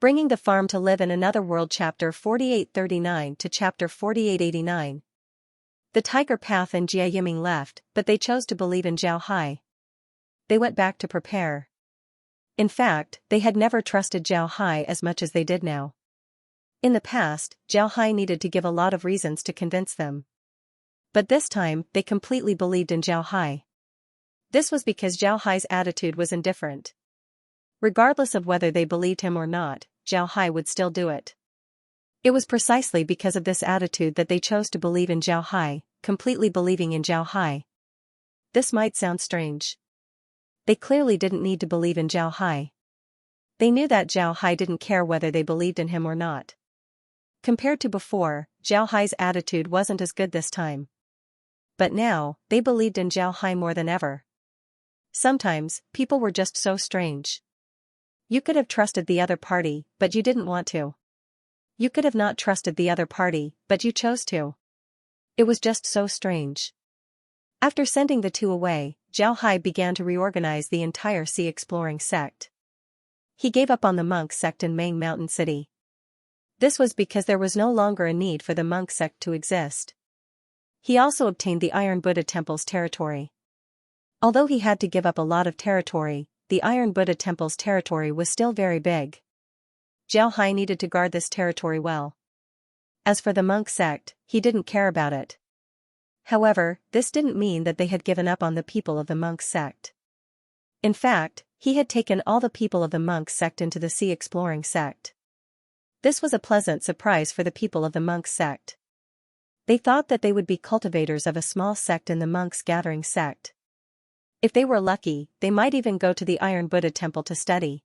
Bringing the farm to live in another world. Chapter 4839 to Chapter 4889. The tiger path and Jia Yiming left, but they chose to believe in Zhao Hai. They went back to prepare. In fact, they had never trusted Zhao Hai as much as they did now. In the past, Zhao Hai needed to give a lot of reasons to convince them. But this time, they completely believed in Zhao Hai. This was because Zhao Hai's attitude was indifferent. Regardless of whether they believed him or not, Zhao Hai would still do it. It was precisely because of this attitude that they chose to believe in Zhao Hai, completely believing in Zhao Hai. This might sound strange. They clearly didn't need to believe in Zhao Hai. They knew that Zhao Hai didn't care whether they believed in him or not. Compared to before, Zhao Hai's attitude wasn't as good this time. But now, they believed in Zhao Hai more than ever. Sometimes, people were just so strange. You could have trusted the other party, but you didn't want to. You could have not trusted the other party, but you chose to. It was just so strange. After sending the two away, Zhao Hai began to reorganize the entire sea exploring sect. He gave up on the monk sect in Mang Mountain City. This was because there was no longer a need for the monk sect to exist. He also obtained the Iron Buddha Temple's territory. Although he had to give up a lot of territory, the Iron Buddha Temple's territory was still very big. Zhao Hai needed to guard this territory well. As for the monk sect, he didn't care about it. However, this didn't mean that they had given up on the people of the monk sect. In fact, he had taken all the people of the monk sect into the sea exploring sect. This was a pleasant surprise for the people of the monk sect. They thought that they would be cultivators of a small sect in the monks gathering sect. If they were lucky, they might even go to the Iron Buddha Temple to study.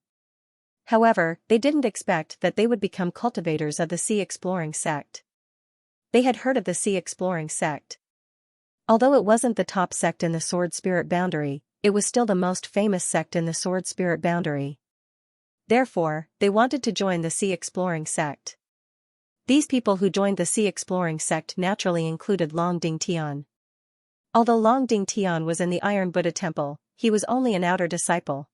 However, they didn't expect that they would become cultivators of the sea exploring sect. They had heard of the sea exploring sect. Although it wasn't the top sect in the Sword Spirit boundary, it was still the most famous sect in the Sword Spirit boundary. Therefore, they wanted to join the sea exploring sect. These people who joined the sea exploring sect naturally included Long Ding Tian. Although Long Ding Tian was in the Iron Buddha Temple, he was only an outer disciple.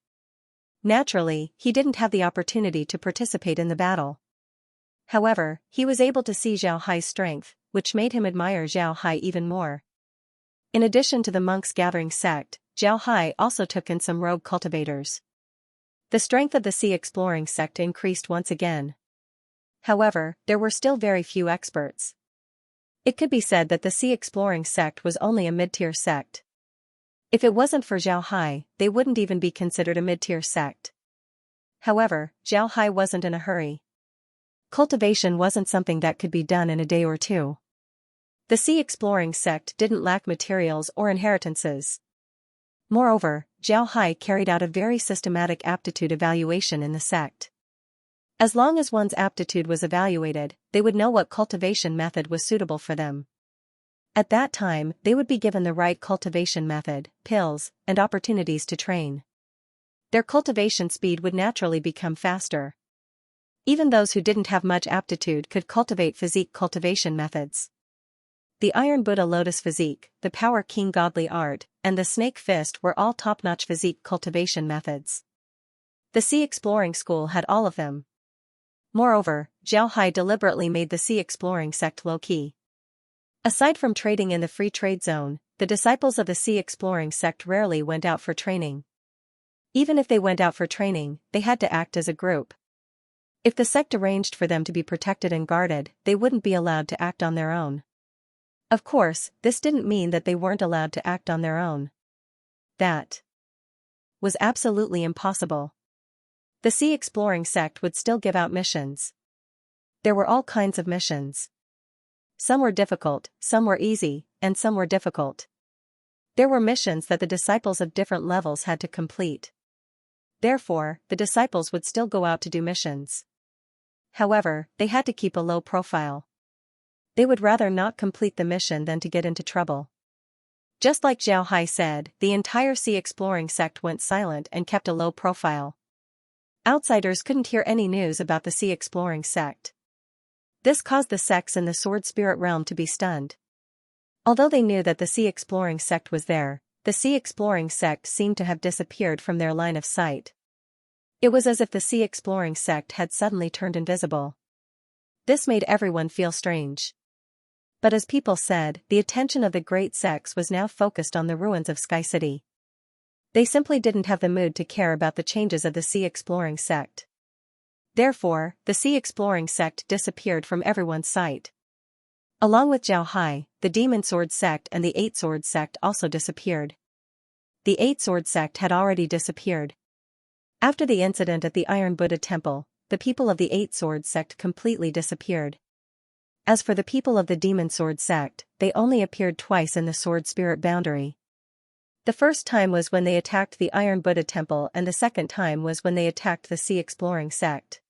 Naturally, he didn't have the opportunity to participate in the battle. However, he was able to see Zhao Hai's strength, which made him admire Zhao Hai even more. In addition to the monks gathering sect, Zhao Hai also took in some rogue cultivators. The strength of the sea exploring sect increased once again. However, there were still very few experts. It could be said that the sea exploring sect was only a mid-tier sect. If it wasn't for Zhao Hai, they wouldn't even be considered a mid-tier sect. However, Zhao Hai wasn't in a hurry. Cultivation wasn't something that could be done in a day or two. The sea exploring sect didn't lack materials or inheritances. Moreover, Zhao Hai carried out a very systematic aptitude evaluation in the sect. As long as one's aptitude was evaluated, they would know what cultivation method was suitable for them. At that time, they would be given the right cultivation method, pills, and opportunities to train. Their cultivation speed would naturally become faster. Even those who didn't have much aptitude could cultivate physique cultivation methods. The Iron Buddha Lotus Physique, the Power King Godly Art, and the Snake Fist were all top-notch physique cultivation methods. The Sea Exploring School had all of them. Moreover, Zhao Hai deliberately made the Sea Exploring sect low-key. Aside from trading in the free trade zone, the disciples of the Sea Exploring sect rarely went out for training. Even if they went out for training, they had to act as a group. If the sect arranged for them to be protected and guarded, they wouldn't be allowed to act on their own. Of course, this didn't mean that they weren't allowed to act on their own. That was absolutely impossible. The Sea Exploring sect would still give out missions. There were all kinds of missions. Some were difficult, some were easy, and some were difficult. There were missions that the disciples of different levels had to complete. Therefore, the disciples would still go out to do missions. However, they had to keep a low profile. They would rather not complete the mission than to get into trouble. Just like Zhao Hai said, the entire Sea Exploring sect went silent and kept a low profile. Outsiders couldn't hear any news about the Sea Exploring sect. This caused the sects in the Sword Spirit realm to be stunned. Although they knew that the Sea Exploring sect was there, the Sea Exploring sect seemed to have disappeared from their line of sight. It was as if the sea exploring sect had suddenly turned invisible. This made everyone feel strange. But as people said, the attention of the great sects was now focused on the ruins of Sky City. They simply didn't have the mood to care about the changes of the sea exploring sect. Therefore, the sea exploring sect disappeared from everyone's sight. Along with Zhao Hai, the Demon Sword sect and the Eight Sword sect also disappeared. The Eight Sword sect had already disappeared. After the incident at the Iron Buddha Temple, the people of the Eight Sword sect completely disappeared. As for the people of the Demon Sword sect, they only appeared twice in the Sword Spirit boundary. The first time was when they attacked the Iron Buddha Temple, and the second time was when they attacked the Sea Exploring sect.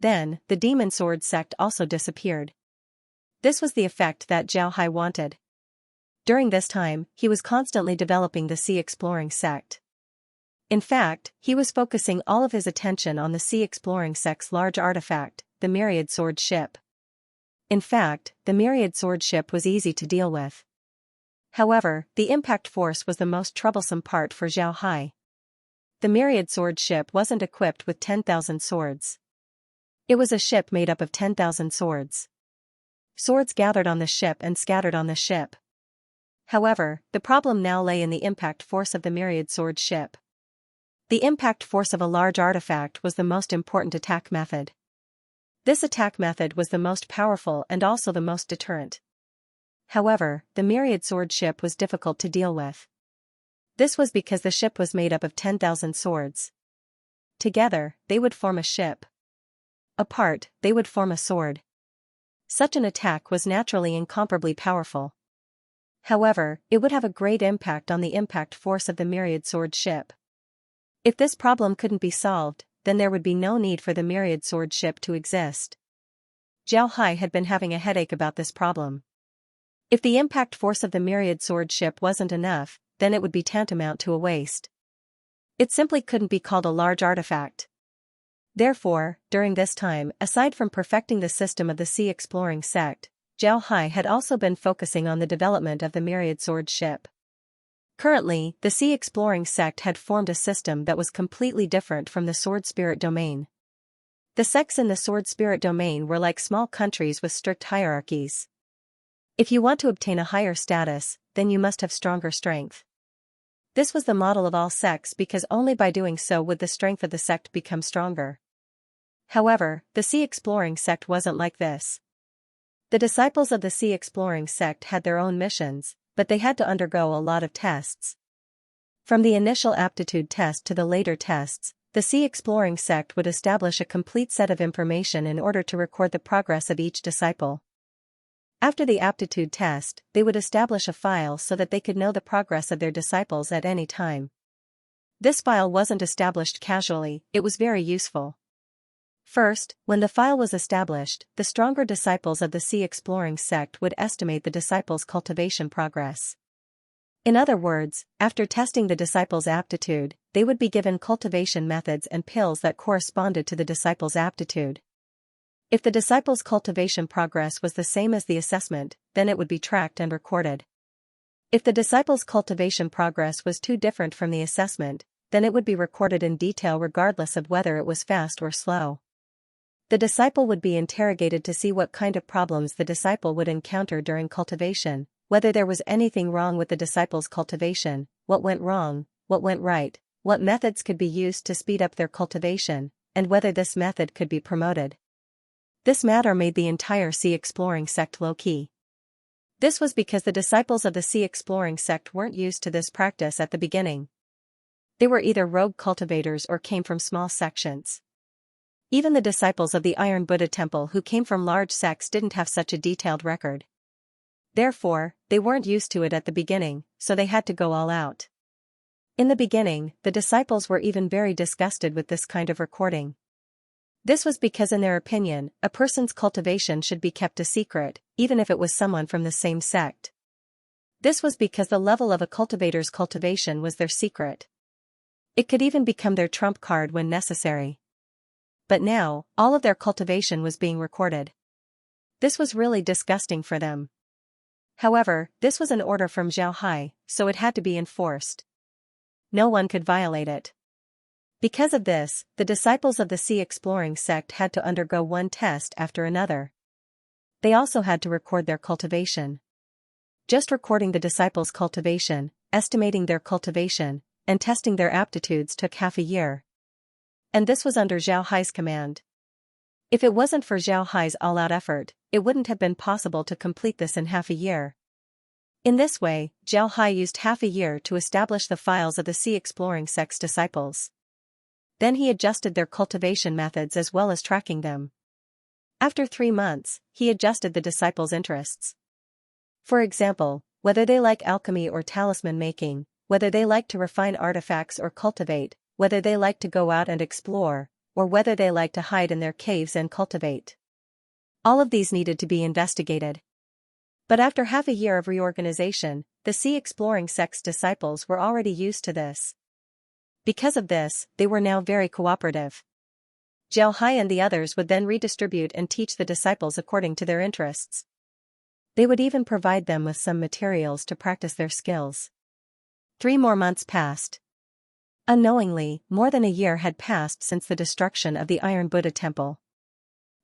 Then, the Demon Sword sect also disappeared. This was the effect that Zhao Hai wanted. During this time, he was constantly developing the Sea Exploring sect. In fact, he was focusing all of his attention on the Sea Exploring sect's large artifact, the Myriad Sword ship. In fact, the Myriad Sword ship was easy to deal with. However, the impact force was the most troublesome part for Zhao Hai. The Myriad Sword ship wasn't equipped with 10,000 swords. It was a ship made up of 10,000 swords. Swords gathered on the ship and scattered on the ship. However, the problem now lay in the impact force of the Myriad Sword ship. The impact force of a large artifact was the most important attack method. This attack method was the most powerful and also the most deterrent. However, the Myriad Sword ship was difficult to deal with. This was because the ship was made up of 10,000 swords. Together, they would form a ship. Apart, they would form a sword. Such an attack was naturally incomparably powerful. However, it would have a great impact on the impact force of the Myriad Sword ship. If this problem couldn't be solved, then there would be no need for the Myriad Sword ship to exist. Zhao Hai had been having a headache about this problem. If the impact force of the Myriad Sword ship wasn't enough, then it would be tantamount to a waste. It simply couldn't be called a large artifact. Therefore, during this time, aside from perfecting the system of the Sea Exploring sect, Zhao Hai had also been focusing on the development of the Myriad Sword ship. Currently, the Sea Exploring sect had formed a system that was completely different from the Sword Spirit domain. The sects in the Sword Spirit domain were like small countries with strict hierarchies. If you want to obtain a higher status, then you must have stronger strength. This was the model of all sects because only by doing so would the strength of the sect become stronger. However, the Sea Exploring sect wasn't like this. The disciples of the Sea Exploring sect had their own missions, but they had to undergo a lot of tests. From the initial aptitude test to the later tests, the Sea Exploring sect would establish a complete set of information in order to record the progress of each disciple. After the aptitude test, they would establish a file so that they could know the progress of their disciples at any time. This file wasn't established casually, it was very useful. First, when the file was established, the stronger disciples of the Sea Exploring sect would estimate the disciples' cultivation progress. In other words, after testing the disciples' aptitude, they would be given cultivation methods and pills that corresponded to the disciples' aptitude. If the disciples' cultivation progress was the same as the assessment, then it would be tracked and recorded. If the disciples' cultivation progress was too different from the assessment, then it would be recorded in detail regardless of whether it was fast or slow. The disciple would be interrogated to see what kind of problems the disciple would encounter during cultivation, whether there was anything wrong with the disciple's cultivation, what went wrong, what went right, what methods could be used to speed up their cultivation, and whether this method could be promoted. This matter made the entire Sea Exploring sect low-key. This was because the disciples of the Sea Exploring sect weren't used to this practice at the beginning. They were either rogue cultivators or came from small sections. Even the disciples of the Iron Buddha Temple who came from large sects didn't have such a detailed record. Therefore, they weren't used to it at the beginning, so they had to go all out. In the beginning, the disciples were even very disgusted with this kind of recording. This was because in their opinion, a person's cultivation should be kept a secret, even if it was someone from the same sect. This was because the level of a cultivator's cultivation was their secret. It could even become their trump card when necessary. But now, all of their cultivation was being recorded. This was really disgusting for them. However, this was an order from Zhao Hai, so it had to be enforced. No one could violate it. Because of this, the disciples of the sea exploring sect had to undergo one test after another. They also had to record their cultivation. Just recording the disciples' cultivation, estimating their cultivation, and testing their aptitudes took half a year. And this was under Zhao Hai's command. If it wasn't for Zhao Hai's all-out effort, it wouldn't have been possible to complete this in half a year. In this way, Zhao Hai used half a year to establish the files of the sea exploring sect's disciples. Then he adjusted their cultivation methods as well as tracking them. After 3 months, he adjusted the disciples' interests. For example, whether they like alchemy or talisman making, whether they like to refine artifacts or cultivate, whether they like to go out and explore, or whether they like to hide in their caves and cultivate. All of these needed to be investigated. But after half a year of reorganization, the sea exploring sect's disciples were already used to this. Because of this, they were now very cooperative. Zhao Hai and the others would then redistribute and teach the disciples according to their interests. They would even provide them with some materials to practice their skills. 3 more months passed. Unknowingly, more than a year had passed since the destruction of the Iron Buddha Temple.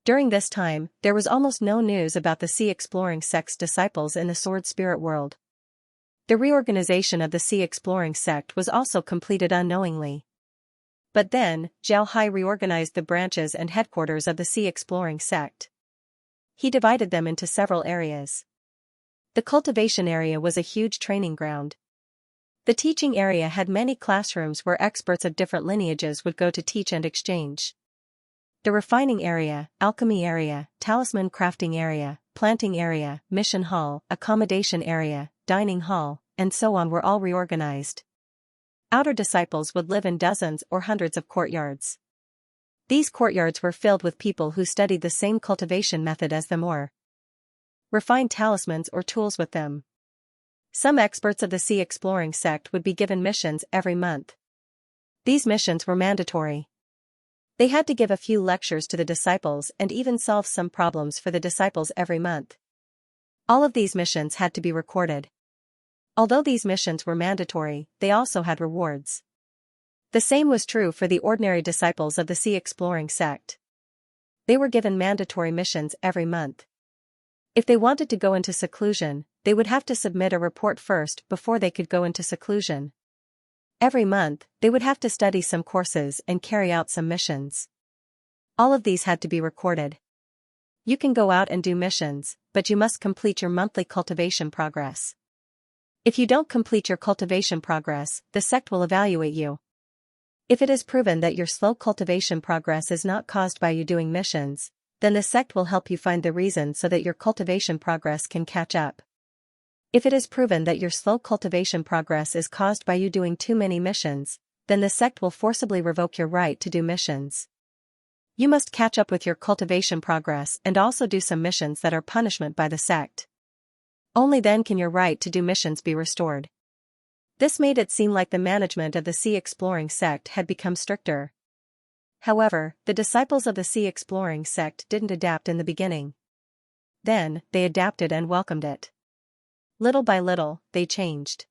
During this time, there was almost no news about the sea exploring sect's disciples in the sword spirit world. The reorganization of the sea exploring sect was also completed unknowingly. But then, Zhao Hai reorganized the branches and headquarters of the sea exploring sect. He divided them into several areas. The cultivation area was a huge training ground. The teaching area had many classrooms where experts of different lineages would go to teach and exchange. The refining area, alchemy area, talisman crafting area, planting area, mission hall, accommodation area, dining hall, and so on were all reorganized. Outer disciples would live in dozens or hundreds of courtyards. These courtyards were filled with people who studied the same cultivation method as them or refined talismans or tools with them. Some experts of the sea exploring sect would be given missions every month. These missions were mandatory. They had to give a few lectures to the disciples and even solve some problems for the disciples every month. All of these missions had to be recorded. Although these missions were mandatory, they also had rewards. The same was true for the ordinary disciples of the sea exploring sect. They were given mandatory missions every month. If they wanted to go into seclusion, they would have to submit a report first before they could go into seclusion. Every month, they would have to study some courses and carry out some missions. All of these had to be recorded. You can go out and do missions, but you must complete your monthly cultivation progress. If you don't complete your cultivation progress, the sect will evaluate you. If it is proven that your slow cultivation progress is not caused by you doing missions, then the sect will help you find the reason so that your cultivation progress can catch up. If it is proven that your slow cultivation progress is caused by you doing too many missions, then the sect will forcibly revoke your right to do missions. You must catch up with your cultivation progress and also do some missions that are punishment by the sect. Only then can your right to do missions be restored. This made it seem like the management of the sea exploring sect had become stricter. However, the disciples of the sea exploring sect didn't adapt in the beginning. Then, they adapted and welcomed it. Little by little, they changed.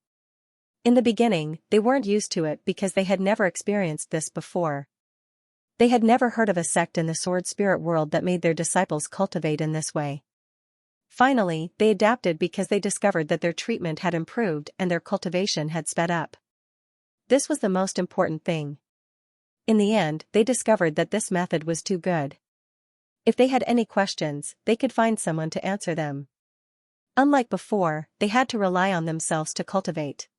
In the beginning, they weren't used to it because they had never experienced this before. They had never heard of a sect in the sword spirit world that made their disciples cultivate in this way. Finally, they adapted because they discovered that their treatment had improved and their cultivation had sped up. This was the most important thing. In the end, they discovered that this method was too good. If they had any questions, they could find someone to answer them. Unlike before, they had to rely on themselves to cultivate.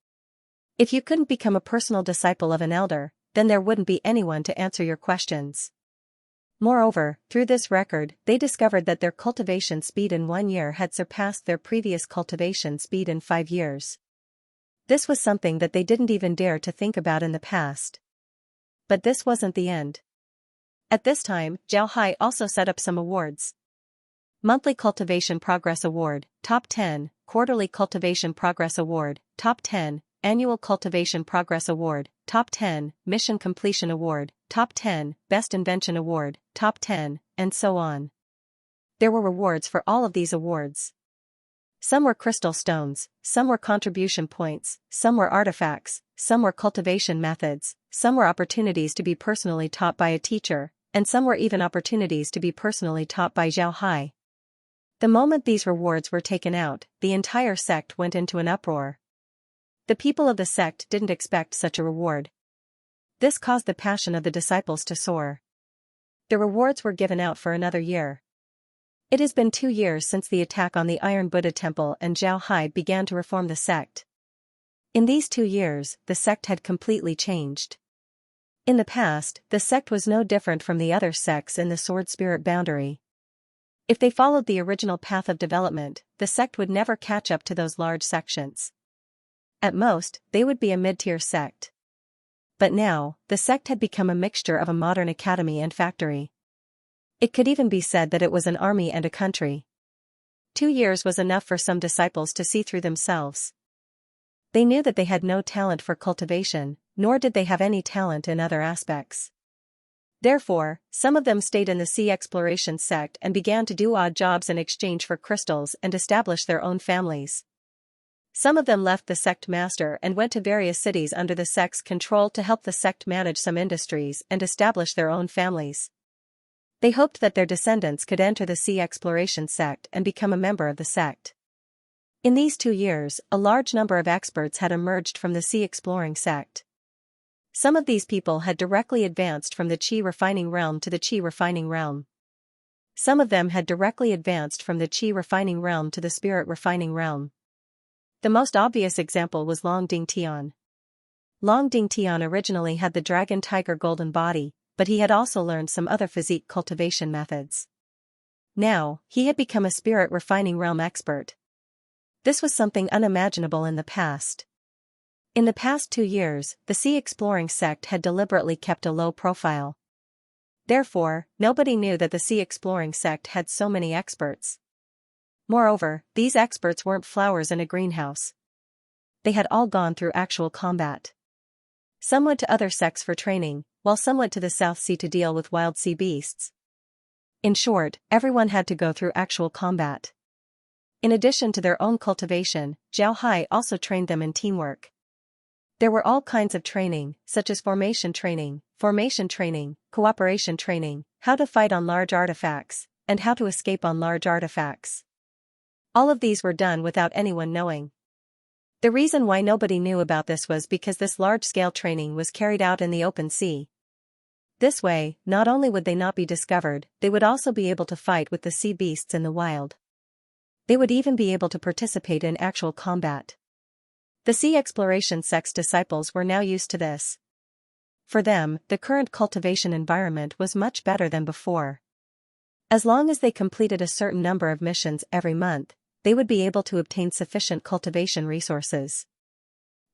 If you couldn't become a personal disciple of an elder, then there wouldn't be anyone to answer your questions. Moreover, through this record, they discovered that their cultivation speed in 1 year had surpassed their previous cultivation speed in 5 years. This was something that they didn't even dare to think about in the past. But this wasn't the end. At this time, Zhao Hai also set up some awards. Monthly Cultivation Progress Award, Top 10, Quarterly Cultivation Progress Award, Top 10, Annual Cultivation Progress Award, Top 10, Mission Completion Award, Top 10, Best Invention Award, Top 10, and so on. There were rewards for all of these awards. Some were crystal stones, some were contribution points, some were artifacts, some were cultivation methods, some were opportunities to be personally taught by a teacher, and some were even opportunities to be personally taught by Zhao Hai. The moment these rewards were taken out, the entire sect went into an uproar. The people of the sect didn't expect such a reward. This caused the passion of the disciples to soar. The rewards were given out for another year. It has been 2 years since the attack on the Iron Buddha Temple, and Zhao Hai began to reform the sect. In these 2 years, the sect had completely changed. In the past, the sect was no different from the other sects in the Sword Spirit boundary. If they followed the original path of development, the sect would never catch up to those large sections. At most, they would be a mid-tier sect. But now, the sect had become a mixture of a modern academy and factory. It could even be said that it was an army and a country. 2 years was enough for some disciples to see through themselves. They knew that they had no talent for cultivation, nor did they have any talent in other aspects. Therefore, some of them stayed in the sea exploration sect and began to do odd jobs in exchange for crystals and establish their own families. Some of them left the sect master and went to various cities under the sect's control to help the sect manage some industries and establish their own families. They hoped that their descendants could enter the sea exploration sect and become a member of the sect. In these 2 years, a large number of experts had emerged from the sea exploring sect. Some of these people had directly advanced from the Qi refining realm to the Qi refining realm. Some of them had directly advanced from the Qi refining realm to the spirit refining realm. The most obvious example was Long Ding Tian. Long Ding Tian originally had the dragon tiger golden body, but he had also learned some other physique cultivation methods. Now, he had become a spirit refining realm expert. This was something unimaginable in the past. In the past 2 years, the sea exploring sect had deliberately kept a low profile. Therefore, nobody knew that the sea exploring sect had so many experts. Moreover, these experts weren't flowers in a greenhouse. They had all gone through actual combat. Some went to other sects for training, while some went to the South Sea to deal with wild sea beasts. In short, everyone had to go through actual combat. In addition to their own cultivation, Zhao Hai also trained them in teamwork. There were all kinds of training, such as formation training, cooperation training, how to fight on large artifacts, and how to escape on large artifacts. All of these were done without anyone knowing. The reason why nobody knew about this was because this large-scale training was carried out in the open sea. This way, not only would they not be discovered, they would also be able to fight with the sea beasts in the wild. They would even be able to participate in actual combat. The sea exploration sect's disciples were now used to this. For them, the current cultivation environment was much better than before. As long as they completed a certain number of missions every month, they would be able to obtain sufficient cultivation resources.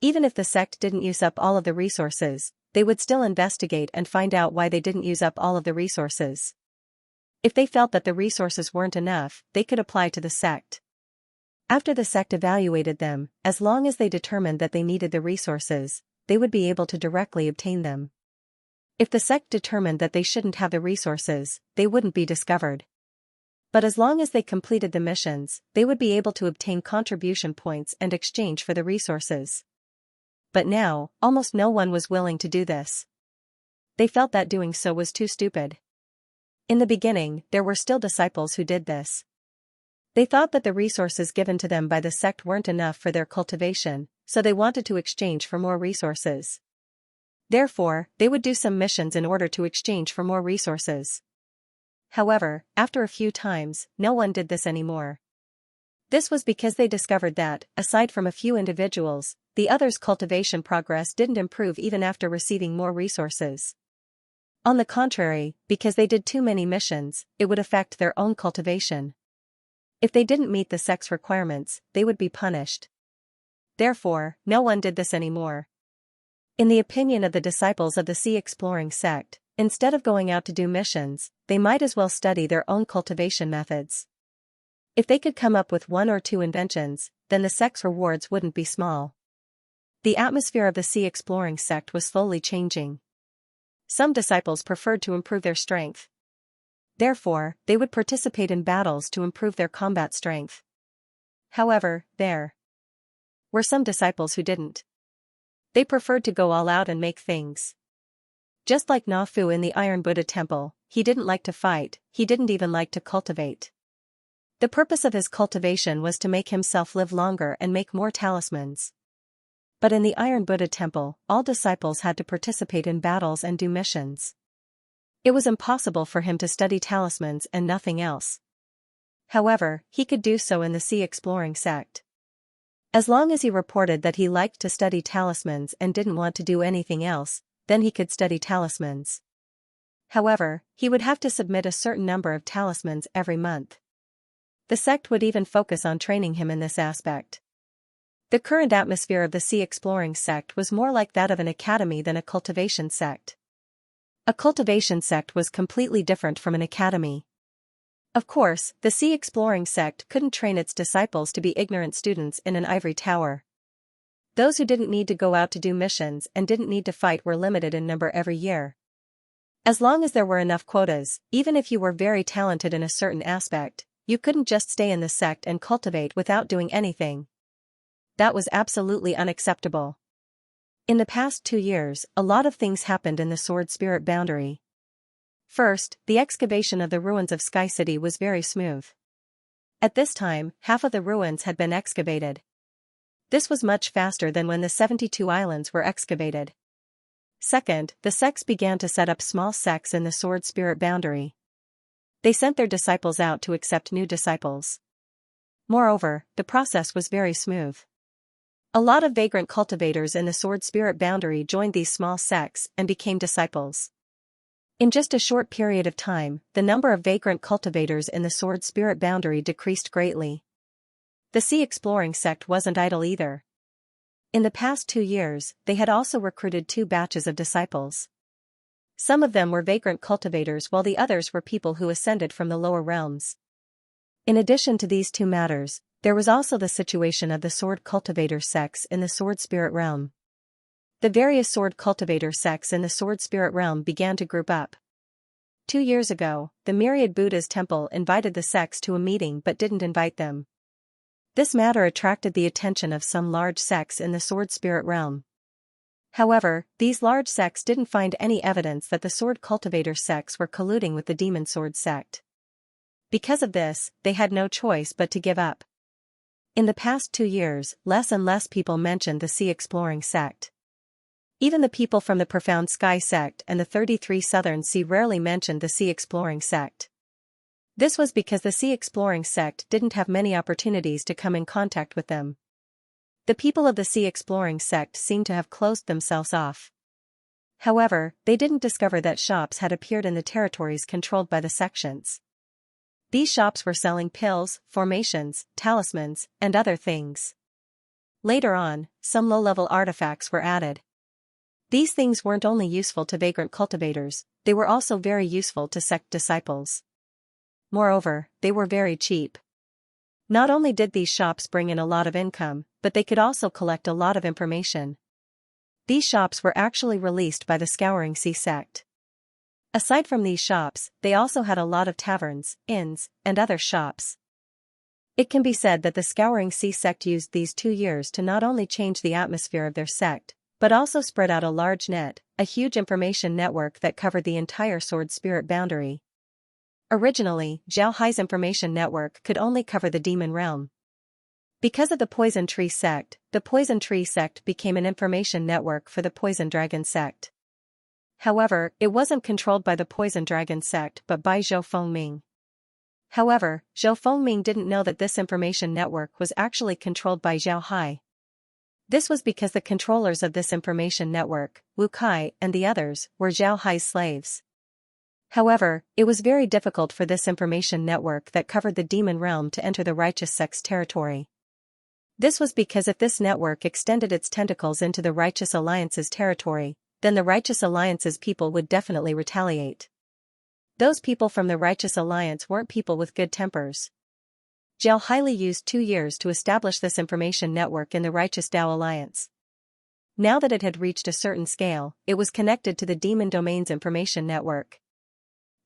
Even if the sect didn't use up all of the resources, they would still investigate and find out why they didn't use up all of the resources. If they felt that the resources weren't enough, they could apply to the sect. After the sect evaluated them, as long as they determined that they needed the resources, they would be able to directly obtain them. If the sect determined that they shouldn't have the resources, they wouldn't be discovered. But as long as they completed the missions, they would be able to obtain contribution points and exchange for the resources. But now, almost no one was willing to do this. They felt that doing so was too stupid. In the beginning, there were still disciples who did this. They thought that the resources given to them by the sect weren't enough for their cultivation, so they wanted to exchange for more resources. Therefore, they would do some missions in order to exchange for more resources. However, after a few times, no one did this anymore. This was because they discovered that, aside from a few individuals, the others' cultivation progress didn't improve even after receiving more resources. On the contrary, because they did too many missions, it would affect their own cultivation. If they didn't meet the sect's requirements, they would be punished. Therefore, no one did this anymore. In the opinion of the disciples of the sea exploring sect, instead of going out to do missions, they might as well study their own cultivation methods. If they could come up with 1 or 2 inventions, then the sect's rewards wouldn't be small. The atmosphere of the sea exploring sect was slowly changing. Some disciples preferred to improve their strength. Therefore, they would participate in battles to improve their combat strength. However, there were some disciples who didn't. They preferred to go all out and make things. Just like Na Fu in the Iron Buddha Temple, he didn't like to fight, he didn't even like to cultivate. The purpose of his cultivation was to make himself live longer and make more talismans. But in the Iron Buddha Temple, all disciples had to participate in battles and do missions. It was impossible for him to study talismans and nothing else. However, he could do so in the sea exploring sect. As long as he reported that he liked to study talismans and didn't want to do anything else, then he could study talismans. However, he would have to submit a certain number of talismans every month. The sect would even focus on training him in this aspect. The current atmosphere of the sea exploring sect was more like that of an academy than a cultivation sect. A cultivation sect was completely different from an academy. Of course, the sea exploring sect couldn't train its disciples to be ignorant students in an ivory tower. Those who didn't need to go out to do missions and didn't need to fight were limited in number every year. As long as there were enough quotas, even if you were very talented in a certain aspect, you couldn't just stay in the sect and cultivate without doing anything. That was absolutely unacceptable. In the past 2 years, a lot of things happened in the Sword Spirit boundary. First, the excavation of the ruins of Sky City was very smooth. At this time, half of the ruins had been excavated. This was much faster than when the 72 islands were excavated. Second, the sects began to set up small sects in the Sword Spirit boundary. They sent their disciples out to accept new disciples. Moreover, the process was very smooth. A lot of vagrant cultivators in the Sword Spirit boundary joined these small sects and became disciples. In just a short period of time, the number of vagrant cultivators in the Sword Spirit boundary decreased greatly. The sea exploring sect wasn't idle either. In the past 2 years, they had also recruited 2 batches of disciples. Some of them were vagrant cultivators while the others were people who ascended from the lower realms. In addition to these 2 matters, there was also the situation of the sword cultivator sects in the Sword Spirit realm. The various sword cultivator sects in the Sword Spirit realm began to group up. 2 years ago, the Myriad Buddha's temple invited the sects to a meeting but didn't invite them. This matter attracted the attention of some large sects in the Sword Spirit realm. However, these large sects didn't find any evidence that the sword cultivator sects were colluding with the demon sword sect. Because of this, they had no choice but to give up. In the past 2 years, less and less people mentioned the sea exploring sect. Even the people from the Profound Sky sect and the 33 Southern Sea rarely mentioned the sea exploring sect. This was because the sea exploring sect didn't have many opportunities to come in contact with them. The people of the sea exploring sect seemed to have closed themselves off. However, they didn't discover that shops had appeared in the territories controlled by the sections. These shops were selling pills, formations, talismans, and other things. Later on, some low-level artifacts were added. These things weren't only useful to vagrant cultivators, they were also very useful to sect disciples. Moreover, they were very cheap. Not only did these shops bring in a lot of income, but they could also collect a lot of information. These shops were actually released by the Scouring Sea sect. Aside from these shops, they also had a lot of taverns, inns, and other shops. It can be said that the Scouring Sea sect used these 2 years to not only change the atmosphere of their sect, but also spread out a large net, a huge information network that covered the entire Sword Spirit boundary. Originally, Zhao Hai's information network could only cover the demon realm. Because of the Poison Tree sect, the Poison Tree sect became an information network for the Poison Dragon sect. However, it wasn't controlled by the Poison Dragon sect but by Zhou Fengming. However, Zhou Fengming didn't know that this information network was actually controlled by Zhao Hai. This was because the controllers of this information network, Wu Kai and the others, were Zhao Hai's slaves. However, it was very difficult for this information network that covered the demon realm to enter the righteous sect's territory. This was because if this network extended its tentacles into the Righteous Alliance's territory, then the Righteous Alliance's people would definitely retaliate. Those people from the Righteous Alliance weren't people with good tempers. Zhao Hai used 2 years to establish this information network in the Righteous Dao Alliance. Now that it had reached a certain scale, it was connected to the Demon Domain's information network.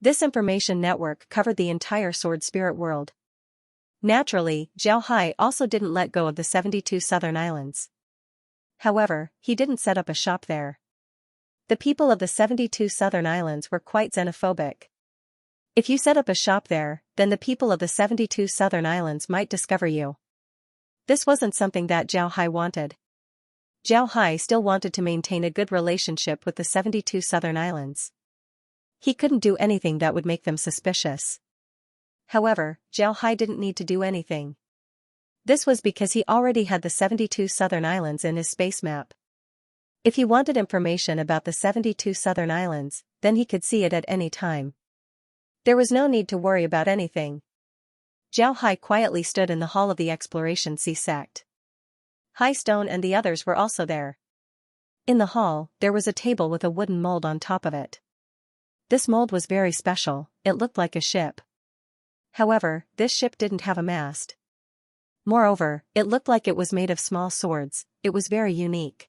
This information network covered the entire Sword Spirit world. Naturally, Zhao Hai also didn't let go of the 72 southern islands. However, he didn't set up a shop there. The people of the 72 southern islands were quite xenophobic. If you set up a shop there, then the people of the 72 southern islands might discover you. This wasn't something that Zhao Hai wanted. Zhao Hai still wanted to maintain a good relationship with the 72 southern islands. He couldn't do anything that would make them suspicious. However, Zhao Hai didn't need to do anything. This was because he already had the 72 southern islands in his space map. If he wanted information about the 72 southern islands, then he could see it at any time. There was no need to worry about anything. Zhao Hai quietly stood in the hall of the Exploration Sea sect. Hai Stone and the others were also there. In the hall, there was a table with a wooden mold on top of it. This mold was very special, it looked like a ship. However, this ship didn't have a mast. Moreover, it looked like it was made of small swords, it was very unique.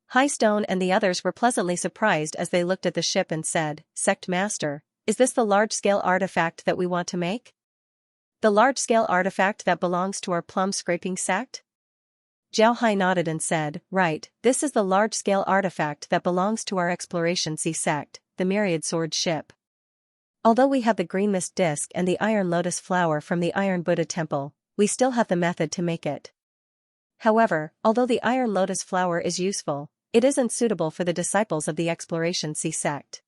Hai Stone and the others were pleasantly surprised as they looked at the ship and said, "Sect Master, is this the large-scale artifact that we want to make? The large-scale artifact that belongs to our plum-scraping sect?" Zhao Hai nodded and said, "Right, this is the large-scale artifact that belongs to our Exploration Sea sect, the Myriad Sword ship. Although we have the green mist disc and the iron lotus flower from the Iron Buddha temple, we still have the method to make it. However, although the iron lotus flower is useful, it isn't suitable for the disciples of the Exploration Sea sect.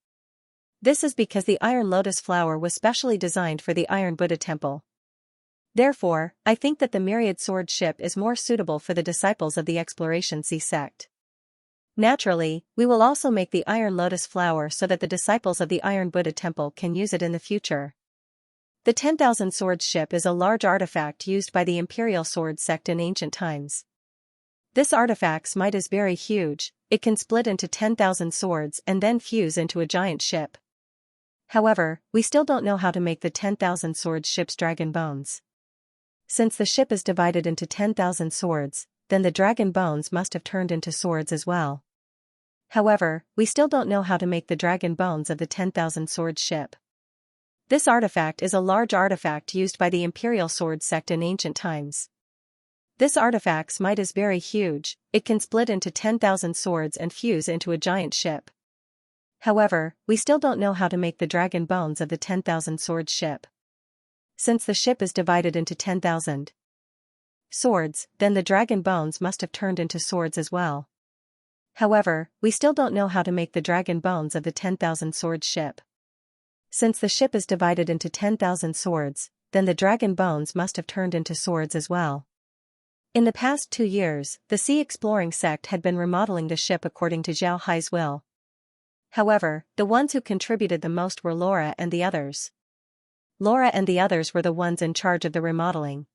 This is because the iron lotus flower was specially designed for the Iron Buddha temple. Therefore, I think that the Myriad Sword ship is more suitable for the disciples of the Exploration Sea sect. Naturally, we will also make the iron lotus flower so that the disciples of the Iron Buddha temple can use it in the future. The 10,000 Swords ship is a large artifact used by the Imperial Sword sect in ancient times. This artifact's might is very huge, it can split into 10,000 swords and then fuse into a giant ship. However, we still don't know how to make the 10,000 Swords ship's dragon bones. Since the ship is divided into 10,000 swords, then the dragon bones must have turned into swords as well. However, we still don't know how to make the dragon bones of the 10,000 Swords ship. This artifact is a large artifact used by the Imperial Sword sect in ancient times. This artifact's might is very huge, it can split into 10,000 swords and fuse into a giant ship. However, we still don't know how to make the dragon bones of the 10,000 Swords ship. Since the ship is divided into 10,000 swords, then the dragon bones must have turned into swords as well. However, we still don't know how to make the dragon bones of the 10,000 Swords ship. Since the ship is divided into 10,000 swords, then the dragon bones must have turned into swords as well. In the past 2 years, the Sea Exploring sect had been remodeling the ship according to Zhao Hai's will. However, the ones who contributed the most were Laura and the others. Laura and the others were the ones in charge of the remodeling.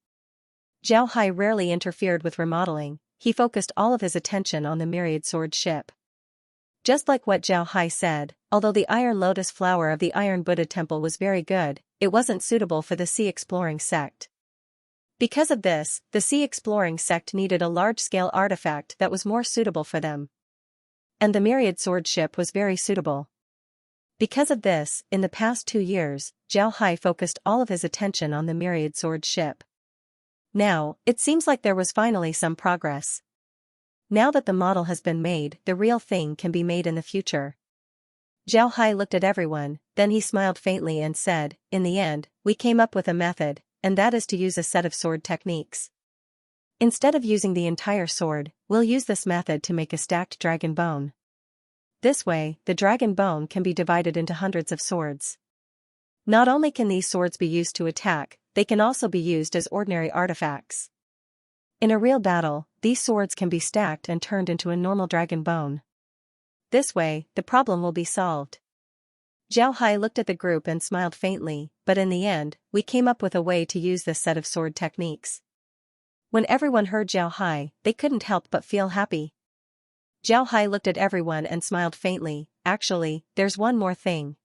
Zhao Hai rarely interfered with remodeling, he focused all of his attention on the Myriad Sword ship. Just like what Zhao Hai said, although the iron lotus flower of the Iron Buddha temple was very good, it wasn't suitable for the Sea Exploring sect. Because of this, the Sea Exploring sect needed a large-scale artifact that was more suitable for them. And the Myriad Sword ship was very suitable. Because of this, in the past 2 years, Zhao Hai focused all of his attention on the Myriad Sword ship. Now, it seems like there was finally some progress. Now that the model has been made, the real thing can be made in the future. Zhao Hai looked at everyone, then he smiled faintly and said, "In the end, we came up with a method, and that is to use a set of sword techniques. Instead of using the entire sword, we'll use this method to make a stacked dragon bone. This way, the dragon bone can be divided into hundreds of swords. Not only can these swords be used to attack, they can also be used as ordinary artifacts. In a real battle, these swords can be stacked and turned into a normal dragon bone. This way, the problem will be solved." Zhao Hai looked at the group and smiled faintly, but in the end, we came up with a way to use this set of sword techniques. When everyone heard Zhao Hai, they couldn't help but feel happy. Zhao Hai looked at everyone and smiled faintly. "Actually, there's one more thing.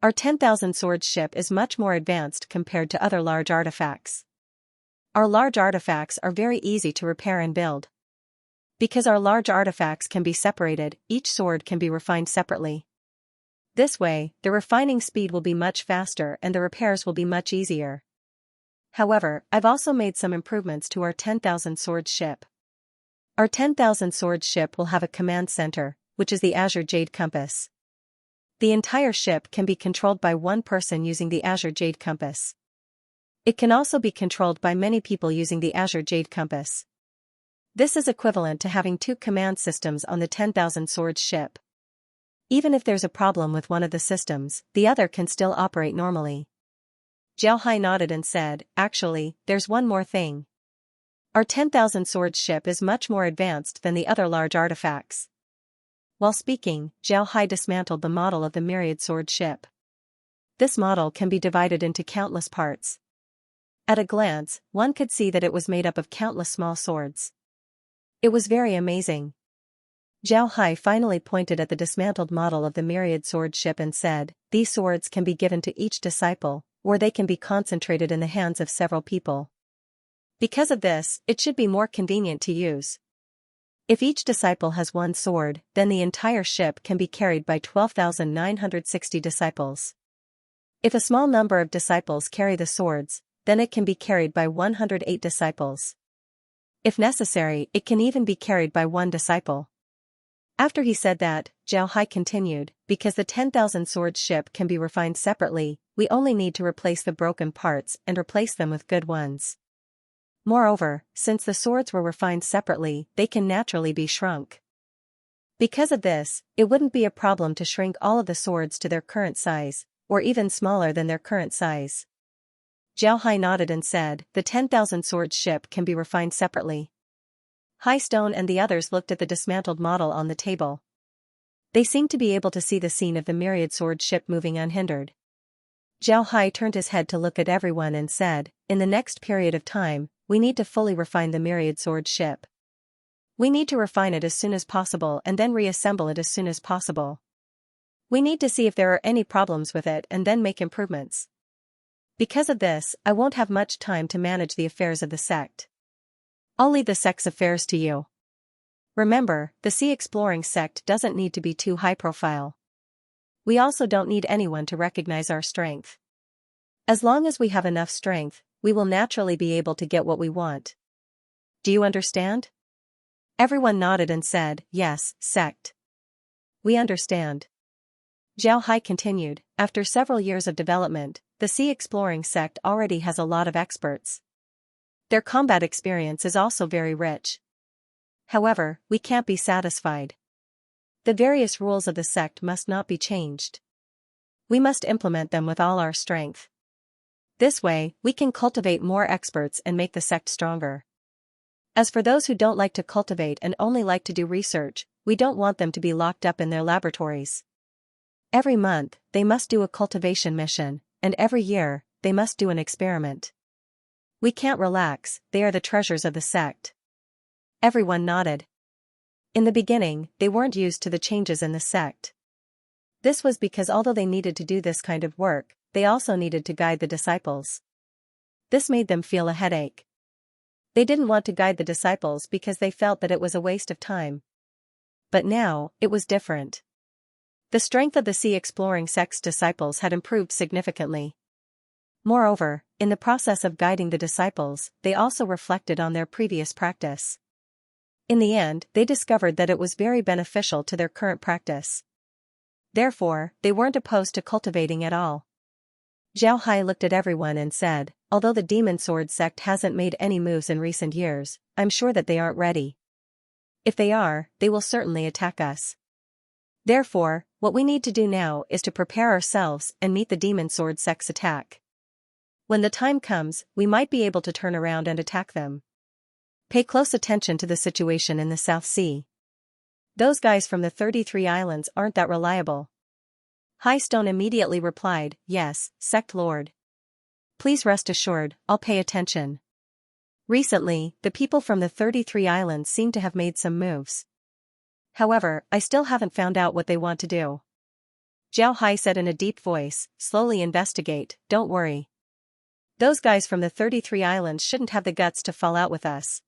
Our 10,000 Swords ship is much more advanced compared to other large artifacts. Our large artifacts are very easy to repair and build. Because our large artifacts can be separated, each sword can be refined separately. This way, the refining speed will be much faster and the repairs will be much easier. However, I've also made some improvements to our 10,000 swords ship. Our 10,000 swords ship will have a command center, which is the Azure Jade Compass. The entire ship can be controlled by one person using the Azure Jade Compass. It can also be controlled by many people using the Azure Jade Compass. This is equivalent to having two command systems on the 10,000 swords ship. Even if there's a problem with one of the systems, the other can still operate normally. Zhao Hai nodded and said, actually, there's one more thing. Our 10,000 swords ship is much more advanced than the other large artifacts. While speaking, Zhao Hai dismantled the model of the myriad sword ship. This model can be divided into countless parts. At a glance, one could see that it was made up of countless small swords. It was very amazing. Zhao Hai finally pointed at the dismantled model of the myriad sword ship and said, these swords can be given to each disciple, or they can be concentrated in the hands of several people. Because of this, it should be more convenient to use. If each disciple has one sword, then the entire ship can be carried by 12,960 disciples. If a small number of disciples carry the swords, then it can be carried by 108 disciples. If necessary, it can even be carried by one disciple. After he said that, Zhao Hai continued, because the 10,000 swords ship can be refined separately, we only need to replace the broken parts and replace them with good ones. Moreover, since the swords were refined separately, they can naturally be shrunk. Because of this, it wouldn't be a problem to shrink all of the swords to their current size, or even smaller than their current size. Zhao Hai nodded and said, the 10,000 swords ship can be refined separately. Hai Stone and the others looked at the dismantled model on the table. They seemed to be able to see the scene of the myriad sword ship moving unhindered. Zhao Hai turned his head to look at everyone and said, in the next period of time, we need to fully refine the myriad sword ship. We need to refine it as soon as possible and then reassemble it as soon as possible. We need to see if there are any problems with it and then make improvements. Because of this, I won't have much time to manage the affairs of the sect. I'll leave the sect's affairs to you. Remember, the sea exploring sect doesn't need to be too high profile. We also don't need anyone to recognize our strength. As long as we have enough strength, we will naturally be able to get what we want. Do you understand? Everyone nodded and said, yes, sect. We understand. Zhao Hai continued, after several years of development, the sea exploring sect already has a lot of experts. Their combat experience is also very rich. However, we can't be satisfied. The various rules of the sect must not be changed. We must implement them with all our strength. This way, we can cultivate more experts and make the sect stronger. As for those who don't like to cultivate and only like to do research, we don't want them to be locked up in their laboratories. Every month, they must do a cultivation mission, and every year, they must do an experiment. We can't relax, they are the treasures of the sect. Everyone nodded. In the beginning, they weren't used to the changes in the sect. This was because although they needed to do this kind of work, they also needed to guide the disciples. This made them feel a headache. They didn't want to guide the disciples because they felt that it was a waste of time. But now, it was different. The strength of the sea exploring sect's disciples had improved significantly. Moreover, in the process of guiding the disciples, they also reflected on their previous practice. In the end, they discovered that it was very beneficial to their current practice. Therefore, they weren't opposed to cultivating at all. Zhao Hai looked at everyone and said, although the Demon Sword sect hasn't made any moves in recent years, I'm sure that they aren't ready. If they are, they will certainly attack us. Therefore, what we need to do now is to prepare ourselves and meet the Demon Sword sect's attack. When the time comes, we might be able to turn around and attack them. Pay close attention to the situation in the South Sea. Those guys from the 33 islands aren't that reliable. High Stone immediately replied, yes, Sect Lord. Please rest assured, I'll pay attention. Recently, the people from the 33 islands seem to have made some moves. However, I still haven't found out what they want to do. Zhao Hai said in a deep voice, slowly investigate, don't worry. Those guys from the 33 islands shouldn't have the guts to fall out with us.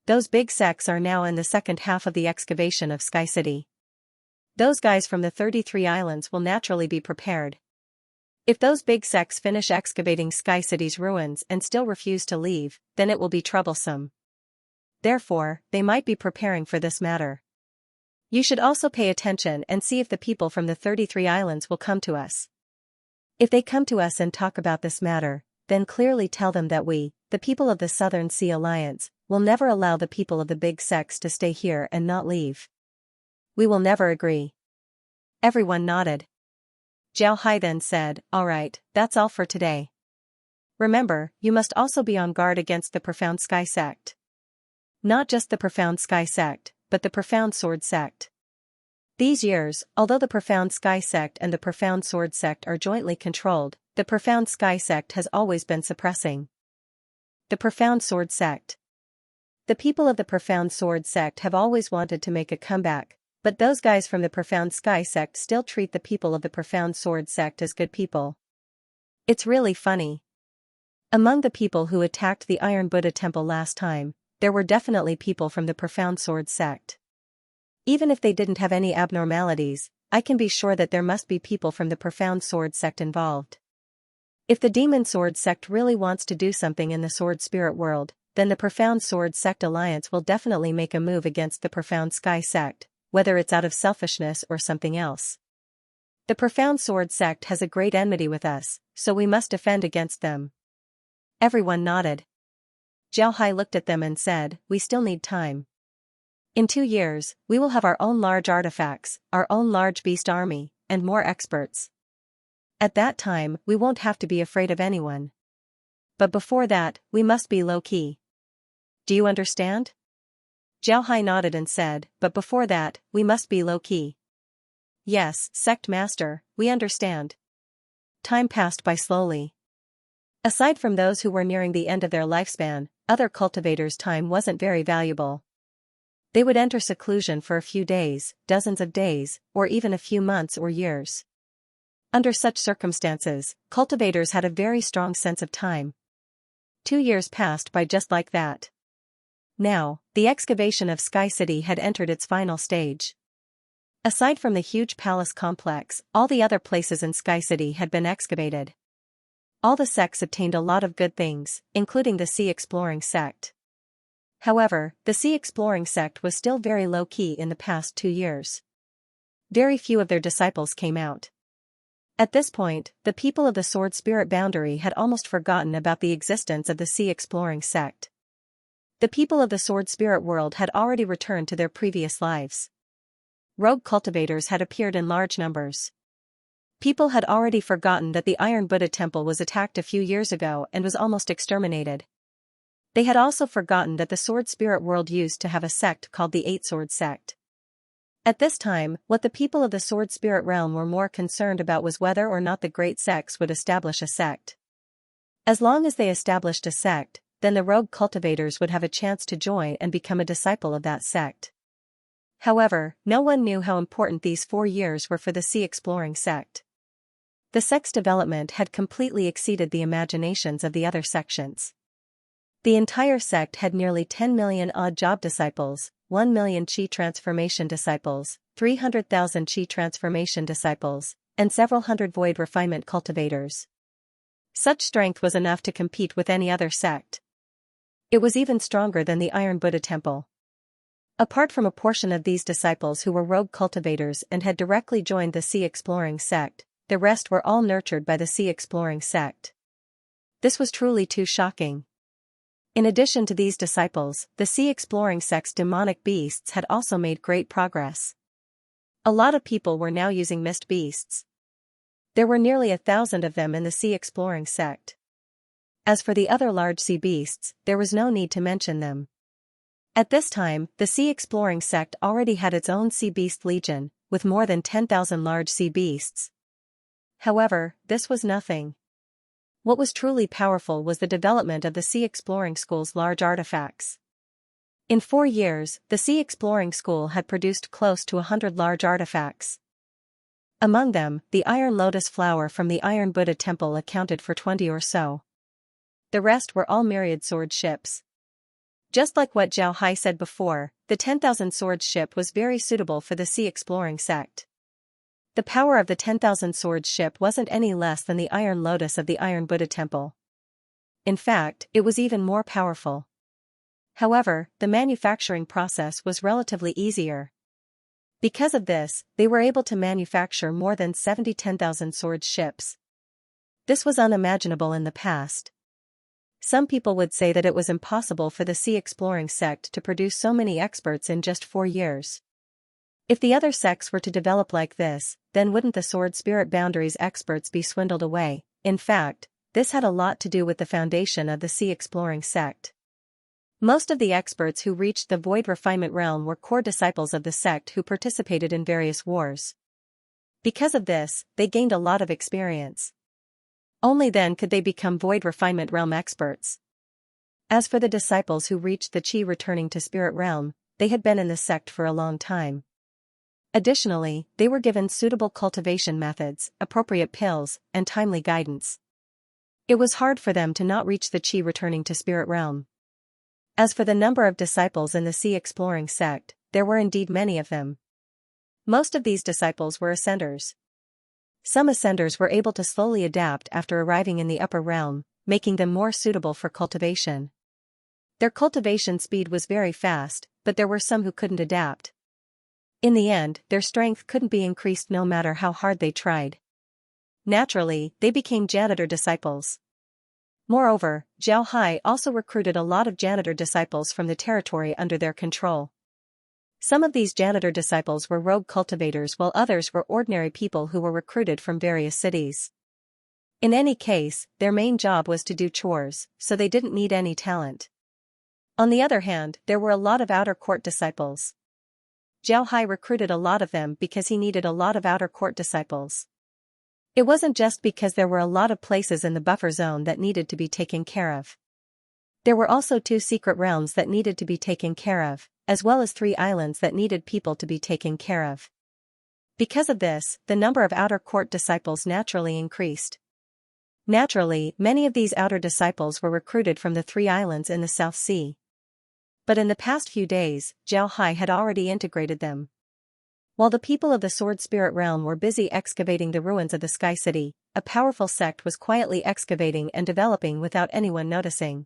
Those big sects are now in the second half of the excavation of Sky City. Those guys from the 33 islands will naturally be prepared. If those big sects finish excavating Sky City's ruins and still refuse to leave, then it will be troublesome. Therefore, they might be preparing for this matter. You should also pay attention and see if the people from the 33 islands will come to us. If they come to us and talk about this matter, then clearly tell them that we, the people of the Southern Sea Alliance, will never allow the people of the big sects to stay here and not leave. We will never agree. Everyone nodded. Zhao Hai then said, "All right, that's all for today. Remember, you must also be on guard against the Profound Sky Sect. Not just the Profound Sky Sect, but the Profound Sword Sect. These years, although the Profound Sky Sect and the Profound Sword Sect are jointly controlled, the Profound Sky Sect has always been suppressing. The Profound Sword Sect. The people of the Profound Sword Sect have always wanted to make a comeback, but those guys from the Profound Sky Sect still treat the people of the Profound Sword Sect as good people. It's really funny. Among the people who attacked the Iron Buddha Temple last time, there were definitely people from the Profound Sword Sect. Even if they didn't have any abnormalities, I can be sure that there must be people from the Profound Sword Sect involved. If the Demon Sword Sect really wants to do something in the Sword Spirit world, then the Profound Sword Sect Alliance will definitely make a move against the Profound Sky Sect, whether it's out of selfishness or something else. The Profound Sword Sect has a great enmity with us, so we must defend against them." Everyone nodded. Zhao Hai looked at them and said, "We still need time. In 2 years, we will have our own large artifacts, our own large beast army, and more experts. At that time, we won't have to be afraid of anyone. But before that, we must be low-key. Do you understand?" Zhao Hai nodded and said, "But before that, we must be low-key." "Yes, Sect Master, we understand." Time passed by slowly. Aside from those who were nearing the end of their lifespan, other cultivators' time wasn't very valuable. They would enter seclusion for a few days, dozens of days, or even a few months or years. Under such circumstances, cultivators had a very strong sense of time. 2 years passed by just like that. Now, the excavation of Sky City had entered its final stage. Aside from the huge palace complex, all the other places in Sky City had been excavated. All the sects obtained a lot of good things, including the Sea Exploring Sect. However, the Sea Exploring Sect was still very low-key in the past 2 years. Very few of their disciples came out. At this point, the people of the Sword Spirit boundary had almost forgotten about the existence of the Sea Exploring Sect. The people of the Sword Spirit world had already returned to their previous lives. Rogue cultivators had appeared in large numbers. People had already forgotten that the Iron Buddha Temple was attacked a few years ago and was almost exterminated. They had also forgotten that the Sword Spirit world used to have a sect called the Eight Sword Sect. At this time, what the people of the Sword Spirit realm were more concerned about was whether or not the great sects would establish a sect. As long as they established a sect, then the rogue cultivators would have a chance to join and become a disciple of that sect. However, no one knew how important these 4 years were for the Sea Exploring Sect. The sect's development had completely exceeded the imaginations of the other sections. The entire sect had nearly 10 million odd job disciples, 1 million Qi transformation disciples, 300,000 Qi transformation disciples, and several hundred void refinement cultivators. Such strength was enough to compete with any other sect. It was even stronger than the Iron Buddha Temple. Apart from a portion of these disciples who were rogue cultivators and had directly joined the Sea Exploring Sect, the rest were all nurtured by the Sea Exploring Sect. This was truly too shocking. In addition to these disciples, the Sea Exploring Sect's demonic beasts had also made great progress. A lot of people were now using mist beasts. There were nearly 1,000 of them in the Sea Exploring Sect. As for the other large sea beasts, there was no need to mention them. At this time, the Sea Exploring Sect already had its own Sea Beast Legion, with more than 10,000 large sea beasts. However, this was nothing. What was truly powerful was the development of the Sea Exploring School's large artifacts. In 4 years, the Sea Exploring School had produced close to 100 large artifacts. Among them, the Iron Lotus Flower from the Iron Buddha Temple accounted for 20 or so. The rest were all myriad sword ships. Just like what Zhao Hai said before, the 10,000 swords ship was very suitable for the Sea Exploring Sect. The power of the 10,000 swords ship wasn't any less than the Iron Lotus of the Iron Buddha Temple. In fact, it was even more powerful. However, the manufacturing process was relatively easier. Because of this, they were able to manufacture more than 70 10,000 swords ships. This was unimaginable in the past. Some people would say that it was impossible for the sea exploring sect to produce so many experts in just 4 years. If the other sects were to develop like this, then wouldn't the sword spirit boundaries experts be swindled away? In fact, this had a lot to do with the foundation of the sea exploring sect. Most of the experts who reached the Void Refinement realm were core disciples of the sect who participated in various wars. Because of this, they gained a lot of experience. Only then could they become Void Refinement realm experts. As for the disciples who reached the Qi returning to Spirit realm, they had been in the sect for a long time. Additionally, they were given suitable cultivation methods, appropriate pills, and timely guidance. It was hard for them to not reach the Qi returning to Spirit realm. As for the number of disciples in the sea exploring sect, there were indeed many of them. Most of these disciples were ascenders. Some ascenders were able to slowly adapt after arriving in the upper realm, making them more suitable for cultivation. Their cultivation speed was very fast, but there were some who couldn't adapt. In the end, their strength couldn't be increased no matter how hard they tried. Naturally, they became janitor disciples. Moreover, Zhao Hai also recruited a lot of janitor disciples from the territory under their control. Some of these janitor disciples were rogue cultivators while others were ordinary people who were recruited from various cities. In any case, their main job was to do chores, so they didn't need any talent. On the other hand, there were a lot of outer court disciples. Zhao Hai recruited a lot of them because he needed a lot of outer court disciples. It wasn't just because there were a lot of places in the buffer zone that needed to be taken care of. There were also 2 secret realms that needed to be taken care of, as well as 3 islands that needed people to be taken care of. Because of this, the number of outer court disciples naturally increased. Naturally, many of these outer disciples were recruited from the 3 islands in the South Sea. But in the past few days, Zhao Hai had already integrated them. While the people of the Sword Spirit realm were busy excavating the ruins of the Sky City, a powerful sect was quietly excavating and developing without anyone noticing.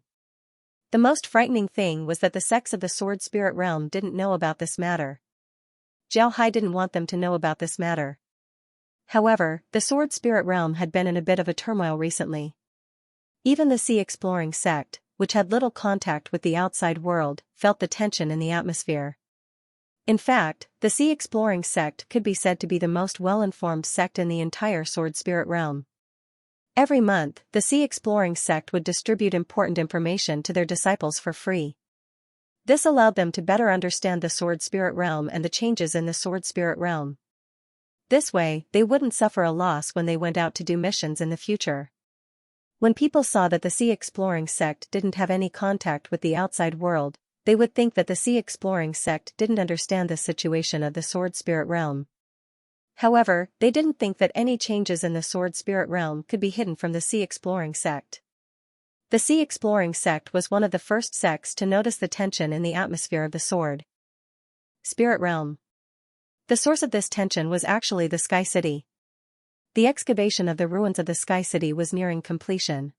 The most frightening thing was that the sects of the Sword Spirit realm didn't know about this matter. Zhao Hai didn't want them to know about this matter. However, the Sword Spirit realm had been in a bit of a turmoil recently. Even the sea exploring sect, which had little contact with the outside world, felt the tension in the atmosphere. In fact, the sea exploring sect could be said to be the most well-informed sect in the entire Sword Spirit realm. Every month, the sea exploring sect would distribute important information to their disciples for free. This allowed them to better understand the Sword Spirit realm and the changes in the Sword Spirit realm. This way, they wouldn't suffer a loss when they went out to do missions in the future. When people saw that the sea exploring sect didn't have any contact with the outside world, they would think that the sea exploring sect didn't understand the situation of the Sword Spirit realm. However, they didn't think that any changes in the Sword Spirit realm could be hidden from the sea exploring sect. The sea exploring sect was one of the first sects to notice the tension in the atmosphere of the Sword Spirit realm. The source of this tension was actually the Sky City. The excavation of the ruins of the Sky City was nearing completion.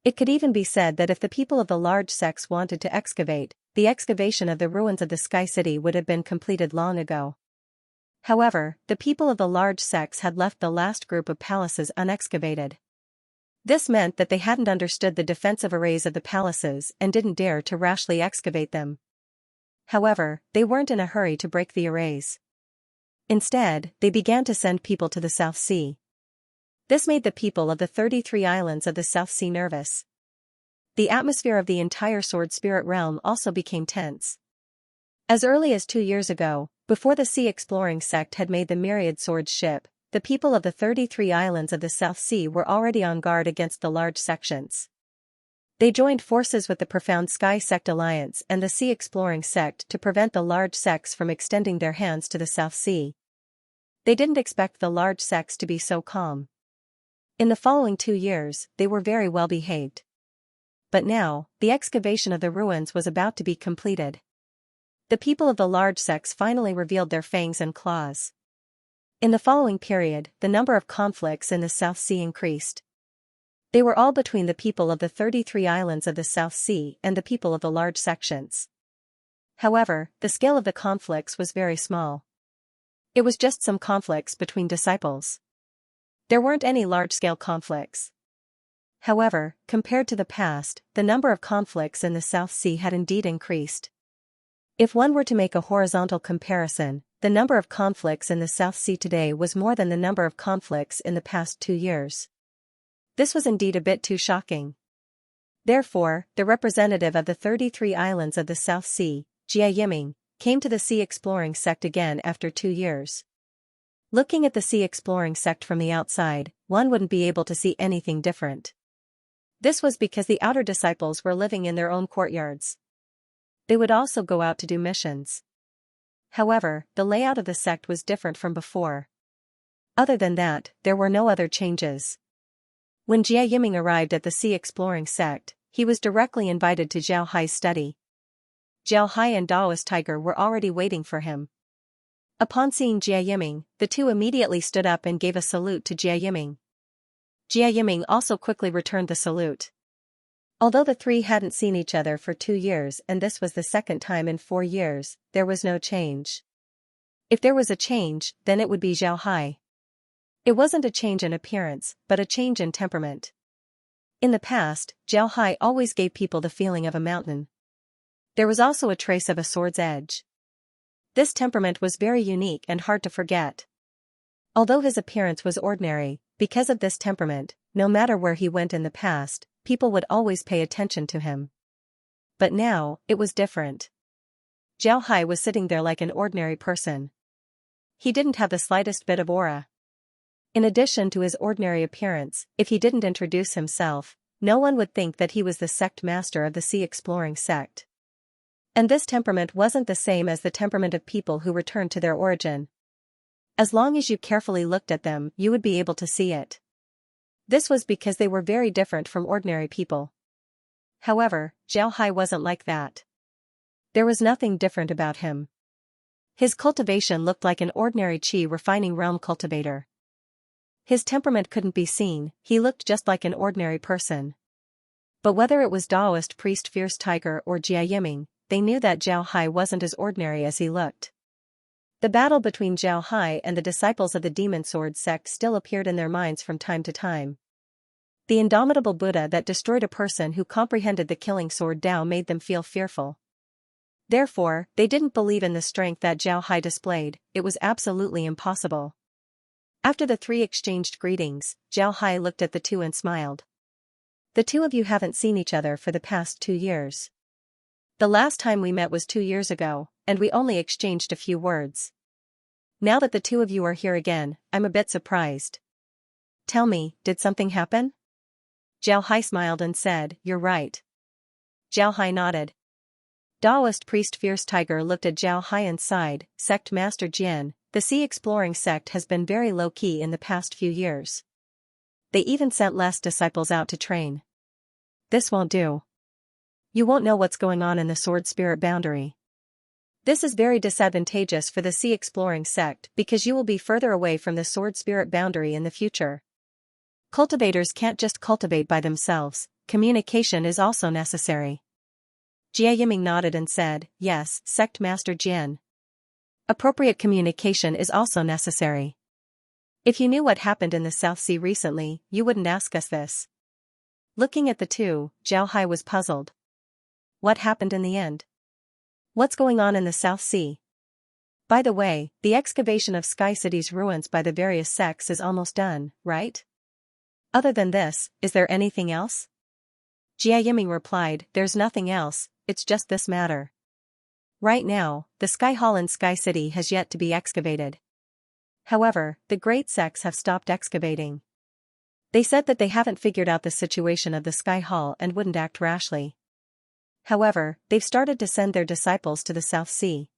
It could even be said that if the people of the large sects wanted to excavate, the excavation of the ruins of the Sky City would have been completed long ago. However, the people of the large sects had left the last group of palaces unexcavated. This meant that they hadn't understood the defensive arrays of the palaces and didn't dare to rashly excavate them. However, they weren't in a hurry to break the arrays. Instead, they began to send people to the South Sea. This made the people of the 33 islands of the South Sea nervous. The atmosphere of the entire Sword Spirit realm also became tense. As early as 2 years ago, before the sea exploring sect had made the myriad swords ship, the people of the 33 islands of the South Sea were already on guard against the large sections. They joined forces with the Profound Sky Sect Alliance and the Sea Exploring Sect to prevent the large sects from extending their hands to the South Sea. They didn't expect the large sects to be so calm. In the following 2 years, they were very well behaved. But now, the excavation of the ruins was about to be completed. The people of the large sects finally revealed their fangs and claws. In the following period, the number of conflicts in the South Sea increased. They were all between the people of the 33 islands of the South Sea and the people of the large sections. However, the scale of the conflicts was very small. It was just some conflicts between disciples. There weren't any large-scale conflicts. However, compared to the past, the number of conflicts in the South Sea had indeed increased. If one were to make a horizontal comparison, the number of conflicts in the South Sea today was more than the number of conflicts in the past 2 years. This was indeed a bit too shocking. Therefore, the representative of the 33 islands of the South Sea, Xianxia, came to the sea exploring sect again after 2 years. Looking at the sea exploring sect from the outside, one wouldn't be able to see anything different. This was because the outer disciples were living in their own courtyards. They would also go out to do missions. However, the layout of the sect was different from before. Other than that, there were no other changes. When Xianxia arrived at the sea exploring sect, he was directly invited to Zhao Hai's study. Zhao Hai and Daoist Tiger were already waiting for him. Upon seeing Xianxia, the two immediately stood up and gave a salute to Xianxia. Xianxia also quickly returned the salute. Although the three hadn't seen each other for 2 years and this was the second time in 4 years, there was no change. If there was a change, then it would be Zhao Hai. It wasn't a change in appearance, but a change in temperament. In the past, Zhao Hai always gave people the feeling of a mountain. There was also a trace of a sword's edge. This temperament was very unique and hard to forget. Although his appearance was ordinary, because of this temperament, no matter where he went in the past, people would always pay attention to him. But now, it was different. Zhao Hai was sitting there like an ordinary person. He didn't have the slightest bit of aura. In addition to his ordinary appearance, if he didn't introduce himself, no one would think that he was the sect master of the sea exploring sect. And this temperament wasn't the same as the temperament of people who returned to their origin. As long as you carefully looked at them, you would be able to see it. This was because they were very different from ordinary people. However, Zhao Hai wasn't like that. There was nothing different about him. His cultivation looked like an ordinary qi refining realm cultivator. His temperament couldn't be seen, he looked just like an ordinary person. But whether it was Daoist priest Fierce Tiger or Xianxia, they knew that Zhao Hai wasn't as ordinary as he looked. The battle between Zhao Hai and the disciples of the Demon Sword sect still appeared in their minds from time to time. The indomitable Buddha that destroyed a person who comprehended the killing sword Tao made them feel fearful. Therefore, they didn't believe in the strength that Zhao Hai displayed, it was absolutely impossible. After the three exchanged greetings, Zhao Hai looked at the two and smiled. The two of you haven't seen each other for the past 2 years. The last time we met was 2 years ago, and we only exchanged a few words. Now that the two of you are here again, I'm a bit surprised. Tell me, did something happen? Zhao Hai smiled and said, you're right. Zhao Hai nodded. Daoist priest Fierce Tiger looked at Zhao Hai and sighed, Sect Master Jian, the sea exploring sect has been very low-key in the past few years. They even sent less disciples out to train. This won't do. You won't know what's going on in the sword spirit boundary. This is very disadvantageous for the sea exploring sect because you will be further away from the sword spirit boundary in the future. Cultivators can't just cultivate by themselves, communication is also necessary. Xianxia nodded and said, yes, Sect Master Jian. Appropriate communication is also necessary. If you knew what happened in the South Sea recently, you wouldn't ask us this. Looking at the two, Zhao Hai was puzzled. What happened in the end? What's going on in the South Sea? By the way, the excavation of Sky City's ruins by the various sects is almost done, right? Other than this, is there anything else? Xianxia replied, there's nothing else, it's just this matter. Right now, the Sky Hall in Sky City has yet to be excavated. However, the great sects have stopped excavating. They said that they haven't figured out the situation of the Sky Hall and wouldn't act rashly. However, they've started to send their disciples to the South Sea.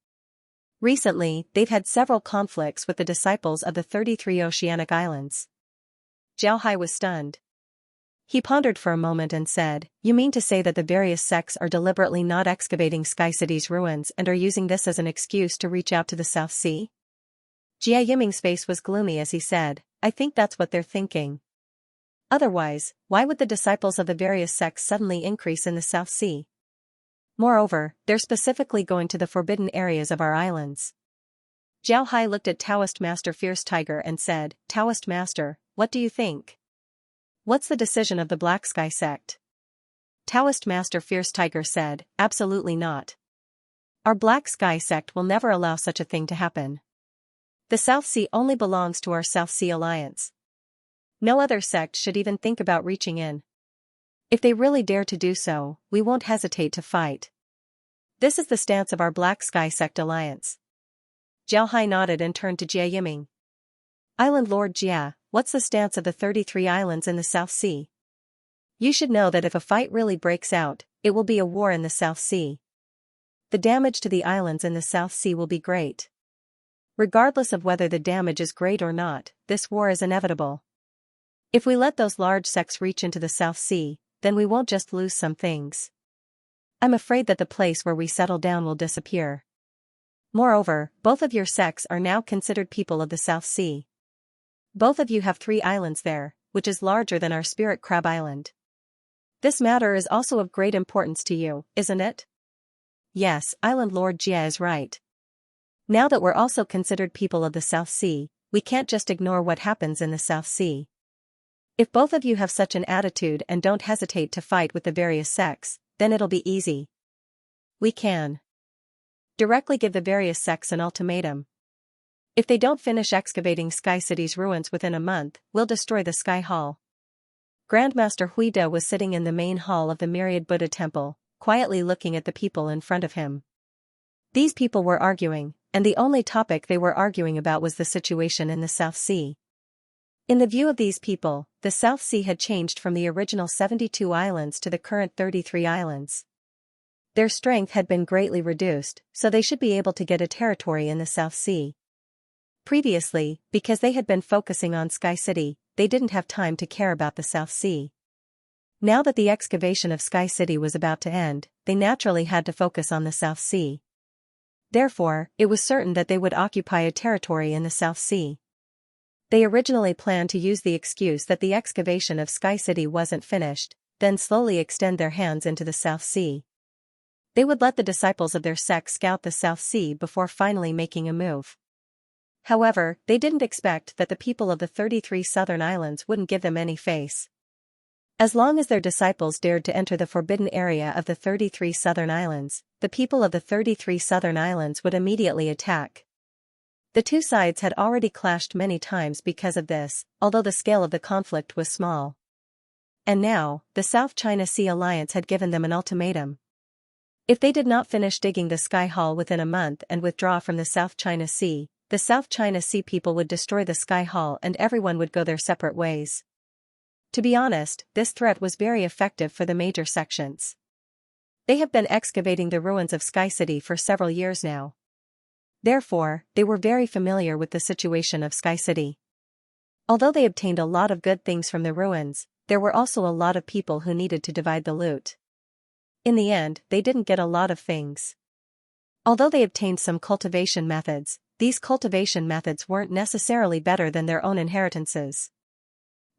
Recently, they've had several conflicts with the disciples of the 33 oceanic islands. Zhao Hai was stunned. He pondered for a moment and said, you mean to say that the various sects are deliberately not excavating Sky City's ruins and are using this as an excuse to reach out to the South Sea? Jia Yiming's face was gloomy as he said, I think that's what they're thinking. Otherwise, why would the disciples of the various sects suddenly increase in the South Sea? Moreover, they're specifically going to the forbidden areas of our islands. Zhao Hai looked at Taoist Master Fierce Tiger and said, Taoist Master, what do you think? What's the decision of the Black Sky sect? Taoist Master Fierce Tiger said, absolutely not. Our Black Sky sect will never allow such a thing to happen. The South Sea only belongs to our South Sea Alliance. No other sect should even think about reaching in. If they really dare to do so, we won't hesitate to fight. This is the stance of our Black Sky Sect Alliance. Zhao Hai nodded and turned to Jia Yiming. Island Lord Jia, what's the stance of the 33 islands in the South Sea? You should know that if a fight really breaks out, it will be a war in the South Sea. The damage to the islands in the South Sea will be great. Regardless of whether the damage is great or not, this war is inevitable. If we let those large sects reach into the South Sea, then we won't just lose some things. I'm afraid that the place where we settle down will disappear. Moreover, both of your sects are now considered people of the South Sea. Both of you have 3 islands there, which is larger than our Spirit Crab Island. This matter is also of great importance to you, isn't it? Yes, Island Lord Jia is right. Now that we're also considered people of the South Sea, we can't just ignore what happens in the South Sea. If both of you have such an attitude and don't hesitate to fight with the various sects, then it'll be easy. We can directly give the various sects an ultimatum. If they don't finish excavating Sky City's ruins within a month, we'll destroy the Sky Hall. Grandmaster Huida was sitting in the main hall of the Myriad Buddha Temple, quietly looking at the people in front of him. These people were arguing, and the only topic they were arguing about was the situation in the South Sea. In the view of these people, the South Sea had changed from the original 72 islands to the current 33 islands. Their strength had been greatly reduced, so they should be able to get a territory in the South Sea. Previously, because they had been focusing on Sky City, they didn't have time to care about the South Sea. Now that the excavation of Sky City was about to end, they naturally had to focus on the South Sea. Therefore, it was certain that they would occupy a territory in the South Sea. They originally planned to use the excuse that the excavation of Sky City wasn't finished, then slowly extend their hands into the South Sea. They would let the disciples of their sect scout the South Sea before finally making a move. However, they didn't expect that the people of the 33 southern islands wouldn't give them any face. As long as their disciples dared to enter the forbidden area of the 33 southern islands, the people of the 33 southern islands would immediately attack. The two sides had already clashed many times because of this, although the scale of the conflict was small. And now, the South China Sea Alliance had given them an ultimatum. If they did not finish digging the Sky Hall within a month and withdraw from the South China Sea, the South China Sea people would destroy the Sky Hall and everyone would go their separate ways. To be honest, this threat was very effective for the major sections. They have been excavating the ruins of Sky City for several years now. Therefore, they were very familiar with the situation of Sky City. Although they obtained a lot of good things from the ruins, there were also a lot of people who needed to divide the loot. In the end, they didn't get a lot of things. Although they obtained some cultivation methods, these cultivation methods weren't necessarily better than their own inheritances.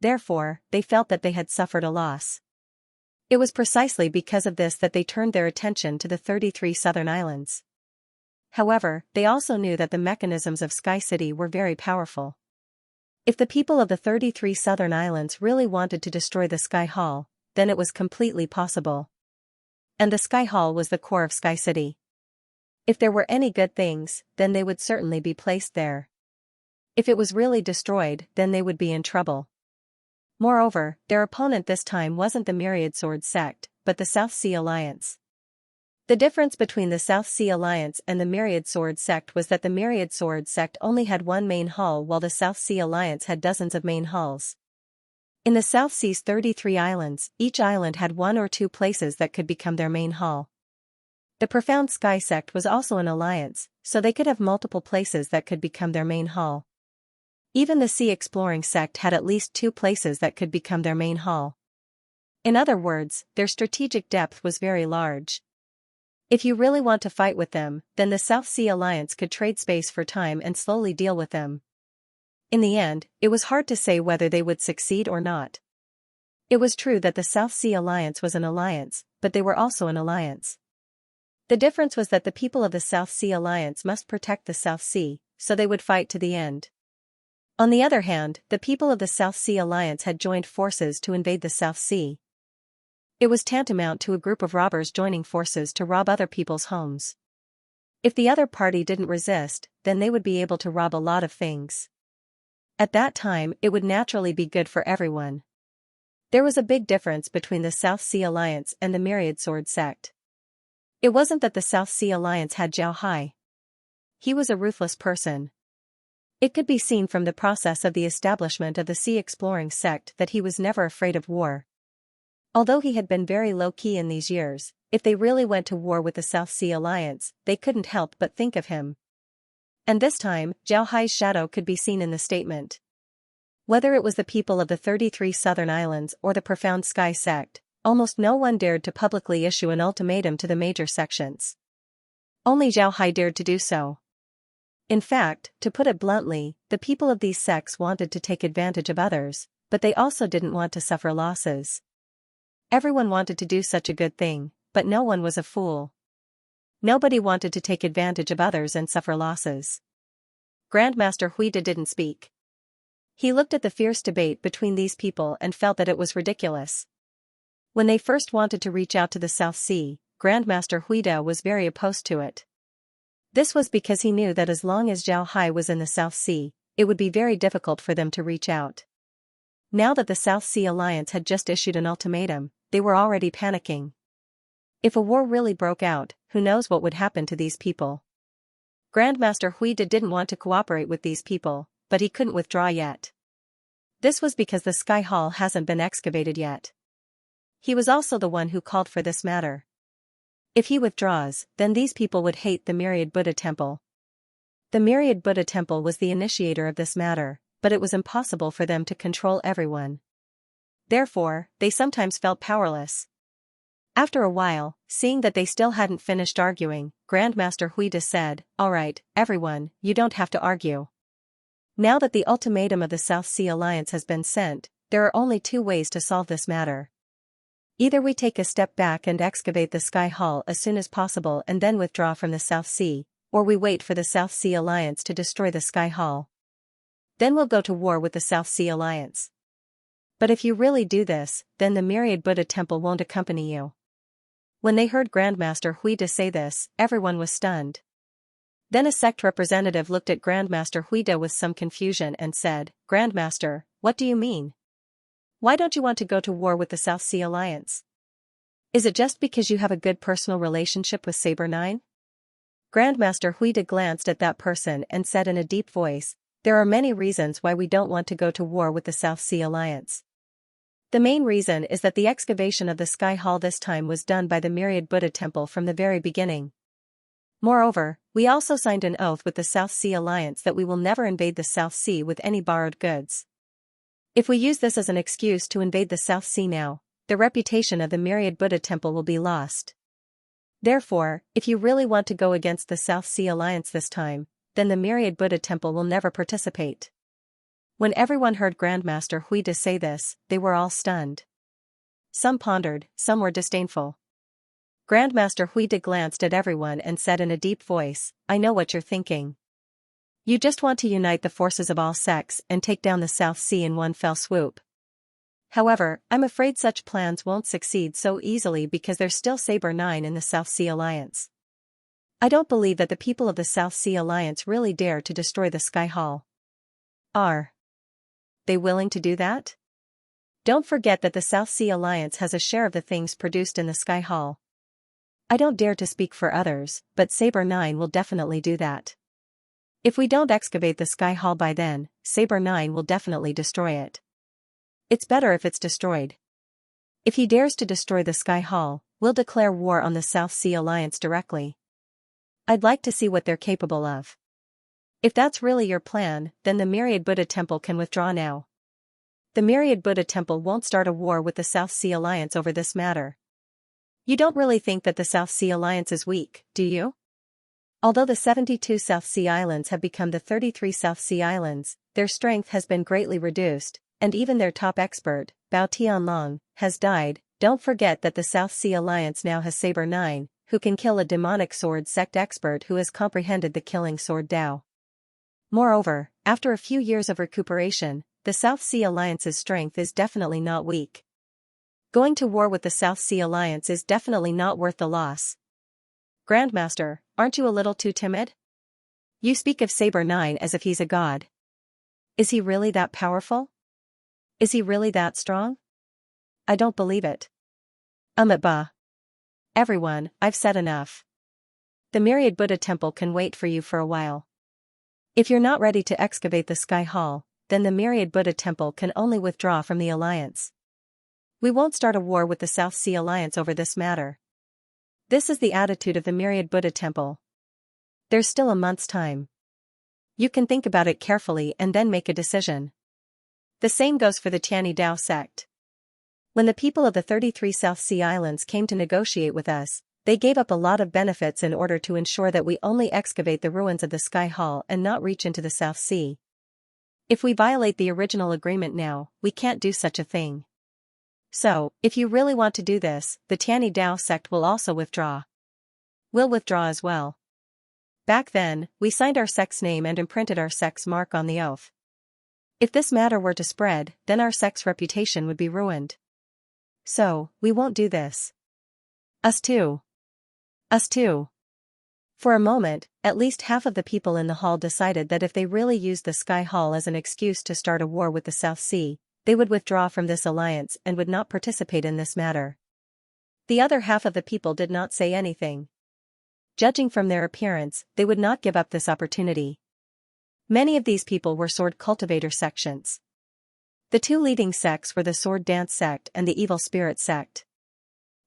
Therefore, they felt that they had suffered a loss. It was precisely because of this that they turned their attention to the 33 southern islands. However, they also knew that the mechanisms of Sky City were very powerful. If the people of the 33 southern islands really wanted to destroy the Sky Hall, then it was completely possible. And the Sky Hall was the core of Sky City. If there were any good things, then they would certainly be placed there. If it was really destroyed, then they would be in trouble. Moreover, their opponent this time wasn't the Myriad Sword sect, but the South Sea Alliance. The difference between the South Sea Alliance and the Myriad Sword sect was that the Myriad Sword sect only had one main hall while the South Sea Alliance had dozens of main halls. In the South Sea's 33 islands, each island had 1 or 2 places that could become their main hall. The Profound Sky sect was also an alliance, so they could have multiple places that could become their main hall. Even the Sea Exploring sect had at least 2 places that could become their main hall. In other words, their strategic depth was very large. If you really want to fight with them, then the South Sea Alliance could trade space for time and slowly deal with them. In the end, it was hard to say whether they would succeed or not. It was true that the South Sea Alliance was an alliance, but they were also an alliance. The difference was that the people of the South Sea Alliance must protect the South Sea, so they would fight to the end. On the other hand, the people of the South Sea Alliance had joined forces to invade the South Sea. It was tantamount to a group of robbers joining forces to rob other people's homes. If the other party didn't resist, then they would be able to rob a lot of things. At that time, it would naturally be good for everyone. There was a big difference between the South Sea Alliance and the Myriad Sword sect. It wasn't that the South Sea Alliance had Zhao Hai. He was a ruthless person. It could be seen from the process of the establishment of the Sea Exploring sect that he was never afraid of war. Although he had been very low-key in these years, if they really went to war with the South Sea Alliance, they couldn't help but think of him. And this time, Zhao Hai's shadow could be seen in the statement. Whether it was the people of the 33 southern islands or the Profound Sky sect, almost no one dared to publicly issue an ultimatum to the major sections. Only Zhao Hai dared to do so. In fact, to put it bluntly, the people of these sects wanted to take advantage of others, but they also didn't want to suffer losses. Everyone wanted to do such a good thing, but no one was a fool. Nobody wanted to take advantage of others and suffer losses. Grandmaster Huida didn't speak. He looked at the fierce debate between these people and felt that it was ridiculous. When they first wanted to reach out to the South Sea, Grandmaster Huida was very opposed to it. This was because he knew that as long as Zhao Hai was in the South Sea, it would be very difficult for them to reach out. Now that the South Sea Alliance had just issued an ultimatum, they were already panicking. If a war really broke out, who knows what would happen to these people? Grandmaster Huida didn't want to cooperate with these people, but he couldn't withdraw yet. This was because the Sky Hall hasn't been excavated yet. He was also the one who called for this matter. If he withdraws, then these people would hate the Myriad Buddha Temple. The Myriad Buddha Temple was the initiator of this matter, but it was impossible for them to control everyone. Therefore, they sometimes felt powerless. After a while, seeing that they still hadn't finished arguing, Grandmaster Huida said, "All right, everyone, you don't have to argue. Now that the ultimatum of the South Sea Alliance has been sent, there are only two ways to solve this matter. Either we take a step back and excavate the Sky Hall as soon as possible and then withdraw from the South Sea, or we wait for the South Sea Alliance to destroy the Sky Hall. Then we'll go to war with the South Sea Alliance. But if you really do this, then the Myriad Buddha Temple won't accompany you." When they heard Grandmaster Huida say this, everyone was stunned. Then a sect representative looked at Grandmaster Huida with some confusion and said, "Grandmaster, what do you mean? Why don't you want to go to war with the South Sea Alliance? Is it just because you have a good personal relationship with Saber 9? Grandmaster Huida glanced at that person and said in a deep voice, "There are many reasons why we don't want to go to war with the South Sea Alliance. The main reason is that the excavation of the Sky Hall this time was done by the Myriad Buddha Temple from the very beginning. Moreover, we also signed an oath with the South Sea Alliance that we will never invade the South Sea with any borrowed goods. If we use this as an excuse to invade the South Sea now, the reputation of the Myriad Buddha Temple will be lost. Therefore, if you really want to go against the South Sea Alliance this time, then the Myriad Buddha Temple will never participate." When everyone heard Grandmaster Huida say this, they were all stunned. Some pondered, some were disdainful. Grandmaster Huida glanced at everyone and said in a deep voice, "I know what you're thinking. You just want to unite the forces of all sects and take down the South Sea in one fell swoop. However, I'm afraid such plans won't succeed so easily because there's still Saber 9 in the South Sea Alliance. I don't believe that the people of the South Sea Alliance really dare to destroy the Sky Hall. Are they willing to do that? Don't forget that the South Sea Alliance has a share of the things produced in the Sky Hall. I don't dare to speak for others, but Saber 9 will definitely do that. If we don't excavate the Sky Hall by then, Saber 9 will definitely destroy it. It's better if it's destroyed. If he dares to destroy the Sky Hall, we'll declare war on the South Sea Alliance directly. I'd like to see what they're capable of. If that's really your plan, then the Myriad Buddha Temple can withdraw now. The Myriad Buddha Temple won't start a war with the South Sea Alliance over this matter. You don't really think that the South Sea Alliance is weak, do you? Although the 72 South Sea Islands have become the 33 South Sea Islands, their strength has been greatly reduced, and even their top expert, Bao Tianlong, has died. Don't forget that the South Sea Alliance now has Saber 9, who can kill a demonic sword sect expert who has comprehended the killing sword Dao. Moreover, after a few years of recuperation, the South Sea Alliance's strength is definitely not weak. Going to war with the South Sea Alliance is definitely not worth the loss. Grandmaster, aren't you a little too timid? You speak of Saber 9 as if he's a god. Is he really that powerful? Is he really that strong? I don't believe it. Bah. Everyone, I've said enough. The Myriad Buddha Temple can wait for you for a while. If you're not ready to excavate the Sky Hall, then the Myriad Buddha Temple can only withdraw from the alliance. We won't start a war with the South Sea Alliance over this matter. This is the attitude of the Myriad Buddha Temple. There's still a month's time. You can think about it carefully and then make a decision. The same goes for the Tiani Dao sect. When the people of the 33 South Sea Islands came to negotiate with us, they gave up a lot of benefits in order to ensure that we only excavate the ruins of the Sky Hall and not reach into the South Sea. If we violate the original agreement now, we can't do such a thing. So, if you really want to do this, the Tiani Dao sect will also withdraw. We'll withdraw as well. Back then, we signed our sect's name and imprinted our sect's mark on the oath. If this matter were to spread, then our sect's reputation would be ruined. So, we won't do this. Us too. Us too. For a moment, at least half of the people in the hall decided that if they really used the Sky Hall as an excuse to start a war with the South Sea, they would withdraw from this alliance and would not participate in this matter. The other half of the people did not say anything. Judging from their appearance, they would not give up this opportunity. Many of these people were sword cultivator sections. The two leading sects were the Sword Dance sect and the Evil Spirit sect.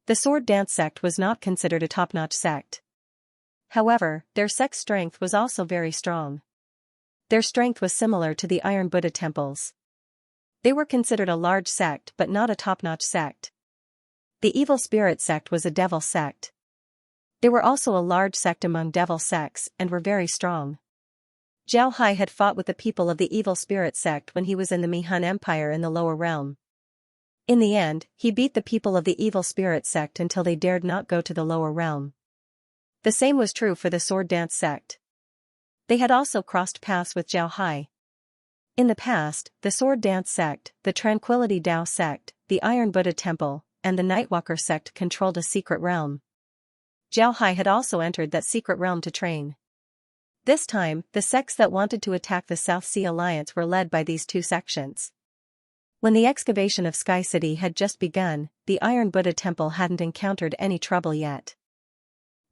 The Sword Dance sect was not considered a top-notch sect. However, their sect's strength was also very strong. Their strength was similar to the Iron Buddha temples. They were considered a large sect but not a top-notch sect. The Evil Spirit sect was a devil sect. They were also a large sect among devil sects and were very strong. Zhao Hai had fought with the people of the Evil Spirit sect when he was in the Mihan Empire in the lower realm. In the end, he beat the people of the Evil Spirit sect until they dared not go to the lower realm. The same was true for the Sword Dance sect. They had also crossed paths with Zhao Hai. In the past, the Sword Dance sect, the Tranquility Dao sect, the Iron Buddha Temple, and the Nightwalker sect controlled a secret realm. Zhao Hai had also entered that secret realm to train. This time, the sects that wanted to attack the South Sea Alliance were led by these two sections. When the excavation of Sky City had just begun, the Iron Buddha Temple hadn't encountered any trouble yet.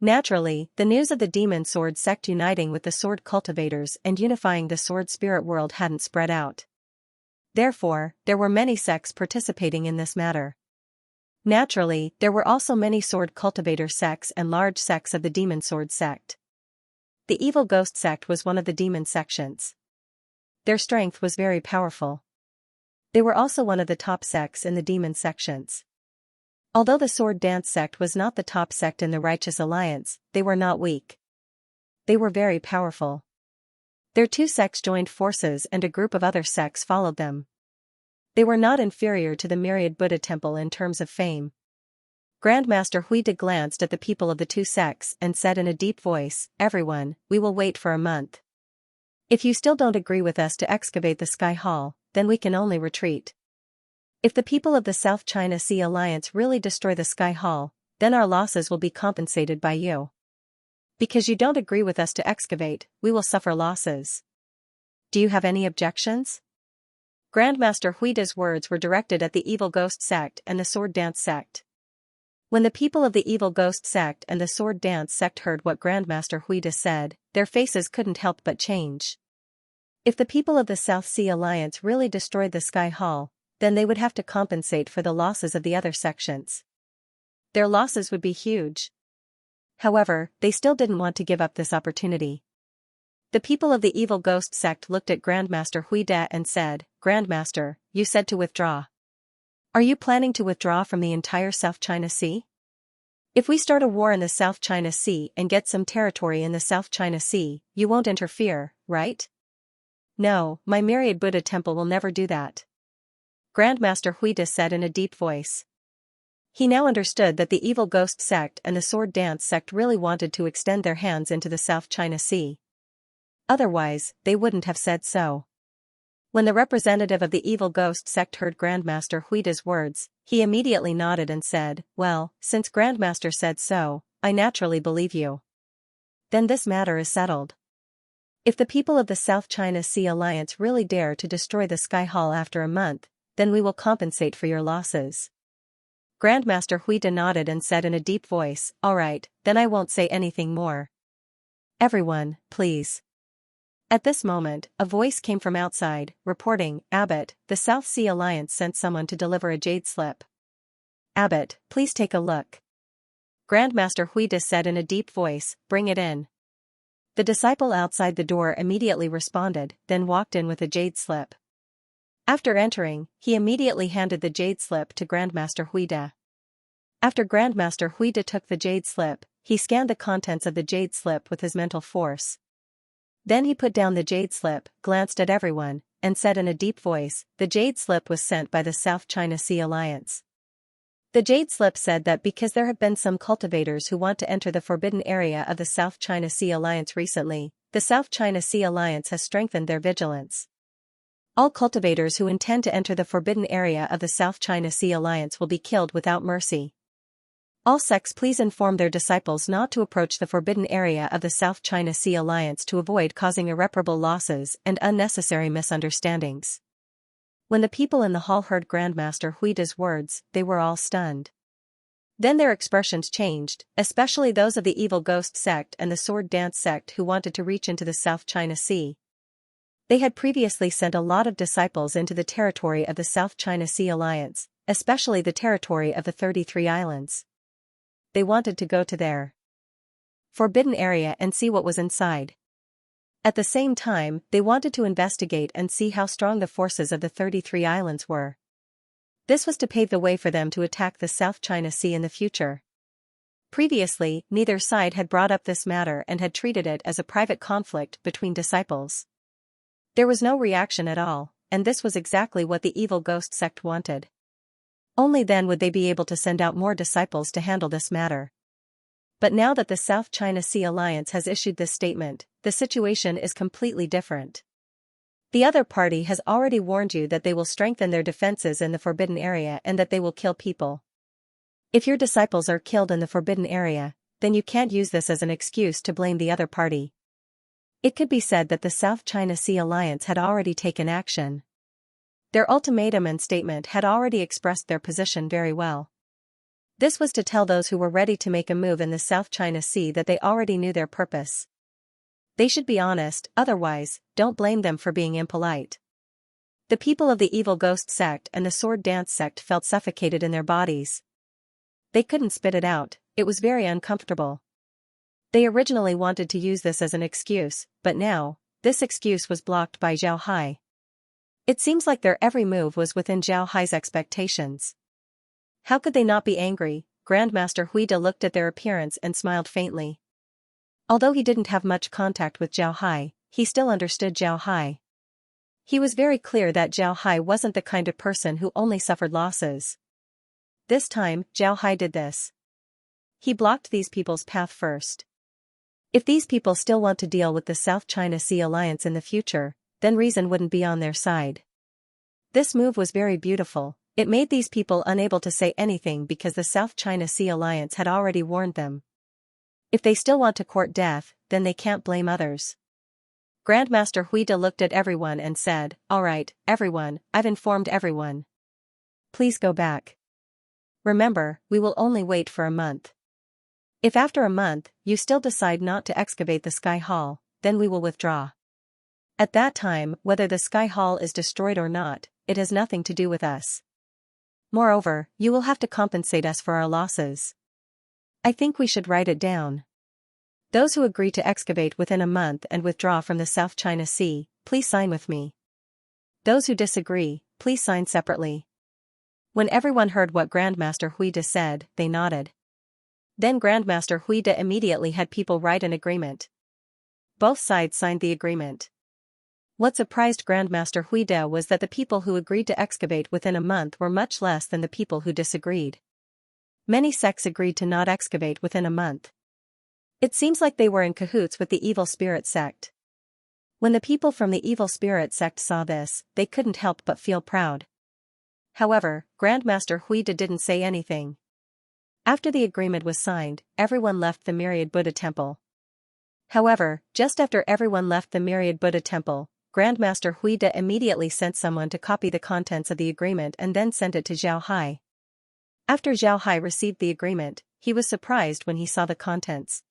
Naturally, the news of the Demon Sword sect uniting with the Sword Cultivators and unifying the Sword Spirit world hadn't spread out. Therefore, there were many sects participating in this matter. Naturally, there were also many Sword Cultivator sects and large sects of the Demon Sword sect. The Evil Ghost sect was one of the demon sections. Their strength was very powerful. They were also one of the top sects in the demon sections. Although the Sword Dance sect was not the top sect in the Righteous Alliance, they were not weak. They were very powerful. Their two sects joined forces and a group of other sects followed them. They were not inferior to the Myriad Buddha Temple in terms of fame. Grandmaster Huida glanced at the people of the two sects and said in a deep voice, "Everyone, we will wait for a month. If you still don't agree with us to excavate the Sky Hall, then we can only retreat. If the people of the South China Sea Alliance really destroy the Sky Hall, then our losses will be compensated by you. Because you don't agree with us to excavate, we will suffer losses. Do you have any objections?" Grandmaster Huida's words were directed at the Evil Ghost sect and the Sword Dance sect. When the people of the Evil Ghost sect and the Sword Dance sect heard what Grandmaster Huida said, their faces couldn't help but change. If the people of the South Sea Alliance really destroyed the Sky Hall, then they would have to compensate for the losses of the other sections. Their losses would be huge. However, they still didn't want to give up this opportunity. The people of the Evil Ghost sect looked at Grandmaster Huida and said, "Grandmaster, you said to withdraw. Are you planning to withdraw from the entire South China Sea?" If we start a war in the South China Sea and get some territory in the South China Sea, you won't interfere, right? No, my myriad Buddha temple will never do that. Grandmaster Huida said in a deep voice. He now understood that the evil ghost sect and the sword dance sect really wanted to extend their hands into the South China Sea. Otherwise, they wouldn't have said so. When the representative of the evil ghost sect heard Grandmaster Huida's words, he immediately nodded and said, "Well, since Grandmaster said so, I naturally believe you. Then this matter is settled. If the people of the South China Sea Alliance really dare to destroy the Sky Hall after a month, then we will compensate for your losses." Grandmaster Huida nodded and said in a deep voice, "All right, then I won't say anything more. Everyone, please." At this moment, a voice came from outside, reporting, "Abbot, the South Sea Alliance sent someone to deliver a jade slip." "Abbot, please take a look." Grandmaster Huida said in a deep voice, "Bring it in." The disciple outside the door immediately responded, then walked in with a jade slip. After entering, he immediately handed the jade slip to Grandmaster Huida. After Grandmaster Huida took the jade slip, he scanned the contents of the jade slip with his mental force. Then he put down the jade slip, glanced at everyone, and said in a deep voice, "The jade slip was sent by the South China Sea Alliance." The jade slip said that because there have been some cultivators who want to enter the forbidden area of the South China Sea Alliance recently, the South China Sea Alliance has strengthened their vigilance. All cultivators who intend to enter the forbidden area of the South China Sea Alliance will be killed without mercy. All sects please inform their disciples not to approach the forbidden area of the South China Sea Alliance to avoid causing irreparable losses and unnecessary misunderstandings. When the people in the hall heard Grandmaster Huida's words, they were all stunned. Then their expressions changed, especially those of the evil ghost sect and the sword dance sect who wanted to reach into the South China Sea. They had previously sent a lot of disciples into the territory of the South China Sea Alliance, especially the territory of the 33 islands. They wanted to go to their forbidden area and see what was inside. At the same time, they wanted to investigate and see how strong the forces of the 33 islands were. This was to pave the way for them to attack the South China Sea in the future. Previously, neither side had brought up this matter and had treated it as a private conflict between disciples. There was no reaction at all, and this was exactly what the evil ghost sect wanted. Only then would they be able to send out more disciples to handle this matter. But now that the South China Sea Alliance has issued this statement, the situation is completely different. The other party has already warned you that they will strengthen their defenses in the forbidden area and that they will kill people. If your disciples are killed in the forbidden area, then you can't use this as an excuse to blame the other party. It could be said that the South China Sea Alliance had already taken action. Their ultimatum and statement had already expressed their position very well. This was to tell those who were ready to make a move in the South China Sea that they already knew their purpose. They should be honest, otherwise, don't blame them for being impolite. The people of the evil ghost sect and the sword dance sect felt suffocated in their bodies. They couldn't spit it out, it was very uncomfortable. They originally wanted to use this as an excuse, but now, this excuse was blocked by Zhao Hai. It seems like their every move was within Zhao Hai's expectations. How could they not be angry? Grandmaster Huida looked at their appearance and smiled faintly. Although he didn't have much contact with Zhao Hai, he still understood Zhao Hai. He was very clear that Zhao Hai wasn't the kind of person who only suffered losses. This time, Zhao Hai did this. He blocked these people's path first. If these people still want to deal with the South China Sea Alliance in the future, then reason wouldn't be on their side. This move was very beautiful. It made these people unable to say anything because the South China Sea Alliance had already warned them. If they still want to court death, then they can't blame others. Grandmaster Huida looked at everyone and said, "All right, everyone, I've informed everyone. Please go back. Remember, we will only wait for a month. If after a month, you still decide not to excavate the Sky Hall, then we will withdraw. At that time, whether the Sky Hall is destroyed or not, it has nothing to do with us. Moreover, you will have to compensate us for our losses. I think we should write it down. Those who agree to excavate within a month and withdraw from the South China Sea, please sign with me. Those who disagree, please sign separately." When everyone heard what Grandmaster Huida said, they nodded. Then Grandmaster Huida immediately had people write an agreement. Both sides signed the agreement. What surprised Grandmaster Huida was that the people who agreed to excavate within a month were much less than the people who disagreed. Many sects agreed to not excavate within a month. It seems like they were in cahoots with the evil spirit sect. When the people from the evil spirit sect saw this, they couldn't help but feel proud. However, Grandmaster Huida didn't say anything. After the agreement was signed, everyone left the Myriad Buddha temple. However, just after everyone left the Myriad Buddha temple, Grandmaster Huida immediately sent someone to copy the contents of the agreement and then sent it to Zhao Hai. After Zhao Hai received the agreement, he was surprised when he saw the contents.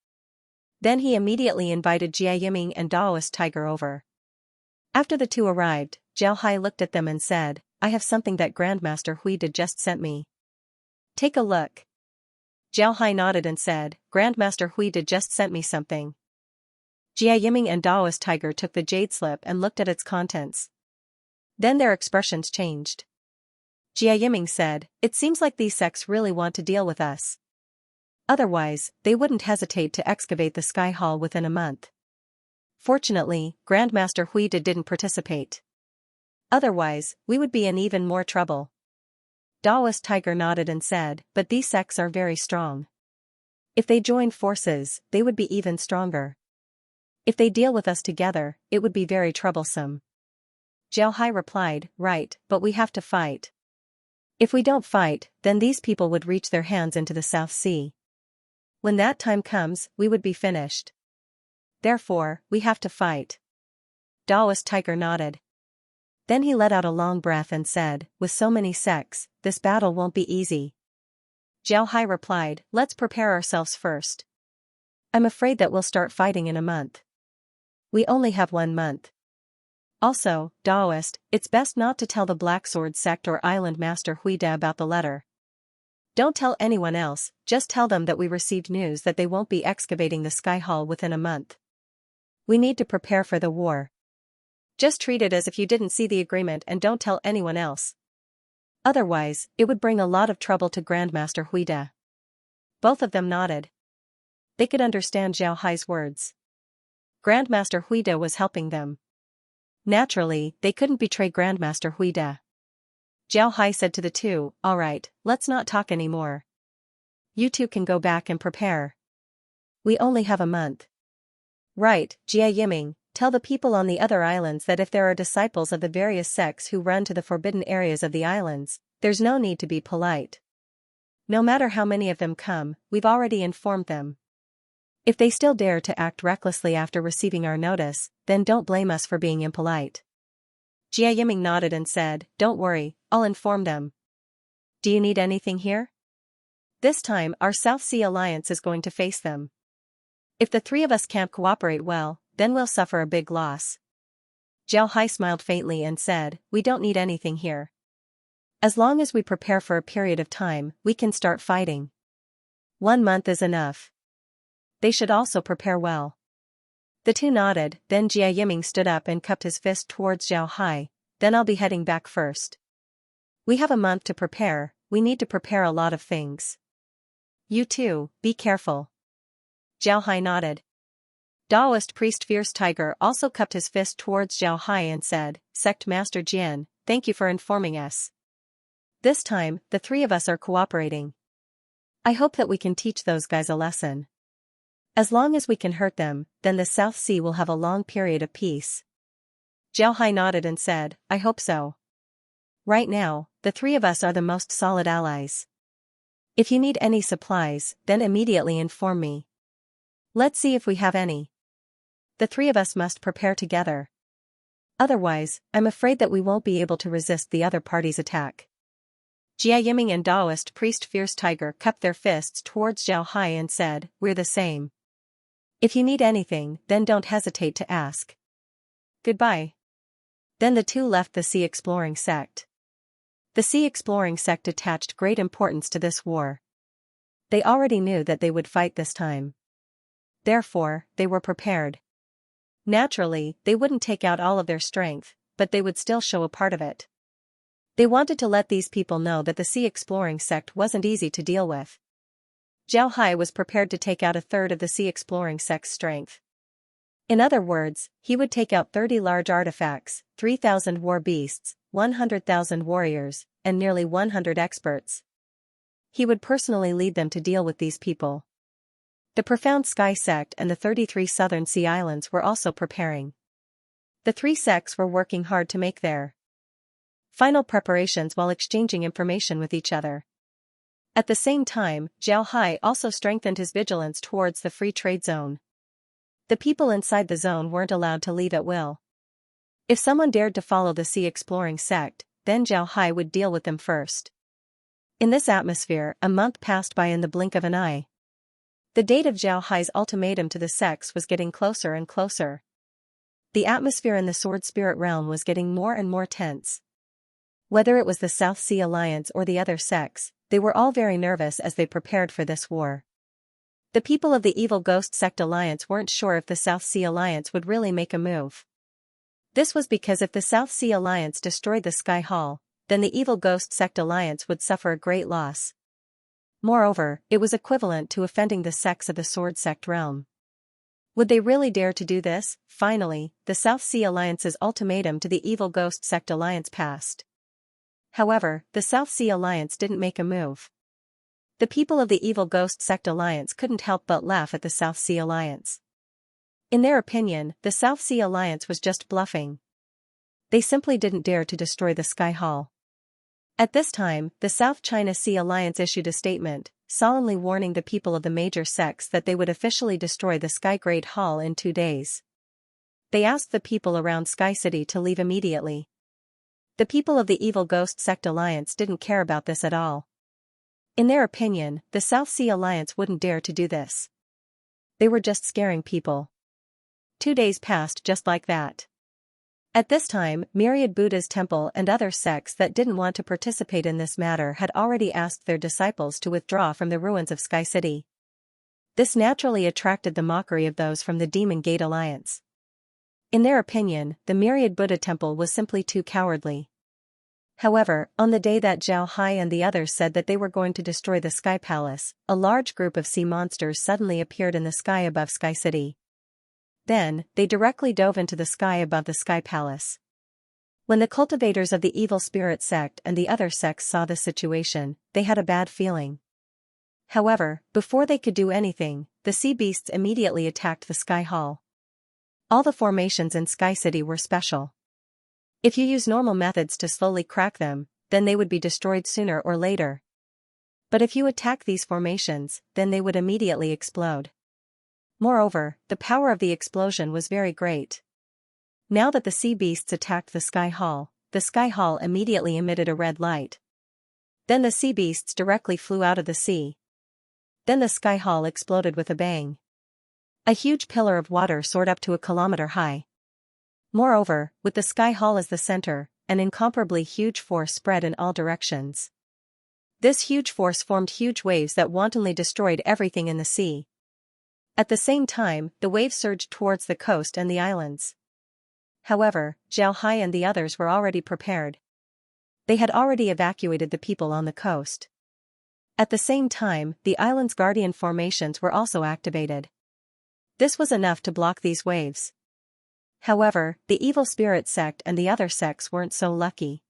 Then he immediately invited Jia Yiming and Daoist Tiger over. After the two arrived, Zhao Hai looked at them and said, "I have something that Grandmaster Huida just sent me. Take a look." Zhao Hai nodded and said, "Grandmaster Huida just sent me something." Jia Yiming and Daoist Tiger took the jade slip and looked at its contents. Then their expressions changed. Jia Yiming said, "It seems like these sects really want to deal with us. Otherwise, they wouldn't hesitate to excavate the Sky Hall within a month." Fortunately, Grandmaster Huida didn't participate. Otherwise, we would be in even more trouble. Daoist Tiger nodded and said, "But these sects are very strong. If they joined forces, they would be even stronger. If they deal with us together, it would be very troublesome." Zhao Hai replied, "Right, but we have to fight. If we don't fight, then these people would reach their hands into the South Sea. When that time comes, we would be finished. Therefore, we have to fight." Daoist Tiger nodded. Then he let out a long breath and said, "With so many sects, this battle won't be easy." Zhao Hai replied, "Let's prepare ourselves first. I'm afraid that we'll start fighting in a month. We only have 1 month. Also, Daoist, it's best not to tell the Black Sword sect or Island Master Huida about the letter. Don't tell anyone else, just tell them that we received news that they won't be excavating the Sky Hall within a month. We need to prepare for the war. Just treat it as if you didn't see the agreement and don't tell anyone else. Otherwise, it would bring a lot of trouble to Grandmaster Huida." Both of them nodded. They could understand Zhao Hai's words. Grandmaster Huida was helping them. Naturally, they couldn't betray Grandmaster Huida. Zhao Hai said to the two, "All right, let's not talk anymore. You two can go back and prepare. We only have a month." "Right, Jia Yiming, tell the people on the other islands that if there are disciples of the various sects who run to the forbidden areas of the islands, there's no need to be polite. No matter how many of them come, we've already informed them. If they still dare to act recklessly after receiving our notice, then don't blame us for being impolite." Jia Yiming nodded and said, "Don't worry, I'll inform them. Do you need anything here? This time our South Sea Alliance is going to face them. If the three of us can't cooperate well, then we'll suffer a big loss." Zhao Hai smiled faintly and said, "We don't need anything here. As long as we prepare for a period of time, we can start fighting. 1 month is enough. They should also prepare well." The two nodded, then Jia Yiming stood up and cupped his fist towards Zhao Hai, "Then I'll be heading back first. We have a month to prepare, we need to prepare a lot of things. You too, be careful." Zhao Hai nodded. Daoist priest Fierce Tiger also cupped his fist towards Zhao Hai and said, "Sect Master Jian, thank you for informing us. This time, the three of us are cooperating. I hope that we can teach those guys a lesson. As long as we can hurt them, then the South Sea will have a long period of peace." Zhao Hai nodded and said, "I hope so. Right now, the three of us are the most solid allies. If you need any supplies, then immediately inform me. Let's see if we have any. The three of us must prepare together. Otherwise, I'm afraid that we won't be able to resist the other party's attack." Jia Yiming and Daoist priest Fierce Tiger cupped their fists towards Zhao Hai and said, "We're the same. If you need anything, then don't hesitate to ask. Goodbye." Then the two left the Sea Exploring sect. The Sea Exploring sect attached great importance to this war. They already knew that they would fight this time. Therefore, they were prepared. Naturally, they wouldn't take out all of their strength, but they would still show a part of it. They wanted to let these people know that the Sea Exploring sect wasn't easy to deal with. Zhao Hai was prepared to take out a third of the sea exploring sect's strength. In other words, he would take out 30 large artifacts, 3,000 war beasts, 100,000 warriors, and nearly 100 experts. He would personally lead them to deal with these people. The Profound Sky sect and the 33 Southern Sea Islands were also preparing. The three sects were working hard to make their final preparations while exchanging information with each other. At the same time, Zhao Hai also strengthened his vigilance towards the free trade zone. The people inside the zone weren't allowed to leave at will. If someone dared to follow the sea exploring sect, then Zhao Hai would deal with them first. In this atmosphere, a month passed by in the blink of an eye. The date of Zhao Hai's ultimatum to the sects was getting closer and closer. The atmosphere in the Sword Spirit realm was getting more and more tense. Whether it was the South Sea Alliance or the other sects, they were all very nervous as they prepared for this war. The people of the Evil Ghost Sect Alliance weren't sure if the South Sea Alliance would really make a move. This was because if the South Sea Alliance destroyed the Sky Hall, then the Evil Ghost Sect Alliance would suffer a great loss. Moreover, it was equivalent to offending the sects of the Sword Sect realm. Would they really dare to do this? Finally, the South Sea Alliance's ultimatum to the Evil Ghost Sect Alliance passed. However, the South Sea Alliance didn't make a move. The people of the Evil Ghost Sect Alliance couldn't help but laugh at the South Sea Alliance. In their opinion, the South Sea Alliance was just bluffing. They simply didn't dare to destroy the Sky Hall. At this time, the South China Sea Alliance issued a statement, solemnly warning the people of the major sects that they would officially destroy the Sky Great Hall in 2 days. They asked the people around Sky City to leave immediately. The people of the Evil Ghost Sect Alliance didn't care about this at all. In their opinion, the South Sea Alliance wouldn't dare to do this. They were just scaring people. 2 days passed just like that. At this time, Myriad Buddha's temple and other sects that didn't want to participate in this matter had already asked their disciples to withdraw from the ruins of Sky City. This naturally attracted the mockery of those from the Demon Gate Alliance. In their opinion, the Myriad Buddha temple was simply too cowardly. However, on the day that Zhao Hai and the others said that they were going to destroy the Sky Palace, a large group of sea monsters suddenly appeared in the sky above Sky City. Then, they directly dove into the sky above the Sky Palace. When the cultivators of the Evil Spirit sect and the other sects saw the situation, they had a bad feeling. However, before they could do anything, the sea beasts immediately attacked the Sky Hall. All the formations in Sky City were special. If you use normal methods to slowly crack them, then they would be destroyed sooner or later. But if you attack these formations, then they would immediately explode. Moreover, the power of the explosion was very great. Now that the sea beasts attacked the Sky Hall immediately emitted a red light. Then the sea beasts directly flew out of the sea. Then the Sky Hall exploded with a bang. A huge pillar of water soared up to a kilometer high. Moreover, with the Sky Hall as the center, an incomparably huge force spread in all directions. This huge force formed huge waves that wantonly destroyed everything in the sea. At the same time, the waves surged towards the coast and the islands. However, Zhao Hai and the others were already prepared. They had already evacuated the people on the coast. At the same time, the island's guardian formations were also activated. This was enough to block these waves. However, the Evil Spirit sect and the other sects weren't so lucky.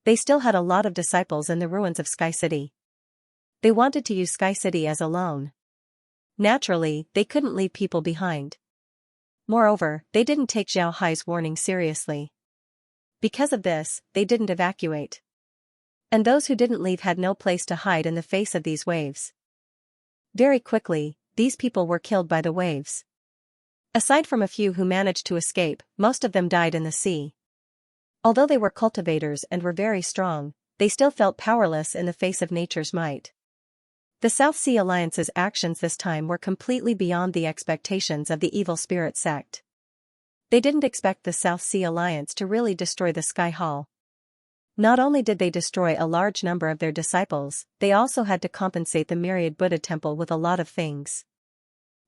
They still had a lot of disciples in the ruins of Sky City. They wanted to use Sky City as a loan. Naturally, they couldn't leave people behind. Moreover, they didn't take Zhao Hai's warning seriously. Because of this, they didn't evacuate. And those who didn't leave had no place to hide in the face of these waves. Very quickly, these people were killed by the waves. Aside from a few who managed to escape, most of them died in the sea. Although they were cultivators and were very strong, they still felt powerless in the face of nature's might. The South Sea Alliance's actions this time were completely beyond the expectations of the Evil Spirit sect. They didn't expect the South Sea Alliance to really destroy the Sky Hall. Not only did they destroy a large number of their disciples, they also had to compensate the Myriad Buddha temple with a lot of things.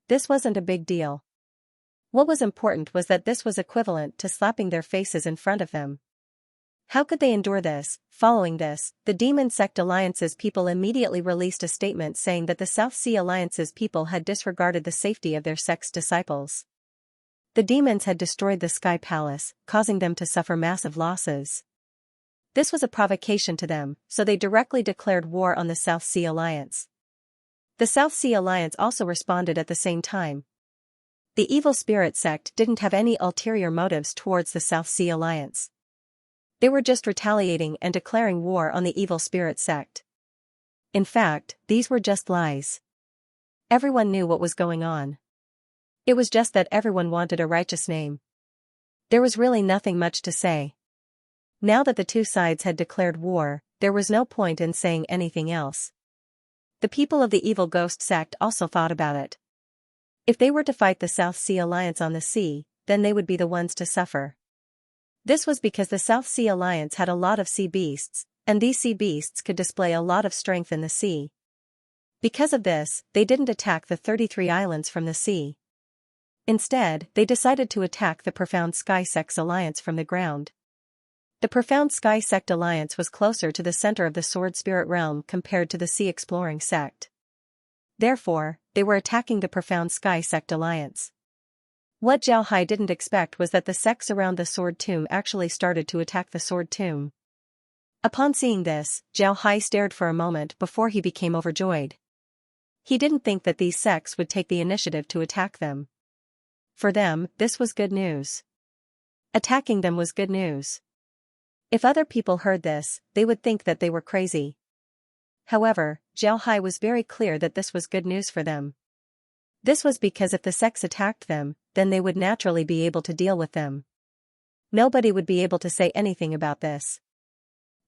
This wasn't a big deal. What was important was that this was equivalent to slapping their faces in front of them. How could they endure this? Following this, the Demon Sect Alliance's people immediately released a statement saying that the South Sea Alliance's people had disregarded the safety of their sect's disciples. The demons had destroyed the Sky Palace, causing them to suffer massive losses. This was a provocation to them, so they directly declared war on the South Sea Alliance. The South Sea Alliance also responded at the same time. The Evil Spirit sect didn't have any ulterior motives towards the South Sea Alliance. They were just retaliating and declaring war on the Evil Spirit sect. In fact, these were just lies. Everyone knew what was going on. It was just that everyone wanted a righteous name. There was really nothing much to say. Now that the two sides had declared war, there was no point in saying anything else. The people of the Evil Ghost sect also thought about it. If they were to fight the South Sea Alliance on the sea, then they would be the ones to suffer. This was because the South Sea Alliance had a lot of sea beasts, and these sea beasts could display a lot of strength in the sea. Because of this, they didn't attack the 33 islands from the sea. Instead, they decided to attack the Profound Sky Sect's alliance from the ground. The Profound Sky Sect Alliance was closer to the center of the Sword Spirit realm compared to the Sea Exploring Sect. Therefore, they were attacking the Profound Sky Sect Alliance. What Zhao Hai didn't expect was that the sects around the Sword Tomb actually started to attack the Sword Tomb. Upon seeing this, Zhao Hai stared for a moment before he became overjoyed. He didn't think that these sects would take the initiative to attack them. For them, this was good news. Attacking them was good news. If other people heard this, they would think that they were crazy. However, Zhao Hai was very clear that this was good news for them. This was because if the sects attacked them, then they would naturally be able to deal with them. Nobody would be able to say anything about this.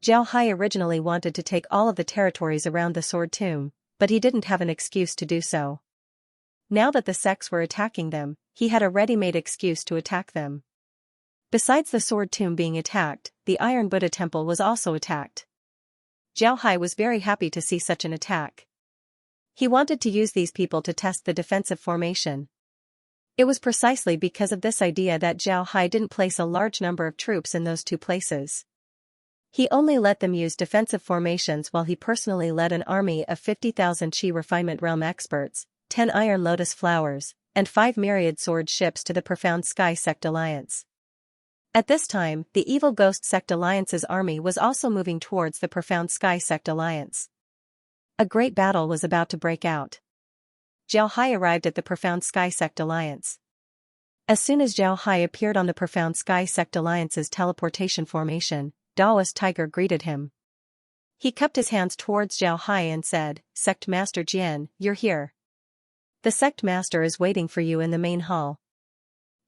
Zhao Hai originally wanted to take all of the territories around the Sword Tomb, but he didn't have an excuse to do so. Now that the sects were attacking them, he had a ready-made excuse to attack them. Besides the Sword Tomb being attacked, the Iron Buddha Temple was also attacked. Zhao Hai was very happy to see such an attack. He wanted to use these people to test the defensive formation. It was precisely because of this idea that Zhao Hai didn't place a large number of troops in those two places. He only let them use defensive formations while he personally led an army of 50,000 Qi Refinement Realm experts, 10 Iron Lotus Flowers, and 5 myriad sword ships to the Profound Sky Sect Alliance. At this time, the Evil Ghost Sect Alliance's army was also moving towards the Profound Sky Sect Alliance. A great battle was about to break out. Zhao Hai arrived at the Profound Sky Sect Alliance. As soon as Zhao Hai appeared on the Profound Sky Sect Alliance's teleportation formation, Daoist Tiger greeted him. He cupped his hands towards Zhao Hai and said, "Sect Master Jian, you're here. The Sect Master is waiting for you in the main hall."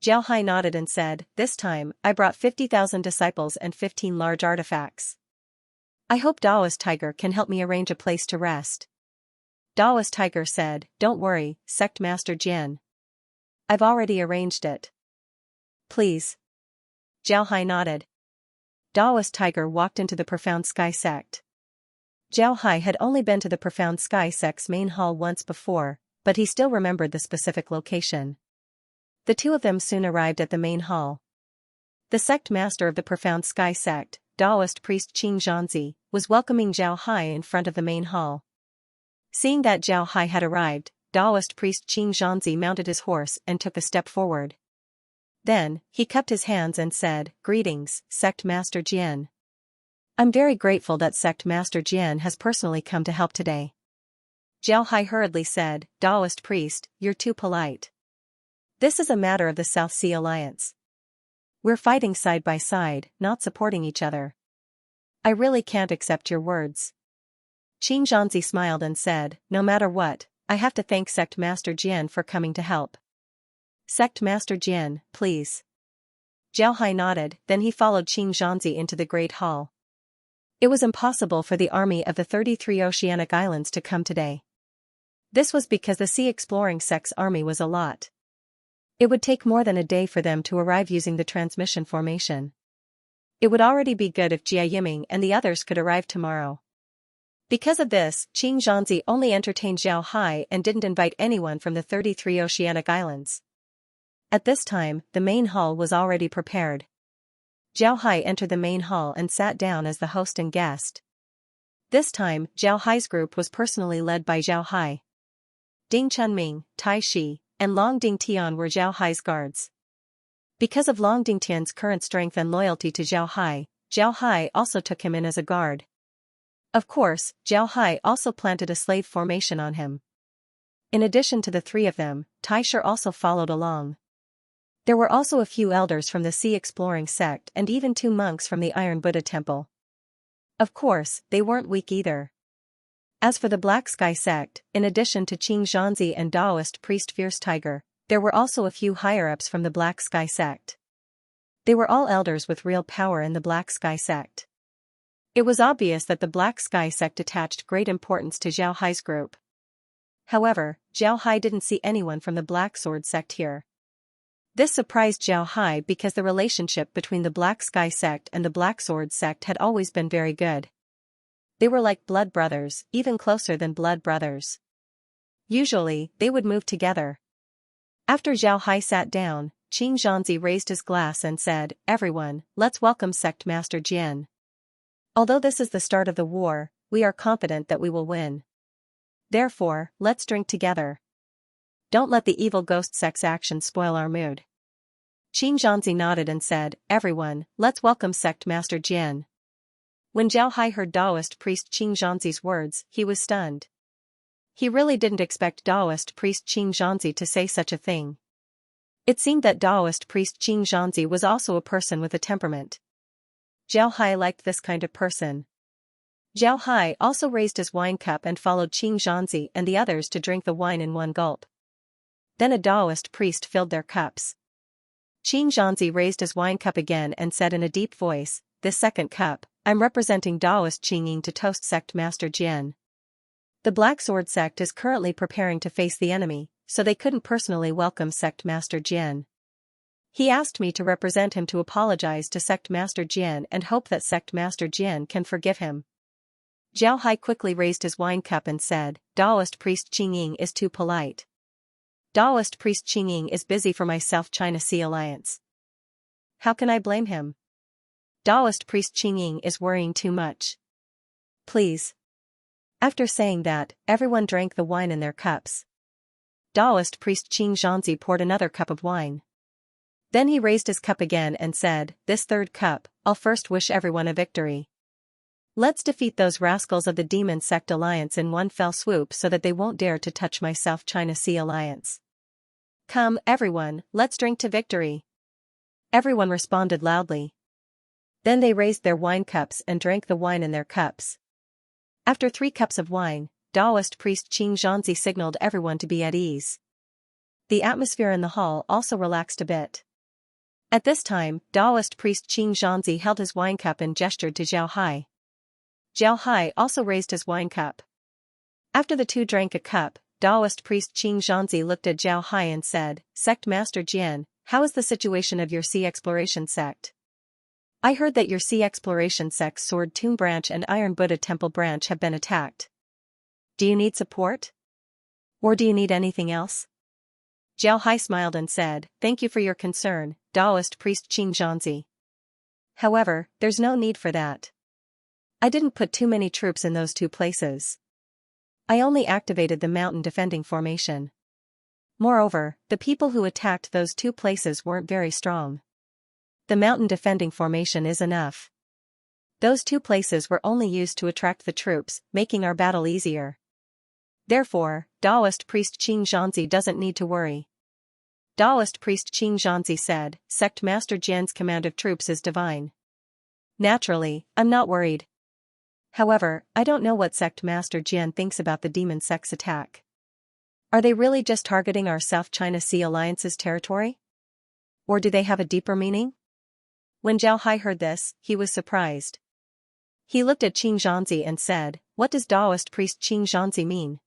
Zhao Hai nodded and said, "This time, I brought 50,000 disciples and 15 large artifacts. I hope Daoist Tiger can help me arrange a place to rest." Daoist Tiger said, "Don't worry, Sect Master Jian. I've already arranged it." "Please." Zhao Hai nodded. Daoist Tiger walked into the Profound Sky Sect. Zhao Hai had only been to the Profound Sky Sect's main hall once before, but he still remembered the specific location. The two of them soon arrived at the main hall. The sect master of the Profound Sky Sect, Daoist priest Xianxia, was welcoming Zhao Hai in front of the main hall. Seeing that Zhao Hai had arrived, Daoist priest Xianxia mounted his horse and took a step forward. Then, he cupped his hands and said, "Greetings, Sect Master Jian. I'm very grateful that Sect Master Jian has personally come to help today." Zhao Hai hurriedly said, "Daoist priest, you're too polite. This is a matter of the South Sea Alliance. We're fighting side by side, not supporting each other. I really can't accept your words." Xianxia smiled and said, "No matter what, I have to thank Sect Master Jian for coming to help. Sect Master Jian, please." Zhao Hai nodded, then he followed Xianxia into the Great Hall. It was impossible for the army of the 33 Oceanic Islands to come today. This was because the Sea Exploring Sect's army was a lot. It would take more than a day for them to arrive using the transmission formation. It would already be good if Jia Yiming and the others could arrive tomorrow. Because of this, Xianxia only entertained Zhao Hai and didn't invite anyone from the 33 Oceanic Islands. At this time, the main hall was already prepared. Zhao Hai entered the main hall and sat down as the host and guest. This time, Zhao Hai's group was personally led by Zhao Hai. Ding Chunming, Tai Shi, and Long Dingtian were Zhao Hai's guards. Because of Long Dingtian's current strength and loyalty to Zhao Hai also took him in as a guard. Of course, Zhao Hai also planted a slave formation on him. In addition to the three of them, Tai Shi also followed along. There were also a few elders from the Sea Exploring sect and even 2 monks from the Iron Buddha Temple. Of course, they weren't weak either. As for the Black Sky sect, in addition to Qing Zhanzi and Taoist priest Fierce Tiger, there were also a few higher-ups from the Black Sky sect. They were all elders with real power in the Black Sky sect. It was obvious that the Black Sky sect attached great importance to Zhao Hai's group. However, Zhao Hai didn't see anyone from the Black Sword sect here. This surprised Zhao Hai because the relationship between the Black Sky sect and the Black Sword sect had always been very good. They were like blood brothers, even closer than blood brothers. Usually, they would move together. After Zhao Hai sat down, Qing Zhanzi raised his glass and said, "Everyone, let's welcome Sect Master Jian. Although this is the start of the war, we are confident that we will win. Therefore, let's drink together. Don't let the evil ghost sect's actions spoil our mood." Qing Zhanzi nodded and said, "Everyone, let's welcome Sect Master Jian." When Zhao Hai heard Taoist priest Qing Zhanzi's words, he was stunned. He really didn't expect Taoist priest Qing Zhanzi to say such a thing. It seemed that Taoist priest Qing Zhanzi was also a person with a temperament. Zhao Hai liked this kind of person. Zhao Hai also raised his wine cup and followed Qing Zhanzi and the others to drink the wine in one gulp. Then a Taoist priest filled their cups. Qing Zhanzi raised his wine cup again and said in a deep voice, "This second cup, I'm representing Taoist Qingying to toast Sect Master Jian. The Black Sword sect is currently preparing to face the enemy, so they couldn't personally welcome Sect Master Jian. He asked me to represent him to apologize to Sect Master Jian and hope that Sect Master Jian can forgive him." Zhao Hai quickly raised his wine cup and said, "Taoist priest Qingying is too polite. Taoist priest Qingying is busy for my South China Sea Alliance. How can I blame him? Taoist priest Qingying is worrying too much. Please." After saying that, everyone drank the wine in their cups. Taoist priest Qing Zhanzi poured another cup of wine. Then he raised his cup again and said, "This third cup, I'll first wish everyone a victory. Let's defeat those rascals of the Demon Sect Alliance in one fell swoop so that they won't dare to touch my South China Sea Alliance. Come, everyone, let's drink to victory." Everyone responded loudly. Then they raised their wine cups and drank the wine in their cups. After 3 cups of wine, Taoist priest Qing Zhanzi signaled everyone to be at ease. The atmosphere in the hall also relaxed a bit. At this time, Taoist priest Qing Zhanzi held his wine cup and gestured to Zhao Hai. Zhao Hai also raised his wine cup. After the two drank a cup, Taoist priest Qing Zhanzi looked at Zhao Hai and said, "Sect Master Jian, how is the situation of your Sea Exploration sect? I heard that your Sea Exploration sect's Sword Tomb branch and Iron Buddha Temple branch have been attacked. Do you need support? Or do you need anything else?" Zhao Hai smiled and said, "Thank you for your concern, Taoist priest Qing Zhanzi. However, there's no need for that. I didn't put too many troops in those 2 places. I only activated the mountain defending formation. Moreover, the people who attacked those 2 places weren't very strong. The mountain defending formation is enough. Those 2 places were only used to attract the troops, making our battle easier. Therefore, Taoist priest Qing Zhanzi doesn't need to worry." Taoist priest Qing Zhanzi said, "Sect Master Jian's command of troops is divine. Naturally, I'm not worried. However, I don't know what Sect Master Jian thinks about the Demon Sect's attack. Are they really just targeting our South China Sea Alliance's territory? Or do they have a deeper meaning?" When Zhao Hai heard this, he was surprised. He looked at Qing Zhanzi and said, "What does Taoist priest Qing Zhanzi mean?"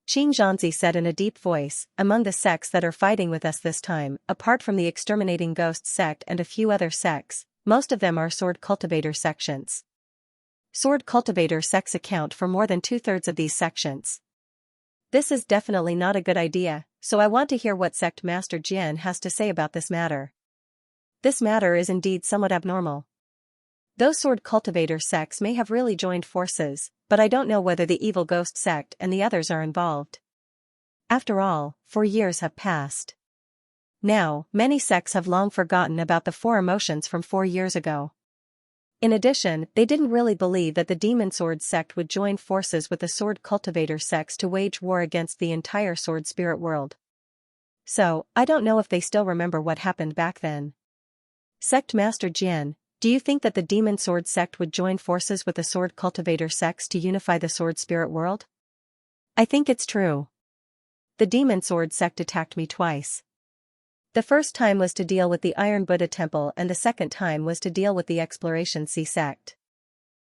Qing Zhanzi said in a deep voice, "Among the sects that are fighting with us this time, apart from the Exterminating Ghost sect and a few other sects, most of them are Sword Cultivator sections. Sword Cultivator sects account for more than 2/3 of these sections. This is definitely not a good idea, so I want to hear what Sect Master Jian has to say about this matter." This matter is indeed somewhat abnormal. Those sword cultivator sects may have really joined forces, but I don't know whether the evil ghost sect and the others are involved. After all, 4 years have passed. Now, many sects have long forgotten about the 4 emotions from 4 years ago. In addition, they didn't really believe that the Demon Sword sect would join forces with the sword cultivator sects to wage war against the entire sword spirit world. So, I don't know if they still remember what happened back then. Sect Master Jian, do you think that the Demon Sword sect would join forces with the sword cultivator sects to unify the sword spirit world? I think it's true. The Demon Sword sect attacked me twice. The first time was to deal with the Iron Buddha Temple and the second time was to deal with the Exploration Sea sect.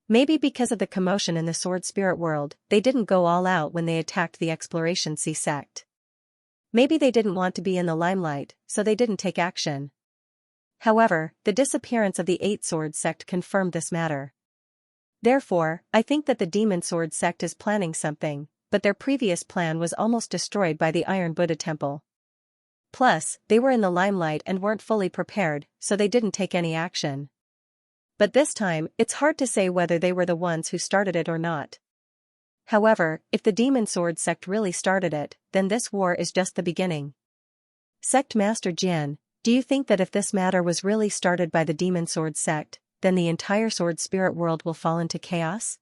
Maybe because of the commotion in the sword spirit world, they didn't go all out when they attacked the Exploration Sea sect. Maybe they didn't want to be in the limelight, so they didn't take action. However, the disappearance of the 8 Sword sect confirmed this matter. Therefore, I think that the Demon Sword sect is planning something, but their previous plan was almost destroyed by the Iron Buddha Temple. Plus, they were in the limelight and weren't fully prepared, so they didn't take any action. But this time, it's hard to say whether they were the ones who started it or not. However, if the Demon Sword sect really started it, then this war is just the beginning. Sect Master Jian, do you think that if this matter was really started by the Demon Sword sect, then the entire sword spirit world will fall into chaos?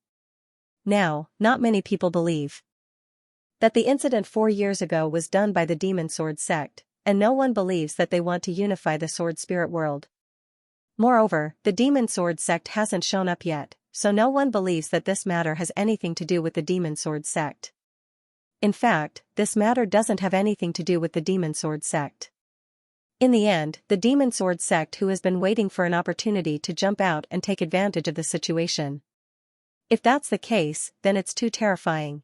Now, not many people believe that the incident 4 years ago was done by the Demon Sword sect, and no one believes that they want to unify the sword spirit world. Moreover, the Demon Sword sect hasn't shown up yet, so no one believes that this matter has anything to do with the Demon Sword sect. In fact, this matter doesn't have anything to do with the Demon Sword sect. In the end, the Demon Sword sect who has been waiting for an opportunity to jump out and take advantage of the situation. If that's the case, then it's too terrifying.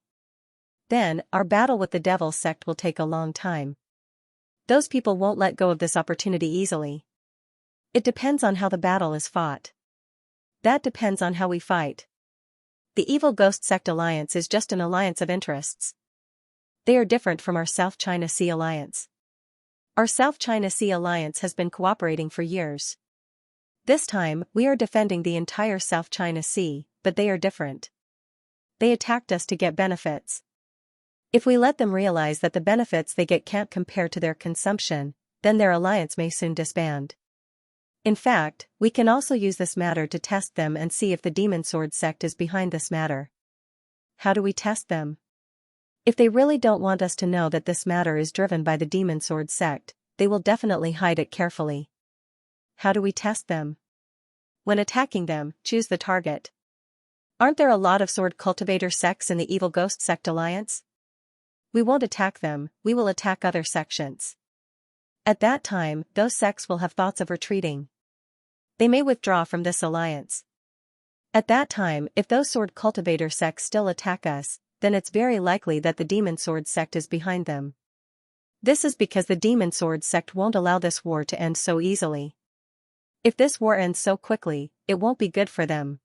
Then, our battle with the Devil sect will take a long time. Those people won't let go of this opportunity easily. It depends on how the battle is fought. That depends on how we fight. The Evil Ghost Sect Alliance is just an alliance of interests. They are different from our South China Sea Alliance. Our South China Sea Alliance has been cooperating for years. This time, we are defending the entire South China Sea, but they are different. They attacked us to get benefits. If we let them realize that the benefits they get can't compare to their consumption, then their alliance may soon disband. In fact, we can also use this matter to test them and see if the Demon Sword sect is behind this matter. How do we test them? If they really don't want us to know that this matter is driven by the Demon Sword sect, they will definitely hide it carefully. How do we test them? When attacking them, choose the target. Aren't there a lot of sword cultivator sects in the Evil Ghost Sect Alliance? We won't attack them, we will attack other sections. At that time, those sects will have thoughts of retreating. They may withdraw from this alliance. At that time, if those sword cultivator sects still attack us, then it's very likely that the Demon Sword sect is behind them. This is because the Demon Sword sect won't allow this war to end so easily. If this war ends so quickly, it won't be good for them.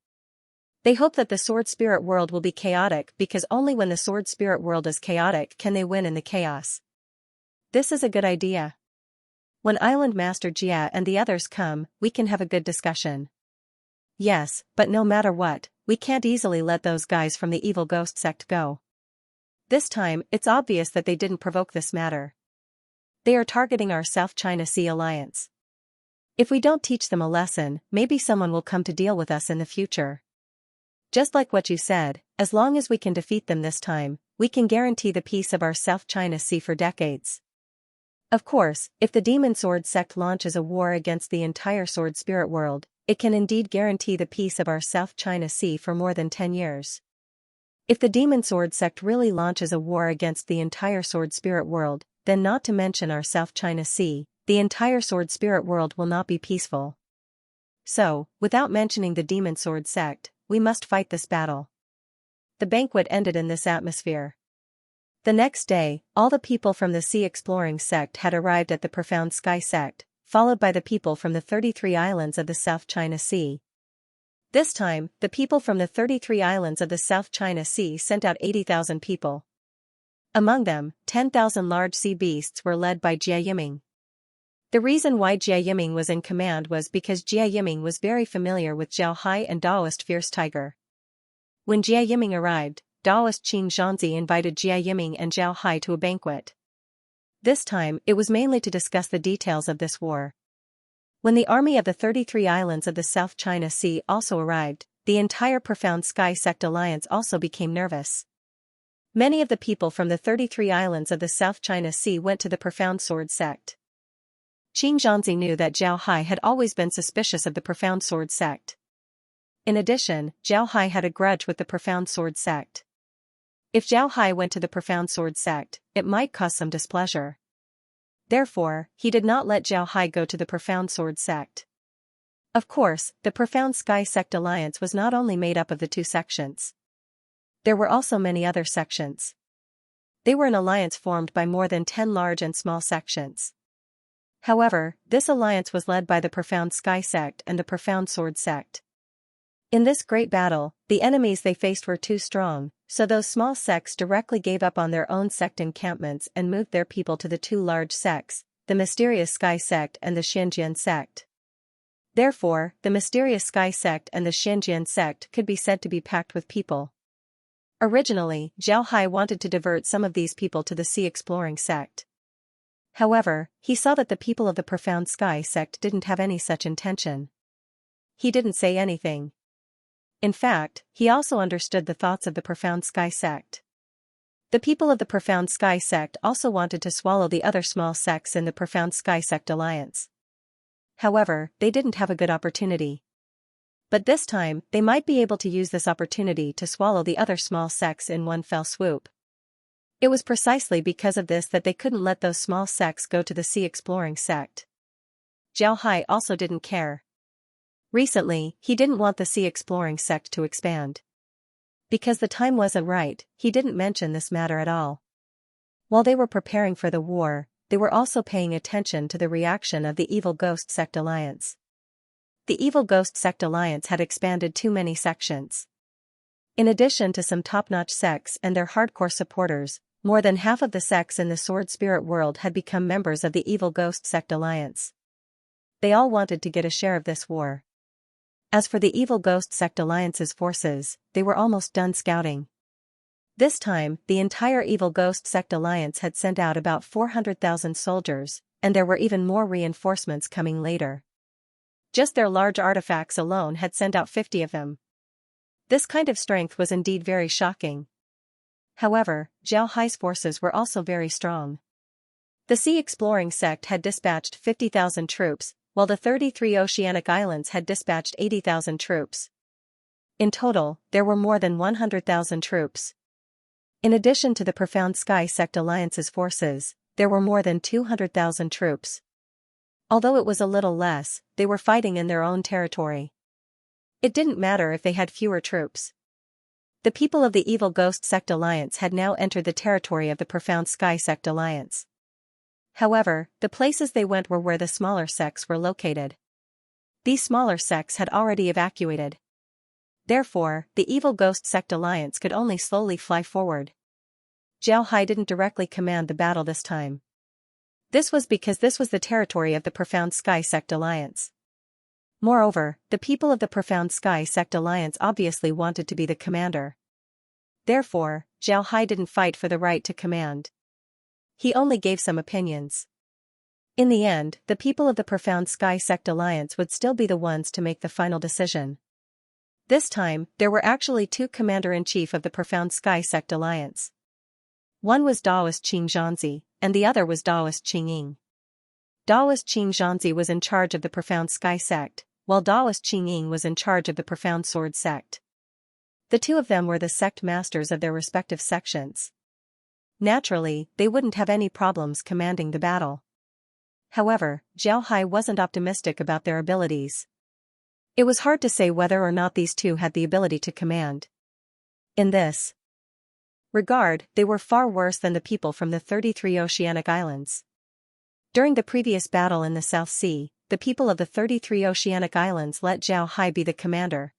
They hope that the sword spirit world will be chaotic because only when the sword spirit world is chaotic can they win in the chaos. This is a good idea. When Island Master Jia and the others come, we can have a good discussion. Yes, but no matter what, we can't easily let those guys from the Evil Ghost sect go. This time, it's obvious that they didn't provoke this matter. They are targeting our South China Sea Alliance. If we don't teach them a lesson, maybe someone will come to deal with us in the future. Just like what you said, as long as we can defeat them this time, we can guarantee the peace of our South China Sea for decades. Of course, if the Demon Sword sect launches a war against the entire sword spirit world, it can indeed guarantee the peace of our South China Sea for more than 10 years. If the Demon Sword sect really launches a war against the entire sword spirit world, then not to mention our South China Sea, the entire sword spirit world will not be peaceful. So, without mentioning the Demon Sword sect, we must fight this battle. The banquet ended in this atmosphere. The next day, all the people from the Sea Exploring sect had arrived at the Profound Sky sect, followed by the people from the 33 islands of the South China Sea. This time, the people from the 33 islands of the South China Sea sent out 80,000 people. Among them, 10,000 large sea beasts were led by Jia Yiming. The reason why Jia Yiming was in command was because Jia Yiming was very familiar with Zhao Hai and Daoist Fierce Tiger. When Jia Yiming arrived, Daoist Xianxia invited Jia Yiming and Zhao Hai to a banquet. This time, it was mainly to discuss the details of this war. When the army of the 33 islands of the South China Sea also arrived, the entire Profound Sky Sect alliance also became nervous. Many of the people from the 33 islands of the South China Sea went to the Profound Sword Sect. Qin Zhanzi knew that Zhao Hai had always been suspicious of the Profound Sword Sect. In addition, Zhao Hai had a grudge with the Profound Sword Sect. If Zhao Hai went to the Profound Sword Sect, it might cause some displeasure. Therefore, he did not let Zhao Hai go to the Profound Sword Sect. Of course, the Profound Sky Sect alliance was not only made up of the two sections. There were also many other sections. They were an alliance formed by more than 10 large and small sections. However, this alliance was led by the Profound Sky Sect and the Profound Sword Sect. In this great battle, the enemies they faced were too strong, so those small sects directly gave up on their own sect encampments and moved their people to the two large sects, the Mysterious Sky Sect and the Xianxia Sect. Therefore, the Mysterious Sky Sect and the Xianxia Sect could be said to be packed with people. Originally, Zhao Hai wanted to divert some of these people to the Sea Exploring Sect. However, he saw that the people of the Profound Sky Sect didn't have any such intention. He didn't say anything. In fact, he also understood the thoughts of the Profound Sky Sect. The people of the Profound Sky Sect also wanted to swallow the other small sects in the Profound Sky Sect alliance. However, they didn't have a good opportunity. But this time, they might be able to use this opportunity to swallow the other small sects in one fell swoop. It was precisely because of this that they couldn't let those small sects go to the Sea Exploring Sect. Zhao Hai also didn't care. Recently, he didn't want the Sea Exploring Sect to expand. Because the time wasn't right, he didn't mention this matter at all. While they were preparing for the war, they were also paying attention to the reaction of the Evil Ghost Sect Alliance. The Evil Ghost Sect Alliance had expanded too many sections. In addition to some top-notch sects and their hardcore supporters, more than half of the sects in the Sword Spirit world had become members of the Evil Ghost Sect Alliance. They all wanted to get a share of this war. As for the Evil Ghost Sect Alliance's forces, they were almost done scouting. This time, the entire Evil Ghost Sect Alliance had sent out about 400,000 soldiers, and there were even more reinforcements coming later. Just their large artifacts alone had sent out 50 of them. This kind of strength was indeed very shocking. However, Zhao Hai's forces were also very strong. The Sea Exploring Sect had dispatched 50,000 troops, while the 33 Oceanic Islands had dispatched 80,000 troops. In total, there were more than 100,000 troops. In addition to the Profound Sky Sect Alliance's forces, there were more than 200,000 troops. Although it was a little less, they were fighting in their own territory. It didn't matter if they had fewer troops. The people of the Evil Ghost Sect Alliance had now entered the territory of the Profound Sky Sect Alliance. However, the places they went were where the smaller sects were located. These smaller sects had already evacuated. Therefore, the Evil Ghost Sect Alliance could only slowly fly forward. Zhao Hai didn't directly command the battle this time. This was because this was the territory of the Profound Sky Sect Alliance. Moreover, the people of the Profound Sky Sect Alliance obviously wanted to be the commander. Therefore, Zhao Hai didn't fight for the right to command. He only gave some opinions. In the end, the people of the Profound Sky Sect Alliance would still be the ones to make the final decision. This time, there were actually two commander-in-chief of the Profound Sky Sect Alliance. One was Daoist Qin Zhanzi, and the other was Daoist Qing Ying. Daoist Qin Zhanzi was in charge of the Profound Sky Sect, while Daoist Qing Ying was in charge of the Profound Sword Sect. The two of them were the sect masters of their respective sections. Naturally, they wouldn't have any problems commanding the battle. However, Zhao Hai wasn't optimistic about their abilities. It was hard to say whether or not these two had the ability to command. In this regard, they were far worse than the people from the 33 Oceanic Islands. During the previous battle in the South Sea, the people of the 33 Oceanic Islands let Zhao Hai be the commander.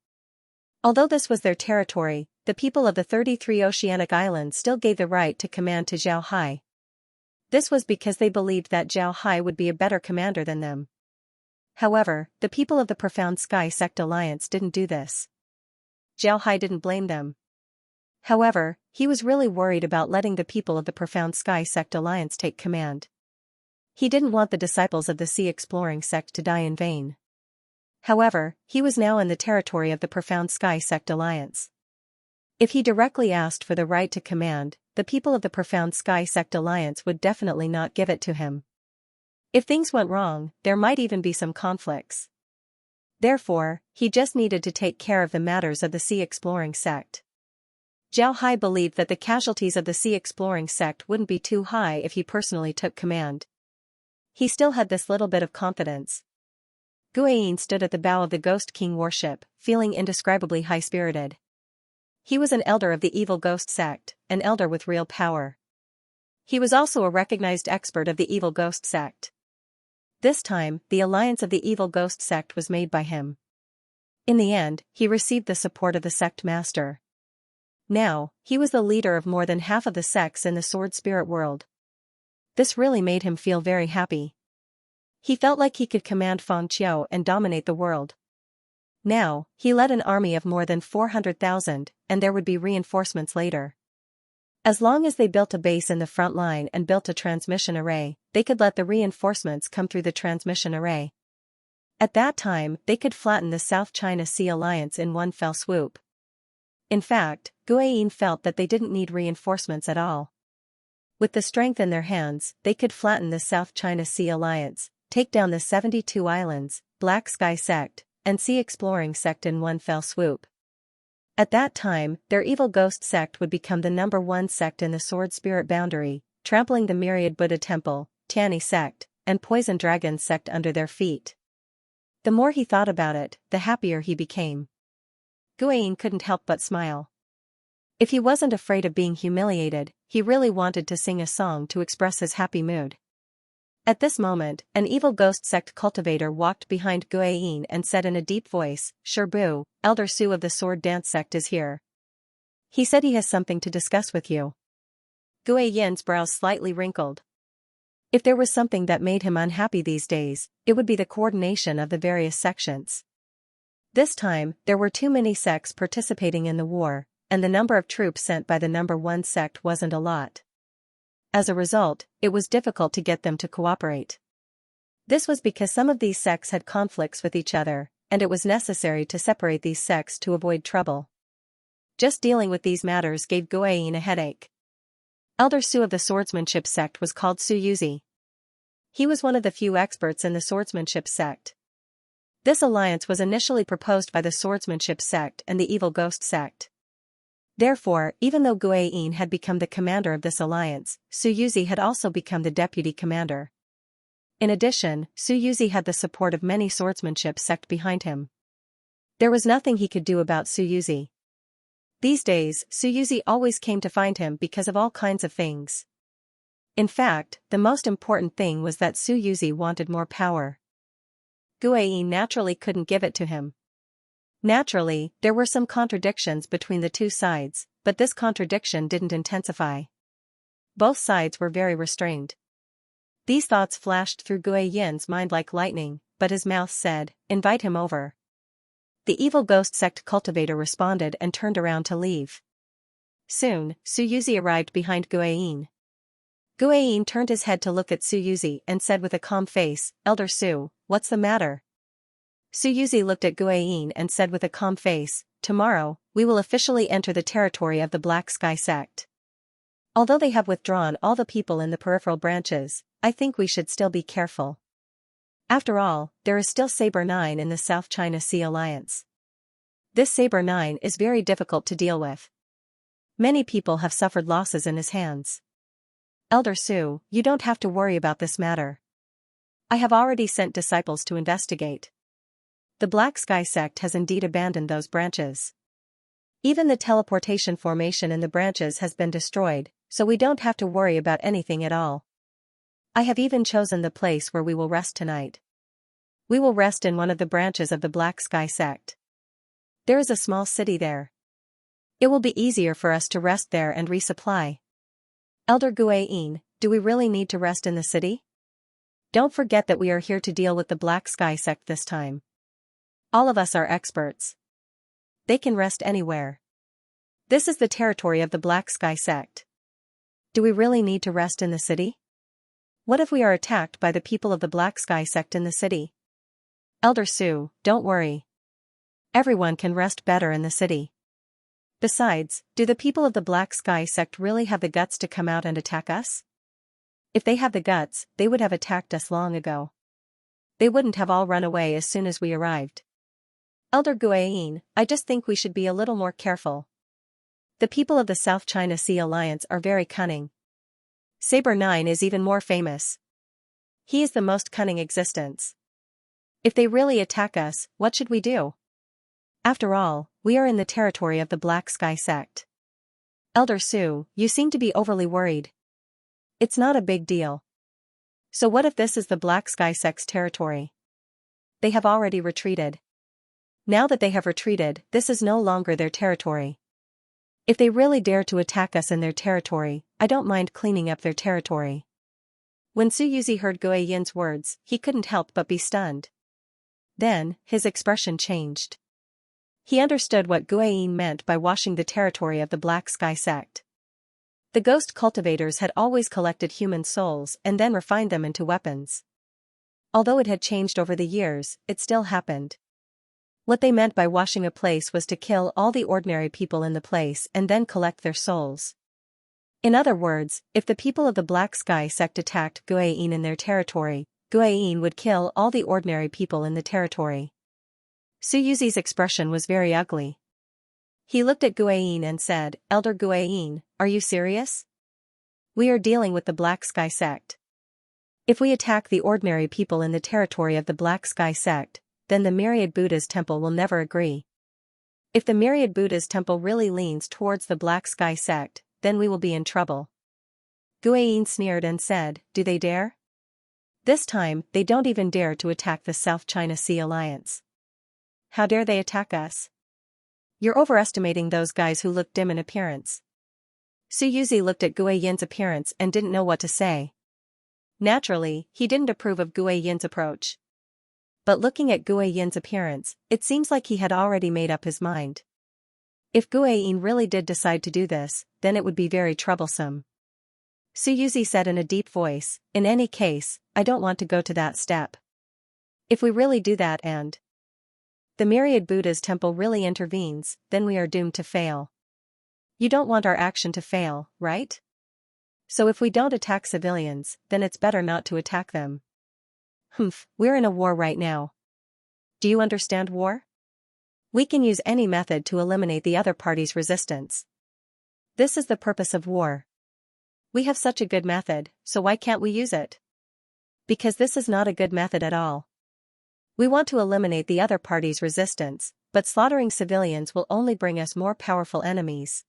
Although this was their territory, the people of the 33 Oceanic Islands still gave the right to command to Zhao Hai. This was because they believed that Zhao Hai would be a better commander than them. However, the people of the Profound Sky Sect Alliance didn't do this. Zhao Hai didn't blame them. However, he was really worried about letting the people of the Profound Sky Sect Alliance take command. He didn't want the disciples of the Sea Exploring Sect to die in vain. However, he was now in the territory of the Profound Sky Sect Alliance. If he directly asked for the right to command, the people of the Profound Sky Sect Alliance would definitely not give it to him. If things went wrong, there might even be some conflicts. Therefore, he just needed to take care of the matters of the Sea Exploring Sect. Zhao Hai believed that the casualties of the Sea Exploring Sect wouldn't be too high if he personally took command. He still had this little bit of confidence. Guiyin stood at the bow of the Ghost King warship, feeling indescribably high-spirited. He was an elder of the Evil Ghost Sect, an elder with real power. He was also a recognized expert of the Evil Ghost Sect. This time, the alliance of the Evil Ghost Sect was made by him. In the end, he received the support of the sect master. Now, he was the leader of more than half of the sects in the sword spirit world. This really made him feel very happy. He felt like he could command Feng Qiu and dominate the world. Now, he led an army of more than 400,000, and there would be reinforcements later. As long as they built a base in the front line and built a transmission array, they could let the reinforcements come through the transmission array. At that time, they could flatten the South China Sea Alliance in one fell swoop. In fact, Guiyin felt that they didn't need reinforcements at all. With the strength in their hands, they could flatten the South China Sea Alliance, take down the 72 islands, Black Sky Sect, and Sea Exploring Sect in one fell swoop. At that time, their Evil Ghost Sect would become the #1 sect in the Sword Spirit boundary, trampling the Myriad Buddha Temple, Tianyi Sect, and Poison Dragon Sect under their feet. The more he thought about it, the happier he became. Guiyin couldn't help but smile. If he wasn't afraid of being humiliated, he really wanted to sing a song to express his happy mood. At this moment, an Evil Ghost Sect cultivator walked behind Guiyin and said in a deep voice, "Sherbu, Elder Su of the Sword Dance Sect is here. He said he has something to discuss with you." Guiyin's brows slightly wrinkled. If there was something that made him unhappy these days, it would be the coordination of the various sections. This time, there were too many sects participating in the war, and the number of troops sent by the #1 sect wasn't a lot. As a result, it was difficult to get them to cooperate. This was because some of these sects had conflicts with each other, and it was necessary to separate these sects to avoid trouble. Just dealing with these matters gave Guiyin a headache. Elder Su of the Swordsmanship Sect was called Su Yuzi. He was one of the few experts in the Swordsmanship Sect. This alliance was initially proposed by the Swordsmanship Sect and the Evil Ghost Sect. Therefore, even though Guiyin had become the commander of this alliance, Su Yuzi had also become the deputy commander. In addition, Su Yuzi had the support of many swordsmanship sect behind him. There was nothing he could do about Su Yuzi. These days, Su Yuzi always came to find him because of all kinds of things. In fact, the most important thing was that Su Yuzi wanted more power. Guiyin naturally couldn't give it to him. Naturally, there were some contradictions between the two sides, but this contradiction didn't intensify. Both sides were very restrained. These thoughts flashed through Guiyin's mind like lightning, but his mouth said, "Invite him over." The Evil Ghost Sect cultivator responded and turned around to leave. Soon, Su Yuzi arrived behind Guiyin. Guiyin turned his head to look at Su Yuzi and said with a calm face, "Elder Su, what's the matter?" Su Yuzi looked at Guiyin and said with a calm face, "Tomorrow, we will officially enter the territory of the Black Sky Sect. Although they have withdrawn all the people in the peripheral branches, I think we should still be careful. After all, there is still Saber 9 in the South China Sea Alliance. This Saber 9 is very difficult to deal with. Many people have suffered losses in his hands. Elder Su, you don't have to worry about this matter. I have already sent disciples to investigate. The Black Sky Sect has indeed abandoned those branches. Even the teleportation formation in the branches has been destroyed, so we don't have to worry about anything at all. I have even chosen the place where we will rest tonight. We will rest in one of the branches of the Black Sky Sect. There is a small city there. It will be easier for us to rest there and resupply." Elder Guiyin, Do we really need to rest in the city? Don't forget that we are here to deal with the Black Sky sect this time. All of us are experts. They can rest anywhere. This is the territory of the Black Sky sect. Do we really need to rest in the city? What if we are attacked by the people of the Black Sky sect in the city? Elder Su, don't worry. Everyone can rest better in the city. Besides, do the people of the Black Sky sect really have the guts to come out and attack us? If they have the guts, they would have attacked us long ago. They wouldn't have all run away as soon as we arrived. Elder Guiyin, I just think we should be a little more careful. The people of the South China Sea Alliance are very cunning. Saber 9 is even more famous. He is the most cunning existence. If they really attack us, what should we do? After all, we are in the territory of the Black Sky sect. Elder Su, you seem to be overly worried. It's not a big deal. So what if this is the Black Sky sect's territory? They have already retreated. Now that they have retreated, this is no longer their territory. If they really dare to attack us in their territory, I don't mind cleaning up their territory. When Su Yuzi heard Guiyin's words, he couldn't help but be stunned. Then, his expression changed. He understood what Guiyin meant by washing the territory of the Black Sky sect. The ghost cultivators had always collected human souls and then refined them into weapons. Although it had changed over the years, it still happened. What they meant by washing a place was to kill all the ordinary people in the place and then collect their souls. In other words, if the people of the Black Sky sect attacked Guiyin in their territory, Guiyin would kill all the ordinary people in the territory. Su Yuzi's expression was very ugly. He looked at Guiyin and said, Elder Guiyin, are you serious? We are dealing with the Black Sky sect. If we attack the ordinary people in the territory of the Black Sky sect, then the Myriad Buddha's temple will never agree. If the Myriad Buddha's temple really leans towards the Black Sky sect, then we will be in trouble. Guiyin sneered and said, do they dare? This time, they don't even dare to attack the South China Sea Alliance. How dare they attack us? You're overestimating those guys who look dim in appearance. Su Yuzi looked at Guiyin's appearance and didn't know what to say. Naturally, he didn't approve of Guiyin's approach. But looking at Guiyin's appearance, it seems like he had already made up his mind. If Guiyin really did decide to do this, then it would be very troublesome. Su Yuzi said in a deep voice, in any case, I don't want to go to that step. If we really do that and the Myriad Buddha's temple really intervenes, then we are doomed to fail. You don't want our action to fail, right? So if we don't attack civilians, then it's better not to attack them. We're in a war right now. Do you understand war? We can use any method to eliminate the other party's resistance. This is the purpose of war. We have such a good method, so why can't we use it? Because this is not a good method at all. We want to eliminate the other party's resistance, but slaughtering civilians will only bring us more powerful enemies.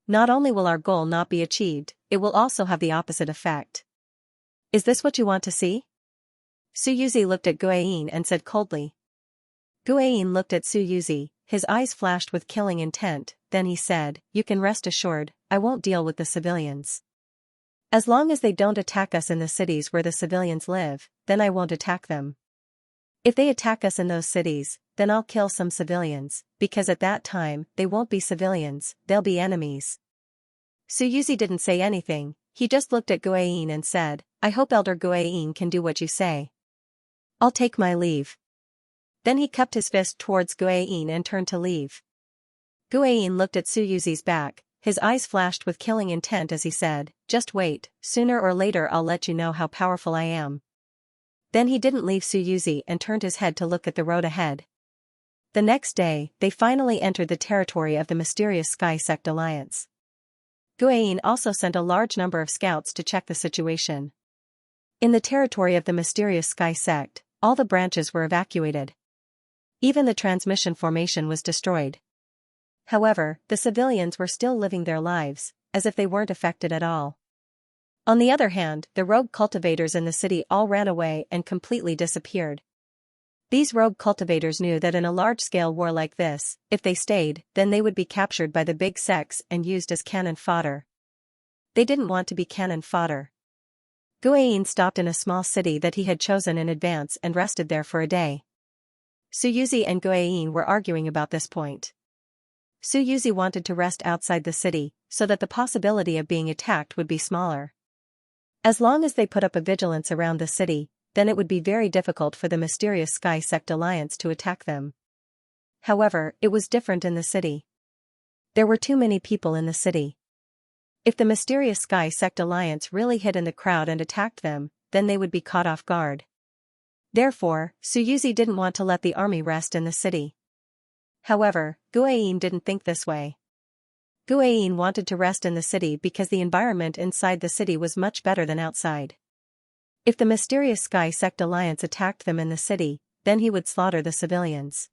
Not only will our goal not be achieved, it will also have the opposite effect. Is this what you want to see? Su Yuzi looked at Guiyin and said coldly. Guiyin looked at Su Yuzi, his eyes flashed with killing intent, then he said, you can rest assured, I won't deal with the civilians. As long as they don't attack us in the cities where the civilians live, then I won't attack them. If they attack us in those cities, then I'll kill some civilians, because at that time, they won't be civilians, they'll be enemies. Su Yuzi didn't say anything, he just looked at Guiyin and said, I hope Elder Guiyin can do what you say. I'll take my leave. Then he cupped his fist towards Guiyin and turned to leave. Guiyin looked at Su Yuzi's back, his eyes flashed with killing intent as he said, just wait, sooner or later I'll let you know how powerful I am. Then he didn't leave Su Yuzi and turned his head to look at the road ahead. The next day, they finally entered the territory of the mysterious Sky Sect Alliance. Guiyin also sent a large number of scouts to check the situation. In the territory of the mysterious Sky Sect, all the branches were evacuated. Even the transmission formation was destroyed. However, the civilians were still living their lives, as if they weren't affected at all. On the other hand, the rogue cultivators in the city all ran away and completely disappeared. These rogue cultivators knew that in a large-scale war like this, if they stayed, then they would be captured by the big sects and used as cannon fodder. They didn't want to be cannon fodder. Guiyin stopped in a small city that he had chosen in advance and rested there for a day. Suyuzi and Guiyin were arguing about this point. Suyuzi wanted to rest outside the city, so that the possibility of being attacked would be smaller. As long as they put up a vigilance around the city, then it would be very difficult for the mysterious Sky Sect Alliance to attack them. However, it was different in the city. There were too many people in the city. If the mysterious Sky Sect Alliance really hid in the crowd and attacked them, then they would be caught off guard. Therefore, Suyuzi didn't want to let the army rest in the city. However, Guiyin didn't think this way. Guiyin wanted to rest in the city because the environment inside the city was much better than outside. If the mysterious Sky Sect Alliance attacked them in the city, then he would slaughter the civilians.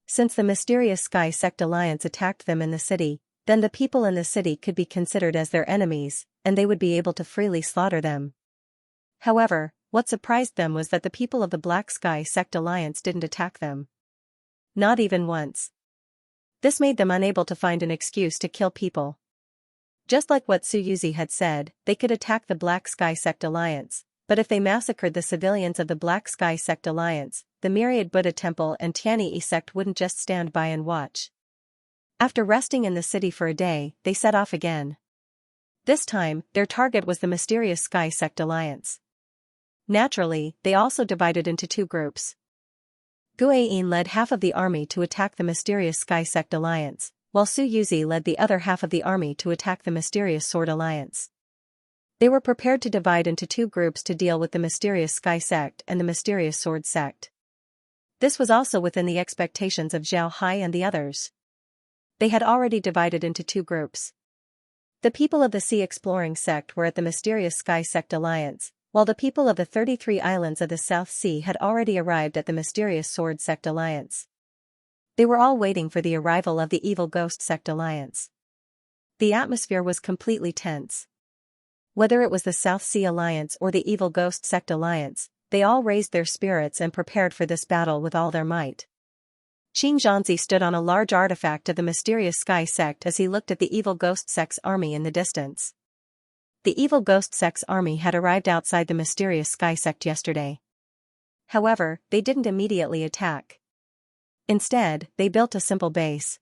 Since the mysterious Sky Sect Alliance attacked them in the city, then the people in the city could be considered as their enemies, and they would be able to freely slaughter them. However, what surprised them was that the people of the Black Sky Sect Alliance didn't attack them. Not even once. This made them unable to find an excuse to kill people. Just like what Suyuzi had said, they could attack the Black Sky Sect Alliance, but if they massacred the civilians of the Black Sky Sect Alliance, the Myriad Buddha Temple and Tianyi sect wouldn't just stand by and watch. After resting in the city for a day, they set off again. This time, their target was the mysterious Sky Sect Alliance. Naturally, they also divided into two groups. Guiyin led half of the army to attack the mysterious Sky Sect Alliance, while Suyuzi led the other half of the army to attack the mysterious Sword Alliance. They were prepared to divide into two groups to deal with the mysterious Sky Sect and the mysterious Sword Sect. This was also within the expectations of Zhao Hai and the others. They had already divided into two groups. The people of the Sea Exploring Sect were at the mysterious Sky Sect Alliance, while the people of the 33 islands of the South Sea had already arrived at the mysterious Sword Sect Alliance. They were all waiting for the arrival of the Evil Ghost Sect Alliance. The atmosphere was completely tense. Whether it was the South Sea Alliance or the Evil Ghost Sect Alliance, they all raised their spirits and prepared for this battle with all their might. Xianxia stood on a large artifact of the mysterious Sky Sect as he looked at the Evil Ghost Sect's army in the distance. The Evil Ghost Sect's army had arrived outside the mysterious Sky Sect yesterday. However, they didn't immediately attack. Instead, they built a simple base.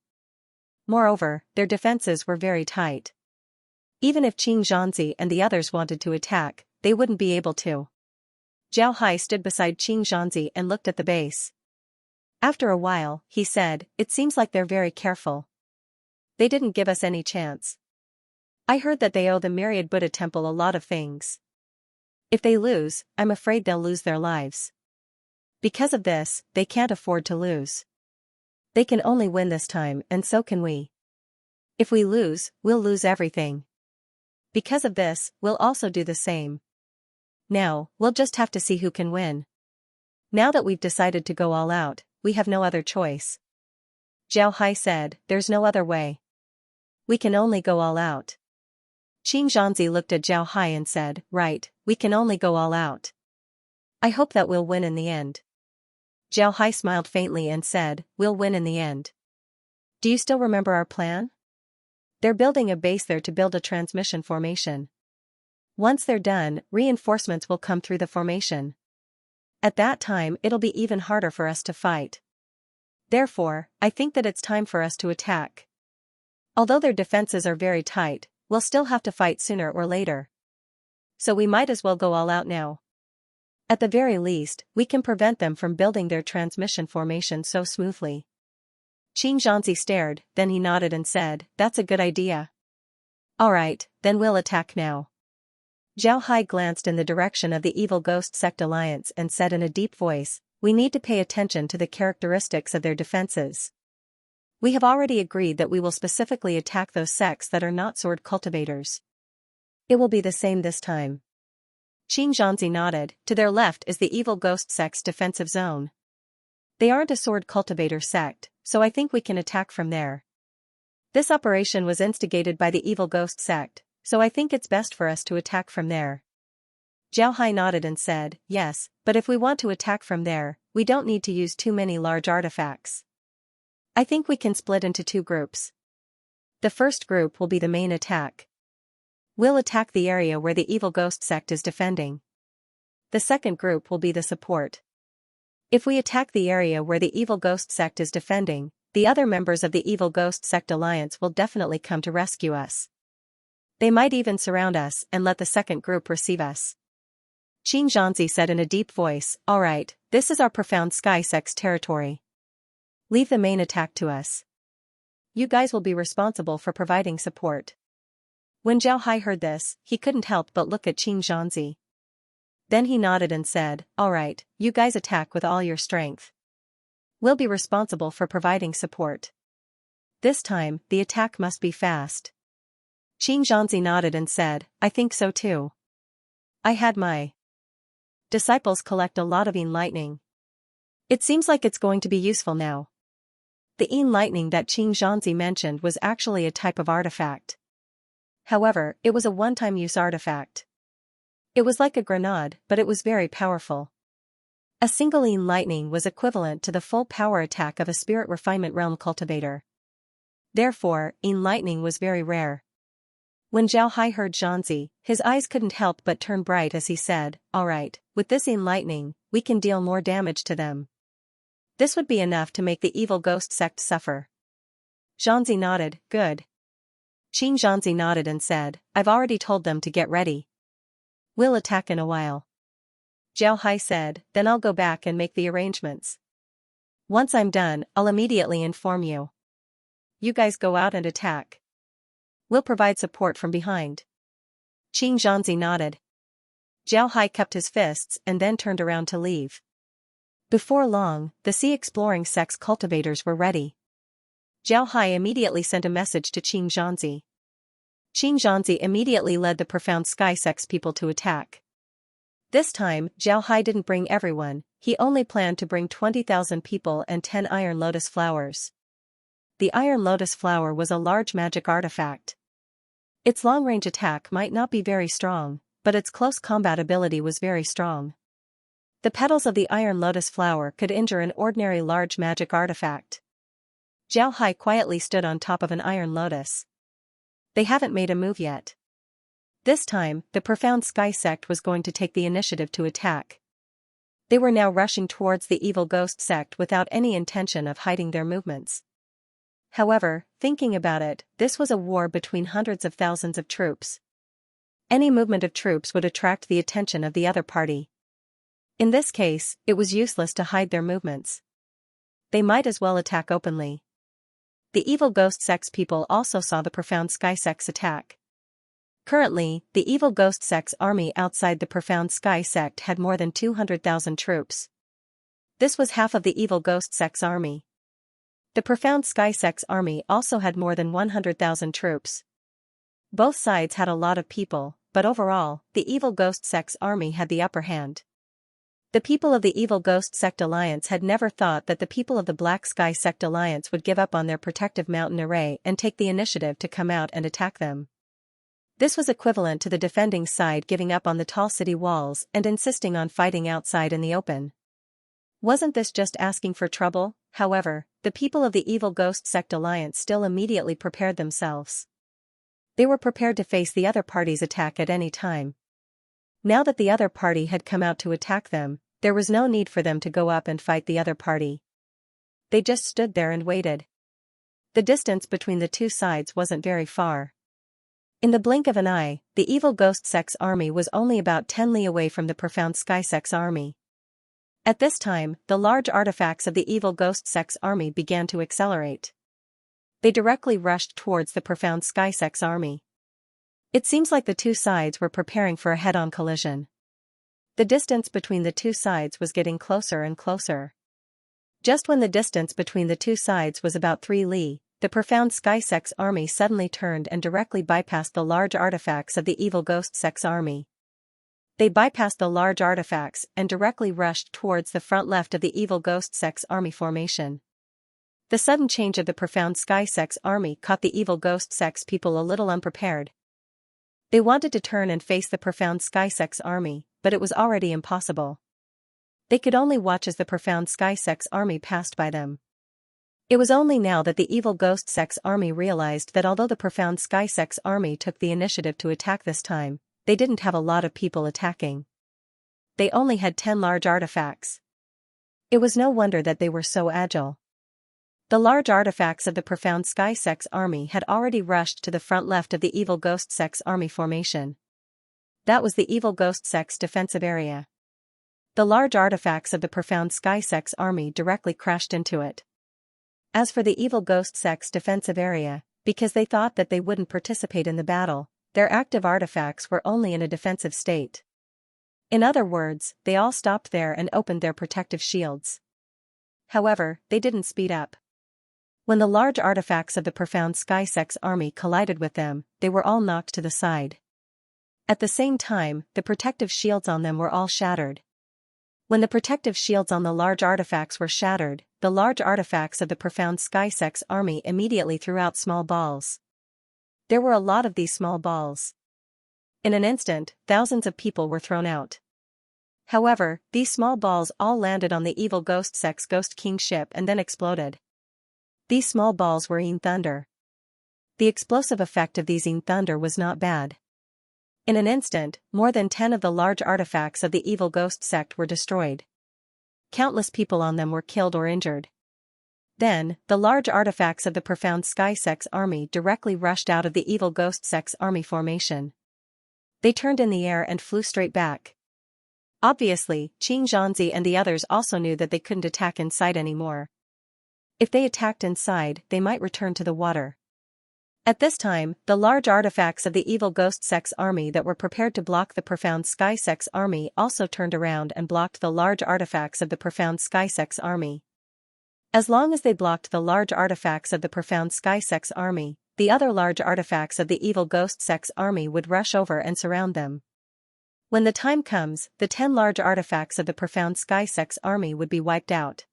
Moreover, their defenses were very tight. Even if Xianxia and the others wanted to attack, they wouldn't be able to. Zhao Hai stood beside Xianxia and looked at the base. After a while, he said, "It seems like they're very careful. They didn't give us any chance. I heard that they owe the Myriad Buddha Temple a lot of things. If they lose, I'm afraid they'll lose their lives. Because of this, they can't afford to lose. They can only win this time, and so can we. If we lose, we'll lose everything. Because of this, we'll also do the same. Now, we'll just have to see who can win. Now that we've decided to go all out, we have no other choice." Zhao Hai said, "There's no other way. We can only go all out." Xianxia looked at Zhao Hai and said, "Right, we can only go all out. I hope that we'll win in the end." Zhao Hai smiled faintly and said, "We'll win in the end. Do you still remember our plan? They're building a base there to build a transmission formation. Once they're done, reinforcements will come through the formation. At that time it'll be even harder for us to fight. Therefore, I think that it's time for us to attack. Although their defenses are very tight, we'll still have to fight sooner or later. So we might as well go all out now. At the very least, we can prevent them from building their transmission formation so smoothly." Xianxia stared, then he nodded and said, "That's a good idea. Alright, then we'll attack now." Zhao Hai glanced in the direction of the Evil Ghost Sect Alliance and said in a deep voice, "We need to pay attention to the characteristics of their defenses. We have already agreed that we will specifically attack those sects that are not sword cultivators. It will be the same this time." Xianxia nodded. To their left is the Evil Ghost Sect's defensive zone. They aren't a sword cultivator sect, so I think we can attack from there. This operation was instigated by the Evil Ghost Sect, so I think it's best for us to attack from there. Zhao Hai nodded and said, "Yes, but if we want to attack from there, we don't need to use too many large artifacts. I think we can split into two groups. The first group will be the main attack. We'll attack the area where the evil ghost sect is defending. The second group will be the support. If we attack the area where the evil ghost sect is defending, the other members of the evil ghost sect alliance will definitely come to rescue us. They might even surround us and let the second group receive us. Xianxia said in a deep voice, "All right, this is our profound sky sect's territory. Leave the main attack to us. You guys will be responsible for providing support." When Zhao Hai heard this, he couldn't help but look at Xianxia. Then he nodded and said, "All right, you guys attack with all your strength. We'll be responsible for providing support. This time, the attack must be fast." Xianxia nodded and said, "I think so too. I had my disciples collect a lot of Yin lightning. It seems like it's going to be useful now." The Yin lightning that Xianxia mentioned was actually a type of artifact. However, it was a one-time use artifact. It was like a grenade, but it was very powerful. A single Yin lightning was equivalent to the full power attack of a spirit refinement realm cultivator. Therefore, Yin lightning was very rare. When Zhao Hai heard Xianxia, his eyes couldn't help but turn bright as he said, "All right, with this Yin lightning, we can deal more damage to them. This would be enough to make the evil ghost sect suffer." Xianxia nodded, "Good." Xianxia nodded and said, "I've already told them to get ready. We'll attack in a while." Zhao Hai said, "Then I'll go back and make the arrangements. Once I'm done, I'll immediately inform you. You guys go out and attack. We'll provide support from behind." Xianxia nodded. Zhao Hai cupped his fists and then turned around to leave. Before long, the Sea Exploring Sect's cultivators were ready. Zhao Hai immediately sent a message to Xianxia. Xianxia immediately led the Profound Sky Sect's people to attack. This time, Zhao Hai didn't bring everyone, he only planned to bring 20,000 people and 10 iron lotus flowers. The iron lotus flower was a large magic artifact. Its long-range attack might not be very strong, but its close combat ability was very strong. The petals of the iron lotus flower could injure an ordinary large magic artifact. Zhao Hai quietly stood on top of an iron lotus. They haven't made a move yet. This time, the Profound Sky Sect was going to take the initiative to attack. They were now rushing towards the evil ghost sect without any intention of hiding their movements. However, thinking about it, this was a war between hundreds of thousands of troops. Any movement of troops would attract the attention of the other party. In this case, it was useless to hide their movements. They might as well attack openly. The evil ghost sect's people also saw the Profound Sky Sect's attack. Currently, the evil ghost sect's army outside the Profound Sky Sect had more than 200,000 troops. This was half of the evil ghost sect's army. The Profound Sky Sect's army also had more than 100,000 troops. Both sides had a lot of people, but overall, the evil ghost sect's army had the upper hand. The people of the evil ghost sect alliance had never thought that the people of the Black Sky Sect alliance would give up on their protective mountain array and take the initiative to come out and attack them. This was equivalent to the defending side giving up on the tall city walls and insisting on fighting outside in the open. Wasn't this just asking for trouble? However, the people of the evil ghost sect alliance still immediately prepared themselves. They were prepared to face the other party's attack at any time. Now that the other party had come out to attack them, there was no need for them to go up and fight the other party. They just stood there and waited. The distance between the two sides wasn't very far. In the blink of an eye, the evil ghost sect's army was only about 10 li away from the Profound Sky Sect's army. At this time, the large artifacts of the evil ghost sect's army began to accelerate. They directly rushed towards the Profound Sky Sect's army. It seems like the two sides were preparing for a head-on collision. The distance between the two sides was getting closer and closer. Just when the distance between the two sides was about 3 li, the Profound Sky Sect's army suddenly turned and directly bypassed the large artifacts of the evil ghost sect's army. They bypassed the large artifacts and directly rushed towards the front left of the evil ghost sect's army formation. The sudden change of the Profound Sky Sect's army caught the evil ghost sect's people a little unprepared. They wanted to turn and face the Profound Sky Sect's army, but it was already impossible. They could only watch as the Profound Sky Sect's army passed by them. It was only now that the evil ghost sect's army realized that although the profound sky sect's army took the initiative to attack this time, they didn't have a lot of people attacking. They only had 10 large artifacts. It was no wonder that they were so agile. The large artifacts of the profound sky sect's army had already rushed to the front left of the evil ghost sect's army formation. That was the evil ghost sect's defensive area. The large artifacts of the profound sky sect's army directly crashed into it. As for the evil ghost sect's defensive area, because they thought that they wouldn't participate in the battle, their active artifacts were only in a defensive state. In other words, they all stopped there and opened their protective shields. However, they didn't speed up. When the large artifacts of the profound sky sect's army collided with them, they were all knocked to the side. At the same time, the protective shields on them were all shattered. When the protective shields on the large artifacts were shattered, the large artifacts of the profound sky sect's army immediately threw out small balls. There were a lot of these small balls. In an instant, thousands of people were thrown out. However, these small balls all landed on the evil ghost sect's Ghost King ship and then exploded. These small balls were Yin Thunder. The explosive effect of these Yin Thunder was not bad. In an instant, more than 10 of the large artifacts of the evil ghost sect were destroyed. Countless people on them were killed or injured. Then, the large artifacts of the profound sky sect's army directly rushed out of the evil ghost sect's army formation. They turned in the air and flew straight back. Obviously, Xianxia and the others also knew that they couldn't attack inside anymore. If they attacked inside, they might return to the water. At this time, the large artifacts of the evil ghost sect's army that were prepared to block the profound sky sect's army also turned around and blocked the large artifacts of the profound sky sect's army. As long as they blocked the large artifacts of the profound sky sect's army, the other large artifacts of the evil ghost sect's army would rush over and surround them. When the time comes, the 10 large artifacts of the profound sky sect's army would be wiped out.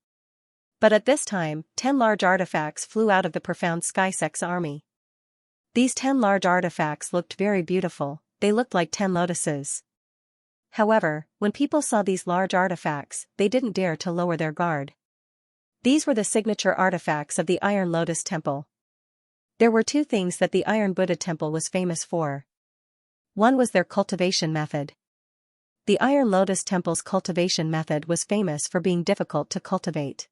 But at this time, 10 large artifacts flew out of the profound sky sect's army. These 10 large artifacts looked very beautiful, they looked like 10 lotuses. However, when people saw these large artifacts, they didn't dare to lower their guard. These were the signature artifacts of the Iron Lotus Temple. There were two things that the Iron Buddha Temple was famous for. One was their cultivation method. The Iron Lotus Temple's cultivation method was famous for being difficult to cultivate.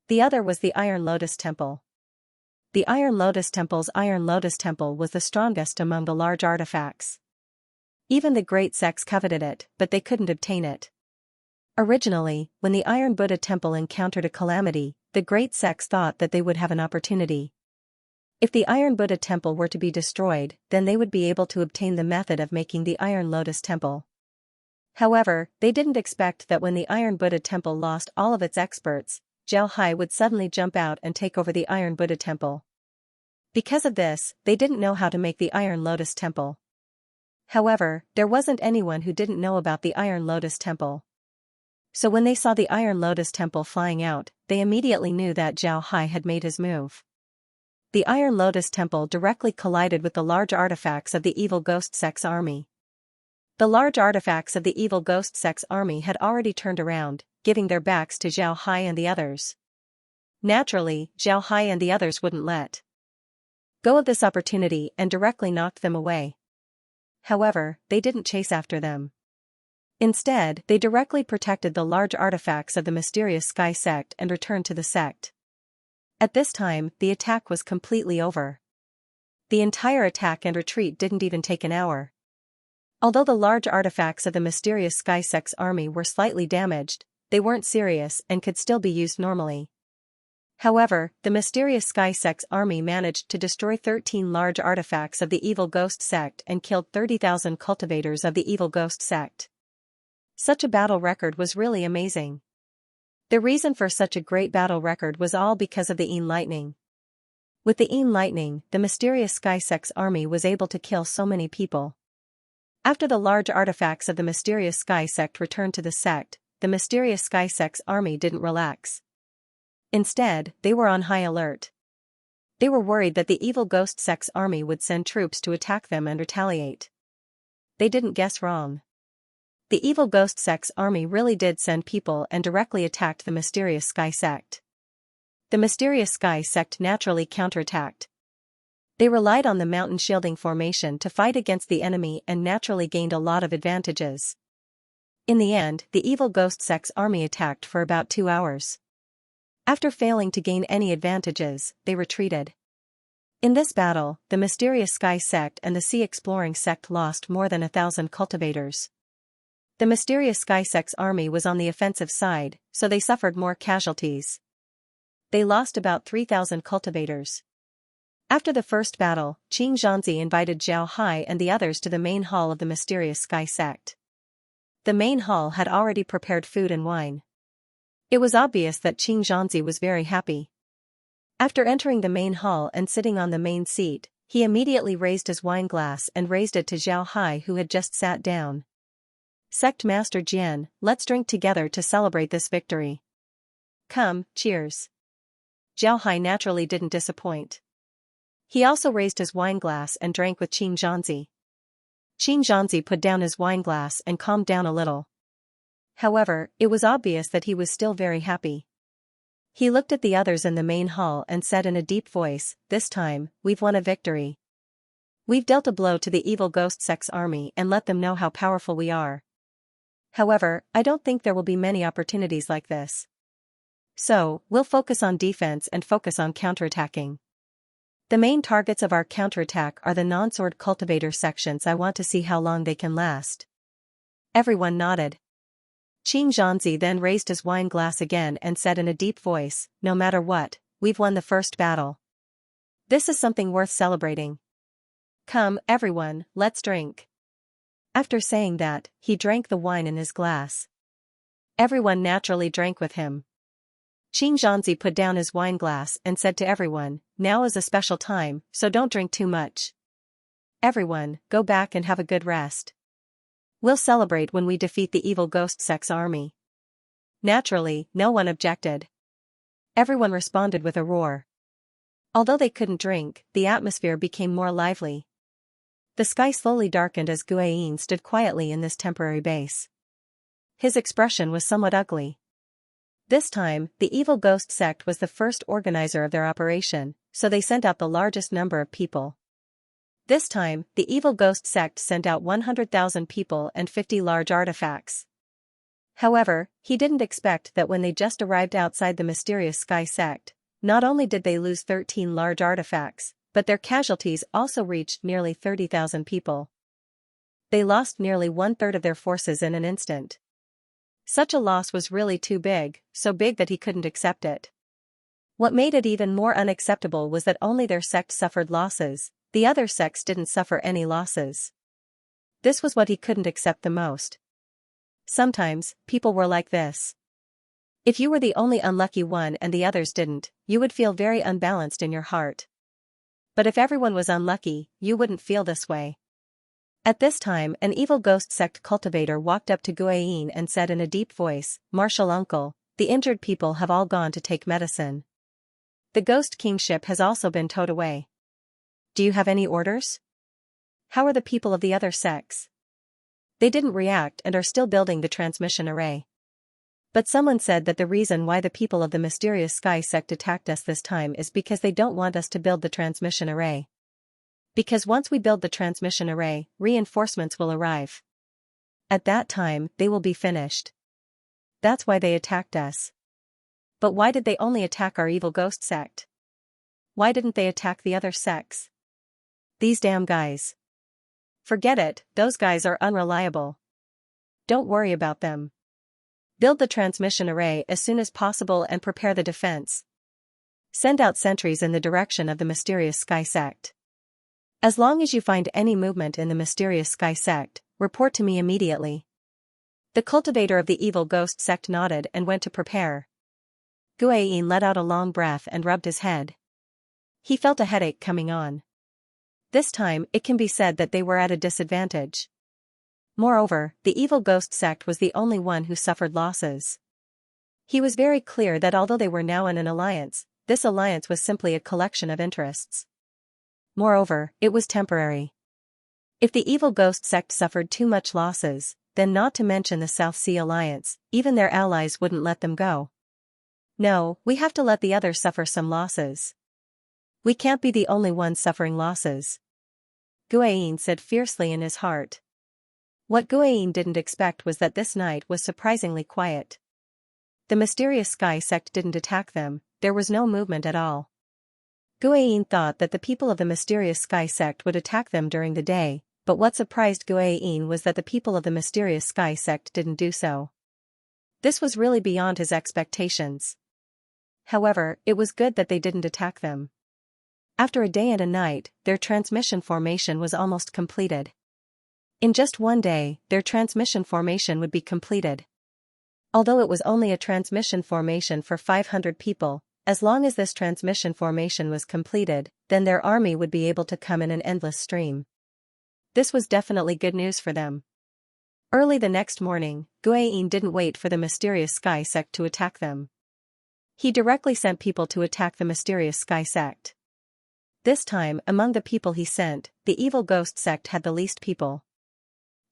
The other was the Iron Lotus Temple. The Iron Lotus Temple's Iron Lotus Temple was the strongest among the large artifacts. Even the great sects coveted it, but they couldn't obtain it. Originally, when the Iron Buddha Temple encountered a calamity, the great sects thought that they would have an opportunity. If the Iron Buddha Temple were to be destroyed, then they would be able to obtain the method of making the Iron Lotus Temple. However, they didn't expect that when the Iron Buddha Temple lost all of its experts, Xianxia would suddenly jump out and take over the Iron Buddha Temple. Because of this, they didn't know how to make the Iron Lotus Temple. However, there wasn't anyone who didn't know about the Iron Lotus Temple. So when they saw the Iron Lotus Temple flying out, they immediately knew that Xianxia had made his move. The Iron Lotus Temple directly collided with the large artifacts of the evil ghost sect's army. The large artifacts of the evil ghost sect's army had already turned around, giving their backs to Xianxia and the others. Naturally, Xianxia and the others wouldn't let go of this opportunity and directly knocked them away. However, they didn't chase after them. Instead, they directly protected the large artifacts of the mysterious sky sect and returned to the sect. At this time, the attack was completely over. The entire attack and retreat didn't even take an hour. Although the large artifacts of the mysterious sky sect's army were slightly damaged, they weren't serious and could still be used normally. However, the mysterious sky sect's army managed to destroy 13 large artifacts of the evil ghost sect and killed 30,000 cultivators of the evil ghost sect. Such a battle record was really amazing. The reason for such a great battle record was all because of the Yin Lightning. With the Yin Lightning, the mysterious sky sect's army was able to kill so many people. After the large artifacts of the mysterious sky sect returned to the sect, the mysterious sky sect's army didn't relax. Instead, they were on high alert. They were worried that the evil ghost sect's army would send troops to attack them and retaliate. They didn't guess wrong. The evil ghost sect's army really did send people and directly attacked the mysterious sky sect. The mysterious sky sect naturally counterattacked. They relied on the mountain shielding formation to fight against the enemy and naturally gained a lot of advantages. In the end, the evil ghost sect's army attacked for about 2 hours. After failing to gain any advantages, they retreated. In this battle, the mysterious sky sect and the sea exploring sect lost more than 1,000 cultivators. The mysterious sky sect's army was on the offensive side, so they suffered more casualties. They lost about 3,000 cultivators. After the first battle, Xianxia invited Zhao Hai and the others to the main hall of the mysterious sky sect. The main hall had already prepared food and wine. It was obvious that Xianxia was very happy. After entering the main hall and sitting on the main seat, he immediately raised his wine glass and raised it to Zhao Hai, who had just sat down. Sect Master Jian, let's drink together to celebrate this victory. Come, cheers. Zhao Hai naturally didn't disappoint. He also raised his wine glass and drank with Xianxia. Xianxia put down his wine glass and calmed down a little. However, it was obvious that he was still very happy. He looked at the others in the main hall and said in a deep voice, "This time, we've won a victory. We've dealt a blow to the evil ghost sect's army and let them know how powerful we are. However, I don't think there will be many opportunities like this. So, we'll focus on defense and focus on counterattacking. The main targets of our counterattack are the non-sword cultivator sections. I want to see how long they can last." Everyone nodded. Xianxia then raised his wine glass again and said in a deep voice, "No matter what, we've won the first battle. This is something worth celebrating. Come, everyone, let's drink." After saying that, he drank the wine in his glass. Everyone naturally drank with him. Xianxia put down his wine glass and said to everyone, "Now is a special time, so don't drink too much. Everyone, go back and have a good rest. We'll celebrate when we defeat the evil ghost sect's army." Naturally, no one objected. Everyone responded with a roar. Although they couldn't drink, the atmosphere became more lively. The sky slowly darkened as Guiyin stood quietly in this temporary base. His expression was somewhat ugly. This time, the evil ghost sect was the first organizer of their operation, so they sent out the largest number of people. This time, the evil ghost sect sent out 100,000 people and 50 large artifacts. However, he didn't expect that when they just arrived outside the mysterious sky sect, not only did they lose 13 large artifacts, but their casualties also reached nearly 30,000 people. They lost nearly 1/3 of their forces in an instant. Such a loss was really too big, so big that he couldn't accept it. What made it even more unacceptable was that only their sect suffered losses, the other sects didn't suffer any losses. This was what he couldn't accept the most. Sometimes, people were like this. If you were the only unlucky one and the others didn't, you would feel very unbalanced in your heart. But if everyone was unlucky, you wouldn't feel this way. At this time, an evil ghost sect cultivator walked up to Guiyin and said in a deep voice, "Martial uncle, the injured people have all gone to take medicine. The ghost kingship has also been towed away. Do you have any orders? How are the people of the other sects?" They didn't react and are still building the transmission array. But someone said that the reason why the people of the mysterious sky sect attacked us this time is because they don't want us to build the transmission array. Because once we build the transmission array, reinforcements will arrive. At that time, they will be finished. That's why they attacked us. But why did they only attack our evil ghost sect? Why didn't they attack the other sects? These damn guys. Forget it, those guys are unreliable. Don't worry about them. Build the transmission array as soon as possible and prepare the defense. Send out sentries in the direction of the mysterious sky sect. As long as you find any movement in the mysterious sky sect, report to me immediately. The cultivator of the evil ghost sect nodded and went to prepare. Guiyin let out a long breath and rubbed his head. He felt a headache coming on. This time, it can be said that they were at a disadvantage. Moreover, the evil ghost sect was the only one who suffered losses. He was very clear that although they were now in an alliance, this alliance was simply a collection of interests. Moreover, it was temporary. If the evil ghost sect suffered too much losses, then not to mention the South Sea Alliance, even their allies wouldn't let them go. No, we have to let the others suffer some losses. We can't be the only ones suffering losses. Guiying said fiercely in his heart. What Guiying didn't expect was that this night was surprisingly quiet. The mysterious sky sect didn't attack them, there was no movement at all. Guiying thought that the people of the mysterious sky sect would attack them during the day, but what surprised Guiying was that the people of the mysterious sky sect didn't do so. This was really beyond his expectations. However, it was good that they didn't attack them. After a day and a night, their transmission formation was almost completed. In just one day, their transmission formation would be completed. Although it was only a transmission formation for 500 people, as long as this transmission formation was completed, then their army would be able to come in an endless stream. This was definitely good news for them. Early the next morning, Guiying didn't wait for the mysterious sky sect to attack them. He directly sent people to attack the mysterious sky sect. This time, among the people he sent, the evil ghost sect had the least people.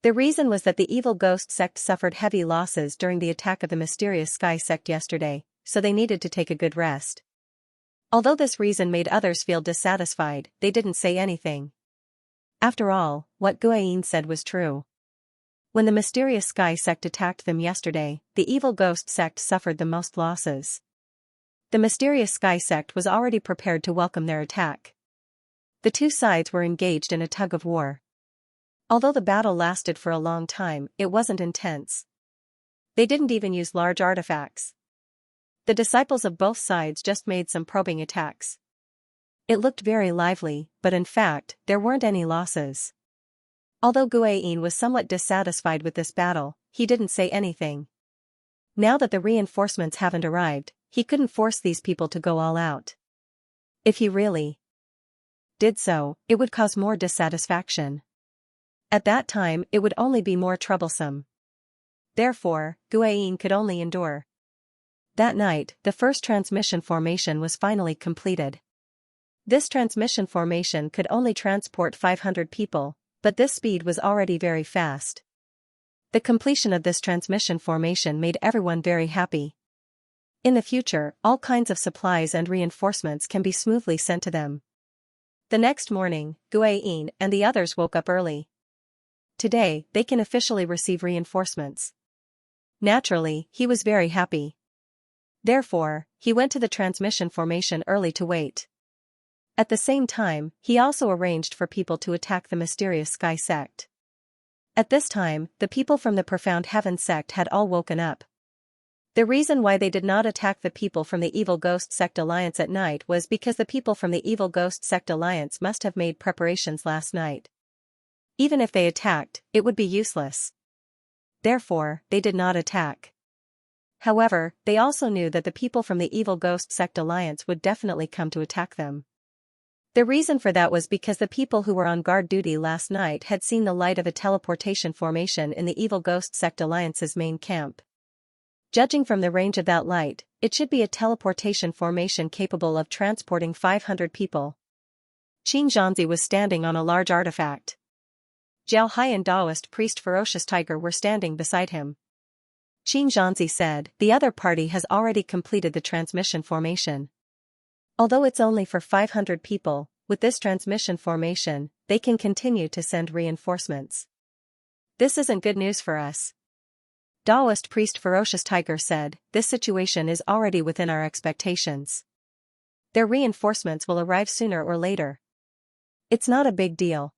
The reason was that the evil ghost sect suffered heavy losses during the attack of the mysterious sky sect yesterday, so they needed to take a good rest. Although this reason made others feel dissatisfied, they didn't say anything. After all, what Guiying said was true. When the mysterious sky sect attacked them yesterday, the evil ghost sect suffered the most losses. The mysterious sky sect was already prepared to welcome their attack. The two sides were engaged in a tug of war. Although the battle lasted for a long time, it wasn't intense. They didn't even use large artifacts. The disciples of both sides just made some probing attacks. It looked very lively, but in fact, there weren't any losses. Although Guiying was somewhat dissatisfied with this battle, he didn't say anything. Now that the reinforcements haven't arrived, he couldn't force these people to go all out. If he really did so, it would cause more dissatisfaction. At that time, it would only be more troublesome. Therefore, Guiying could only endure. That night, the first transmission formation was finally completed. This transmission formation could only transport 500 people, but this speed was already very fast. The completion of this transmission formation made everyone very happy. In the future, all kinds of supplies and reinforcements can be smoothly sent to them. The next morning, Guiying and the others woke up early. Today, they can officially receive reinforcements. Naturally, he was very happy. Therefore, he went to the transmission formation early to wait. At the same time, he also arranged for people to attack the mysterious sky sect. At this time, the people from the Profound Heaven sect had all woken up. The reason why they did not attack the people from the Evil Ghost Sect Alliance at night was because the people from the Evil Ghost Sect Alliance must have made preparations last night. Even if they attacked, it would be useless. Therefore, they did not attack. However, they also knew that the people from the Evil Ghost Sect Alliance would definitely come to attack them. The reason for that was because the people who were on guard duty last night had seen the light of a teleportation formation in the Evil Ghost Sect Alliance's main camp. Judging from the range of that light, it should be a teleportation formation capable of transporting 500 people. Xianxia was standing on a large artifact. Jiao Hai and Taoist priest Ferocious Tiger were standing beside him. Xianxia said, "The other party has already completed the transmission formation. Although it's only for 500 people, with this transmission formation, they can continue to send reinforcements. This isn't good news for us." Taoist priest Ferocious Tiger said, "This situation is already within our expectations. Their reinforcements will arrive sooner or later. It's not a big deal.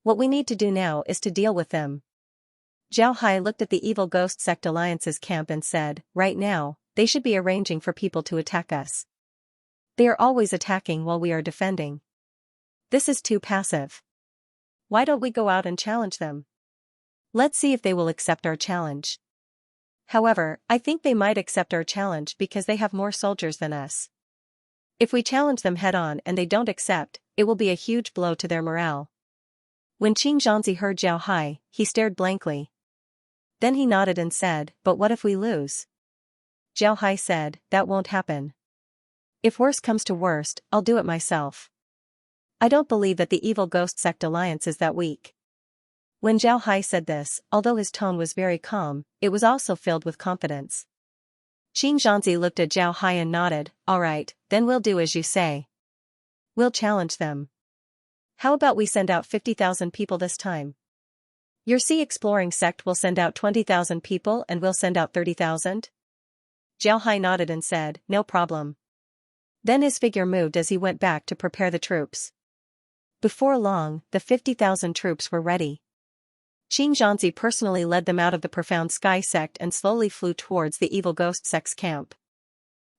What we need to do now is to deal with them." Jiao Hai looked at the Evil Ghost Sect Alliance's camp and said, "Right now, they should be arranging for people to attack us. They are always attacking while we are defending. This is too passive. Why don't we go out and challenge them? Let's see if they will accept our challenge." However, I think they might accept our challenge because they have more soldiers than us. If we challenge them head-on and they don't accept, it will be a huge blow to their morale. When Xianxia heard Jiao Hai, he stared blankly. Then he nodded and said, "But what if we lose?" Jiao Hai said, "That won't happen. If worse comes to worst, I'll do it myself. I don't believe that the Evil Ghost Sect Alliance is that weak." When Jiao Hai said this, although his tone was very calm, it was also filled with confidence. Xianxia looked at Zhao Hai and nodded, all right, then we'll do as you say. We'll challenge them. How about we send out 50,000 people this time? Your sea exploring sect will send out 20,000 people and we'll send out 30,000? Zhao Hai nodded and said, no problem. Then his figure moved as he went back to prepare the troops. Before long, the 50,000 troops were ready. Xianxia personally led them out of the Profound Sky sect and slowly flew towards the Evil Ghost sect's camp.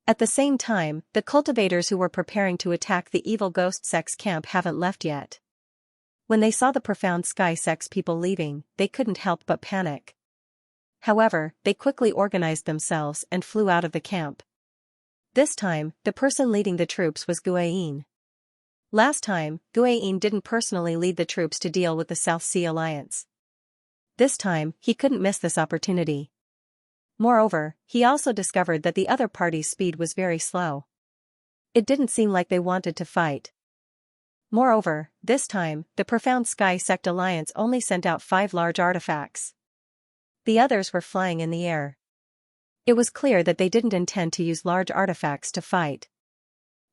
At the same time, the cultivators who were preparing to attack the Evil Ghost sect's camp haven't left yet. When they saw the Profound Sky sect's people leaving, they couldn't help but panic. However, they quickly organized themselves and flew out of the camp. This time, the person leading the troops was Guayin. Last time, Guayin didn't personally lead the troops to deal with the South Sea Alliance. This time, he couldn't miss this opportunity. Moreover, he also discovered that the other party's speed was very slow. It didn't seem like they wanted to fight. Moreover, this time, the Profound Sky Sect Alliance only sent out 5 large artifacts. The others were flying in the air. It was clear that they didn't intend to use large artifacts to fight.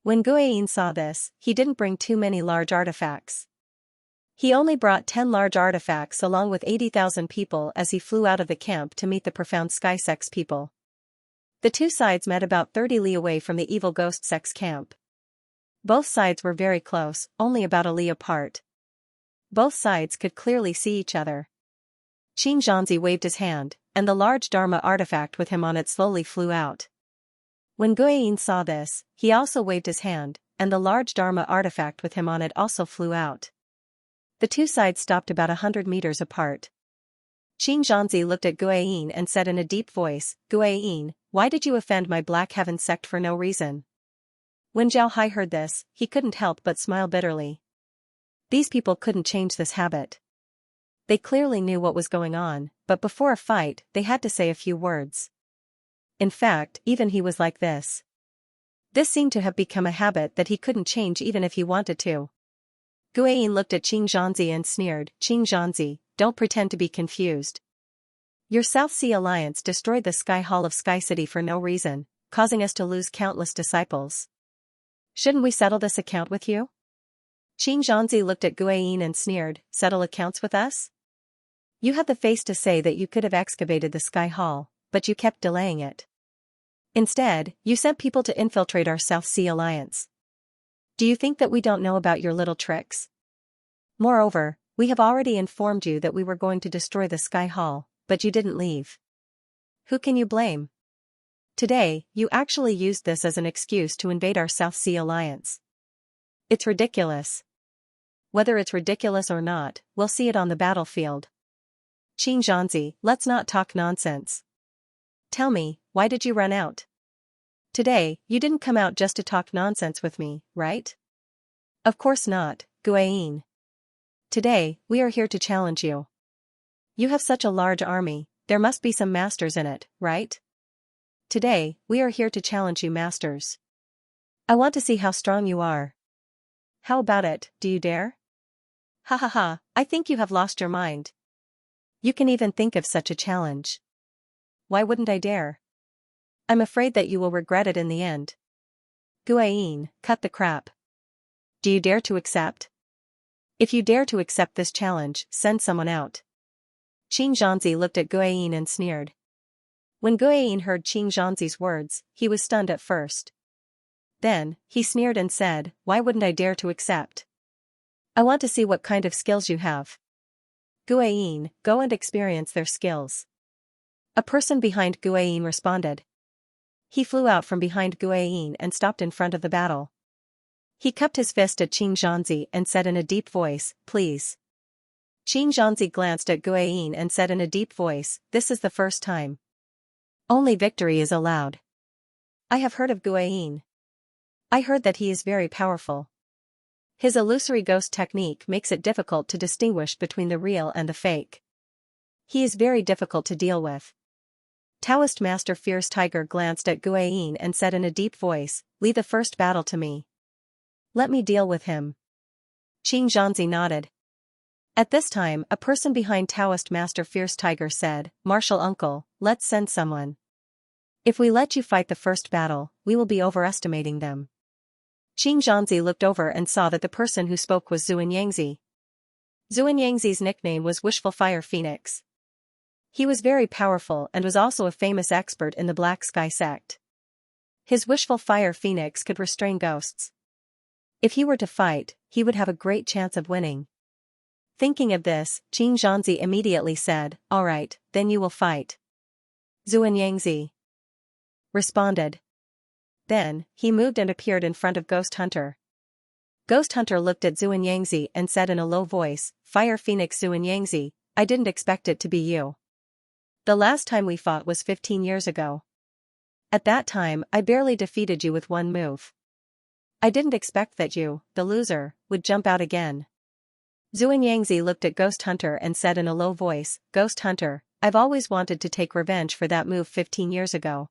When Guayin saw this, he didn't bring too many large artifacts. He only brought 10 large artifacts along with 80,000 people as he flew out of the camp to meet the Profound Sky Sect's people. The two sides met about 30 li away from the Evil Ghost sect's camp. Both sides were very close, only about a li apart. Both sides could clearly see each other. Xianxia waved his hand, and the large Dharma artifact with him on it slowly flew out. When Guayin saw this, he also waved his hand, and the large Dharma artifact with him on it also flew out. The two sides stopped about 100 meters apart. Xianxia looked at Guayin and said in a deep voice, Guayin, why did you offend my Black Heaven sect for no reason? When Zhao Hai heard this, he couldn't help but smile bitterly. These people couldn't change this habit. They clearly knew what was going on, but before a fight, they had to say a few words. In fact, even he was like this. This seemed to have become a habit that he couldn't change even if he wanted to. Guayin looked at Xianxia and sneered, Xianxia, don't pretend to be confused. Your South Sea Alliance destroyed the Sky Hall of Sky City for no reason, causing us to lose countless disciples. Shouldn't we settle this account with you? Xianxia looked at Guayin and sneered, settle accounts with us? You had the face to say that you could have excavated the Sky Hall, but you kept delaying it. Instead, you sent people to infiltrate our South Sea Alliance. Do you think that we don't know about your little tricks? Moreover, we have already informed you that we were going to destroy the Sky Hall, but you didn't leave. Who can you blame? Today, you actually used this as an excuse to invade our South Sea Alliance. It's ridiculous. Whether it's ridiculous or not, we'll see it on the battlefield. Xianxia, let's not talk nonsense. Tell me, why did you run out? Today, you didn't come out just to talk nonsense with me, right? Of course not, Guayin. Today, we are here to challenge you. You have such a large army, there must be some masters in it, right? Today, we are here to challenge you masters. I want to see how strong you are. How about it, do you dare? Ha ha ha, I think you have lost your mind. You can even think of such a challenge. Why wouldn't I dare? I'm afraid that you will regret it in the end. Guayin, cut the crap. Do you dare to accept? If you dare to accept this challenge, send someone out. Xianxia looked at Guayin and sneered. When Guayin heard Xianxia's words, he was stunned at first. Then, he sneered and said, why wouldn't I dare to accept? I want to see what kind of skills you have. Guayin, go and experience their skills. A person behind Guayin responded. He flew out from behind Guayin and stopped in front of the battle. He cupped his fist at Xianxia and said in a deep voice, please. Xianxia glanced at Guayin and said in a deep voice, this is the first time. Only victory is allowed. I have heard of Guayin. I heard that he is very powerful. His illusory ghost technique makes it difficult to distinguish between the real and the fake. He is very difficult to deal with. Taoist Master Fierce Tiger glanced at Guayin and said in a deep voice, leave the first battle to me. Let me deal with him. Xianxia nodded. At this time, a person behind Taoist Master Fierce Tiger said, Martial Uncle, let's send someone. If we let you fight the first battle, we will be overestimating them. Xianxia looked over and saw that the person who spoke was Xianxia. Xianxia's nickname was Wishful Fire Phoenix. He was very powerful and was also a famous expert in the Black Sky sect. His Wishful Fire Phoenix could restrain ghosts. If he were to fight, he would have a great chance of winning. Thinking of this, Xianxia immediately said, "All right, then you will fight." Xianxia responded. Then, he moved and appeared in front of Ghost Hunter. Ghost Hunter looked at Xianxia and said in a low voice, "Fire Phoenix Xianxia, I didn't expect it to be you. The last time we fought was 15 years ago. At that time I barely defeated you with one move. I didn't expect that you, the loser, would jump out again." Xianxia looked at Ghost Hunter and said in a low voice, "Ghost Hunter, I've always wanted to take revenge for that move 15 years ago.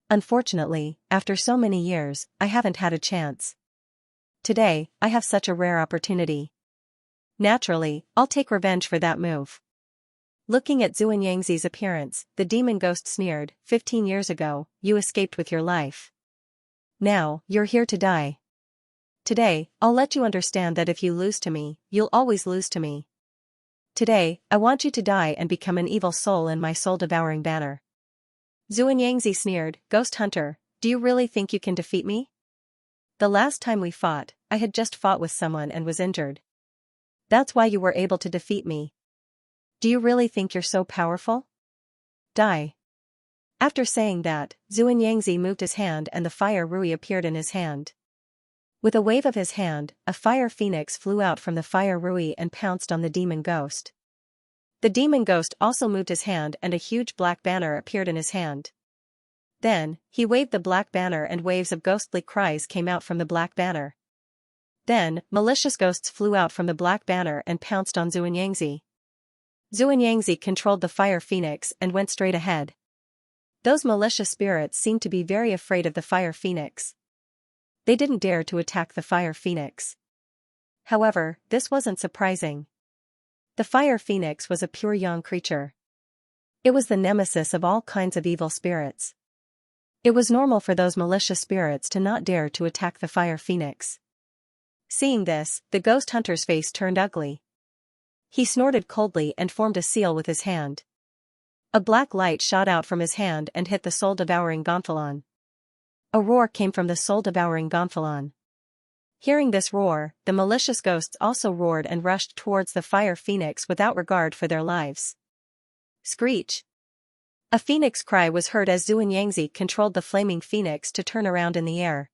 Unfortunately, after so many years, I haven't had a chance. Today, I have such a rare opportunity. Naturally, I'll take revenge for that move." Looking at Xianxia's appearance, the demon ghost sneered, 15 years ago, you escaped with your life. Now, you're here to die. Today, I'll let you understand that if you lose to me, you'll always lose to me. Today, I want you to die and become an evil soul in my soul-devouring banner." Xianxia sneered, "Ghost Hunter, do you really think you can defeat me? The last time we fought, I had just fought with someone and was injured. That's why you were able to defeat me. Do you really think you're so powerful? Die." After saying that, Xianxia moved his hand and the fire rui appeared in his hand. With a wave of his hand, a fire phoenix flew out from the fire rui and pounced on the demon ghost. The demon ghost also moved his hand and a huge black banner appeared in his hand. Then, he waved the black banner and waves of ghostly cries came out from the black banner. Then, malicious ghosts flew out from the black banner and pounced on Xianxia. Xianxia controlled the fire phoenix and went straight ahead. Those malicious spirits seemed to be very afraid of the fire phoenix. They didn't dare to attack the fire phoenix. However, this wasn't surprising. The fire phoenix was a pure yang creature. It was the nemesis of all kinds of evil spirits. It was normal for those malicious spirits to not dare to attack the fire phoenix. Seeing this, the ghost hunter's face turned ugly. He snorted coldly and formed a seal with his hand. A black light shot out from his hand and hit the soul-devouring gonfalon. A roar came from the soul-devouring gonfalon. Hearing this roar, the malicious ghosts also roared and rushed towards the fire phoenix without regard for their lives. Screech! A phoenix cry was heard as Xianxia controlled the flaming phoenix to turn around in the air.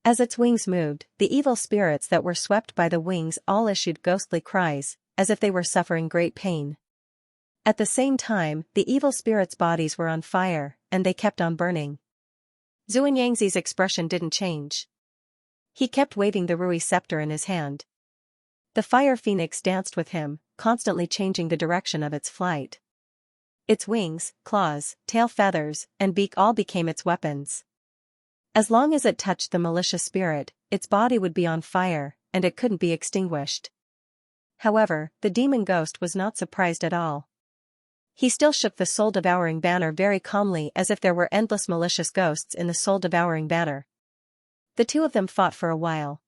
As its wings moved, the evil spirits that were swept by the wings all issued ghostly cries, as if they were suffering great pain. At the same time, the evil spirits' bodies were on fire, and they kept on burning. Xianxia's expression didn't change. He kept waving the rui scepter in his hand. The fire phoenix danced with him, constantly changing the direction of its flight. Its wings, claws, tail feathers, and beak all became its weapons. As long as it touched the malicious spirit, its body would be on fire, and it couldn't be extinguished. However, the demon ghost was not surprised at all. He still shook the soul-devouring banner very calmly as if there were endless malicious ghosts in the soul-devouring banner. The two of them fought for a while.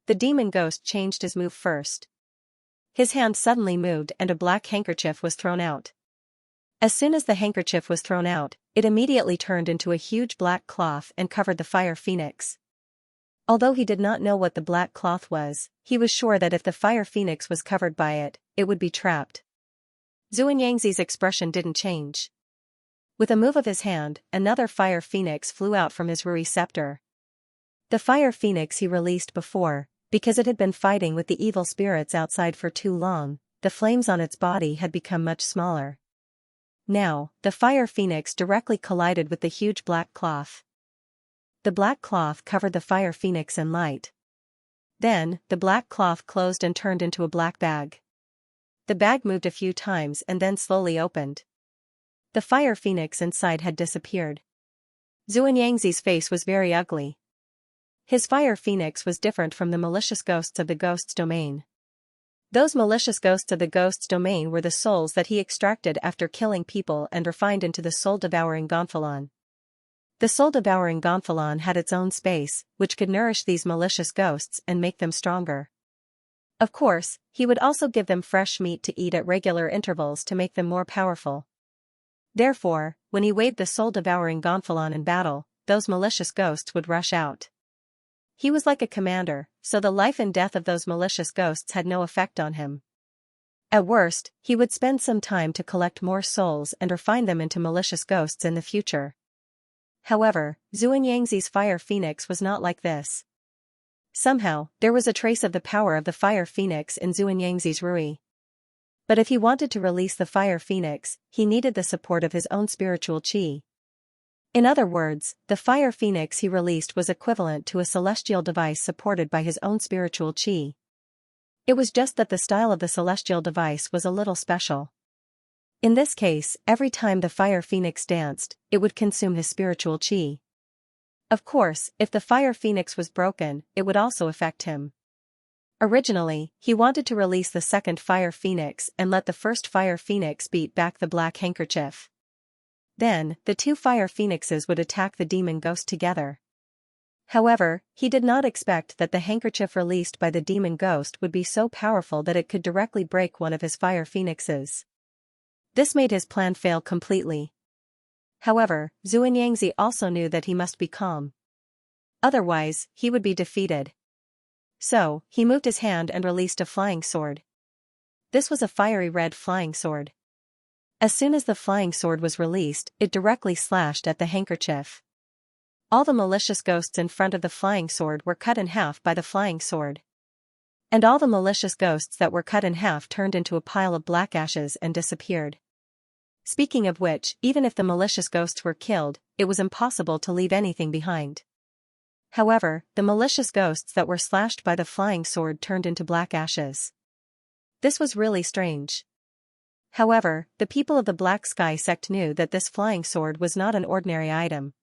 The demon ghost changed his move first. His hand suddenly moved and a black handkerchief was thrown out. As soon as the handkerchief was thrown out, it immediately turned into a huge black cloth and covered the fire phoenix. Although he did not know what the black cloth was, he was sure that if the fire phoenix was covered by it, it would be trapped. Xianxia's expression didn't change. With a move of his hand, another fire phoenix flew out from his rui scepter. The fire phoenix he released before, because it had been fighting with the evil spirits outside for too long, the flames on its body had become much smaller. Now, the fire phoenix directly collided with the huge black cloth. The black cloth covered the fire phoenix in light. Then, the black cloth closed and turned into a black bag. The bag moved a few times and then slowly opened. The fire phoenix inside had disappeared. Xianxia's face was very ugly. His fire phoenix was different from the malicious ghosts of the ghost's domain. Those malicious ghosts of the ghost's domain were the souls that he extracted after killing people and refined into the soul-devouring Gonfalon. The soul-devouring Gonfalon had its own space, which could nourish these malicious ghosts and make them stronger. Of course, he would also give them fresh meat to eat at regular intervals to make them more powerful. Therefore, when he waved the soul-devouring Gonfalon in battle, those malicious ghosts would rush out. He was like a commander, so the life and death of those malicious ghosts had no effect on him. At worst, he would spend some time to collect more souls and refine them into malicious ghosts in the future. However, Xianxia's fire phoenix was not like this. Somehow, there was a trace of the power of the fire phoenix in Xianxia's Rui. But if he wanted to release the fire phoenix, he needed the support of his own spiritual qi. In other words, the fire phoenix he released was equivalent to a celestial device supported by his own spiritual qi. It was just that the style of the celestial device was a little special. In this case, every time the fire phoenix danced, it would consume his spiritual qi. Of course, if the fire phoenix was broken, it would also affect him. Originally, he wanted to release the second fire phoenix and let the first fire phoenix beat back the black handkerchief. Then, the two fire phoenixes would attack the demon ghost together. However, he did not expect that the handkerchief released by the demon ghost would be so powerful that it could directly break one of his fire phoenixes. This made his plan fail completely. However, Xianxia also knew that he must be calm. Otherwise, he would be defeated. So, he moved his hand and released a flying sword. This was a fiery red flying sword. As soon as the flying sword was released, it directly slashed at the handkerchief. All the malicious ghosts in front of the flying sword were cut in half by the flying sword. And all the malicious ghosts that were cut in half turned into a pile of black ashes and disappeared. Speaking of which, even if the malicious ghosts were killed, it was impossible to leave anything behind. However, the malicious ghosts that were slashed by the flying sword turned into black ashes. This was really strange. However, the people of the Black Sky sect knew that this flying sword was not an ordinary item.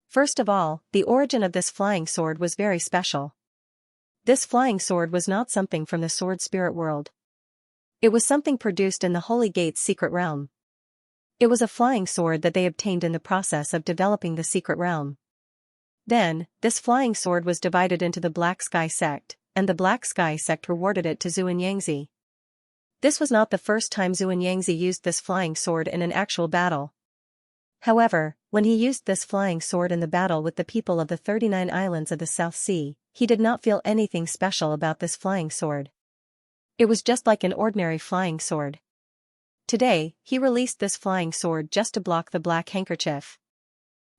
First of all, the origin of this flying sword was very special. This flying sword was not something from the sword spirit world. It was something produced in the Holy Gate's secret realm. It was a flying sword that they obtained in the process of developing the secret realm. Then, this flying sword was divided into the Black Sky sect, and the Black Sky sect rewarded it to Xianxia. This was not the first time Xianxia used this flying sword in an actual battle. However, when he used this flying sword in the battle with the people of the 39 islands of the South Sea, he did not feel anything special about this flying sword. It was just like an ordinary flying sword. Today, he released this flying sword just to block the black handkerchief.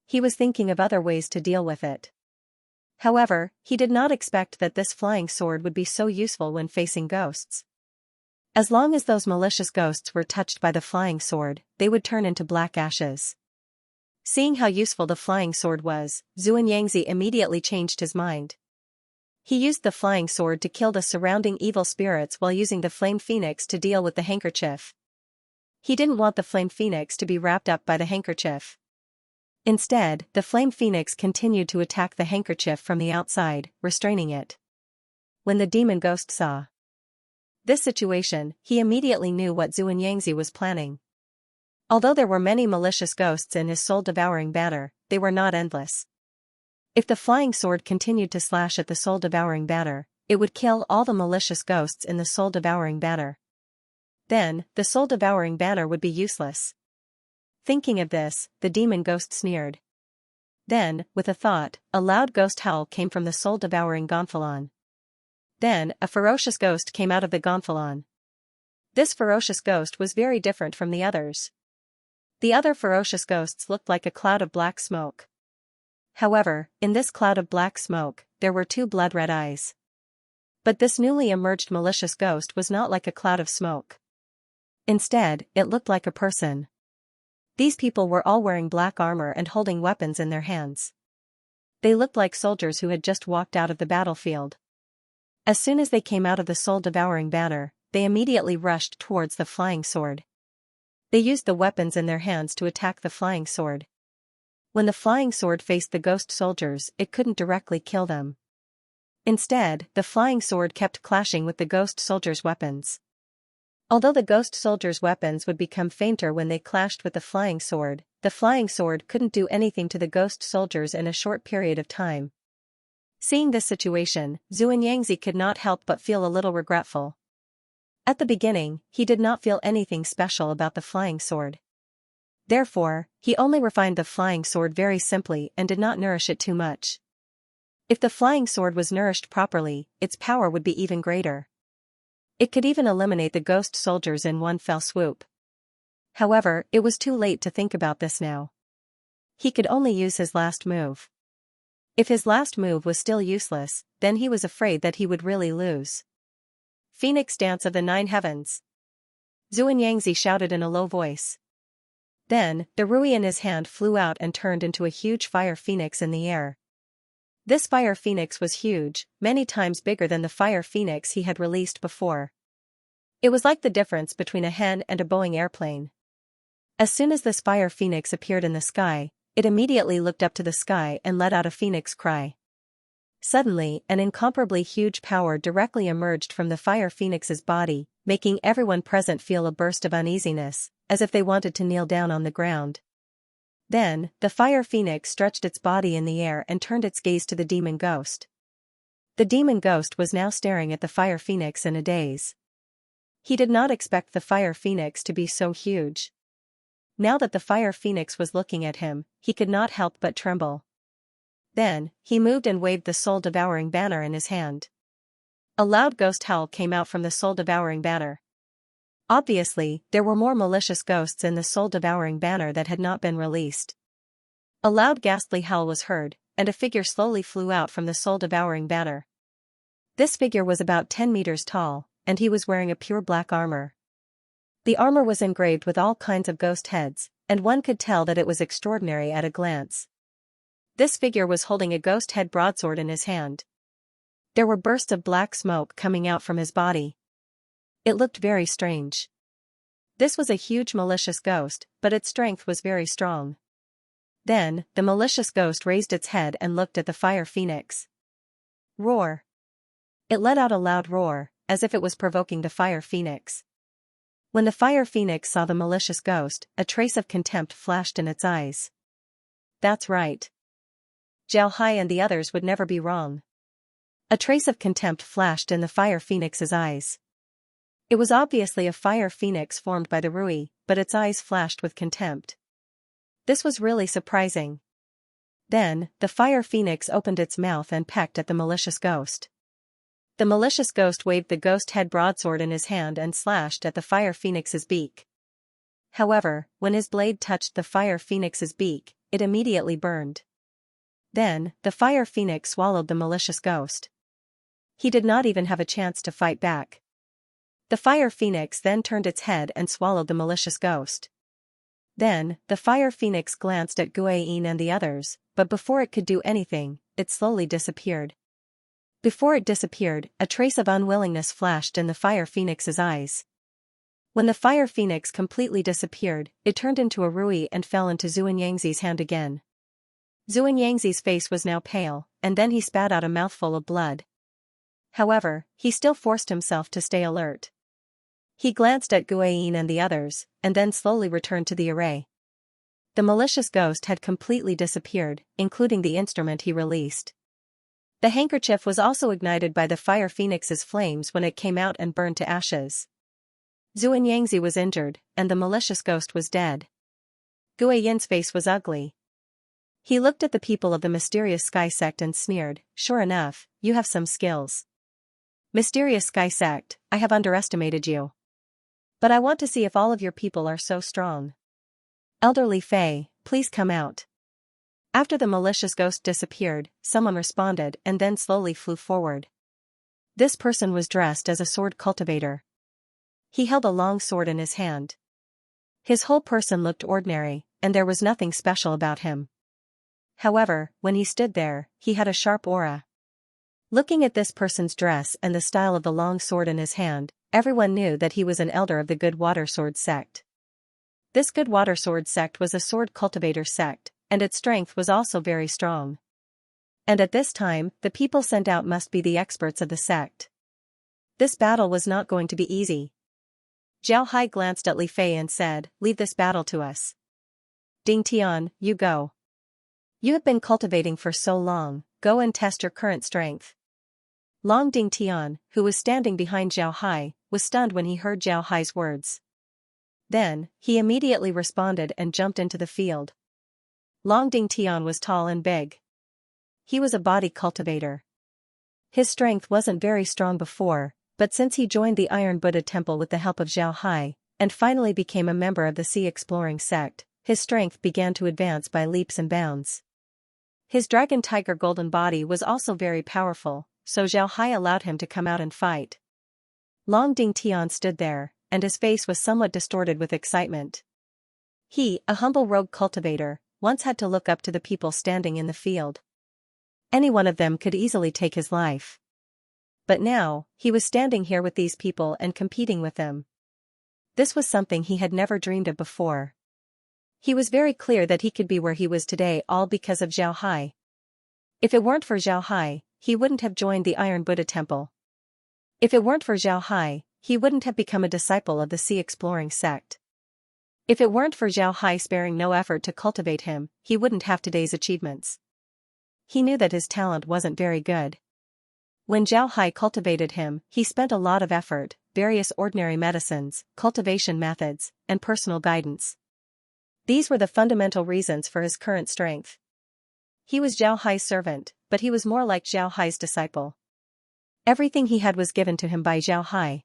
He was thinking of other ways to deal with it. However, he did not expect that this flying sword would be so useful when facing ghosts. As long as those malicious ghosts were touched by the flying sword, they would turn into black ashes. Seeing how useful the flying sword was, Xianxia immediately changed his mind. He used the flying sword to kill the surrounding evil spirits while using the flame phoenix to deal with the handkerchief. He didn't want the flame phoenix to be wrapped up by the handkerchief. Instead, the flame phoenix continued to attack the handkerchief from the outside, restraining it. When the demon ghost saw this situation, he immediately knew what Xianxia was planning. Although there were many malicious ghosts in his soul-devouring batter, they were not endless. If the flying sword continued to slash at the soul-devouring batter, it would kill all the malicious ghosts in the soul-devouring batter. Then, the soul-devouring batter would be useless. Thinking of this, the demon ghost sneered. Then, with a thought, a loud ghost howl came from the soul-devouring Gonfalon. Then, a ferocious ghost came out of the Gonfalon. This ferocious ghost was very different from the others. The other ferocious ghosts looked like a cloud of black smoke. However, in this cloud of black smoke, there were two blood-red eyes. But this newly emerged malicious ghost was not like a cloud of smoke. Instead, it looked like a person. These people were all wearing black armor and holding weapons in their hands. They looked like soldiers who had just walked out of the battlefield. As soon as they came out of the soul-devouring batter, they immediately rushed towards the flying sword. They used the weapons in their hands to attack the flying sword. When the flying sword faced the ghost soldiers, it couldn't directly kill them. Instead, the flying sword kept clashing with the ghost soldiers' weapons. Although the ghost soldiers' weapons would become fainter when they clashed with the flying sword couldn't do anything to the ghost soldiers in a short period of time. Seeing this situation, Xianxia could not help but feel a little regretful. At the beginning, he did not feel anything special about the flying sword. Therefore, he only refined the flying sword very simply and did not nourish it too much. If the flying sword was nourished properly, its power would be even greater. It could even eliminate the ghost soldiers in one fell swoop. However, it was too late to think about this now. He could only use his last move. If his last move was still useless, then he was afraid that he would really lose. Phoenix Dance of the Nine Heavens! Xianxia shouted in a low voice. Then, the rui in his hand flew out and turned into a huge fire phoenix in the air. This fire phoenix was huge, many times bigger than the fire phoenix he had released before. It was like the difference between a hen and a Boeing airplane. As soon as this fire phoenix appeared in the sky, it immediately looked up to the sky and let out a phoenix cry. Suddenly, an incomparably huge power directly emerged from the fire phoenix's body, making everyone present feel a burst of uneasiness, as if they wanted to kneel down on the ground. Then, the fire phoenix stretched its body in the air and turned its gaze to the demon ghost. The demon ghost was now staring at the fire phoenix in a daze. He did not expect the fire phoenix to be so huge. Now that the fire phoenix was looking at him, he could not help but tremble. Then, he moved and waved the soul-devouring banner in his hand. A loud ghost howl came out from the soul-devouring banner. Obviously, there were more malicious ghosts in the soul-devouring banner that had not been released. A loud ghastly howl was heard, and a figure slowly flew out from the soul-devouring banner. This figure was about 10 meters tall, and he was wearing a pure black armor. The armor was engraved with all kinds of ghost heads, and one could tell that it was extraordinary at a glance. This figure was holding a ghost head broadsword in his hand. There were bursts of black smoke coming out from his body. It looked very strange. This was a huge malicious ghost, but its strength was very strong. Then, the malicious ghost raised its head and looked at the fire phoenix. Roar! It let out a loud roar, as if it was provoking the fire phoenix. When the fire phoenix saw the malicious ghost, a trace of contempt flashed in its eyes. That's right. Xiaohai and the others would never be wrong. A trace of contempt flashed in the fire phoenix's eyes. It was obviously a fire phoenix formed by the rui, but its eyes flashed with contempt. This was really surprising. Then, the fire phoenix opened its mouth and pecked at the malicious ghost. The malicious ghost waved the ghost head broadsword in his hand and slashed at the fire phoenix's beak. However, when his blade touched the fire phoenix's beak, it immediately burned. Then, the fire phoenix swallowed the malicious ghost. He did not even have a chance to fight back. The fire phoenix then turned its head and swallowed the malicious ghost. Then, the fire phoenix glanced at Guiyin and the others, but before it could do anything, it slowly disappeared. Before it disappeared, a trace of unwillingness flashed in the fire phoenix's eyes. When the fire phoenix completely disappeared, it turned into a rui and fell into Xianxia's hand again. Xianxia's face was now pale, and then he spat out a mouthful of blood. However, he still forced himself to stay alert. He glanced at Guiyin and the others, and then slowly returned to the array. The malicious ghost had completely disappeared, including the instrument he released. The handkerchief was also ignited by the fire phoenix's flames when it came out and burned to ashes. Xianxia was injured, and the malicious ghost was dead. Guiyin's face was ugly. He looked at the people of the mysterious sky sect and sneered, "Sure enough, you have some skills. Mysterious sky sect, I have underestimated you. But I want to see if all of your people are so strong. Elderly Fae, please come out." After the malicious ghost disappeared, someone responded and then slowly flew forward. This person was dressed as a sword cultivator. He held a long sword in his hand. His whole person looked ordinary, and there was nothing special about him. However, when he stood there, he had a sharp aura. Looking at this person's dress and the style of the long sword in his hand, everyone knew that he was an elder of the Good Water Sword sect. This Good Water Sword sect was a sword cultivator sect, and its strength was also very strong. And at this time, the people sent out must be the experts of the sect. This battle was not going to be easy. Zhao Hai glanced at Li Fei and said, "Leave this battle to us. Ding Tian, you go. You have been cultivating for so long, go and test your current strength." Long Ding Tian, who was standing behind Zhao Hai, was stunned when he heard Zhao Hai's words. Then, he immediately responded and jumped into the field. Long Ding Tian was tall and big. He was a body cultivator. His strength wasn't very strong before, but since he joined the Iron Buddha Temple with the help of Zhao Hai, and finally became a member of the Sea Exploring sect, his strength began to advance by leaps and bounds. His dragon tiger golden body was also very powerful, so Zhao Hai allowed him to come out and fight. Long Ding Tian stood there, and his face was somewhat distorted with excitement. He, a humble rogue cultivator, once had to look up to the people standing in the field. Any one of them could easily take his life. But now, he was standing here with these people and competing with them. This was something he had never dreamed of before. He was very clear that he could be where he was today all because of Zhao Hai. If it weren't for Zhao Hai, he wouldn't have joined the Iron Buddha Temple. If it weren't for Zhao Hai, he wouldn't have become a disciple of the Sea Exploring sect. If it weren't for Zhao Hai sparing no effort to cultivate him, he wouldn't have today's achievements. He knew that his talent wasn't very good. When Zhao Hai cultivated him, he spent a lot of effort, various ordinary medicines, cultivation methods, and personal guidance. These were the fundamental reasons for his current strength. He was Zhao Hai's servant, but he was more like Zhao Hai's disciple. Everything he had was given to him by Zhao Hai.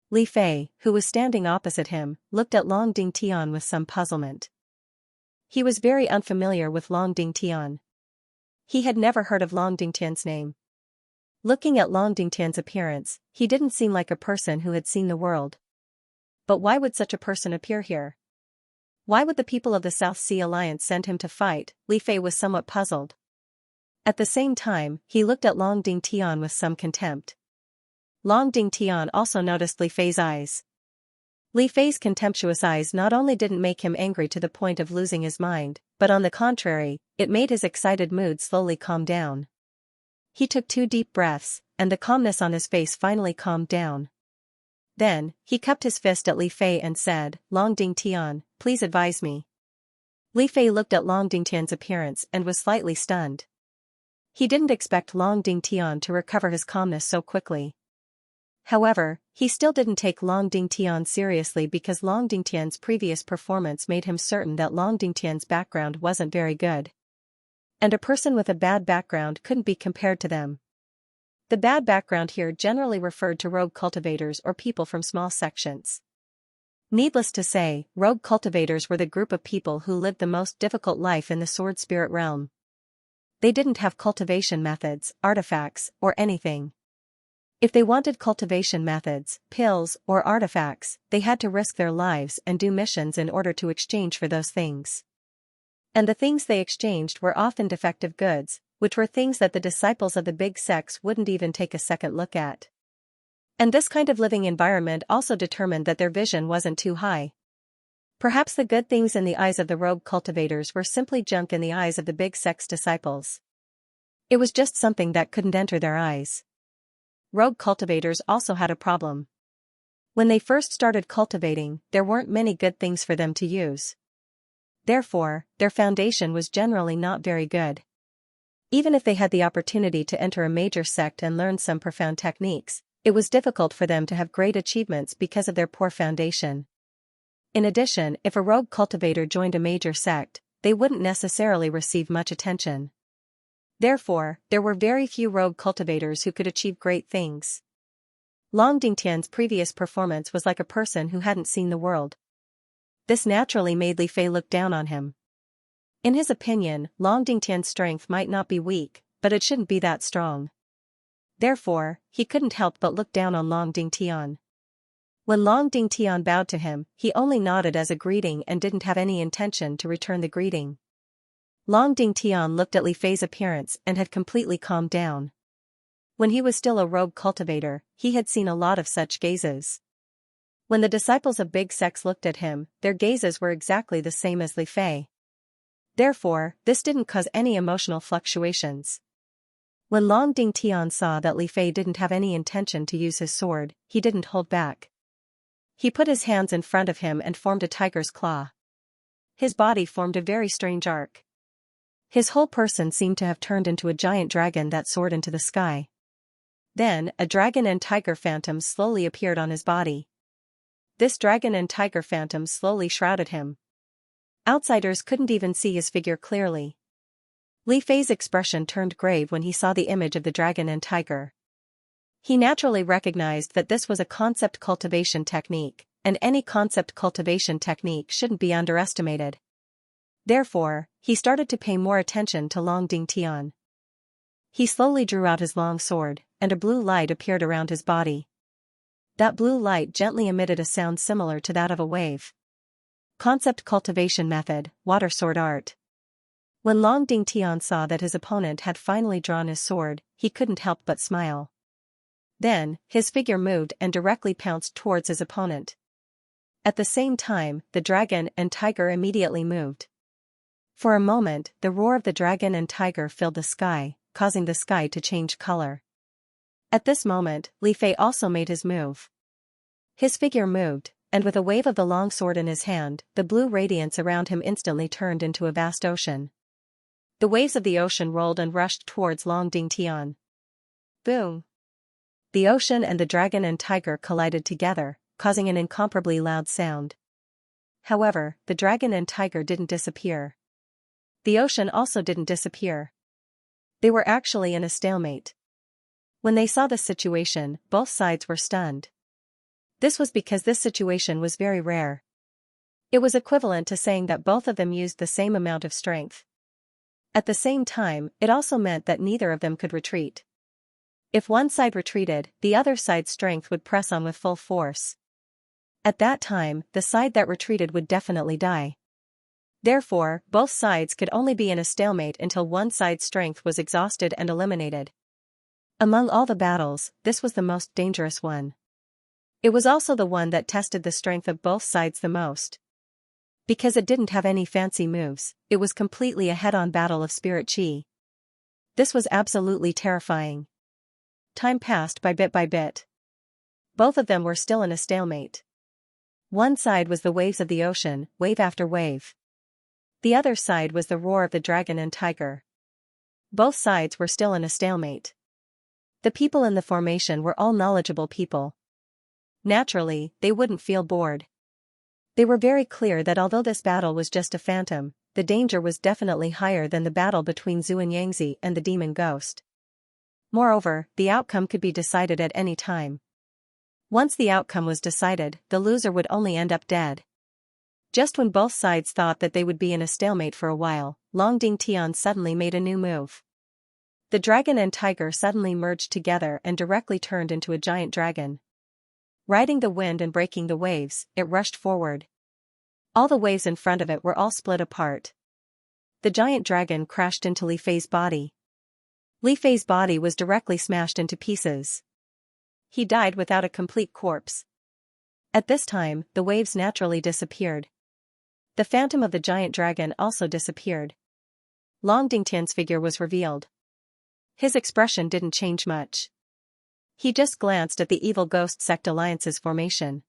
Li Fei, who was standing opposite him, looked at Long Ding Tian with some puzzlement. He was very unfamiliar with Long Ding Tian. He had never heard of Long Ding Tian's name. Looking at Long Ding Tian's appearance, he didn't seem like a person who had seen the world. But why would such a person appear here? Why would the people of the South Sea Alliance send him to fight? Li Fei was somewhat puzzled. At the same time, he looked at Long Ding Tian with some contempt. Long Ding Tian also noticed Li Fei's eyes. Li Fei's contemptuous eyes not only didn't make him angry to the point of losing his mind, but on the contrary, it made his excited mood slowly calm down. He took 2 deep breaths, and the calmness on his face finally calmed down. Then, he cupped his fist at Li Fei and said, "Long Ding Tian, please advise me." Li Fei looked at Long Ding Tian's appearance and was slightly stunned. He didn't expect Long Ding Tian to recover his calmness so quickly. However, he still didn't take Long Ding Tian seriously because Long Ding Tian's previous performance made him certain that Long Ding Tian's background wasn't very good. And a person with a bad background couldn't be compared to them. The bad background here generally referred to rogue cultivators or people from small sections. Needless to say, rogue cultivators were the group of people who lived the most difficult life in the sword spirit realm. They didn't have cultivation methods, artifacts, or anything. If they wanted cultivation methods, pills, or artifacts, they had to risk their lives and do missions in order to exchange for those things. And the things they exchanged were often defective goods, which were things that the disciples of the big sects wouldn't even take a second look at. And this kind of living environment also determined that their vision wasn't too high. Perhaps the good things in the eyes of the rogue cultivators were simply junk in the eyes of the big sect's disciples. It was just something that couldn't enter their eyes. Rogue cultivators also had a problem. When they first started cultivating, there weren't many good things for them to use. Therefore, their foundation was generally not very good. Even if they had the opportunity to enter a major sect and learn some profound techniques, it was difficult for them to have great achievements because of their poor foundation. In addition, if a rogue cultivator joined a major sect, they wouldn't necessarily receive much attention. Therefore, there were very few rogue cultivators who could achieve great things. Long Ding Tian's previous performance was like a person who hadn't seen the world. This naturally made Li Fei look down on him. In his opinion, Long Ding Tian's strength might not be weak, but it shouldn't be that strong. Therefore, he couldn't help but look down on Long Ding Tian. When Long Ding Tian bowed to him, he only nodded as a greeting and didn't have any intention to return the greeting. Long Ding Tian looked at Li Fei's appearance and had completely calmed down. When he was still a rogue cultivator, he had seen a lot of such gazes. When the disciples of big sects looked at him, their gazes were exactly the same as Li Fei. Therefore, this didn't cause any emotional fluctuations. When Long Dingtian saw that Li Fei didn't have any intention to use his sword, he didn't hold back. He put his hands in front of him and formed a tiger's claw. His body formed a very strange arc. His whole person seemed to have turned into a giant dragon that soared into the sky. Then, a dragon and tiger phantom slowly appeared on his body. This dragon and tiger phantom slowly shrouded him. Outsiders couldn't even see his figure clearly. Li Fei's expression turned grave when he saw the image of the dragon and tiger. He naturally recognized that this was a concept cultivation technique, and any concept cultivation technique shouldn't be underestimated. Therefore, he started to pay more attention to Long Dingtian. He slowly drew out his long sword, and a blue light appeared around his body. That blue light gently emitted a sound similar to that of a wave. Concept cultivation method, water sword art. When Long Dingtian saw that his opponent had finally drawn his sword, he couldn't help but smile. Then, his figure moved and directly pounced towards his opponent. At the same time, the dragon and tiger immediately moved. For a moment, the roar of the dragon and tiger filled the sky, causing the sky to change color. At this moment, Li Fei also made his move. His figure moved, and with a wave of the long sword in his hand, the blue radiance around him instantly turned into a vast ocean. The waves of the ocean rolled and rushed towards Long Dingtian. Boom! The ocean and the dragon and tiger collided together, causing an incomparably loud sound. However, the dragon and tiger didn't disappear. The ocean also didn't disappear. They were actually in a stalemate. When they saw this situation, both sides were stunned. This was because this situation was very rare. It was equivalent to saying that both of them used the same amount of strength. At the same time, it also meant that neither of them could retreat. If one side retreated, the other side's strength would press on with full force. At that time, the side that retreated would definitely die. Therefore, both sides could only be in a stalemate until one side's strength was exhausted and eliminated. Among all the battles, this was the most dangerous one. It was also the one that tested the strength of both sides the most. Because it didn't have any fancy moves, it was completely a head-on battle of spirit chi. This was absolutely terrifying. Time passed by bit. Both of them were still in a stalemate. One side was the waves of the ocean, wave after wave. The other side was the roar of the dragon and tiger. Both sides were still in a stalemate. The people in the formation were all knowledgeable people. Naturally, they wouldn't feel bored. They were very clear that although this battle was just a phantom, the danger was definitely higher than the battle between Zhu and Xianxia and the demon ghost. Moreover, the outcome could be decided at any time. Once the outcome was decided, the loser would only end up dead. Just when both sides thought that they would be in a stalemate for a while, Long Dingtian suddenly made a new move. The dragon and tiger suddenly merged together and directly turned into a giant dragon. Riding the wind and breaking the waves, it rushed forward. All the waves in front of it were all split apart. The giant dragon crashed into Li Fei's body. Li Fei's body was directly smashed into pieces. He died without a complete corpse. At this time, the waves naturally disappeared. The phantom of the giant dragon also disappeared. Long Dingtian's figure was revealed. His expression didn't change much. He just glanced at the evil ghost sect alliance's formation.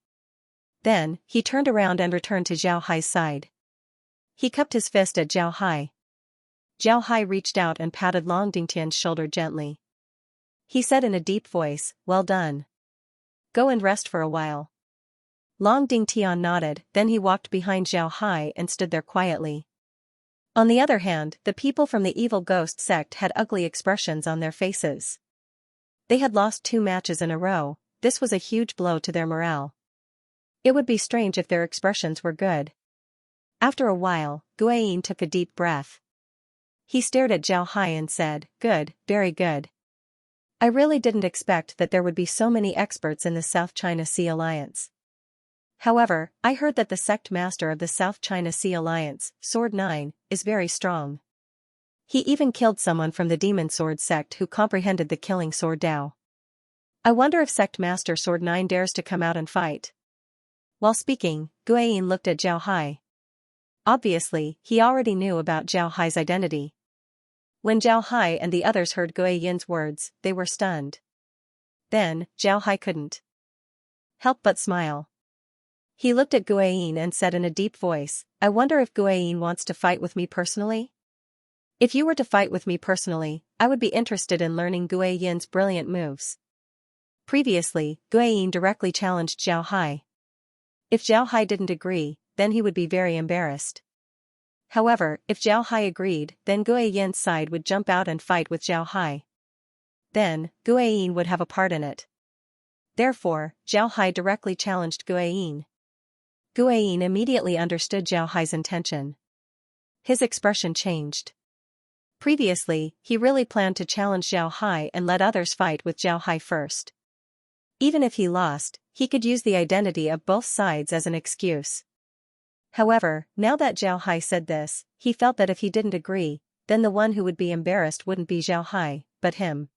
Then, he turned around and returned to Zhao Hai's side. He cupped his fist at Zhao Hai. Zhao Hai reached out and patted Long Dingtian's shoulder gently. He said in a deep voice, "Well done. Go and rest for a while." Long Dingtian nodded, then he walked behind Zhao Hai and stood there quietly. On the other hand, the people from the evil ghost sect had ugly expressions on their faces. They had lost 2 matches in a row. This was a huge blow to their morale. It would be strange if their expressions were good. After a while, Guiyin took a deep breath. He stared at Zhao Hai and said, "Good, very good. I really didn't expect that there would be so many experts in the South China Sea Alliance. However, I heard that the sect master of the South China Sea Alliance, Sword 9, is very strong. He even killed someone from the Demon Sword sect who comprehended the killing sword Dao. I wonder if Sect Master Sword 9 dares to come out and fight." While speaking, Guiyin looked at Zhao Hai. Obviously, he already knew about Zhao Hai's identity. When Zhao Hai and the others heard Gui Yin's words, they were stunned. Then, Zhao Hai couldn't help but smile. He looked at Gui Yin and said in a deep voice, "I wonder if Gui Yin wants to fight with me personally? If you were to fight with me personally, I would be interested in learning Gui Yin's brilliant moves." Previously, Gui Yin directly challenged Zhao Hai. If Zhao Hai didn't agree, then he would be very embarrassed. However, if Zhao Hai agreed, then Gui Yin's side would jump out and fight with Zhao Hai. Then, Gui Yin would have a part in it. Therefore, Zhao Hai directly challenged Gui Yin. Gui Yin immediately understood Zhao Hai's intention. His expression changed. Previously, he really planned to challenge Zhao Hai and let others fight with Zhao Hai first. Even if he lost, he could use the identity of both sides as an excuse. However, now that Zhao Hai said this, he felt that if he didn't agree, then the one who would be embarrassed wouldn't be Zhao Hai, but him.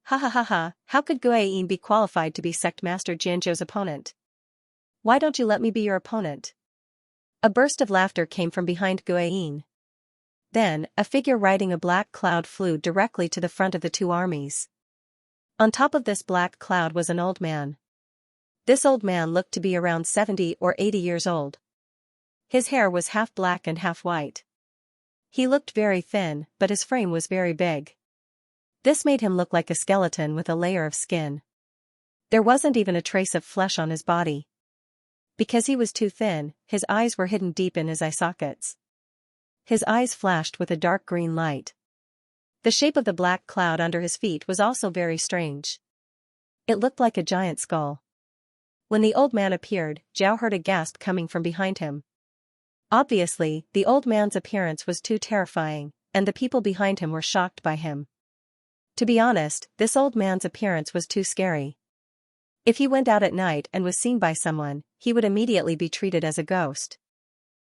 Ha ha ha ha, how could Gui Yin be qualified to be Sect Master Jianzhou's opponent? Why don't you let me be your opponent? A burst of laughter came from behind Gui Yin. Then, a figure riding a black cloud flew directly to the front of the two armies. On top of this black cloud was an old man. This old man looked to be around 70 or 80 years old. His hair was half black and half white. He looked very thin, but his frame was very big. This made him look like a skeleton with a layer of skin. There wasn't even a trace of flesh on his body. Because he was too thin, his eyes were hidden deep in his eye sockets. His eyes flashed with a dark green light. The shape of the black cloud under his feet was also very strange. It looked like a giant skull. When the old man appeared, Zhao heard a gasp coming from behind him. Obviously, the old man's appearance was too terrifying, and the people behind him were shocked by him. To be honest, this old man's appearance was too scary. If he went out at night and was seen by someone, he would immediately be treated as a ghost.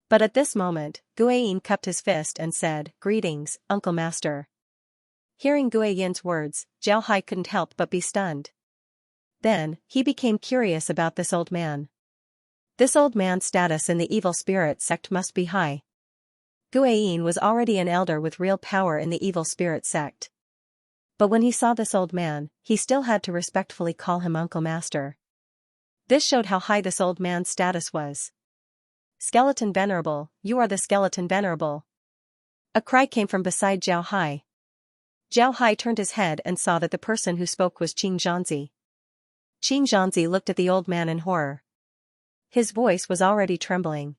But at this moment, Gui Yin cupped his fist and said, "Greetings, Uncle Master." Hearing Gui Yin's words, Zhao Hai couldn't help but be stunned. Then, he became curious about this old man. This old man's status in the evil spirit sect must be high. Gui Yin was already an elder with real power in the evil spirit sect. But when he saw this old man, he still had to respectfully call him Uncle Master. This showed how high this old man's status was. "Skeleton Venerable, you are the Skeleton Venerable." A cry came from beside Zhao Hai. Zhao Hai turned his head and saw that the person who spoke was Xianxia. Xianxia looked at the old man in horror. His voice was already trembling.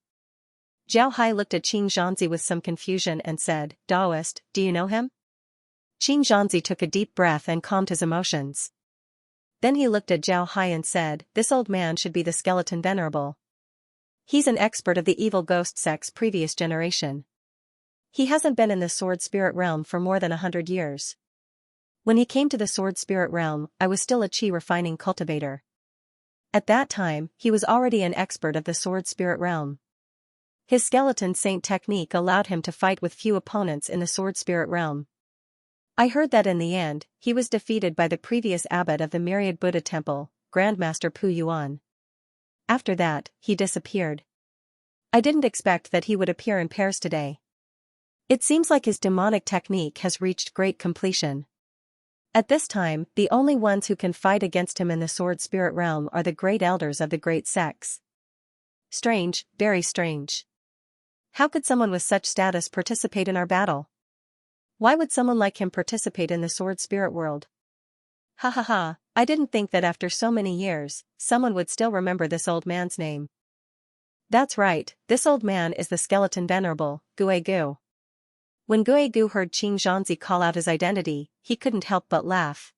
Zhao Hai looked at Xianxia with some confusion and said, "Daoist, do you know him?" Xianxia took a deep breath and calmed his emotions. Then he looked at Zhao Hai and said, "This old man should be the Skeleton Venerable. He's an expert of the evil ghost sect's previous generation. He hasn't been in the sword spirit realm for more than 100 years. When he came to the sword spirit realm, I was still a chi refining cultivator. At that time, he was already an expert of the sword spirit realm. His skeleton saint technique allowed him to fight with few opponents in the sword spirit realm. I heard that in the end, he was defeated by the previous abbot of the Myriad Buddha Temple, Grandmaster Pu Yuan. After that, he disappeared. I didn't expect that he would appear in pairs today. It seems like his demonic technique has reached great completion. At this time, the only ones who can fight against him in the sword spirit realm are the great elders of the great sects. Strange, very strange. How could someone with such status participate in our battle? Why would someone like him participate in the sword spirit world? Ha ha ha, I didn't think that after so many years, someone would still remember this old man's name. That's right, this old man is the Skeleton Venerable, Gui Gu. When Gui Gu heard Xianxia call out his identity, he couldn't help but laugh.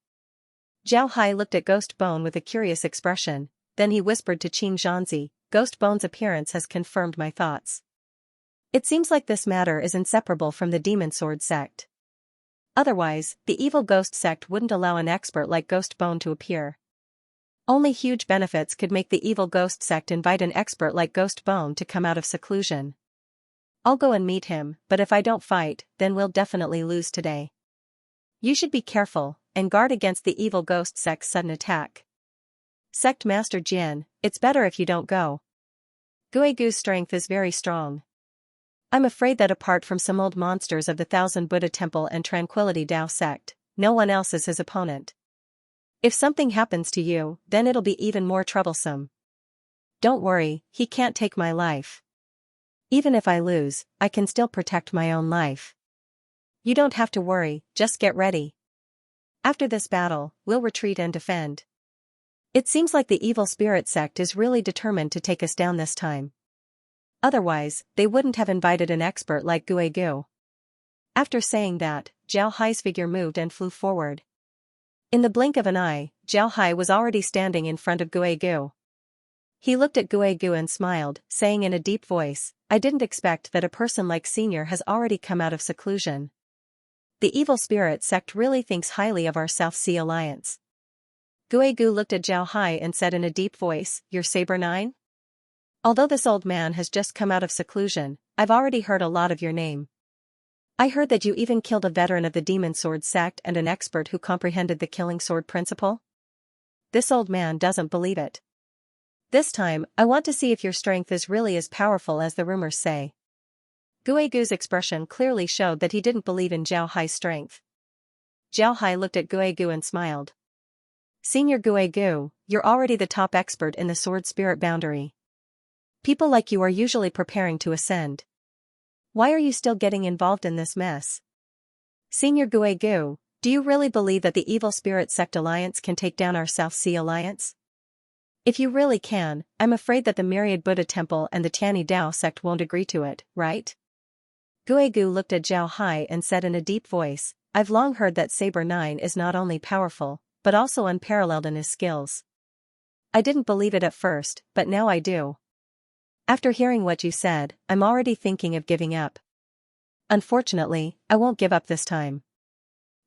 Zhao Hai looked at Ghost Bone with a curious expression, then he whispered to Xianxia, "Ghost Bone's appearance has confirmed my thoughts. It seems like this matter is inseparable from the Demon Sword sect. Otherwise, the evil ghost sect wouldn't allow an expert like Ghost Bone to appear. Only huge benefits could make the evil ghost sect invite an expert like Ghost Bone to come out of seclusion. I'll go and meet him, but if I don't fight, then we'll definitely lose today. You should be careful, and guard against the evil ghost sect's sudden attack. Sect Master Jian, it's better if you don't go. Gui Gu's strength is very strong. I'm afraid that apart from some old monsters of the Thousand Buddha Temple and Tranquility Tao sect, no one else is his opponent. If something happens to you, then it'll be even more troublesome. Don't worry, he can't take my life. Even if I lose, I can still protect my own life. You don't have to worry, just get ready. After this battle, we'll retreat and defend. It seems like the evil spirit sect is really determined to take us down this time. Otherwise, they wouldn't have invited an expert like Guegu. After saying that, Zhao Hai's figure moved and flew forward. In the blink of an eye, Zhao Hai was already standing in front of Guegu. He looked at Guegu and smiled, saying in a deep voice, I didn't expect that a person like Senior has already come out of seclusion. The evil spirit sect really thinks highly of our South Sea alliance. Guegu looked at Zhao Hai and said in a deep voice, You're Saber 9? Although this old man has just come out of seclusion, I've already heard a lot of your name. I heard that you even killed a veteran of the Demon Sword sect and an expert who comprehended the killing sword principle. This old man doesn't believe it. This time, I want to see if your strength is really as powerful as the rumors say. Guegu's expression clearly showed that he didn't believe in Zhao Hai's strength. Zhao Hai looked at Guegu and smiled. Senior Guegu, you're already the top expert in the sword spirit boundary. People like you are usually preparing to ascend. Why are you still getting involved in this mess? Senior Guegu, do you really believe that the Evil Spirit Sect Alliance can take down our South Sea Alliance? If you really can, I'm afraid that the Myriad Buddha Temple and the Tiani Dao sect won't agree to it, right? Guegu looked at Zhao Hai and said in a deep voice, I've long heard that Saber 9 is not only powerful, but also unparalleled in his skills. I didn't believe it at first, but now I do. After hearing what you said, I'm already thinking of giving up. Unfortunately, I won't give up this time.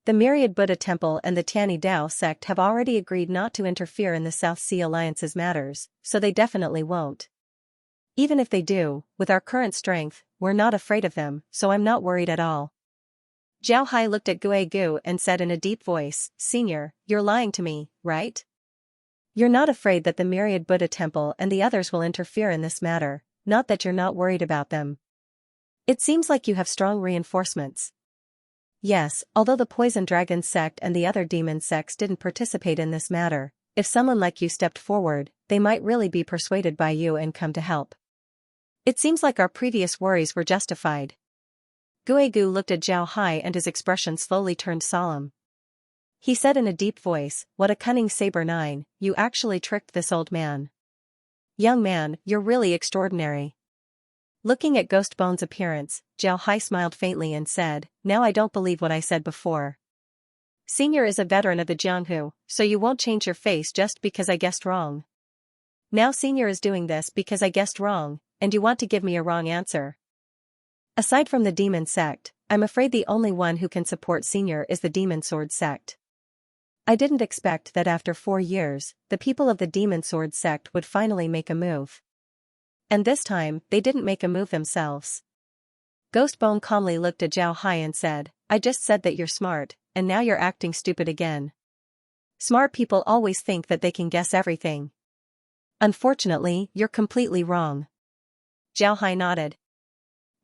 The Myriad Buddha Temple and the Tiani Dao sect have already agreed not to interfere in the South Sea Alliance's matters, so they definitely won't. Even if they do, with our current strength, we're not afraid of them, so I'm not worried at all. Zhao Hai looked at Guegu and said in a deep voice, Senior, you're lying to me, right? You're not afraid that the Myriad Buddha Temple and the others will interfere in this matter, not that you're not worried about them. It seems like you have strong reinforcements. Yes, although the Poison Dragon sect and the other demon sects didn't participate in this matter, if someone like you stepped forward, they might really be persuaded by you and come to help. It seems like our previous worries were justified. Guegu looked at Zhao Hai and his expression slowly turned solemn. He said in a deep voice, What a cunning Saber 9, you actually tricked this old man. Young man, you're really extraordinary. Looking at Ghost Bone's appearance, Zhao Hai smiled faintly and said, Now I don't believe what I said before. Senior is a veteran of the Jianghu, so you won't change your face just because I guessed wrong. Now Senior is doing this because I guessed wrong, and you want to give me a wrong answer. Aside from the demon sect, I'm afraid the only one who can support Senior is the Demon Sword sect. I didn't expect that after 4 years, the people of the Demon Sword sect would finally make a move. And this time, they didn't make a move themselves. Ghostbone calmly looked at Zhao Hai and said, I just said that you're smart, and now you're acting stupid again. Smart people always think that they can guess everything. Unfortunately, you're completely wrong. Zhao Hai nodded.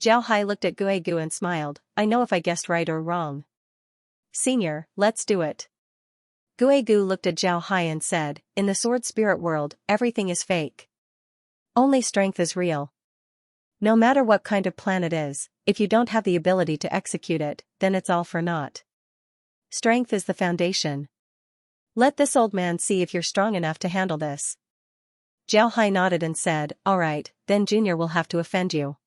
Zhao Hai looked at Guegu and smiled, I know if I guessed right or wrong. Senior, let's do it. Guegu looked at Zhao Hai and said, In the sword spirit world, everything is fake. Only strength is real. No matter what kind of plan it is, if you don't have the ability to execute it, then it's all for naught. Strength is the foundation. Let this old man see if you're strong enough to handle this. Zhao Hai nodded and said, All right, then Junior will have to offend you.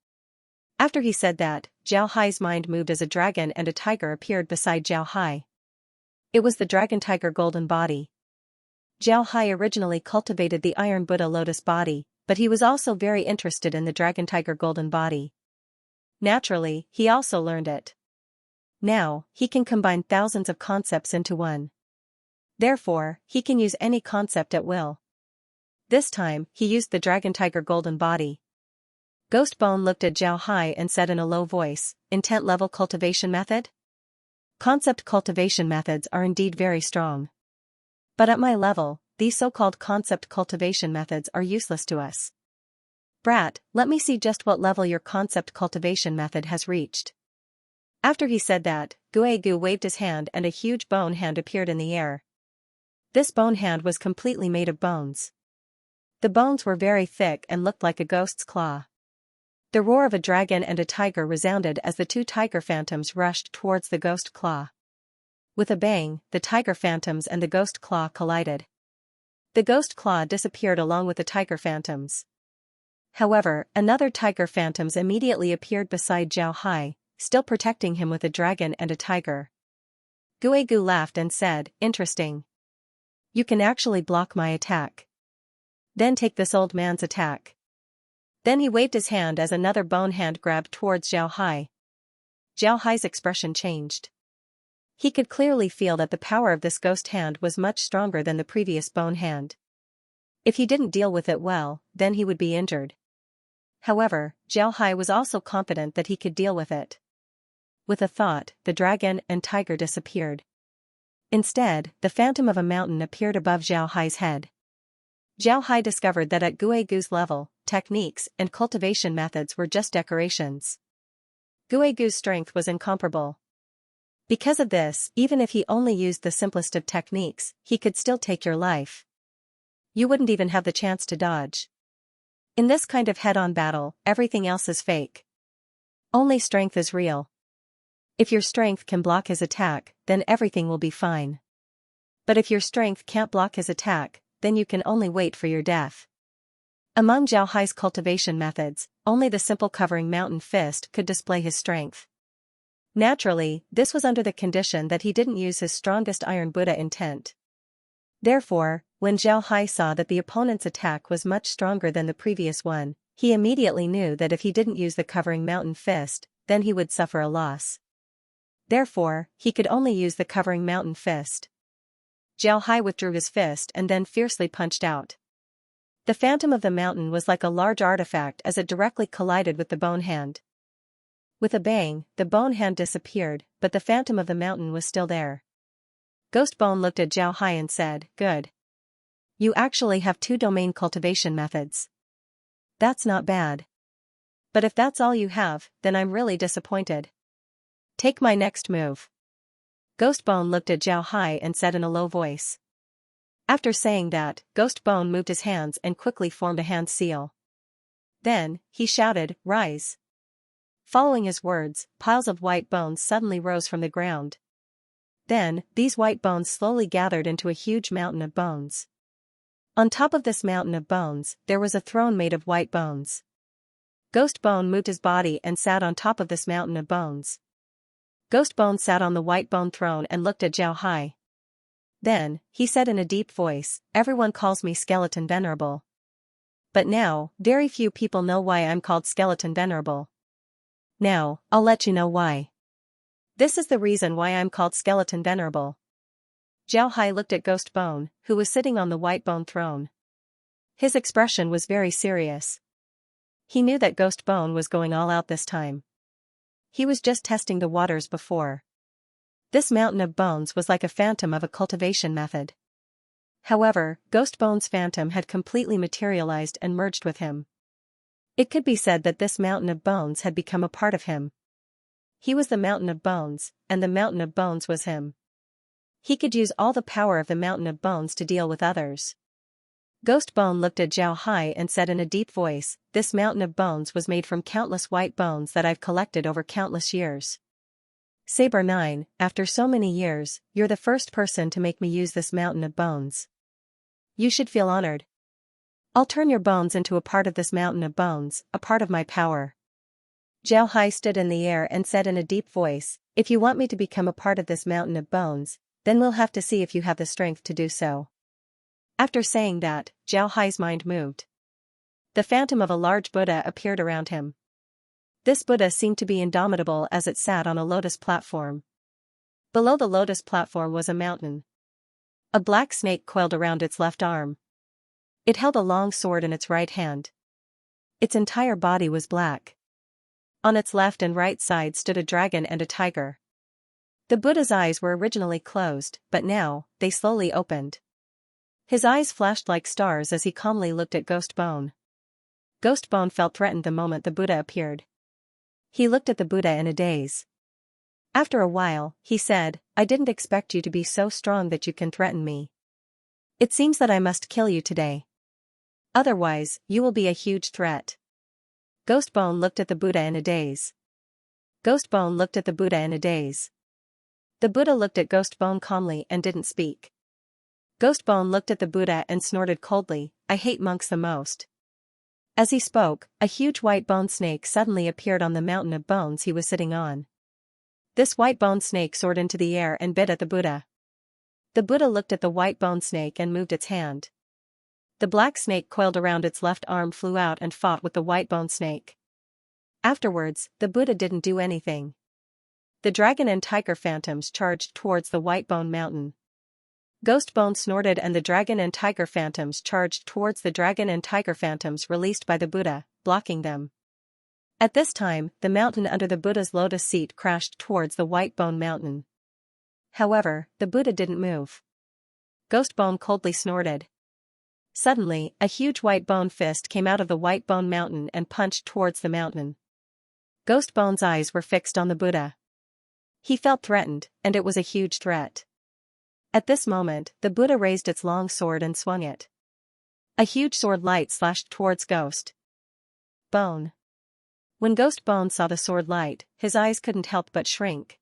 After he said that, Zhao Hai's mind moved as a dragon and a tiger appeared beside Zhao Hai. It was the Dragon Tiger Golden Body. Zhao Hai originally cultivated the Iron Buddha Lotus Body, but he was also very interested in the Dragon Tiger Golden Body. Naturally, he also learned it. Now, he can combine thousands of concepts into one. Therefore, he can use any concept at will. This time, he used the Dragon Tiger Golden Body. Ghostbone looked at Zhao Hai and said in a low voice, Intent level cultivation method? Concept cultivation methods are indeed very strong. But at my level, these so-called concept cultivation methods are useless to us. Brat, let me see just what level your concept cultivation method has reached. After he said that, Guegu waved his hand and a huge bone hand appeared in the air. This bone hand was completely made of bones. The bones were very thick and looked like a ghost's claw. The roar of a dragon and a tiger resounded as the two tiger phantoms rushed towards the ghost claw. With a bang, the tiger phantoms and the ghost claw collided. The ghost claw disappeared along with the tiger phantoms. However, another tiger phantoms immediately appeared beside Zhao Hai, still protecting him with a dragon and a tiger. Guegu laughed and said, "Interesting. You can actually block my attack. Then take this old man's attack." Then he waved his hand as another bone hand grabbed towards Zhao Hai. Zhao Hai's expression changed. He could clearly feel that the power of this ghost hand was much stronger than the previous bone hand. If he didn't deal with it well, then he would be injured. However, Zhao Hai was also confident that he could deal with it. With a thought, the dragon and tiger disappeared. Instead, the phantom of a mountain appeared above Zhao Hai's head. Zhao Hai discovered that at Guegu's level, techniques and cultivation methods were just decorations. Guegu's strength was incomparable. Because of this, even if he only used the simplest of techniques, he could still take your life. You wouldn't even have the chance to dodge. In this kind of head-on battle, everything else is fake. Only strength is real. If your strength can block his attack, then everything will be fine. But if your strength can't block his attack, then you can only wait for your death. Among Zhao Hai's cultivation methods, only the simple covering mountain fist could display his strength. Naturally, this was under the condition that he didn't use his strongest Iron Buddha intent. Therefore, when Zhao Hai saw that the opponent's attack was much stronger than the previous one, he immediately knew that if he didn't use the covering mountain fist, then he would suffer a loss. Therefore, he could only use the covering mountain fist. Zhao Hai withdrew his fist and then fiercely punched out. The phantom of the mountain was like a large artifact as it directly collided with the bone hand. With a bang, the bone hand disappeared, but the phantom of the mountain was still there. Ghost Bone looked at Zhao Hai and said, "Good. You actually have 2 domain cultivation methods. That's not bad. But if that's all you have, then I'm really disappointed. Take my next move." Ghost Bone looked at Zhao Hai and said in a low voice. After saying that, Ghost Bone moved his hands and quickly formed a hand seal. Then, he shouted, "Rise." Following his words, piles of white bones suddenly rose from the ground. Then, these white bones slowly gathered into a huge mountain of bones. On top of this mountain of bones, there was a throne made of white bones. Ghost Bone moved his body and sat on top of this mountain of bones. Ghost Bone sat on the white bone throne and looked at Zhao Hai. Then, he said in a deep voice, "Everyone calls me Skeleton Venerable. But now, very few people know why I'm called Skeleton Venerable. Now, I'll let you know why. This is the reason why I'm called Skeleton Venerable." Zhao Hai looked at Ghost Bone, who was sitting on the white bone throne. His expression was very serious. He knew that Ghost Bone was going all out this time. He was just testing the waters before. This mountain of bones was like a phantom of a cultivation method. However, Ghost Bone's phantom had completely materialized and merged with him. It could be said that this mountain of bones had become a part of him. He was the mountain of bones, and the mountain of bones was him. He could use all the power of the mountain of bones to deal with others. Ghost Bone looked at Zhao Hai and said in a deep voice, "This mountain of bones was made from countless white bones that I've collected over countless years. Saber 9, after so many years, you're the first person to make me use this mountain of bones. You should feel honored. I'll turn your bones into a part of this mountain of bones, a part of my power." Zhao Hai stood in the air and said in a deep voice, "If you want me to become a part of this mountain of bones, then we'll have to see if you have the strength to do so." After saying that, Zhao Hai's mind moved. The phantom of a large Buddha appeared around him. This Buddha seemed to be indomitable as it sat on a lotus platform. Below the lotus platform was a mountain. A black snake coiled around its left arm. It held a long sword in its right hand. Its entire body was black. On its left and right side stood a dragon and a tiger. The Buddha's eyes were originally closed, but now, they slowly opened. His eyes flashed like stars as he calmly looked at Ghost Bone. Ghost Bone felt threatened the moment the Buddha appeared. He looked at the Buddha in a daze. After a while, he said, "I didn't expect you to be so strong that you can threaten me. It seems that I must kill you today. Otherwise, you will be a huge threat." Ghost Bone looked at the Buddha in a daze. Ghost Bone looked at the Buddha in a daze. The Buddha looked at Ghost Bone calmly and didn't speak. Ghost Bone looked at the Buddha and snorted coldly, "I hate monks the most." As he spoke, a huge white bone snake suddenly appeared on the mountain of bones he was sitting on. This white bone snake soared into the air and bit at the Buddha. The Buddha looked at the white bone snake and moved its hand. The black snake coiled around its left arm, flew out and fought with the white bone snake. Afterwards, the Buddha didn't do anything. The dragon and tiger phantoms charged towards the white bone mountain. Ghost Bone snorted and the dragon and tiger phantoms charged towards the dragon and tiger phantoms released by the Buddha, blocking them. At this time, the mountain under the Buddha's lotus seat crashed towards the white bone mountain. However, the Buddha didn't move. Ghost Bone coldly snorted. Suddenly, a huge white bone fist came out of the white bone mountain and punched towards the mountain. Ghost Bone's eyes were fixed on the Buddha. He felt threatened, and it was a huge threat. At this moment, the Buddha raised its long sword and swung it. A huge sword light slashed towards Ghost Bone. When Ghost Bone saw the sword light, his eyes couldn't help but shrink.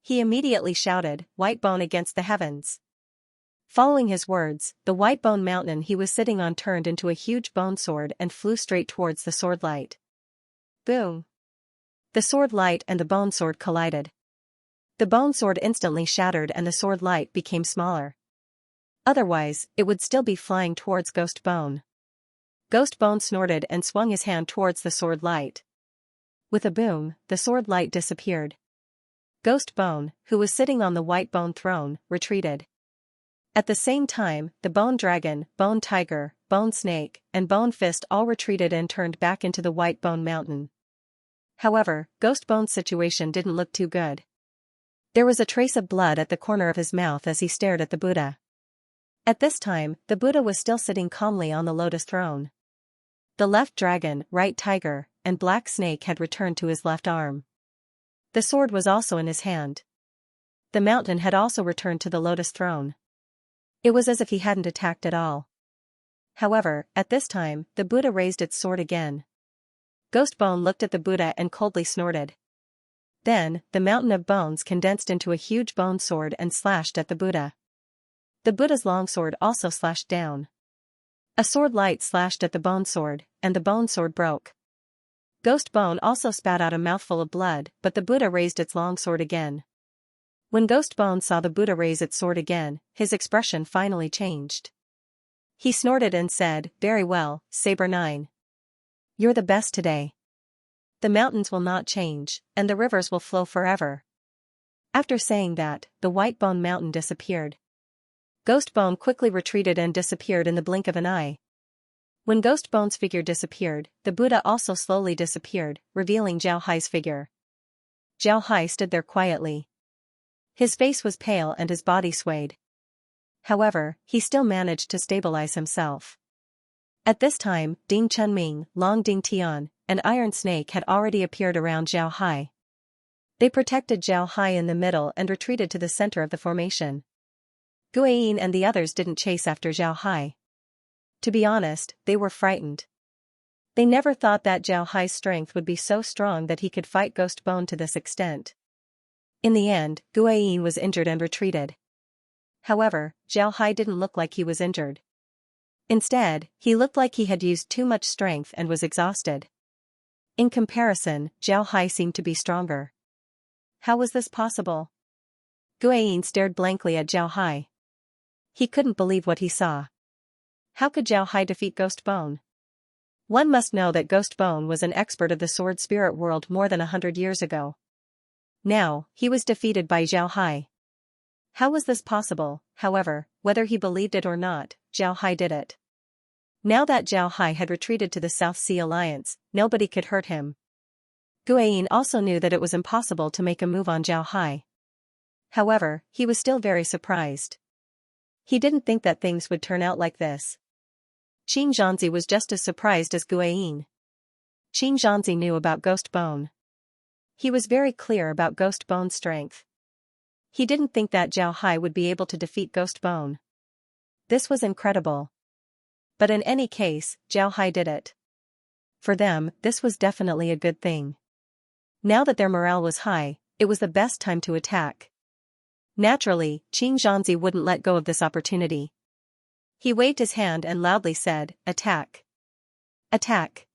He immediately shouted, "White bone against the heavens." Following his words, the white bone mountain he was sitting on turned into a huge bone sword and flew straight towards the sword light. Boom! The sword light and the bone sword collided. The bone sword instantly shattered and the sword light became smaller. Otherwise, it would still be flying towards Ghost Bone. Ghost Bone snorted and swung his hand towards the sword light. With a boom, the sword light disappeared. Ghost Bone, who was sitting on the white bone throne, retreated. At the same time, the bone dragon, bone tiger, bone snake, and bone fist all retreated and turned back into the white bone mountain. However, Ghost Bone's situation didn't look too good. There was a trace of blood at the corner of his mouth as he stared at the Buddha. At this time, the Buddha was still sitting calmly on the lotus throne. The left dragon, right tiger, and black snake had returned to his left arm. The sword was also in his hand. The mountain had also returned to the lotus throne. It was as if he hadn't attacked at all. However, at this time, the Buddha raised its sword again. Ghost Bone looked at the Buddha and coldly snorted. Then, the mountain of bones condensed into a huge bone sword and slashed at the Buddha. The Buddha's long sword also slashed down. A sword light slashed at the bone sword, and the bone sword broke. Ghost Bone also spat out a mouthful of blood, but the Buddha raised its long sword again. When Ghost Bone saw the Buddha raise its sword again, his expression finally changed. He snorted and said, "Very well, Saber 9. You're the best today. The mountains will not change, and the rivers will flow forever." After saying that, the white bone mountain disappeared. Ghost Bone quickly retreated and disappeared in the blink of an eye. When Ghost Bone's figure disappeared, the Buddha also slowly disappeared, revealing Zhao Hai's figure. Zhao Hai stood there quietly. His face was pale and his body swayed. However, he still managed to stabilize himself. At this time, Ding Chunming, Long Ding Tian, and Iron Snake had already appeared around Zhao Hai. They protected Zhao Hai in the middle and retreated to the center of the formation. Guiyin and the others didn't chase after Zhao Hai. To be honest, they were frightened. They never thought that Zhao Hai's strength would be so strong that he could fight Ghost Bone to this extent. In the end, Guiyin was injured and retreated. However, Zhao Hai didn't look like he was injured. Instead, he looked like he had used too much strength and was exhausted. In comparison, Zhao Hai seemed to be stronger. How was this possible? Guiyin stared blankly at Zhao Hai. He couldn't believe what he saw. How could Zhao Hai defeat Ghost Bone? One must know that Ghost Bone was an expert of the sword spirit world more than 100 years ago. Now, he was defeated by Zhao Hai. How was this possible? However, whether he believed it or not, Zhao Hai did it. Now that Zhao Hai had retreated to the South Sea Alliance, nobody could hurt him. Guiyin also knew that it was impossible to make a move on Zhao Hai. However, he was still very surprised. He didn't think that things would turn out like this. Xianxia was just as surprised as Guiyin. Xianxia knew about Ghost Bone. He was very clear about Ghost Bone's strength. He didn't think that Zhao Hai would be able to defeat Ghost Bone. This was incredible. But in any case, Zhao Hai did it. For them, this was definitely a good thing. Now that their morale was high, it was the best time to attack. Naturally, Xianxia wouldn't let go of this opportunity. He waved his hand and loudly said, "Attack! Attack!"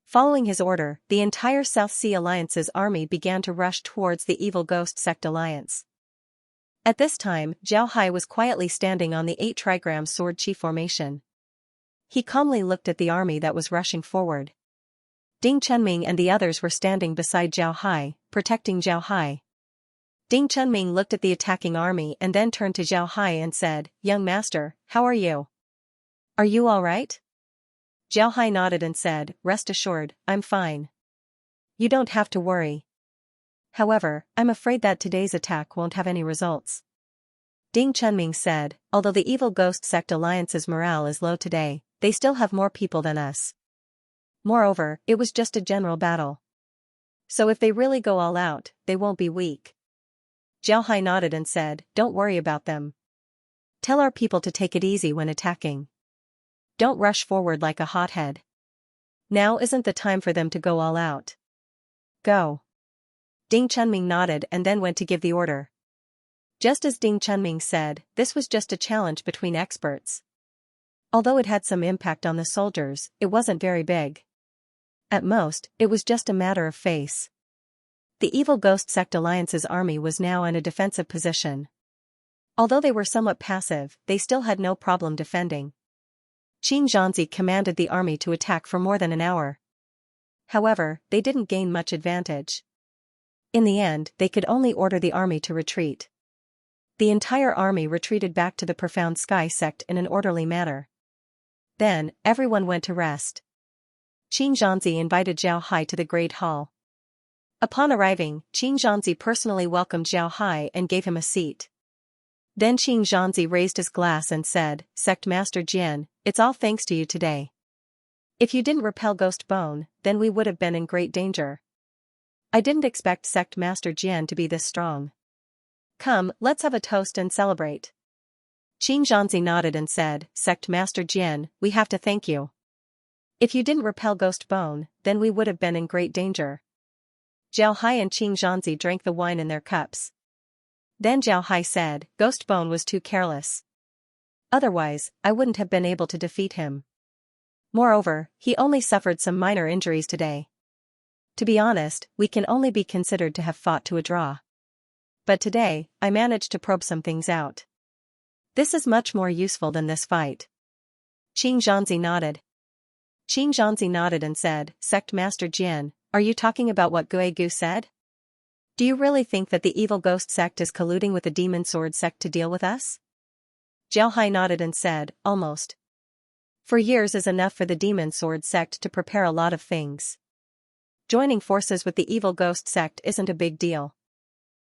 Following his order, the entire South Sea Alliance's army began to rush towards the evil Ghost Sect Alliance. At this time, Zhao Hai was quietly standing on the 8 trigram sword chi formation. He calmly looked at the army that was rushing forward. Ding Chunming and the others were standing beside Zhao Hai, protecting Zhao Hai. Ding Chunming looked at the attacking army and then turned to Zhao Hai and said, "Young master, how are you? Are you all right?" Zhao Hai nodded and said, "Rest assured, I'm fine. You don't have to worry. However, I'm afraid that today's attack won't have any results." Ding Chunming said, "Although the evil Ghost Sect Alliance's morale is low today, they still have more people than us. Moreover, it was just a general battle. So if they really go all out, they won't be weak." Zhao Hai nodded and said, "Don't worry about them. Tell our people to take it easy when attacking. Don't rush forward like a hothead. Now isn't the time for them to go all out. Go." Ding Chunming nodded and then went to give the order. Just as Ding Chunming said, this was just a challenge between experts. Although it had some impact on the soldiers, it wasn't very big. At most, it was just a matter of face. The evil Ghost Sect Alliance's army was now in a defensive position. Although they were somewhat passive, they still had no problem defending. Xianxia commanded the army to attack for more than an hour. However, they didn't gain much advantage. In the end, they could only order the army to retreat. The entire army retreated back to the Profound Sky sect in an orderly manner. Then, everyone went to rest. Xianxia invited Zhao Hai to the Great Hall. Upon arriving, Xianxia personally welcomed Zhao Hai and gave him a seat. Then Xianxia raised his glass and said, "Sect Master Jian, it's all thanks to you today. If you didn't repel Ghost Bone, then we would have been in great danger. I didn't expect Sect Master Jian to be this strong. Come, let's have a toast and celebrate." Xianxia nodded and said, "Sect Master Jian, we have to thank you. If you didn't repel Ghost Bone, then we would have been in great danger." Zhao Hai and Xianxia drank the wine in their cups. Then Zhao Hai said, "Ghost Bone was too careless. Otherwise, I wouldn't have been able to defeat him. Moreover, he only suffered some minor injuries today. To be honest, we can only be considered to have fought to a draw. But today, I managed to probe some things out. This is much more useful than this fight." Xianxia nodded. Xianxia nodded and said, "Sect Master Jian, are you talking about what Guigu said? Do you really think that the evil Ghost Sect is colluding with the Demon Sword Sect to deal with us?" Zhao Hai nodded and said, "Almost. For years is enough for the Demon Sword Sect to prepare a lot of things. Joining forces with the evil Ghost Sect isn't a big deal.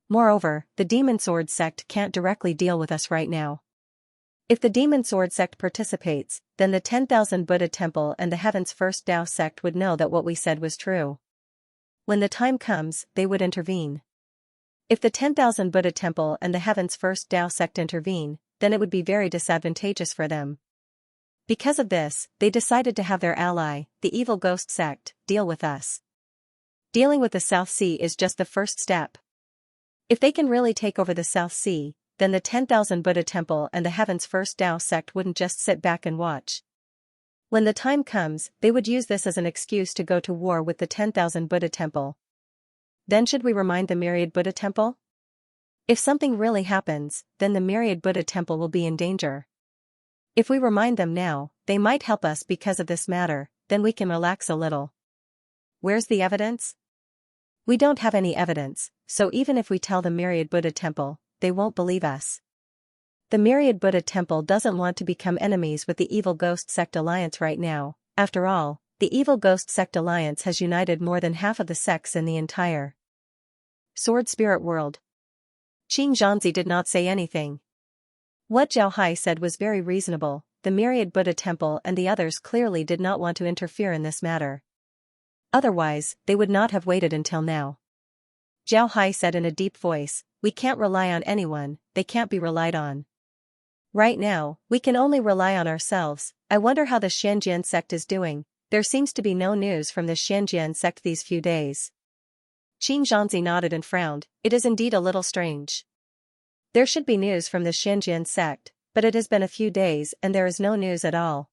Moreover, the Demon Sword Sect can't directly deal with us right now. If the Demon Sword Sect participates, then the 10,000 Buddha Temple and the Heaven's First Tao Sect would know that what we said was true. When the time comes, they would intervene. If the 10,000 Buddha Temple and the Heaven's First Tao Sect intervene, then it would be very disadvantageous for them. Because of this, they decided to have their ally, the evil Ghost Sect, deal with us. Dealing with the South Sea is just the first step. If they can really take over the South Sea, then the 10,000 Buddha Temple and the Heaven's First Tao Sect wouldn't just sit back and watch. When the time comes, they would use this as an excuse to go to war with the 10,000 Buddha Temple. Then should we remind the Myriad Buddha Temple? If something really happens, then the Myriad Buddha Temple will be in danger. If we remind them now, they might help us because of this matter, then we can relax a little. Where's the evidence? We don't have any evidence, so even if we tell the Myriad Buddha Temple, they won't believe us. The Myriad Buddha Temple doesn't want to become enemies with the evil Ghost Sect Alliance right now. After all, the evil Ghost Sect Alliance has united more than half of the sects in the entire Sword Spirit world. Xianxia did not say anything. What Zhao Hai said was very reasonable, the myriad Buddha temple and the others clearly did not want to interfere in this matter. Otherwise, they would not have waited until now. Zhao Hai said in a deep voice, "We can't rely on anyone, they can't be relied on. Right now, we can only rely on ourselves. I wonder how the Xianxia sect is doing. There seems to be no news from the Xianxia sect these few days." Qin Zhanzi nodded and frowned. It is indeed a little strange. There should be news from the Xianxia sect, but it has been a few days and there is no news at all.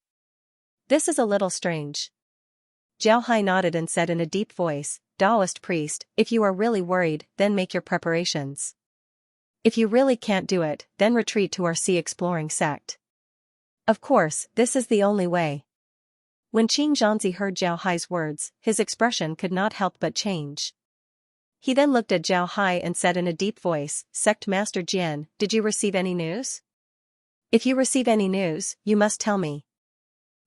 This is a little strange. Zhao Hai nodded and said in a deep voice, "Taoist priest, if you are really worried, then make your preparations. If you really can't do it, then retreat to our sea exploring sect. Of course, this is the only way." When Qin Zhanzi heard Zhao Hai's words, his expression could not help but change. He then looked at Zhao Hai and said in a deep voice, "Sect Master Jian, did you receive any news? If you receive any news, you must tell me."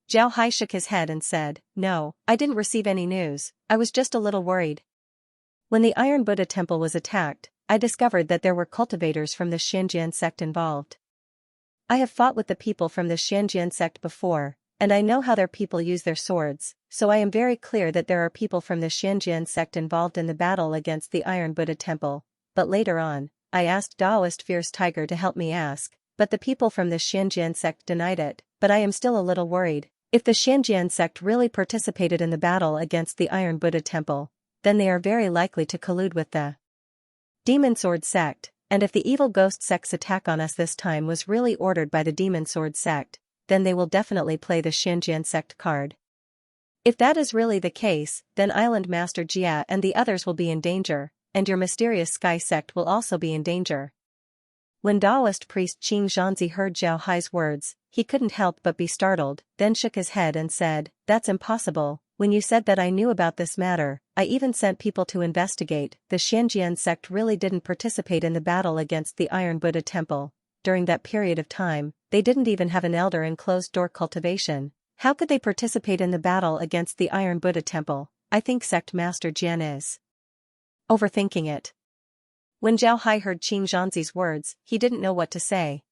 Zhao Hai shook his head and said, "No, I didn't receive any news, I was just a little worried. When the Iron Buddha temple was attacked, I discovered that there were cultivators from the Xianxia sect involved. I have fought with the people from the Xianxia sect before, and I know how their people use their swords, so I am very clear that there are people from the Xianxia sect involved in the battle against the Iron Buddha temple. But later on, I asked Taoist Fierce Tiger to help me ask, but the people from the Xianxia sect denied it, but I am still a little worried. If the Xianxia sect really participated in the battle against the Iron Buddha temple, then they are very likely to collude with the Demon Sword sect, and if the evil ghost sect's attack on us this time was really ordered by the Demon Sword sect, then they will definitely play the Xianxia sect card. If that is really the case, then Island Master Jia and the others will be in danger, and your mysterious Sky sect will also be in danger." When Taoist priest Qin Zhanzi heard Zhao Hai's words, he couldn't help but be startled, then shook his head and said, "That's impossible. When you said that I knew about this matter, I even sent people to investigate. The Xianxia sect really didn't participate in the battle against the Iron Buddha temple. During that period of time, they didn't even have an elder in closed-door cultivation. How could they participate in the battle against the Iron Buddha temple? I think Sect Master Jian is overthinking it." When Zhao Hai heard Qin Zhanzi's words, he didn't know what to say.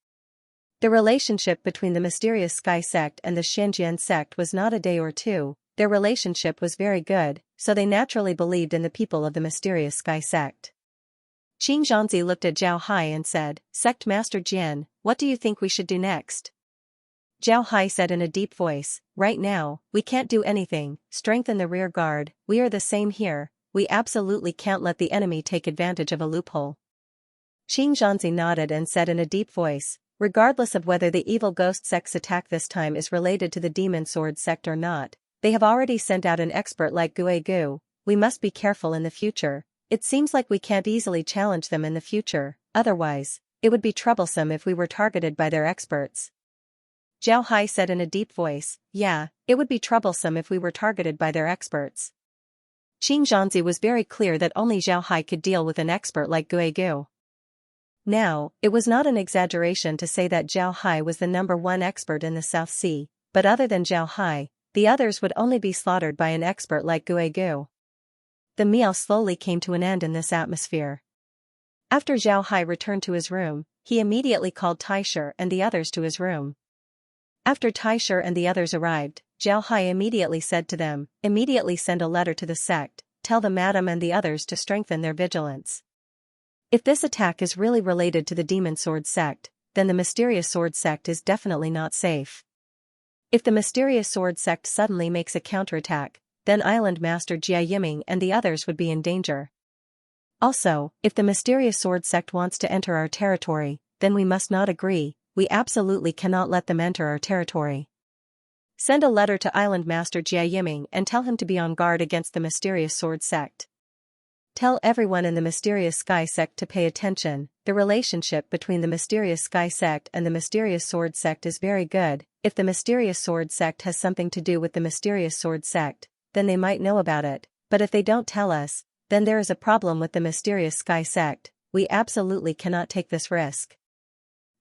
The relationship between the mysterious Sky sect and the Xianxia sect was not a day or two. Their relationship was very good, so they naturally believed in the people of the mysterious Sky sect. Qin Zhanzi looked at Zhao Hai and said, "Sect Master Jian, what do you think we should do next?" Zhao Hai said in a deep voice, "Right now, we can't do anything. Strengthen the rear guard. We are the same here. We absolutely can't let the enemy take advantage of a loophole." Qin Zhanzi nodded and said in a deep voice, "Regardless of whether the evil ghost sect's attack this time is related to the Demon Sword sect or not, they have already sent out an expert like Gue Gu. We must be careful in the future. It seems like we can't easily challenge them in the future, otherwise, it would be troublesome if we were targeted by their experts." Zhao Hai said in a deep voice, "Yeah, it would be troublesome if we were targeted by their experts." Qin Zhanzi was very clear that only Zhao Hai could deal with an expert like Gue Gu. Now, it was not an exaggeration to say that Zhao Hai was the #1 expert in the South Sea, but other than Zhao Hai, the others would only be slaughtered by an expert like Gue Gu. The meal slowly came to an end in this atmosphere. After Zhao Hai returned to his room, he immediately called Taisher and the others to his room. After Taisher and the others arrived, Zhao Hai immediately said to them, "Immediately send a letter to the sect, tell the madam and the others to strengthen their vigilance. If this attack is really related to the Demon Sword sect, then the Mysterious Sword sect is definitely not safe. If the Mysterious Sword sect suddenly makes a counterattack, then Island Master Jia Yiming and the others would be in danger. Also, if the Mysterious Sword sect wants to enter our territory, then we must not agree. We absolutely cannot let them enter our territory. Send a letter to Island Master Jia Yiming and tell him to be on guard against the Mysterious Sword sect. Tell everyone in the Mysterious Sky sect to pay attention. The relationship between the Mysterious Sky sect and the Mysterious Sword sect is very good. If the Mysterious Sword sect has something to do with the Mysterious Sword sect, then they might know about it, but if they don't tell us, then there is a problem with the Mysterious Sky sect. We absolutely cannot take this risk.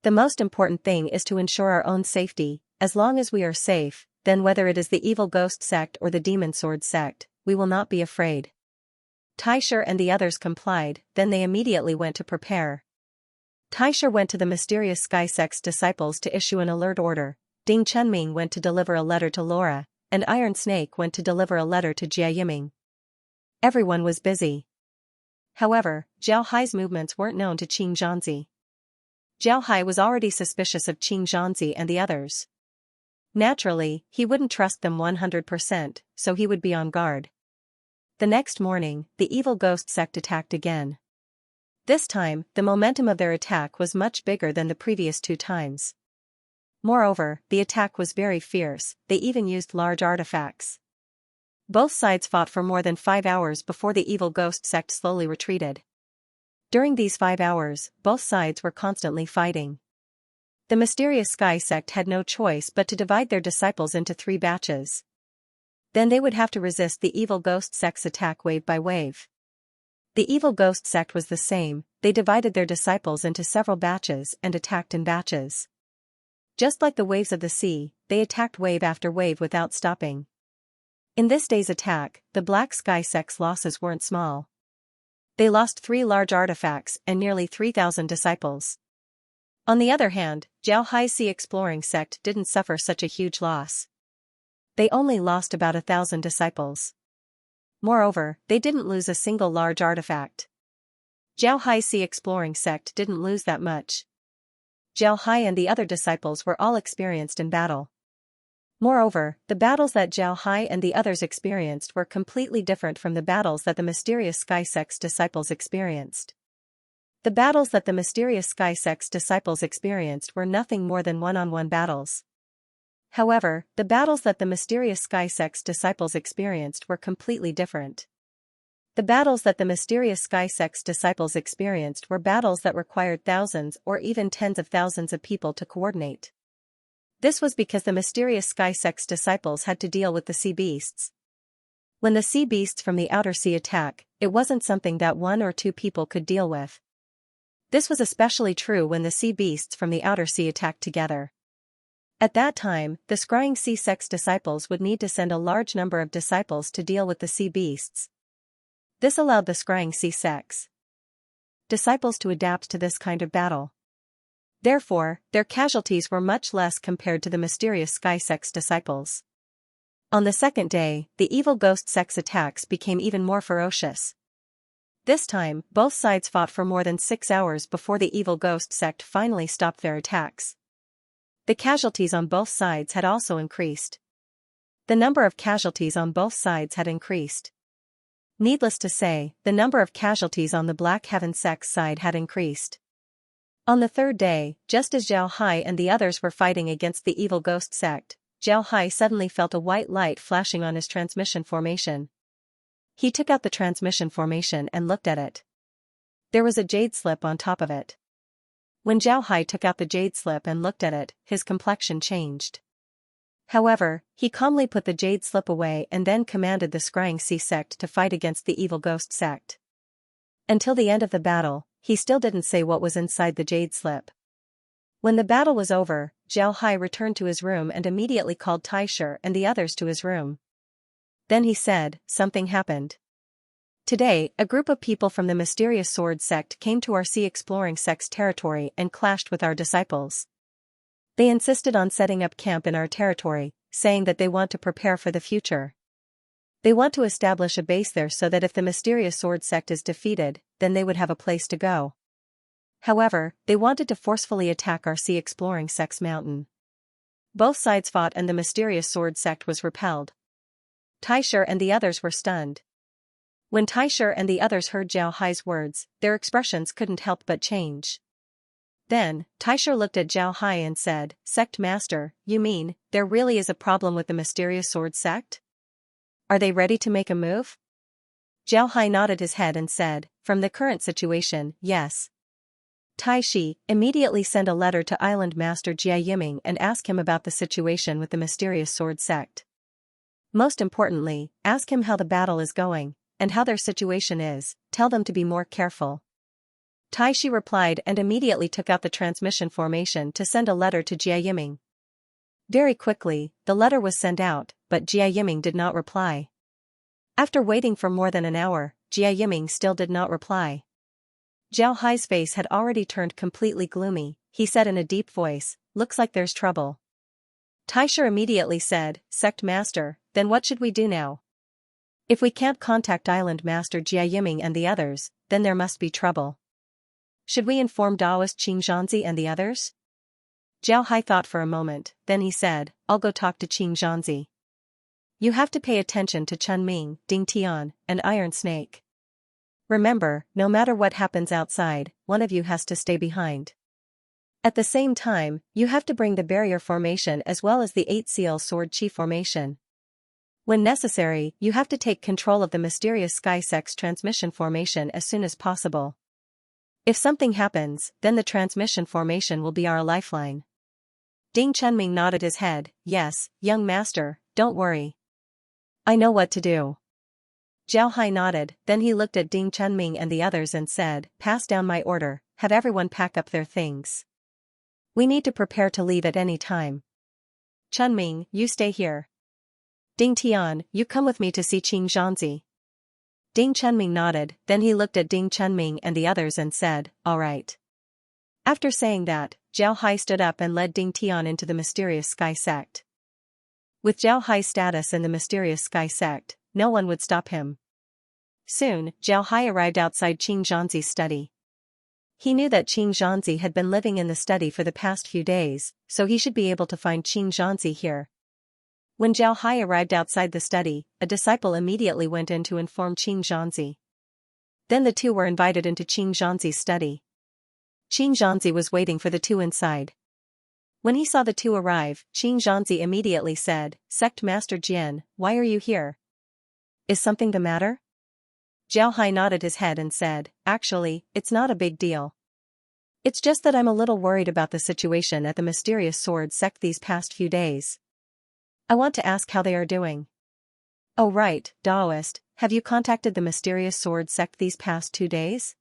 The most important thing is to ensure our own safety. As long as we are safe, then whether it is the Evil Ghost sect or the Demon Sword sect, we will not be afraid." Taisher and the others complied, then they immediately went to prepare. Taisher went to the Mysterious Sky sect's disciples to issue an alert order. Ding Chunming went to deliver a letter to Laura, and Iron Snake went to deliver a letter to Jia Yiming. Everyone was busy. However, Zhao Hai's movements weren't known to Qing Zhanzi. Zhao Hai was already suspicious of Qing Zhanzi and the others. Naturally, he wouldn't trust them 100%, so he would be on guard. The next morning, the evil ghost sect attacked again. This time, the momentum of their attack was much bigger than the previous 2 times. Moreover, the attack was very fierce, they even used large artifacts. Both sides fought for more than 5 hours before the evil ghost sect slowly retreated. During these 5 hours, both sides were constantly fighting. The mysterious sky sect had no choice but to divide their disciples into 3 batches. Then they would have to resist the evil ghost sect's attack wave by wave. The evil ghost sect was the same, they divided their disciples into several batches and attacked in batches. Just like the waves of the sea, they attacked wave after wave without stopping. In this day's attack, the Black Sky sect's losses weren't small. They lost 3 large artifacts and nearly 3,000 disciples. On the other hand, Zhao Hai's Sea Exploring sect didn't suffer such a huge loss. They only lost about 1,000 disciples. Moreover, they didn't lose a single large artifact. Zhao Hai's Sea Exploring sect didn't lose that much. Zhao Hai and the other disciples were all experienced in battle. Moreover, the battles that Zhao Hai and the others experienced were completely different from the battles that the mysterious Sky Sect's disciples experienced. The battles that the mysterious Sky Sect's disciples experienced were nothing more than one-on-one battles. However, the battles that the mysterious Sky Sect's disciples experienced were completely different. The battles that the mysterious Sky Sect's disciples experienced were battles that required thousands or even tens of thousands of people to coordinate. This was because the mysterious Sky Sect's disciples had to deal with the sea beasts. When the sea beasts from the outer sea attack, it wasn't something that 1 or 2 people could deal with. This was especially true when the sea beasts from the outer sea attacked together. At that time, the scrying sea sect's disciples would need to send a large number of disciples to deal with the sea beasts. This allowed the scrying sea sect's disciples to adapt to this kind of battle. Therefore, their casualties were much less compared to the mysterious Sky sect's disciples. On the second day, the evil ghost sect's attacks became even more ferocious. This time, both sides fought for more than 6 hours before the evil ghost sect finally stopped their attacks. The casualties on both sides had also increased. The number of casualties on both sides had increased. Needless to say, the number of casualties on the Black Heaven sect's side had increased. On the third day, just as Zhao Hai and the others were fighting against the evil ghost sect, Zhao Hai suddenly felt a white light flashing on his transmission formation. He took out the transmission formation and looked at it. There was a jade slip on top of it. When Zhao Hai took out the jade slip and looked at it, his complexion changed. However, he calmly put the jade slip away and then commanded the scrying sea sect to fight against the evil ghost sect. Until the end of the battle, he still didn't say what was inside the jade slip. When the battle was over, Zhao Hai returned to his room and immediately called Taisher and the others to his room. Then he said, something happened. Today, a group of people from the mysterious sword sect came to our sea exploring sect's territory and clashed with our disciples. They insisted on setting up camp in our territory, saying that they want to prepare for the future. They want to establish a base there so that if the mysterious sword sect is defeated, then they would have a place to go. However, they wanted to forcefully attack our sea exploring sect's mountain. Both sides fought and the mysterious sword sect was repelled. Taisher and the others were stunned. When Taisher and the others heard Zhao Hai's words, their expressions couldn't help but change. Then, Taisher looked at Zhao Hai and said, Sect Master, you mean, there really is a problem with the mysterious sword sect? Are they ready to make a move? Zhao Hai nodded his head and said, from the current situation, yes. Tai Shi, immediately send a letter to Island Master Jia Yiming and ask him about the situation with the mysterious sword sect. Most importantly, ask him how the battle is going, and how their situation is, tell them to be more careful. Tai Shi replied and immediately took out the transmission formation to send a letter to Jia Yiming. Very quickly, the letter was sent out, but Jia Yiming did not reply. After waiting for more than an hour, Jia Yiming still did not reply. Zhao Hai's face had already turned completely gloomy. He said in a deep voice, looks like there's trouble. Taisha immediately said, Sect Master, then what should we do now? If we can't contact Island Master Jia Yiming and the others, then there must be trouble. Should we inform Daoist Xianxia and the others? Zhao Hai thought for a moment, then he said, I'll go talk to Xianxia. You have to pay attention to Chun Ming, Ding Tian, and Iron Snake. Remember, no matter what happens outside, one of you has to stay behind. At the same time, you have to bring the barrier formation as well as the 8 seal sword chi formation. When necessary, you have to take control of the mysterious Sky Sex transmission formation as soon as possible. If something happens, then the transmission formation will be our lifeline. Ding Chunming nodded his head, yes, young master, don't worry. I know what to do. Zhao Hai nodded, then he looked at Ding Chunming and the others and said, pass down my order, have everyone pack up their things. We need to prepare to leave at any time. Chunming, you stay here. Ding Tian, you come with me to see Xianxia. Ding Chunming nodded, then he looked at Ding Chunming and the others and said, all right. After saying that, Zhao Hai stood up and led Ding Tian into the mysterious Sky Sect. With Zhao Hai's status in the mysterious Sky Sect, no one would stop him. Soon, Zhao Hai arrived outside Xianxia's study. He knew that Xianxia had been living in the study for the past few days, so he should be able to find Xianxia here. When Zhao Hai arrived outside the study, a disciple immediately went in to inform Xianxia. Then the two were invited into Xianxia's study. Xianxia was waiting for the two inside. When he saw the two arrive, Xianxia immediately said, Sect Master Jian, why are you here? Is something the matter? Zhao Hai nodded his head and said, actually, it's not a big deal. It's just that I'm a little worried about the situation at the mysterious sword sect these past few days. I want to ask how they are doing. Oh right, Daoist, have you contacted the mysterious sword sect these past 2 days?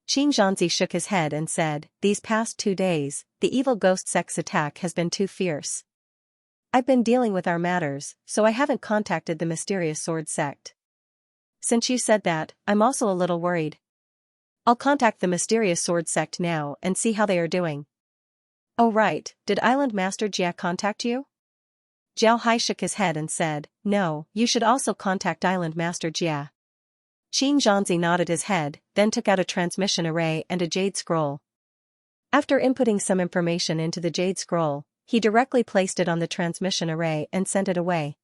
Xianxia shook his head and said, these past 2 days, the evil ghost sect's attack has been too fierce. I've been dealing with our matters, so I haven't contacted the mysterious sword sect. Since you said that, I'm also a little worried. I'll contact the mysterious sword sect now and see how they are doing. Oh right, did Island Master Jia contact you? Zhao Hai shook his head and said, no, you should also contact Island Master Jia. Xianxia nodded his head, then took out a transmission array and a jade scroll. After inputting some information into the jade scroll, he directly placed it on the transmission array and sent it away.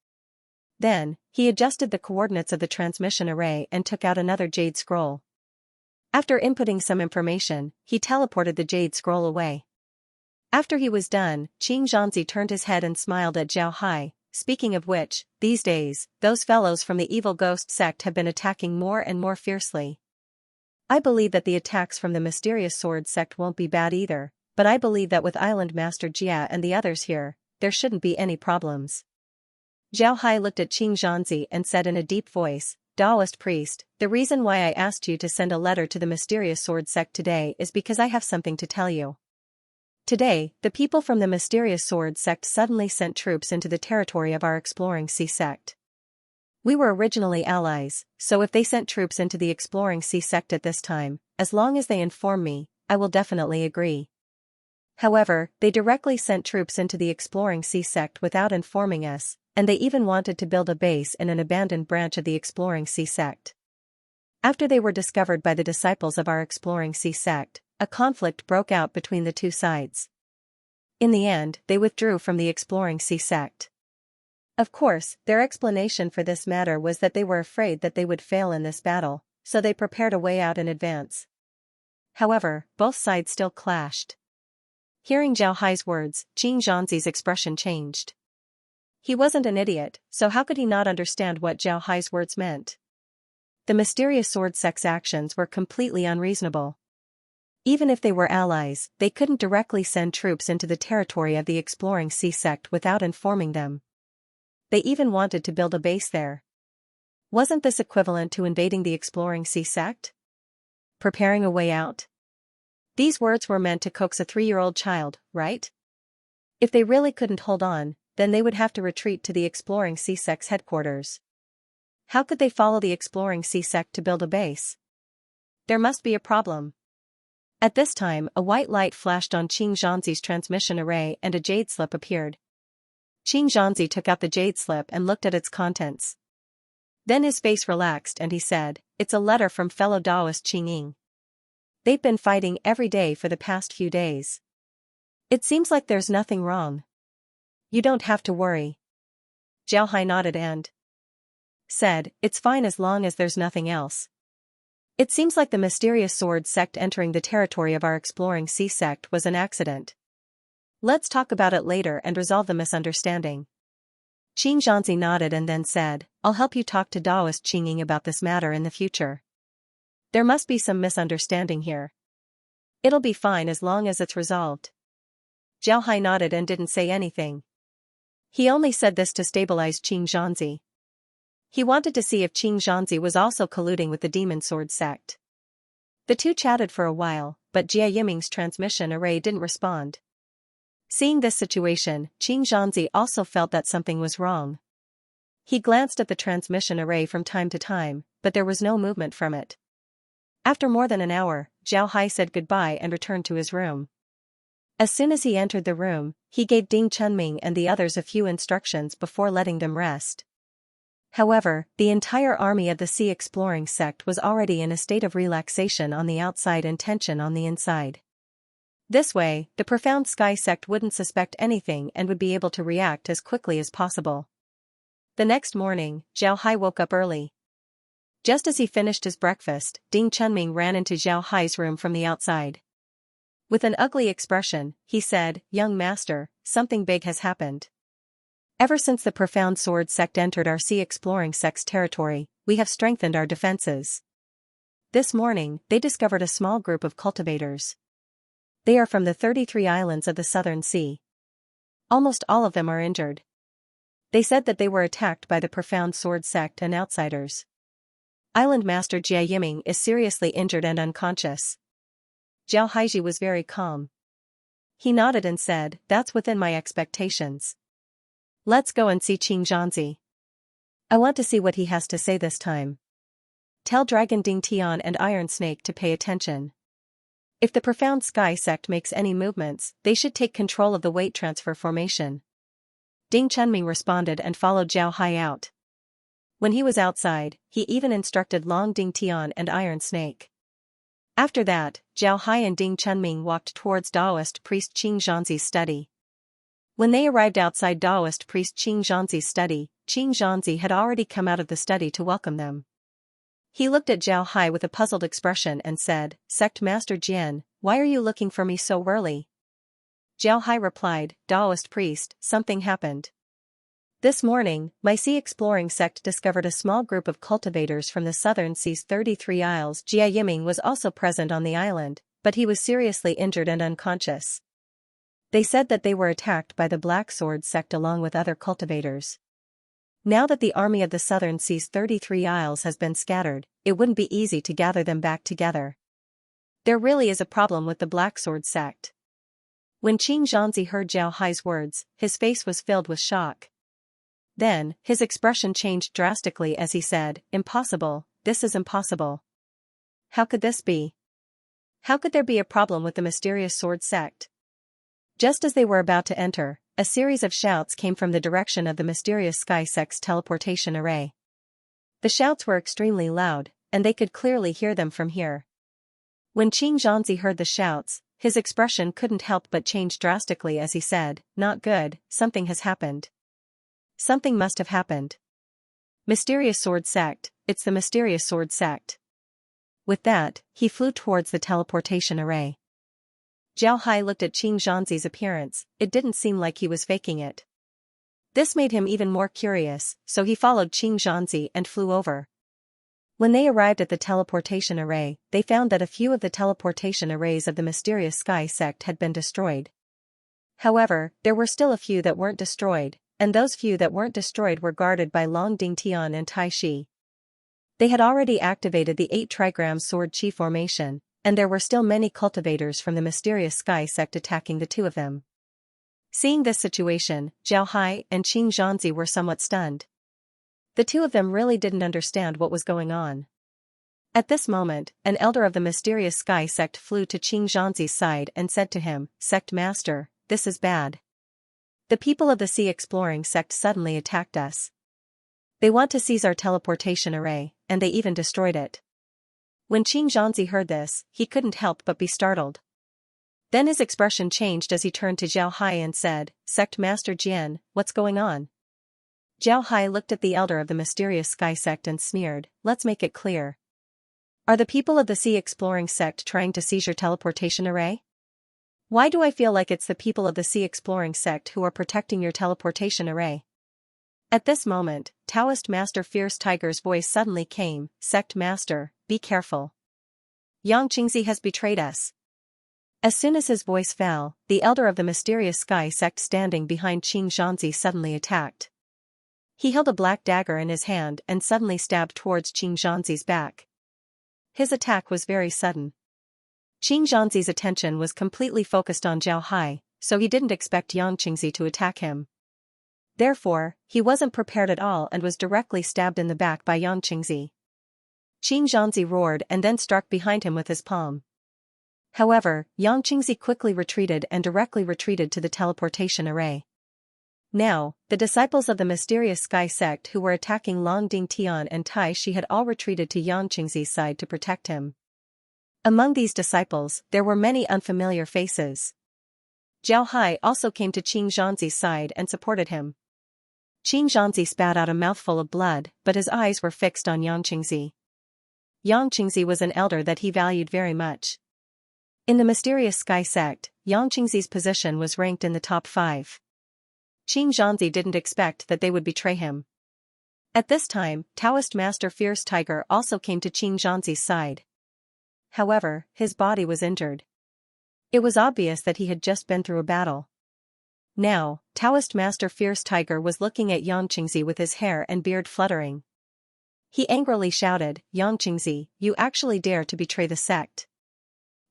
Then, he adjusted the coordinates of the transmission array and took out another jade scroll. After inputting some information, he teleported the jade scroll away. After he was done, Xianxia turned his head and smiled at Zhao Hai, speaking of which, these days, those fellows from the evil ghost sect have been attacking more and more fiercely. I believe that the attacks from the mysterious sword sect won't be bad either, but I believe that with Island Master Jia and the others here, there shouldn't be any problems. Zhao Hai looked at Xianxia and said in a deep voice, Daoist priest, the reason why I asked you to send a letter to the mysterious sword sect today is because I have something to tell you. Today, the people from the mysterious sword sect suddenly sent troops into the territory of our exploring sea sect. We were originally allies, so if they sent troops into the exploring sea sect at this time, as long as they inform me, I will definitely agree. However, they directly sent troops into the exploring sea sect without informing us, and they even wanted to build a base in an abandoned branch of the exploring sea sect. After they were discovered by the disciples of our exploring sea sect, a conflict broke out between the two sides. In the end, they withdrew from the exploring sea sect. Of course, their explanation for this matter was that they were afraid that they would fail in this battle, so they prepared a way out in advance. However, both sides still clashed. Hearing Zhao Hai's words, Xianxia's expression changed. He wasn't an idiot, so how could he not understand what Zhao Hai's words meant? The mysterious sword sect's actions were completely unreasonable. Even if they were allies, they couldn't directly send troops into the territory of the exploring sea sect without informing them. They even wanted to build a base there. Wasn't this equivalent to invading the exploring sea sect? Preparing a way out? These words were meant to coax a 3-year-old child, right? If they really couldn't hold on, then they would have to retreat to the exploring sea sect's headquarters. How could they follow the exploring sea sect to build a base? There must be a problem. At this time, a white light flashed on Xianxia's transmission array and a jade slip appeared. Qing Zhanzi took out the jade slip and looked at its contents. Then his face relaxed and he said, "It's a letter from fellow Taoist Qing Ying. They've been fighting every day for the past few days. It seems like there's nothing wrong. You don't have to worry." Zhao Hai nodded and said, "It's fine as long as there's nothing else. It seems like the mysterious sword sect entering the territory of our exploring sea sect was an accident. Let's talk about it later and resolve the misunderstanding." Qing Zhanzi nodded and then said, "I'll help you talk to Taoist Qing Ying about this matter in the future. There must be some misunderstanding here. It'll be fine as long as it's resolved." Zhao Hai nodded and didn't say anything. He only said this to stabilize Qing Zhanzi. He wanted to see if Qing Zhanzi was also colluding with the demon sword sect. The two chatted for a while, but Jia Yiming's transmission array didn't respond. Seeing this situation, Qing Zhanzi also felt that something was wrong. He glanced at the transmission array from time to time, but there was no movement from it. After more than an hour, Zhao Hai said goodbye and returned to his room. As soon as he entered the room, he gave Ding Chunming and the others a few instructions before letting them rest. However, the entire army of the Sea Exploring sect was already in a state of relaxation on the outside and tension on the inside. This way, the Profound Sky sect wouldn't suspect anything and would be able to react as quickly as possible. The next morning, Zhao Hai woke up early. Just as he finished his breakfast, Ding Chunming ran into Zhao Hai's room from the outside. With an ugly expression, he said, "Young master, something big has happened. Ever since the Profound Sword sect entered our Sea Exploring sect's territory, we have strengthened our defenses. This morning, they discovered a small group of cultivators. They are from the 33 islands of the Southern Sea. Almost all of them are injured. They said that they were attacked by the Profound Sword sect and outsiders. Island Master Jia Yiming is seriously injured and unconscious." Zhao Haiji was very calm. He nodded and said, "That's within my expectations. Let's go and see Qing Zhanzi. I want to see what he has to say this time. Tell Dragon Ding Tian and Iron Snake to pay attention. If the Profound Sky sect makes any movements, they should take control of the weight transfer formation." Ding Chunming responded and followed Zhao Hai out. When he was outside, he even instructed Long Ding Tian and Iron Snake. After that, Zhao Hai and Ding Chunming walked towards Taoist priest Qing Zhanzi's study. When they arrived outside Taoist priest Qing Zhanzi's study, Qing Zhanzi had already come out of the study to welcome them. He looked at Zhao Hai with a puzzled expression and said, "Sect Master Jian, why are you looking for me so early?" Zhao Hai replied, "Taoist priest, something happened. This morning, my Sea Exploring sect discovered a small group of cultivators from the Southern Sea's 33 isles. Jia Yiming was also present on the island, but he was seriously injured and unconscious. They said that they were attacked by the Black Sword sect along with other cultivators. Now that the army of the Southern Sea's 33 isles has been scattered, it wouldn't be easy to gather them back together. There really is a problem with the Black Sword sect." When Qing Zhanzi heard Zhao Hai's words, his face was filled with shock. Then, his expression changed drastically as he said, "Impossible, this is impossible. How could this be? How could there be a problem with the mysterious sword sect?" Just as they were about to enter, a series of shouts came from the direction of the mysterious Sky sect's teleportation array. The shouts were extremely loud, and they could clearly hear them from here. When Qing Zhanzi heard the shouts, his expression couldn't help but change drastically as he said, "Not good, something has happened. Something must have happened. Mysterious sword sect, it's the mysterious sword sect." With that, he flew towards the teleportation array. Zhao Hai looked at Qing Zhanzi's appearance, it didn't seem like he was faking it. This made him even more curious, so he followed Qing Zhanzi and flew over. When they arrived at the teleportation array, they found that a few of the teleportation arrays of the mysterious Sky sect had been destroyed. However, there were still a few that weren't destroyed, and those few that weren't destroyed were guarded by Long Ding Tian and Tai Shi. They had already activated the 8 trigram sword chi formation, and there were still many cultivators from the mysterious Sky sect attacking the two of them. Seeing this situation, Zhao Hai and Qing Zhanzi were somewhat stunned. The two of them really didn't understand what was going on. At this moment, an elder of the mysterious Sky sect flew to Qing Zhanzi's side and said to him, "Sect Master, this is bad. The people of the Sea Exploring sect suddenly attacked us. They want to seize our teleportation array, and they even destroyed it. When Xianxia heard this, he couldn't help but be startled. Then his expression changed as he turned to Zhao Hai and said, Sect Master Jian, what's going on? Zhao Hai looked at the elder of the mysterious sky sect and sneered, let's make it clear. Are the people of the Sea Exploring sect trying to seize your teleportation array? Why do I feel like it's the people of the Sea Exploring sect who are protecting your teleportation array? At this moment, Taoist Master Fierce Tiger's voice suddenly came, Sect Master, be careful. Xianxia has betrayed us. As soon as his voice fell, the elder of the mysterious sky sect standing behind Xianxia suddenly attacked. He held a black dagger in his hand and suddenly stabbed towards Xianxia's back. His attack was very sudden. Xianxia's attention was completely focused on Zhao Hai, so he didn't expect Xianxia to attack him. Therefore, he wasn't prepared at all and was directly stabbed in the back by Xianxia. Xianxia roared and then struck behind him with his palm. However, Xianxia quickly retreated and directly retreated to the teleportation array. Now, the disciples of the mysterious sky sect who were attacking Long Ding Tian and Tai Shi had all retreated to Xianxia's side to protect him. Among these disciples, there were many unfamiliar faces. Zhao Hai also came to Xianxia's side and supported him. Xianxia spat out a mouthful of blood, but his eyes were fixed on Xianxia. Xianxia was an elder that he valued very much. In the mysterious sky sect, Xianxia's position was ranked in the top 5. Xianxia didn't expect that they would betray him. At this time, Taoist Master Fierce Tiger also came to Xianxia's side. However, his body was injured. It was obvious that he had just been through a battle. Now, Taoist Master Fierce Tiger was looking at Xianxia with his hair and beard fluttering. He angrily shouted, Xianxia, you actually dare to betray the sect.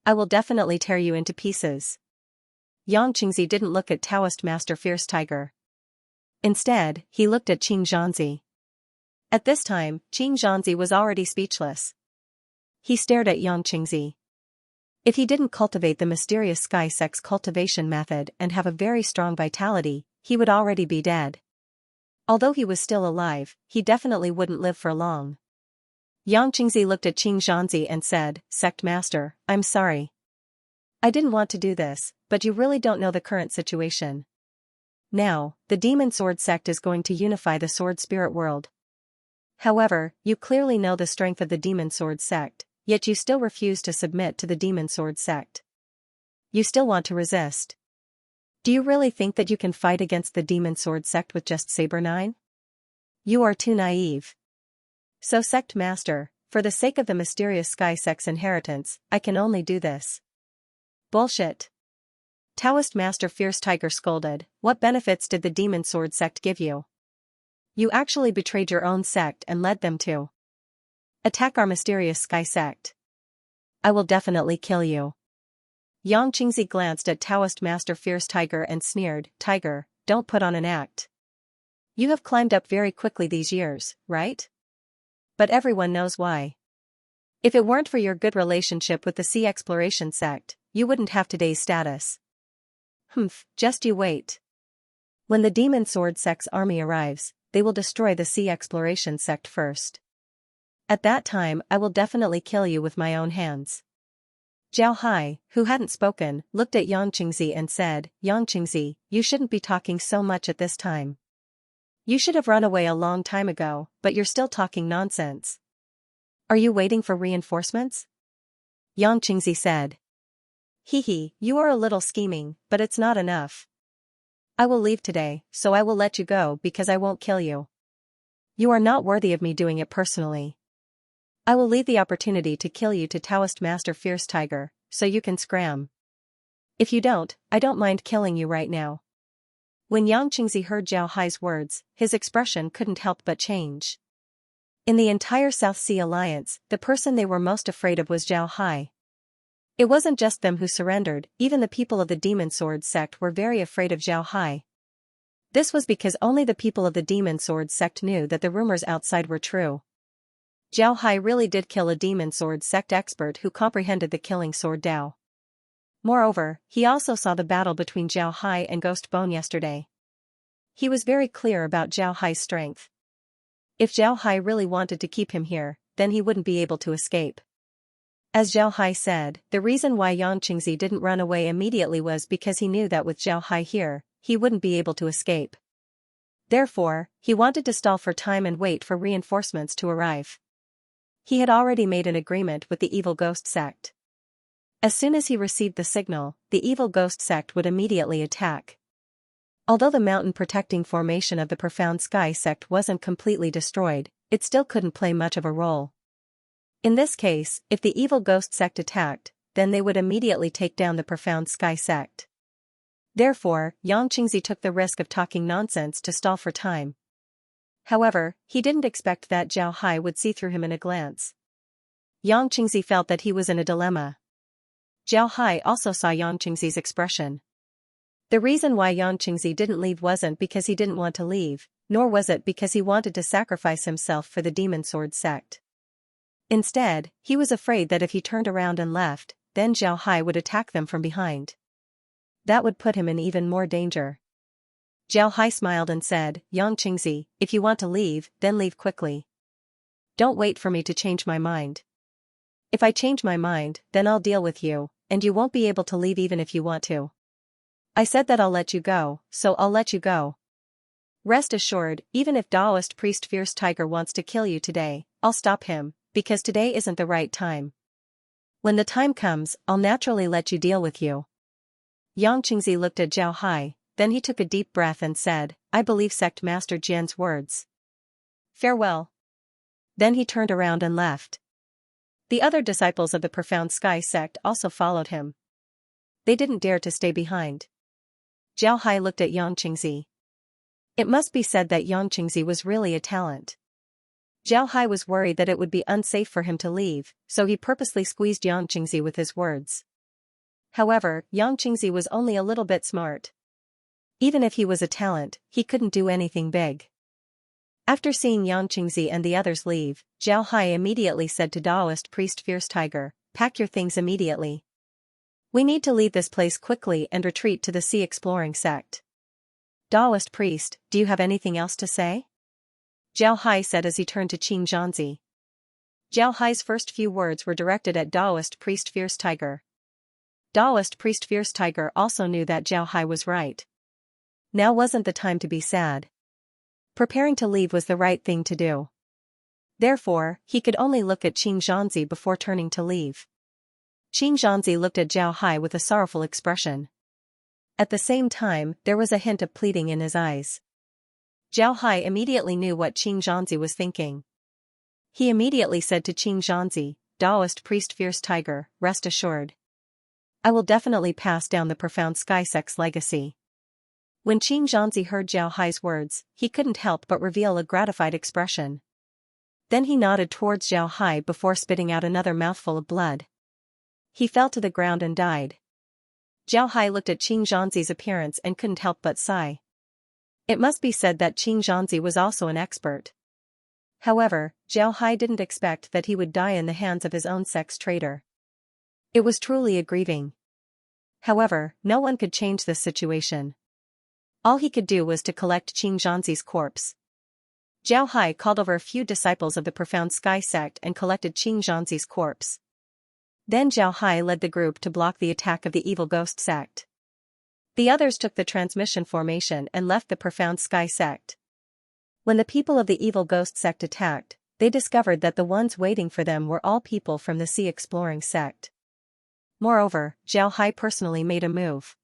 I will definitely tear you into pieces. Xianxia didn't look at Taoist Master Fierce Tiger. Instead, he looked at Xianxia. At this time, Xianxia was already speechless. He stared at Xianxia. If he didn't cultivate the mysterious sky sect's cultivation method and have a very strong vitality, he would already be dead. Although he was still alive, he definitely wouldn't live for long. Xianxia looked at Xianxia and said, Sect Master, I'm sorry. I didn't want to do this, but you really don't know the current situation. Now, the Demon Sword sect is going to unify the Sword Spirit world. However, you clearly know the strength of the Demon Sword sect, yet you still refuse to submit to the Demon Sword sect. You still want to resist. Do you really think that you can fight against the Demon Sword sect with just Saber 9? You are too naive. So Sect Master, for the sake of the mysterious sky sect's inheritance, I can only do this. Bullshit. Taoist Master Fierce Tiger scolded, what benefits did the Demon Sword sect give you? You actually betrayed your own sect and led them to attack our mysterious sky sect. I will definitely kill you. Xianxia glanced at Taoist Master Fierce Tiger and sneered, Tiger, don't put on an act. You have climbed up very quickly these years, right? But everyone knows why. If it weren't for your good relationship with the Sea Exploration sect, you wouldn't have today's status. Just you wait. When the Demon Sword sect's army arrives, they will destroy the Sea Exploration sect first. At that time I will definitely kill you with my own hands. Zhao Hai, who hadn't spoken, looked at Xianxia and said, Xianxia, you shouldn't be talking so much at this time. You should have run away a long time ago, but you're still talking nonsense. Are you waiting for reinforcements? Xianxia said. You are a little scheming, but it's not enough. I will leave today, so I will let you go because I won't kill you. You are not worthy of me doing it personally. I will leave the opportunity to kill you to Taoist Master Fierce Tiger, so you can scram. If you don't, I don't mind killing you right now. When Xianxia heard Zhao Hai's words, his expression couldn't help but change. In the entire South Sea Alliance, the person they were most afraid of was Zhao Hai. It wasn't just them who surrendered, even the people of the Demon Sword sect were very afraid of Zhao Hai. This was because only the people of the Demon Sword sect knew that the rumors outside were true. Zhao Hai really did kill a Demon Sword sect expert who comprehended the killing sword Dao. Moreover, he also saw the battle between Zhao Hai and Ghost Bone yesterday. he was very clear about Zhao Hai's strength. If Zhao Hai really wanted to keep him here, then he wouldn't be able to escape. As Zhao Hai said, the reason why Yang Qingzi didn't run away immediately was because he knew that with Zhao Hai here, he wouldn't be able to escape. Therefore, he wanted to stall for time and wait for reinforcements to arrive. He had already made an agreement with the evil ghost sect. As soon as he received the signal, the evil ghost sect would immediately attack. Although the mountain protecting formation of the Profound Sky sect wasn't completely destroyed, it still couldn't play much of a role. In this case, if the evil ghost sect attacked, then they would immediately take down the Profound Sky sect. Therefore, Yang Qingzi took the risk of talking nonsense to stall for time. However, he didn't expect that Zhao Hai would see through him in a glance. Yang Qingzi felt that he was in a dilemma. Zhao Hai also saw Yang Qingzi's expression. The reason why Yang Qingzi didn't leave wasn't because he didn't want to leave, nor was it because he wanted to sacrifice himself for the Demon Sword sect. Instead, he was afraid that if he turned around and left, then Zhao Hai would attack them from behind. That would put him in even more danger. Zhao Hai smiled and said, "Yang Qingzi, if you want to leave, then leave quickly. Don't wait for me to change my mind. If I change my mind, then I'll deal with you, and you won't be able to leave even if you want to. I said that I'll let you go, so I'll let you go. Rest assured, even if Taoist priest Fierce Tiger wants to kill you today, I'll stop him, because today isn't the right time. When the time comes, I'll naturally let you deal with you." Yang Qingzi looked at Zhao Hai, then he took a deep breath and said, "I believe Sect Master Jian's words. Farewell." Then he turned around and left. The other disciples of the Profound Sky sect also followed him. They didn't dare to stay behind. Zhao Hai looked at Yang Qingzi. It must be said that Yang Qingzi was really a talent. Zhao Hai was worried that it would be unsafe for him to leave, so he purposely squeezed Yang Qingzi with his words. However, Yang Qingzi was only a little bit smart. Even if he was a talent, he couldn't do anything big. After seeing Yang Qingzi and the others leave, Zhao Hai immediately said to Taoist priest Fierce Tiger, "Pack your things immediately. We need to leave this place quickly and retreat to the Sea Exploring sect." "Taoist priest, do you have anything else to say?" Zhao Hai said as he turned to Qing Zhanzi. Zhao Hai's first few words were directed at Taoist priest Fierce Tiger. Taoist priest Fierce Tiger also knew that Zhao Hai was right. Now wasn't the time to be sad. Preparing to leave was the right thing to do. Therefore, he could only look at Qing Zhanzi before turning to leave. Qing Zhanzi looked at Zhao Hai with a sorrowful expression. At the same time, there was a hint of pleading in his eyes. Zhao Hai immediately knew what Qing Zhanzi was thinking. He immediately said to Qing Zhanzi, "Taoist priest Fierce Tiger, rest assured. I will definitely pass down the Profound Sky sect's legacy." When Qing Zhanzi heard Zhao Hai's words, he couldn't help but reveal a gratified expression. Then he nodded towards Zhao Hai before spitting out another mouthful of blood. He fell to the ground and died. Zhao Hai looked at Qing Zhanzi's appearance and couldn't help but sigh. It must be said that Qing Zhanzi was also an expert. However, Zhao Hai didn't expect that he would die in the hands of his own sex traitor. It was truly a grieving. However, no one could change this situation. All he could do was to collect Qing Zhanzi's corpse. Zhao Hai called over a few disciples of the Profound Sky sect and collected Qing Zhanzi's corpse. Then Zhao Hai led the group to block the attack of the evil ghost sect. The others took the transmission formation and left the Profound Sky sect. When the people of the evil ghost sect attacked, they discovered that the ones waiting for them were all people from the Sea Exploring sect. Moreover, Zhao Hai personally made a move.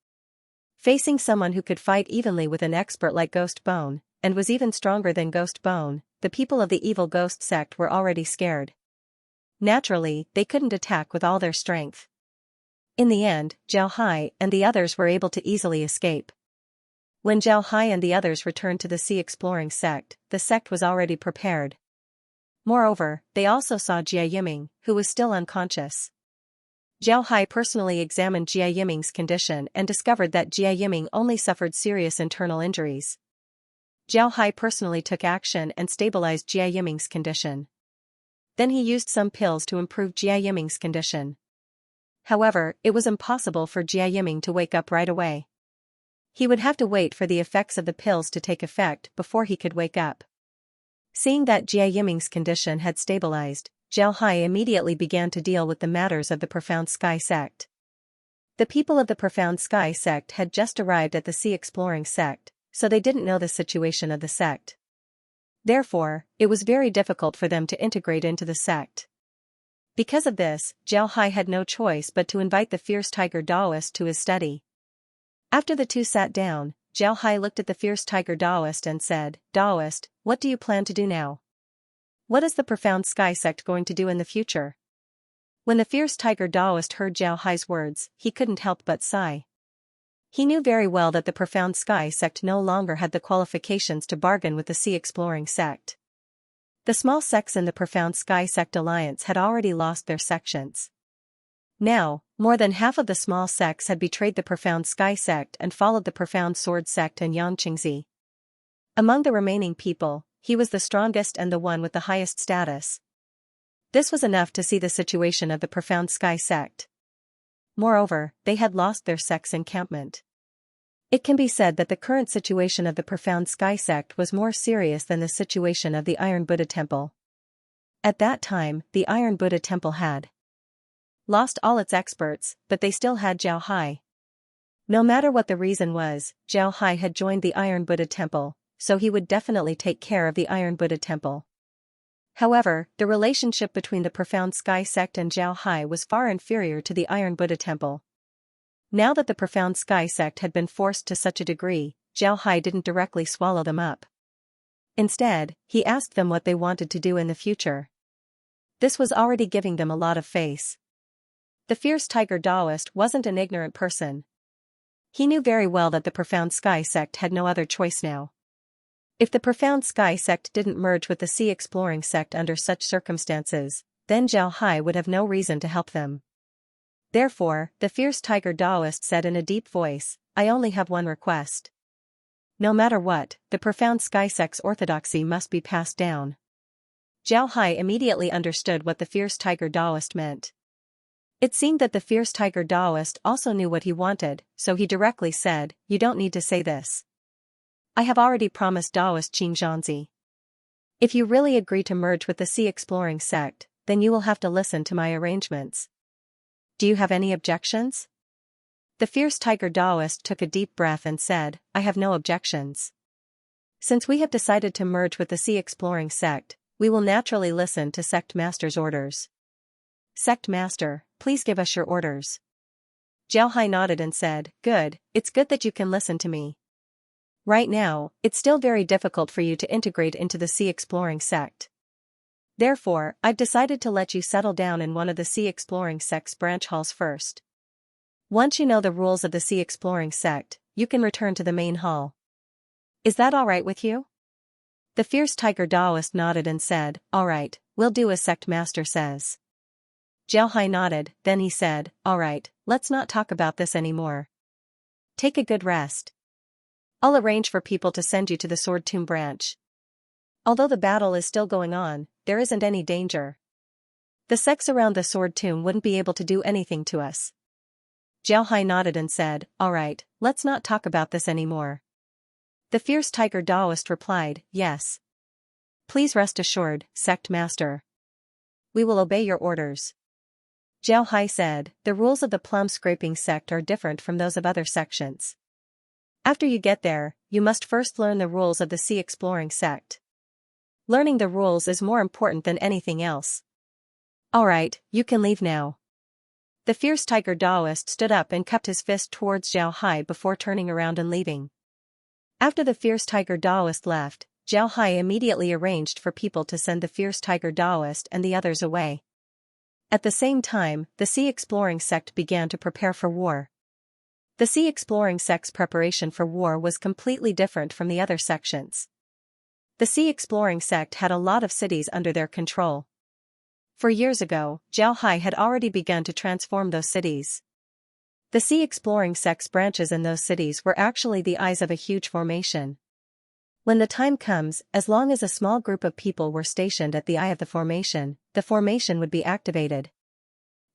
Facing someone who could fight evenly with an expert like Ghost Bone, and was even stronger than Ghost Bone, the people of the evil ghost sect were already scared. Naturally, they couldn't attack with all their strength. In the end, Zhao Hai and the others were able to easily escape. When Zhao Hai and the others returned to the Sea Exploring sect, the sect was already prepared. Moreover, they also saw Jia Yiming, who was still unconscious. Zhao Hai personally examined Jia Yiming's condition and discovered that Jia Yiming only suffered serious internal injuries. Zhao Hai personally took action and stabilized Jia Yiming's condition. Then he used some pills to improve Jia Yiming's condition. However, it was impossible for Jia Yiming to wake up right away. He would have to wait for the effects of the pills to take effect before he could wake up. Seeing that Jia Yiming's condition had stabilized, Zhao Hai immediately began to deal with the matters of the Profound Sky sect. The people of the Profound Sky sect had just arrived at the Sea Exploring sect, so they didn't know the situation of the sect. Therefore, it was very difficult for them to integrate into the sect. Because of this, Zhao Hai had no choice but to invite the fierce tiger Taoist to his study. After the two sat down, Zhao Hai looked at the fierce tiger Taoist and said, "Taoist, what do you plan to do now? What is the Profound Sky sect going to do in the future?" When the fierce tiger Taoist heard Zhao Hai's words, he couldn't help but sigh. He knew very well that the Profound Sky sect no longer had the qualifications to bargain with the Sea Exploring sect. The small sects in the Profound Sky sect alliance had already lost their sections. Now, more than half of the small sects had betrayed the Profound Sky sect and followed the Profound Sword sect and Xianxia. Among the remaining people, he was the strongest and the one with the highest status. This was enough to see the situation of the Profound Sky sect. Moreover, they had lost their sect's encampment. It can be said that the current situation of the Profound Sky sect was more serious than the situation of the Iron Buddha Temple. At that time, the Iron Buddha Temple had lost all its experts, but they still had Zhao Hai. No matter what the reason was, Zhao Hai had joined the Iron Buddha Temple, so he would definitely take care of the Iron Buddha Temple. However, the relationship between the Profound Sky sect and Zhao Hai was far inferior to the Iron Buddha Temple. Now that the Profound Sky sect had been forced to such a degree, Zhao Hai didn't directly swallow them up. Instead, he asked them what they wanted to do in the future. This was already giving them a lot of face. The fierce tiger Taoist wasn't an ignorant person. He knew very well that the Profound Sky sect had no other choice now. If the Profound Sky sect didn't merge with the Sea Exploring sect under such circumstances, then Zhao Hai would have no reason to help them. Therefore, the fierce tiger Taoist said in a deep voice, "I only have one request. No matter what, the Profound Sky sect's orthodoxy must be passed down." Zhao Hai immediately understood what the fierce tiger Taoist meant. It seemed that the fierce tiger Taoist also knew what he wanted, so he directly said, "You don't need to say this. I have already promised Taoist Xianxia. If you really agree to merge with the Sea Exploring sect, then you will have to listen to my arrangements. Do you have any objections?" The fierce tiger Taoist took a deep breath and said, "I have no objections. Since we have decided to merge with the Sea Exploring sect, we will naturally listen to Sect Master's orders." "Sect Master, please give us your orders." Zhao Hai nodded and said, "Good, it's good that you can listen to me. Right now, it's still very difficult for you to integrate into the Sea Exploring sect. Therefore, I've decided to let you settle down in one of the Sea Exploring sect's branch halls first. Once you know the rules of the Sea Exploring sect, you can return to the main hall. Is that all right with you?" The fierce tiger Taoist nodded and said, "All right, we'll do as Sect Master says." Zhao Hai nodded, then he said, "All right, let's not talk about this anymore. Take a good rest. I'll arrange for people to send you to the Sword Tomb branch. Although the battle is still going on, there isn't any danger. The sects around the Sword Tomb wouldn't be able to do anything to us." Zhao Hai nodded and said, "All right, let's not talk about this anymore." The fierce tiger Taoist replied, "Yes. Please rest assured, Sect Master. We will obey your orders." Zhao Hai said, "The rules of the Plum Scraping sect are different from those of other sections. After you get there, you must first learn the rules of the Sea Exploring sect. Learning the rules is more important than anything else. All right, you can leave now." The fierce tiger Taoist stood up and cupped his fist towards Zhao Hai before turning around and leaving. After the fierce tiger Taoist left, Zhao Hai immediately arranged for people to send the fierce tiger Taoist and the others away. At the same time, the Sea Exploring sect began to prepare for war. The Sea Exploring sect's preparation for war was completely different from the other sections. The Sea Exploring sect had a lot of cities under their control. For years ago, Zhao Hai had already begun to transform those cities. The Sea Exploring sect's branches in those cities were actually the eyes of a huge formation. When the time comes, as long as a small group of people were stationed at the eye of the formation would be activated.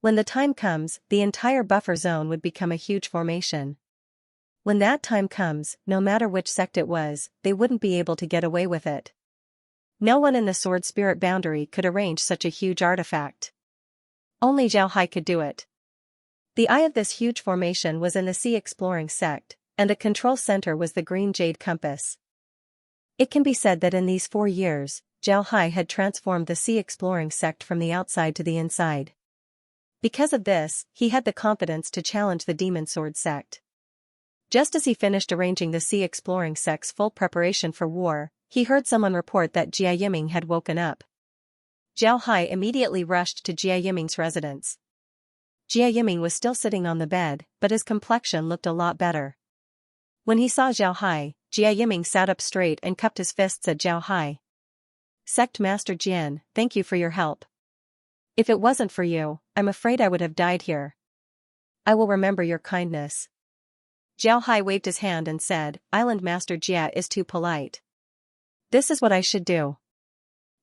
When the time comes, the entire buffer zone would become a huge formation. When that time comes, no matter which sect it was, they wouldn't be able to get away with it. No one in the sword spirit boundary could arrange such a huge artifact. Only Zhao Hai could do it. The eye of this huge formation was in the Sea Exploring sect, and the control center was the green jade compass. It can be said that in these 4 years, Zhao Hai had transformed the Sea Exploring sect from the outside to the inside. Because of this, he had the confidence to challenge the Demon Sword sect. Just as he finished arranging the Sea Exploring sect's full preparation for war, he heard someone report that Jia Yiming had woken up. Zhao Hai immediately rushed to Jia Yiming's residence. Jia Yiming was still sitting on the bed, but his complexion looked a lot better. When he saw Zhao Hai, Jia Yiming sat up straight and cupped his fists at Zhao Hai. "Sect Master Jian, thank you for your help. If it wasn't for you, I'm afraid I would have died here. I will remember your kindness." Zhao Hai waved his hand and said, "Island Master Jia is too polite. This is what I should do.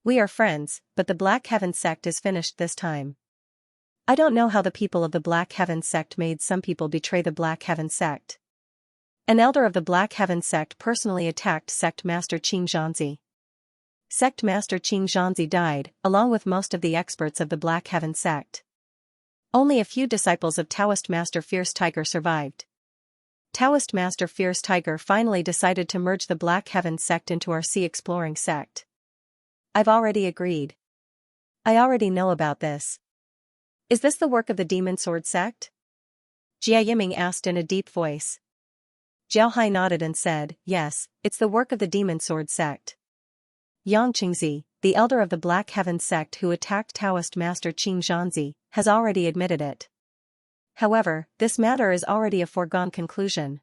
We are friends, but the Black Heaven sect is finished this time. I don't know how the people of the Black Heaven sect made some people betray the Black Heaven sect. An elder of the Black Heaven sect personally attacked Sect Master Xianxia. Sect Master Xianxia died, along with most of the experts of the Black Heaven sect. Only a few disciples of Taoist Master Fierce Tiger survived. Taoist Master Fierce Tiger finally decided to merge the Black Heaven sect into our Sea Exploring sect. I've already agreed. I already know about this. Is this the work of the Demon Sword sect?" Jia Yiming asked in a deep voice. Zhao Hai nodded and said, "Yes, it's the work of the Demon Sword sect. Yang Qingzi, the elder of the Black Heaven sect who attacked Taoist Master Xianxia, has already admitted it. However, this matter is already a foregone conclusion.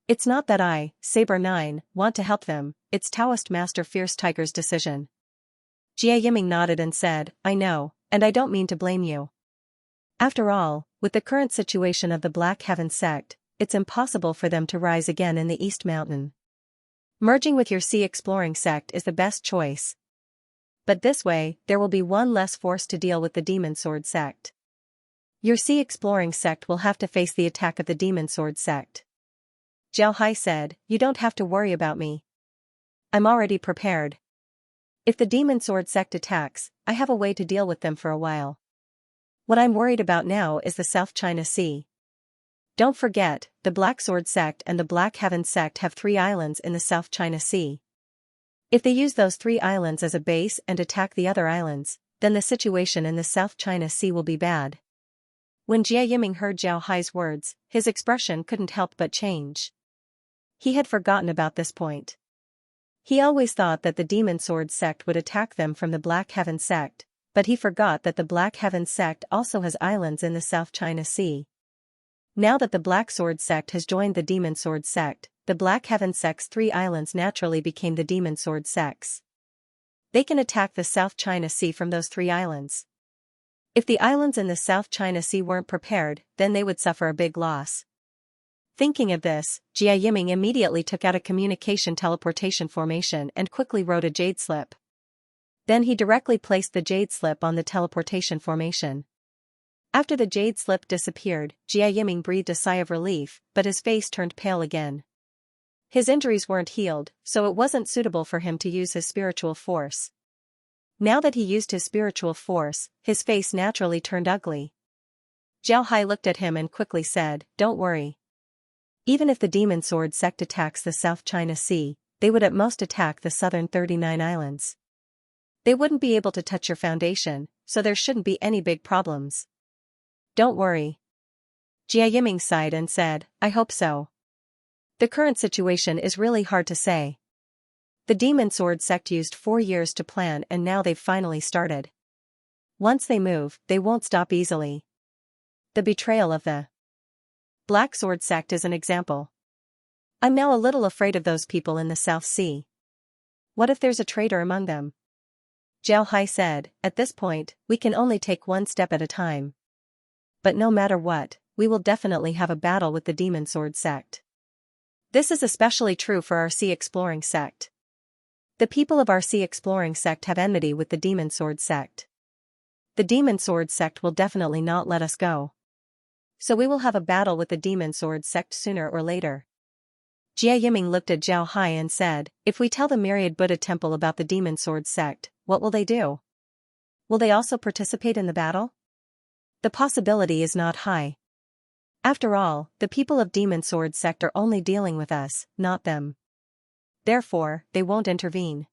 It's not that I, Saber 9, want to help them, it's Taoist Master Fierce Tiger's decision." Jia Yiming nodded and said, "I know, and I don't mean to blame you. After all, with the current situation of the Black Heaven sect, it's impossible for them to rise again in the East Mountain. Merging with your Sea Exploring sect is the best choice. But this way, there will be one less force to deal with the Demon Sword sect. Your Sea Exploring sect will have to face the attack of the Demon Sword sect." Zhao Hai said, "You don't have to worry about me. I'm already prepared. If the Demon Sword sect attacks, I have a way to deal with them for a while. What I'm worried about now is the South China Sea. Don't forget, the Black Sword sect and the Black Heaven sect have 3 islands in the South China Sea. If they use those 3 islands as a base and attack the other islands, then the situation in the South China Sea will be bad." When Jia Yiming heard Zhao Hai's words, his expression couldn't help but change. He had forgotten about this point. He always thought that the Demon Sword sect would attack them from the Black Heaven sect, but he forgot that the Black Heaven sect also has islands in the South China Sea. Now that the Black Sword sect has joined the Demon Sword sect, the Black Heaven sect's 3 islands naturally became the Demon Sword sects. They can attack the South China Sea from those 3 islands. If the islands in the South China Sea weren't prepared, then they would suffer a big loss. Thinking of this, Jia Yiming immediately took out a communication teleportation formation and quickly wrote a jade slip. Then he directly placed the jade slip on the teleportation formation. After the jade slip disappeared, Jia Yiming breathed a sigh of relief, but his face turned pale again. His injuries weren't healed, so it wasn't suitable for him to use his spiritual force. Now that he used his spiritual force, his face naturally turned ugly. Zhao Hai looked at him and quickly said, "Don't worry. Even if the Demon Sword sect attacks the South China Sea, they would at most attack the southern 39 islands. They wouldn't be able to touch your foundation, so there shouldn't be any big problems. Don't worry." Jia Yiming sighed and said, "I hope so. The current situation is really hard to say. The Demon Sword sect used 4 years to plan and now they've finally started. Once they move, they won't stop easily. The betrayal of the Black Sword sect is an example. I'm now a little afraid of those people in the South Sea. What if there's a traitor among them?" Zhao Hai said, "At this point, we can only take one step at a time. But no matter what, we will definitely have a battle with the Demon Sword sect. This is especially true for our Sea Exploring sect. The people of our Sea Exploring sect have enmity with the Demon Sword sect. The Demon Sword sect will definitely not let us go. So we will have a battle with the Demon Sword sect sooner or later." Jia Yiming looked at Zhao Hai and said, if we tell the myriad Buddha temple about the demon sword sect, what will they do? Will they also participate in the battle? The possibility is not high. After all, the people of demon sword sect are only dealing with us, not them. Therefore, they won't intervene.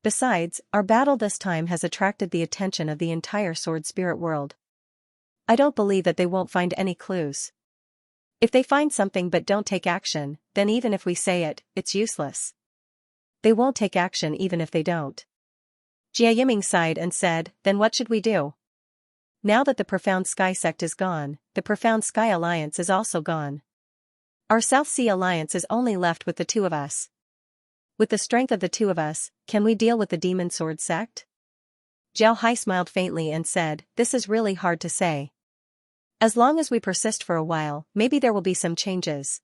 Besides, our battle this time has attracted the attention of the entire sword spirit world. I don't believe that they won't find any clues. If they find something but don't take action, then even if we say it, it's useless. They won't take action even if they don't. Jia Yiming sighed and said, then what should we do? Now that the Profound Sky sect is gone, the Profound Sky Alliance is also gone. Our South Sea Alliance is only left with the two of us. With the strength of the two of us, can we deal with the Demon Sword sect? Zhao Hai smiled faintly and said, this is really hard to say. As long as we persist for a while, maybe there will be some changes.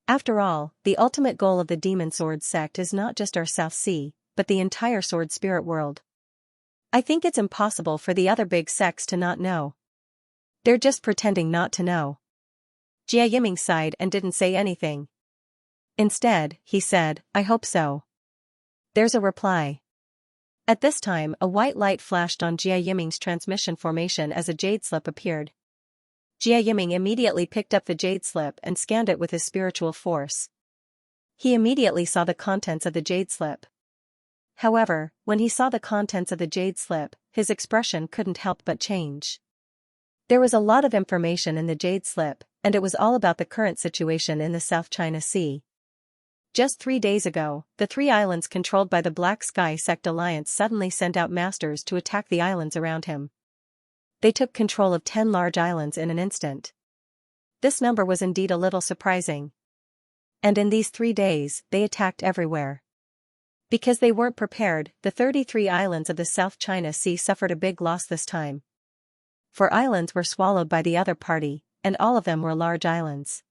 After all, the ultimate goal of the Demon Sword sect is not just our South Sea, but the entire sword spirit world. I think it's impossible for the other big sects to not know. They're just pretending not to know. Jia Yiming sighed and didn't say anything. Instead, he said, I hope so. There's a reply. At this time, a white light flashed on Jia Yiming's transmission formation as a jade slip appeared. Jia Yiming immediately picked up the jade slip and scanned it with his spiritual force. He immediately saw the contents of the jade slip. However, when he saw the contents of the jade slip, his expression couldn't help but change. There was a lot of information in the jade slip, and it was all about the current situation in the South China Sea. Just 3 days ago, the 3 islands controlled by the Black Sky Sect Alliance suddenly sent out masters to attack the islands around him. They took control of 10 large islands in an instant. This number was indeed a little surprising. And in these 3 days, they attacked everywhere. Because they weren't prepared, the 33 islands of the South China Sea suffered a big loss this time. 4 islands were swallowed by the other party, and all of them were large islands.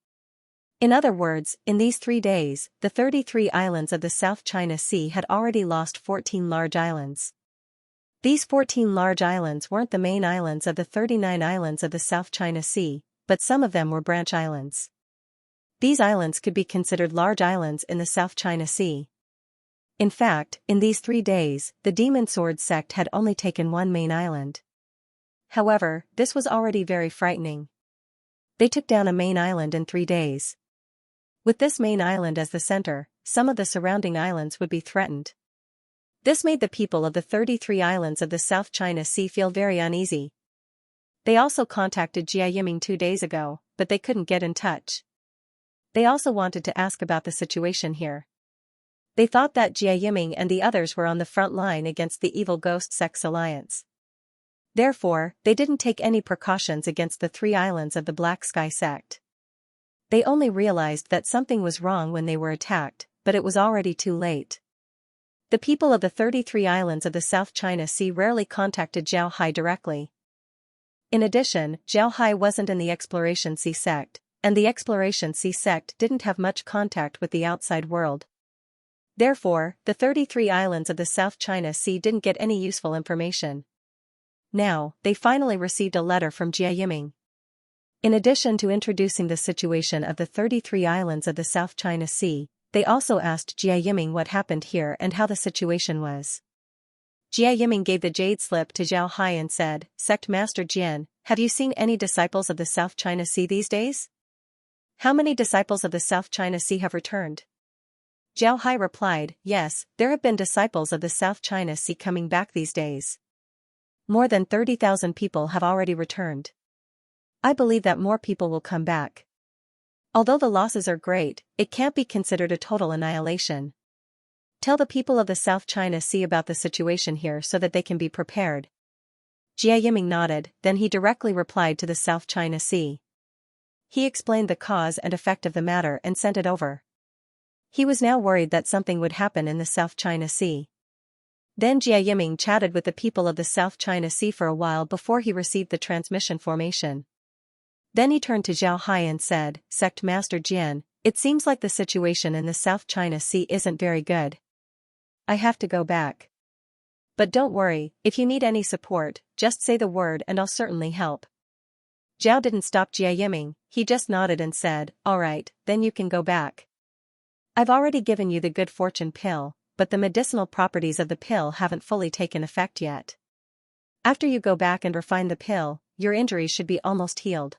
In other words, in these 3 days, the 33 islands of the South China Sea had already lost 14 large islands. These 14 large islands weren't the main islands of the 39 islands of the South China Sea, but some of them were branch islands. These islands could be considered large islands in the South China Sea. In fact, in these 3 days, the Demon Sword sect had only taken 1 main island. However, this was already very frightening. They took down a main island in 3 days. With this main island as the center, some of the surrounding islands would be threatened. This made the people of the 33 islands of the South China Sea feel very uneasy. They also contacted Jia Yiming 2 days ago, but they couldn't get in touch. They also wanted to ask about the situation here. They thought that Jia Yiming and the others were on the front line against the evil Ghost Sects Alliance. Therefore, they didn't take any precautions against the 3 islands of the Black Sky sect. They only realized that something was wrong when they were attacked, but it was already too late. The people of the 33 islands of the South China Sea rarely contacted Zhao Hai directly. In addition, Zhao Hai wasn't in the Exploration Sea sect, and the Exploration Sea sect didn't have much contact with the outside world. Therefore, the 33 islands of the South China Sea didn't get any useful information. Now, they finally received a letter from Jia Yiming. In addition to introducing the situation of the 33 islands of the South China Sea, they also asked Jia Yiming what happened here and how the situation was. Jia Yiming gave the jade slip to Zhao Hai and said, Sect Master Jian, have you seen any disciples of the South China Sea these days? How many disciples of the South China Sea have returned? Zhao Hai replied, yes, there have been disciples of the South China Sea coming back these days. More than 30,000 people have already returned. I believe that more people will come back. Although the losses are great, it can't be considered a total annihilation. Tell the people of the South China Sea about the situation here so that they can be prepared. Jia Yiming nodded, then he directly replied to the South China Sea. He explained the cause and effect of the matter and sent it over. He was now worried that something would happen in the South China Sea. Then Jia Yiming chatted with the people of the South China Sea for a while before he received the transmission formation. Then he turned to Zhao Hai and said, Sect Master Jian, it seems like the situation in the South China Sea isn't very good. I have to go back. But don't worry, if you need any support, just say the word and I'll certainly help. Zhao didn't stop Jia Yiming, he just nodded and said, alright, then you can go back. I've already given you the good fortune pill, but the medicinal properties of the pill haven't fully taken effect yet. After you go back and refine the pill, your injuries should be almost healed.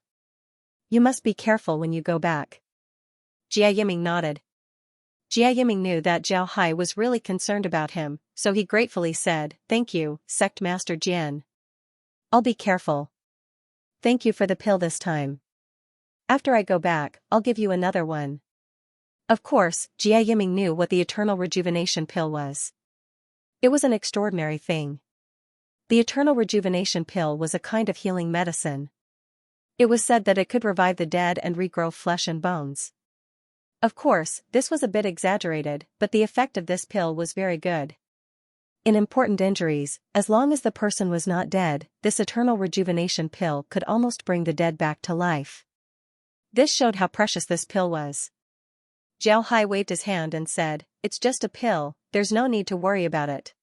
You must be careful when you go back. Jia Yiming nodded. Jia Yiming knew that Zhao Hai was really concerned about him, so he gratefully said, "Thank you, Sect Master Jian. I'll be careful. Thank you for the pill this time. After I go back, I'll give you another one." Of course, Jia Yiming knew what the Eternal Rejuvenation Pill was. It was an extraordinary thing. The Eternal Rejuvenation Pill was a kind of healing medicine. It was said that it could revive the dead and regrow flesh and bones. Of course, this was a bit exaggerated, but the effect of this pill was very good. In important injuries, as long as the person was not dead, this Eternal Rejuvenation Pill could almost bring the dead back to life. This showed how precious this pill was. Zhao Hai waved his hand and said, "It's just a pill, there's no need to worry about it.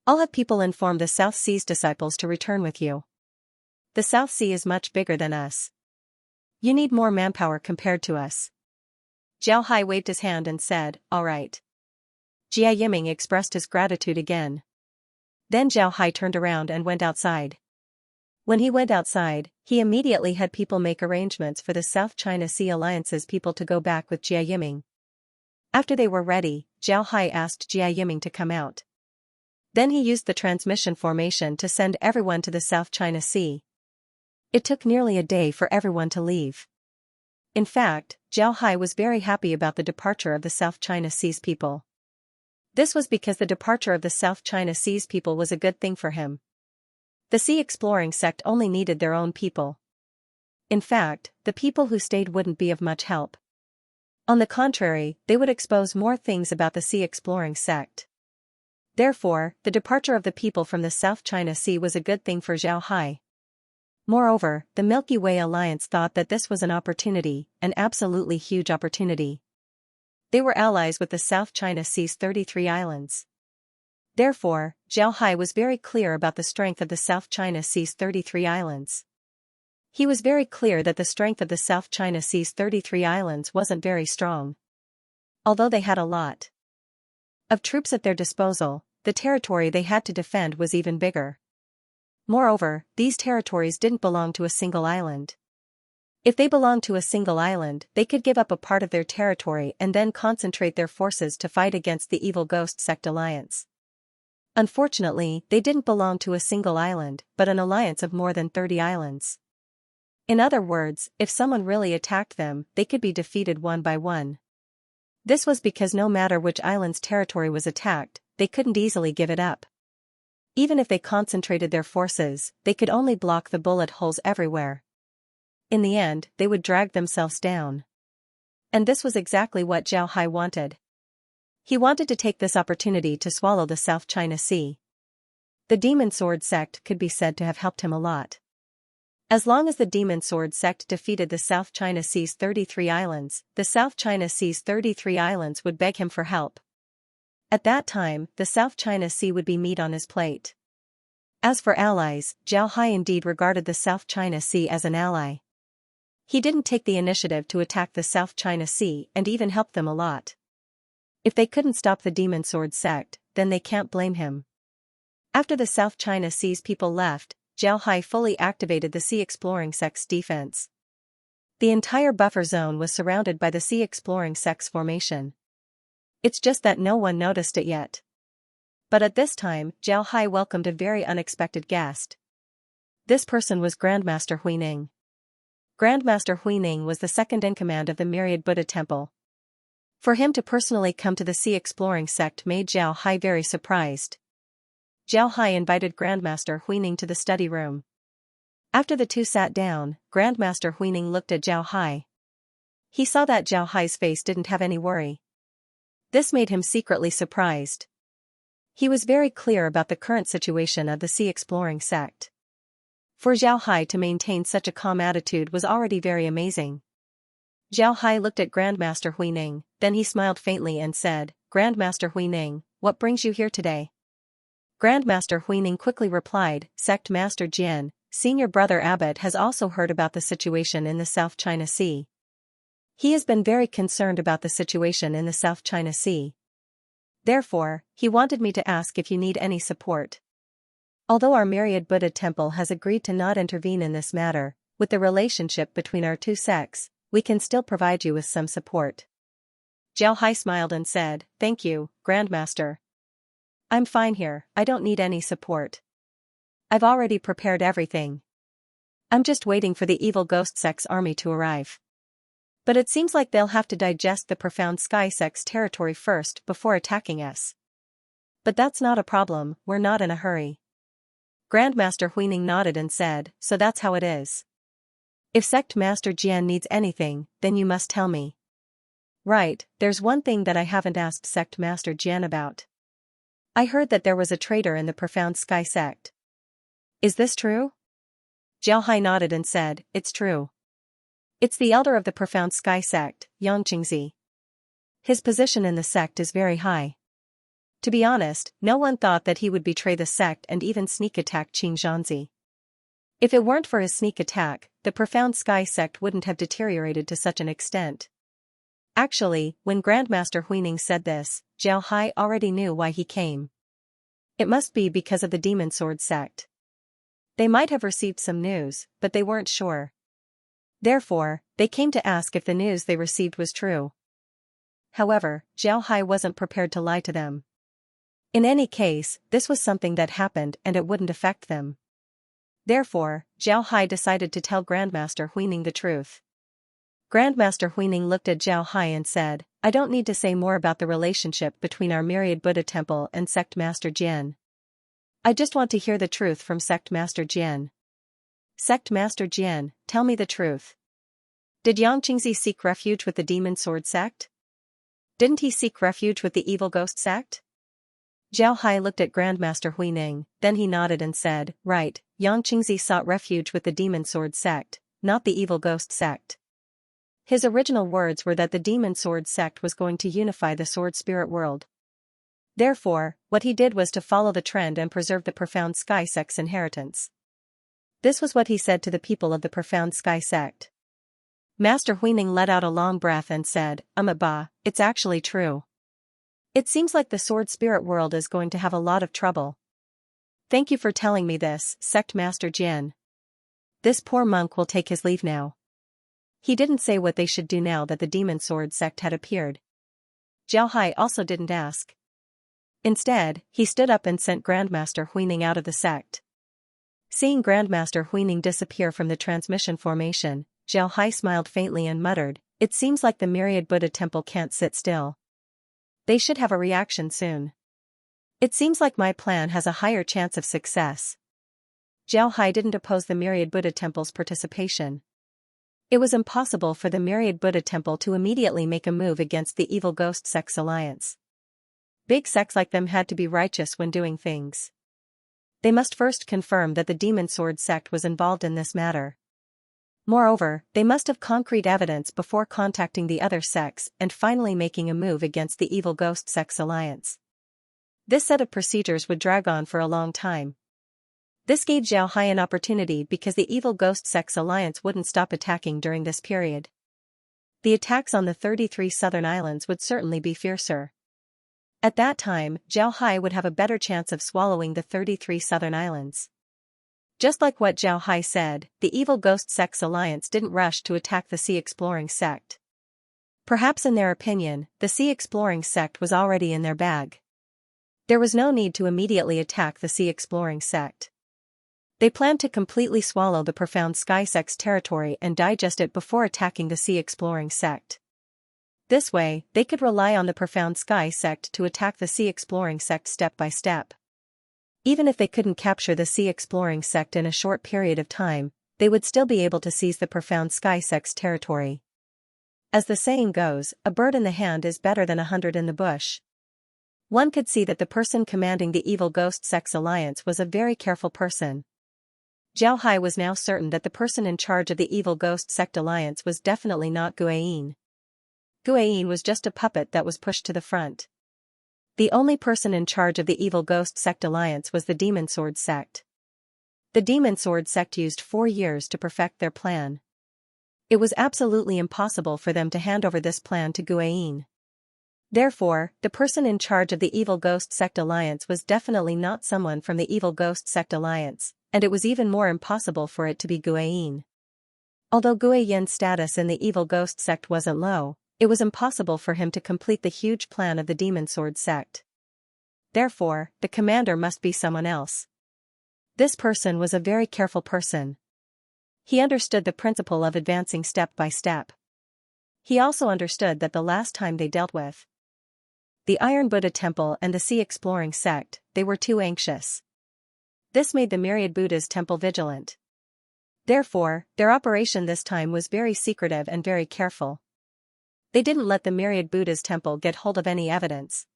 I'll have people inform the South Sea's disciples to return with you. The South Sea is much bigger than us. You need more manpower compared to us." Zhao Hai waved his hand and said, "All right." Jia Yiming expressed his gratitude again. Then Zhao Hai turned around and went outside. When he went outside, he immediately had people make arrangements for the South China Sea Alliance's people to go back with Jia Yiming. After they were ready, Zhao Hai asked Jia Yiming to come out. Then he used the transmission formation to send everyone to the South China Sea. It took nearly a day for everyone to leave. In fact, Zhao Hai was very happy about the departure of the South China Sea's people. This was because the departure of the South China Sea's people was a good thing for him. The sea exploring sect only needed their own people. In fact, the people who stayed wouldn't be of much help. On the contrary, they would expose more things about the sea exploring sect. Therefore, the departure of the people from the South China Sea was a good thing for Zhao Hai. Moreover, the Milky Way Alliance thought that this was an opportunity, an absolutely huge opportunity. They were allies with the South China Sea's 33 islands. Therefore, Zhao Hai was very clear about the strength of the South China Sea's 33 islands. He was very clear that the strength of the South China Sea's 33 islands wasn't very strong. Although they had a lot of troops at their disposal, the territory they had to defend was even bigger. Moreover, these territories didn't belong to a single island. If they belonged to a single island, they could give up a part of their territory and then concentrate their forces to fight against the evil Ghost Sect Alliance. Unfortunately, they didn't belong to a single island, but an alliance of more than 30 islands. In other words, if someone really attacked them, they could be defeated one by one. This was because no matter which island's territory was attacked, they couldn't easily give it up. Even if they concentrated their forces, they could only block the bullet holes everywhere. In the end, they would drag themselves down. And this was exactly what Zhao Hai wanted. He wanted to take this opportunity to swallow the South China Sea. The Demon Sword sect could be said to have helped him a lot. As long as the Demon Sword sect defeated the South China Sea's 33 islands, the South China Sea's 33 islands would beg him for help. At that time, the South China Sea would be meat on his plate. As for allies, Zhao Hai indeed regarded the South China Sea as an ally. He didn't take the initiative to attack the South China Sea and even helped them a lot. If they couldn't stop the Demon Sword sect, then they can't blame him. After the South China Sea's people left, Zhao Hai fully activated the Sea Exploring Sect's defense. The entire buffer zone was surrounded by the Sea Exploring Sect's formation. It's just that no one noticed it yet. But at this time, Zhao Hai welcomed a very unexpected guest. This person was Grandmaster Huining. Grandmaster Huining was the second-in-command of the Myriad Buddha Temple. For him to personally come to the Sea Exploring Sect made Zhao Hai very surprised. Zhao Hai invited Grandmaster Huining to the study room. After the two sat down, Grandmaster Huining looked at Zhao Hai. He saw that Zhao Hai's face didn't have any worry. This made him secretly surprised. He was very clear about the current situation of the Sea Exploring Sect. For Zhao Hai to maintain such a calm attitude was already very amazing. Zhao Hai looked at Grandmaster Huining, then he smiled faintly and said, "Grandmaster Huining, what brings you here today?" Grandmaster Huining quickly replied, "Sect Master Jian, Senior Brother Abbot has also heard about the situation in the South China Sea. He has been very concerned about the situation in the South China Sea. Therefore, he wanted me to ask if you need any support. Although our myriad Buddha temple has agreed to not intervene in this matter, with the relationship between our two sects, we can still provide you with some support. Zhao Hai smiled and said, "Thank you, Grandmaster. I'm fine here, I don't need any support. I've already prepared everything. I'm just waiting for the evil ghost sect's army to arrive. But it seems like they'll have to digest the profound sky sect's territory first before attacking us. But that's not a problem, we're not in a hurry." Grandmaster Huining nodded and said, "So that's how it is. If Sect Master Jian needs anything, then you must tell me." "Right, there's one thing that I haven't asked Sect Master Jian about. I heard that there was a traitor in the Profound Sky sect. Is this true?" Zhao Hai nodded and said, "It's true. It's the elder of the Profound Sky sect, Xianxia. His position in the sect is very high. To be honest, no one thought that he would betray the sect and even sneak attack Xianxia. If it weren't for his sneak attack, the Profound Sky sect wouldn't have deteriorated to such an extent." Actually, when Grandmaster Huining said this, Zhao Hai already knew why he came. It must be because of the Demon Sword sect. They might have received some news, but they weren't sure. Therefore, they came to ask if the news they received was true. However, Zhao Hai wasn't prepared to lie to them. In any case, this was something that happened and it wouldn't affect them. Therefore, Zhao Hai decided to tell Grandmaster Huining the truth. Grandmaster Huining looked at Zhao Hai and said, "I don't need to say more about the relationship between our myriad Buddha temple and Sect Master Jian. I just want to hear the truth from Sect Master Jian. Sect Master Jian, tell me the truth. Did Xianxia seek refuge with the Demon Sword sect? Didn't he seek refuge with the Evil Ghost sect?" Zhao Hai looked at Grandmaster Huining, then he nodded and said, "Right, Xianxia sought refuge with the Demon Sword sect, not the Evil Ghost sect." His original words were that the Demon Sword sect was going to unify the Sword Spirit world. Therefore, what he did was to follow the trend and preserve the Profound Sky sect's inheritance. This was what he said to the people of the Profound Sky sect. Master Huining let out a long breath and said, "Ba, it's actually true. It seems like the Sword Spirit world is going to have a lot of trouble. Thank you for telling me this, Sect Master Jian. This poor monk will take his leave now." He didn't say what they should do now that the Demon Sword sect had appeared. Zhao Hai also didn't ask. Instead, he stood up and sent Grandmaster Huining out of the sect. Seeing Grandmaster Huining disappear from the transmission formation, Zhao Hai smiled faintly and muttered, "It seems like the myriad Buddha temple can't sit still. They should have a reaction soon. It seems like my plan has a higher chance of success." Zhao Hai didn't oppose the myriad Buddha temple's participation. It was impossible for the myriad Buddha temple to immediately make a move against the evil ghost sect's alliance. Big sects like them had to be righteous when doing things. They must first confirm that the Demon Sword sect was involved in this matter. Moreover, they must have concrete evidence before contacting the other sects and finally making a move against the evil ghost sect's alliance. This set of procedures would drag on for a long time. This gave Zhao Hai an opportunity because the evil ghost sect's alliance wouldn't stop attacking during this period. The attacks on the 33 southern islands would certainly be fiercer. At that time, Zhao Hai would have a better chance of swallowing the 33 southern islands. Just like what Zhao Hai said, the evil ghost sect's alliance didn't rush to attack the sea exploring sect. Perhaps in their opinion, the sea exploring sect was already in their bag. There was no need to immediately attack the sea exploring sect. They planned to completely swallow the Profound Sky sect's territory and digest it before attacking the sea exploring sect. This way, they could rely on the Profound Sky sect to attack the sea exploring sect step by step. Even if they couldn't capture the sea exploring sect in a short period of time, they would still be able to seize the Profound Sky sect's territory. As the saying goes, a bird in the hand is better than 100 in the bush. One could see that the person commanding the evil ghost sect's alliance was a very careful person. Zhao Hai was now certain that the person in charge of the evil ghost sect alliance was definitely not Guayin. Guayin was just a puppet that was pushed to the front. The only person in charge of the evil ghost sect alliance was the Demon Sword sect. The Demon Sword sect used 4 years to perfect their plan. It was absolutely impossible for them to hand over this plan to Guiyin. Therefore, the person in charge of the Evil Ghost Sect Alliance was definitely not someone from the Evil Ghost Sect Alliance, and it was even more impossible for it to be Guiyin. Although Guiyin's status in the Evil Ghost Sect wasn't low, it was impossible for him to complete the huge plan of the Demon Sword Sect. Therefore, the commander must be someone else. This person was a very careful person. He understood the principle of advancing step by step. He also understood that the last time they dealt with the Iron Buddha Temple and the Sea Exploring Sect, they were too anxious. This made the Myriad Buddha's temple vigilant. Therefore, their operation this time was very secretive and very careful. They didn't let the Myriad Buddha's temple get hold of any evidence.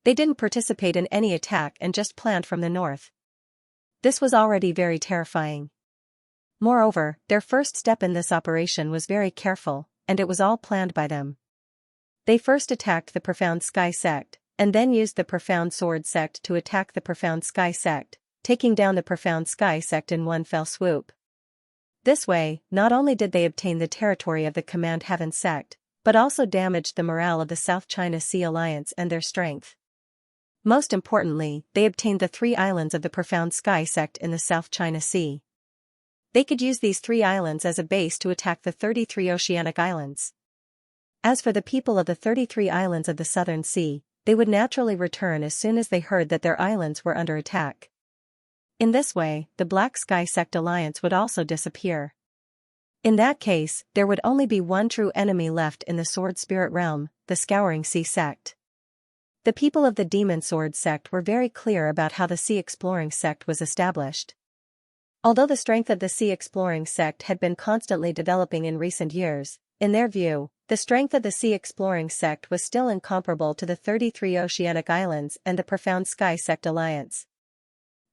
They didn't participate in any attack and just planned from the north. This was already very terrifying. Moreover, their first step in this operation was very careful, and it was all planned by them. They first attacked the Profound Sky Sect, and then used the Profound Sword Sect to attack the Profound Sky Sect, taking down the Profound Sky Sect in one fell swoop. This way, not only did they obtain the territory of the Command Heaven Sect, but also damaged the morale of the South China Sea Alliance and their strength. Most importantly, they obtained the 3 islands of the Profound Sky Sect in the South China Sea. They could use these 3 islands as a base to attack the 33 oceanic islands. As for the people of the 33 islands of the Southern Sea, they would naturally return as soon as they heard that their islands were under attack. In this way, the Black Sky Sect Alliance would also disappear. In that case, there would only be one true enemy left in the Sword Spirit Realm, the Scouring Sea Sect. The people of the Demon Sword Sect were very clear about how the Sea Exploring Sect was established. Although the strength of the Sea Exploring Sect had been constantly developing in recent years, in their view, the strength of the Sea Exploring Sect was still incomparable to the 33 Oceanic Islands and the Profound Sky Sect Alliance.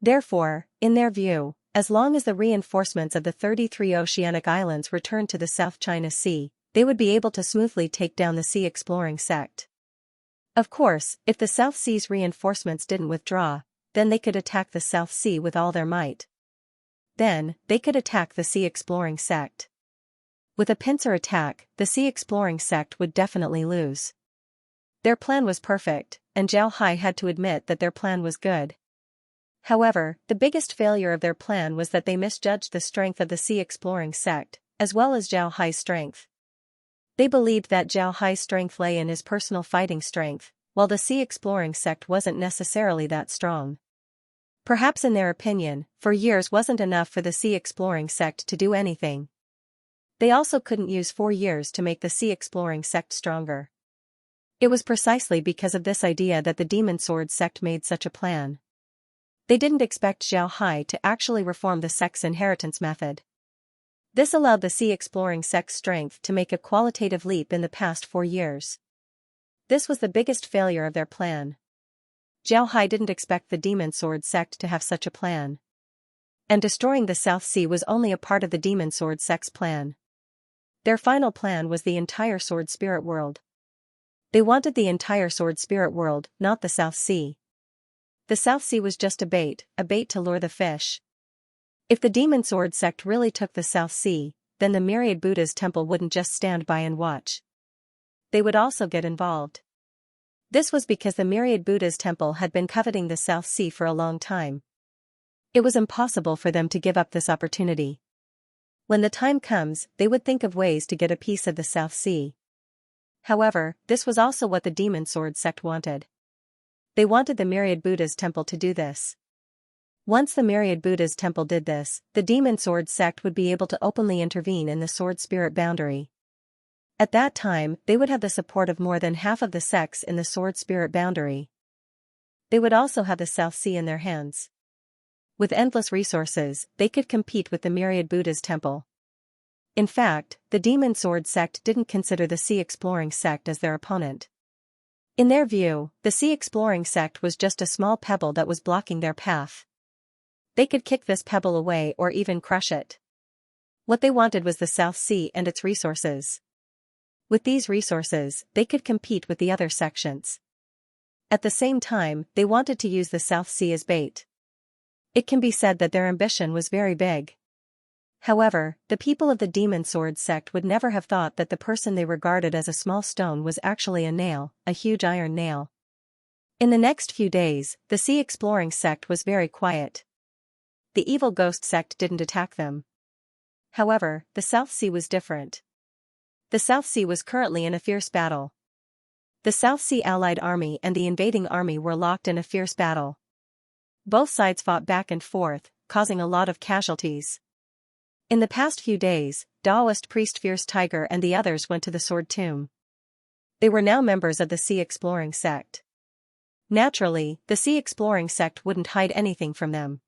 Therefore, in their view, as long as the reinforcements of the 33 Oceanic Islands returned to the South China Sea, they would be able to smoothly take down the Sea Exploring Sect. Of course, if the South Sea's reinforcements didn't withdraw, then they could attack the South Sea with all their might. Then, they could attack the Sea Exploring Sect. With a pincer attack, the Sea Exploring Sect would definitely lose. Their plan was perfect, and Zhao Hai had to admit that their plan was good. However, the biggest failure of their plan was that they misjudged the strength of the Sea Exploring Sect, as well as Zhao Hai's strength. They believed that Zhao Hai's strength lay in his personal fighting strength, while the Sea Exploring Sect wasn't necessarily that strong. Perhaps in their opinion, 4 years wasn't enough for the Sea Exploring Sect to do anything. They also couldn't use 4 years to make the Sea Exploring Sect stronger. It was precisely because of this idea that the Demon Sword Sect made such a plan. They didn't expect Zhao Hai to actually reform the sect's inheritance method. This allowed the Sea Exploring Sect's strength to make a qualitative leap in the past 4 years. This was the biggest failure of their plan. Zhao Hai didn't expect the Demon Sword Sect to have such a plan. And destroying the South Sea was only a part of the Demon Sword Sect's plan. Their final plan was the entire Sword Spirit World. They wanted the entire Sword Spirit World, not the South Sea. The South Sea was just a bait to lure the fish. If the Demon Sword Sect really took the South Sea, then the Myriad Buddha's temple wouldn't just stand by and watch. They would also get involved. This was because the Myriad Buddha's temple had been coveting the South Sea for a long time. It was impossible for them to give up this opportunity. When the time comes, they would think of ways to get a piece of the South Sea. However, this was also what the Demon Sword Sect wanted. They wanted the Myriad Buddha's temple to do this. Once the Myriad Buddha's temple did this, the Demon Sword Sect would be able to openly intervene in the Sword Spirit boundary. At that time, they would have the support of more than half of the sects in the Sword Spirit boundary. They would also have the South Sea in their hands. With endless resources, they could compete with the Myriad Buddha's temple. In fact, the Demon Sword Sect didn't consider the Sea Exploring Sect as their opponent. In their view, the Sea Exploring Sect was just a small pebble that was blocking their path. They could kick this pebble away or even crush it. What they wanted was the South Sea and its resources. With these resources, they could compete with the other sections. At the same time, they wanted to use the South Sea as bait. It can be said that their ambition was very big. However, the people of the Demon Sword sect would never have thought that the person they regarded as a small stone was actually a nail, a huge iron nail. In the next few days, the Sea Exploring sect was very quiet. The evil ghost sect didn't attack them. However, the South Sea was different. The South Sea was currently in a fierce battle. The South Sea Allied army and the invading army were locked in a fierce battle. Both sides fought back and forth, causing a lot of casualties. In the past few days, Taoist priest Fierce Tiger and the others went to the Sword Tomb. They were now members of the Sea Exploring sect. Naturally, the Sea Exploring sect wouldn't hide anything from them.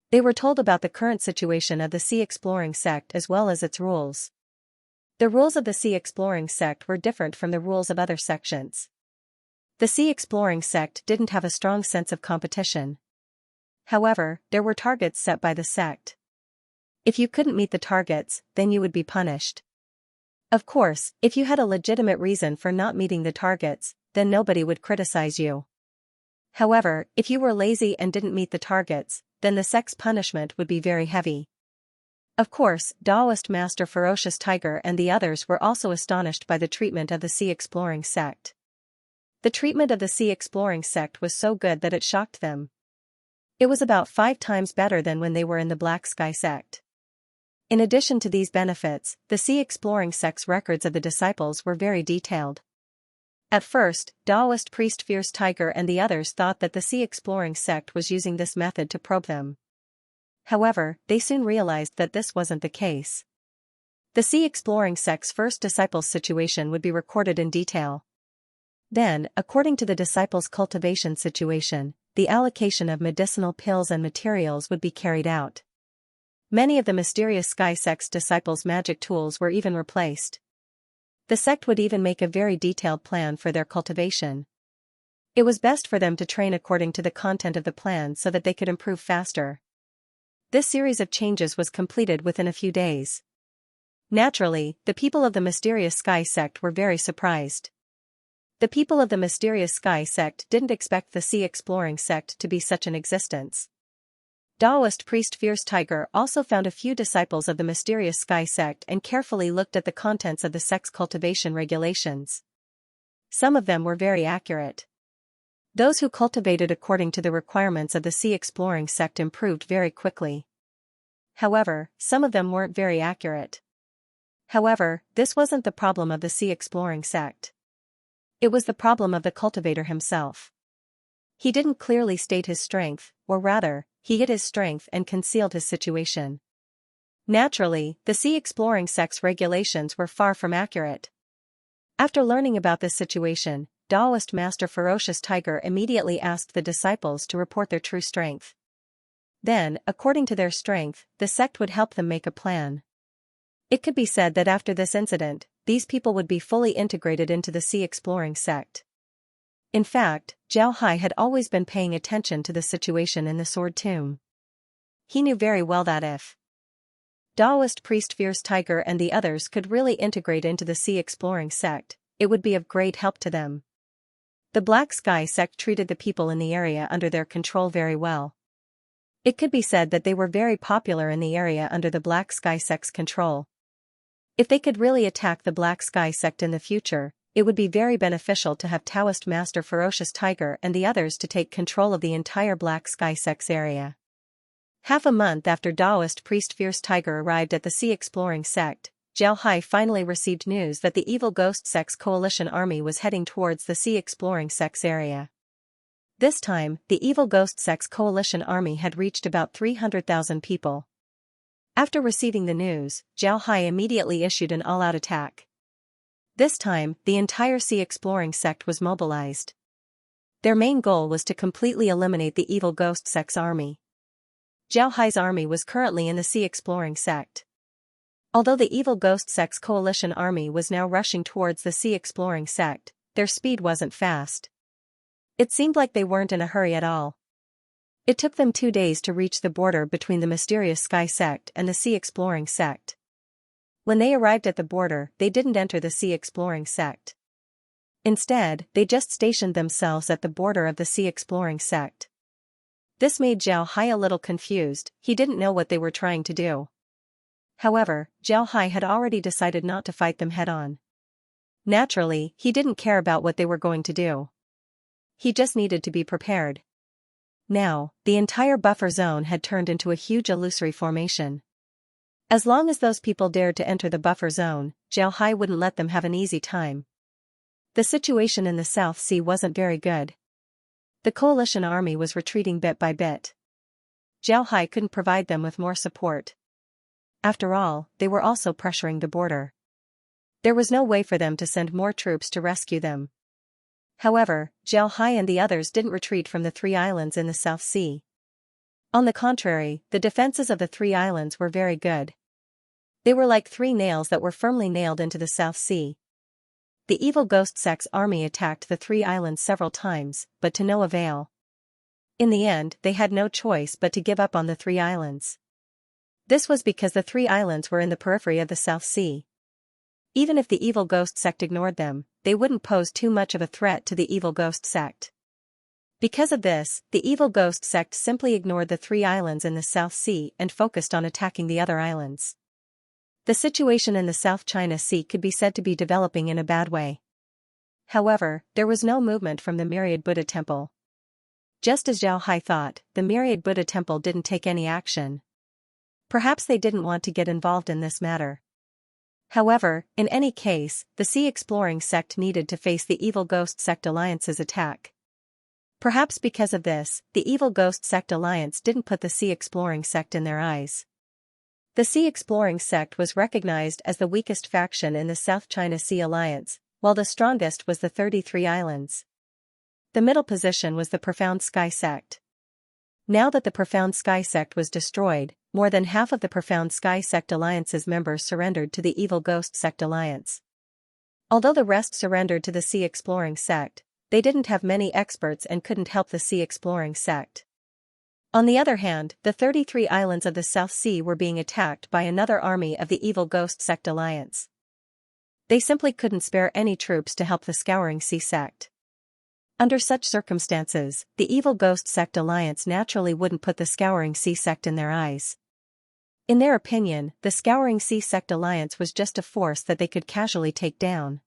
They were told about the current situation of the Sea Exploring sect as well as its rules. The rules of the Sea Exploring sect were different from the rules of other sections. The Sea Exploring sect didn't have a strong sense of competition. However, there were targets set by the sect. If you couldn't meet the targets, then you would be punished. Of course, if you had a legitimate reason for not meeting the targets, then nobody would criticize you. However, if you were lazy and didn't meet the targets, then the sect's punishment would be very heavy. Of course, Taoist Master Ferocious Tiger and the others were also astonished by the treatment of the Sea Exploring sect. The treatment of the Sea Exploring sect was so good that it shocked them. It was about 5 times better than when they were in the Black Sky sect. In addition to these benefits, the Sea Exploring sect's records of the disciples were very detailed. At first, Taoist priest Fierce Tiger and the others thought that the Sea Exploring sect was using this method to probe them. However, they soon realized that this wasn't the case. The Sea Exploring sect's first disciples' situation would be recorded in detail. Then, according to the disciples' cultivation situation, the allocation of medicinal pills and materials would be carried out. Many of the mysterious Sky sect's disciples' magic tools were even replaced. The sect would even make a very detailed plan for their cultivation. It was best for them to train according to the content of the plan so that they could improve faster. This series of changes was completed within a few days. Naturally, the people of the mysterious Sky sect were very surprised. The people of the mysterious Sky sect didn't expect the Sea Exploring sect to be such an existence. Taoist priest Fierce Tiger also found a few disciples of the mysterious Sky sect and carefully looked at the contents of the sect's cultivation regulations. Some of them were very accurate. Those who cultivated according to the requirements of the Sea Exploring sect improved very quickly. However, some of them weren't very accurate. However, this wasn't the problem of the Sea Exploring sect. It was the problem of the cultivator himself. He didn't clearly state his strength, or rather, he hid his strength and concealed his situation. Naturally, the Sea Exploring sect's regulations were far from accurate. After learning about this situation, Taoist Master Ferocious Tiger immediately asked the disciples to report their true strength. Then, according to their strength, the sect would help them make a plan. It could be said that after this incident, these people would be fully integrated into the Sea Exploring sect. In fact, Zhao Hai had always been paying attention to the situation in the Sword Tomb. He knew very well that if Taoist priest Fierce Tiger and the others could really integrate into the Sea Exploring sect, it would be of great help to them. The Black Sky sect treated the people in the area under their control very well. It could be said that they were very popular in the area under the Black Sky sect's control. If they could really attack the Black Sky sect in the future, it would be very beneficial to have Taoist Master Ferocious Tiger and the others to take control of the entire Black Sky sect's area. Half a month after Taoist priest Fierce Tiger arrived at the Sea Exploring sect, Zhao Hai finally received news that the evil ghost sect's coalition army was heading towards the Sea Exploring sect's area. This time, the evil ghost sect's coalition army had reached about 300,000 people. After receiving the news, Zhao Hai immediately issued an all-out attack. This time, the entire Sea Exploring sect was mobilized. Their main goal was to completely eliminate the evil ghost sect's army. Zhao Hai's army was currently in the Sea Exploring sect. Although the evil ghost sect's coalition army was now rushing towards the Sea Exploring sect, their speed wasn't fast. It seemed like they weren't in a hurry at all. It took them 2 days to reach the border between the mysterious Sky sect and the Sea Exploring sect. When they arrived at the border, they didn't enter the Sea Exploring sect. Instead, they just stationed themselves at the border of the Sea Exploring sect. This made Zhao Hai a little confused. He didn't know what they were trying to do. However, Zhao Hai had already decided not to fight them head-on. Naturally, he didn't care about what they were going to do. He just needed to be prepared. Now, the entire buffer zone had turned into a huge illusory formation. As long as those people dared to enter the buffer zone, Zhao Hai wouldn't let them have an easy time. The situation in the South Sea wasn't very good. The coalition army was retreating bit by bit. Zhao Hai couldn't provide them with more support. After all, they were also pressuring the border. There was no way for them to send more troops to rescue them. However, Zhao Hai and the others didn't retreat from the 3 islands in the South Sea. On the contrary, the defenses of the 3 islands were very good. They were like 3 nails that were firmly nailed into the South Sea. The evil ghost sect's army attacked the 3 islands several times, but to no avail. In the end, they had no choice but to give up on the 3 islands. This was because the 3 islands were in the periphery of the South Sea. Even if the evil ghost sect ignored them, they wouldn't pose too much of a threat to the evil ghost sect. Because of this, the evil ghost sect simply ignored the 3 islands in the South Sea and focused on attacking the other islands. The situation in the South China Sea could be said to be developing in a bad way. However, there was no movement from the Myriad Buddha Temple. Just as Zhao Hai thought, the Myriad Buddha Temple didn't take any action. Perhaps they didn't want to get involved in this matter. However, in any case, the Sea Exploring sect needed to face the Evil Ghost Sect Alliance's attack. Perhaps because of this, the Evil Ghost Sect Alliance didn't put the Sea Exploring sect in their eyes. The Sea Exploring sect was recognized as the weakest faction in the South China Sea Alliance, while the strongest was the 33 Islands. The middle position was the Profound Sky sect. Now that the Profound Sky sect was destroyed, more than half of the Profound Sky Sect Alliance's members surrendered to the Evil Ghost Sect Alliance. Although the rest surrendered to the Sea Exploring sect, they didn't have many experts and couldn't help the Sea Exploring sect. On the other hand, the 33 islands of the South Sea were being attacked by another army of the Evil Ghost Sect Alliance. They simply couldn't spare any troops to help the Scouring Sea sect. Under such circumstances, the Evil Ghost Sect Alliance naturally wouldn't put the Scouring Sea sect in their eyes. In their opinion, the Scouring Sea Sect Alliance was just a force that they could casually take down.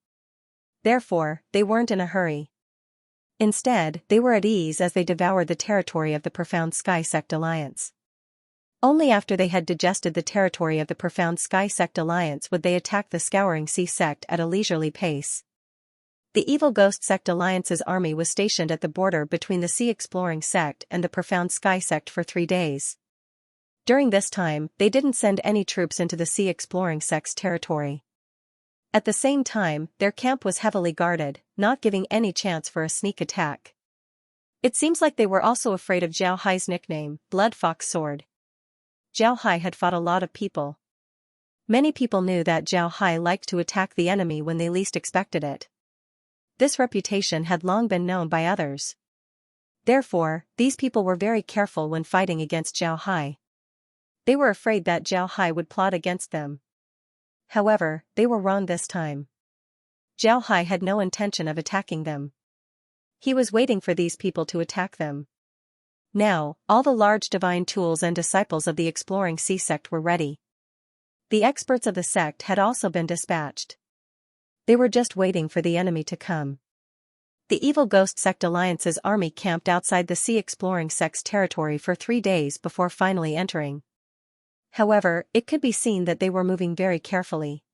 Therefore, they weren't in a hurry. Instead, they were at ease as they devoured the territory of the Profound Sky Sect Alliance. Only after they had digested the territory of the Profound Sky Sect Alliance would they attack the Scouring Sea sect at a leisurely pace. The Evil Ghost Sect Alliance's army was stationed at the border between the Sea Exploring sect and the Profound Sky sect for 3 days. During this time, they didn't send any troops into the Sea Exploring sect's territory. At the same time, their camp was heavily guarded, not giving any chance for a sneak attack. It seems like they were also afraid of Zhao Hai's nickname, Blood Fox Sword. Zhao Hai had fought a lot of people. Many people knew that Zhao Hai liked to attack the enemy when they least expected it. This reputation had long been known by others. Therefore, these people were very careful when fighting against Zhao Hai. They were afraid that Zhao Hai would plot against them. However, they were wrong this time. Zhao Hai had no intention of attacking them. He was waiting for these people to attack them. Now, all the large divine tools and disciples of the Exploring Sea sect were ready. The experts of the sect had also been dispatched. They were just waiting for the enemy to come. The Evil Ghost Sect Alliance's army camped outside the Sea Exploring sect's territory for 3 days before finally entering. However, it could be seen that they were moving very carefully.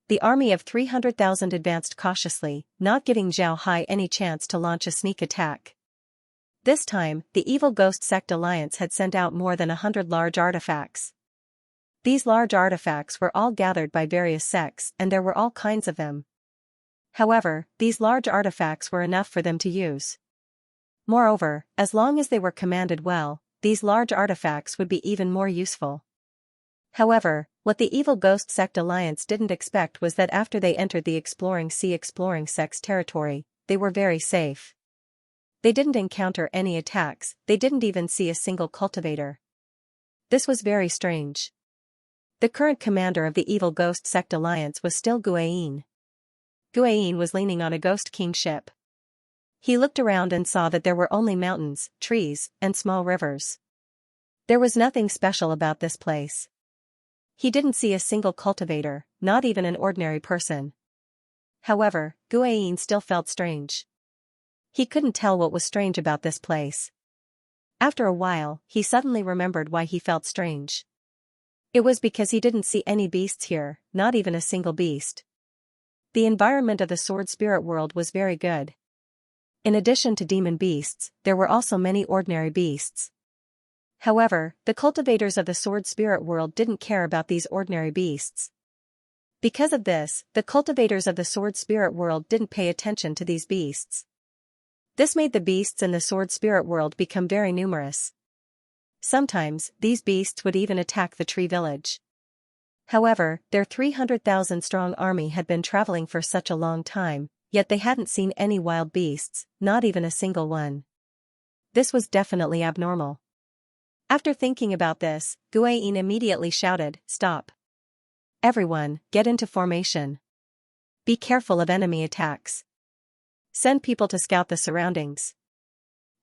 The army of 300,000 advanced cautiously, not giving Zhao Hai any chance to launch a sneak attack. This time, the Evil Ghost Sect Alliance had sent out more than 100 large artifacts. These large artifacts were all gathered by various sects and there were all kinds of them. However, these large artifacts were enough for them to use. Moreover, as long as they were commanded well, these large artifacts would be even more useful. However, what the Evil Ghost Sect Alliance didn't expect was that after they entered the Exploring sect's territory, they were very safe. They didn't encounter any attacks, they didn't even see a single cultivator. This was very strange. The current commander of the Evil Ghost Sect Alliance was still Guayin. Guayin was leaning on a Ghost King ship. He looked around and saw that there were only mountains, trees, and small rivers. There was nothing special about this place. He didn't see a single cultivator, not even an ordinary person. However, Guayin still felt strange. He couldn't tell what was strange about this place. After a while, he suddenly remembered why he felt strange. It was because he didn't see any beasts here, not even a single beast. The environment of the sword spirit world was very good. In addition to demon beasts, there were also many ordinary beasts. However, the cultivators of the sword spirit world didn't care about these ordinary beasts. Because of this, the cultivators of the sword spirit world didn't pay attention to these beasts. This made the beasts in the sword spirit world become very numerous. Sometimes, these beasts would even attack the tree village. However, their 300,000 strong army had been traveling for such a long time, yet they hadn't seen any wild beasts, not even a single one. This was definitely abnormal. After thinking about this, Guayin immediately shouted, "Stop! Everyone, get into formation. Be careful of enemy attacks. Send people to scout the surroundings.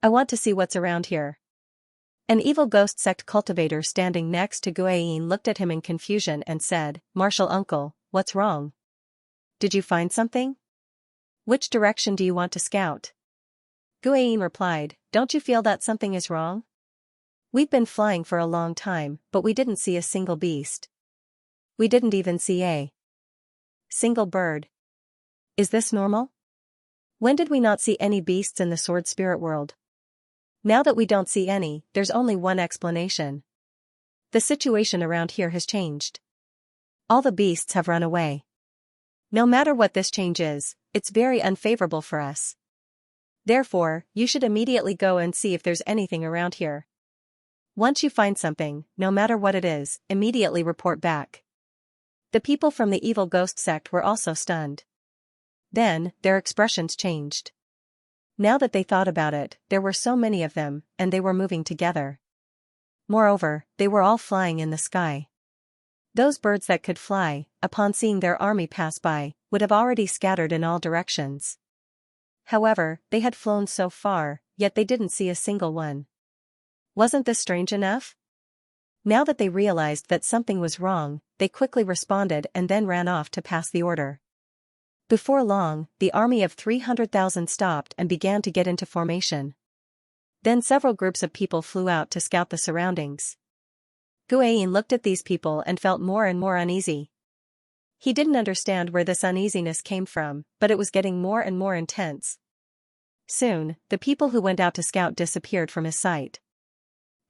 I want to see what's around here." An evil ghost sect cultivator standing next to Guayin looked at him in confusion and said, "Martial uncle, what's wrong? Did you find something? Which direction do you want to scout?" Guayin replied, "Don't you feel that something is wrong? We've been flying for a long time, but we didn't see a single beast. We didn't even see a single bird. Is this normal? When did we not see any beasts in the sword spirit world? Now that we don't see any, there's only one explanation. The situation around here has changed. All the beasts have run away. No matter what this change is, it's very unfavorable for us. Therefore, you should immediately go and see if there's anything around here. Once you find something, no matter what it is, immediately report back." The people from the evil ghost sect were also stunned. Then, their expressions changed. Now that they thought about it, there were so many of them, and they were moving together. Moreover, they were all flying in the sky. Those birds that could fly, upon seeing their army pass by, would have already scattered in all directions. However, they had flown so far, yet they didn't see a single one. Wasn't this strange enough? Now that they realized that something was wrong, they quickly responded and then ran off to pass the order. Before long, the army of 300,000 stopped and began to get into formation. Then several groups of people flew out to scout the surroundings. Guayin looked at these people and felt more and more uneasy. He didn't understand where this uneasiness came from, but it was getting more and more intense. Soon, the people who went out to scout disappeared from his sight.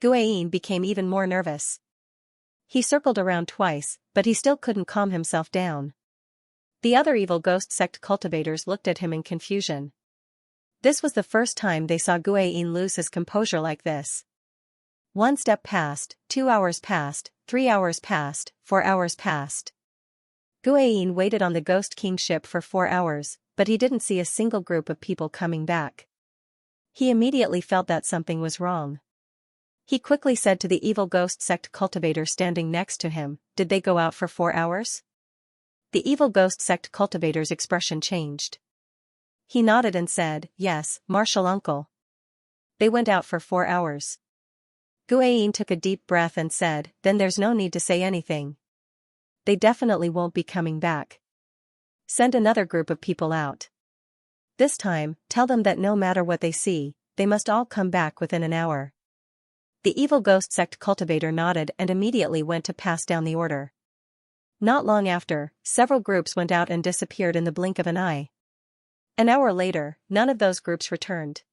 Guayin became even more nervous. He circled around twice, but he still couldn't calm himself down. The other evil ghost sect cultivators looked at him in confusion. This was the first time they saw Guayin lose his composure like this. 1 step passed, 2 hours passed, 3 hours passed, 4 hours passed. Guayin waited on the Ghost King ship for 4 hours, but he didn't see a single group of people coming back. He immediately felt that something was wrong. He quickly said to the evil ghost sect cultivator standing next to him, "Did they go out for 4 hours?" The evil ghost sect cultivator's expression changed. He nodded and said, "Yes, martial uncle. They went out for 4 hours. Guayin took a deep breath and said, "Then there's no need to say anything. They definitely won't be coming back. Send another group of people out. This time, tell them that no matter what they see, they must all come back within an hour." The evil ghost sect cultivator nodded and immediately went to pass down the order. Not long after, several groups went out and disappeared in the blink of an eye. An hour later, none of those groups returned.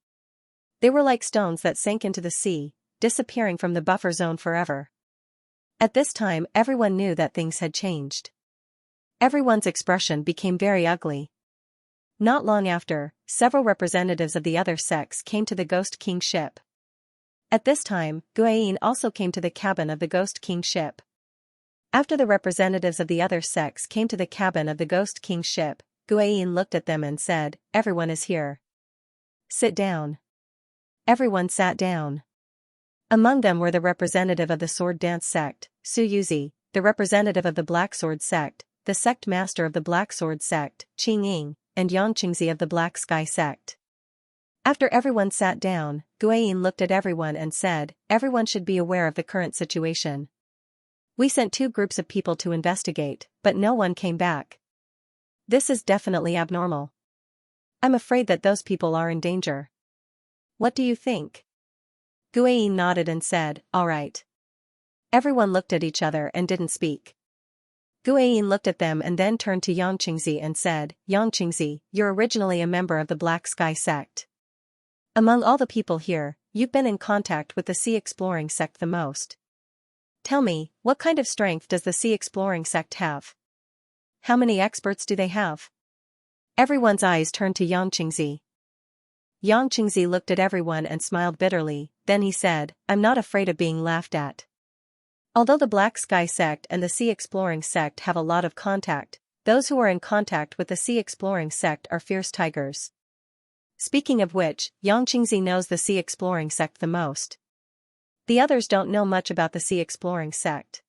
They were like stones that sank into the sea, disappearing from the buffer zone forever. At this time, everyone knew that things had changed. Everyone's expression became very ugly. Not long after, several representatives of the other sects came to the Ghost King ship. At this time, Guayin also came to the cabin of the Ghost King ship. After the representatives of the other sects came to the cabin of the Ghost King ship, Guayin looked at them and said, "Everyone is here. Sit down." Everyone sat down. Among them were the representative of the Sword Dance sect, Su Yuzi, the representative of the Black Sword sect, the sect master of the Black Sword sect, Qing Ying, and Yang Qingzi of the Black Sky sect. After everyone sat down, Guayin looked at everyone and said, "Everyone should be aware of the current situation. We sent 2 groups of people to investigate, but no one came back. This is definitely abnormal. I'm afraid that those people are in danger. What do you think? Guiyin nodded and said, all right. Everyone looked at each other and didn't speak. Guiyin looked at them and then turned to Xianxia and said, Xianxia, you're originally a member of the Black Sky sect. Among all the people here, you've been in contact with the Sea Exploring sect the most. Tell me, what kind of strength does the Sea Exploring sect have? How many experts do they have? Everyone's eyes turned to Xianxia. Xianxia looked at everyone and smiled bitterly, then he said, I'm not afraid of being laughed at. Although the Black Sky sect and the Sea Exploring sect have a lot of contact, those who are in contact with the Sea Exploring sect are fierce tigers. Speaking of which, Xianxia knows the Sea Exploring sect the most. The others don't know much about the Sea Exploring sect.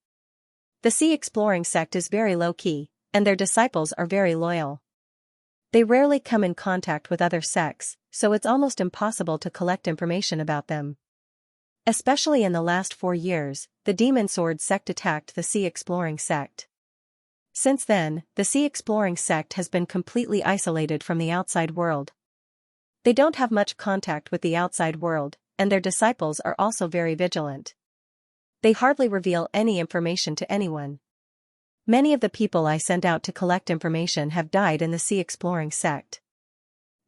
The Sea Exploring sect is very low-key, and their disciples are very loyal. They rarely come in contact with other sects, so it's almost impossible to collect information about them. Especially in the last 4 years, the Demon Sword sect attacked the Sea Exploring sect. Since then, the Sea Exploring sect has been completely isolated from the outside world. They don't have much contact with the outside world, and their disciples are also very vigilant. They hardly reveal any information to anyone. Many of the people I sent out to collect information have died in the Sea Exploring sect.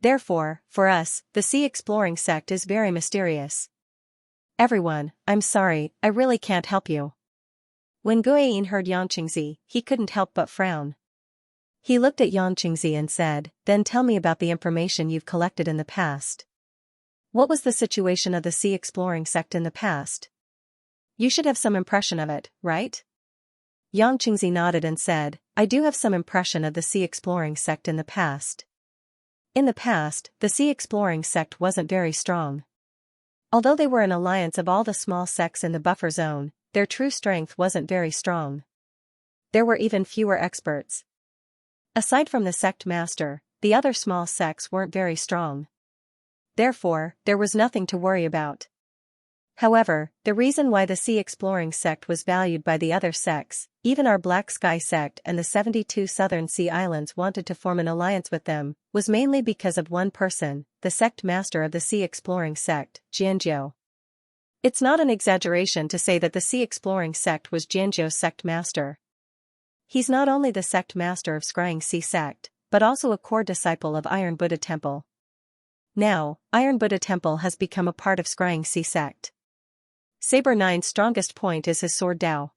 Therefore, for us, the Sea Exploring sect is very mysterious. Everyone, I'm sorry, I really can't help you. When Guiyin heard Xianxia, he couldn't help but frown. He looked at Xianxia and said, then tell me about the information you've collected in the past. What was the situation of the Sea Exploring sect in the past? You should have some impression of it, right? Xianxia nodded and said, I do have some impression of the Sea Exploring sect in the past. In the past, the Sea Exploring sect wasn't very strong. Although they were an alliance of all the small sects in the buffer zone, their true strength wasn't very strong. There were even fewer experts. Aside from the sect master, the other small sects weren't very strong. Therefore, there was nothing to worry about. However, the reason why the Sea Exploring sect was valued by the other sects, even our Black Sky sect and the 72 Southern Sea Islands wanted to form an alliance with them, was mainly because of one person, the sect master of the Sea Exploring sect, Xianxia. It's not an exaggeration to say that the Sea Exploring sect was Xianxia's sect master. He's not only the sect master of Xianxia sect, but also a core disciple of Iron Buddha Temple. Now, Iron Buddha Temple has become a part of Xianxia sect. Saber 9's strongest point is his sword Dao.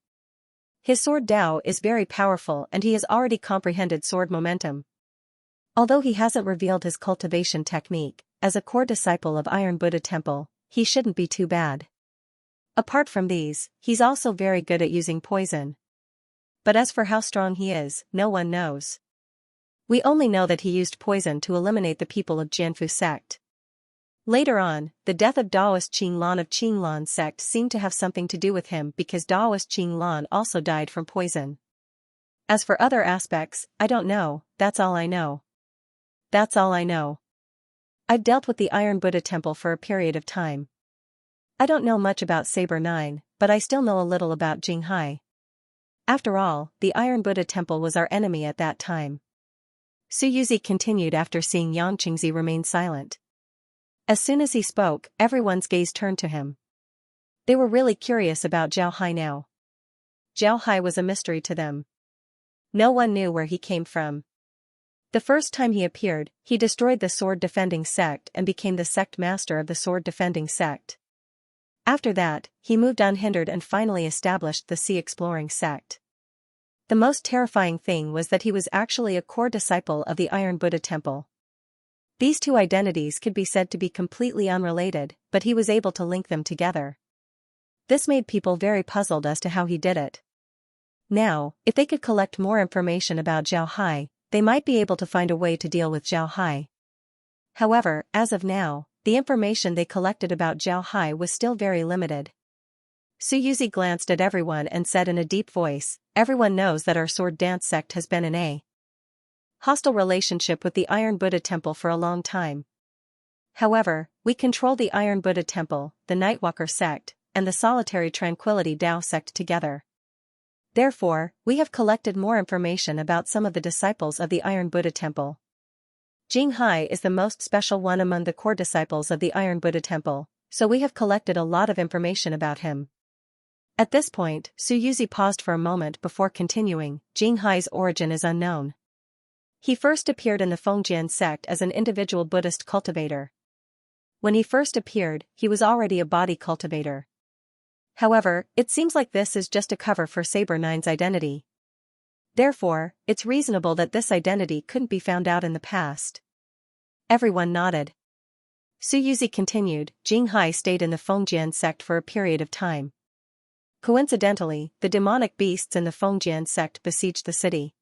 His sword Dao is very powerful and he has already comprehended sword momentum. Although he hasn't revealed his cultivation technique, as a core disciple of Iron Buddha Temple, he shouldn't be too bad. Apart from these, he's also very good at using poison. But as for how strong he is, no one knows. We only know that he used poison to eliminate the people of Jianfu sect. Later on, the death of Daoist Qinglan of Qinglan sect seemed to have something to do with him because Daoist Qinglan also died from poison. As for other aspects, I don't know, that's all I know. That's all I know. I've dealt with the Iron Buddha Temple for a period of time. I don't know much about Saber 9, but I still know a little about Jinghai. After all, the Iron Buddha Temple was our enemy at that time. Su Yuzi continued after seeing Xianxia remain silent. As soon as he spoke, everyone's gaze turned to him. They were really curious about Zhao Hai now. Zhao Hai was a mystery to them. No one knew where he came from. The first time he appeared, he destroyed the sword-defending sect and became the sect master of the sword-defending sect. After that, he moved unhindered and finally established the Sea Exploring sect. The most terrifying thing was that he was actually a core disciple of the Iron Buddha Temple. These two identities could be said to be completely unrelated, but he was able to link them together. This made people very puzzled as to how he did it. Now, if they could collect more information about Zhao Hai, they might be able to find a way to deal with Zhao Hai. However, as of now, the information they collected about Zhao Hai was still very limited. Su Yuzi glanced at everyone and said in a deep voice, everyone knows that our sword dance sect has been in a hostile relationship with the Iron Buddha Temple for a long time. However, we control the Iron Buddha Temple, the Nightwalker sect, and the Solitary Tranquility Dao sect together. Therefore, we have collected more information about some of the disciples of the Iron Buddha Temple. Jinghai is the most special one among the core disciples of the Iron Buddha Temple, so we have collected a lot of information about him. At this point, Su Yuzi paused for a moment before continuing. Jinghai's origin is unknown. He first appeared in the Fengjian sect as an individual Buddhist cultivator. When he first appeared, he was already a body cultivator. However, it seems like this is just a cover for Saber 9's identity. Therefore, it's reasonable that this identity couldn't be found out in the past. Everyone nodded. Su Yuzi continued. Jinghai stayed in the Fengjian sect for a period of time. Coincidentally, the demonic beasts in the Fengjian sect besieged the city.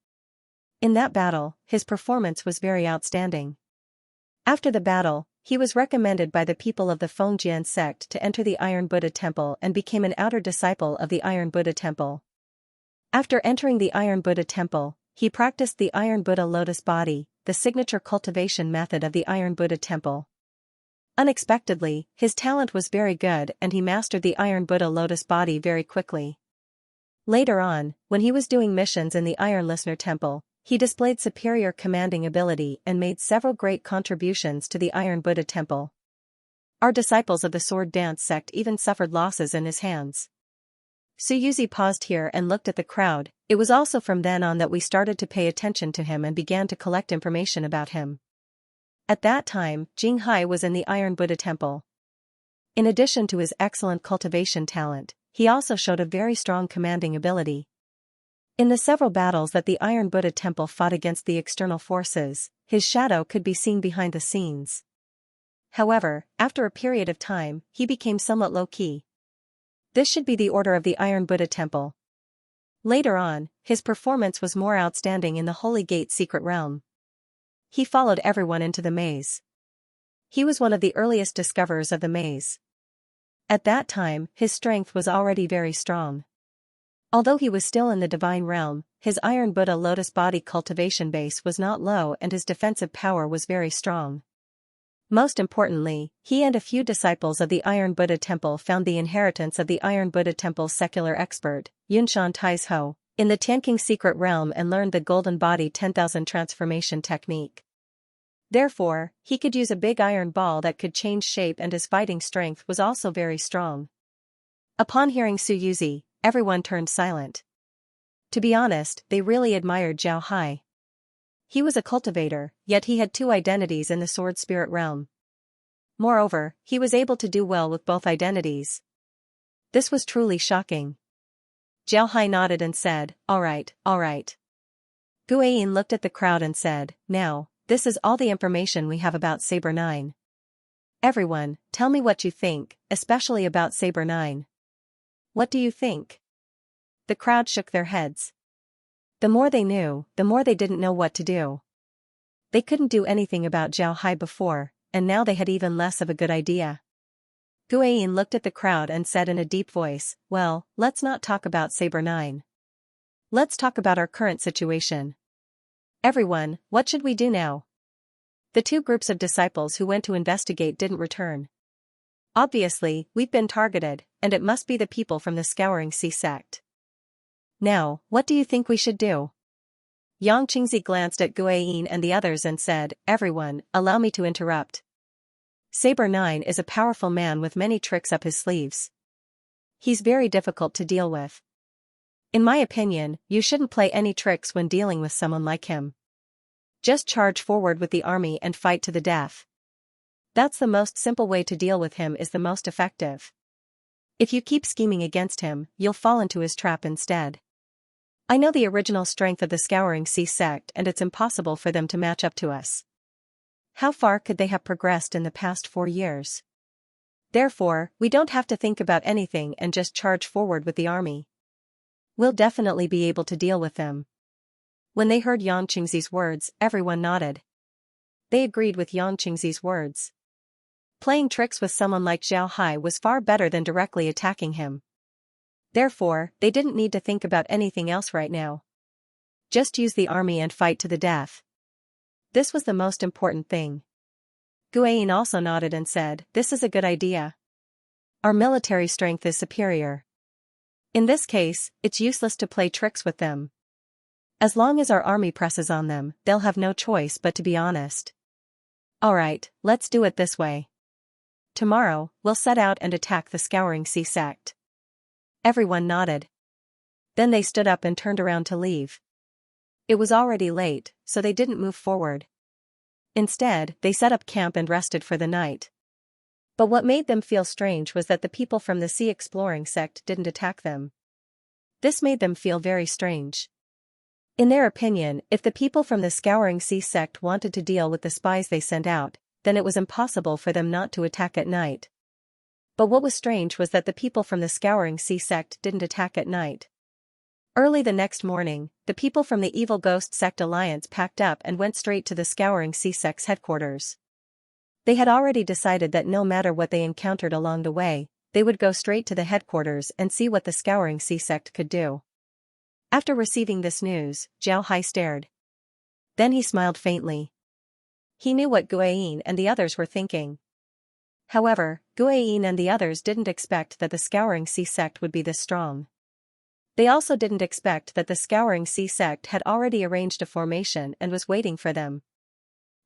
In that battle, his performance was very outstanding. After the battle, he was recommended by the people of the Fengjian sect to enter the Iron Buddha Temple and became an outer disciple of the Iron Buddha Temple. After entering the Iron Buddha Temple, he practiced the Iron Buddha Lotus Body, the signature cultivation method of the Iron Buddha Temple. Unexpectedly, his talent was very good and he mastered the Iron Buddha Lotus Body very quickly. Later on, when he was doing missions in the Iron Listener Temple, he displayed superior commanding ability and made several great contributions to the Iron Buddha Temple. Our disciples of the Sword Dance sect even suffered losses in his hands. Su Yuzi paused here and looked at the crowd. It was also from then on that we started to pay attention to him and began to collect information about him. At that time, Jinghai was in the Iron Buddha Temple. In addition to his excellent cultivation talent, he also showed a very strong commanding ability. In the several battles that the Iron Buddha Temple fought against the external forces, his shadow could be seen behind the scenes. However, after a period of time, he became somewhat low-key. This should be the order of the Iron Buddha Temple. Later on, his performance was more outstanding in the Holy Gate Secret Realm. He followed everyone into the maze. He was one of the earliest discoverers of the maze. At that time, his strength was already very strong. Although he was still in the divine realm, his Iron Buddha Lotus Body cultivation base was not low and his defensive power was very strong. Most importantly, he and a few disciples of the Iron Buddha Temple found the inheritance of the Iron Buddha Temple's secular expert, Yunshan Taizhou, in the Tianqing Secret Realm and learned the Golden Body 10,000 transformation technique. Therefore, he could use a big iron ball that could change shape and his fighting strength was also very strong. Upon hearing Su Yuzi, everyone turned silent. To be honest, they really admired Zhao Hai. He was a cultivator, yet he had two identities in the sword spirit realm. Moreover, he was able to do well with both identities. This was truly shocking. Zhao Hai nodded and said, all right. Guiyin looked at the crowd and said, now, this is all the information we have about Saber 9. Everyone, tell me what you think, especially about Saber 9. What do you think? The crowd shook their heads. The more they knew, the more they didn't know what to do. They couldn't do anything about Zhao Hai before, and now they had even less of a good idea. Guiyin looked at the crowd and said in a deep voice, well, let's not talk about Saber 9. Let's talk about our current situation. Everyone, what should we do now? The two groups of disciples who went to investigate didn't return. Obviously, we've been targeted, and it must be the people from the Scouring Sea sect. Now, what do you think we should do? Yang Qingzi glanced at Guiyin and the others and said, everyone, allow me to interrupt. Saber 9 is a powerful man with many tricks up his sleeves. He's very difficult to deal with. In my opinion, you shouldn't play any tricks when dealing with someone like him. Just charge forward with the army and fight to the death. That's the most simple way to deal with him, is the most effective. If you keep scheming against him, you'll fall into his trap instead. I know the original strength of the Scouring Sea sect and it's impossible for them to match up to us. How far could they have progressed in the past 4 years? Therefore, we don't have to think about anything and just charge forward with the army. We'll definitely be able to deal with them. When they heard Yang Qingzi's words, everyone nodded. They agreed with Yang Qingzi's words. Playing tricks with someone like Zhao Hai was far better than directly attacking him. Therefore, they didn't need to think about anything else right now. Just use the army and fight to the death. This was the most important thing. Guiyin also nodded and said, this is a good idea. Our military strength is superior. In this case, it's useless to play tricks with them. As long as our army presses on them, they'll have no choice but to be honest. Alright, let's do it this way. Tomorrow, we'll set out and attack the Scouring Sea sect. Everyone nodded. Then they stood up and turned around to leave. It was already late, so they didn't move forward. Instead, they set up camp and rested for the night. But what made them feel strange was that the people from the Sea Exploring sect didn't attack them. This made them feel very strange. In their opinion, if the people from the Scouring Sea sect wanted to deal with the spies they sent out, then it was impossible for them not to attack at night. But what was strange was that the people from the Scouring Sea sect didn't attack at night. Early the next morning, the people from the Evil Ghost Sect Alliance packed up and went straight to the Scouring Sea sect's headquarters. They had already decided that no matter what they encountered along the way, they would go straight to the headquarters and see what the Scouring Sea sect could do. After receiving this news, Zhao Hai stared. Then he smiled faintly. He knew what Guiyin and the others were thinking. However, Guiyin and the others didn't expect that the Scouring Sea sect would be this strong. They also didn't expect that the Scouring Sea sect had already arranged a formation and was waiting for them.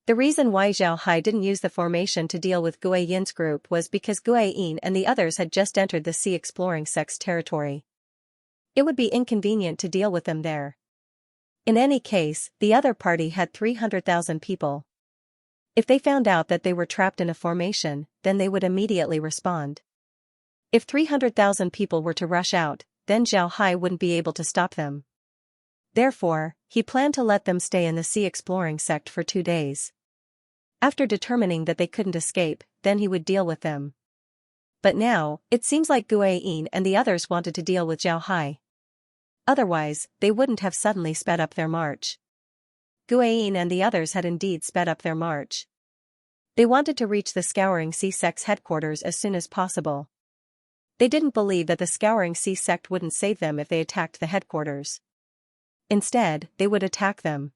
The reason why Zhao Hai didn't use the formation to deal with Guiyin's group was because Guiyin and the others had just entered the Sea Exploring sect's territory. It would be inconvenient to deal with them there. In any case, the other party had 300,000 people. If they found out that they were trapped in a formation, then they would immediately respond. If 300,000 people were to rush out, then Zhao Hai wouldn't be able to stop them. Therefore, he planned to let them stay in the Sea Exploring sect for 2 days. After determining that they couldn't escape, then he would deal with them. But now, it seems like Guiyin and the others wanted to deal with Zhao Hai. Otherwise, they wouldn't have suddenly sped up their march. Guiyin and the others had indeed sped up their march. They wanted to reach the Scouring Sea sect's headquarters as soon as possible. They didn't believe that the Scouring Sea sect wouldn't save them if they attacked the headquarters. Instead, they would attack them.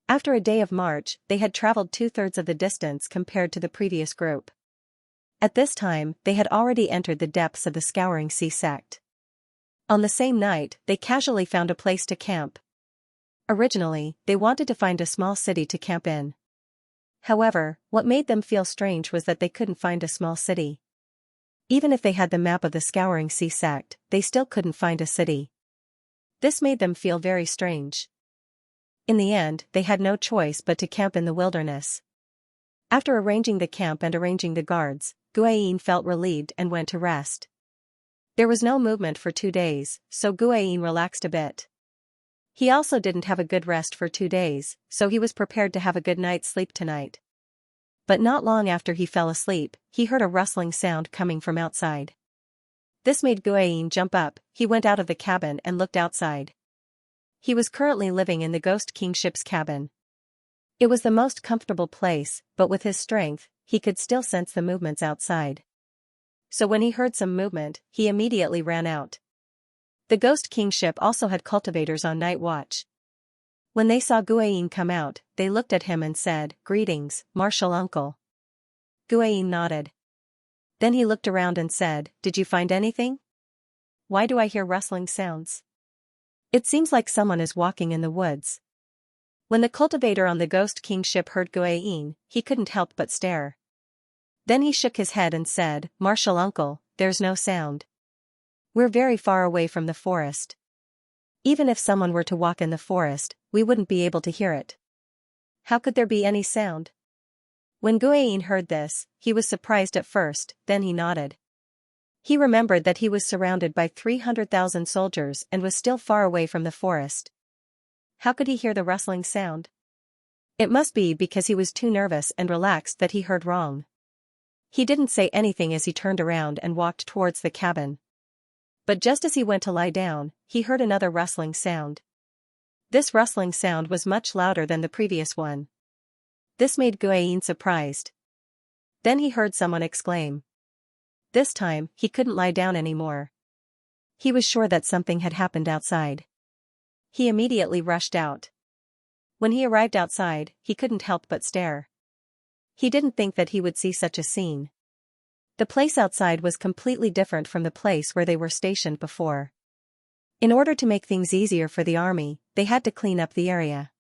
After a day of march, they had traveled 2/3 of the distance compared to the previous group. At this time, they had already entered the depths of the Scouring Sea sect. On the same night, they casually found a place to camp. Originally, they wanted to find a small city to camp in. However, what made them feel strange was that they couldn't find a small city. Even if they had the map of the Scouring Sea sect, they still couldn't find a city. This made them feel very strange. In the end, they had no choice but to camp in the wilderness. After arranging the camp and arranging the guards, Guiyin felt relieved and went to rest. There was no movement for 2 days, so Guiyin relaxed a bit. He also didn't have a good rest for 2 days, so he was prepared to have a good night's sleep tonight. But not long after he fell asleep, he heard a rustling sound coming from outside. This made Guiyin jump up. He went out of the cabin and looked outside. He was currently living in the Ghost Kingship's cabin. It was the most comfortable place, but with his strength, he could still sense the movements outside. So when he heard some movement, he immediately ran out. The Ghost Kingship also had cultivators on night watch. When they saw Guiyin come out, they looked at him and said, "Greetings, Martial Uncle." Guiyin nodded. Then he looked around and said, "Did you find anything? Why do I hear rustling sounds? It seems like someone is walking in the woods." When the cultivator on the Ghost Kingship heard Guiyin, he couldn't help but stare. Then he shook his head and said, "Martial Uncle, there's no sound. We're very far away from the forest. Even if someone were to walk in the forest, we wouldn't be able to hear it. How could there be any sound?" When Guiyin heard this, he was surprised at first, then he nodded. He remembered that he was surrounded by 300,000 soldiers and was still far away from the forest. How could he hear the rustling sound? It must be because he was too nervous and relaxed that he heard wrong. He didn't say anything as he turned around and walked towards the cabin. But just as he went to lie down, he heard another rustling sound. This rustling sound was much louder than the previous one. This made Guiyin surprised. Then he heard someone exclaim. This time, he couldn't lie down anymore. He was sure that something had happened outside. He immediately rushed out. When he arrived outside, he couldn't help but stare. He didn't think that he would see such a scene. The place outside was completely different from the place where they were stationed before. In order to make things easier for the army, they had to clean up the area.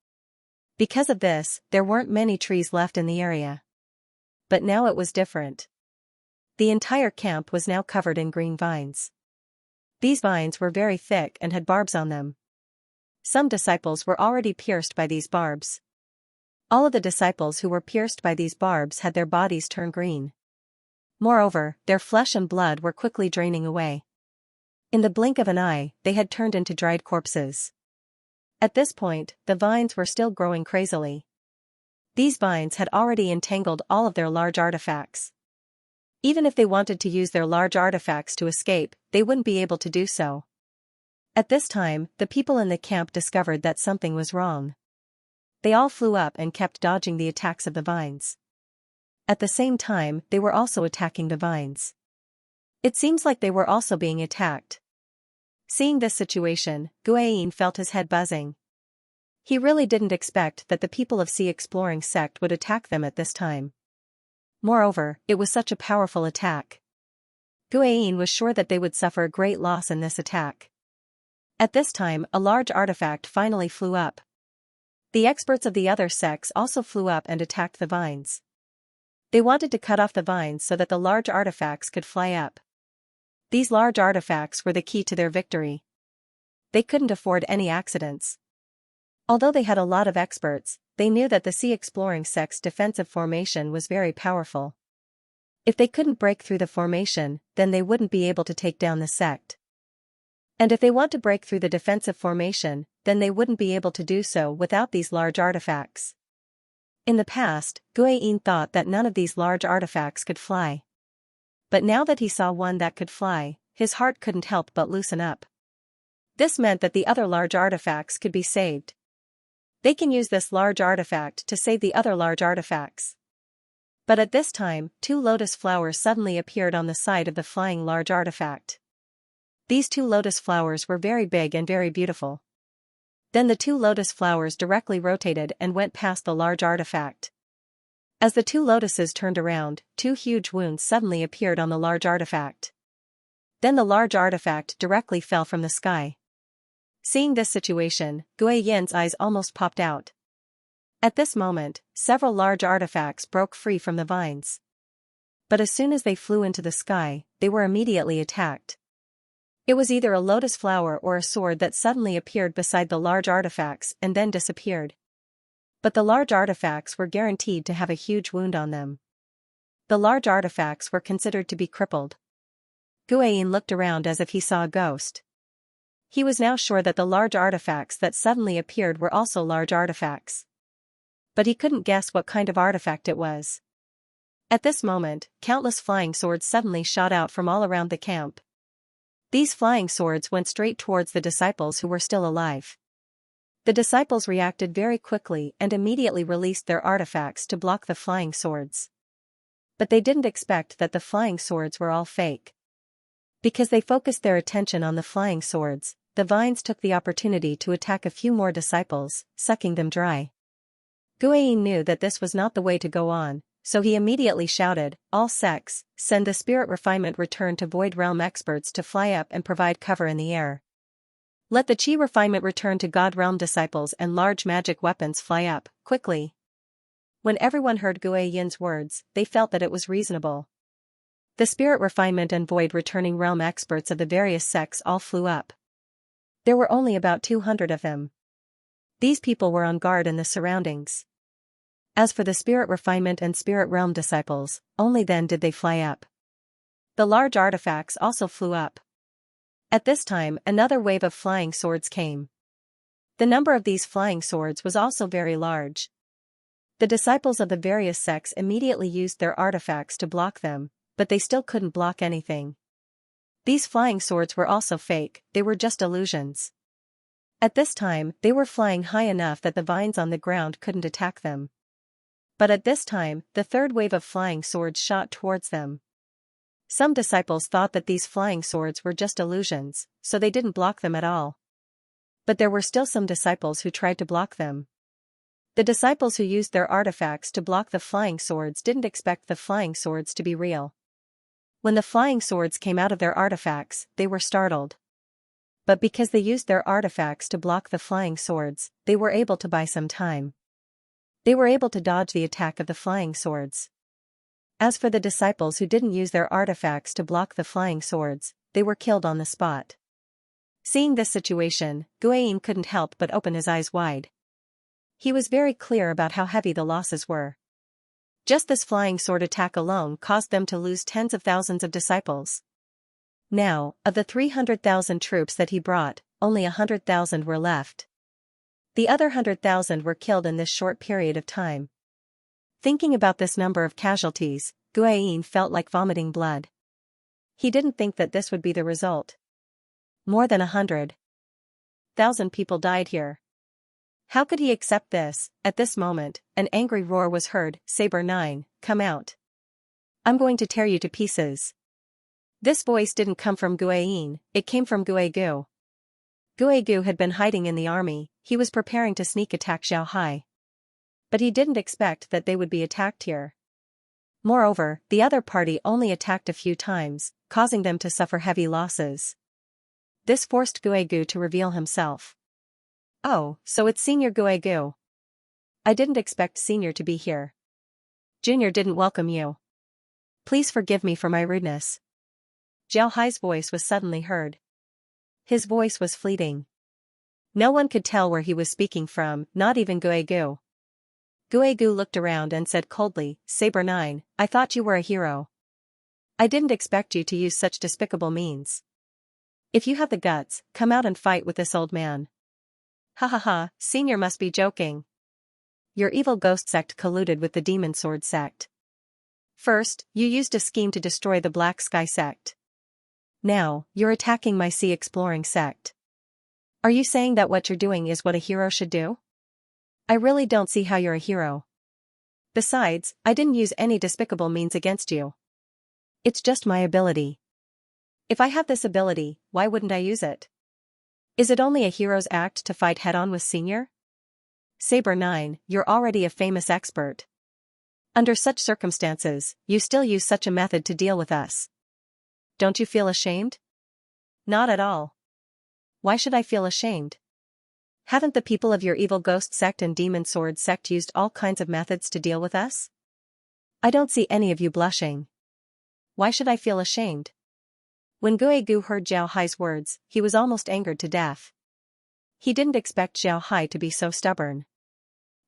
Because of this, there weren't many trees left in the area. But now it was different. The entire camp was now covered in green vines. These vines were very thick and had barbs on them. Some disciples were already pierced by these barbs. All of the disciples who were pierced by these barbs had their bodies turn green. Moreover, their flesh and blood were quickly draining away. In the blink of an eye, they had turned into dried corpses. At this point, the vines were still growing crazily. These vines had already entangled all of their large artifacts. Even if they wanted to use their large artifacts to escape, they wouldn't be able to do so. At this time, the people in the camp discovered that something was wrong. They all flew up and kept dodging the attacks of the vines. At the same time, they were also attacking the vines. It seems like they were also being attacked. Seeing this situation, Guayin felt his head buzzing. He really didn't expect that the people of Sea Exploring Sect would attack them at this time. Moreover, it was such a powerful attack. Guayin was sure that they would suffer a great loss in this attack. At this time, a large artifact finally flew up. The experts of the other sects also flew up and attacked the vines. They wanted to cut off the vines so that the large artifacts could fly up. These large artifacts were the key to their victory. They couldn't afford any accidents. Although they had a lot of experts, they knew that the Sea Exploring Sect's defensive formation was very powerful. If they couldn't break through the formation, then they wouldn't be able to take down the sect. And if they want to break through the defensive formation, then they wouldn't be able to do so without these large artifacts. In the past, Guayin thought that none of these large artifacts could fly. But now that he saw one that could fly, his heart couldn't help but loosen up. This meant that the other large artifacts could be saved. They can use this large artifact to save the other large artifacts. But at this time, 2 lotus flowers suddenly appeared on the side of the flying large artifact. These 2 lotus flowers were very big and very beautiful. Then the 2 lotus flowers directly rotated and went past the large artifact. As the 2 lotuses turned around, 2 huge wounds suddenly appeared on the large artifact. Then the large artifact directly fell from the sky. Seeing this situation, Guayin's eyes almost popped out. At this moment, several large artifacts broke free from the vines. But as soon as they flew into the sky, they were immediately attacked. It was either a lotus flower or a sword that suddenly appeared beside the large artifacts and then disappeared. But the large artifacts were guaranteed to have a huge wound on them. The large artifacts were considered to be crippled. Guayin looked around as if he saw a ghost. He was now sure that the large artifacts that suddenly appeared were also large artifacts. But he couldn't guess what kind of artifact it was. At this moment, countless flying swords suddenly shot out from all around the camp. These flying swords went straight towards the disciples who were still alive. The disciples reacted very quickly and immediately released their artifacts to block the flying swords. But they didn't expect that the flying swords were all fake. Because they focused their attention on the flying swords, the vines took the opportunity to attack a few more disciples, sucking them dry. Guayin knew that this was not the way to go on, so he immediately shouted, "All sects, send the spirit refinement return to Void Realm experts to fly up and provide cover in the air. Let the Chi refinement return to God Realm disciples and large magic weapons fly up, quickly." When everyone heard Guayin's words, they felt that it was reasonable. The spirit refinement and void returning realm experts of the various sects all flew up. There were only about 200 of them. These people were on guard in the surroundings. As for the spirit refinement and spirit realm disciples, only then did they fly up. The large artifacts also flew up. At this time, another wave of flying swords came. The number of these flying swords was also very large. The disciples of the various sects immediately used their artifacts to block them, but they still couldn't block anything. These flying swords were also fake, they were just illusions. At this time, they were flying high enough that the vines on the ground couldn't attack them. But at this time, the third wave of flying swords shot towards them. Some disciples thought that these flying swords were just illusions, so they didn't block them at all. But there were still some disciples who tried to block them. The disciples who used their artifacts to block the flying swords didn't expect the flying swords to be real. When the flying swords came out of their artifacts, they were startled. But because they used their artifacts to block the flying swords, they were able to buy some time. They were able to dodge the attack of the flying swords. As for the disciples who didn't use their artifacts to block the flying swords, they were killed on the spot. Seeing this situation, Guiyin couldn't help but open his eyes wide. He was very clear about how heavy the losses were. Just this flying sword attack alone caused them to lose tens of thousands of disciples. Now, of the 300,000 troops that he brought, only 100,000 were left. The other 100,000 were killed in this short period of time. Thinking about this number of casualties, Guiyin felt like vomiting blood. He didn't think that this would be the result. More than 100,000 people died here. How could he accept this? At this moment, an angry roar was heard. Saber 9, come out. I'm going to tear you to pieces. This voice didn't come from Guiyin, it came from Guigu. Guigu had been hiding in the army, he was preparing to sneak attack Xiaohai. But he didn't expect that they would be attacked here. Moreover, the other party only attacked a few times, causing them to suffer heavy losses. This forced Guigu to reveal himself. Oh, so it's Senior Guigu. I didn't expect Senior to be here. Junior didn't welcome you. Please forgive me for my rudeness. Xiaohai's voice was suddenly heard. His voice was fleeting. No one could tell where he was speaking from, not even Guigu. Guigu looked around and said coldly, Saber 9, I thought you were a hero. I didn't expect you to use such despicable means. If you have the guts, come out and fight with this old man. Ha ha ha, Senior must be joking. Your evil ghost sect colluded with the Demon Sword sect. First, you used a scheme to destroy the Black Sky sect. Now, you're attacking my sea exploring sect. Are you saying that what you're doing is what a hero should do? I really don't see how you're a hero. Besides, I didn't use any despicable means against you. It's just my ability. If I have this ability, why wouldn't I use it? Is it only a hero's act to fight head-on with Senior? Saber 9, you're already a famous expert. Under such circumstances, you still use such a method to deal with us. Don't you feel ashamed? Not at all. Why should I feel ashamed? Haven't the people of your evil ghost sect and demon sword sect used all kinds of methods to deal with us? I don't see any of you blushing. Why should I feel ashamed? When Guigu heard Xiaohai's words, he was almost angered to death. He didn't expect Xiaohai to be so stubborn.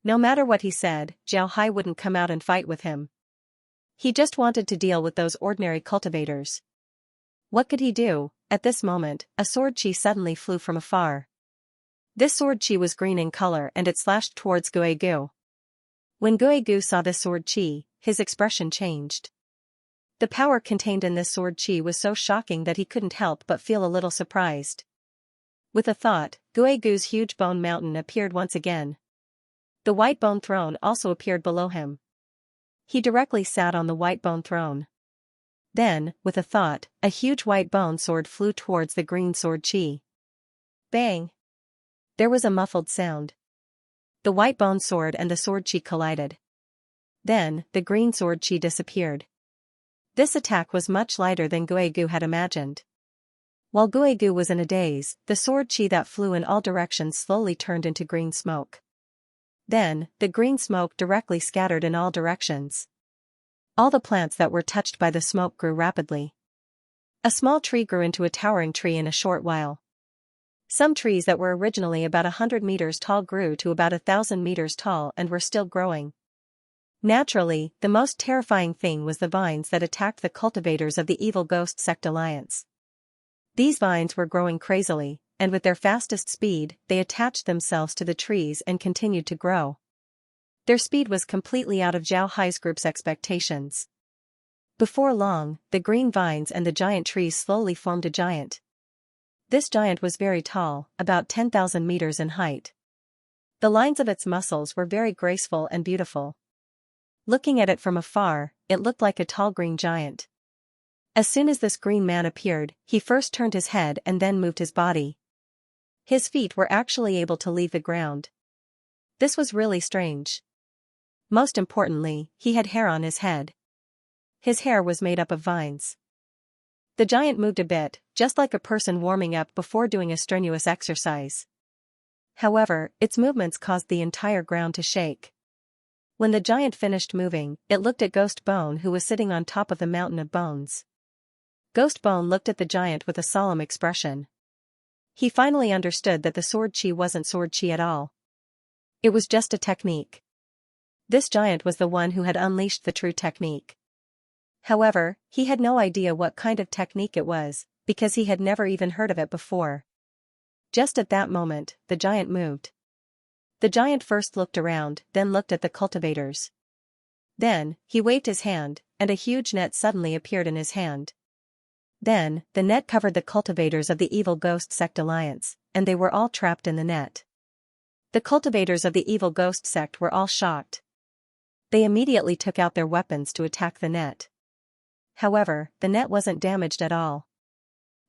No matter what he said, Xiaohai wouldn't come out and fight with him. He just wanted to deal with those ordinary cultivators. What could he do? At this moment, a sword chi suddenly flew from afar. This sword chi was green in color and it slashed towards Guigu. When Guigu saw this sword chi, his expression changed. The power contained in this sword chi was so shocking that he couldn't help but feel a little surprised. With a thought, Guigu's huge bone mountain appeared once again. The white bone throne also appeared below him. He directly sat on the white bone throne. Then, with a thought, a huge white bone sword flew towards the green sword chi. Bang! There was a muffled sound. The white bone sword and the sword chi collided. Then, the green sword chi disappeared. This attack was much lighter than Guigu had imagined. While Guigu was in a daze, the sword chi that flew in all directions slowly turned into green smoke. Then, the green smoke directly scattered in all directions. All the plants that were touched by the smoke grew rapidly. A small tree grew into a towering tree in a short while. Some trees that were originally about 100 meters tall grew to about 1,000 meters tall and were still growing. Naturally, the most terrifying thing was the vines that attacked the cultivators of the Evil Ghost Sect Alliance. These vines were growing crazily, and with their fastest speed, they attached themselves to the trees and continued to grow. Their speed was completely out of Xiaohai's group's expectations. Before long, the green vines and the giant trees slowly formed a giant. This giant was very tall, about 10,000 meters in height. The lines of its muscles were very graceful and beautiful. Looking at it from afar, it looked like a tall green giant. As soon as this green man appeared, he first turned his head and then moved his body. His feet were actually able to leave the ground. This was really strange. Most importantly, he had hair on his head. His hair was made up of vines. The giant moved a bit, just like a person warming up before doing a strenuous exercise. However, its movements caused the entire ground to shake. When the giant finished moving, it looked at Ghost Bone, who was sitting on top of the mountain of bones. Ghost Bone looked at the giant with a solemn expression. He finally understood that the sword chi wasn't sword chi at all. It was just a technique. This giant was the one who had unleashed the true technique. However, he had no idea what kind of technique it was, because he had never even heard of it before. Just at that moment, the giant moved. The giant first looked around, then looked at the cultivators. Then, he waved his hand, and a huge net suddenly appeared in his hand. Then, the net covered the cultivators of the Evil Ghost Sect Alliance, and they were all trapped in the net. The cultivators of the Evil Ghost Sect were all shocked. They immediately took out their weapons to attack the net. However, the net wasn't damaged at all.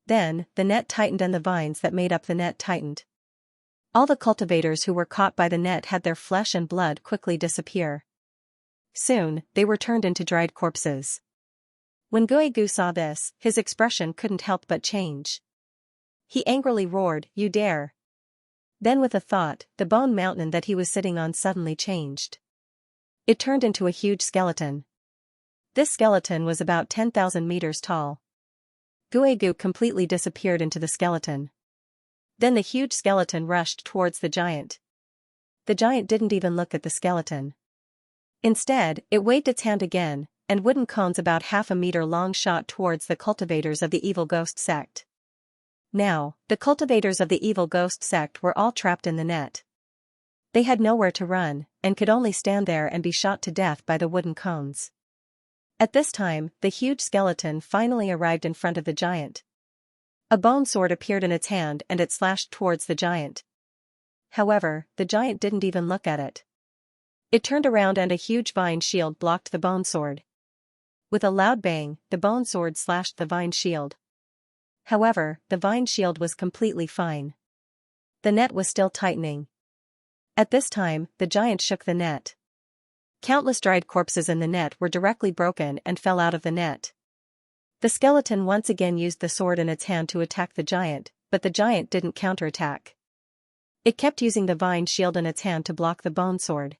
Then, the net tightened and the vines that made up the net tightened. All the cultivators who were caught by the net had their flesh and blood quickly disappear. Soon, they were turned into dried corpses. When Guigu saw this, his expression couldn't help but change. He angrily roared, "You dare!" Then with a thought, the bone mountain that he was sitting on suddenly changed. It turned into a huge skeleton. This skeleton was about 10,000 meters tall. Guigu completely disappeared into the skeleton. Then the huge skeleton rushed towards the giant. The giant didn't even look at the skeleton. Instead, it waved its hand again, and wooden cones about half a meter long shot towards the cultivators of the Evil Ghost Sect. Now, the cultivators of the Evil Ghost Sect were all trapped in the net. They had nowhere to run, and could only stand there and be shot to death by the wooden cones. At this time, the huge skeleton finally arrived in front of the giant. A bone sword appeared in its hand and it slashed towards the giant. However, the giant didn't even look at it. It turned around and a huge vine shield blocked the bone sword. With a loud bang, the bone sword slashed the vine shield. However, the vine shield was completely fine. The net was still tightening. At this time, the giant shook the net. Countless dried corpses in the net were directly broken and fell out of the net. The skeleton once again used the sword in its hand to attack the giant, but the giant didn't counterattack. It kept using the vine shield in its hand to block the bone sword.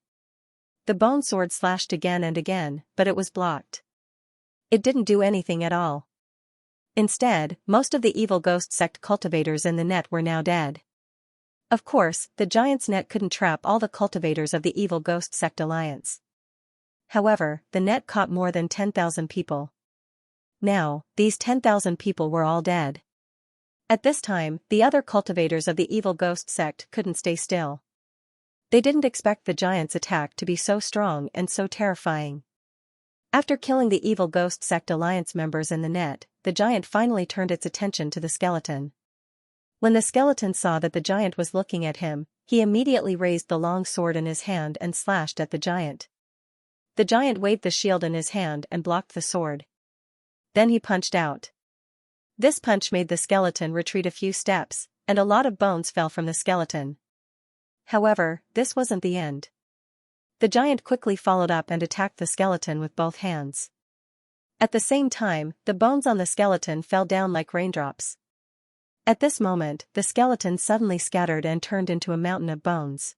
The bone sword slashed again and again, but it was blocked. It didn't do anything at all. Instead, most of the Evil Ghost Sect cultivators in the net were now dead. Of course, the giant's net couldn't trap all the cultivators of the Evil Ghost Sect Alliance. However, the net caught more than 10,000 people. Now, these 10,000 people were all dead. At this time, the other cultivators of the Evil Ghost Sect couldn't stay still. They didn't expect the giant's attack to be so strong and so terrifying. After killing the Evil Ghost Sect Alliance members in the net, the giant finally turned its attention to the skeleton. When the skeleton saw that the giant was looking at him, he immediately raised the long sword in his hand and slashed at the giant. The giant waved the shield in his hand and blocked the sword. Then he punched out. This punch made the skeleton retreat a few steps, and a lot of bones fell from the skeleton. However, this wasn't the end. The giant quickly followed up and attacked the skeleton with both hands. At the same time, the bones on the skeleton fell down like raindrops. At this moment, the skeleton suddenly scattered and turned into a mountain of bones.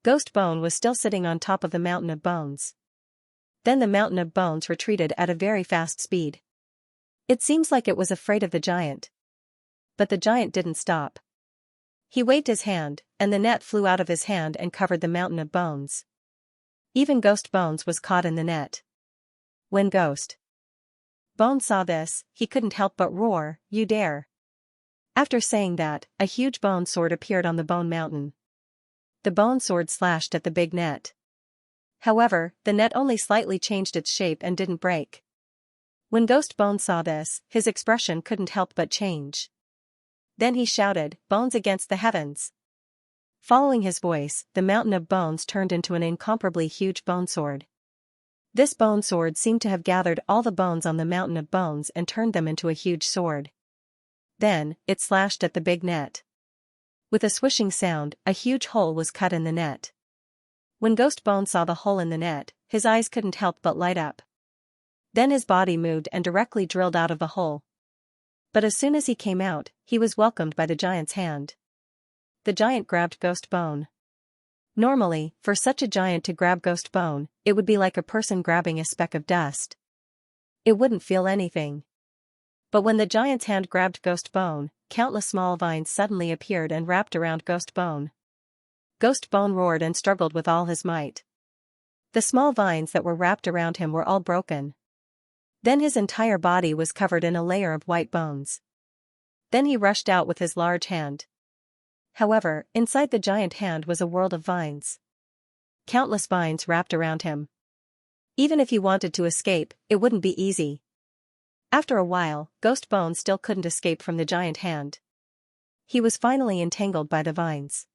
Ghost Bone was still sitting on top of the mountain of bones. Then the mountain of bones retreated at a very fast speed. It seems like it was afraid of the giant. But the giant didn't stop. He waved his hand, and the net flew out of his hand and covered the mountain of bones. Even Ghost Bones was caught in the net. When Ghost Bone saw this, he couldn't help but roar, "You dare!" After saying that, a huge bone sword appeared on the bone mountain. The bone sword slashed at the big net. However, the net only slightly changed its shape and didn't break. When Ghost Bone saw this, his expression couldn't help but change. Then he shouted, "Bones against the heavens!" Following his voice, the mountain of bones turned into an incomparably huge bone sword. This bone sword seemed to have gathered all the bones on the mountain of bones and turned them into a huge sword. Then, it slashed at the big net. With a swishing sound, a huge hole was cut in the net. When Ghost Bone saw the hole in the net, his eyes couldn't help but light up. Then his body moved and directly drilled out of the hole. But as soon as he came out, he was welcomed by the giant's hand. The giant grabbed Ghost Bone. Normally, for such a giant to grab Ghost Bone, it would be like a person grabbing a speck of dust. It wouldn't feel anything. But when the giant's hand grabbed Ghost Bone, countless small vines suddenly appeared and wrapped around Ghost Bone. Ghost Bone roared and struggled with all his might. The small vines that were wrapped around him were all broken. Then his entire body was covered in a layer of white bones. Then he rushed out with his large hand. However, inside the giant hand was a world of vines. Countless vines wrapped around him. Even if he wanted to escape, it wouldn't be easy. After a while, Ghost Bone still couldn't escape from the giant hand. He was finally entangled by the vines.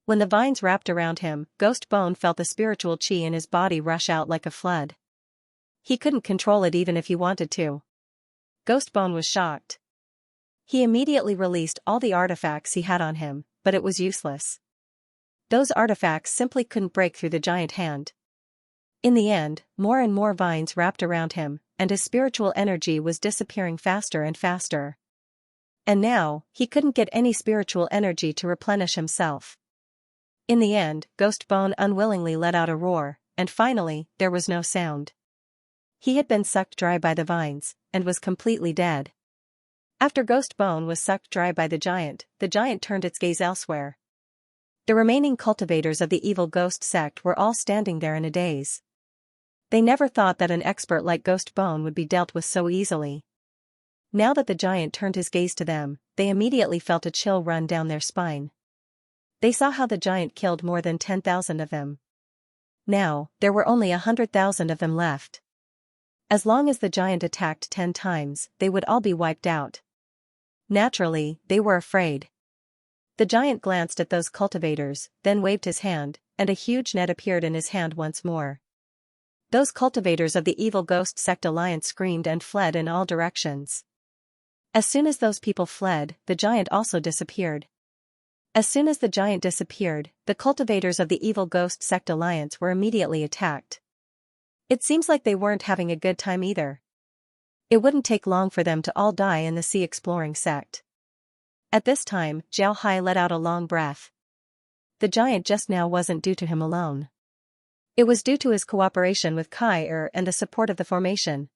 When the vines wrapped around him, Ghost Bone felt the spiritual chi in his body rush out like a flood. He couldn't control it even if he wanted to. Ghost Bone was shocked. He immediately released all the artifacts he had on him, but it was useless. Those artifacts simply couldn't break through the giant hand. In the end, more and more vines wrapped around him, and his spiritual energy was disappearing faster and faster. And now, he couldn't get any spiritual energy to replenish himself. In the end, Ghost Bone unwillingly let out a roar, and finally, there was no sound. He had been sucked dry by the vines, and was completely dead. After Ghost Bone was sucked dry by the giant turned its gaze elsewhere. The remaining cultivators of the evil ghost sect were all standing there in a daze. They never thought that an expert like Ghost Bone would be dealt with so easily. Now that the giant turned his gaze to them, they immediately felt a chill run down their spine. They saw how the giant killed more than 10,000 of them. Now, there were only 100,000 of them left. As long as the giant attacked 10 times, they would all be wiped out. Naturally, they were afraid. The giant glanced at those cultivators, then waved his hand, and a huge net appeared in his hand once more. Those cultivators of the evil ghost sect alliance screamed and fled in all directions. As soon as those people fled, the giant also disappeared. As soon as the giant disappeared, the cultivators of the evil ghost sect alliance were immediately attacked. It seems like they weren't having a good time either. It wouldn't take long for them to all die in the sea exploring sect. At this time, Xiao Hai let out a long breath. The giant just now wasn't due to him alone. It was due to his cooperation with Kai and the support of the formation.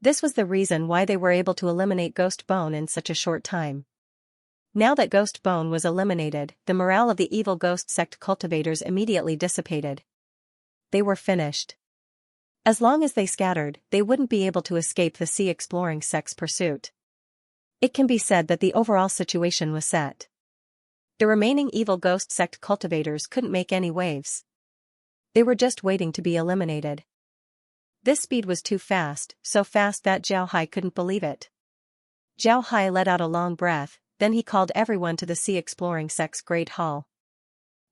This was the reason why they were able to eliminate Ghost Bone in such a short time. Now that Ghost Bone was eliminated, the morale of the evil ghost sect cultivators immediately dissipated. They were finished. As long as they scattered, they wouldn't be able to escape the sea exploring sect's pursuit. It can be said that the overall situation was set. The remaining evil ghost sect cultivators couldn't make any waves. They were just waiting to be eliminated. This speed was too fast, so fast that Xiao Hai couldn't believe it. Xiao Hai let out a long breath, then he called everyone to the sea exploring sect's great hall.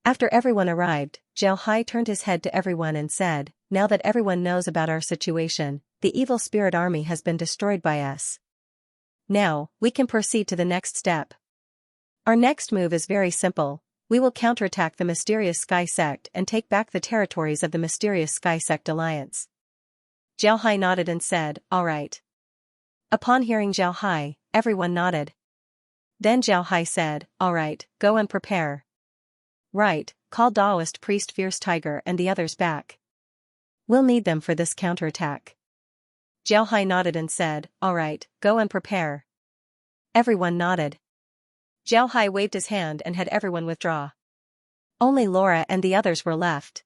After everyone arrived, Xiao Hai turned his head to everyone and said, "Now that everyone knows about our situation, the evil spirit army has been destroyed by us. Now, we can proceed to the next step. Our next move is very simple. We will counterattack the mysterious Sky Sect and take back the territories of the mysterious Sky Sect Alliance." Xiao Hai nodded and said, "All right." Upon hearing Xiao Hai, everyone nodded. Then Xiao Hai said, "All right, go and prepare. Right, call Taoist priest Fierce Tiger and the others back. We'll need them for this counterattack." Xiao Hai nodded and said, "All right, go and prepare." Everyone nodded. Xiao Hai waved his hand and had everyone withdraw. Only Laura and the others were left.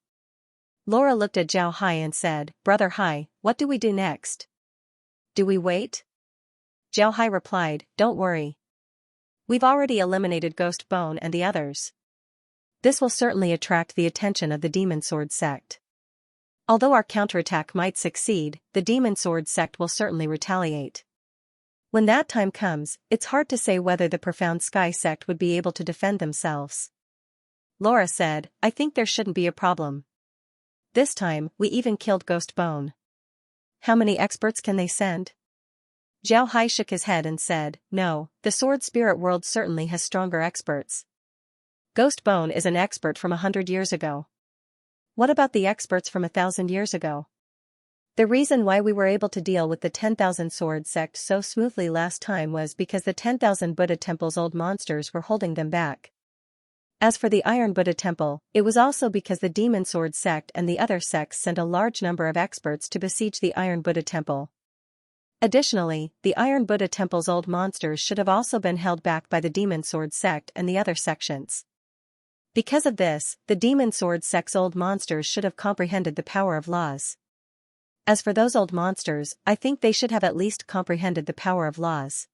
Laura looked at Xiao Hai and said, "Brother Hai, what do we do next? Do we wait?" Xiao Hai replied, "Don't worry. We've already eliminated Ghost Bone and the others. This will certainly attract the attention of the Demon Sword sect. Although our counterattack might succeed, the Demon Sword sect will certainly retaliate. When that time comes, it's hard to say whether the Profound Sky sect would be able to defend themselves." Laura said, "I think there shouldn't be a problem. This time, we even killed Ghost Bone. How many experts can they send?" Xiao Hai shook his head and said, "No, the sword spirit world certainly has stronger experts. Ghost Bone is an expert from 100 years ago. What about the experts from 1,000 years ago? The reason why we were able to deal with the 10,000 sword sect so smoothly last time was because the 10,000 Buddha temple's old monsters were holding them back. As for the Iron Buddha Temple, it was also because the Demon Sword sect and the other sects sent a large number of experts to besiege the Iron Buddha Temple. Additionally, the Iron Buddha Temple's old monsters should have also been held back by the Demon Sword sect and the other sections. Because of this, the Demon Sword sect's old monsters should have comprehended the power of laws. As for those old monsters, I think they should have at least comprehended the power of laws.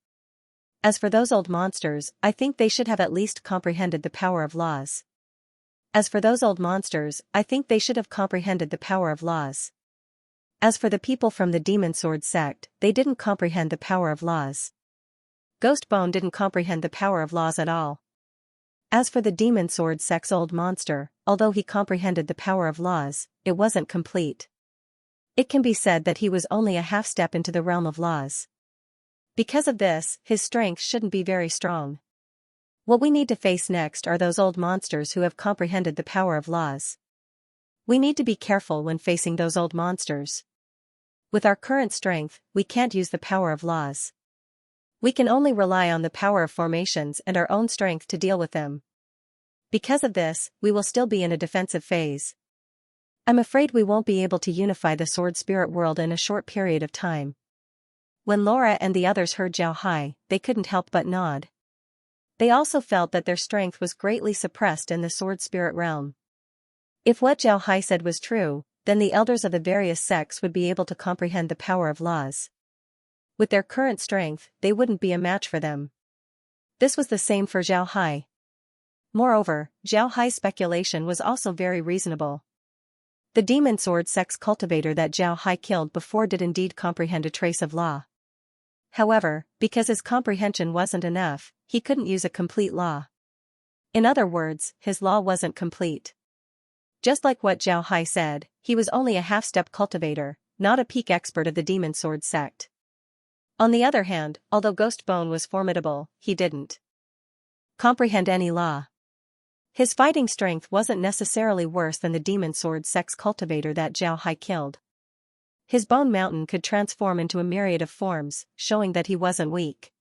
As for those old monsters, I think they should have at least comprehended the power of laws. As for those old monsters, I think they should have comprehended the power of laws. As for the people from the Demon Sword sect, they didn't comprehend the power of laws. Ghostbone didn't comprehend the power of laws at all. As for the Demon Sword sect's old monster, although he comprehended the power of laws, it wasn't complete. It can be said that he was only a half step into the realm of laws. Because of this, his strength shouldn't be very strong. What we need to face next are those old monsters who have comprehended the power of laws. We need to be careful when facing those old monsters. With our current strength, we can't use the power of laws. We can only rely on the power of formations and our own strength to deal with them. Because of this, we will still be in a defensive phase. I'm afraid we won't be able to unify the sword spirit world in a short period of time. When Laura and the others heard Zhao Hai, they couldn't help but nod. They also felt that their strength was greatly suppressed in the sword spirit realm. If what Zhao Hai said was true, then the elders of the various sects would be able to comprehend the power of laws. With their current strength, they wouldn't be a match for them. This was the same for Zhao Hai. Moreover, Zhao Hai's speculation was also very reasonable. The Demon Sword sect's cultivator that Zhao Hai killed before did indeed comprehend a trace of law. However, because his comprehension wasn't enough, he couldn't use a complete law. In other words, his law wasn't complete. Just like what Zhao Hai said, he was only a half-step cultivator, not a peak expert of the Demon Sword sect. On the other hand, although Ghostbone was formidable, he didn't comprehend any law. His fighting strength wasn't necessarily worse than the Demon Sword sect's cultivator that Zhao Hai killed. His bone mountain could transform into a myriad of forms, showing that he wasn't weak.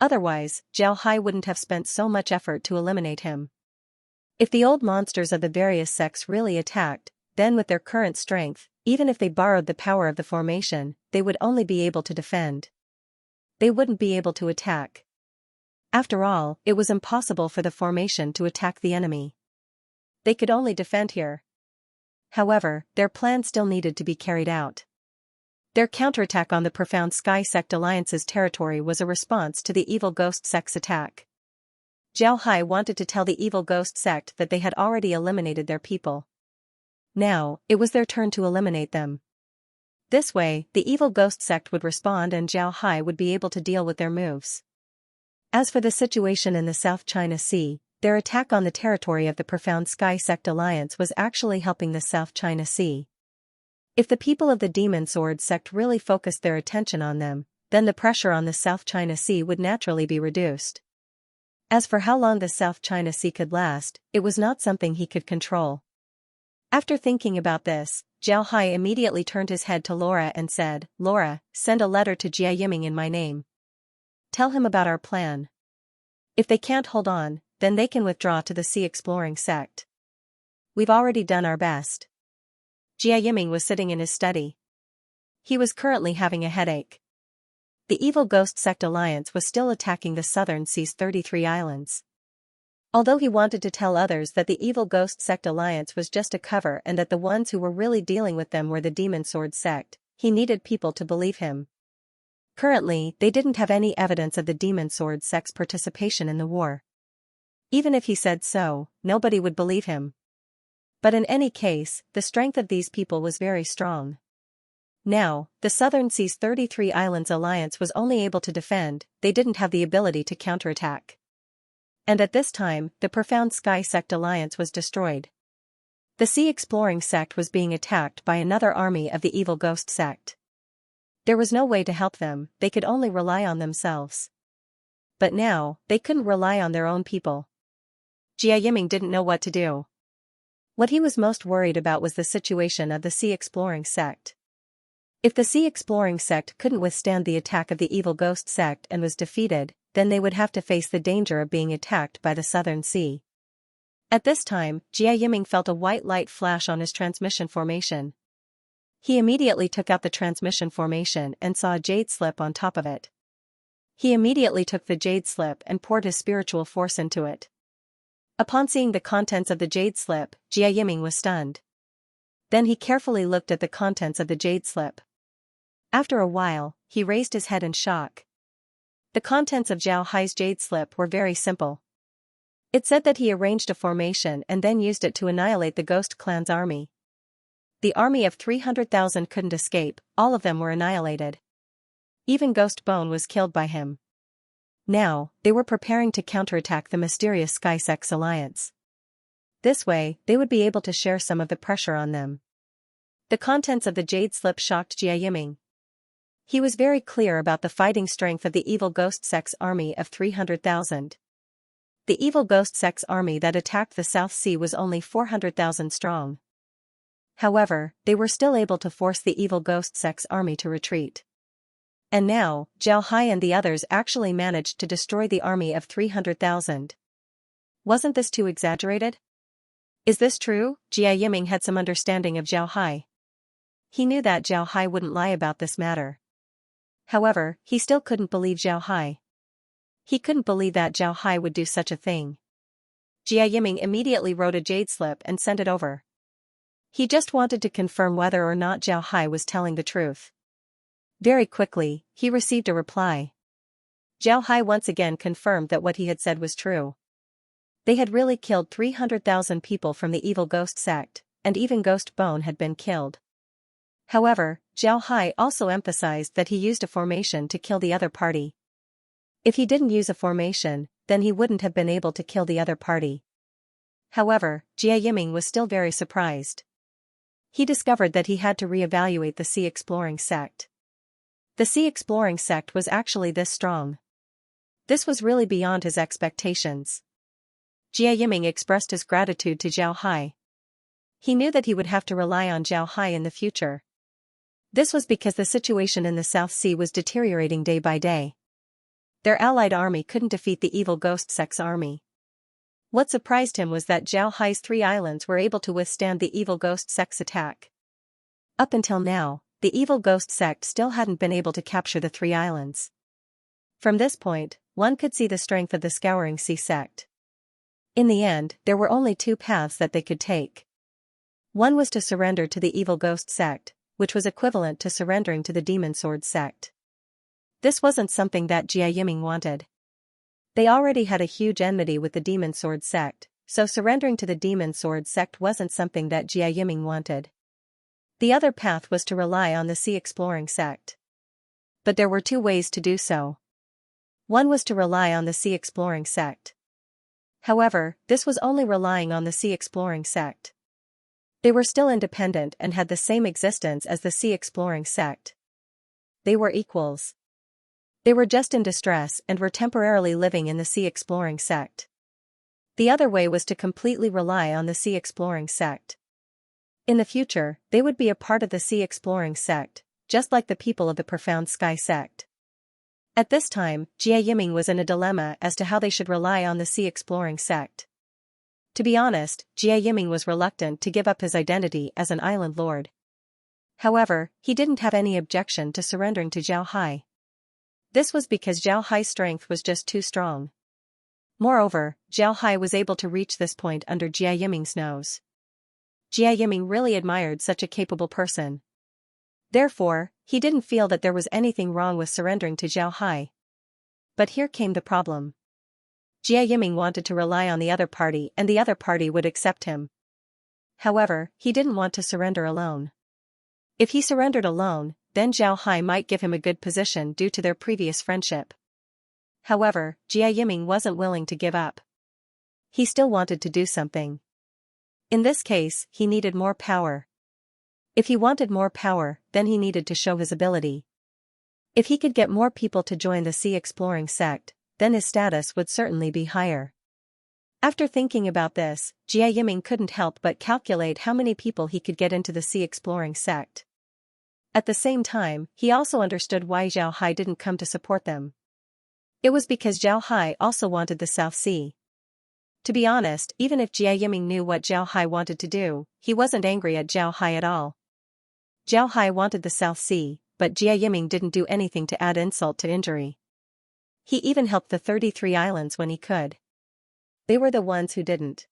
Otherwise, Zhao Hai wouldn't have spent so much effort to eliminate him. If the old monsters of the various sects really attacked, then with their current strength, even if they borrowed the power of the formation, they would only be able to defend. They wouldn't be able to attack. After all, it was impossible for the formation to attack the enemy. They could only defend here. However, their plan still needed to be carried out. Their counterattack on the Profound Sky Sect Alliance's territory was a response to the Evil Ghost Sect's attack. Zhao Hai wanted to tell the Evil Ghost Sect that they had already eliminated their people. Now, it was their turn to eliminate them. This way, the Evil Ghost Sect would respond and Zhao Hai would be able to deal with their moves. As for the situation in the South China Sea, their attack on the territory of the Profound Sky Sect Alliance was actually helping the South China Sea. If the people of the Demon Sword sect really focused their attention on them, then the pressure on the South China Sea would naturally be reduced. As for how long the South China Sea could last, it was not something he could control. After thinking about this, Zhao Hai immediately turned his head to Laura and said, "Laura, send a letter to Jia Yiming in my name. Tell him about our plan. If they can't hold on, then they can withdraw to the Sea Exploring sect. We've already done our best." Jia Yiming was sitting in his study. He was currently having a headache. The Evil Ghost Sect Alliance was still attacking the Southern Sea's 33 islands. Although he wanted to tell others that the Evil Ghost Sect Alliance was just a cover and that the ones who were really dealing with them were the Demon Sword sect, he needed people to believe him. Currently, they didn't have any evidence of the Demon Sword sect's participation in the war. Even if he said so, nobody would believe him. But in any case, the strength of these people was very strong. Now, the Southern Sea's 33 Islands Alliance was only able to defend, they didn't have the ability to counterattack. And at this time, the Profound Sky Sect Alliance was destroyed. The Sea Exploring sect was being attacked by another army of the Evil Ghost sect. There was no way to help them, they could only rely on themselves. But now, they couldn't rely on their own people. Jia Yiming didn't know what to do. What he was most worried about was the situation of the Sea Exploring sect. If the sea exploring sect couldn't withstand the attack of the evil ghost sect and was defeated, then they would have to face the danger of being attacked by the Southern Sea. At this time, Jia Yiming felt a white light flash on his transmission formation. He immediately took out the transmission formation and saw a jade slip on top of it. He immediately took the jade slip and poured his spiritual force into it. Upon seeing the contents of the jade slip, Jia Yiming was stunned. Then he carefully looked at the contents of the jade slip. After a while, he raised his head in shock. The contents of Zhao Hai's jade slip were very simple. It said that he arranged a formation and then used it to annihilate the Ghost Clan's army. The army of 300,000 couldn't escape, all of them were annihilated. Even Ghost Bone was killed by him. Now, they were preparing to counterattack the mysterious Sky Sect's alliance. This way, they would be able to share some of the pressure on them. The contents of the jade slip shocked Jia Yiming. He was very clear about the fighting strength of the evil Ghost Sect's army of 300,000. The evil Ghost Sect's army that attacked the South Sea was only 400,000 strong. However, they were still able to force the evil Ghost Sect's army to retreat. And now, Zhao Hai and the others actually managed to destroy the army of 300,000. Wasn't this too exaggerated? Is this true? Jia Yiming had some understanding of Zhao Hai. He knew that Zhao Hai wouldn't lie about this matter. However, he still couldn't believe Zhao Hai. He couldn't believe that Zhao Hai would do such a thing. Jia Yiming immediately wrote a jade slip and sent it over. He just wanted to confirm whether or not Zhao Hai was telling the truth. Very quickly, he received a reply. Zhao Hai once again confirmed that what he had said was true. They had really killed 300,000 people from the evil ghost sect, and even Ghost Bone had been killed. However, Zhao Hai also emphasized that he used a formation to kill the other party. If he didn't use a formation, then he wouldn't have been able to kill the other party. However, Jia Yiming was still very surprised. He discovered that he had to reevaluate the sea exploring sect. The sea exploring sect was actually this strong. This was really beyond his expectations. Jia Yiming expressed his gratitude to Zhao Hai. He knew that he would have to rely on Zhao Hai in the future. This was because the situation in the South Sea was deteriorating day by day. Their allied army couldn't defeat the evil ghost sect's army. What surprised him was that Zhao Hai's 3 islands were able to withstand the evil ghost sect's attack. Up until now, the evil ghost sect still hadn't been able to capture the 3 islands. From this point, one could see the strength of the Scouring Sea sect. In the end, there were only 2 paths that they could take. One was to surrender to the evil ghost sect, which was equivalent to surrendering to the Demon Sword sect. This wasn't something that Jia Yiming wanted. They already had a huge enmity with the Demon Sword sect, so surrendering to the Demon Sword sect wasn't something that Jia Yiming wanted. The other path was to rely on the sea exploring sect. But there were 2 ways to do so. One was to rely on the sea exploring sect. However, this was only relying on the sea exploring sect. They were still independent and had the same existence as the sea exploring sect. They were equals. They were just in distress and were temporarily living in the sea exploring sect. The other way was to completely rely on the sea exploring sect. In the future, they would be a part of the sea exploring sect, just like the people of the Profound Sky sect. At this time, Jia Yiming was in a dilemma as to how they should rely on the sea exploring sect. To be honest, Jia Yiming was reluctant to give up his identity as an island lord. However, he didn't have any objection to surrendering to Zhao Hai. This was because Zhao Hai's strength was just too strong. Moreover, Zhao Hai was able to reach this point under Jia Yiming's nose. Jia Yiming really admired such a capable person. Therefore, he didn't feel that there was anything wrong with surrendering to Zhao Hai. But here came the problem. Jia Yiming wanted to rely on the other party and the other party would accept him. However, he didn't want to surrender alone. If he surrendered alone, then Zhao Hai might give him a good position due to their previous friendship. However, Jia Yiming wasn't willing to give up. He still wanted to do something. In this case, he needed more power. If he wanted more power, then he needed to show his ability. If he could get more people to join the sea exploring sect, then his status would certainly be higher. After thinking about this, Jia Yiming couldn't help but calculate how many people he could get into the sea exploring sect. At the same time, he also understood why Zhao Hai didn't come to support them. It was because Zhao Hai also wanted the South Sea. To be honest, even if Jia Yiming knew what Zhao Hai wanted to do, he wasn't angry at Zhao Hai at all. Zhao Hai wanted the South Sea, but Jia Yiming didn't do anything to add insult to injury. He even helped the 33 islands when he could. They were the ones who didn't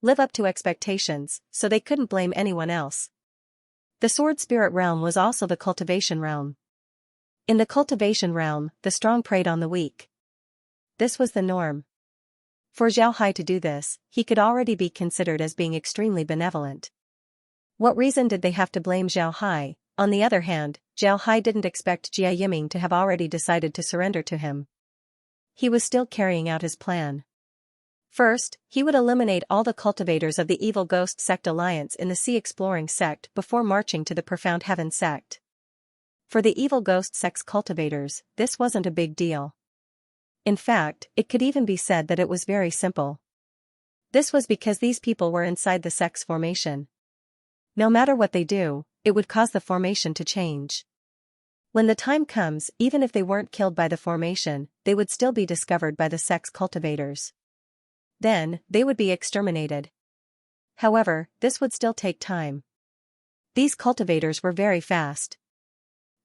live up to expectations, so they couldn't blame anyone else. The Sword Spirit realm was also the Cultivation realm. In the Cultivation realm, the strong preyed on the weak. This was the norm. For Zhao Hai to do this, he could already be considered as being extremely benevolent. What reason did they have to blame Zhao Hai? On the other hand, Zhao Hai didn't expect Jia Yiming to have already decided to surrender to him. He was still carrying out his plan. First, he would eliminate all the cultivators of the Evil Ghost Sect Alliance in the Sea Exploring Sect before marching to the Profound Heaven Sect. For the Evil Ghost Sect's cultivators, this wasn't a big deal. In fact, it could even be said that it was very simple. This was because these people were inside the sect's formation. No matter what they do, it would cause the formation to change. When the time comes, even if they weren't killed by the formation, they would still be discovered by the sect's cultivators. Then, they would be exterminated. However, this would still take time. These cultivators were very fast.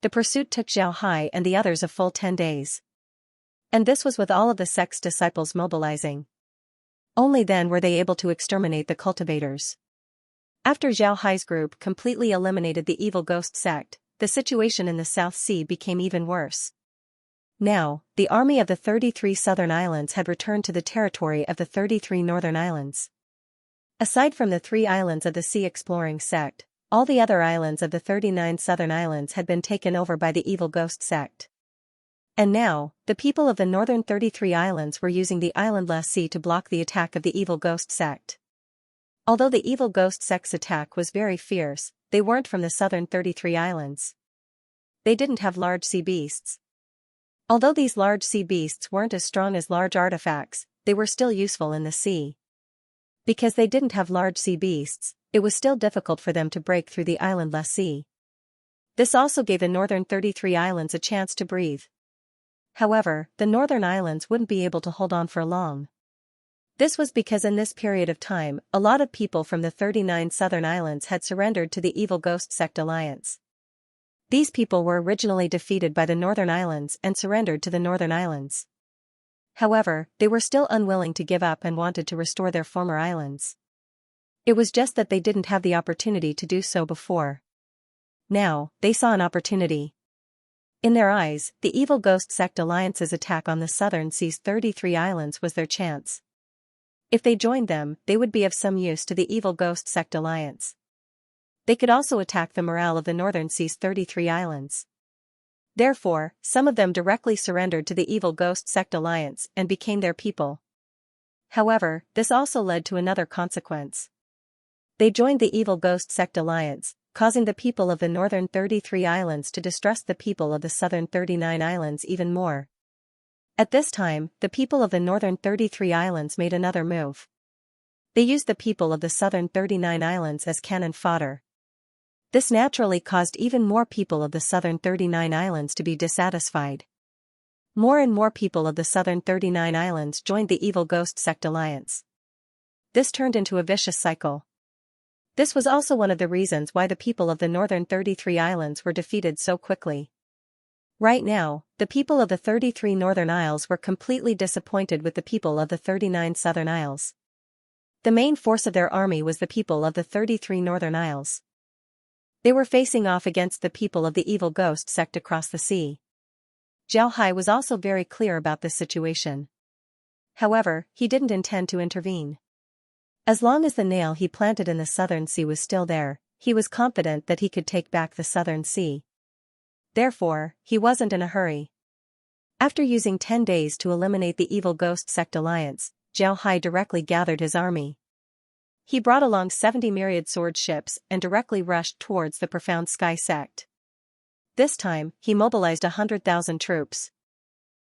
The pursuit took Zhao Hai and the others a full 10 days. And this was with all of the sect's disciples mobilizing. Only then were they able to exterminate the cultivators. After Zhao Hai's group completely eliminated the Evil Ghost Sect, the situation in the South Sea became even worse. Now, the army of the 33 southern islands had returned to the territory of the 33 northern islands. Aside from the 3 islands of the Sea Exploring Sect, all the other islands of the 39 southern islands had been taken over by the Evil Ghost Sect. And now, the people of the northern 33 islands were using the islandless sea to block the attack of the Evil Ghost Sect. Although the Evil Ghost Sect's attack was very fierce, they weren't from the southern 33 islands. They didn't have large sea beasts. Although these large sea beasts weren't as strong as large artifacts, they were still useful in the sea. Because they didn't have large sea beasts, it was still difficult for them to break through the islandless sea. This also gave the northern 33 islands a chance to breathe. However, the northern islands wouldn't be able to hold on for long. This was because in this period of time, a lot of people from the 39 southern islands had surrendered to the Evil Ghost Sect Alliance. These people were originally defeated by the northern islands and surrendered to the northern islands. However, they were still unwilling to give up and wanted to restore their former islands. It was just that they didn't have the opportunity to do so before. Now, they saw an opportunity. In their eyes, the Evil Ghost Sect Alliance's attack on the southern sea's 33 islands was their chance. If they joined them, they would be of some use to the Evil Ghost Sect Alliance. They could also attack the morale of the northern sea's 33 islands. Therefore, some of them directly surrendered to the Evil Ghost Sect Alliance and became their people. However, this also led to another consequence. They joined the Evil Ghost Sect Alliance, causing the people of the northern 33 islands to distrust the people of the southern 39 islands even more. At this time, the people of the northern 33 islands made another move. They used the people of the southern 39 islands as cannon fodder. This naturally caused even more people of the southern 39 islands to be dissatisfied. More and more people of the southern 39 islands joined the Evil Ghost Sect Alliance. This turned into a vicious cycle. This was also one of the reasons why the people of the northern 33 islands were defeated so quickly. Right now, the people of the 33 northern isles were completely disappointed with the people of the 39 southern isles. The main force of their army was the people of the 33 northern isles. They were facing off against the people of the Evil Ghost Sect across the sea. Zhao Hai was also very clear about this situation. However, he didn't intend to intervene. As long as the nail he planted in the southern sea was still there, he was confident that he could take back the southern sea. Therefore, he wasn't in a hurry. After using 10 days to eliminate the Evil Ghost Sect Alliance, Zhao Hai directly gathered his army. He brought along 70 myriad sword ships and directly rushed towards the Profound Sky Sect. This time, he mobilized 100,000 troops.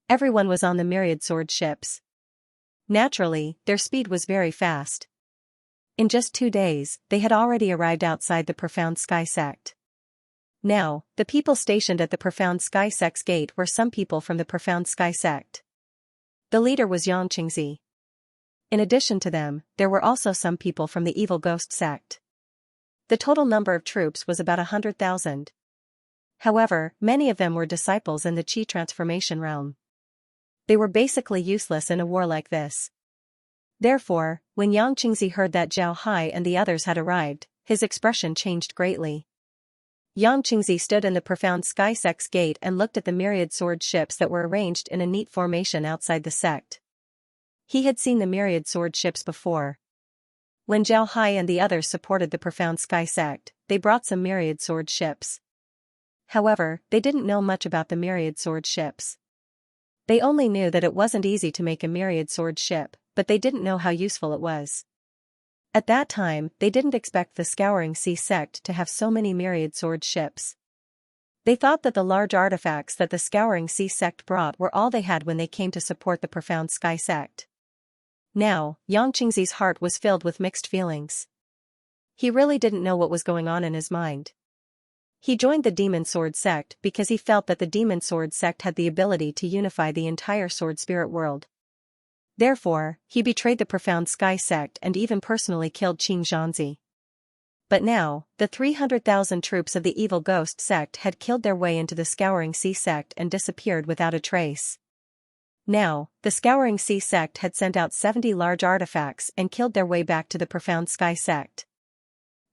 Everyone was on the myriad sword ships. Naturally, their speed was very fast. In just 2 days, they had already arrived outside the Profound Sky Sect. Now, the people stationed at the Profound Sky Sect's gate were some people from the Profound Sky Sect. The leader was Xianxia. In addition to them, there were also some people from the Evil Ghost Sect. The total number of troops was about 100,000. However, many of them were disciples in the Qi transformation realm. They were basically useless in a war like this. Therefore, when Xianxia heard that Zhao Hai and the others had arrived, his expression changed greatly. Xianxia stood in the Profound Sky Sect's gate and looked at the myriad sword ships that were arranged in a neat formation outside the sect. He had seen the myriad sword ships before. When Zhao Hai and the others supported the Profound Sky Sect, they brought some myriad sword ships. However, they didn't know much about the myriad sword ships. They only knew that it wasn't easy to make a myriad sword ship, but they didn't know how useful it was. At that time, they didn't expect the Scouring Sea Sect to have so many myriad sword ships. They thought that the large artifacts that the Scouring Sea Sect brought were all they had when they came to support the Profound Sky Sect. Now, Xianxia's heart was filled with mixed feelings. He really didn't know what was going on in his mind. He joined the Demon Sword Sect because he felt that the Demon Sword Sect had the ability to unify the entire sword spirit world. Therefore, he betrayed the Profound Sky Sect and even personally killed Xianxia. But now, the 300,000 troops of the Evil Ghost Sect had killed their way into the Scouring Sea Sect and disappeared without a trace. Now, the Scouring Sea Sect had sent out 70 large artifacts and killed their way back to the Profound Sky Sect.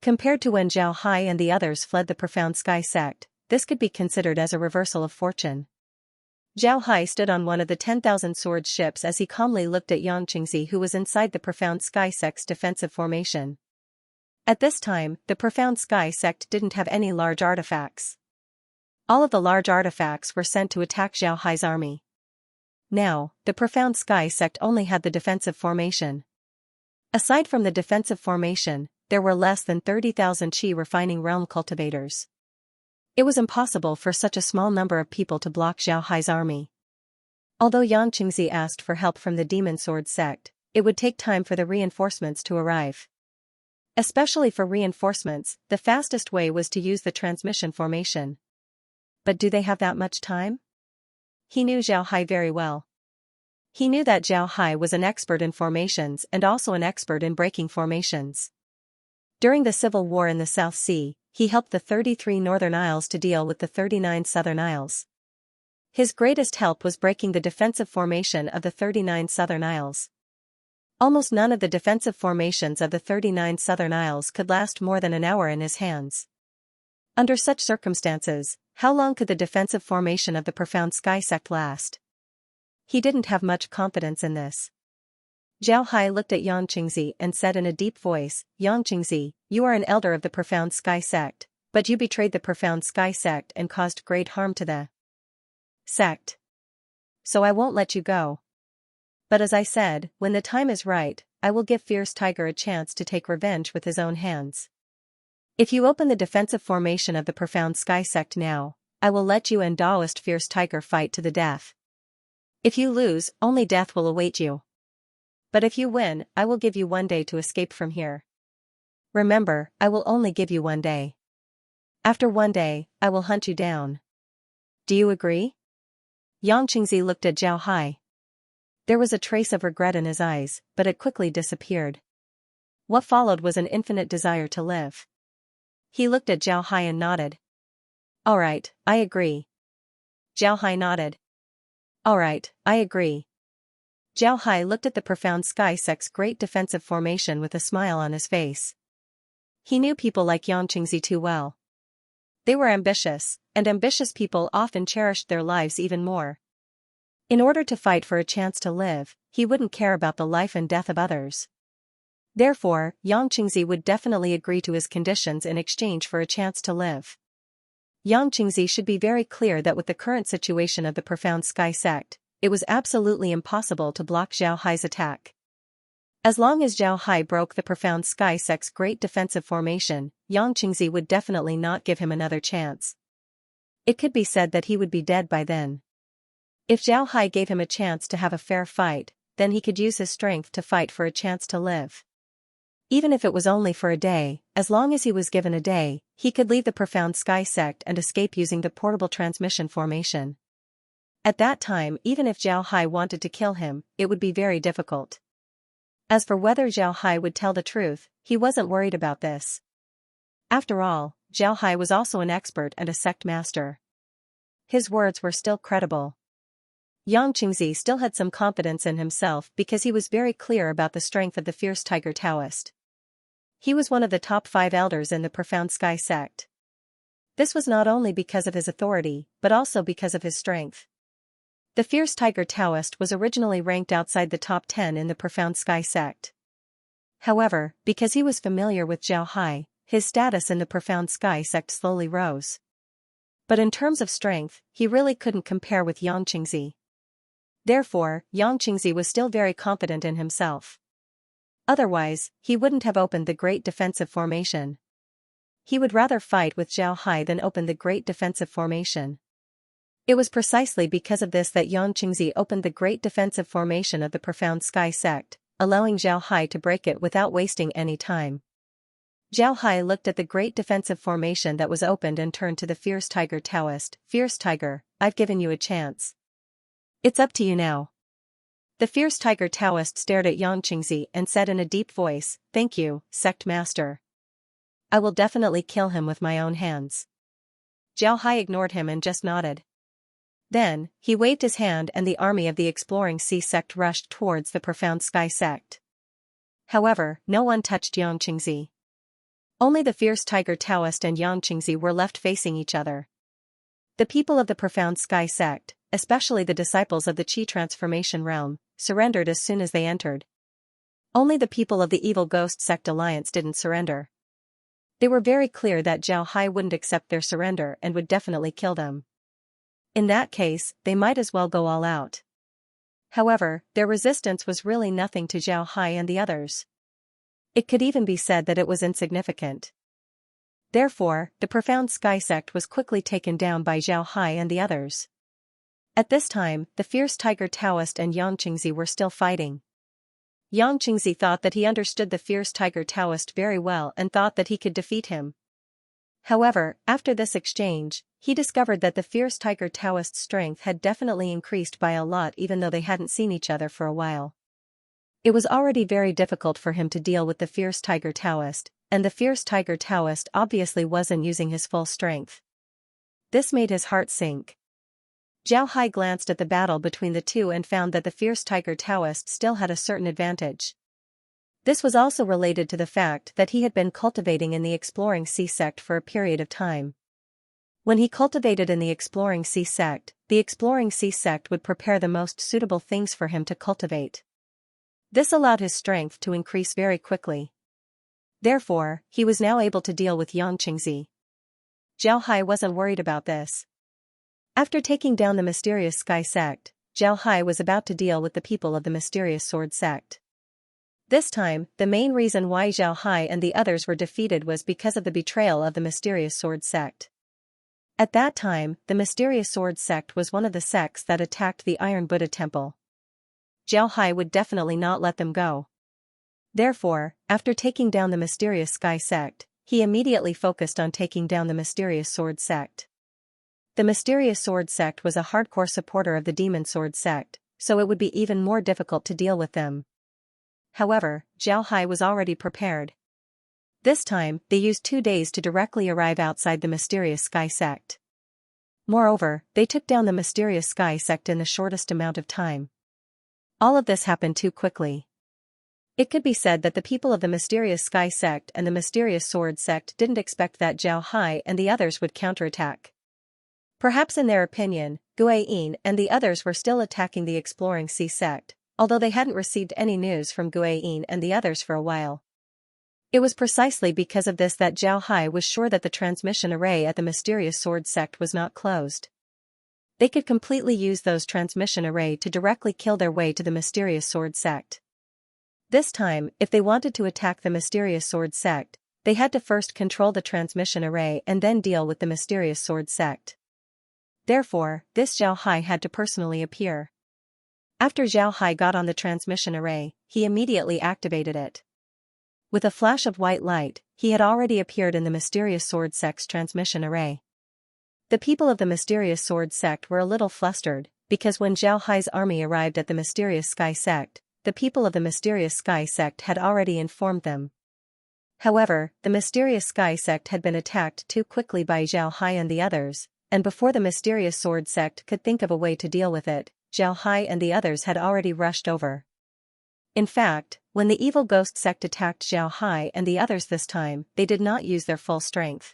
Compared to when Zhao Hai and the others fled the Profound Sky Sect, this could be considered as a reversal of fortune. Zhao Hai stood on one of the 10,000 sword ships as he calmly looked at Xianxia, who was inside the Profound Sky Sect's defensive formation. At this time, the Profound Sky Sect didn't have any large artifacts. All of the large artifacts were sent to attack Zhao Hai's army. Now, the Profound Sky Sect only had the defensive formation. Aside from the defensive formation, there were less than 30,000 Qi refining realm cultivators. It was impossible for such a small number of people to block Zhao Hai's army. Although Xianxia asked for help from the Demon Sword Sect, it would take time for the reinforcements to arrive. Especially for reinforcements, the fastest way was to use the transmission formation. But do they have that much time? He knew Zhao Hai very well. He knew that Zhao Hai was an expert in formations and also an expert in breaking formations. During the civil war in the South Sea, he helped the 33 Northern Isles to deal with the 39 Southern Isles. His greatest help was breaking the defensive formation of the 39 Southern Isles. Almost none of the defensive formations of the 39 Southern Isles could last more than an hour in his hands. Under such circumstances, how long could the defensive formation of the Profound Sky Sect last? He didn't have much confidence in this. Zhao Hai looked at Xianxia and said in a deep voice, "Xianxia, you are an elder of the Profound Sky Sect, but you betrayed the Profound Sky Sect and caused great harm to the sect. So I won't let you go. But as I said, when the time is right, I will give Fierce Tiger a chance to take revenge with his own hands. If you open the defensive formation of the Profound Sky Sect now, I will let you and Taoist Fierce Tiger fight to the death. If you lose, only death will await you. But if you win, I will give you 1 day to escape from here. Remember, I will only give you 1 day. After 1 day, I will hunt you down. Do you agree?" Xianxia looked at Zhao Hai. There was a trace of regret in his eyes, but it quickly disappeared. What followed was an infinite desire to live. He looked at Zhao Hai and nodded. "All right, I agree." Zhao Hai nodded. "All right, I agree." Zhao Hai looked at the Profound Sky Sect's great defensive formation with a smile on his face. He knew people like Xianxia too well. They were ambitious, and ambitious people often cherished their lives even more. In order to fight for a chance to live, he wouldn't care about the life and death of others. Therefore, Xianxia would definitely agree to his conditions in exchange for a chance to live. Xianxia should be very clear that with the current situation of the Profound Sky Sect, it was absolutely impossible to block Zhao Hai's attack. As long as Zhao Hai broke the Profound Sky Sect's great defensive formation, Xianxia would definitely not give him another chance. It could be said that he would be dead by then. If Zhao Hai gave him a chance to have a fair fight, then he could use his strength to fight for a chance to live. Even if it was only for a day, as long as he was given a day, he could leave the Profound Sky sect and escape using the portable transmission formation. At that time, even if Zhao Hai wanted to kill him, it would be very difficult. As for whether Zhao Hai would tell the truth, he wasn't worried about this. After all, Zhao Hai was also an expert and a sect master. His words were still credible. Yang Qingzi still had some confidence in himself because he was very clear about the strength of the fierce tiger Taoist. He was one of the top 5 elders in the Profound Sky sect. This was not only because of his authority, but also because of his strength. The fierce tiger Taoist was originally ranked outside the top 10 in the Profound Sky sect. However, because he was familiar with Zhao Hai, his status in the Profound Sky sect slowly rose. But in terms of strength, he really couldn't compare with Yang Qingzi. Therefore, Yang Qingzi was still very confident in himself. Otherwise, he wouldn't have opened the Great Defensive Formation. He would rather fight with Zhao Hai than open the Great Defensive Formation. It was precisely because of this that Yang Qingzi opened the Great Defensive Formation of the Profound Sky sect, allowing Zhao Hai to break it without wasting any time. Zhao Hai looked at the Great Defensive Formation that was opened and turned to the fierce tiger Taoist. "Fierce tiger, I've given you a chance. It's up to you now." The fierce tiger Taoist stared at Yang Qingzi and said in a deep voice, "Thank you, sect master. I will definitely kill him with my own hands." Zhao Hai ignored him and just nodded. Then, he waved his hand and the army of the Exploring Sea sect rushed towards the Profound Sky sect. However, no one touched Yang Qingzi. Only the fierce tiger Taoist and Yang Qingzi were left facing each other. The people of the Profound Sky sect, especially the disciples of the Qi transformation realm, surrendered as soon as they entered. Only the people of the Evil Ghost Sect Alliance didn't surrender. They were very clear that Zhao Hai wouldn't accept their surrender and would definitely kill them. In that case, they might as well go all out. However, their resistance was really nothing to Zhao Hai and the others. It could even be said that it was insignificant. Therefore, the Profound Sky sect was quickly taken down by Zhao Hai and the others. At this time, the fierce tiger Taoist and Yang Qingzi were still fighting. Yang Qingzi thought that he understood the fierce tiger Taoist very well and thought that he could defeat him. However, after this exchange, he discovered that the fierce tiger Taoist's strength had definitely increased by a lot even though they hadn't seen each other for a while. It was already very difficult for him to deal with the fierce tiger Taoist, and the fierce tiger Taoist obviously wasn't using his full strength. This made his heart sink. Zhao Hai glanced at the battle between the two and found that the fierce tiger Taoist still had a certain advantage. This was also related to the fact that he had been cultivating in the Exploring Sea sect for a period of time. When he cultivated in the Exploring Sea sect, the Exploring Sea sect would prepare the most suitable things for him to cultivate. This allowed his strength to increase very quickly. Therefore, he was now able to deal with Yang Qingzi. Zhao Hai wasn't worried about this. After taking down the Mysterious Sky sect, Zhao Hai was about to deal with the people of the Mysterious Sword sect. This time, the main reason why Zhao Hai and the others were defeated was because of the betrayal of the Mysterious Sword sect. At that time, the Mysterious Sword sect was one of the sects that attacked the Iron Buddha temple. Zhao Hai would definitely not let them go. Therefore, after taking down the Mysterious Sky sect, he immediately focused on taking down the Mysterious Sword sect. The Mysterious Sword sect was a hardcore supporter of the Demon Sword sect, so it would be even more difficult to deal with them. However, Zhao Hai was already prepared. This time, they used 2 days to directly arrive outside the Mysterious Sky sect. Moreover, they took down the Mysterious Sky sect in the shortest amount of time. All of this happened too quickly. It could be said that the people of the Mysterious Sky sect and the Mysterious Sword sect didn't expect that Zhao Hai and the others would counterattack. Perhaps in their opinion, Guiyin and the others were still attacking the Exploring Sea sect, although they hadn't received any news from Guiyin and the others for a while. It was precisely because of this that Zhao Hai was sure that the transmission array at the Mysterious Sword sect was not closed. They could completely use those transmission array to directly kill their way to the Mysterious Sword sect. This time, if they wanted to attack the Mysterious Sword sect, they had to first control the transmission array and then deal with the Mysterious Sword sect. Therefore, this Zhao Hai had to personally appear. After Zhao Hai got on the transmission array, he immediately activated it. With a flash of white light, he had already appeared in the mysterious sword sect's transmission array. The people of the mysterious sword sect were a little flustered, because when Zhao Hai's army arrived at the mysterious sky sect, the people of the mysterious sky sect had already informed them. However, the mysterious sky sect had been attacked too quickly by Zhao Hai and the others, and before the mysterious sword sect could think of a way to deal with it, Zhao Hai and the others had already rushed over. In fact, when the evil ghost sect attacked Zhao Hai and the others this time, they did not use their full strength.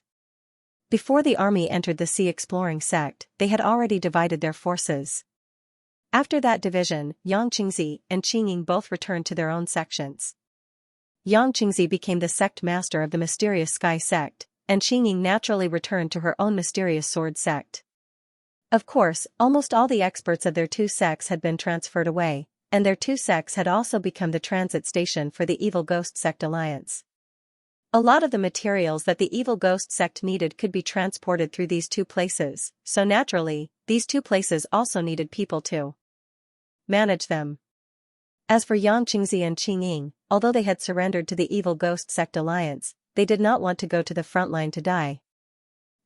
Before the army entered the sea exploring sect, they had already divided their forces. After that division, Yang Qingzi and Qingying both returned to their own sections. Yang Qingzi became the sect master of the mysterious sky sect, and Qingying naturally returned to her own mysterious sword sect. Of course, almost all the experts of their two sects had been transferred away, and their two sects had also become the transit station for the evil ghost sect alliance. A lot of the materials that the evil ghost sect needed could be transported through these two places, so naturally, these two places also needed people to manage them. As for Yang Qingzi and Qingying, although they had surrendered to the evil ghost sect alliance, they did not want to go to the front line to die.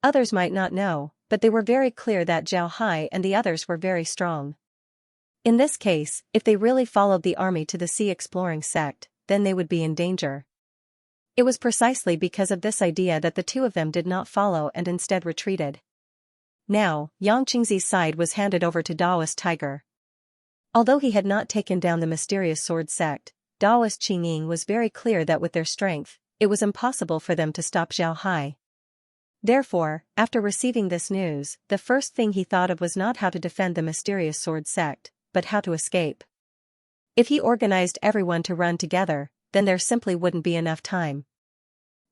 Others might not know, but they were very clear that Zhao Hai and the others were very strong. In this case, if they really followed the army to the sea exploring sect, then they would be in danger. It was precisely because of this idea that the two of them did not follow and instead retreated. Now, Yang Qingzi's side was handed over to Daoist Tiger. Although he had not taken down the mysterious sword sect, Daoist Qingying was very clear that with their strength, it was impossible for them to stop Zhao Hai. Therefore, after receiving this news, the first thing he thought of was not how to defend the mysterious sword sect, but how to escape. If he organized everyone to run together, then there simply wouldn't be enough time.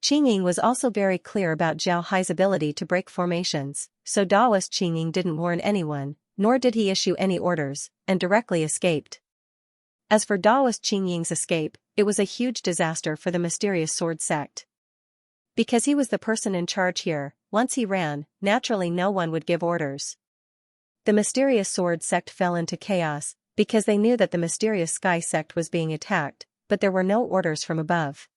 Qingying was also very clear about Zhao Hai's ability to break formations, so Daoist Qingying didn't warn anyone, nor did he issue any orders, and directly escaped. As for Daoist Qingying's escape, it was a huge disaster for the mysterious sword sect. Because he was the person in charge here, once he ran, naturally no one would give orders. The mysterious sword sect fell into chaos, because they knew that the mysterious sky sect was being attacked, but there were no orders from above.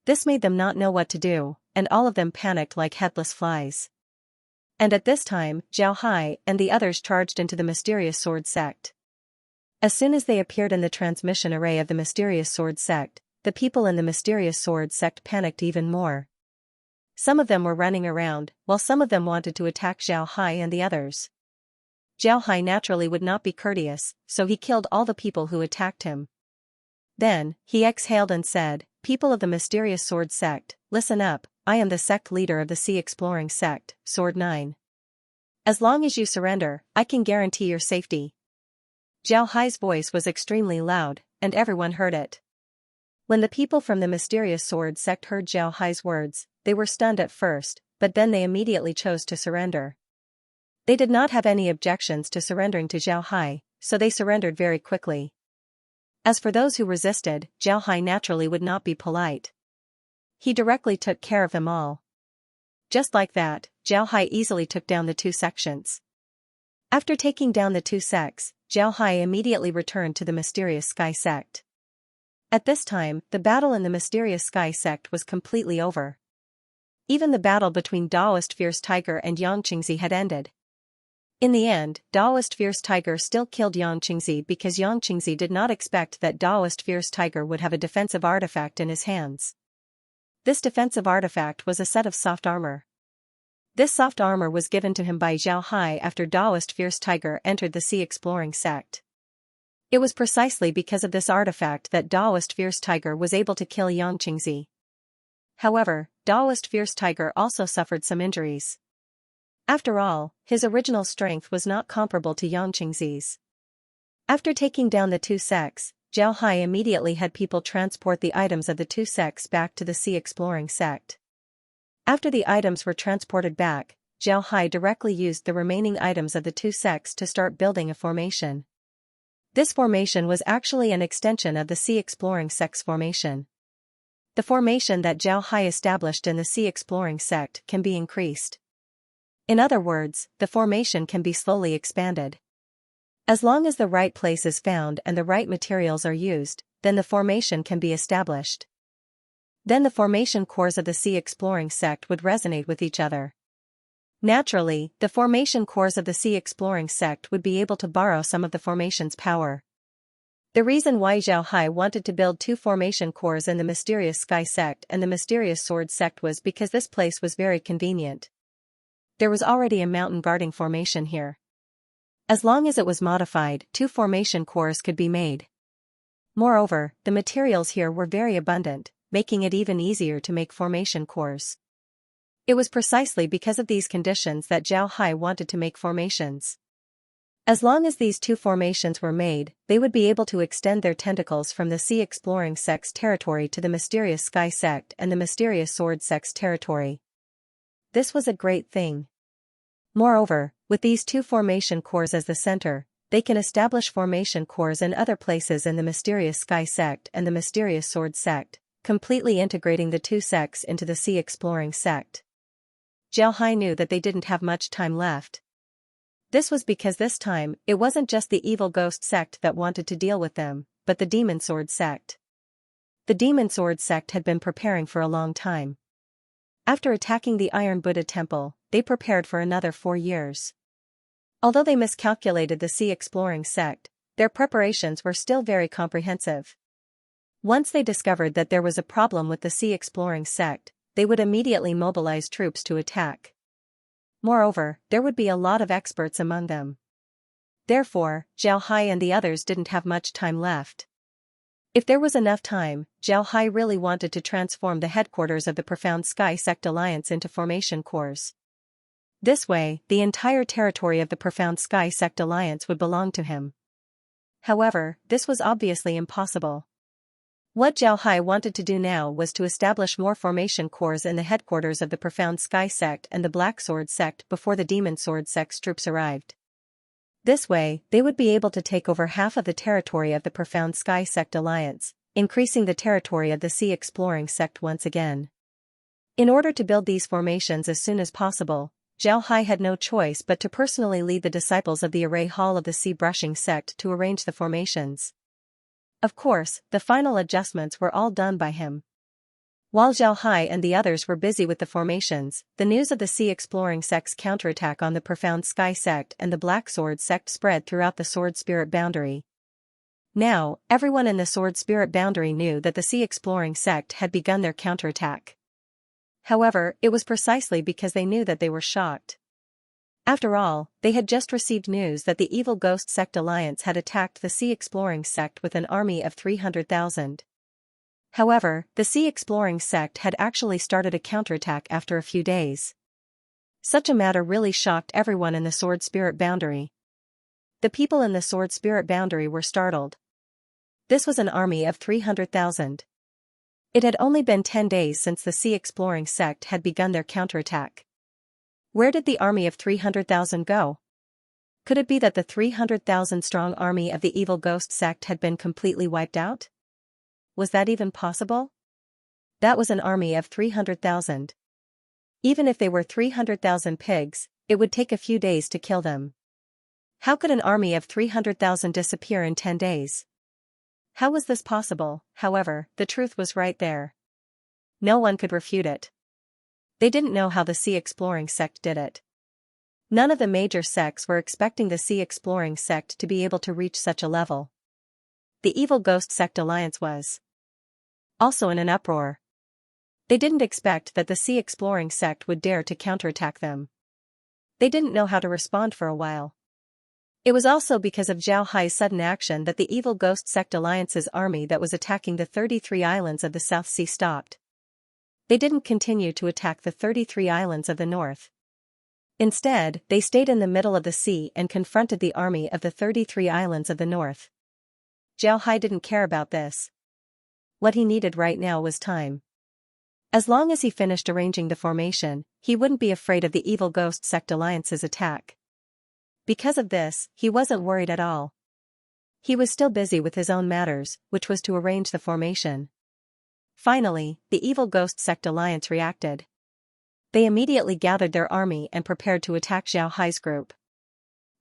This made them not know what to do, and all of them panicked like headless flies. And at this time, Zhao Hai and the others charged into the mysterious sword sect. As soon as they appeared in the transmission array of the mysterious sword sect, the people in the mysterious sword sect panicked even more. Some of them were running around, while some of them wanted to attack Zhao Hai and the others. Zhao Hai naturally would not be courteous, so he killed all the people who attacked him. Then, he exhaled and said, "People of the mysterious sword sect, listen up, I am the sect leader of the sea exploring sect, Sword 9. As long as you surrender, I can guarantee your safety." Zhao Hai's voice was extremely loud, and everyone heard it. When the people from the mysterious sword sect heard Zhao Hai's words, they were stunned at first, but then they immediately chose to surrender. They did not have any objections to surrendering to Zhao Hai, so they surrendered very quickly. As for those who resisted, Zhao Hai naturally would not be polite. He directly took care of them all. Just like that, Zhao Hai easily took down the two sections. After taking down the two sects, Zhao Hai immediately returned to the mysterious sky sect. At this time, the battle in the mysterious sky sect was completely over. Even the battle between Daoist Fierce Tiger and Yang Qingzi had ended. In the end, Daoist Fierce Tiger still killed Yang Qingzi because Yang Qingzi did not expect that Daoist Fierce Tiger would have a defensive artifact in his hands. This defensive artifact was a set of soft armor. This soft armor was given to him by Zhao Hai after Daoist Fierce Tiger entered the sea exploring sect. It was precisely because of this artifact that Daoist Fierce Tiger was able to kill Yang Qingzi. However, Daoist Fierce Tiger also suffered some injuries. After all, his original strength was not comparable to Yang Qingzi's. After taking down the two sects, Zhao Hai immediately had people transport the items of the two sects back to the sea exploring sect. After the items were transported back, Zhao Hai directly used the remaining items of the two sects to start building a formation. This formation was actually an extension of the sea exploring sect's formation. The formation that Zhao Hai established in the sea exploring sect can be increased. In other words, the formation can be slowly expanded. As long as the right place is found and the right materials are used, then the formation can be established. Then the formation cores of the Sea Exploring sect would resonate with each other. Naturally, the formation cores of the Sea Exploring sect would be able to borrow some of the formation's power. The reason why Zhao Hai wanted to build 2 formation cores in the Mysterious Sky sect and the Mysterious Sword sect was because this place was very convenient. There was already a mountain guarding formation here. As long as it was modified, 2 formation cores could be made. Moreover, the materials here were very abundant, making it even easier to make formation cores. It was precisely because of these conditions that Zhao Hai wanted to make formations. As long as these 2 formations were made, they would be able to extend their tentacles from the Sea Exploring sect's territory to the Mysterious Sky sect and the Mysterious Sword sect's territory. This was a great thing. Moreover, with these 2 formation cores as the center, they can establish formation cores in other places in the Mysterious Sky sect and the Mysterious Sword sect, completely integrating the 2 sects into the Sea Exploring sect. Zhao Hai knew that they didn't have much time left. This was because this time, it wasn't just the evil ghost sect that wanted to deal with them, but the Demon Sword sect. The Demon Sword sect had been preparing for a long time. After attacking the Iron Buddha temple, they prepared for another 4 years. Although they miscalculated the Sea Exploring sect, their preparations were still very comprehensive. Once they discovered that there was a problem with the Sea Exploring sect, they would immediately mobilize troops to attack. Moreover, there would be a lot of experts among them. Therefore, Zhao Hai and the others didn't have much time left. If there was enough time, Zhao Hai really wanted to transform the headquarters of the Profound Sky Sect Alliance into formation cores. This way, the entire territory of the Profound Sky Sect Alliance would belong to him. However, this was obviously impossible. What Zhao Hai wanted to do now was to establish more formation cores in the headquarters of the Profound Sky sect and the Black Sword sect before the Demon Sword sect's troops arrived. This way, they would be able to take over half of the territory of the Profound Sky Sect Alliance, increasing the territory of the Sea Exploring sect once again. In order to build these formations as soon as possible, Zhao Hai had no choice but to personally lead the disciples of the Array Hall of the Sea Brushing sect to arrange the formations. Of course, the final adjustments were all done by him. While Zhao Hai and the others were busy with the formations, the news of the Sea Exploring sect's counterattack on the Profound Sky sect and the Black Sword sect spread throughout the Sword Spirit boundary. Now, everyone in the Sword Spirit boundary knew that the Sea Exploring sect had begun their counterattack. However, it was precisely because they knew that they were shocked. After all, they had just received news that the Evil Ghost Sect Alliance had attacked the Sea Exploring sect with an army of 300,000. However, the Sea Exploring sect had actually started a counterattack after a few days. Such a matter really shocked everyone in the Sword Spirit boundary. The people in the Sword Spirit boundary were startled. This was an army of 300,000. It had only been 10 days since the Sea Exploring sect had begun their counterattack. Where did the army of 300,000 go? Could it be that the 300,000-strong army of the Evil Ghost sect had been completely wiped out? Was that even possible? That was an army of 300,000. Even if they were 300,000 pigs, it would take a few days to kill them. How could an army of 300,000 disappear in 10 days? How was this possible? However, the truth was right there. No one could refute it. They didn't know how the Sea Exploring sect did it. None of the major sects were expecting the Sea Exploring sect to be able to reach such a level. The Evil Ghost Sect Alliance was also in an uproar. They didn't expect that the Sea Exploring sect would dare to counterattack them. They didn't know how to respond for a while. It was also because of Zhao Hai's sudden action that the Evil Ghost Sect Alliance's army that was attacking the 33 islands of the South Sea stopped. They didn't continue to attack the 33 islands of the north. Instead, they stayed in the middle of the sea and confronted the army of the 33 islands of the north. Zhao Hai didn't care about this. What he needed right now was time. As long as he finished arranging the formation, he wouldn't be afraid of the Evil Ghost Sect Alliance's attack. Because of this, he wasn't worried at all. He was still busy with his own matters, which was to arrange the formation. Finally, the Evil Ghost Sect Alliance reacted. They immediately gathered their army and prepared to attack Zhao Hai's group.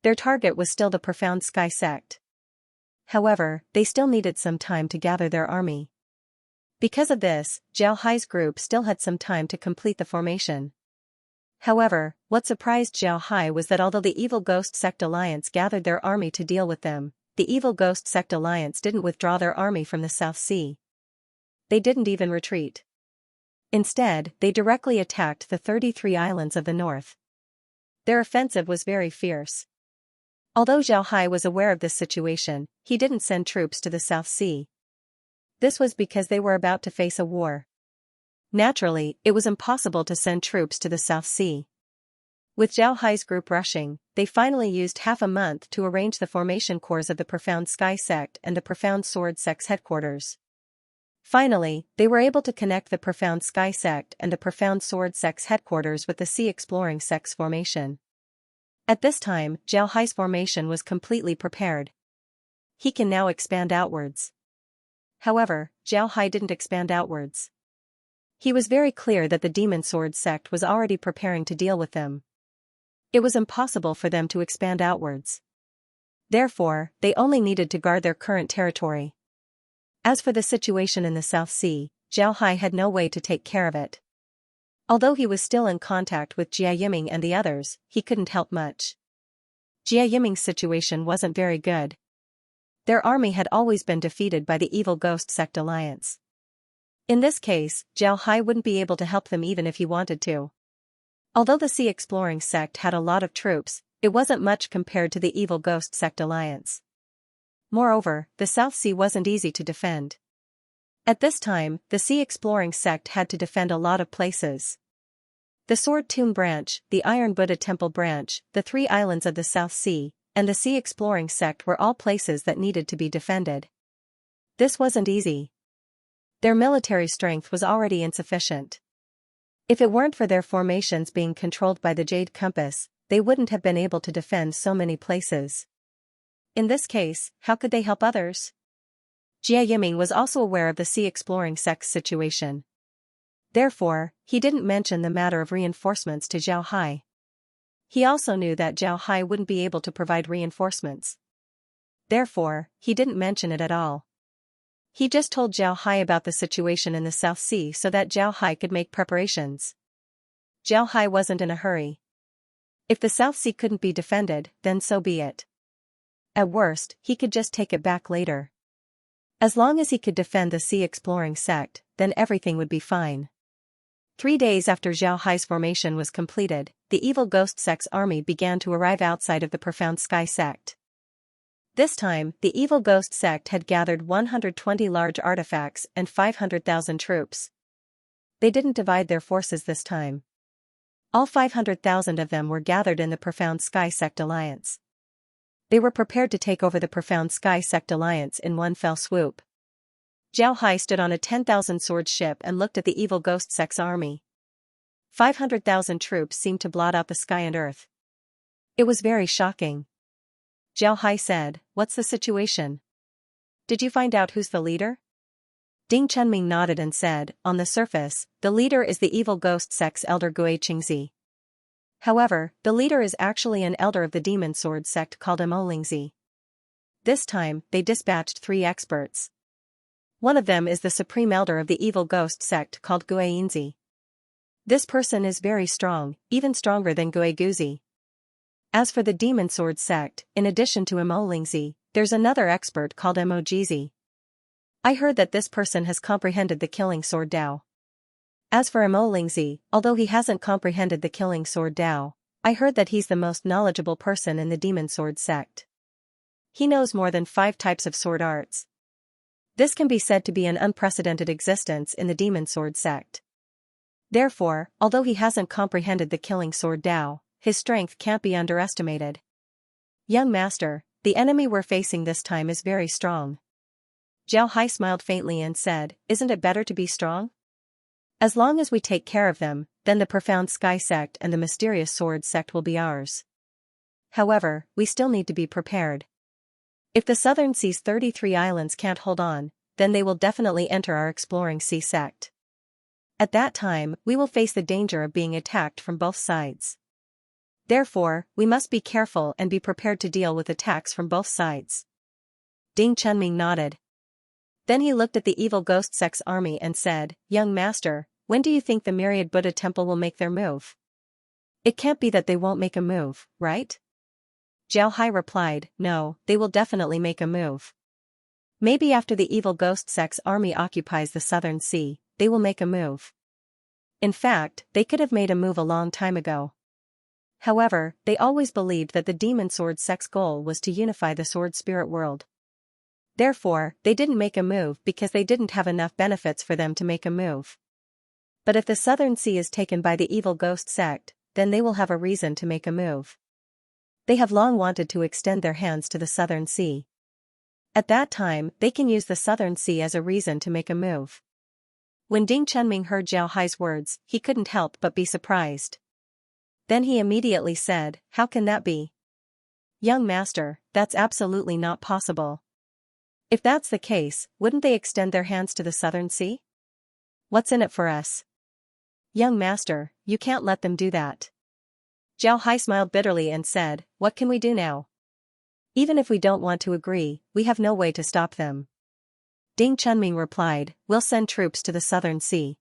Their target was still the Profound Sky sect. However, they still needed some time to gather their army. Because of this, Zhao Hai's group still had some time to complete the formation. However, what surprised Zhao Hai was that although the Evil Ghost Sect Alliance gathered their army to deal with them, the Evil Ghost Sect Alliance didn't withdraw their army from the South Sea. They didn't even retreat. Instead, they directly attacked the 33 islands of the north. Their offensive was very fierce. Although Zhao Hai was aware of this situation, he didn't send troops to the South Sea. This was because they were about to face a war. Naturally, it was impossible to send troops to the South Sea. With Zhao Hai's group rushing, they finally used half a month to arrange the formation corps of the Profound Sky Sect and the Profound Sword Sect's headquarters. Finally, they were able to connect the Profound Sky Sect and the Profound Sword Sect's headquarters with the Sea Exploring Sect's formation. At this time, Zhao Hai's formation was completely prepared. He can now expand outwards. However, Zhao Hai didn't expand outwards. He was very clear that the Demon Sword Sect was already preparing to deal with them. It was impossible for them to expand outwards. Therefore, they only needed to guard their current territory. As for the situation in the South Sea, Zhao Hai had no way to take care of it. Although he was still in contact with Jia Yiming and the others, he couldn't help much. Jia Yiming's situation wasn't very good. Their army had always been defeated by the Evil Ghost Sect Alliance. In this case, Zhao Hai wouldn't be able to help them even if he wanted to. Although the Sea Exploring Sect had a lot of troops, it wasn't much compared to the Evil Ghost Sect Alliance. Moreover, the South Sea wasn't easy to defend. At this time, the Sea Exploring Sect had to defend a lot of places. The Sword Tomb Branch, the Iron Buddha Temple Branch, the 3 islands of the South Sea, and the Sea Exploring Sect were all places that needed to be defended. This wasn't easy. Their military strength was already insufficient. If it weren't for their formations being controlled by the Jade Compass, they wouldn't have been able to defend so many places. In this case, how could they help others? Jia Yiming was also aware of the Sea Exploring Sect's situation. Therefore, he didn't mention the matter of reinforcements to Zhao Hai. He also knew that Zhao Hai wouldn't be able to provide reinforcements. Therefore, he didn't mention it at all. He just told Zhao Hai about the situation in the South Sea so that Zhao Hai could make preparations. Zhao Hai wasn't in a hurry. If the South Sea couldn't be defended, then so be it. At worst, he could just take it back later. As long as he could defend the Sea Exploring Sect, then everything would be fine. 3 days after Zhao Hai's formation was completed, the Evil Ghost Sect's army began to arrive outside of the Profound Sky Sect. This time, the Evil Ghost Sect had gathered 120 large artifacts and 500,000 troops. They didn't divide their forces this time. All 500,000 of them were gathered in the Profound Sky Sect Alliance. They were prepared to take over the Profound Sky Sect Alliance in one fell swoop. Zhao Hai stood on a 10,000-sword ship and looked at the Evil Ghost Sect's army. 500,000 troops seemed to blot out the sky and earth. It was very shocking. Zhao Hai said, "What's the situation? Did you find out who's the leader?" Ding Chunming nodded and said, "On the surface, the leader is the Evil Ghost Sect's elder Gui Qingzi. However, the leader is actually an elder of the Demon Sword Sect called Mo Lingzi. This time, they dispatched 3 experts. One of them is the supreme elder of the Evil Ghost Sect called Gui Yinzi. This person is very strong, even stronger than Gui Guzi. As for the Demon Sword Sect, in addition to Mo Lingzi, there's another expert called Mo Jizi. I heard that this person has comprehended the Killing Sword Dao. As for Mo Lingzi, although he hasn't comprehended the Killing Sword Dao, I heard that he's the most knowledgeable person in the Demon Sword Sect. He knows more than 5 types of sword arts. This can be said to be an unprecedented existence in the Demon Sword Sect. Therefore, although he hasn't comprehended the Killing Sword Dao, his strength can't be underestimated. Young master, the enemy we're facing this time is very strong." Zhao Hai smiled faintly and said, "Isn't it better to be strong? As long as we take care of them, then the Profound Sky Sect and the Mysterious Sword Sect will be ours. However, we still need to be prepared. If the Southern Sea's 33 islands can't hold on, then they will definitely enter our Exploring Sea Sect. At that time, we will face the danger of being attacked from both sides. Therefore, we must be careful and be prepared to deal with attacks from both sides." Ding Chunming nodded. Then he looked at the evil ghost sect's army and said, "Young master, when do you think the myriad Buddha temple will make their move? It can't be that they won't make a move, right?" Zhao Hai replied, "No, they will definitely make a move. Maybe after the evil ghost sect's army occupies the southern sea, they will make a move. In fact, they could have made a move a long time ago." However, they always believed that the demon sword sect's goal was to unify the sword spirit world. Therefore, they didn't make a move because they didn't have enough benefits for them to make a move. But if the southern sea is taken by the evil ghost sect, then they will have a reason to make a move. They have long wanted to extend their hands to the southern sea. At that time, they can use the southern sea as a reason to make a move. When Ding Chunming heard Zhao Hai's words, he couldn't help but be surprised. Then he immediately said, "How can that be? Young master, that's absolutely not possible. If that's the case, wouldn't they extend their hands to the southern sea? What's in it for us? Young master, you can't let them do that." Zhao Hai smiled bitterly and said, "What can we do now? Even if we don't want to agree, we have no way to stop them." Ding Chunming replied, "We'll send troops to the southern sea.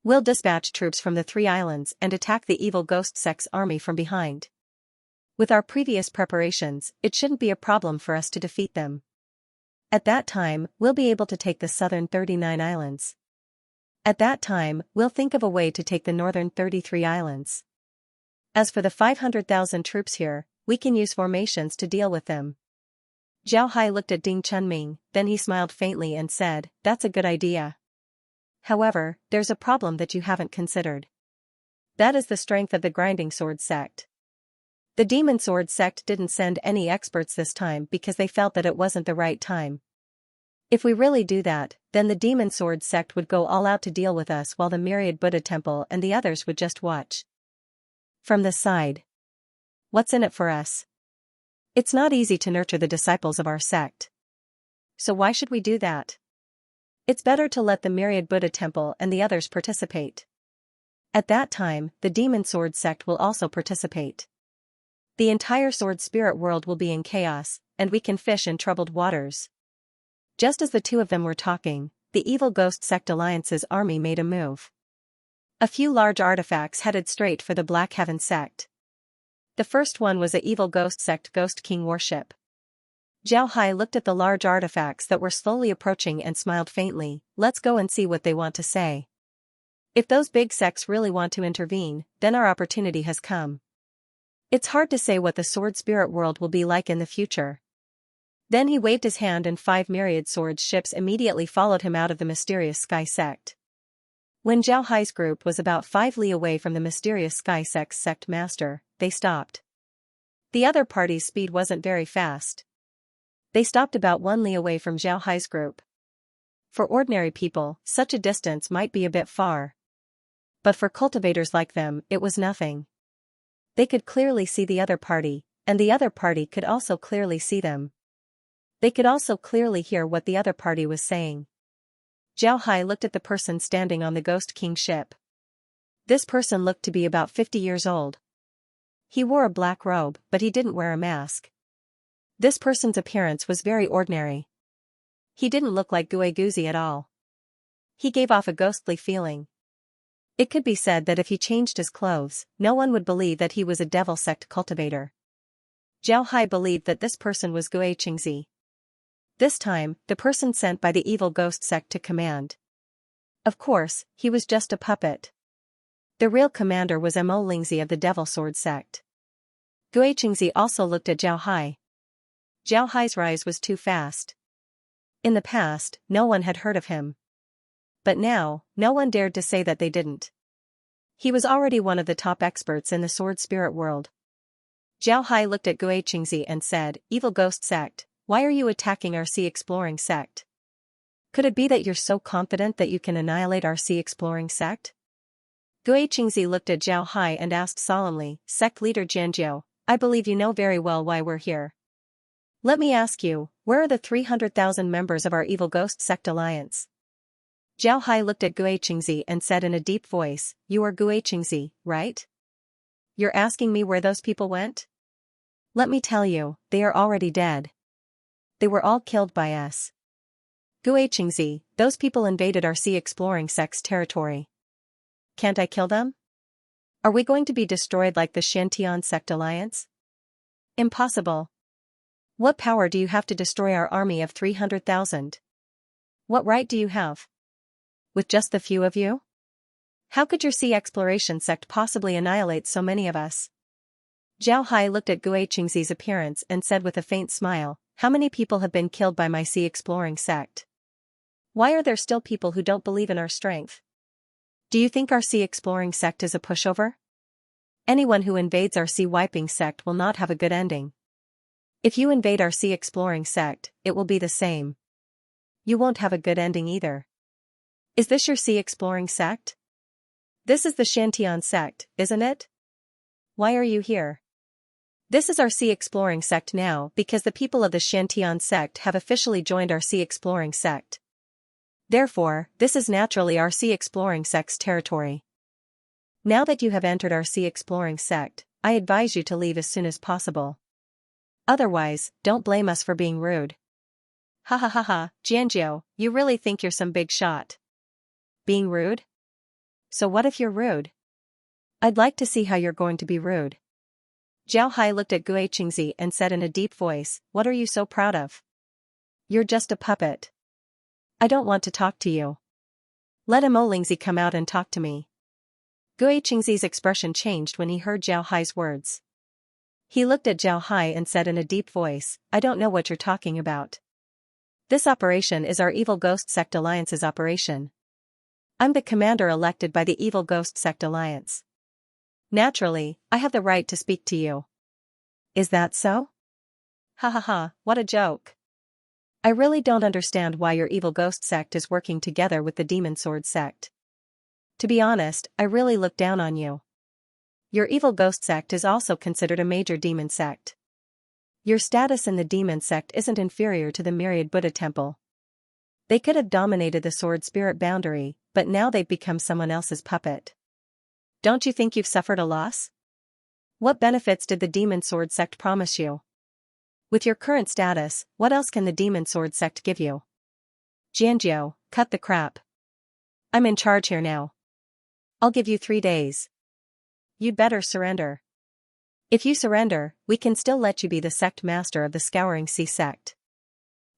We'll dispatch troops from the 3 islands and attack the evil ghost sect's army from behind. With our previous preparations, it shouldn't be a problem for us to defeat them. At that time, we'll be able to take the southern 39 islands. At that time, we'll think of a way to take the northern 33 islands. As for the 500,000 troops here, we can use formations to deal with them." Zhao Hai looked at Ding Chunming, then he smiled faintly and said, "That's a good idea. However, there's a problem that you haven't considered. That is the strength of the grinding sword sect. The demon sword sect didn't send any experts this time because they felt that it wasn't the right time. If we really do that, then the demon sword sect would go all out to deal with us while the myriad Buddha temple and the others would just watch from the side. What's in it for us? It's not easy to nurture the disciples of our sect. So why should we do that? It's better to let the myriad Buddha temple and the others participate. At that time, the demon sword sect will also participate. The entire sword spirit world will be in chaos, and we can fish in troubled waters." Just as the two of them were talking, the evil ghost sect alliance's army made a move. A few large artifacts headed straight for the Black Heaven sect. The first one was a evil ghost sect Ghost King warship. Zhao Hai looked at the large artifacts that were slowly approaching and smiled faintly. "Let's go and see what they want to say. If those big sects really want to intervene, then our opportunity has come. It's hard to say what the sword spirit world will be like in the future." Then he waved his hand and 5 myriad swords ships immediately followed him out of the mysterious sky sect. When Zhao Hai's group was about 5 li away from the mysterious sky sect's sect master, they stopped. The other party's speed wasn't very fast. They stopped about 1 li away from Zhao Hai's group. For ordinary people, such a distance might be a bit far. But for cultivators like them, it was nothing. They could clearly see the other party, and the other party could also clearly see them. They could also clearly hear what the other party was saying. Zhao Hai looked at the person standing on the Ghost King ship. This person looked to be about 50 years old. He wore a black robe, but he didn't wear a mask. This person's appearance was very ordinary. He didn't look like Gue Guzi at all. He gave off a ghostly feeling. It could be said that if he changed his clothes, no one would believe that he was a devil sect cultivator. Zhao Hai believed that this person was Gue Qingzi. This time, the person sent by the evil ghost sect to command. Of course, he was just a puppet. The real commander was Mo Lingzi of the devil sword sect. Gue Qingzi also looked at Zhao Hai. Zhao Hai's rise was too fast. In the past, no one had heard of him. But now, no one dared to say that they didn't. He was already one of the top experts in the sword spirit world. Zhao Hai looked at Gue Qingzi and said, "Evil ghost sect, why are you attacking our sea-exploring sect? Could it be that you're so confident that you can annihilate our sea-exploring sect?" Gue Qingzi looked at Zhao Hai and asked solemnly, "Sect leader Jianjiu, I believe you know very well why we're here. Let me ask you, where are the 300,000 members of our evil ghost sect alliance?" Zhao Hai looked at Gue Qingzi and said in a deep voice, "You are Gue Qingzi, right? You're asking me where those people went? Let me tell you, they are already dead. They were all killed by us." Guiqingzi, those people invaded our sea-exploring sect's territory. Can't I kill them? Are we going to be destroyed like the Xianxia sect alliance? Impossible. What power do you have to destroy our army of 300,000? What right do you have? With just the few of you? How could your sea exploration sect possibly annihilate so many of us? Zhao Hai looked at Guiqingzi's appearance and said with a faint smile, how many people have been killed by my sea exploring sect? Why are there still people who don't believe in our strength? Do you think our sea exploring sect is a pushover? Anyone who invades our sea wiping sect will not have a good ending. If you invade our sea exploring sect, it will be the same. You won't have a good ending either. Is this your sea exploring sect? This is the Xianxia sect, isn't it? Why are you here? This is our sea exploring sect now because the people of the Xianxia sect have officially joined our sea exploring sect. Therefore, this is naturally our sea exploring sect's territory. Now that you have entered our sea exploring sect, I advise you to leave as soon as possible. Otherwise, don't blame us for being rude. Ha ha ha ha, Jianjiu, you really think you're some big shot? Being rude? So what if you're rude? I'd like to see how you're going to be rude. Zhao Hai looked at Guiqingzi and said in a deep voice, what are you so proud of? You're just a puppet. I don't want to talk to you. Let Lingzi come out and talk to me. Guiqingzi's expression changed when he heard Zhao Hai's words. He looked at Zhao Hai and said in a deep voice, I don't know what you're talking about. This operation is our Evil Ghost Sect Alliance's operation. I'm the commander elected by the Evil Ghost Sect Alliance. Naturally, I have the right to speak to you. Is that so? Ha ha ha, what a joke. I really don't understand why your Evil Ghost Sect is working together with the Demon Sword Sect. To be honest, I really look down on you. Your Evil Ghost Sect is also considered a major demon sect. Your status in the demon sect isn't inferior to the Myriad Buddha Temple. They could have dominated the Sword Spirit boundary, but now they've become someone else's puppet. Don't you think you've suffered a loss? What benefits did the Demon Sword Sect promise you? With your current status, what else can the Demon Sword Sect give you? Jianjiu, cut the crap. I'm in charge here now. I'll give you 3 days. You'd better surrender. If you surrender, we can still let you be the sect master of the Scouring Sea sect.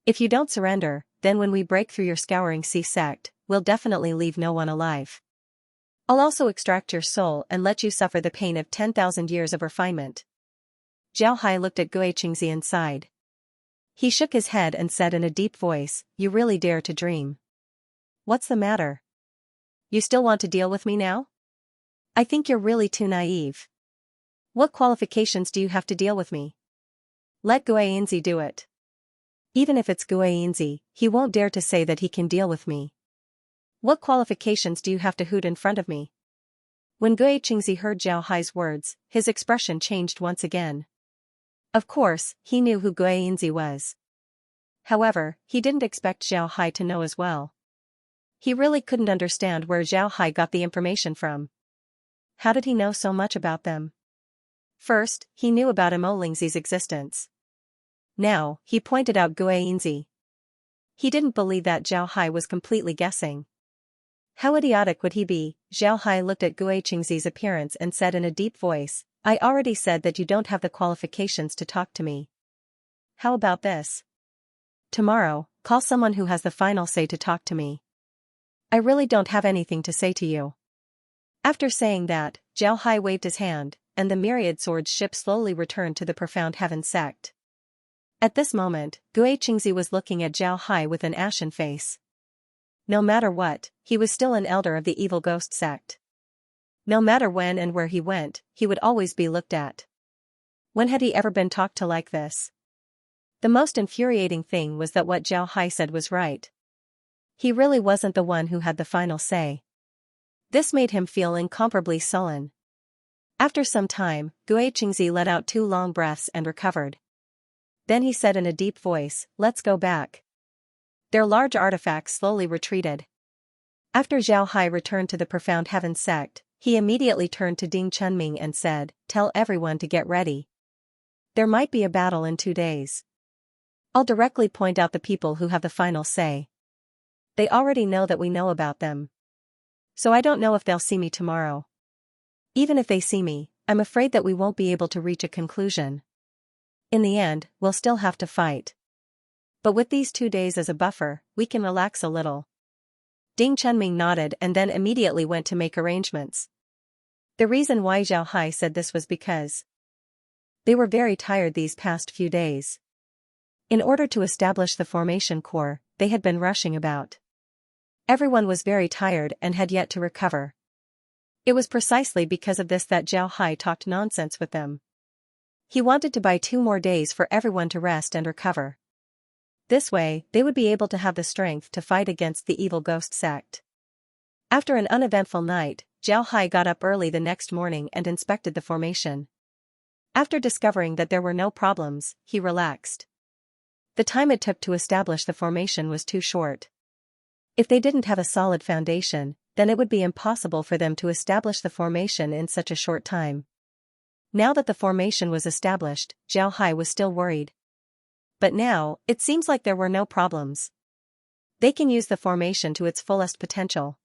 If you don't surrender, then when we break through your Scouring Sea sect, we'll definitely leave no one alive. I'll also extract your soul and let you suffer the pain of 10,000 years of refinement. Zhao Hai looked at Guiqingzi and sighed. He shook his head and said in a deep voice, you really dare to dream. What's the matter? You still want to deal with me now? I think you're really too naive. What qualifications do you have to deal with me? Let Guiqingzi do it. Even if it's Guiqingzi, he won't dare to say that he can deal with me. What qualifications do you have to hoot in front of me? When Guiqingzi heard Zhao Hai's words, his expression changed once again. Of course, he knew who Guiqingzi was. However, he didn't expect Zhao Hai to know as well. He really couldn't understand where Zhao Hai got the information from. How did he know so much about them? First, he knew about Lingzi's existence. Now, he pointed out Guiqingzi. He didn't believe that Zhao Hai was completely guessing. How idiotic would he be? Zhao Hai looked at Guiqingzi's appearance and said in a deep voice, I already said that you don't have the qualifications to talk to me. How about this? Tomorrow, call someone who has the final say to talk to me. I really don't have anything to say to you. After saying that, Zhao Hai waved his hand, and the Myriad Swords ship slowly returned to the Profound Heaven sect. At this moment, Guiqingzi was looking at Zhao Hai with an ashen face. No matter what, he was still an elder of the Evil Ghost sect. No matter when and where he went, he would always be looked at. When had he ever been talked to like this? The most infuriating thing was that what Zhao Hai said was right. He really wasn't the one who had the final say. This made him feel incomparably sullen. After some time, Guiqingzi let out 2 long breaths and recovered. Then he said in a deep voice, let's go back. Their large artifacts slowly retreated. After Zhao Hai returned to the Profound Heaven sect, he immediately turned to Ding Chunming and said, tell everyone to get ready. There might be a battle in 2 days. I'll directly point out the people who have the final say. They already know that we know about them. So I don't know if they'll see me tomorrow. Even if they see me, I'm afraid that we won't be able to reach a conclusion. In the end, we'll still have to fight. But with these 2 days as a buffer, we can relax a little. Ding Chunming nodded and then immediately went to make arrangements. The reason why Zhao Hai said this was because they were very tired these past few days. In order to establish the formation core, they had been rushing about. Everyone was very tired and had yet to recover. It was precisely because of this that Zhao Hai talked nonsense with them. He wanted to buy 2 more days for everyone to rest and recover. This way, they would be able to have the strength to fight against the evil ghost sect. After an uneventful night, Zhao Hai got up early the next morning and inspected the formation. After discovering that there were no problems, he relaxed. The time it took to establish the formation was too short. If they didn't have a solid foundation, then it would be impossible for them to establish the formation in such a short time. Now that the formation was established, Zhao Hai was still worried. But now, it seems like there were no problems. They can use the formation to its fullest potential.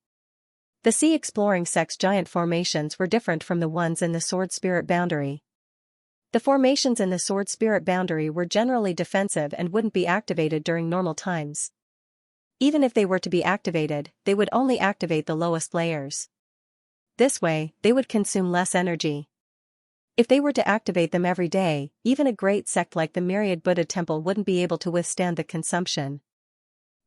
The Sea Exploring Sect's giant formations were different from the ones in the Sword Spirit boundary. The formations in the Sword Spirit boundary were generally defensive and wouldn't be activated during normal times. Even if they were to be activated, they would only activate the lowest layers. This way, they would consume less energy. If they were to activate them every day, even a great sect like the Myriad Buddha Temple wouldn't be able to withstand the consumption.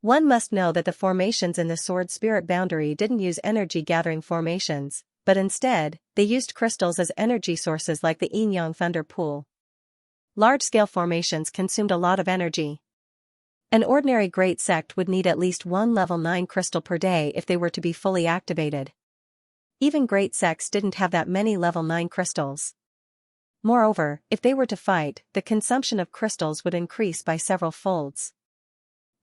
One must know that the formations in the Sword Spirit boundary didn't use energy-gathering formations, but instead, they used crystals as energy sources like the Yin Yang Thunder Pool. Large-scale formations consumed a lot of energy. An ordinary great sect would need at least 1 level 9 crystal per day if they were to be fully activated. Even great sects didn't have that many level 9 crystals. Moreover, if they were to fight, the consumption of crystals would increase by several folds.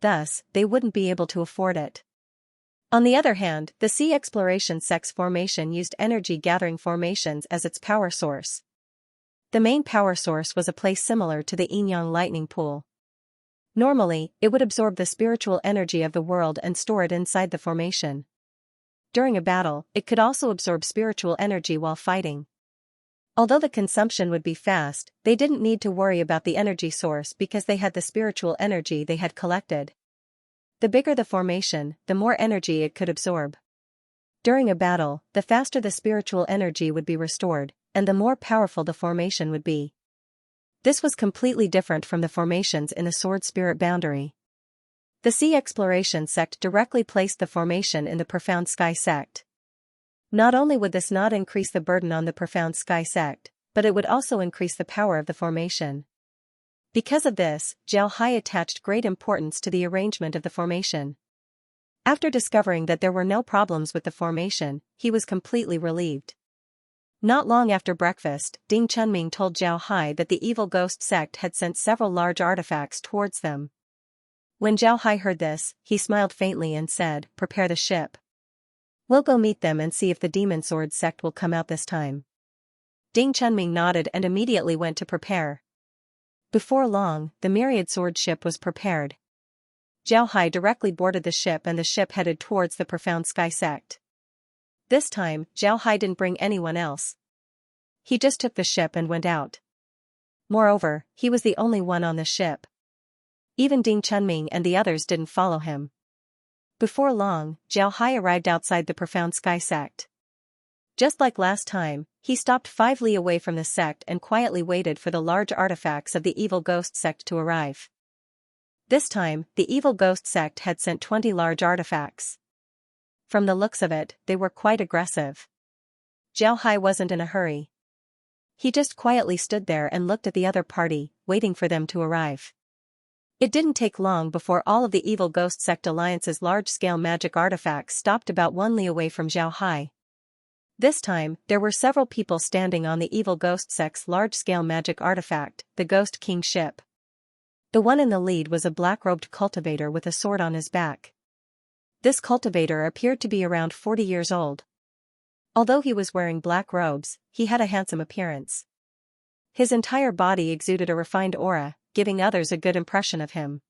Thus, they wouldn't be able to afford it. On the other hand, the Sea Exploration Sect's formation used energy-gathering formations as its power source. The main power source was a place similar to the Yin Yang Lightning Pool. Normally, it would absorb the spiritual energy of the world and store it inside the formation. During a battle, it could also absorb spiritual energy while fighting. Although the consumption would be fast, they didn't need to worry about the energy source because they had the spiritual energy they had collected. The bigger the formation, the more energy it could absorb. During a battle, the faster the spiritual energy would be restored, and the more powerful the formation would be. This was completely different from the formations in the Sword Spirit boundary. The Sea Exploration Sect directly placed the formation in the Profound Sky Sect. Not only would this not increase the burden on the Profound Sky Sect, but it would also increase the power of the formation. Because of this, Zhao Hai attached great importance to the arrangement of the formation. After discovering that there were no problems with the formation, he was completely relieved. Not long after breakfast, Ding Chunming told Zhao Hai that the evil ghost sect had sent several large artifacts towards them. When Zhao Hai heard this, he smiled faintly and said, "Prepare the ship. We'll go meet them and see if the Demon Sword sect will come out this time." Ding Chunming nodded and immediately went to prepare. Before long, the Myriad Sword ship was prepared. Zhao Hai directly boarded the ship and the ship headed towards the Profound Sky sect. This time, Zhao Hai didn't bring anyone else. He just took the ship and went out. Moreover, he was the only one on the ship. Even Ding Chunming and the others didn't follow him. Before long, Zhao Hai arrived outside the Profound Sky sect. Just like last time, he stopped 5 li away from the sect and quietly waited for the large artifacts of the evil ghost sect to arrive. This time, the evil ghost sect had sent 20 large artifacts. From the looks of it, they were quite aggressive. Zhao Hai wasn't in a hurry. He just quietly stood there and looked at the other party, waiting for them to arrive. It didn't take long before all of the Evil Ghost Sect Alliance's large-scale magic artifacts stopped about 1 li away from Zhao Hai. This time, there were several people standing on the Evil Ghost Sect's large-scale magic artifact, the Ghost King ship. The one in the lead was a black-robed cultivator with a sword on his back. This cultivator appeared to be around 40 years old. Although he was wearing black robes, he had a handsome appearance. His entire body exuded a refined aura, giving others a good impression of him.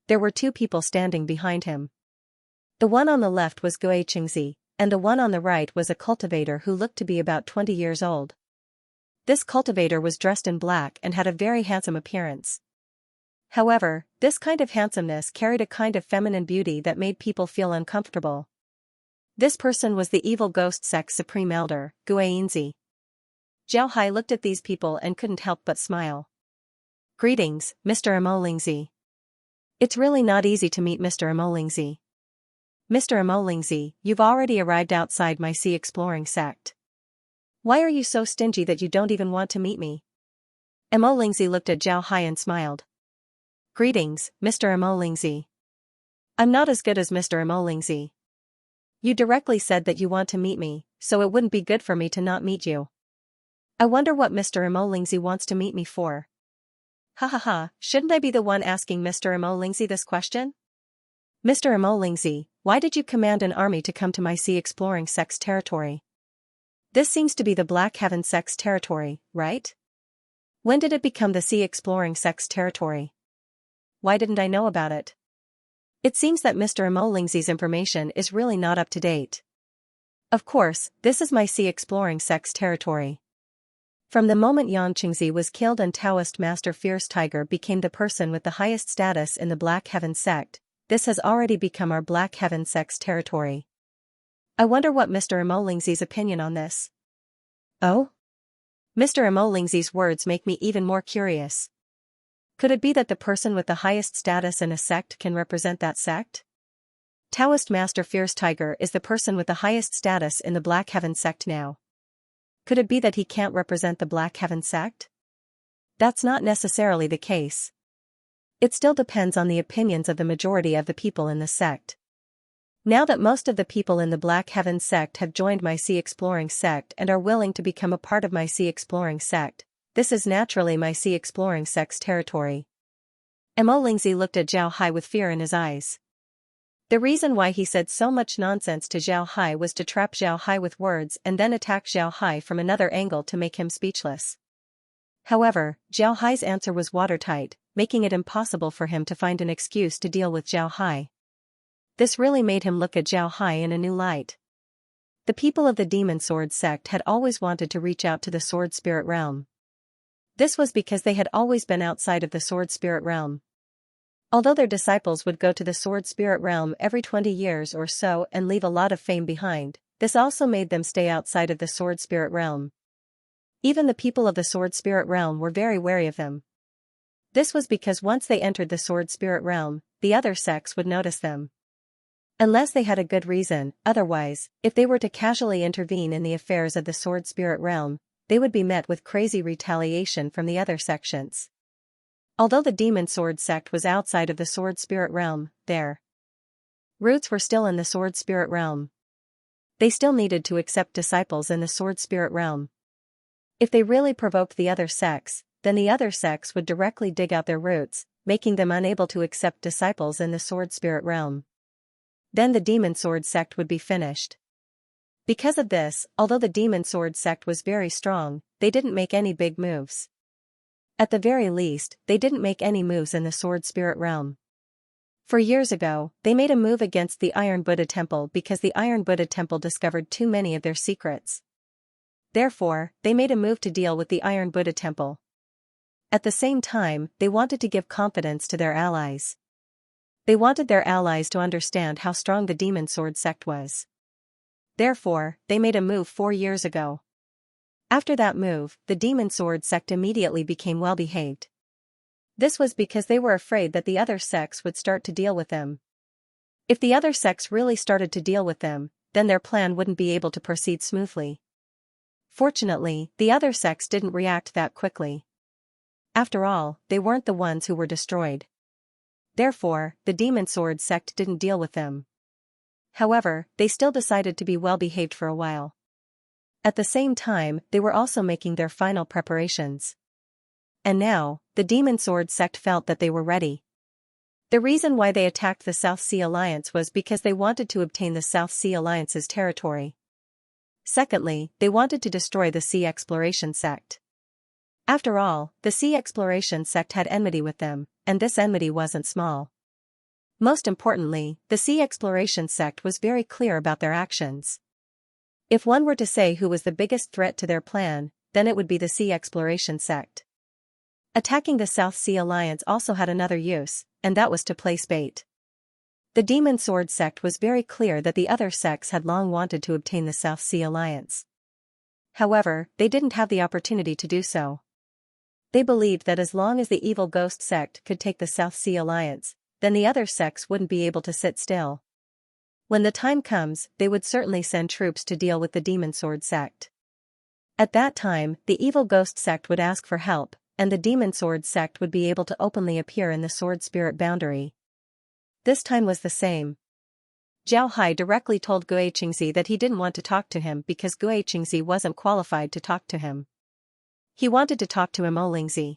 There were 2 people standing behind him. The one on the left was Xianxia, and the one on the right was a cultivator who looked to be about 20 years old. This cultivator was dressed in black and had a very handsome appearance. However, this kind of handsomeness carried a kind of feminine beauty that made people feel uncomfortable. This person was the evil ghost sect's supreme elder, Xianxia. Zhao Hai looked at these people and couldn't help but smile. "Greetings, Mr. Amolingzi. It's really not easy to meet Mr. Amolingzi. Mr. Amolingzi, you've already arrived outside my sea exploring sect. Why are you so stingy that you don't even want to meet me?" Amolingzi looked at Zhao Hai and smiled. "Greetings, Mr. Amolingzi. I'm not as good as Mr. Amolingzi. You directly said that you want to meet me, so it wouldn't be good for me to not meet you. I wonder what Mr. Amolingzi wants to meet me for. Ha ha ha, shouldn't I be the one asking Mr. Amolingzi this question? Mr. Amolingzi, why did you command an army to come to my sea exploring sect's territory? This seems to be the Black Heaven sect's territory, right? When did it become the sea exploring sect's territory? Why didn't I know about it? It seems that Mr. Amolingzi's information is really not up to date. Of course, this is my sea exploring sect's territory. From the moment Xianxia was killed and Taoist Master Fierce Tiger became the person with the highest status in the Black Heaven sect, this has already become our Black Heaven sect's territory. I wonder what Mr. Amolingzi's opinion on this. Oh? Mr. Amolingzi's words make me even more curious. Could it be that the person with the highest status in a sect can represent that sect? Taoist Master Fierce Tiger is the person with the highest status in the Black Heaven sect now. Could it be that he can't represent the Black Heaven sect? That's not necessarily the case. It still depends on the opinions of the majority of the people in the sect. Now that most of the people in the Black Heaven sect have joined my sea exploring sect and are willing to become a part of my sea exploring sect, this is naturally my sea exploring sect's territory. Amolingzi looked at Zhao Hai with fear in his eyes. The reason why he said so much nonsense to Zhao Hai was to trap Zhao Hai with words and then attack Zhao Hai from another angle to make him speechless. However, Zhao Hai's answer was watertight, making it impossible for him to find an excuse to deal with Zhao Hai. This really made him look at Zhao Hai in a new light. The people of the Demon Sword sect had always wanted to reach out to the Sword Spirit realm. This was because they had always been outside of the Sword Spirit realm. Although their disciples would go to the Sword Spirit realm every 20 years or so and leave a lot of fame behind, this also made them stay outside of the Sword Spirit realm. Even the people of the Sword Spirit realm were very wary of them. This was because once they entered the Sword Spirit realm, the other sects would notice them. Unless they had a good reason, otherwise, if they were to casually intervene in the affairs of the Sword Spirit realm, they would be met with crazy retaliation from the other sections. Although the Demon Sword sect was outside of the Sword Spirit realm, their roots were still in the Sword Spirit realm. They still needed to accept disciples in the Sword Spirit realm. If they really provoked the other sects, then the other sects would directly dig out their roots, making them unable to accept disciples in the Sword Spirit realm. Then the Demon Sword sect would be finished. Because of this, although the Demon Sword sect was very strong, they didn't make any big moves. At the very least, they didn't make any moves in the Sword Spirit realm. For years ago, they made a move against the Iron Buddha Temple because the Iron Buddha Temple discovered too many of their secrets. Therefore, they made a move to deal with the Iron Buddha Temple. At the same time, they wanted to give confidence to their allies. They wanted their allies to understand how strong the Demon Sword sect was. Therefore, they made a move 4 years ago. After that move, the Demon Sword sect immediately became well-behaved. This was because they were afraid that the other sects would start to deal with them. If the other sects really started to deal with them, then their plan wouldn't be able to proceed smoothly. Fortunately, the other sects didn't react that quickly. After all, they weren't the ones who were destroyed. Therefore, the Demon Sword sect didn't deal with them. However, they still decided to be well-behaved for a while. At the same time, they were also making their final preparations. And now, the Demon Sword sect felt that they were ready. The reason why they attacked the South Sea Alliance was because they wanted to obtain the South Sea Alliance's territory. Secondly, they wanted to destroy the Sea Exploration sect. After all, the Sea Exploration sect had enmity with them, and this enmity wasn't small. Most importantly, the Sea Exploration sect was very clear about their actions. If one were to say who was the biggest threat to their plan, then it would be the Sea Exploration sect. Attacking the South Sea Alliance also had another use, and that was to place bait. The Demon Sword sect was very clear that the other sects had long wanted to obtain the South Sea Alliance. However, they didn't have the opportunity to do so. They believed that as long as the Evil Ghost sect could take the South Sea Alliance, then the other sects wouldn't be able to sit still. When the time comes, they would certainly send troops to deal with the Demon Sword sect. At that time, the Evil Ghost sect would ask for help, and the Demon Sword sect would be able to openly appear in the Sword Spirit boundary. This time was the same. Zhao Hai directly told Xianxia that he didn't want to talk to him because Xianxia wasn't qualified to talk to him. He wanted to talk to Xianxia.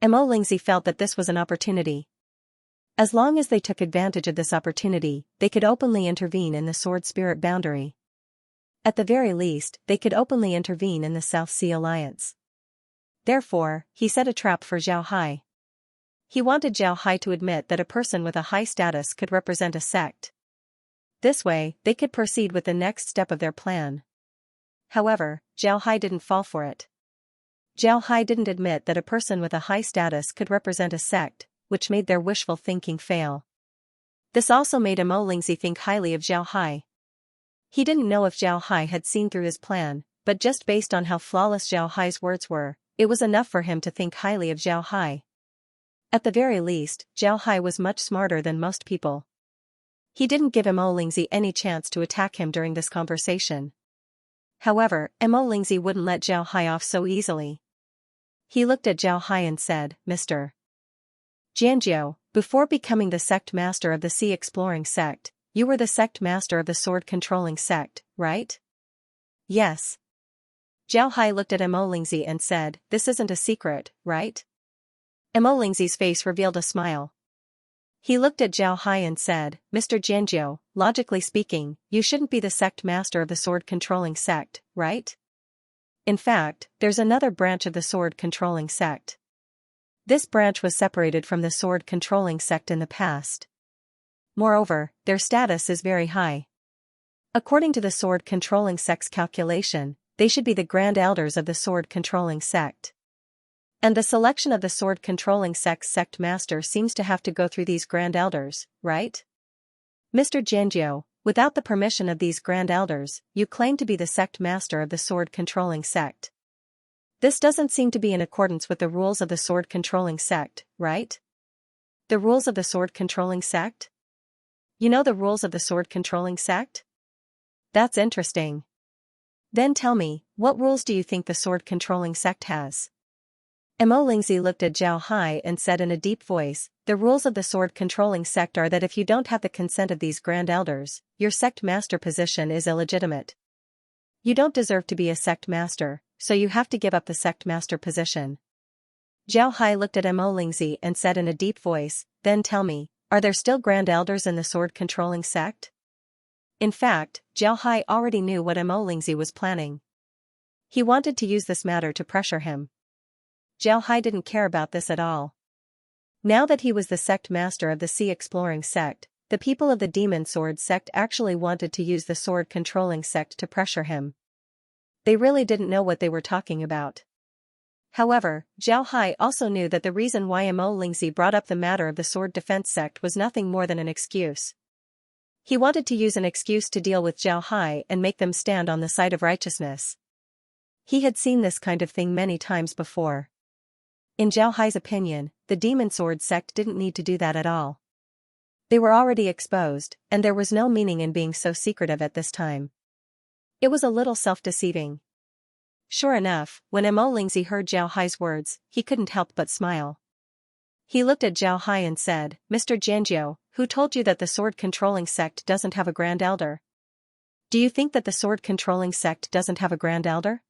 Xianxia felt that this was an opportunity. As long as they took advantage of this opportunity, they could openly intervene in the Sword Spirit boundary. At the very least, they could openly intervene in the South Sea Alliance. Therefore, he set a trap for Zhao Hai. He wanted Zhao Hai to admit that a person with a high status could represent a sect. This way, they could proceed with the next step of their plan. However, Zhao Hai didn't fall for it. Zhao Hai didn't admit that a person with a high status could represent a sect, which made their wishful thinking fail. This also made Xianxia think highly of Zhao Hai. He didn't know if Zhao Hai had seen through his plan, but just based on how flawless Zhao Hai's words were, it was enough for him to think highly of Zhao Hai. At the very least, Zhao Hai was much smarter than most people. He didn't give Xianxia any chance to attack him during this conversation. However, Xianxia wouldn't let Zhao Hai off so easily. He looked at Zhao Hai and said, "Mr. Xianxia, before becoming the sect master of the Sea Exploring sect, you were the sect master of the Sword Controlling sect, right?" "Yes." Zhao Hai looked at Xianxia and said, "This isn't a secret, right?" Xianxia's face revealed a smile. He looked at Zhao Hai and said, "Mr. Xianxia, logically speaking, you shouldn't be the sect master of the Sword Controlling sect, right? In fact, there's another branch of the Sword Controlling sect. This branch was separated from the Sword Controlling sect in the past. Moreover, their status is very high. According to the Sword Controlling sect's calculation, they should be the Grand Elders of the Sword Controlling sect. And the selection of the Sword Controlling sect's sect master seems to have to go through these Grand Elders, right? Mr. Xianxia, without the permission of these Grand Elders, you claim to be the sect master of the Sword Controlling sect. This doesn't seem to be in accordance with the rules of the Sword Controlling sect, right?" "The rules of the Sword Controlling sect? You know the rules of the Sword Controlling sect? That's interesting. Then tell me, what rules do you think the Sword Controlling sect has?" Xianxia looked at Zhao Hai and said in a deep voice, "The rules of the Sword Controlling sect are that if you don't have the consent of these Grand Elders, your sect master position is illegitimate. You don't deserve to be a sect master, so you have to give up the sect master position." Zhao Hai looked at Xianxia and said in a deep voice, "Then tell me, are there still Grand Elders in the Sword Controlling sect?" In fact, Zhao Hai already knew what Xianxia was planning. He wanted to use this matter to pressure him. Zhao Hai didn't care about this at all. Now that he was the sect master of the Sea Exploring sect, the people of the Demon Sword sect actually wanted to use the Sword Controlling sect to pressure him. They really didn't know what they were talking about. However, Zhao Hai also knew that the reason why Xianxia brought up the matter of the Sword Defense sect was nothing more than an excuse. He wanted to use an excuse to deal with Zhao Hai and make them stand on the side of righteousness. He had seen this kind of thing many times before. In Zhao Hai's opinion, the Demon Sword sect didn't need to do that at all. They were already exposed, and there was no meaning in being so secretive at this time. It was a little self-deceiving. Sure enough, when Xianxia heard Zhao Hai's words, he couldn't help but smile. He looked at Zhao Hai and said, "Mr. Xianxia, who told you that the Sword Controlling sect doesn't have a Grand Elder? Do you think that the Sword Controlling sect doesn't have a Grand Elder?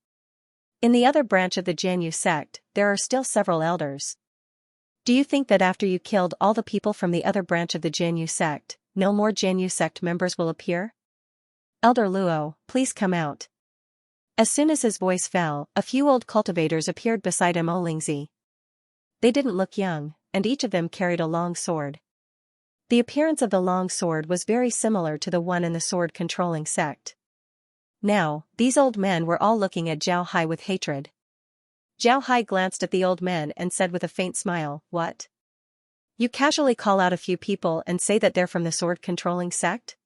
In the other branch of the Jianyu sect, there are still several elders. Do you think that after you killed all the people from the other branch of the Jianyu sect, no more Jianyu sect members will appear? Elder Luo, please come out." As soon as his voice fell, a few old cultivators appeared beside Xianxia. They didn't look young, and each of them carried a long sword. The appearance of the long sword was very similar to the one in the sword-controlling sect. Now, these old men were all looking at Zhao Hai with hatred. Zhao Hai glanced at the old men and said with a faint smile, "What? You casually call out a few people and say that they're from the sword-controlling sect?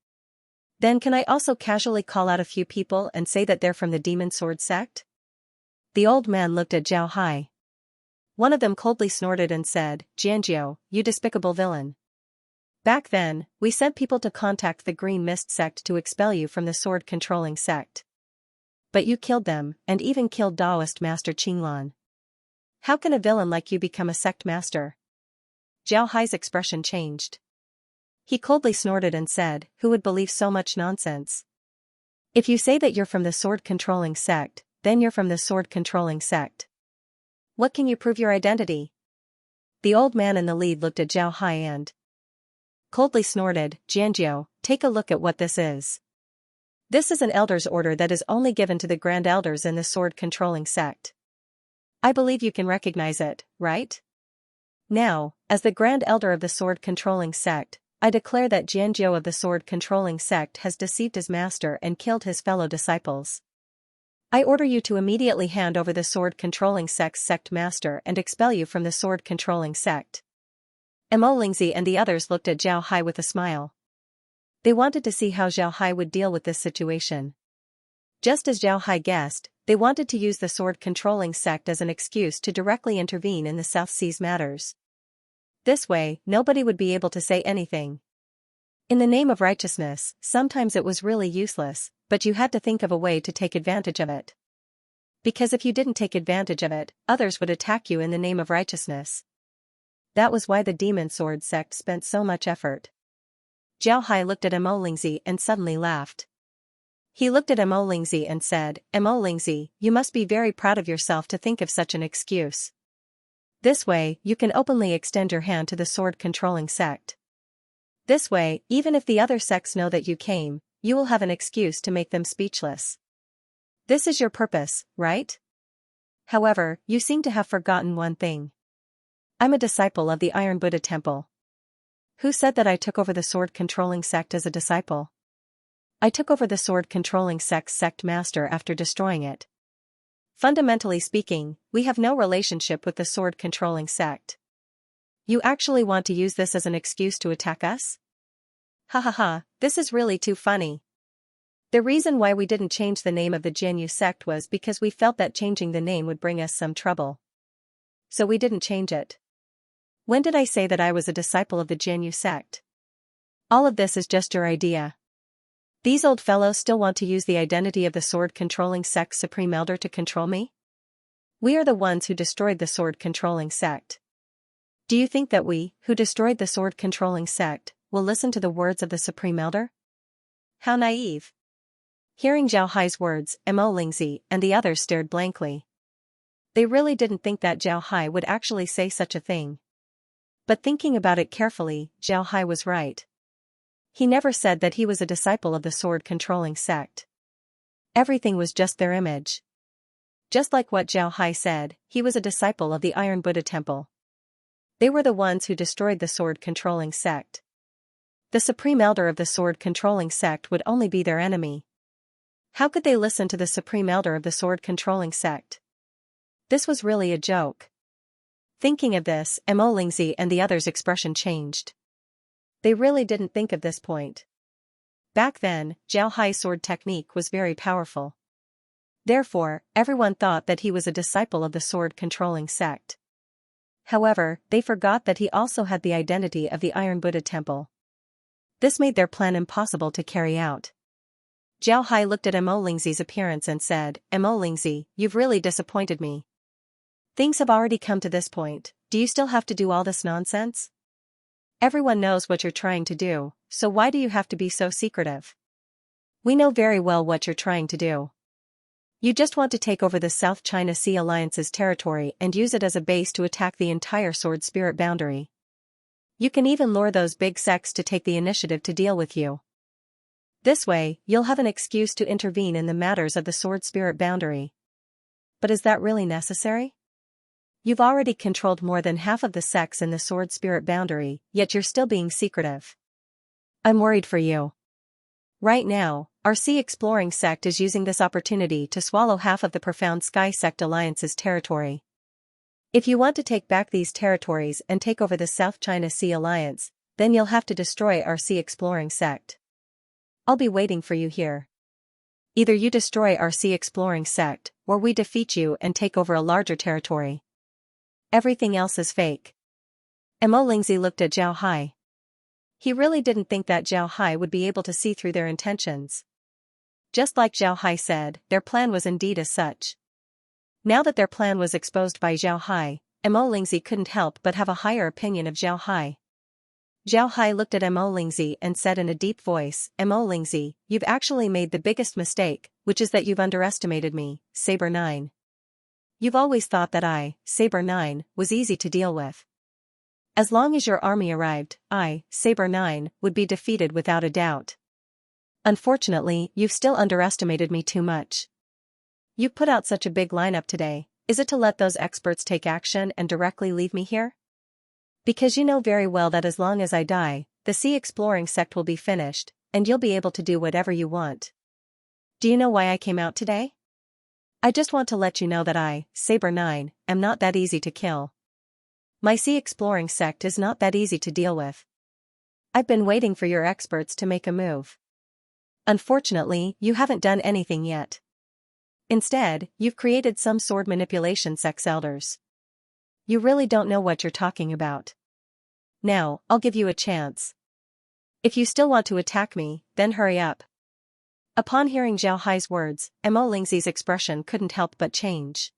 Then can I also casually call out a few people and say that they're from the demon sword sect?" The old man looked at Zhao Hai. One of them coldly snorted and said, "Xianxia, you despicable villain. Back then, we sent people to contact the Green Mist sect to expel you from the sword-controlling sect. But you killed them, and even killed Taoist Master Qinglan. How can a villain like you become a sect master?" Zhao Hai's expression changed. He coldly snorted and said, "Who would believe so much nonsense? If you say that you're from the sword-controlling sect, then you're from the sword-controlling sect. What can you prove your identity?" The old man in the lead looked at Zhao Hai and coldly snorted, "Xianxia, take a look at what this is. This is an elder's order that is only given to the grand elders in the sword-controlling sect. I believe you can recognize it, right? Now, as the grand elder of the sword-controlling sect, I declare that Xianxia of the sword-controlling sect has deceived his master and killed his fellow disciples. I order you to immediately hand over the sword-controlling sect's sect master and expel you from the sword-controlling sect." Mo Lingzi and the others looked at Zhao Hai with a smile. They wanted to see how Zhao Hai would deal with this situation. Just as Zhao Hai guessed, they wanted to use the sword-controlling sect as an excuse to directly intervene in the South Seas matters. This way, nobody would be able to say anything. In the name of righteousness, sometimes it was really useless, but you had to think of a way to take advantage of it. Because if you didn't take advantage of it, others would attack you in the name of righteousness. That was why the demon sword sect spent so much effort. Zhao Hai looked at Mo Lingzi and suddenly laughed. He looked at Mo Lingzi and said, "Mo Lingzi, you must be very proud of yourself to think of such an excuse. This way, you can openly extend your hand to the sword-controlling sect. This way, even if the other sects know that you came, you will have an excuse to make them speechless. This is your purpose, right? However, you seem to have forgotten one thing. I'm a disciple of the Iron Buddha Temple. Who said that I took over the sword-controlling sect as a disciple? I took over the sword-controlling sect's sect master after destroying it. Fundamentally speaking, we have no relationship with the sword-controlling sect. You actually want to use this as an excuse to attack us? Ha ha ha, this is really too funny. The reason why we didn't change the name of the Jianyu sect was because we felt that changing the name would bring us some trouble. So we didn't change it. When did I say that I was a disciple of the Jianyu sect? All of this is just your idea. These old fellows still want to use the identity of the sword-controlling sect's supreme elder to control me? We are the ones who destroyed the sword-controlling sect. Do you think that we, who destroyed the sword-controlling sect, will listen to the words of the supreme elder? How naive. Hearing Zhao Hai's words, Mo Lingzi and the others stared blankly. They really didn't think that Zhao Hai would actually say such a thing. But thinking about it carefully, Zhao Hai was right. He never said that he was a disciple of the sword-controlling sect. Everything was just their image. Just like what Zhao Hai said, he was a disciple of the Iron Buddha Temple. They were the ones who destroyed the sword-controlling sect. The supreme elder of the sword-controlling sect would only be their enemy. How could they listen to the supreme elder of the sword-controlling sect? This was really a joke. Thinking of this, Mo Lingzi and the others' expression changed. They really didn't think of this point. Back then, Zhao Hai's sword technique was very powerful. Therefore, everyone thought that he was a disciple of the sword-controlling sect. However, they forgot that he also had the identity of the Iron Buddha Temple. This made their plan impossible to carry out. Zhao Hai looked at Mo Lingzi's appearance and said, "Mo Lingzi, you've really disappointed me. Things have already come to this point, do you still have to do all this nonsense? Everyone knows what you're trying to do, so why do you have to be so secretive? We know very well what you're trying to do. You just want to take over the South China Sea Alliance's territory and use it as a base to attack the entire Sword Spirit boundary. You can even lure those big sects to take the initiative to deal with you. This way, you'll have an excuse to intervene in the matters of the Sword Spirit boundary. But is that really necessary? You've already controlled more than half of the sects in the sword spirit boundary, yet you're still being secretive. I'm worried for you. Right now, our Sea Exploring sect is using this opportunity to swallow half of the Profound Sky Sect Alliance's territory. If you want to take back these territories and take over the South China Sea Alliance, then you'll have to destroy our Sea Exploring sect. I'll be waiting for you here. Either you destroy our Sea Exploring sect, or we defeat you and take over a larger territory. Everything else is fake. Mo Lingzi looked at Zhao Hai. He really didn't think that Zhao Hai would be able to see through their intentions. Just like Zhao Hai said, their plan was indeed as such. Now that their plan was exposed by Zhao Hai, Mo Lingzi couldn't help but have a higher opinion of Zhao Hai. Zhao Hai looked at Mo Lingzi and said in a deep voice, Mo Lingzi, you've actually made the biggest mistake, which is that you've underestimated me, Saber 9. You've always thought that I, Saber 9, was easy to deal with. As long as your army arrived, I, Saber 9, would be defeated without a doubt. Unfortunately, you've still underestimated me too much. You put out such a big lineup today, is it to let those experts take action and directly leave me here? Because you know very well that as long as I die, the Sea Exploring sect will be finished, and you'll be able to do whatever you want. Do you know why I came out today? I just want to let you know that I, Saber 9, am not that easy to kill. My Sea Exploring sect is not that easy to deal with. I've been waiting for your experts to make a move. Unfortunately, you haven't done anything yet. Instead, you've created some sword manipulation sect's elders. You really don't know what you're talking about. Now, I'll give you a chance. If you still want to attack me, then hurry up. Upon hearing Zhao Hai's words, Mo Lingzi's expression couldn't help but change.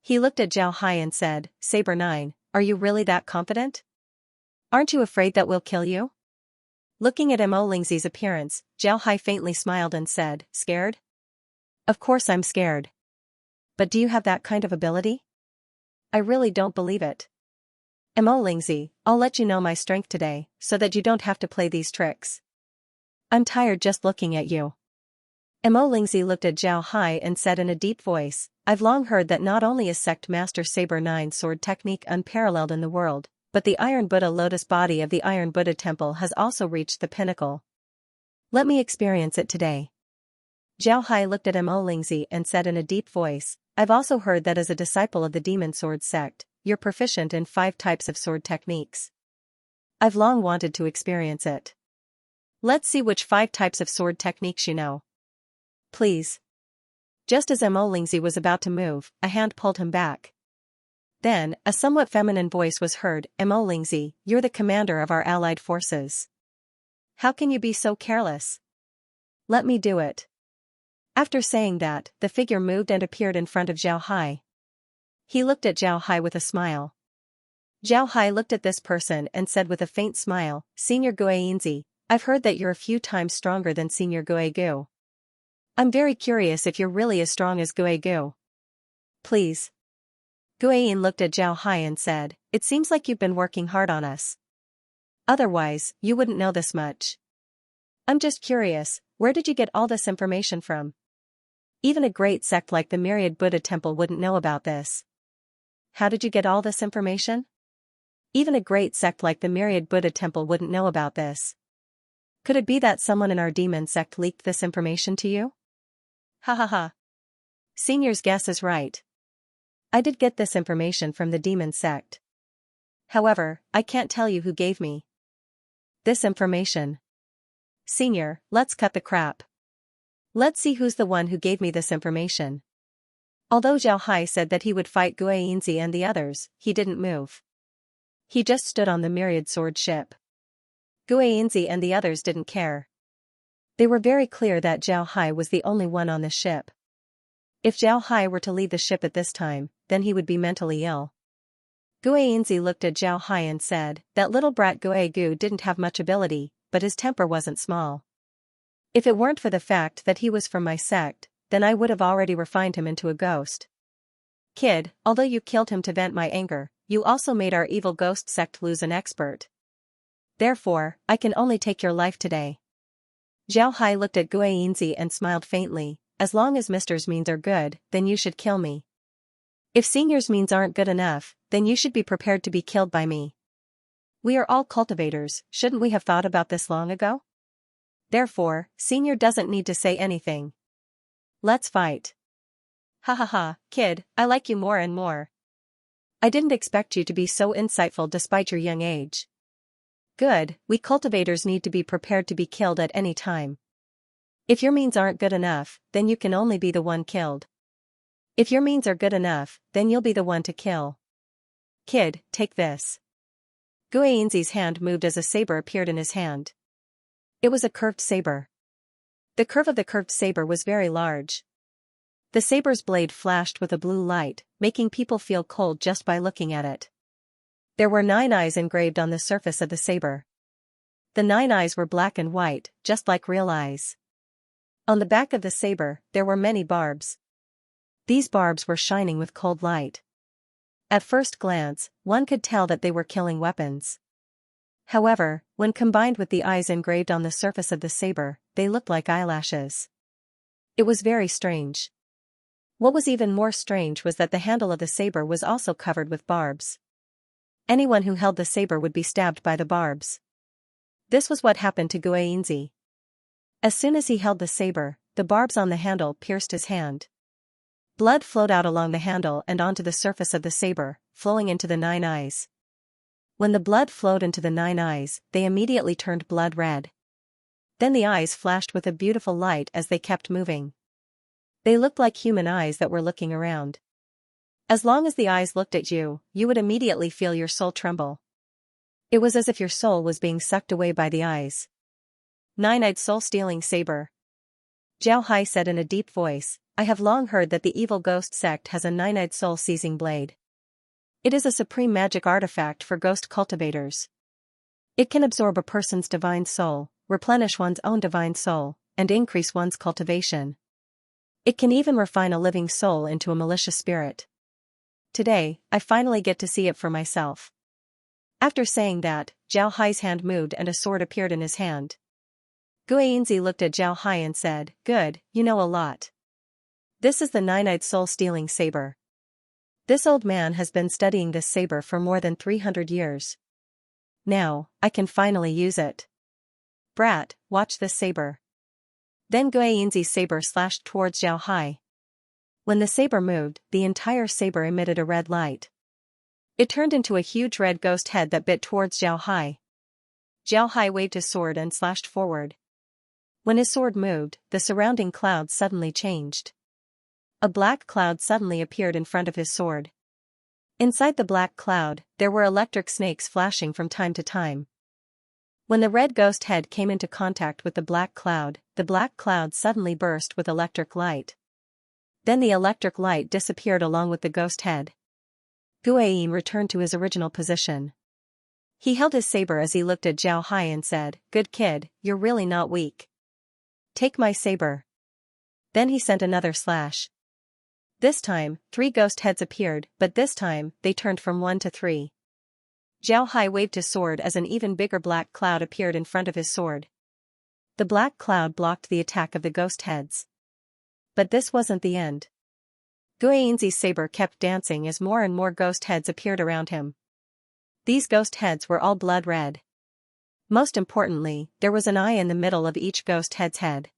He looked at Zhao Hai and said, Saber 9, are you really that confident? Aren't you afraid that we'll kill you? Looking at Mo Lingzi's appearance, Zhao Hai faintly smiled and said, scared? Of course I'm scared. But do you have that kind of ability? I really don't believe it. Mo Lingzi, I'll let you know my strength today, so that you don't have to play these tricks. I'm tired just looking at you. Mo Lingzi looked at Zhao Hai and said in a deep voice, I've long heard that not only is Sect Master Saber 9's sword technique unparalleled in the world, but the Iron Buddha lotus body of the Iron Buddha temple has also reached the pinnacle. Let me experience it today. Zhao Hai looked at Mo Lingzi and said in a deep voice, I've also heard that as a disciple of the Demon Sword sect, you're proficient in 5 types of sword techniques. I've long wanted to experience it. Let's see which 5 types of sword techniques you know. Please. Just as Mo Lingzi was about to move, a hand pulled him back. Then, a somewhat feminine voice was heard, Mo Lingzi, you're the commander of our allied forces. How can you be so careless? Let me do it. After saying that, the figure moved and appeared in front of Zhao Hai. He looked at Zhao Hai with a smile. Zhao Hai looked at this person and said with a faint smile, Senior Guiyinzi, I've heard that you're a few times stronger than Senior Guigu. I'm very curious if you're really as strong as Guigu. Please. Guiyin looked at Zhao Hai and said, it seems like you've been working hard on us. Otherwise, you wouldn't know this much. I'm just curious, where did you get all this information from? Even a great sect like the Myriad Buddha Temple wouldn't know about this. How did you get all this information? Even a great sect like the Myriad Buddha Temple wouldn't know about this. Could it be that someone in our demon sect leaked this information to you? Ha ha ha. Senior's guess is right. I did get this information from the demon sect. However, I can't tell you who gave me this information. Senior, let's cut the crap. Let's see who's the one who gave me this information. Although Zhao Hai said that he would fight Guiyinzi and the others, he didn't move. He just stood on the Myriad Sword ship. Guiyinzi and the others didn't care. They were very clear that Zhao Hai was the only one on the ship. If Zhao Hai were to leave the ship at this time, then he would be mentally ill. Guiyinzi looked at Zhao Hai and said, that little brat Guigu didn't have much ability, but his temper wasn't small. If it weren't for the fact that he was from my sect, then I would have already refined him into a ghost. Kid, although you killed him to vent my anger, you also made our evil ghost sect lose an expert. Therefore, I can only take your life today. Zhao Hai looked at Guiyinzi and smiled faintly, as long as Mister's means are good, then you should kill me. If senior's means aren't good enough, then you should be prepared to be killed by me. We are all cultivators, shouldn't we have thought about this long ago? Therefore, senior doesn't need to say anything. Let's fight. Ha ha ha, kid, I like you more and more. I didn't expect you to be so insightful despite your young age. Good, we cultivators need to be prepared to be killed at any time. If your means aren't good enough, then you can only be the one killed. If your means are good enough, then you'll be the one to kill. Kid, take this. Guianzi's hand moved as a saber appeared in his hand. It was a curved saber. The curve of the curved saber was very large. The saber's blade flashed with a blue light, making people feel cold just by looking at it. There were 9 eyes engraved on the surface of the saber. The 9 eyes were black and white, just like real eyes. On the back of the saber, there were many barbs. These barbs were shining with cold light. At first glance, one could tell that they were killing weapons. However, when combined with the eyes engraved on the surface of the saber, they looked like eyelashes. It was very strange. What was even more strange was that the handle of the saber was also covered with barbs. Anyone who held the saber would be stabbed by the barbs. This was what happened to Guianzi. As soon as he held the saber, the barbs on the handle pierced his hand. Blood flowed out along the handle and onto the surface of the saber, flowing into the 9 eyes. When the blood flowed into the 9 eyes, they immediately turned blood red. Then the eyes flashed with a beautiful light as they kept moving. They looked like human eyes that were looking around. As long as the eyes looked at you, you would immediately feel your soul tremble. It was as if your soul was being sucked away by the eyes. 9-eyed soul-stealing saber. Zhao Hai said in a deep voice, I have long heard that the evil ghost sect has a 9-eyed soul-seizing blade. It is a supreme magic artifact for ghost cultivators. It can absorb a person's divine soul, replenish one's own divine soul, and increase one's cultivation. It can even refine a living soul into a malicious spirit. Today, I finally get to see it for myself. After saying that, Zhao Hai's hand moved and a sword appeared in his hand. Guianzi looked at Zhao Hai and said, Good, you know a lot. This is the 9-eyed soul-stealing saber. This old man has been studying this saber for more than 300 years. Now, I can finally use it. Brat, watch this saber. Then Guianzi's saber slashed towards Zhao Hai. When the saber moved, the entire saber emitted a red light. It turned into a huge red ghost head that bit towards Zhao Hai. Zhao Hai waved his sword and slashed forward. When his sword moved, the surrounding clouds suddenly changed. A black cloud suddenly appeared in front of his sword. Inside the black cloud, there were electric snakes flashing from time to time. When the red ghost head came into contact with the black cloud suddenly burst with electric light. Then the electric light disappeared along with the ghost head. Guian returned to his original position. He held his saber as he looked at Zhao Hai and said, Good kid, you're really not weak. Take my saber. Then he sent another slash. This time, 3 ghost heads appeared, but this time, they turned from 1 to 3. Zhao Hai waved his sword as an even bigger black cloud appeared in front of his sword. The black cloud blocked the attack of the ghost heads. But this wasn't the end. Guianzi's saber kept dancing as more and more ghost heads appeared around him. These ghost heads were all blood red. Most importantly, there was an eye in the middle of each ghost head's head.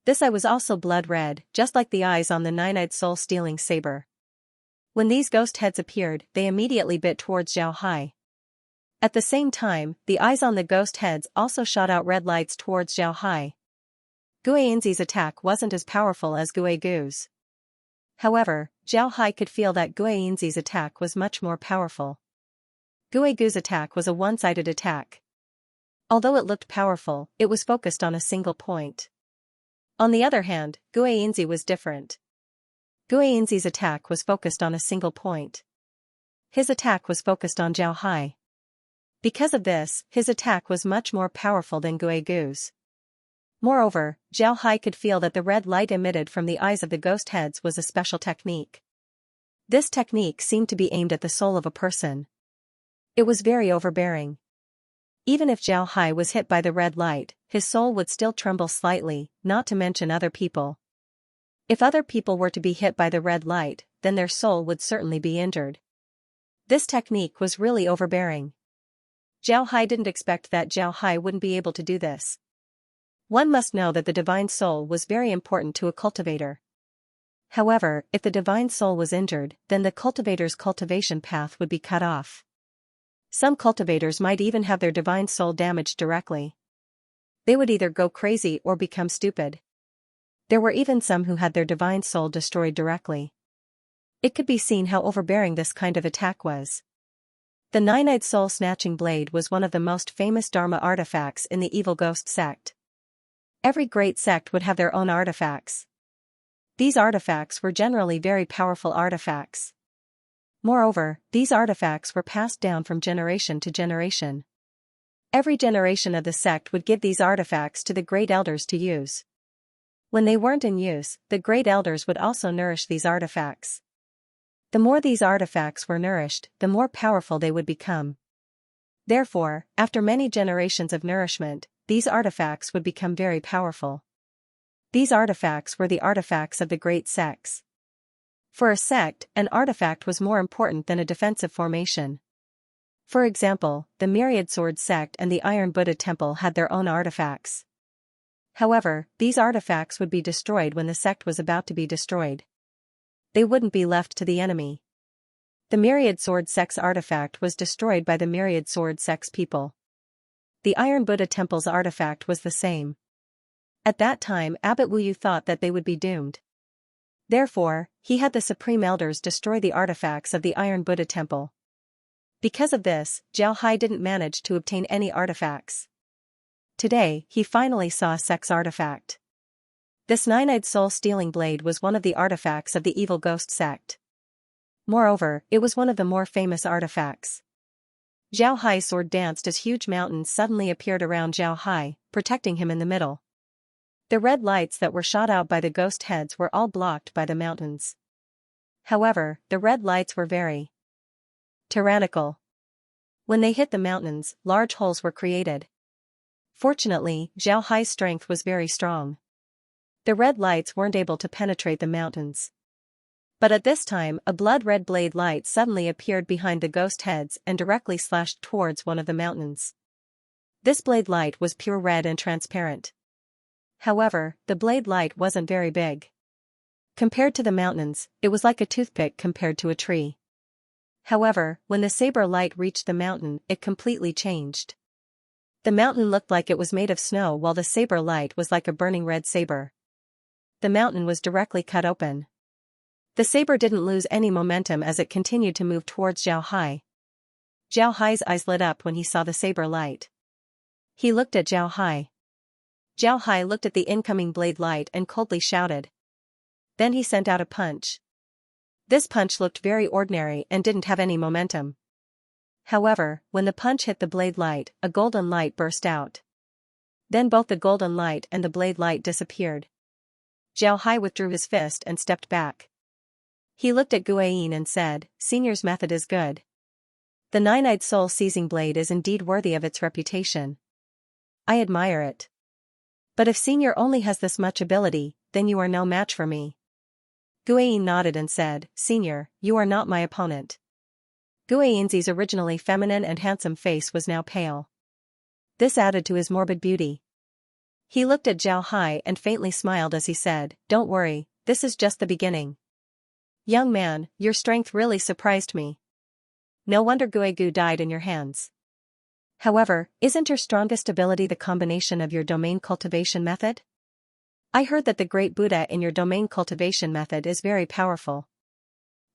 This eye was also blood red, just like the eyes on the 9-eyed soul-stealing saber. When these ghost heads appeared, they immediately bit towards Zhao Hai. At the same time, the eyes on the ghost heads also shot out red lights towards Zhao Hai. Guianzi's attack wasn't as powerful as Guigu's. However, Zhao Hai could feel that Guianzi's attack was much more powerful. Guigu's attack was a one-sided attack. Although it looked powerful, it was focused on a single point. On the other hand, Guianzi was different. Guianzi's attack was focused on a single point. His attack was focused on Zhao Hai. Because of this, his attack was much more powerful than Guigu's. Moreover, Zhao Hai could feel that the red light emitted from the eyes of the ghost heads was a special technique. This technique seemed to be aimed at the soul of a person. It was very overbearing. Even if Zhao Hai was hit by the red light, his soul would still tremble slightly, not to mention other people. If other people were to be hit by the red light, then their soul would certainly be injured. This technique was really overbearing. Zhao Hai didn't expect that Zhao Hai wouldn't be able to do this. One must know that the divine soul was very important to a cultivator. However, if the divine soul was injured, then the cultivator's cultivation path would be cut off. Some cultivators might even have their divine soul damaged directly. They would either go crazy or become stupid. There were even some who had their divine soul destroyed directly. It could be seen how overbearing this kind of attack was. The nine-eyed soul-snatching blade was one of the most famous Dharma artifacts in the evil ghost sect. Every great sect would have their own artifacts. These artifacts were generally very powerful artifacts. Moreover, these artifacts were passed down from generation to generation. Every generation of the sect would give these artifacts to the great elders to use. When they weren't in use, the great elders would also nourish these artifacts. The more these artifacts were nourished, the more powerful they would become. Therefore, after many generations of nourishment, these artifacts would become very powerful. These artifacts were the artifacts of the great sects. For a sect, an artifact was more important than a defensive formation. For example, the Myriad Sword sect and the Iron Buddha Temple had their own artifacts. However, these artifacts would be destroyed when the sect was about to be destroyed. They wouldn't be left to the enemy. The Myriad Sword sect's artifact was destroyed by the Myriad Sword sect's people. The Iron Buddha Temple's artifact was the same. At that time, Abbot Wu Yu thought that they would be doomed. Therefore, he had the Supreme Elders destroy the artifacts of the Iron Buddha Temple. Because of this, Zhao Hai didn't manage to obtain any artifacts. Today, he finally saw a sect's artifact. This nine-eyed soul-stealing blade was one of the artifacts of the evil ghost sect. Moreover, it was one of the more famous artifacts. Zhao Hai's sword danced as huge mountains suddenly appeared around Zhao Hai, protecting him in the middle. The red lights that were shot out by the ghost heads were all blocked by the mountains. However, the red lights were very tyrannical. When they hit the mountains, large holes were created. Fortunately, Zhao Hai's strength was very strong. The red lights weren't able to penetrate the mountains. But at this time, a blood-red blade light suddenly appeared behind the ghost heads and directly slashed towards one of the mountains. This blade light was pure red and transparent. However, the blade light wasn't very big. Compared to the mountains, it was like a toothpick compared to a tree. However, when the saber light reached the mountain, it completely changed. The mountain looked like it was made of snow while the saber light was like a burning red saber. The mountain was directly cut open. The saber didn't lose any momentum as it continued to move towards Zhao Hai. Zhao Hai's eyes lit up when he saw the saber light. He looked at Zhao Hai. Zhao Hai looked at the incoming blade light and coldly shouted. Then he sent out a punch. This punch looked very ordinary and didn't have any momentum. However, when the punch hit the blade light, a golden light burst out. Then both the golden light and the blade light disappeared. Zhao Hai withdrew his fist and stepped back. He looked at Guiyin and said, "Senior's method is good. The nine-eyed soul-seizing blade is indeed worthy of its reputation. I admire it. But if Senior only has this much ability, then you are no match for me." Guiyin nodded and said, "Senior, you are not my opponent." Guiyin's originally feminine and handsome face was now pale. This added to his morbid beauty. He looked at Zhao Hai and faintly smiled as he said, "Don't worry, this is just the beginning. Young man, your strength really surprised me. No wonder Guigu died in your hands. However, isn't your strongest ability the combination of your domain cultivation method? I heard that the great Buddha in your domain cultivation method is very powerful.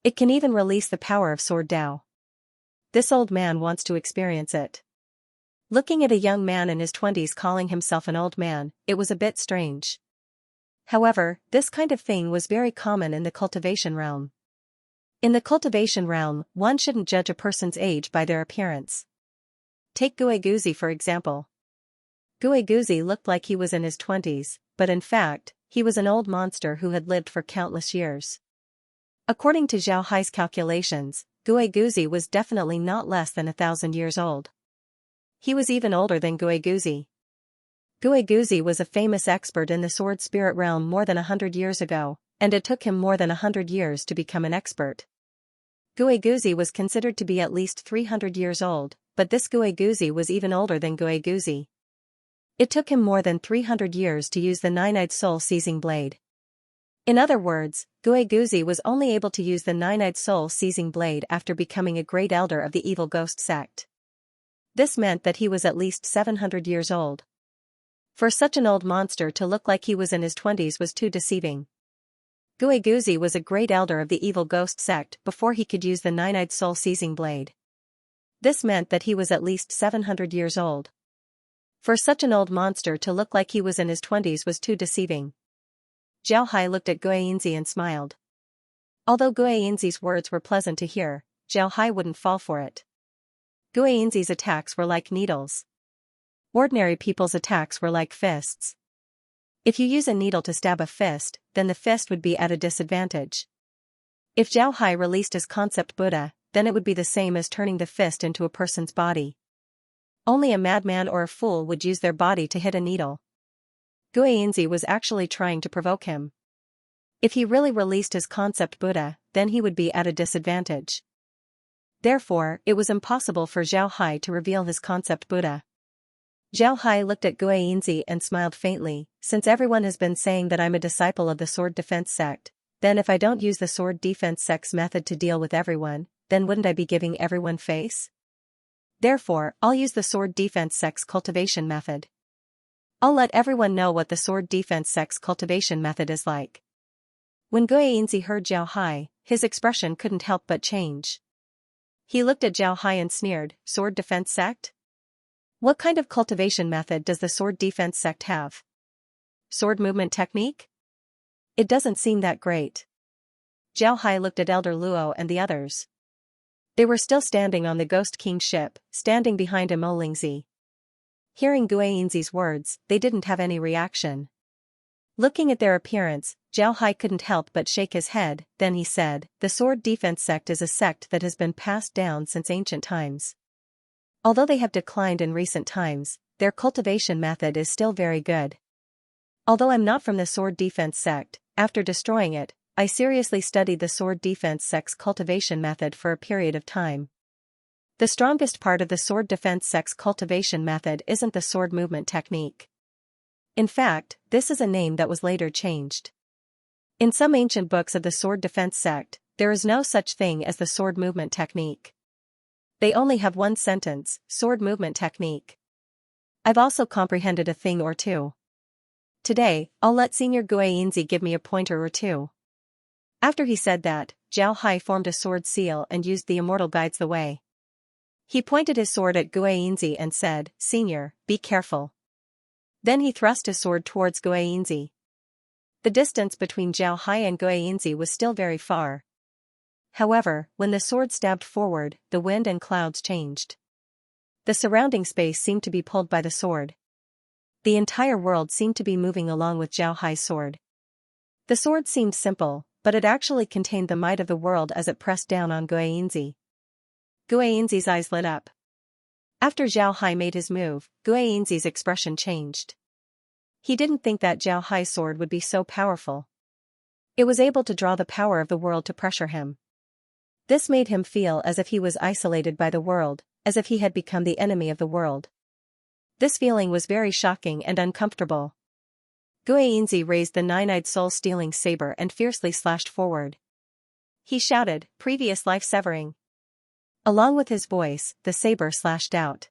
It can even release the power of Sword Tao. This old man wants to experience it." Looking at a young man in his 20s calling himself an old man, it was a bit strange. However, this kind of thing was very common in the cultivation realm. In the cultivation realm, one shouldn't judge a person's age by their appearance. Take Guiguzi for example. Guiguzi looked like he was in his 20s, but in fact, he was an old monster who had lived for countless years. According to Zhao Hai's calculations, Guiguzi was definitely not less than 1,000 years old. He was even older than Guiguzi. Guiguzi was a famous expert in the sword spirit realm more than 100 years ago. and it took him more than 100 years to become an expert. Guiguzi was considered to be at least 300 years old, but this Guiguzi was even older than Guiguzi. It took him more than 300 years to use the nine-eyed soul-seizing blade. In other words, Guiguzi was only able to use the nine-eyed soul-seizing blade after becoming a great elder of the evil ghost sect. This meant that he was at least 700 years old. For such an old monster to look like he was in his 20s was too deceiving. Guiguzi was a great elder of the evil ghost sect before he could use the nine-eyed soul-seizing blade. This meant that he was at least 700 years old. For such an old monster to look like he was in his 20s was too deceiving. Zhao Hai looked at Guiyinzi and smiled. Although Guiyinzi's words were pleasant to hear, Zhao Hai wouldn't fall for it. Guiyinzi's attacks were like needles. Ordinary people's attacks were like fists. If you use a needle to stab a fist, then the fist would be at a disadvantage. If Zhao Hai released his concept Buddha, then it would be the same as turning the fist into a person's body. Only a madman or a fool would use their body to hit a needle. Guiyinzi was actually trying to provoke him. If he really released his concept Buddha, then he would be at a disadvantage. Therefore, it was impossible for Zhao Hai to reveal his concept Buddha. Zhao Hai looked at Guiyinzi and smiled faintly. Since everyone has been saying that I'm a disciple of the sword defense sect, then if I don't use the sword defense sect's method to deal with everyone, then wouldn't I be giving everyone face? Therefore, I'll use the sword defense sect's cultivation method. I'll let everyone know what the sword defense sect's cultivation method is like. When Guiyinzi heard Zhao Hai, his expression couldn't help but change. He looked at Zhao Hai and sneered, "Sword defense sect? What kind of cultivation method does the sword defense sect have? Sword movement technique? It doesn't seem that great." Zhao Hai looked at Elder Luo and the others. They were still standing on the Ghost King's ship, standing behind a Molingzi. Hearing Guiyinzi's words, they didn't have any reaction. Looking at their appearance, Zhao Hai couldn't help but shake his head. Then he said, "The sword defense sect is a sect that has been passed down since ancient times. Although they have declined in recent times, their cultivation method is still very good. Although I'm not from the sword defense sect, after destroying it, I seriously studied the sword defense sect's cultivation method for a period of time. The strongest part of the sword defense sect's cultivation method isn't the sword movement technique. In fact, this is a name that was later changed. In some ancient books of the sword defense sect, there is no such thing as the sword movement technique. They only have one sentence, sword movement technique. I've also comprehended a thing or two. Today, I'll let Senior Guiyinzi give me a pointer or two." After he said that, Zhao Hai formed a sword seal and used the immortal guides the way. He pointed his sword at Guiyinzi and said, "Senior, be careful." Then he thrust his sword towards Guiyinzi. The distance between Zhao Hai and Guiyinzi was still very far. However, when the sword stabbed forward, the wind and clouds changed. The surrounding space seemed to be pulled by the sword. The entire world seemed to be moving along with Zhao Hai's sword. The sword seemed simple, but it actually contained the might of the world as it pressed down on Guiyinzi. Guiyinzi's eyes lit up. After Zhao Hai made his move, Guiyinzi's expression changed. He didn't think that Zhao Hai's sword would be so powerful. It was able to draw the power of the world to pressure him. This made him feel as if he was isolated by the world, as if he had become the enemy of the world. This feeling was very shocking and uncomfortable. Guiyinzi raised the nine-eyed soul-stealing saber and fiercely slashed forward. He shouted, "Previous life severing." Along with his voice, the saber slashed out.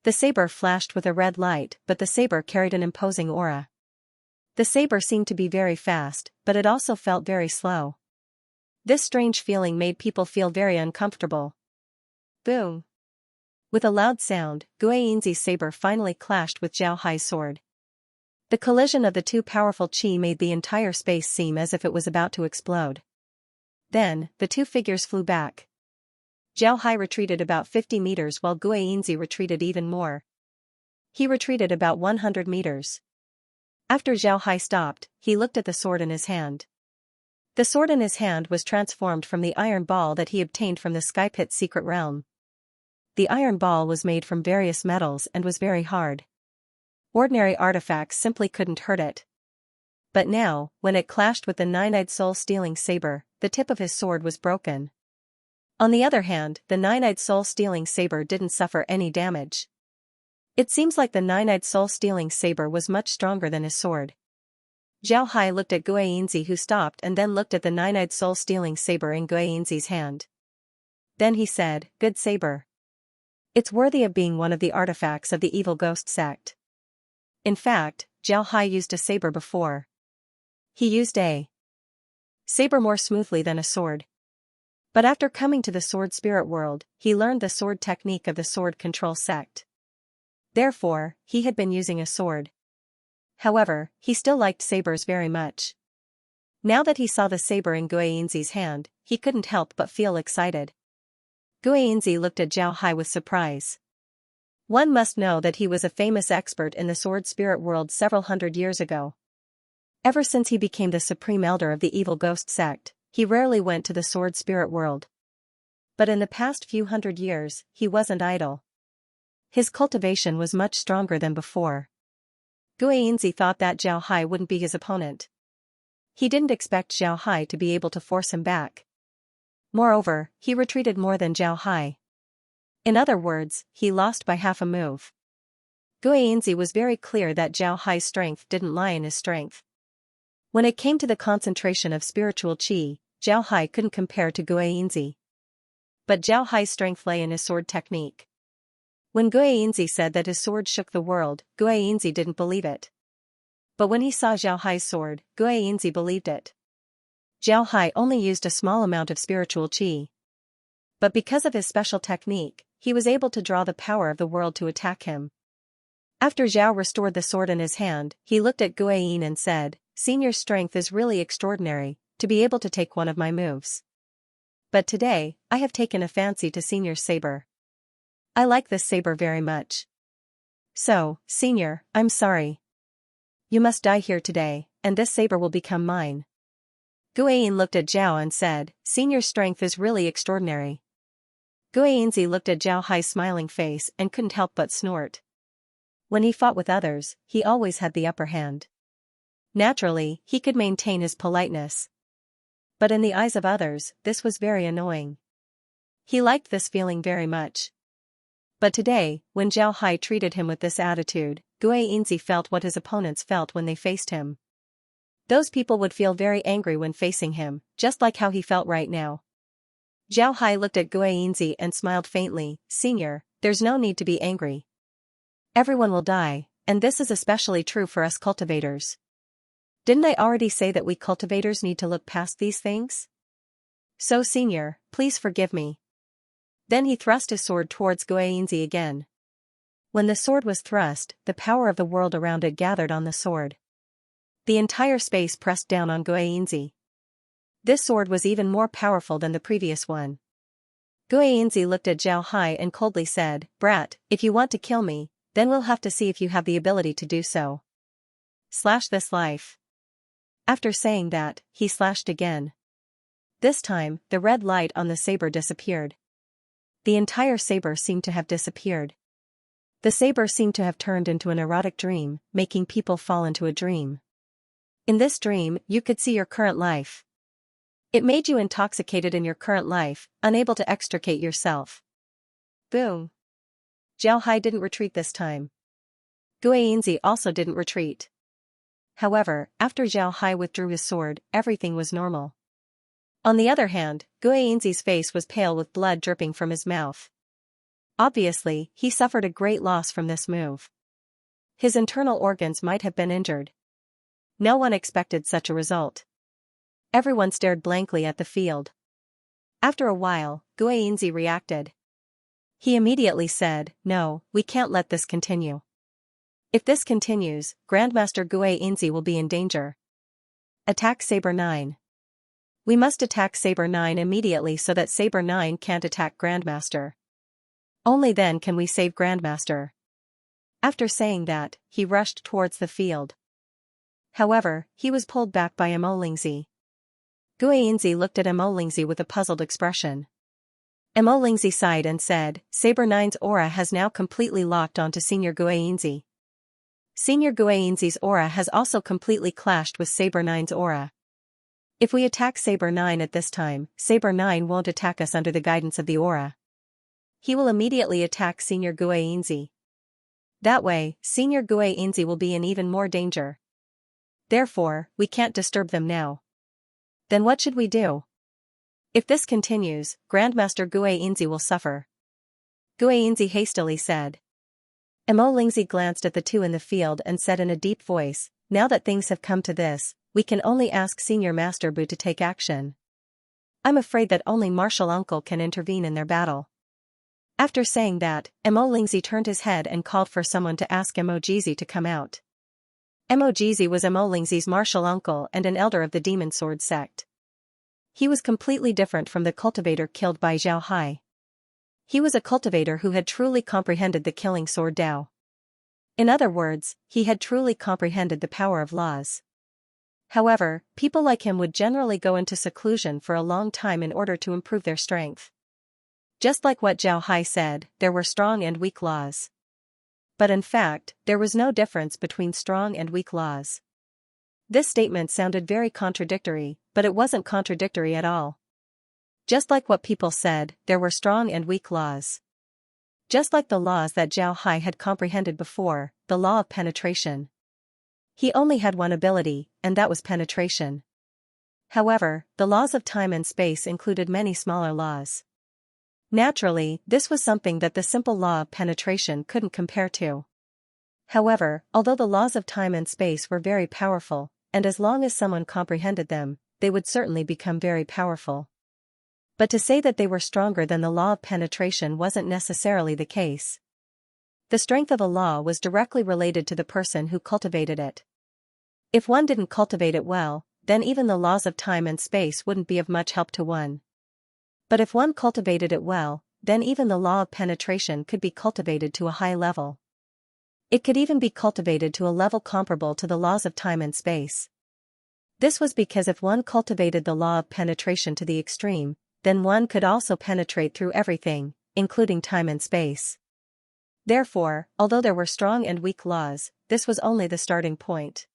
The saber flashed with a red light, but the saber carried an imposing aura. The saber seemed to be very fast, but it also felt very slow. This strange feeling made people feel very uncomfortable. Boom! With a loud sound, Guiyinzi's saber finally clashed with Zhao Hai's sword. The collision of the two powerful qi made the entire space seem as if it was about to explode. Then, the two figures flew back. Zhao Hai retreated about 50 meters while Guiyinzi retreated even more. He retreated about 100 meters. After Zhao Hai stopped, he looked at the sword in his hand. The sword in his hand was transformed from the iron ball that he obtained from the Sky Pit secret realm. The iron ball was made from various metals and was very hard. Ordinary artifacts simply couldn't hurt it. But now, when it clashed with the nine-eyed soul-stealing saber, the tip of his sword was broken. On the other hand, the nine-eyed soul-stealing saber didn't suffer any damage. It seems like the nine-eyed soul-stealing saber was much stronger than his sword. Zhao Hai looked at Guiyinzi, who stopped and then looked at the nine-eyed soul-stealing saber in Guiyinzi's hand. Then he said, "Good saber. It's worthy of being one of the artifacts of the evil ghost sect." In fact, Zhao Hai used a saber before. He used a saber more smoothly than a sword. But after coming to the sword spirit world, he learned the sword technique of the sword control sect. Therefore, he had been using a sword. However, he still liked sabers very much. Now that he saw the saber in Guiyinzi's hand, he couldn't help but feel excited. Guiyinzi looked at Zhao Hai with surprise. One must know that he was a famous expert in the sword spirit world several hundred years ago. Ever since he became the supreme elder of the evil ghost sect, he rarely went to the sword spirit world. But in the past few hundred years, he wasn't idle. His cultivation was much stronger than before. Guiyinzi thought that Zhao Hai wouldn't be his opponent. He didn't expect Zhao Hai to be able to force him back. Moreover, he retreated more than Zhao Hai. In other words, he lost by half a move. Guiyinzi was very clear that Zhao Hai's strength didn't lie in his strength. When it came to the concentration of spiritual qi, Zhao Hai couldn't compare to Guiyinzi. But Zhao Hai's strength lay in his sword technique. When Guiyinzi said that his sword shook the world, Guiyinzi didn't believe it. But when he saw Zhao Hai's sword, Guiyinzi believed it. Zhao Hai only used a small amount of spiritual qi. But because of his special technique, he was able to draw the power of the world to attack him. After Zhao restored the sword in his hand, he looked at Guiyin and said, "Senior's strength is really extraordinary, to be able to take one of my moves. But today, I have taken a fancy to Senior's saber. I like this saber very much. So, Senior, I'm sorry. You must die here today, and this saber will become mine." Guiyin looked at Zhao and said, "Senior's strength is really extraordinary." Guiyinzi looked at Zhao Hai's smiling face and couldn't help but snort. When he fought with others, he always had the upper hand. Naturally, he could maintain his politeness. But in the eyes of others, this was very annoying. He liked this feeling very much. But today, when Zhao Hai treated him with this attitude, Guiyinzi felt what his opponents felt when they faced him. Those people would feel very angry when facing him, just like how he felt right now. Zhao Hai looked at Guiyinzi and smiled faintly, "Senior, there's no need to be angry. Everyone will die, and this is especially true for us cultivators. Didn't I already say that we cultivators need to look past these things? So Senior, please forgive me." Then he thrust his sword towards Guiyinzi again. When the sword was thrust, the power of the world around it gathered on the sword. The entire space pressed down on Guiyinzi. This sword was even more powerful than the previous one. Guiyinzi looked at Zhao Hai and coldly said, "Brat, if you want to kill me, then we'll have to see if you have the ability to do so. Slash this life." After saying that, he slashed again. This time, the red light on the saber disappeared. The entire saber seemed to have disappeared. The saber seemed to have turned into an erotic dream, making people fall into a dream. In this dream, you could see your current life. It made you intoxicated in your current life, unable to extricate yourself. Boom. Zhao Hai didn't retreat this time. Guiyinzi also didn't retreat. However, after Zhao Hai withdrew his sword, everything was normal. On the other hand, Guiyinzi's face was pale with blood dripping from his mouth. Obviously, he suffered a great loss from this move. His internal organs might have been injured. No one expected such a result. Everyone stared blankly at the field. After a while, Guiyinzi reacted. He immediately said, "No, we can't let this continue. If this continues, Grandmaster Guiyinzi will be in danger. Attack Saber 9. We must attack Saber 9 immediately so that Saber 9 can't attack Grandmaster. Only then can we save Grandmaster." After saying that, he rushed towards the field. However, he was pulled back by Lingzi. Guiyinzi looked at Lingzi with a puzzled expression. Lingzi sighed and said, "Saber 9's aura has now completely locked onto Senior Guiyinzi. Senior Guanxi's aura has also completely clashed with Saber 9's aura. If we attack Saber 9 at this time, Saber 9 won't attack us under the guidance of the aura. He will immediately attack Senior Guanxi. That way, Senior Guanxi will be in even more danger. Therefore, we can't disturb them now. Then what should we do? If this continues, Grandmaster Guanxi will suffer. Guanxi hastily said. Mo Lingzi glanced at the two in the field and said in a deep voice, now that things have come to this, we can only ask Senior Master Bu to take action. I'm afraid that only Martial Uncle can intervene in their battle. After saying that, Mo Lingzi turned his head and called for someone to ask Mo Jizi to come out. Mo Jizi was Mo Lingzi's martial uncle and an elder of the Demon Sword sect. He was completely different from the cultivator killed by Zhao Hai. He was a cultivator who had truly comprehended the killing sword Dao. In other words, he had truly comprehended the power of laws. However, people like him would generally go into seclusion for a long time in order to improve their strength. Just like what Zhao Hai said, there were strong and weak laws. But in fact, there was no difference between strong and weak laws. This statement sounded very contradictory, but it wasn't contradictory at all. Just like what people said, there were strong and weak laws. Just like the laws that Zhao Hai had comprehended before, the law of penetration. He only had one ability, and that was penetration. However, the laws of time and space included many smaller laws. Naturally, this was something that the simple law of penetration couldn't compare to. However, although the laws of time and space were very powerful, and as long as someone comprehended them, they would certainly become very powerful. But to say that they were stronger than the law of penetration wasn't necessarily the case. The strength of a law was directly related to the person who cultivated it. If one didn't cultivate it well, then even the laws of time and space wouldn't be of much help to one. But if one cultivated it well, then even the law of penetration could be cultivated to a high level. It could even be cultivated to a level comparable to the laws of time and space. This was because if one cultivated the law of penetration to the extreme, then one could also penetrate through everything, including time and space. Therefore, although there were strong and weak laws, this was only the starting point.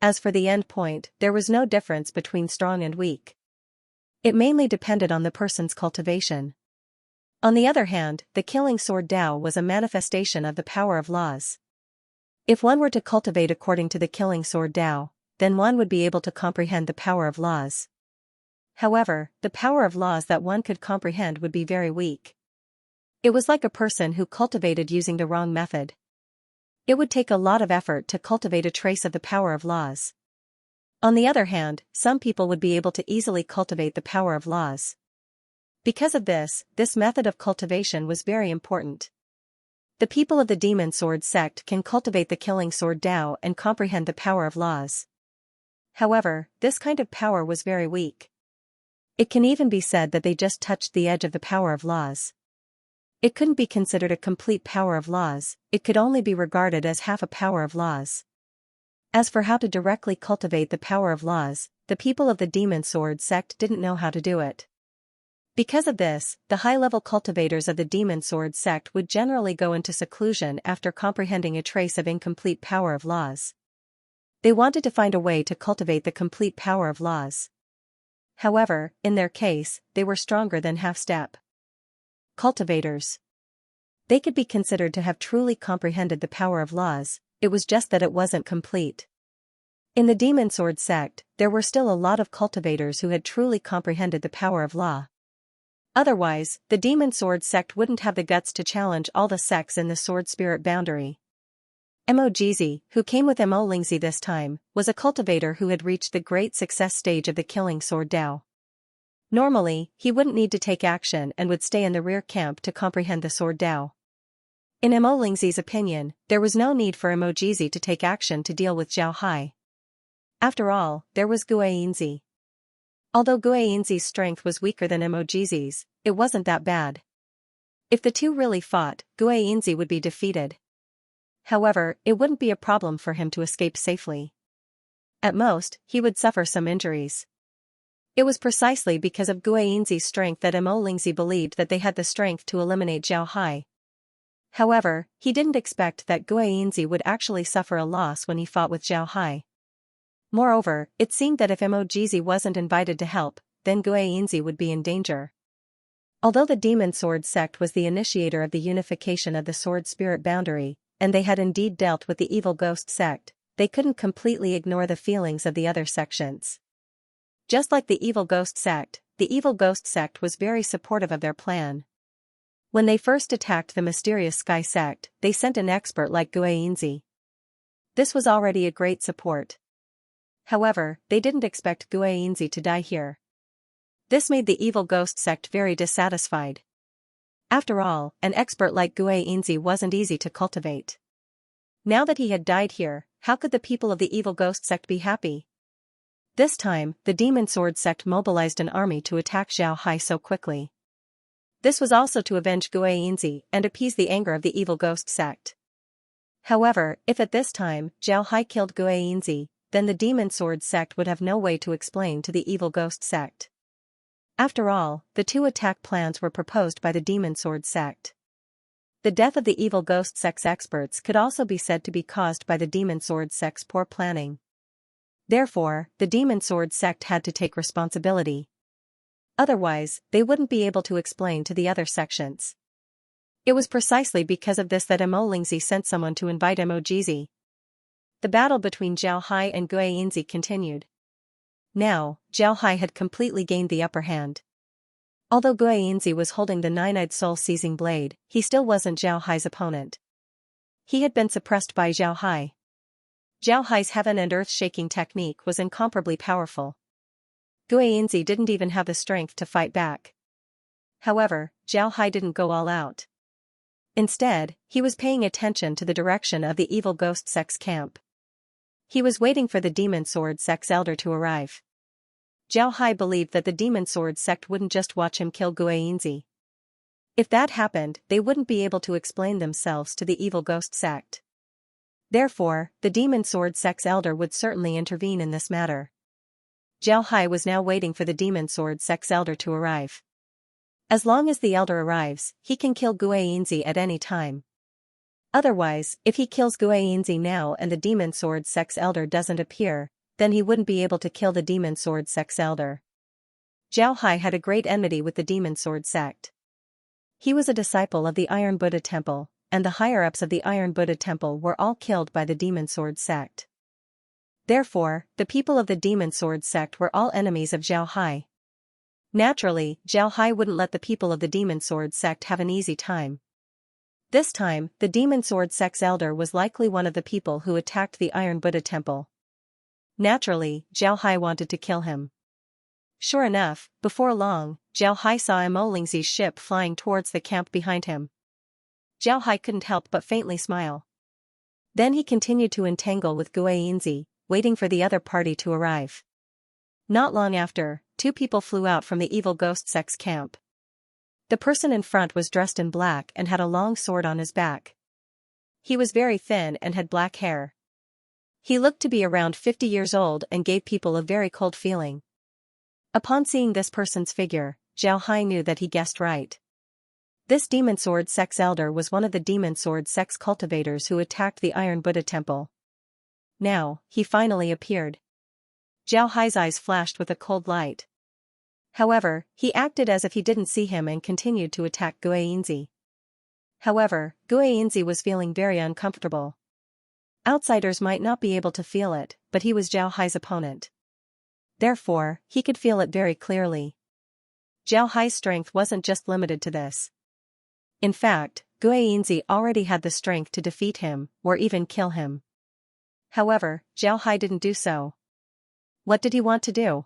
As for the end point, there was no difference between strong and weak. It mainly depended on the person's cultivation. On the other hand, the killing sword Dao was a manifestation of the power of laws. If one were to cultivate according to the killing sword Dao, then one would be able to comprehend the power of laws. However, the power of laws that one could comprehend would be very weak. It was like a person who cultivated using the wrong method. It would take a lot of effort to cultivate a trace of the power of laws. On the other hand, some people would be able to easily cultivate the power of laws. Because of this method of cultivation was very important. The people of the Demon Sword sect can cultivate the killing sword Dao and comprehend the power of laws. However, this kind of power was very weak. It can even be said that they just touched the edge of the power of laws. It couldn't be considered a complete power of laws, it could only be regarded as half a power of laws. As for how to directly cultivate the power of laws, the people of the Demon Sword sect didn't know how to do it. Because of this, the high-level cultivators of the Demon Sword sect would generally go into seclusion after comprehending a trace of incomplete power of laws. They wanted to find a way to cultivate the complete power of laws. However, in their case, they were stronger than half-step cultivators. They could be considered to have truly comprehended the power of laws, it was just that it wasn't complete. In the Demon Sword sect, there were still a lot of cultivators who had truly comprehended the power of law. Otherwise, the Demon Sword sect wouldn't have the guts to challenge all the sects in the Sword Spirit boundary. Mo Jizi, who came with Mo Lingzi this time, was a cultivator who had reached the great success stage of the killing sword Dao. Normally, he wouldn't need to take action and would stay in the rear camp to comprehend the sword Dao. In Mo Lingzi's opinion, there was no need for Mo Jizi to take action to deal with Zhao Hai. After all, there was Guanxi. Although Guanxi's strength was weaker than Mo Jizi's, it wasn't that bad. If the two really fought, Guanxi would be defeated. However, it wouldn't be a problem for him to escape safely. At most, he would suffer some injuries. It was precisely because of Guanxi's strength that Mo Lingzi believed that they had the strength to eliminate Zhao Hai. However, he didn't expect that Guanzi would actually suffer a loss when he fought with Zhao Hai. Moreover, it seemed that if Mojizi wasn't invited to help, then Guanzi would be in danger. Although the Demon Sword sect was the initiator of the unification of the Sword Spirit boundary, and they had indeed dealt with the Evil Ghost sect, they couldn't completely ignore the feelings of the other sections. Just like the Evil Ghost sect was very supportive of their plan. When they first attacked the mysterious Sky sect, they sent an expert like Guanzi. This was already a great support. However, they didn't expect Guanzi to die here. This made the Evil Ghost sect very dissatisfied. After all, an expert like Guanzi wasn't easy to cultivate. Now that he had died here, how could the people of the Evil Ghost sect be happy? This time, the Demon Sword sect mobilized an army to attack Zhao Hai so quickly. This was also to avenge Guanzi and appease the anger of the Evil Ghost sect. However, if at this time, Zhao Hai killed Guanzi, then the Demon Sword sect would have no way to explain to the Evil Ghost sect. After all, the two attack plans were proposed by the Demon Sword sect. The death of the Evil Ghost sect's experts could also be said to be caused by the Demon Sword sect's poor planning. Therefore, the Demon Sword sect had to take responsibility. Otherwise, they wouldn't be able to explain to the other sections. It was precisely because of this that Lingzi sent someone to invite Mojizi. The battle between Zhao Hai and Guanzi continued. Now, Zhao Hai had completely gained the upper hand. Although Guanzi was holding the nine-eyed soul-seizing blade, he still wasn't Zhao Hai's opponent. He had been suppressed by Zhao Hai. Zhao Hai's heaven and earth-shaking technique was incomparably powerful. Guanzi didn't even have the strength to fight back. However, Zhao Hai didn't go all out. Instead, he was paying attention to the direction of the Evil Ghost sect's camp. He was waiting for the Demon Sword sect's elder to arrive. Zhao Hai believed that the Demon Sword sect wouldn't just watch him kill Guanzi. If that happened, they wouldn't be able to explain themselves to the Evil Ghost sect. Therefore, the Demon Sword sect's elder would certainly intervene in this matter. Zhao Hai was now waiting for the Demon Sword sect's elder to arrive. As long as the elder arrives, he can kill Guanzi at any time. Otherwise, if he kills Guanzi now and the Demon Sword sect's elder doesn't appear, then he wouldn't be able to kill the Demon Sword sect's elder. Zhao Hai had a great enmity with the Demon Sword sect. He was a disciple of the Iron Buddha Temple, and the higher-ups of the Iron Buddha Temple were all killed by the Demon Sword sect. Therefore, the people of the Demon Sword sect were all enemies of Zhao Hai. Naturally, Zhao Hai wouldn't let the people of the Demon Sword sect have an easy time. This time, the Demon Sword sect's elder was likely one of the people who attacked the Iron Buddha Temple. Naturally, Zhao Hai wanted to kill him. Sure enough, before long, Zhao Hai saw Lingzi's ship flying towards the camp behind him. Zhao Hai couldn't help but faintly smile. Then he continued to entangle with Guanzi, waiting for the other party to arrive. Not long after, two people flew out from the Evil Ghost sect's camp. The person in front was dressed in black and had a long sword on his back. He was very thin and had black hair. He looked to be around 50 years old and gave people a very cold feeling. Upon seeing this person's figure, Zhao Hai knew that he guessed right. This Demon Sword sect's elder was one of the Demon Sword sect's cultivators who attacked the Iron Buddha Temple. Now, he finally appeared. Zhao Hai's eyes flashed with a cold light. However, he acted as if he didn't see him and continued to attack Guanzi. However, Guanzi was feeling very uncomfortable. Outsiders might not be able to feel it, but he was Zhao Hai's opponent. Therefore, he could feel it very clearly. Zhao Hai's strength wasn't just limited to this. In fact, Guanzi already had the strength to defeat him, or even kill him. However, Zhao Hai didn't do so. What did he want to do?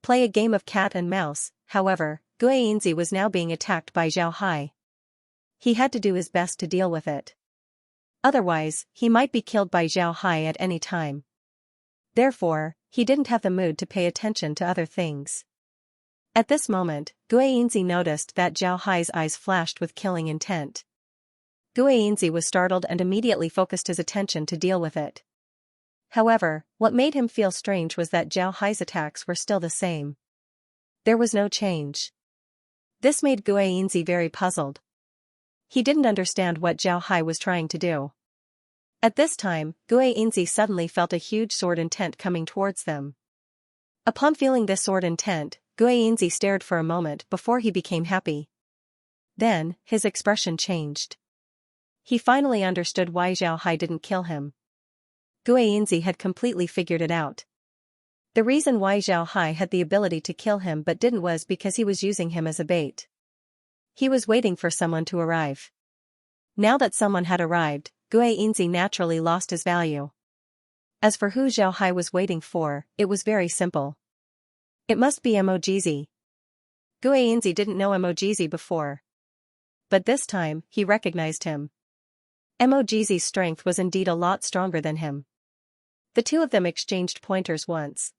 Play a game of cat and mouse. However, Guanzi was now being attacked by Zhao Hai. He had to do his best to deal with it. Otherwise, he might be killed by Zhao Hai at any time. Therefore, he didn't have the mood to pay attention to other things. At this moment, Guanzi noticed that Zhao Hai's eyes flashed with killing intent. Guanzi was startled and immediately focused his attention to deal with it. However, what made him feel strange was that Zhao Hai's attacks were still the same. There was no change. This made Guanzi very puzzled. He didn't understand what Zhao Hai was trying to do. At this time, Gui Yinzi suddenly felt a huge sword intent coming towards them. Upon feeling this sword intent, Gui Yinzi stared for a moment before he became happy. Then, his expression changed. He finally understood why Zhao Hai didn't kill him. Gui Yinzi had completely figured it out. The reason why Zhao Hai had the ability to kill him but didn't was because he was using him as a bait. He was waiting for someone to arrive. Now that someone had arrived, Gui Yinzi naturally lost his value. As for who Zhao Hai was waiting for, it was very simple. It must be Emojizi. Gui Yinzi didn't know Emojizi before. But this time, he recognized him. Emojizi's strength was indeed a lot stronger than him. The two of them exchanged pointers once.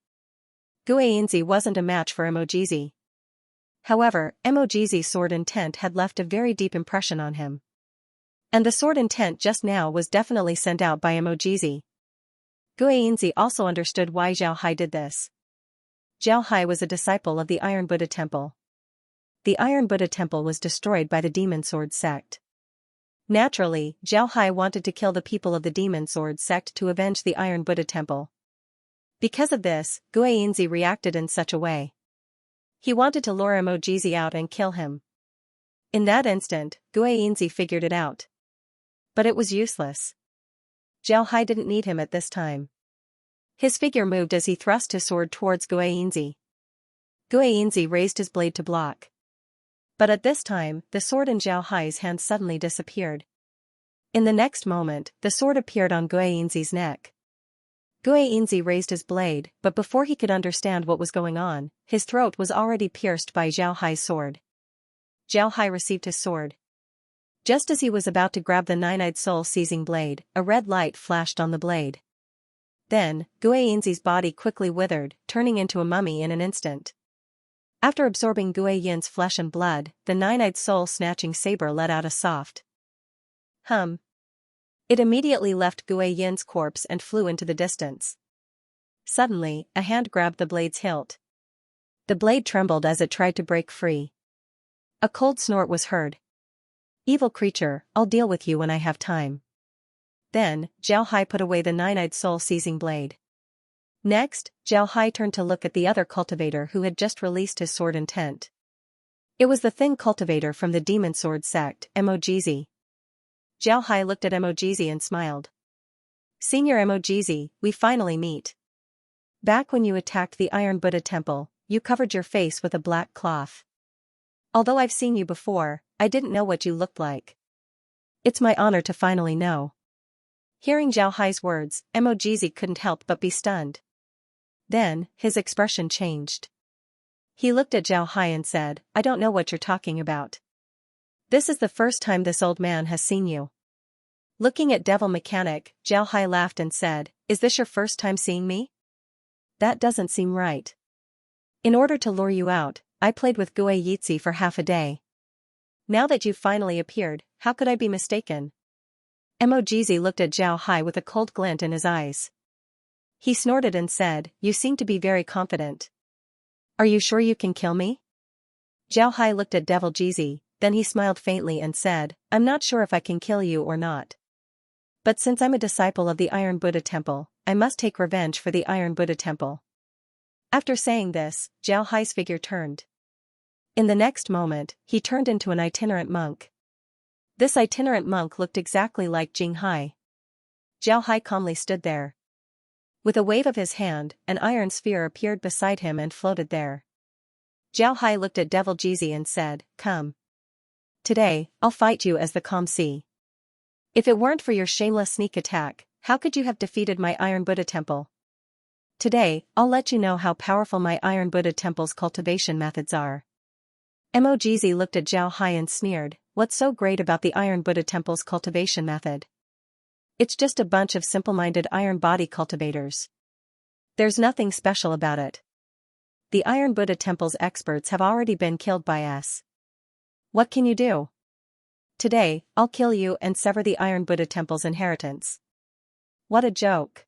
Gui Yinzi wasn't a match for Emojizi. However, Emojizi's sword intent had left a very deep impression on him. And the sword intent just now was definitely sent out by Emojizi. Gui Yinzi also understood why Zhao Hai did this. Zhao Hai was a disciple of the Iron Buddha Temple. The Iron Buddha Temple was destroyed by the Demon Sword sect. Naturally, Zhao Hai wanted to kill the people of the Demon Sword sect to avenge the Iron Buddha Temple. Because of this, Gui Yinzi reacted in such a way. He wanted to lure Emojizi out and kill him. In that instant, Gui Yinzi figured it out. But it was useless. Zhao Hai didn't need him at this time. His figure moved as he thrust his sword towards Gui Yinzi. Gui Yinzi raised his blade to block. But at this time, the sword in Zhao Hai's hand suddenly disappeared. In the next moment, the sword appeared on Gui Yinzi's neck. Gui Yinzi raised his blade, but before he could understand what was going on, his throat was already pierced by Zhao Hai's sword. Zhao Hai received his sword. Just as he was about to grab the nine-eyed soul-seizing blade, a red light flashed on the blade. Then, Gui Yinzi's body quickly withered, turning into a mummy in an instant. After absorbing Gui Yin's flesh and blood, the nine-eyed soul-snatching saber let out a soft hum. It immediately left Gui Yin's corpse and flew into the distance. Suddenly, a hand grabbed the blade's hilt. The blade trembled as it tried to break free. A cold snort was heard. "Evil creature, I'll deal with you when I have time." Then, Zhao Hai put away the nine-eyed soul-seizing blade. Next, Zhao Hai turned to look at the other cultivator who had just released his sword intent. It was the thin cultivator from the Demon Sword sect, Emojizi. Zhao Hai looked at Emojizi and smiled. "Senior Emojizi, we finally meet. Back when you attacked the Iron Buddha Temple, you covered your face with a black cloth. Although I've seen you before, I didn't know what you looked like. It's my honor to finally know." Hearing Zhao Hai's words, Emojizi couldn't help but be stunned. Then, his expression changed. He looked at Zhao Hai and said, "I don't know what you're talking about. This is the first time this old man has seen you." Looking at Devil Mechanic, Zhao Hai laughed and said, "Is this your first time seeing me? That doesn't seem right. In order to lure you out, I played with Gui Yinzi for half a day. Now that you've finally appeared, how could I be mistaken?" Emojizi looked at Zhao Hai with a cold glint in his eyes. He snorted and said, "You seem to be very confident. Are you sure you can kill me?" Zhao Hai looked at Devil Jizi, then he smiled faintly and said, "I'm not sure if I can kill you or not. But since I'm a disciple of the Iron Buddha Temple, I must take revenge for the Iron Buddha Temple." After saying this, Zhao Hai's figure turned. In the next moment, he turned into an itinerant monk. This itinerant monk looked exactly like Jing Hai. Zhao Hai calmly stood there. With a wave of his hand, an iron sphere appeared beside him and floated there. Zhao Hai looked at Devil Jizi and said, "Come. Today, I'll fight you as the calm sea. If it weren't for your shameless sneak attack, how could you have defeated my Iron Buddha Temple? Today, I'll let you know how powerful my Iron Buddha Temple's cultivation methods are." Emojizi looked at Zhao Hai and sneered, "What's so great about the Iron Buddha Temple's cultivation method? It's just a bunch of simple-minded iron body cultivators. There's nothing special about it. The Iron Buddha Temple's experts have already been killed by us. What can you do? Today, I'll kill you and sever the Iron Buddha Temple's inheritance." What a joke.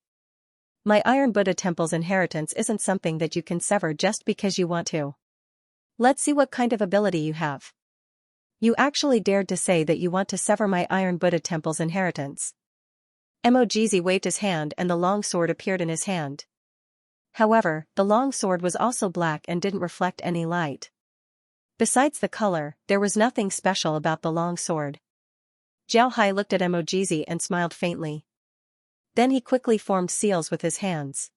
My Iron Buddha Temple's inheritance isn't something that you can sever just because you want to. Let's see what kind of ability you have. You actually dared to say that you want to sever my Iron Buddha temple's inheritance. Emojizi waved his hand and the long sword appeared in his hand. However, the long sword was also black and didn't reflect any light. Besides the color, there was nothing special about the long sword. Zhao Hai looked at Emojizi and smiled faintly. Then he quickly formed seals with his hands.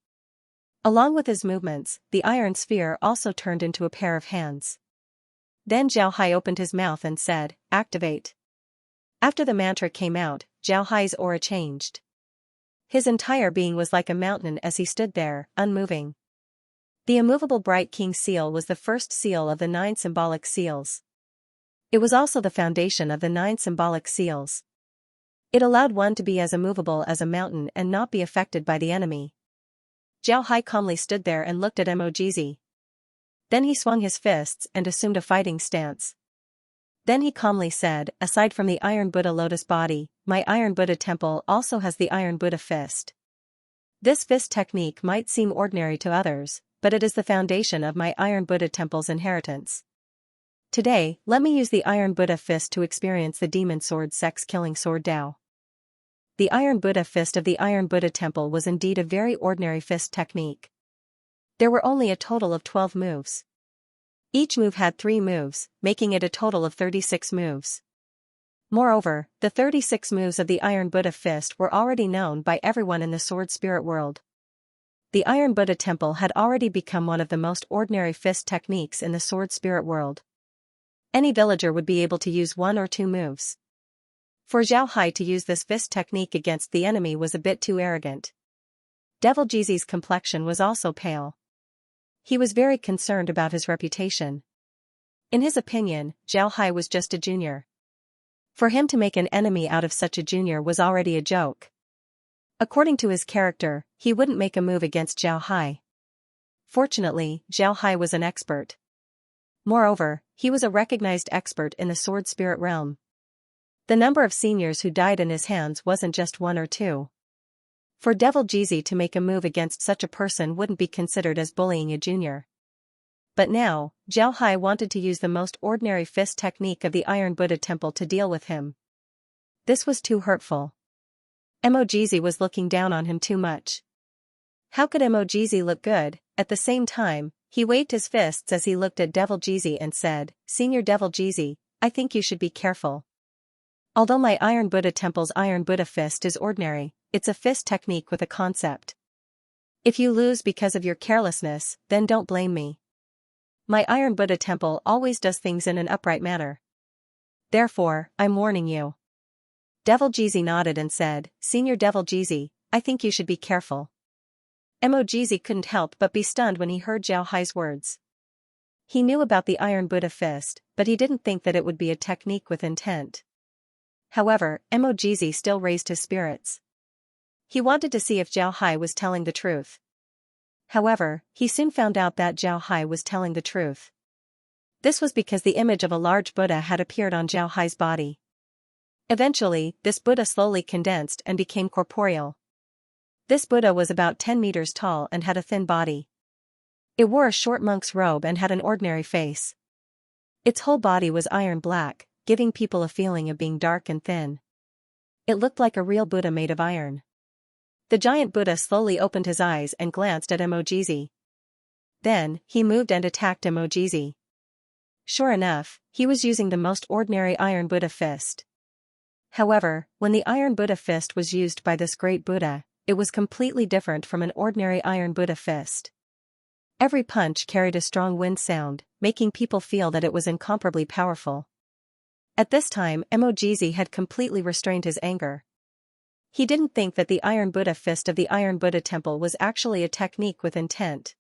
Along with his movements, the iron sphere also turned into a pair of hands. Then Zhao Hai opened his mouth and said, "Activate." After the mantra came out, Zhao Hai's aura changed. His entire being was like a mountain as he stood there, unmoving. The immovable Bright King seal was the first seal of the 9 symbolic seals. It was also the foundation of the 9 symbolic seals. It allowed one to be as immovable as a mountain and not be affected by the enemy. Zhao Hai calmly stood there and looked at Emojizi. Then he swung his fists and assumed a fighting stance. Then he calmly said, "Aside from the Iron Buddha lotus body, my Iron Buddha temple also has the Iron Buddha fist. This fist technique might seem ordinary to others, but it is the foundation of my Iron Buddha temple's inheritance. Today, let me use the Iron Buddha fist to experience the demon sword sex-killing sword Tao." The Iron Buddha fist of the Iron Buddha temple was indeed a very ordinary fist technique. There were only a total of 12 moves. Each move had 3 moves, making it a total of 36 moves. Moreover, the 36 moves of the Iron Buddha fist were already known by everyone in the sword spirit world. The Iron Buddha temple had already become one of the most ordinary fist techniques in the sword spirit world. Any villager would be able to use 1 or 2 moves. For Zhao Hai to use this fist technique against the enemy was a bit too arrogant. Devil Jizi's complexion was also pale. He was very concerned about his reputation. In his opinion, Zhao Hai was just a junior. For him to make an enemy out of such a junior was already a joke. According to his character, he wouldn't make a move against Zhao Hai. Fortunately, Zhao Hai was an expert. Moreover, he was a recognized expert in the sword spirit realm. The number of seniors who died in his hands wasn't just 1 or 2. For Devil Jizi to make a move against such a person wouldn't be considered as bullying a junior. But now, Zhao Hai wanted to use the most ordinary fist technique of the Iron Buddha temple to deal with him. This was too hurtful. Emojizi was looking down on him too much. How could Emojizi look good? At the same time, he waved his fists as he looked at Devil Jizi and said, "Senior Devil Jizi, I think you should be careful. Although my Iron Buddha temple's Iron Buddha fist is ordinary, it's a fist technique with a concept. If you lose because of your carelessness, then don't blame me. My Iron Buddha temple always does things in an upright manner. Therefore, I'm warning you." Devil Jizi nodded and said, "Senior Devil Jizi, I think you should be careful." Emojizi couldn't help but be stunned when he heard Zhao Hai's words. He knew about the Iron Buddha fist, but he didn't think that it would be a technique with intent. However, Emojizi still raised his spirits. He wanted to see if Zhao Hai was telling the truth. However, he soon found out that Zhao Hai was telling the truth. This was because the image of a large Buddha had appeared on Zhao Hai's body. Eventually, this Buddha slowly condensed and became corporeal. This Buddha was about 10 meters tall and had a thin body. It wore a short monk's robe and had an ordinary face. Its whole body was iron black, giving people a feeling of being dark and thin. It looked like a real Buddha made of iron. The giant Buddha slowly opened his eyes and glanced at Emojizi. Then, he moved and attacked Emojizi. Sure enough, he was using the most ordinary Iron Buddha fist. However, when the Iron Buddha fist was used by this great Buddha, it was completely different from an ordinary Iron Buddha fist. Every punch carried a strong wind sound, making people feel that it was incomparably powerful. At this time, Emojizi had completely restrained his anger. He didn't think that the Iron Buddha fist of the Iron Buddha temple was actually a technique with intent.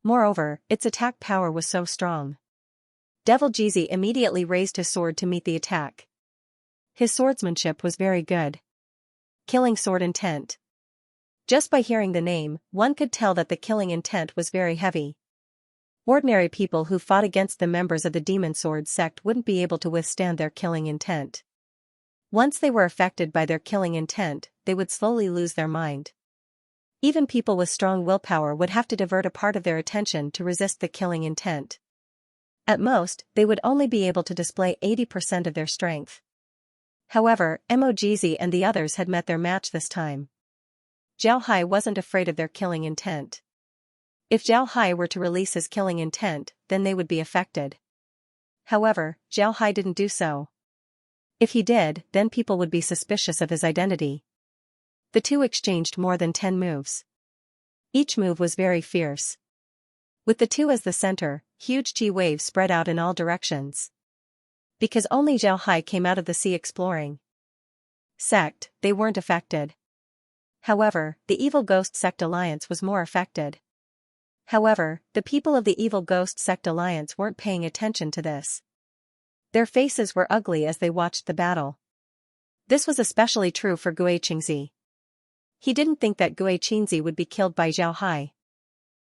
Moreover, its attack power was so strong. Devil Jizi immediately raised his sword to meet the attack. His swordsmanship was very good. Killing sword intent. Just by hearing the name, one could tell that the killing intent was very heavy. Ordinary people who fought against the members of the Demon Sword sect wouldn't be able to withstand their killing intent. Once they were affected by their killing intent, they would slowly lose their mind. Even people with strong willpower would have to divert a part of their attention to resist the killing intent. At most, they would only be able to display 80% of their strength. However, Mojizi and the others had met their match this time. Zhao Hai wasn't afraid of their killing intent. If Zhao Hai were to release his killing intent, then they would be affected. However, Zhao Hai didn't do so. If he did, then people would be suspicious of his identity. The two exchanged more than 10 moves. Each move was very fierce. With the two as the center, huge chi waves spread out in all directions. Because only Zhao Hai came out of the sea exploring sect, they weren't affected. However, the Evil Ghost Sect Alliance was more affected. However, the people of the Evil Ghost Sect Alliance weren't paying attention to this. Their faces were ugly as they watched the battle. This was especially true for Xianxia. He didn't think that Xianxia would be killed by Zhao Hai.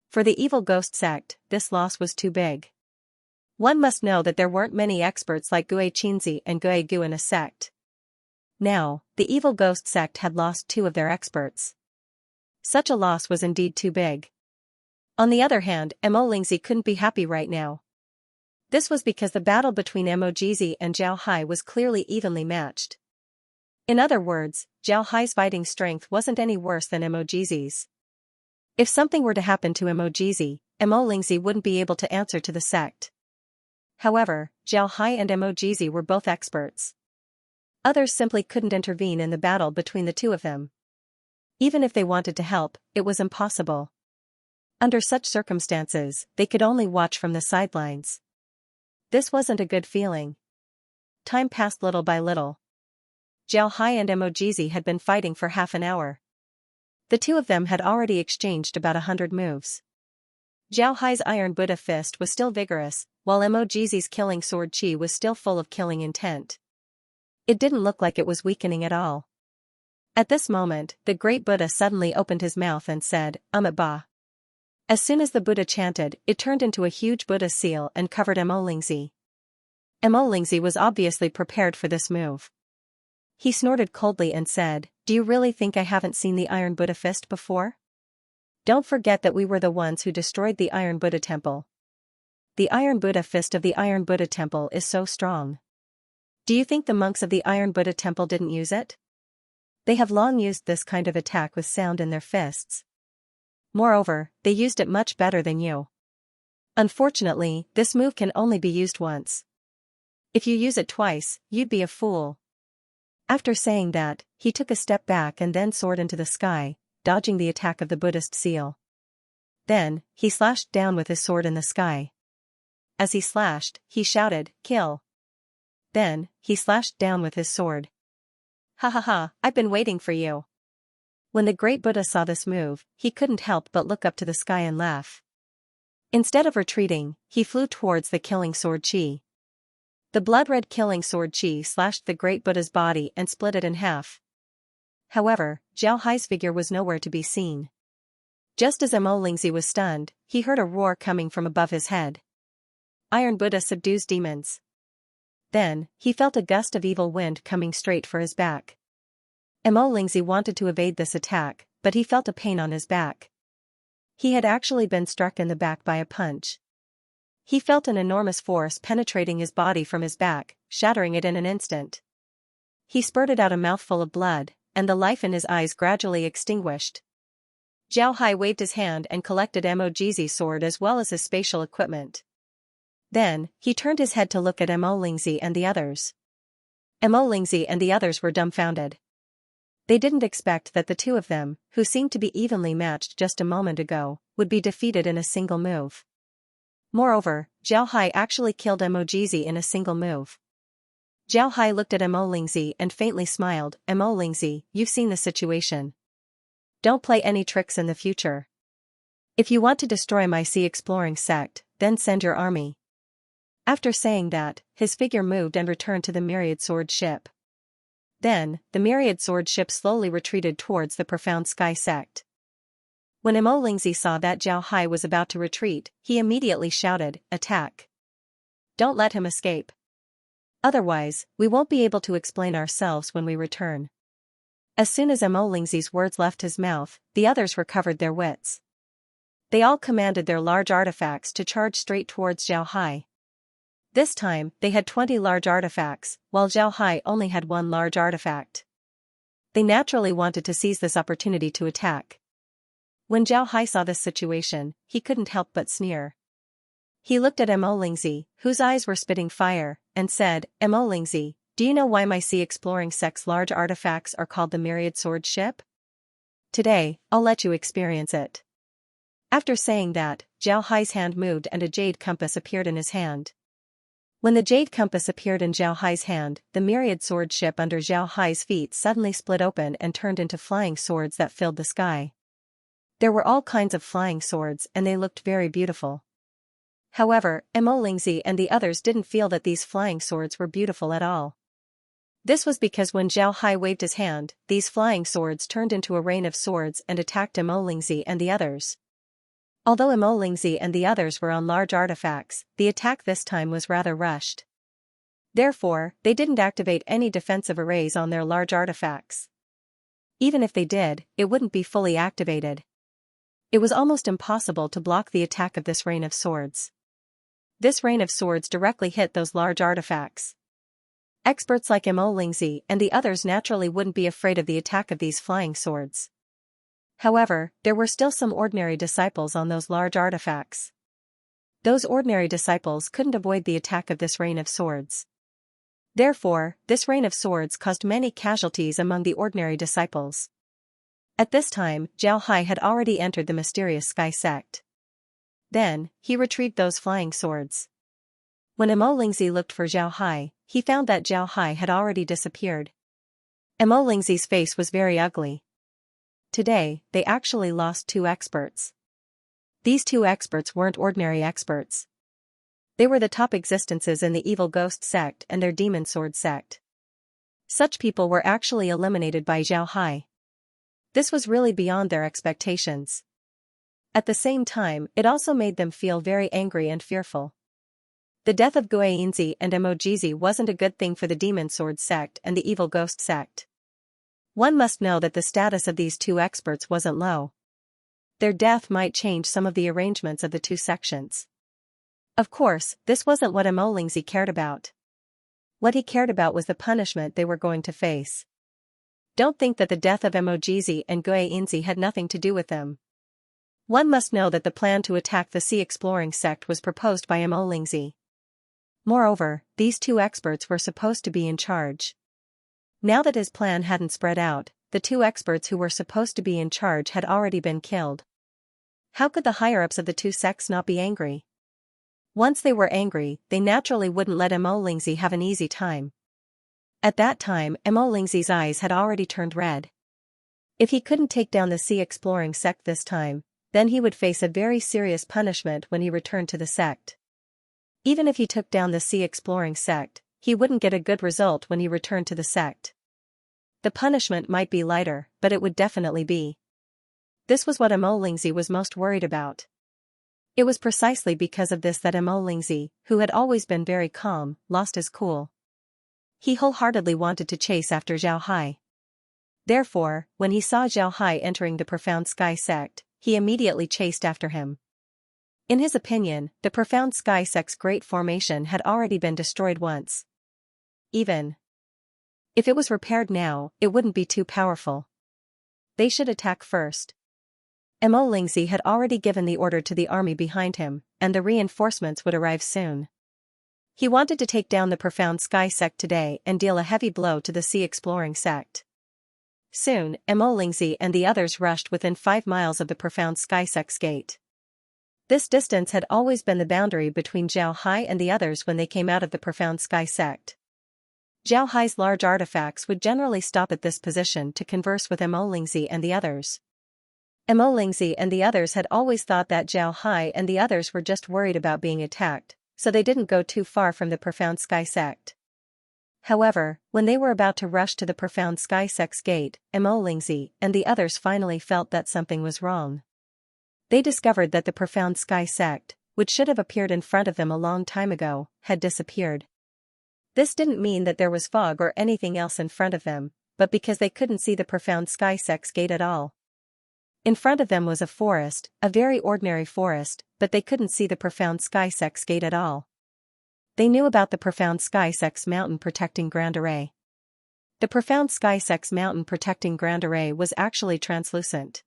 For the Evil Ghost Sect, this loss was too big. One must know that there weren't many experts like Xianxia and Gu in a sect. Now, the Evil Ghost Sect had lost 2 of their experts. Such a loss was indeed too big. On the other hand, Mojizi couldn't be happy right now. This was because the battle between Mojizi and Zhao Hai was clearly evenly matched. In other words, Zhao Hai's fighting strength wasn't any worse than Mojizi's. If something were to happen to Mojizi wouldn't be able to answer to the sect. However, Zhao Hai and Mojizi were both experts. Others simply couldn't intervene in the battle between the two of them. Even if they wanted to help, it was impossible. Under such circumstances, they could only watch from the sidelines. This wasn't a good feeling. Time passed little by little. Zhao Hai and Mojizi had been fighting for half an hour. The two of them had already exchanged about 100 moves. Zhao Hai's Iron Buddha Fist was still vigorous, while Mojizi's Killing Sword Chi was still full of killing intent. It didn't look like it was weakening at all. At this moment, the great Buddha suddenly opened his mouth and said, Ba. As soon as the Buddha chanted, it turned into a huge Buddha seal and covered Mojizi. Mojizi was obviously prepared for this move. He snorted coldly and said, "Do you really think I haven't seen the Iron Buddha Fist before? Don't forget that we were the ones who destroyed the Iron Buddha Temple. The Iron Buddha Fist of the Iron Buddha Temple is so strong. Do you think the monks of the Iron Buddha Temple didn't use it? They have long used this kind of attack with sound in their fists. Moreover, they used it much better than you. Unfortunately, this move can only be used once. If you use it twice, you'd be a fool." After saying that, he took a step back and then soared into the sky, dodging the attack of the Buddhist seal. Then, he slashed down with his sword in the sky. As he slashed, he shouted, "Kill!" Then, he slashed down with his sword. "Ha ha ha, I've been waiting for you." When the great Buddha saw this move, he couldn't help but look up to the sky and laugh. Instead of retreating, he flew towards the Killing Sword Chi. The blood-red Killing Sword Chi slashed the great Buddha's body and split it in half. However, Zhao Hai's figure was nowhere to be seen. Just as Mojizi was stunned, he heard a roar coming from above his head. Iron Buddha subdues demons. Then, he felt a gust of evil wind coming straight for his back. Mojizi wanted to evade this attack, but he felt a pain on his back. He had actually been struck in the back by a punch. He felt an enormous force penetrating his body from his back, shattering it in an instant. He spurted out a mouthful of blood, and the life in his eyes gradually extinguished. Zhao Hai waved his hand and collected Mojizi's sword as well as his spatial equipment. Then, he turned his head to look at Mojizi and the others. Mojizi and the others were dumbfounded. They didn't expect that the two of them, who seemed to be evenly matched just a moment ago, would be defeated in a single move. Moreover, Zhao Hai actually killed Mojizi in a single move. Zhao Hai looked at Mojizi and faintly smiled. "Mojizi, you've seen the situation. Don't play any tricks in the future. If you want to destroy my sea exploring sect, then send your army." After saying that, his figure moved and returned to the myriad sword ship. Then, the myriad sword ship slowly retreated towards the profound sky sect. When Mojizi saw that Zhao Hai was about to retreat, he immediately shouted, "Attack! Don't let him escape. Otherwise, we won't be able to explain ourselves when we return." As soon as Mojizi's words left his mouth, the others recovered their wits. They all commanded their large artifacts to charge straight towards Zhao Hai. This time, they had 20 large artifacts, while Zhao Hai only had one large artifact. They naturally wanted to seize this opportunity to attack. When Zhao Hai saw this situation, he couldn't help but sneer. He looked at Mo Lingzi, whose eyes were spitting fire, and said, Mo Lingzi, do you know why my sea exploring sect's large artifacts are called the Myriad Sword Ship? Today, I'll let you experience it. After saying that, Zhao Hai's hand moved and a jade compass appeared in his hand. When the jade compass appeared in Zhao Hai's hand, the myriad sword ship under Zhao Hai's feet suddenly split open and turned into flying swords that filled the sky. There were all kinds of flying swords and they looked very beautiful. However, Mo Lingzi and the others didn't feel that these flying swords were beautiful at all. This was because when Zhao Hai waved his hand, these flying swords turned into a rain of swords and attacked Mo Lingzi and the others. Although Mo Lingzi and the others were on large artifacts, the attack this time was rather rushed. Therefore, they didn't activate any defensive arrays on their large artifacts. Even if they did, it wouldn't be fully activated. It was almost impossible to block the attack of this rain of swords. This rain of swords directly hit those large artifacts. Experts like Mo Lingzi and the others naturally wouldn't be afraid of the attack of these flying swords. However, there were still some ordinary disciples on those large artifacts. Those ordinary disciples couldn't avoid the attack of this rain of swords. Therefore, this rain of swords caused many casualties among the ordinary disciples. At this time, Zhao Hai had already entered the mysterious sky sect. Then, he retrieved those flying swords. When Mo Lingzi looked for Zhao Hai, he found that Zhao Hai had already disappeared. Mo Lingzi's face was very ugly. Today, they actually lost 2 experts. These 2 experts weren't ordinary experts. They were the top existences in the evil ghost sect and their demon sword sect. Such people were actually eliminated by Zhao Hai. This was really beyond their expectations. At the same time, it also made them feel very angry and fearful. The death of Guanzi and Emojizi wasn't a good thing for the demon sword sect and the evil ghost sect. One must know that the status of these 2 experts wasn't low. Their death might change some of the arrangements of the 2 sections. Of course, this wasn't what Mo Lingzi cared about. What he cared about was the punishment they were going to face. Don't think that the death of Emojizi and Guanzi had nothing to do with them. One must know that the plan to attack the sea exploring sect was proposed by Mo Lingzi. Moreover, these 2 experts were supposed to be in charge. Now that his plan hadn't spread out, the 2 experts who were supposed to be in charge had already been killed. How could the higher-ups of the 2 sects not be angry? Once they were angry, they naturally wouldn't let Mo Lingzi have an easy time. At that time, Mo Lingzi's eyes had already turned red. If he couldn't take down the sea exploring sect this time, then he would face a very serious punishment when he returned to the sect. Even if he took down the sea exploring sect, he wouldn't get a good result when he returned to the sect. The punishment might be lighter, but it would definitely be. This was what Mo Lingzi was most worried about. It was precisely because of this that Mo Lingzi, who had always been very calm, lost his cool. He wholeheartedly wanted to chase after Zhao Hai. Therefore, when he saw Zhao Hai entering the Profound Sky sect, he immediately chased after him. In his opinion, the Profound Sky sect's great formation had already been destroyed once. Even if it was repaired now, it wouldn't be too powerful. They should attack first. Mo Lingzi had already given the order to the army behind him, and the reinforcements would arrive soon. He wanted to take down the Profound Sky sect today and deal a heavy blow to the sea exploring sect. Soon, Mo Lingzi and the others rushed within 5 miles of the Profound Sky sect's gate. This distance had always been the boundary between Zhao Hai and the others when they came out of the Profound Sky sect. Zhao Hai's large artifacts would generally stop at this position to converse with Mo Lingzi and the others. Mo Lingzi and the others had always thought that Zhao Hai and the others were just worried about being attacked, so they didn't go too far from the Profound Sky sect. However, when they were about to rush to the Profound Sky sect's gate, Mo Lingzi and the others finally felt that something was wrong. They discovered that the Profound Sky sect, which should have appeared in front of them a long time ago, had disappeared. This didn't mean that there was fog or anything else in front of them, but because they couldn't see the Profound Sky sect's gate at all. In front of them was a forest, a very ordinary forest, but they couldn't see the Profound Sky sect's gate at all. They knew about the profound Sky Sex Mountain protecting Grand Array. The profound Sky Sex Mountain protecting Grand Array was actually translucent.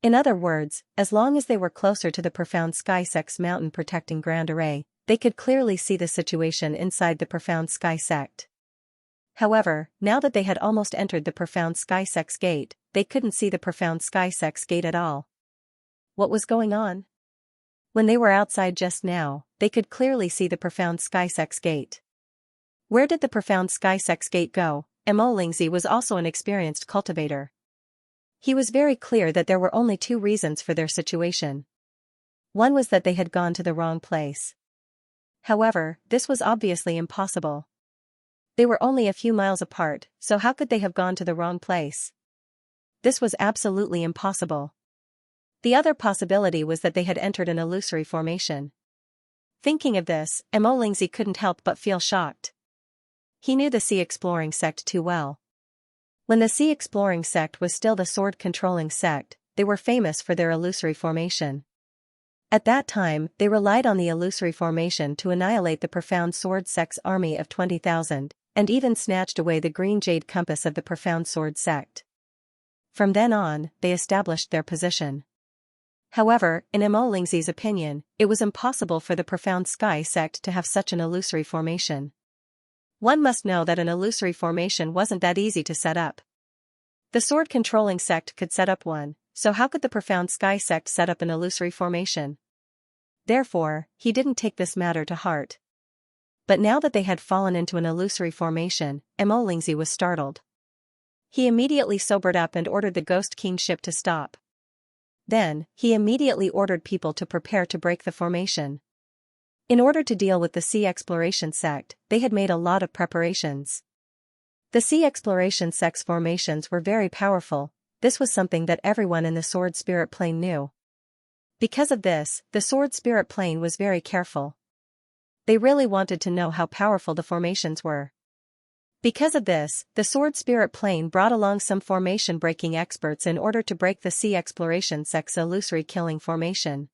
In other words, as long as they were closer to the profound Sky Sex Mountain protecting Grand Array, they could clearly see the situation inside the profound Sky Sect. However, now that they had almost entered the profound Sky Sex Gate, they couldn't see the profound Sky Sex Gate at all. What was going on? When they were outside just now, they could clearly see the profound Sky Sex Gate. Where did the profound Sky Sex Gate go? Mo Lingzi was also an experienced cultivator. He was very clear that there were only two reasons for their situation. One was that they had gone to the wrong place. However, this was obviously impossible. They were only a few miles apart, so how could they have gone to the wrong place? This was absolutely impossible. The other possibility was that they had entered an illusory formation. Thinking of this, Mo Lingzi couldn't help but feel shocked. He knew the Sea Exploring Sect too well. When the Sea Exploring Sect was still the sword-controlling sect, they were famous for their illusory formation. At that time, they relied on the illusory formation to annihilate the profound sword sect's army of 20,000, and even snatched away the green jade compass of the profound sword sect. From then on, they established their position. However, in Mo Lingzi's opinion, it was impossible for the profound Sky Sect to have such an illusory formation. One must know that an illusory formation wasn't that easy to set up. The sword-controlling sect could set up one, so how could the profound Sky Sect set up an illusory formation? Therefore, he didn't take this matter to heart. But now that they had fallen into an illusory formation, Mo Lingzi was startled. He immediately sobered up and ordered the Ghost King ship to stop. Then, he immediately ordered people to prepare to break the formation. In order to deal with the Sea Exploration Sect, they had made a lot of preparations. The Sea Exploration Sect's formations were very powerful. This was something that everyone in the Sword Spirit Plane knew. Because of this, the Sword Spirit Plane was very careful. They really wanted to know how powerful the formations were. Because of this, the Sword Spirit Plane brought along some formation-breaking experts in order to break the Sea Exploration Sect's illusory killing formation.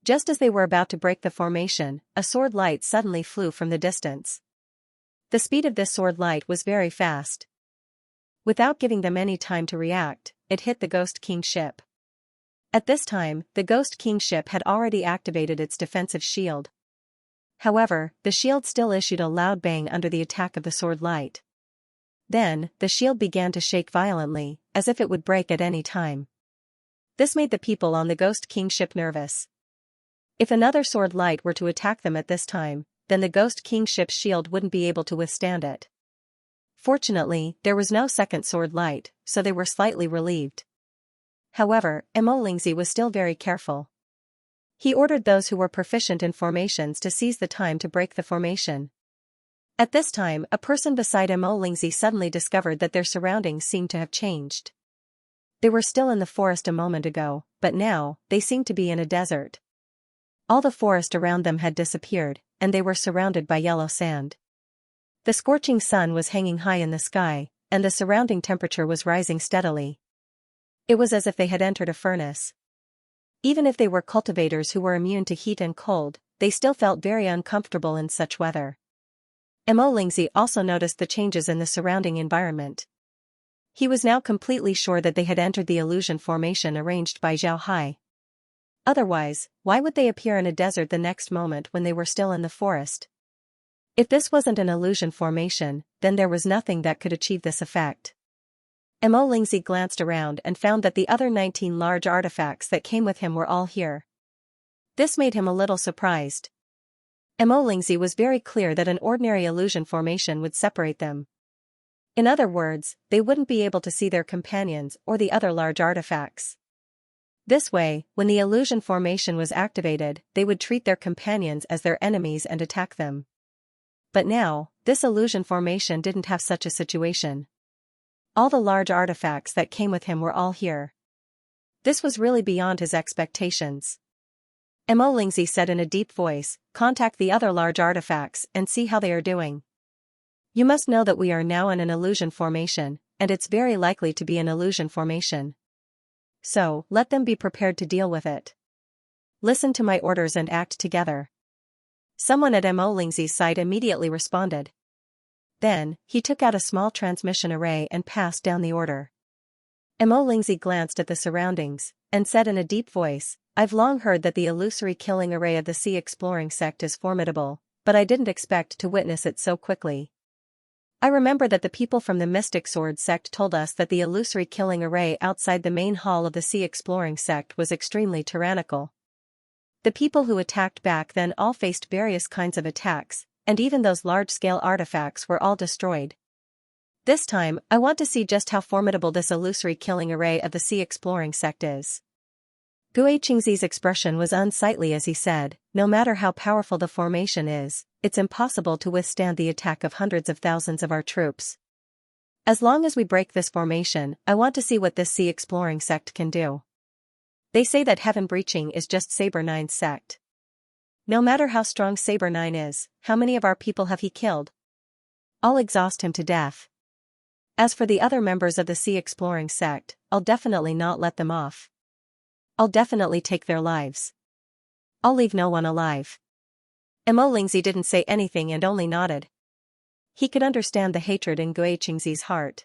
Just as they were about to break the formation, a sword light suddenly flew from the distance. The speed of this sword light was very fast. Without giving them any time to react, it hit the Ghost King ship. At this time, the Ghost King ship had already activated its defensive shield. However, the shield still issued a loud bang under the attack of the sword light. Then, the shield began to shake violently, as if it would break at any time. This made the people on the Ghost King ship nervous. If another sword light were to attack them at this time, then the Ghost King ship's shield wouldn't be able to withstand it. Fortunately, there was no second sword light, so they were slightly relieved. However, Mo Lingzi was still very careful. He ordered those who were proficient in formations to seize the time to break the formation. At this time, a person beside Mo Lingzi suddenly discovered that their surroundings seemed to have changed. They were still in the forest a moment ago, but now, they seemed to be in a desert. All the forest around them had disappeared, and they were surrounded by yellow sand. The scorching sun was hanging high in the sky, and the surrounding temperature was rising steadily. It was as if they had entered a furnace. Even if they were cultivators who were immune to heat and cold, they still felt very uncomfortable in such weather. Mo Lingzi also noticed the changes in the surrounding environment. He was now completely sure that they had entered the illusion formation arranged by Zhao Hai. Otherwise, why would they appear in a desert the next moment when they were still in the forest? If this wasn't an illusion formation, then there was nothing that could achieve this effect. Mo Lingzi glanced around and found that the other 19 large artifacts that came with him were all here. This made him a little surprised. Mo Lingzi was very clear that an ordinary illusion formation would separate them. In other words, they wouldn't be able to see their companions or the other large artifacts. This way, when the illusion formation was activated, they would treat their companions as their enemies and attack them. But now, this illusion formation didn't have such a situation. All the large artifacts that came with him were all here. This was really beyond his expectations. Mo Lingzi said in a deep voice, "Contact the other large artifacts and see how they are doing. You must know that we are now in an illusion formation, and it's very likely to be an illusion formation. So, let them be prepared to deal with it. Listen to my orders and act together." Someone at Mo Lingzi's side immediately responded. Then, he took out a small transmission array and passed down the order. Mo Lingzi glanced at the surroundings, and said in a deep voice, "I've long heard that the illusory killing array of the Sea Exploring sect is formidable, but I didn't expect to witness it so quickly. I remember that the people from the Mystic Sword sect told us that the illusory killing array outside the main hall of the Sea Exploring sect was extremely tyrannical. The people who attacked back then all faced various kinds of attacks, and even those large-scale artifacts were all destroyed. This time, I want to see just how formidable this illusory killing array of the Sea Exploring sect is." Guixingzi's expression was unsightly as he said, "No matter how powerful the formation is, it's impossible to withstand the attack of hundreds of thousands of our troops. As long as we break this formation, I want to see what this Sea Exploring sect can do. They say that Heaven Breaching is just Saber Nine's sect. No matter how strong Saber Nine is, how many of our people have he killed? I'll exhaust him to death. As for the other members of the Sea Exploring sect, I'll definitely not let them off. I'll definitely take their lives. I'll leave no one alive." Mo Lingzi didn't say anything and only nodded. He could understand the hatred in Guixingzi's heart.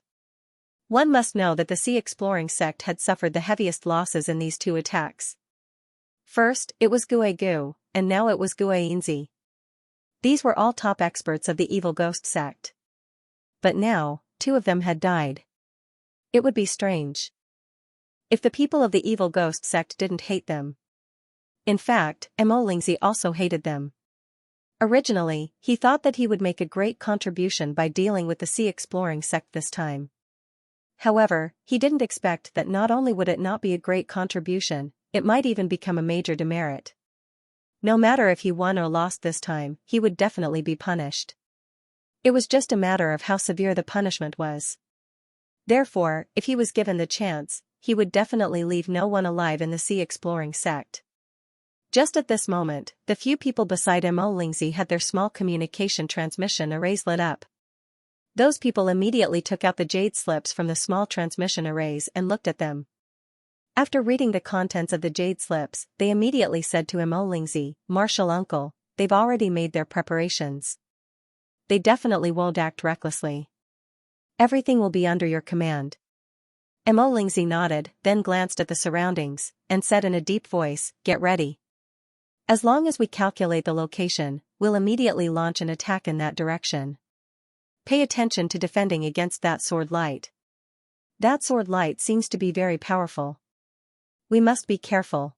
One must know that the Sea Exploring sect had suffered the heaviest losses in these two attacks. First, it was Gu, and now it was Guixingzi. These were all top experts of the Evil Ghost sect. But now, two of them had died. It would be strange if the people of the Evil Ghost sect didn't hate them. In fact, Mo Lingzi also hated them. Originally, he thought that he would make a great contribution by dealing with the Sea Exploring sect this time. However, he didn't expect that not only would it not be a great contribution, it might even become a major demerit. No matter if he won or lost this time, he would definitely be punished. It was just a matter of how severe the punishment was. Therefore, if he was given the chance, he would definitely leave no one alive in the Sea Exploring sect. Just at this moment, the few people beside Mo Lingzi had their small communication transmission arrays lit up. Those people immediately took out the jade slips from the small transmission arrays and looked at them. After reading the contents of the jade slips, they immediately said to Mo Lingzi, "Martial uncle, they've already made their preparations. They definitely won't act recklessly. Everything will be under your command." Mo Lingzi nodded, then glanced at the surroundings, and said in a deep voice, "Get ready. As long as we calculate the location, we'll immediately launch an attack in that direction. Pay attention to defending against that sword light. That sword light seems to be very powerful. We must be careful."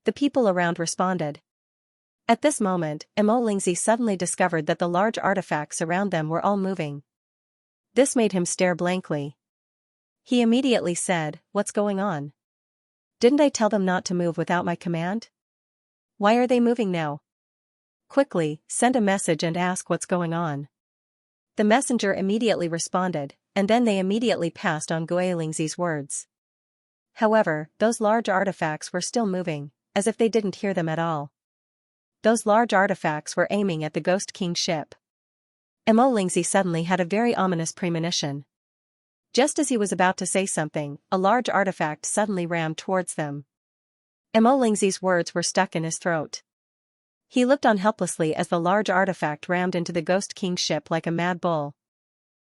The people around responded. At this moment, Mo Lingzi suddenly discovered that the large artifacts around them were all moving. This made him stare blankly. He immediately said, "What's going on? Didn't I tell them not to move without my command? Why are they moving now? Quickly, send a message and ask what's going on." The messenger immediately responded, and then they immediately passed on Guixingzi's words. However, those large artifacts were still moving, as if they didn't hear them at all. Those large artifacts were aiming at the Ghost King ship. Mo Lingzi suddenly had a very ominous premonition. Just as he was about to say something, a large artifact suddenly rammed towards them. Mo Lingzi's words were stuck in his throat. He looked on helplessly as the large artifact rammed into the Ghost King ship like a mad bull.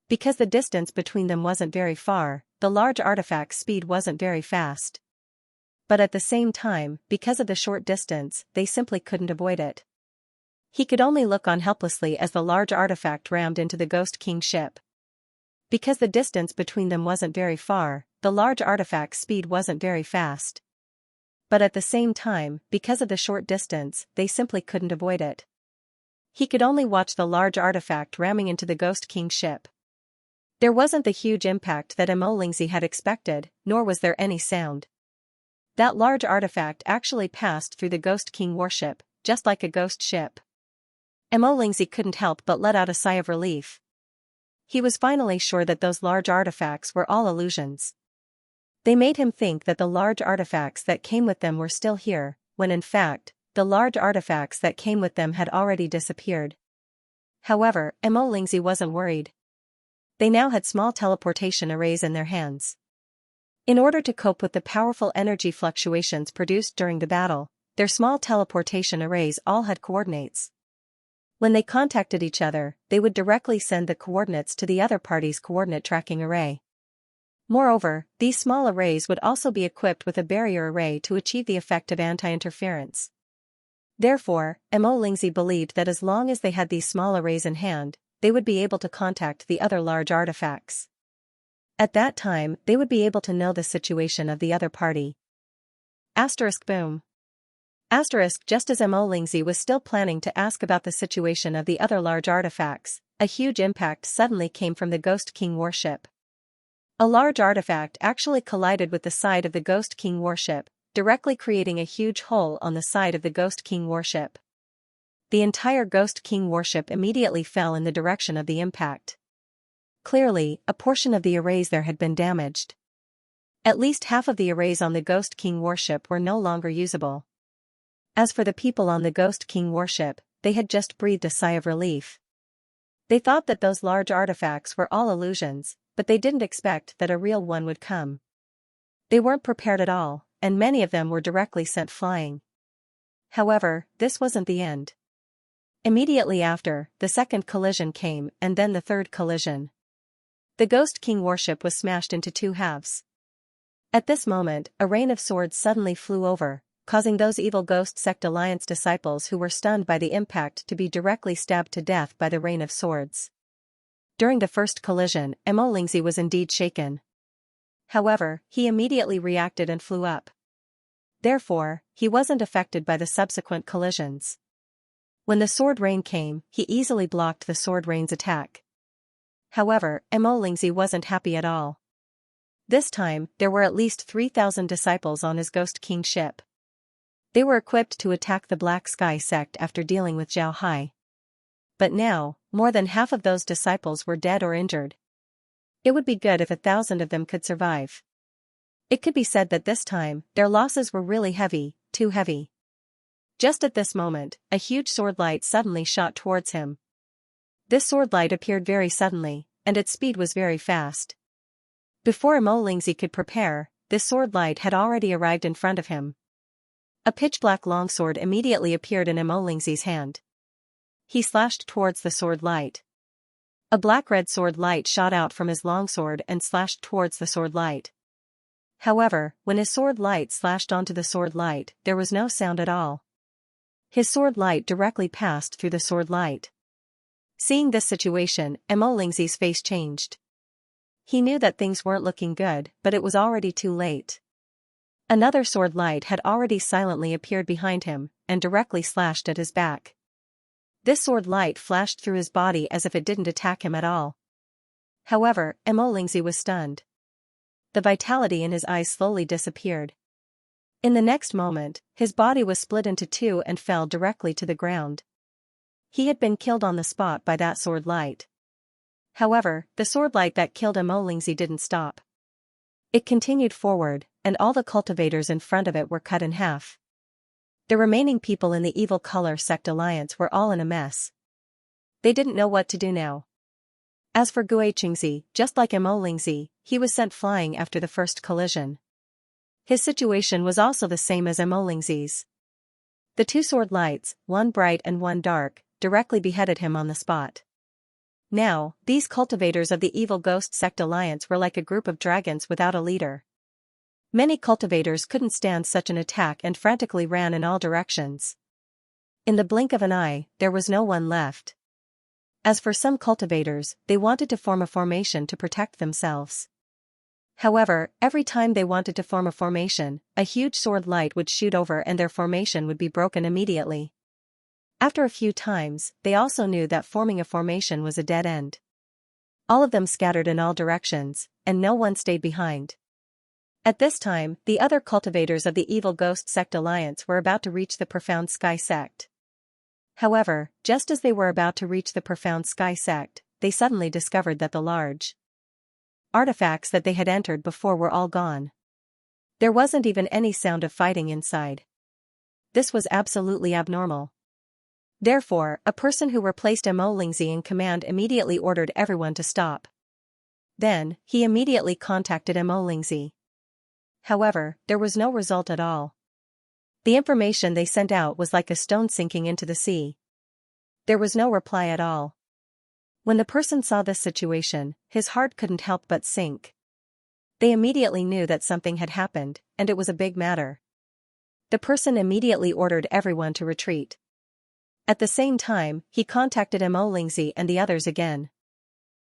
Because the distance between them wasn't very far, the large artifact's speed wasn't very fast. But at the same time, because of the short distance, they simply couldn't avoid it. He could only look on helplessly as the large artifact rammed into the Ghost King ship. Because the distance between them wasn't very far, the large artifact's speed wasn't very fast. But at the same time, because of the short distance, they simply couldn't avoid it. He could only watch the large artifact ramming into the Ghost King ship. There wasn't the huge impact that Mo Lingzi had expected, nor was there any sound. That large artifact actually passed through the Ghost King warship, just like a ghost ship. Mo Lingzi couldn't help but let out a sigh of relief. He was finally sure that those large artifacts were all illusions. They made him think that the large artifacts that came with them were still here, when in fact, the large artifacts that came with them had already disappeared. However, Mo Lingzi wasn't worried. They now had small teleportation arrays in their hands. In order to cope with the powerful energy fluctuations produced during the battle, their small teleportation arrays all had coordinates. When they contacted each other, they would directly send the coordinates to the other party's coordinate tracking array. Moreover, these small arrays would also be equipped with a barrier array to achieve the effect of anti-interference. Therefore, Mo Lingzi believed that as long as they had these small arrays in hand, they would be able to contact the other large artifacts. At that time, they would be able to know the situation of the other party. Boom. Just as Mo Lingzi was still planning to ask about the situation of the other large artifacts, a huge impact suddenly came from the Ghost King warship. A large artifact actually collided with the side of the Ghost King warship, directly creating a huge hole on the side of the Ghost King warship. The entire Ghost King warship immediately fell in the direction of the impact. Clearly, a portion of the arrays there had been damaged. At least half of the arrays on the Ghost King warship were no longer usable. As for the people on the Ghost King warship, they had just breathed a sigh of relief. They thought that those large artifacts were all illusions, but they didn't expect that a real one would come. They weren't prepared at all, and many of them were directly sent flying. However, this wasn't the end. Immediately after, the second collision came, and then the third collision. The Ghost King warship was smashed into two halves. At this moment, a rain of swords suddenly flew over, causing those evil Ghost Sect Alliance disciples who were stunned by the impact to be directly stabbed to death by the rain of swords. During the first collision, Mo Lingzi was indeed shaken. However, he immediately reacted and flew up. Therefore, he wasn't affected by the subsequent collisions. When the sword rain came, he easily blocked the sword rain's attack. However, Mo Lingzi wasn't happy at all. This time, there were at least 3,000 disciples on his Ghost King ship. They were equipped to attack the Black Sky sect after dealing with Zhao Hai. But now, more than half of those disciples were dead or injured. It would be good if 1,000 of them could survive. It could be said that this time, their losses were really heavy, too heavy. Just at this moment, a huge sword light suddenly shot towards him. This sword light appeared very suddenly, and its speed was very fast. Before Mo Lingzi could prepare, this sword light had already arrived in front of him. A pitch-black longsword immediately appeared in Mo Lingzi's hand. He slashed towards the sword light. A black-red sword light shot out from his longsword and slashed towards the sword light. However, when his sword light slashed onto the sword light, there was no sound at all. His sword light directly passed through the sword light. Seeing this situation, Mo Lingzi's face changed. He knew that things weren't looking good, but it was already too late. Another sword light had already silently appeared behind him, and directly slashed at his back. This sword light flashed through his body as if it didn't attack him at all. However, Mo Lingzi was stunned. The vitality in his eyes slowly disappeared. In the next moment, his body was split into two and fell directly to the ground. He had been killed on the spot by that sword light. However, the sword light that killed Mo Lingzi didn't stop. It continued forward, and all the cultivators in front of it were cut in half. The remaining people in the Evil Color Sect Alliance were all in a mess. They didn't know what to do now. As for Xianxia, just like Mo Lingzi, he was sent flying after the first collision. His situation was also the same as Mo Lingzi's. The two sword lights, one bright and one dark, directly beheaded him on the spot. Now, these cultivators of the Evil Ghost Sect Alliance were like a group of dragons without a leader. Many cultivators couldn't stand such an attack and frantically ran in all directions. In the blink of an eye, there was no one left. As for some cultivators, they wanted to form a formation to protect themselves. However, every time they wanted to form a formation, a huge sword light would shoot over and their formation would be broken immediately. After a few times, they also knew that forming a formation was a dead end. All of them scattered in all directions, and no one stayed behind. At this time, the other cultivators of the Evil Ghost Sect Alliance were about to reach the Profound Sky Sect. However, just as they were about to reach the Profound Sky Sect, they suddenly discovered that the large artifacts that they had entered before were all gone. There wasn't even any sound of fighting inside. This was absolutely abnormal. Therefore, a person who replaced Mo Lingzi in command immediately ordered everyone to stop. Then, he immediately contacted Mo Lingzi. However, there was no result at all. The information they sent out was like a stone sinking into the sea. There was no reply at all. When the person saw this situation, his heart couldn't help but sink. They immediately knew that something had happened, and it was a big matter. The person immediately ordered everyone to retreat. At the same time, he contacted Mo Lingzi and the others again.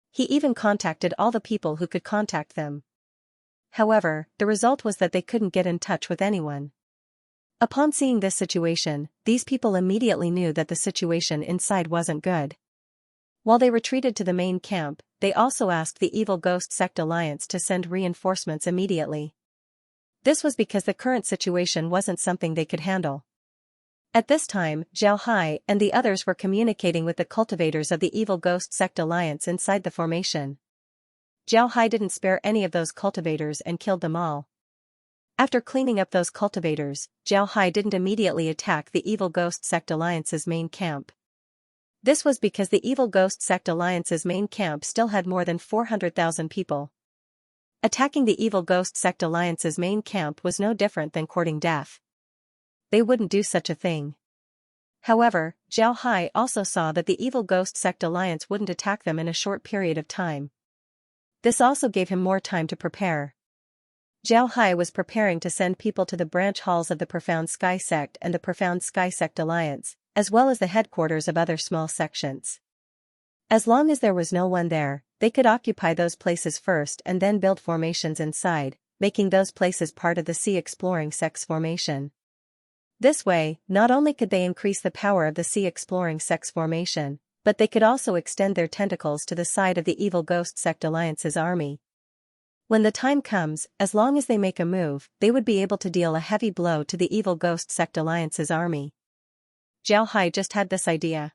He even contacted all the people who could contact them. However, the result was that they couldn't get in touch with anyone. Upon seeing this situation, these people immediately knew that the situation inside wasn't good. While they retreated to the main camp, they also asked the Evil Ghost Sect Alliance to send reinforcements immediately. This was because the current situation wasn't something they could handle. At this time, Zhao Hai and the others were communicating with the cultivators of the Evil Ghost Sect Alliance inside the formation. Zhao Hai didn't spare any of those cultivators and killed them all. After cleaning up those cultivators, Zhao Hai didn't immediately attack the Evil Ghost Sect Alliance's main camp. This was because the Evil Ghost Sect Alliance's main camp still had more than 400,000 people. Attacking the Evil Ghost Sect Alliance's main camp was no different than courting death. They wouldn't do such a thing. However, Zhao Hai also saw that the Evil Ghost Sect Alliance wouldn't attack them in a short period of time. This also gave him more time to prepare. Zhao Hai was preparing to send people to the branch halls of the Profound Sky Sect and the Profound Sky Sect Alliance, as well as the headquarters of other small sections. As long as there was no one there, they could occupy those places first and then build formations inside, making those places part of the Sea Exploring Sect's formation. This way, not only could they increase the power of the Sea Exploring Sect's formation, but they could also extend their tentacles to the side of the Evil Ghost Sect Alliance's army. When the time comes, as long as they make a move, they would be able to deal a heavy blow to the Evil Ghost Sect Alliance's army. Zhao Hai just had this idea.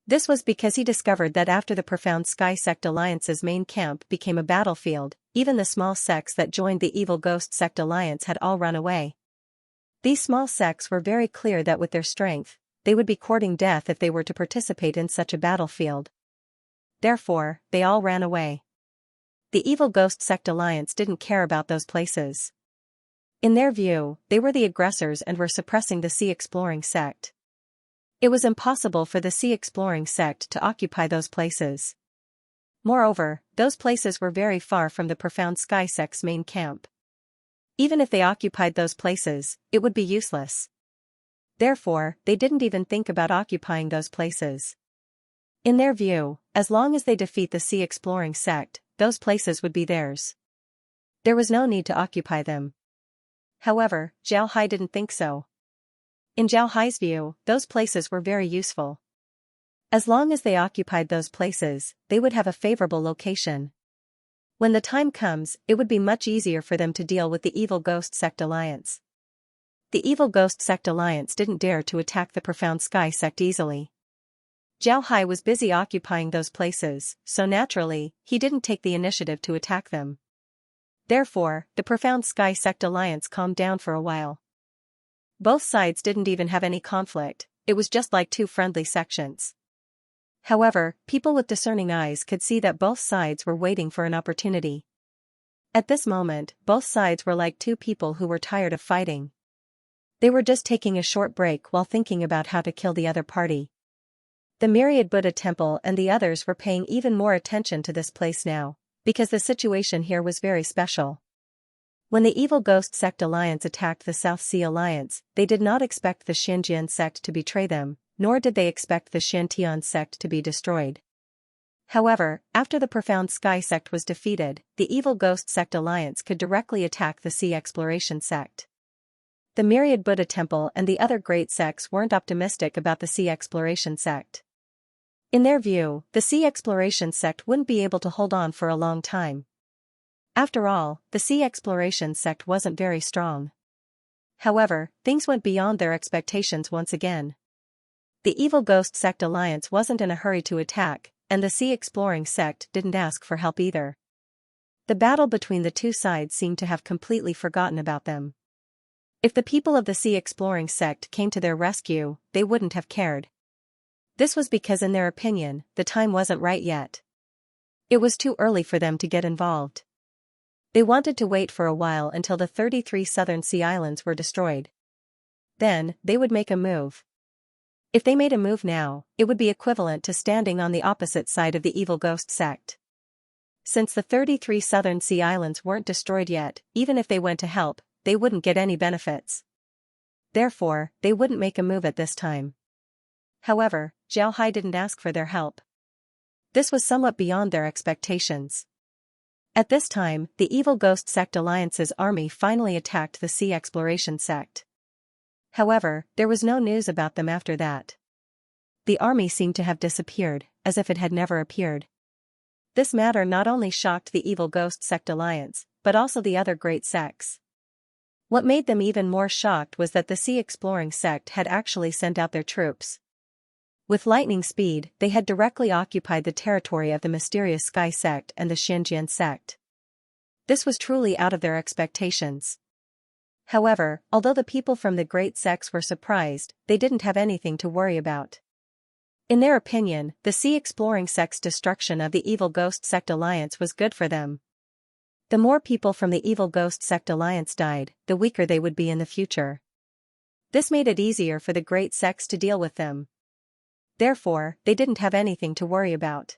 This was because he discovered that after the Profound Sky Sect Alliance's main camp became a battlefield, even the small sects that joined the Evil Ghost Sect Alliance had all run away. These small sects were very clear that with their strength, they would be courting death if they were to participate in such a battlefield. Therefore, they all ran away. The Evil Ghost Sect Alliance didn't care about those places. In their view, they were the aggressors and were suppressing the Sea Exploring Sect. It was impossible for the Sea Exploring Sect to occupy those places. Moreover, those places were very far from the Profound Sky Sect's main camp. Even if they occupied those places, it would be useless. Therefore, they didn't even think about occupying those places. In their view, as long as they defeat the Sea Exploring Sect, those places would be theirs. There was no need to occupy them. However, Zhao Hai didn't think so. In Zhao Hai's view, those places were very useful. As long as they occupied those places, they would have a favorable location. When the time comes, it would be much easier for them to deal with the Evil Ghost Sect Alliance. The Evil Ghost Sect Alliance didn't dare to attack the Profound Sky Sect easily. Zhao Hai was busy occupying those places, so naturally, he didn't take the initiative to attack them. Therefore, the Profound Sky Sect Alliance calmed down for a while. Both sides didn't even have any conflict, it was just like two friendly sections. However, people with discerning eyes could see that both sides were waiting for an opportunity. At this moment, both sides were like two people who were tired of fighting. They were just taking a short break while thinking about how to kill the other party. The Myriad Buddha Temple and the others were paying even more attention to this place now, because the situation here was very special. When the Evil Ghost Sect Alliance attacked the South Sea Alliance, they did not expect the Xinjian sect to betray them, nor did they expect the Xintian sect to be destroyed. However, after the Profound Sky Sect was defeated, the Evil Ghost Sect Alliance could directly attack the Sea Exploration Sect. The Myriad Buddha Temple and the other great sects weren't optimistic about the Sea Exploration Sect. In their view, the Sea Exploration Sect wouldn't be able to hold on for a long time. After all, the Sea Exploration Sect wasn't very strong. However, things went beyond their expectations once again. The Evil Ghost Sect Alliance wasn't in a hurry to attack, and the Sea Exploring Sect didn't ask for help either. The battle between the two sides seemed to have completely forgotten about them. If the people of the Sea Exploring Sect came to their rescue, they wouldn't have cared. This was because in their opinion, the time wasn't right yet. It was too early for them to get involved. They wanted to wait for a while until the 33 Southern Sea Islands were destroyed. Then, they would make a move. If they made a move now, it would be equivalent to standing on the opposite side of the evil ghost sect. Since the 33 Southern Sea Islands weren't destroyed yet, even if they went to help, they wouldn't get any benefits. Therefore, they wouldn't make a move at this time. However, Zhao Hai didn't ask for their help. This was somewhat beyond their expectations. At this time, the Evil Ghost Sect Alliance's army finally attacked the Sea Exploration Sect. However, there was no news about them after that. The army seemed to have disappeared, as if it had never appeared. This matter not only shocked the Evil Ghost Sect Alliance, but also the other great sects. What made them even more shocked was that the Sea Exploring Sect had actually sent out their troops. With lightning speed, they had directly occupied the territory of the mysterious Sky Sect and the Xianxia Sect. This was truly out of their expectations. However, although the people from the great sects were surprised, they didn't have anything to worry about. In their opinion, the Sea Exploring Sect's destruction of the Evil Ghost Sect Alliance was good for them. The more people from the Evil Ghost Sect Alliance died, the weaker they would be in the future. This made it easier for the great sects to deal with them. Therefore, they didn't have anything to worry about.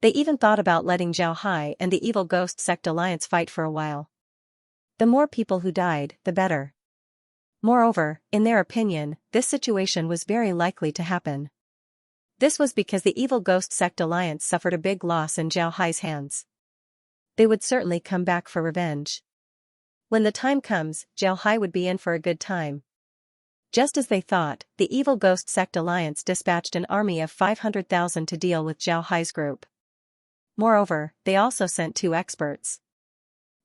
They even thought about letting Zhao Hai and the Evil Ghost Sect Alliance fight for a while. The more people who died, the better. Moreover, in their opinion, this situation was very likely to happen. This was because the Evil Ghost Sect Alliance suffered a big loss in Zhao Hai's hands. They would certainly come back for revenge. When the time comes, Zhao Hai would be in for a good time. Just as they thought, the Evil Ghost Sect Alliance dispatched an army of 500,000 to deal with Zhao Hai's group. Moreover, they also sent 2 experts.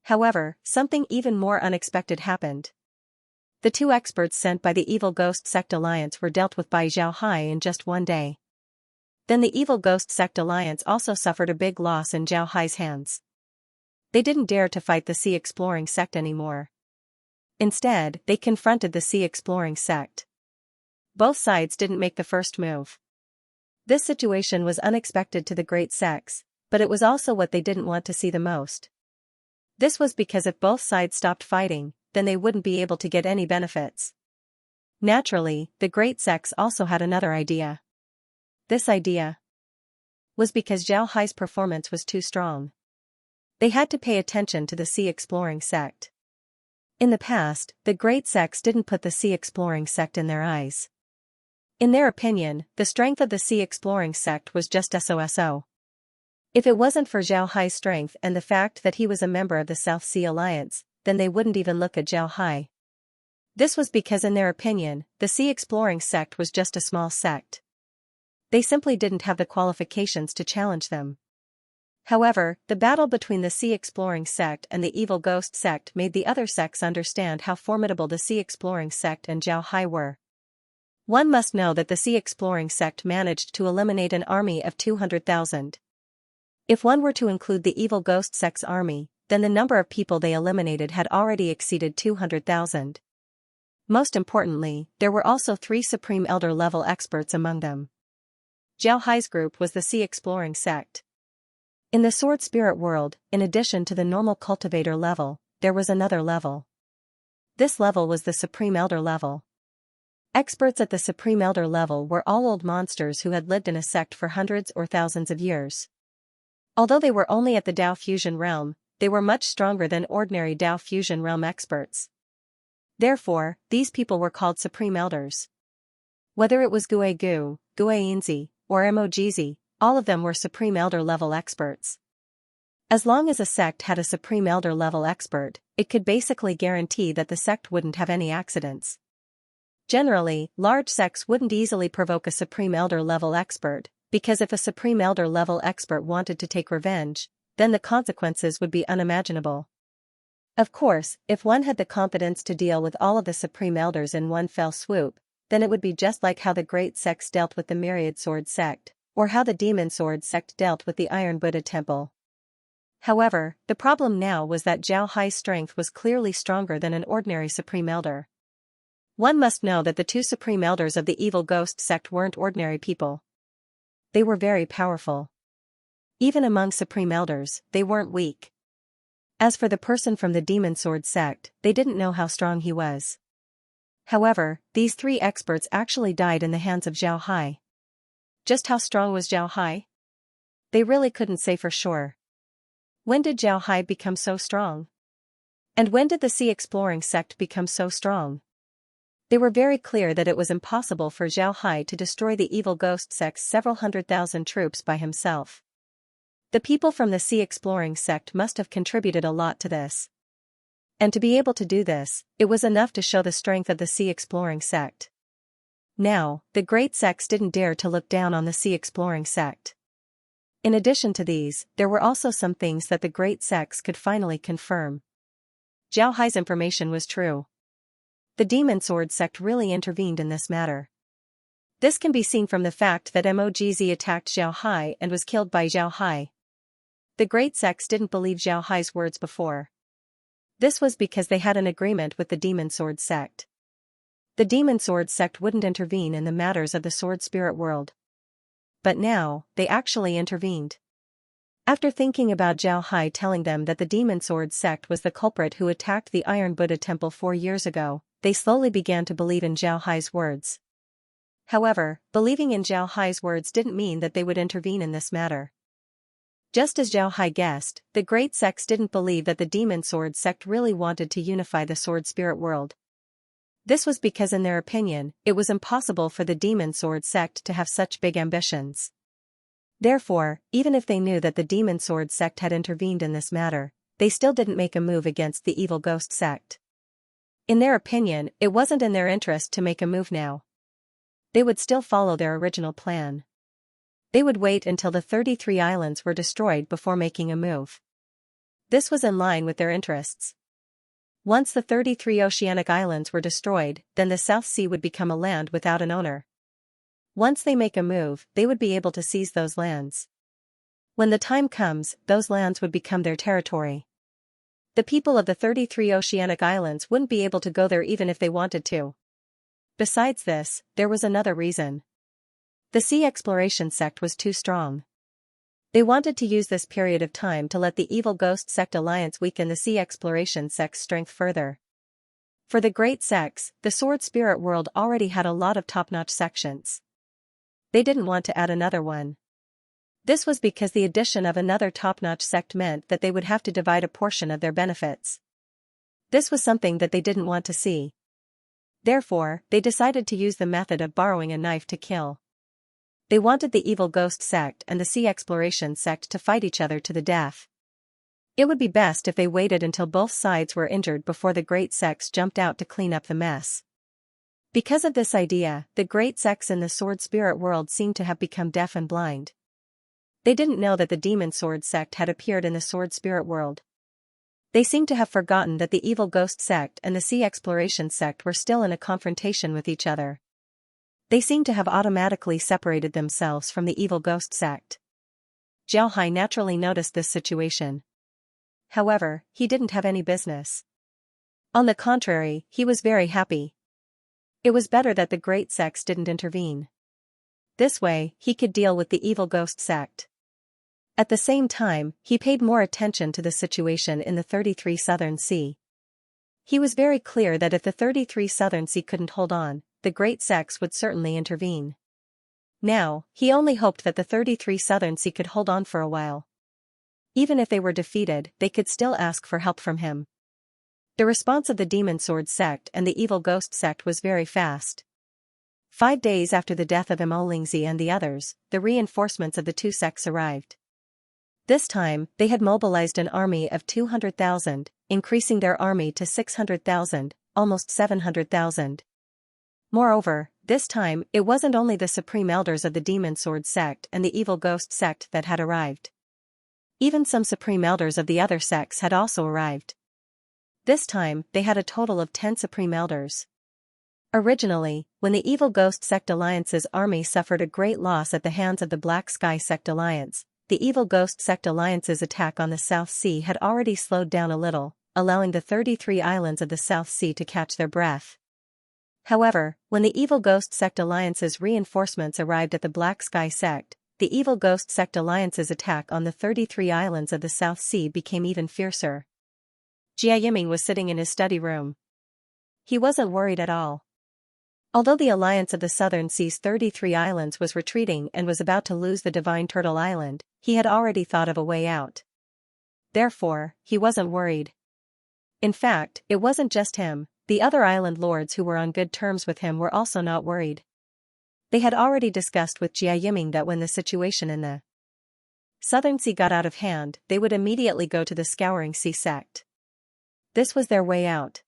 However, something even more unexpected happened. The 2 experts sent by the Evil Ghost Sect Alliance were dealt with by Zhao Hai in just one day. Then the Evil Ghost Sect Alliance also suffered a big loss in Zhao Hai's hands. They didn't dare to fight the Sea Exploring Sect anymore. Instead, they confronted the Sea Exploring Sect. Both sides didn't make the first move. This situation was unexpected to the great sects, but it was also what they didn't want to see the most. This was because if both sides stopped fighting, then they wouldn't be able to get any benefits. Naturally, the great sects also had another idea. This idea was because Zhao Hai's performance was too strong. They had to pay attention to the Sea Exploring Sect. In the past, the great sects didn't put the Sea Exploring Sect in their eyes. In their opinion, the strength of the Sea Exploring Sect was just so. If it wasn't for Zhao Hai's strength and the fact that he was a member of the South Sea Alliance, then they wouldn't even look at Zhao Hai. This was because in their opinion, the Sea Exploring Sect was just a small sect. They simply didn't have the qualifications to challenge them. However, the battle between the Sea Exploring Sect and the Evil Ghost Sect made the other sects understand how formidable the Sea Exploring Sect and Zhao Hai were. One must know that the Sea Exploring Sect managed to eliminate an army of 200,000. If one were to include the Evil Ghost Sect's army, then the number of people they eliminated had already exceeded 200,000. Most importantly, there were also 3 Supreme Elder level experts among them. Zhao Hai's group was the Sea Exploring Sect. In the Sword Spirit world, in addition to the normal cultivator level, there was another level. This level was the Supreme Elder level. Experts at the Supreme Elder level were all old monsters who had lived in a sect for hundreds or thousands of years. Although they were only at the Dao Fusion realm, they were much stronger than ordinary Dao Fusion realm experts. Therefore, these people were called Supreme Elders. Whether it was Gue Gu, Gue Inzi, or Emojizi, all of them were Supreme Elder level experts. As long as a sect had a Supreme Elder level expert, it could basically guarantee that the sect wouldn't have any accidents. Generally, large sects wouldn't easily provoke a Supreme Elder level expert, because if a Supreme Elder level expert wanted to take revenge, then the consequences would be unimaginable. Of course, if one had the competence to deal with all of the Supreme Elders in one fell swoop, then it would be just like how the great sects dealt with the Myriad Sword sect, or how the Demon Sword sect dealt with the Iron Buddha Temple. However, the problem now was that Zhao Hai's strength was clearly stronger than an ordinary Supreme Elder. One must know that the 2 Supreme Elders of the Evil Ghost sect weren't ordinary people. They were very powerful. Even among Supreme Elders, they weren't weak. As for the person from the Demon Sword sect, they didn't know how strong he was. However, these three experts actually died in the hands of Zhao Hai. Just how strong was Zhao Hai? They really couldn't say for sure. When did Zhao Hai become so strong? And when did the sea exploring sect become so strong? They were very clear that it was impossible for Zhao Hai to destroy the evil ghost sect's several 100,000 troops by himself. The people from the sea exploring sect must have contributed a lot to this. And to be able to do this, it was enough to show the strength of the sea exploring sect. Now, the great sects didn't dare to look down on the sea exploring sect. In addition to these, there were also some things that the great sects could finally confirm. Zhao Hai's information was true. The Demon Sword sect really intervened in this matter. This can be seen from the fact that Mogz attacked Zhao Hai and was killed by Zhao Hai. The great sects didn't believe Zhao Hai's words before. This was because they had an agreement with the Demon Sword sect. The Demon Sword sect wouldn't intervene in the matters of the sword spirit world. But now, they actually intervened. After thinking about Zhao Hai telling them that the Demon Sword sect was the culprit who attacked the Iron Buddha temple 4 years ago, they slowly began to believe in Zhao Hai's words. However, believing in Zhao Hai's words didn't mean that they would intervene in this matter. Just as Zhao Hai guessed, the great sects didn't believe that the Demon Sword sect really wanted to unify the sword spirit world. This was because in their opinion, it was impossible for the Demon Sword sect to have such big ambitions. Therefore, even if they knew that the Demon Sword sect had intervened in this matter, they still didn't make a move against the evil ghost sect. In their opinion, it wasn't in their interest to make a move now. They would still follow their original plan. They would wait until the 33 islands were destroyed before making a move. This was in line with their interests. Once the 33 oceanic islands were destroyed, then the South Sea would become a land without an owner. Once they make a move, they would be able to seize those lands. When the time comes, those lands would become their territory. The people of the 33 oceanic islands wouldn't be able to go there even if they wanted to. Besides this, there was another reason. The Sea Exploration sect was too strong. They wanted to use this period of time to let the Evil Ghost sect alliance weaken the Sea Exploration sect's strength further. For the great sects, the Sword Spirit world already had a lot of top-notch sections. They didn't want to add another one. This was because the addition of another top-notch sect meant that they would have to divide a portion of their benefits. This was something that they didn't want to see. Therefore, they decided to use the method of borrowing a knife to kill. They wanted the Evil Ghost sect and the Sea Exploration sect to fight each other to the death. It would be best if they waited until both sides were injured before the great sects jumped out to clean up the mess. Because of this idea, the great sects in the sword spirit world seemed to have become deaf and blind. They didn't know that the Demon Sword sect had appeared in the sword spirit world. They seemed to have forgotten that the Evil Ghost sect and the Sea Exploration sect were still in a confrontation with each other. They seemed to have automatically separated themselves from the Evil Ghost sect. Zhao Hai naturally noticed this situation. However, he didn't have any business. On the contrary, he was very happy. It was better that the great sects didn't intervene. This way, he could deal with the Evil Ghost sect. At the same time, he paid more attention to the situation in the 33 Southern Sea. He was very clear that if the 33 Southern Sea couldn't hold on, the great sects would certainly intervene. Now, he only hoped that the 33 Southern Sea could hold on for a while. Even if they were defeated, they could still ask for help from him. The response of the Demon Sword sect and the Evil Ghost sect was very fast. 5 days after the death of Mogz and the others, the reinforcements of the two sects arrived. This time, they had mobilized an army of 200,000, increasing their army to 600,000, almost 700,000. Moreover, this time, it wasn't only the supreme elders of the Demon Sword sect and the Evil Ghost sect that had arrived. Even some supreme elders of the other sects had also arrived. This time, they had a total of 10 supreme elders. Originally, when the Evil Ghost sect alliance's army suffered a great loss at the hands of the Black Sky sect alliance, the Evil Ghost sect alliance's attack on the South Sea had already slowed down a little, allowing the 33 islands of the South Sea to catch their breath. However, when the Evil Ghost sect alliance's reinforcements arrived at the Black Sky sect, the Evil Ghost sect alliance's attack on the 33 islands of the South Sea became even fiercer. Jia Yiming was sitting in his study room. He wasn't worried at all. Although the alliance of the Southern Sea's 33 islands was retreating and was about to lose the Divine Turtle Island, he had already thought of a way out. Therefore, he wasn't worried. In fact, it wasn't just him, the other island lords who were on good terms with him were also not worried. They had already discussed with Jia Yiming that when the situation in the Southern Sea got out of hand, they would immediately go to the Scouring Sea sect. This was their way out.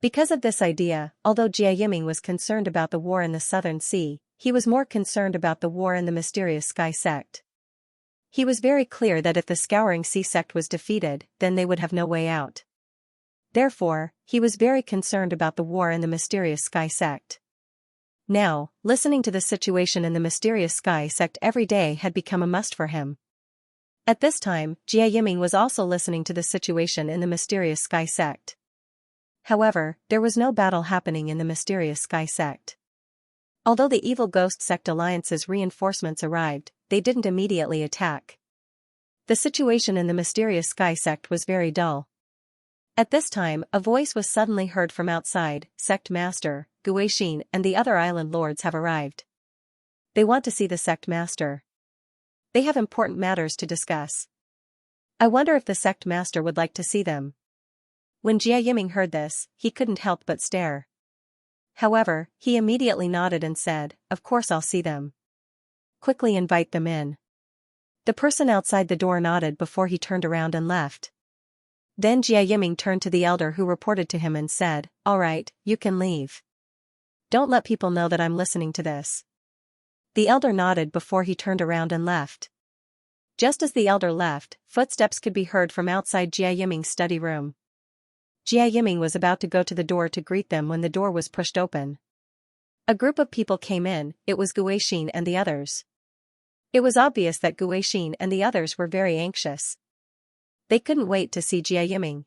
Because of this idea, although Jia Yiming was concerned about the war in the Southern Sea, he was more concerned about the war in the mysterious Sky sect. He was very clear that if the Scouring Sea sect was defeated, then they would have no way out. Therefore, he was very concerned about the war in the mysterious Sky sect. Now, listening to the situation in the mysterious Sky sect every day had become a must for him. At this time, Jia Yiming was also listening to the situation in the mysterious Sky sect. However, there was no battle happening in the mysterious Sky sect. Although the evil Ghost Sect Alliance's reinforcements arrived, they didn't immediately attack. The situation in the mysterious Sky sect was very dull. At this time, a voice was suddenly heard from outside. Sect Master, Guixin and the other island lords have arrived. They want to see the Sect Master. They have important matters to discuss. I wonder if the Sect Master would like to see them. When Jia Yiming heard this, he couldn't help but stare. However, he immediately nodded and said, "Of course I'll see them. Quickly invite them in." The person outside the door nodded before he turned around and left. Then Jia Yiming turned to the elder who reported to him and said, "All right, you can leave. Don't let people know that I'm listening to this." The elder nodded before he turned around and left. Just as the elder left, footsteps could be heard from outside Jia Yiming's study room. Jia Yiming was about to go to the door to greet them when the door was pushed open. A group of people came in. It was Guixin and the others. It was obvious that Guixin and the others were very anxious. They couldn't wait to see Jia Yiming.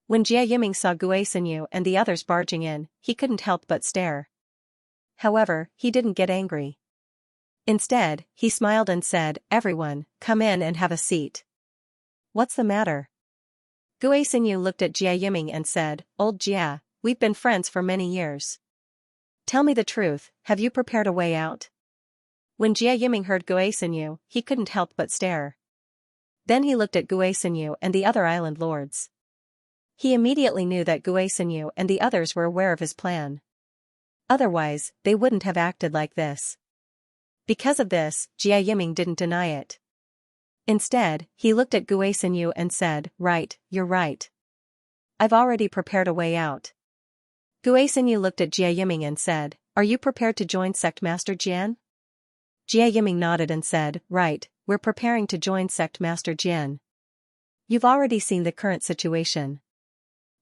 When Jia Yiming saw Guixin and the others barging in, he couldn't help but stare. However, he didn't get angry. Instead, he smiled and said, "Everyone, come in and have a seat." "What's the matter?" Guixin looked at Jia Yiming and said, "Old Jia, we've been friends for many years. Tell me the truth, have you prepared a way out?" When Jia Yiming heard Guixin, he couldn't help but stare. Then he looked at Guixin and the other island lords. He immediately knew that Guixin and the others were aware of his plan. Otherwise, they wouldn't have acted like this. Because of this, Jia Yiming didn't deny it. Instead, he looked at Guixin and said, "Right, you're right. I've already prepared a way out." Guixin looked at Jia Yiming and said, "Are you prepared to join Sect Master Jian?" Jia Yiming nodded and said, "Right, we're preparing to join Sect Master Jian. You've already seen the current situation.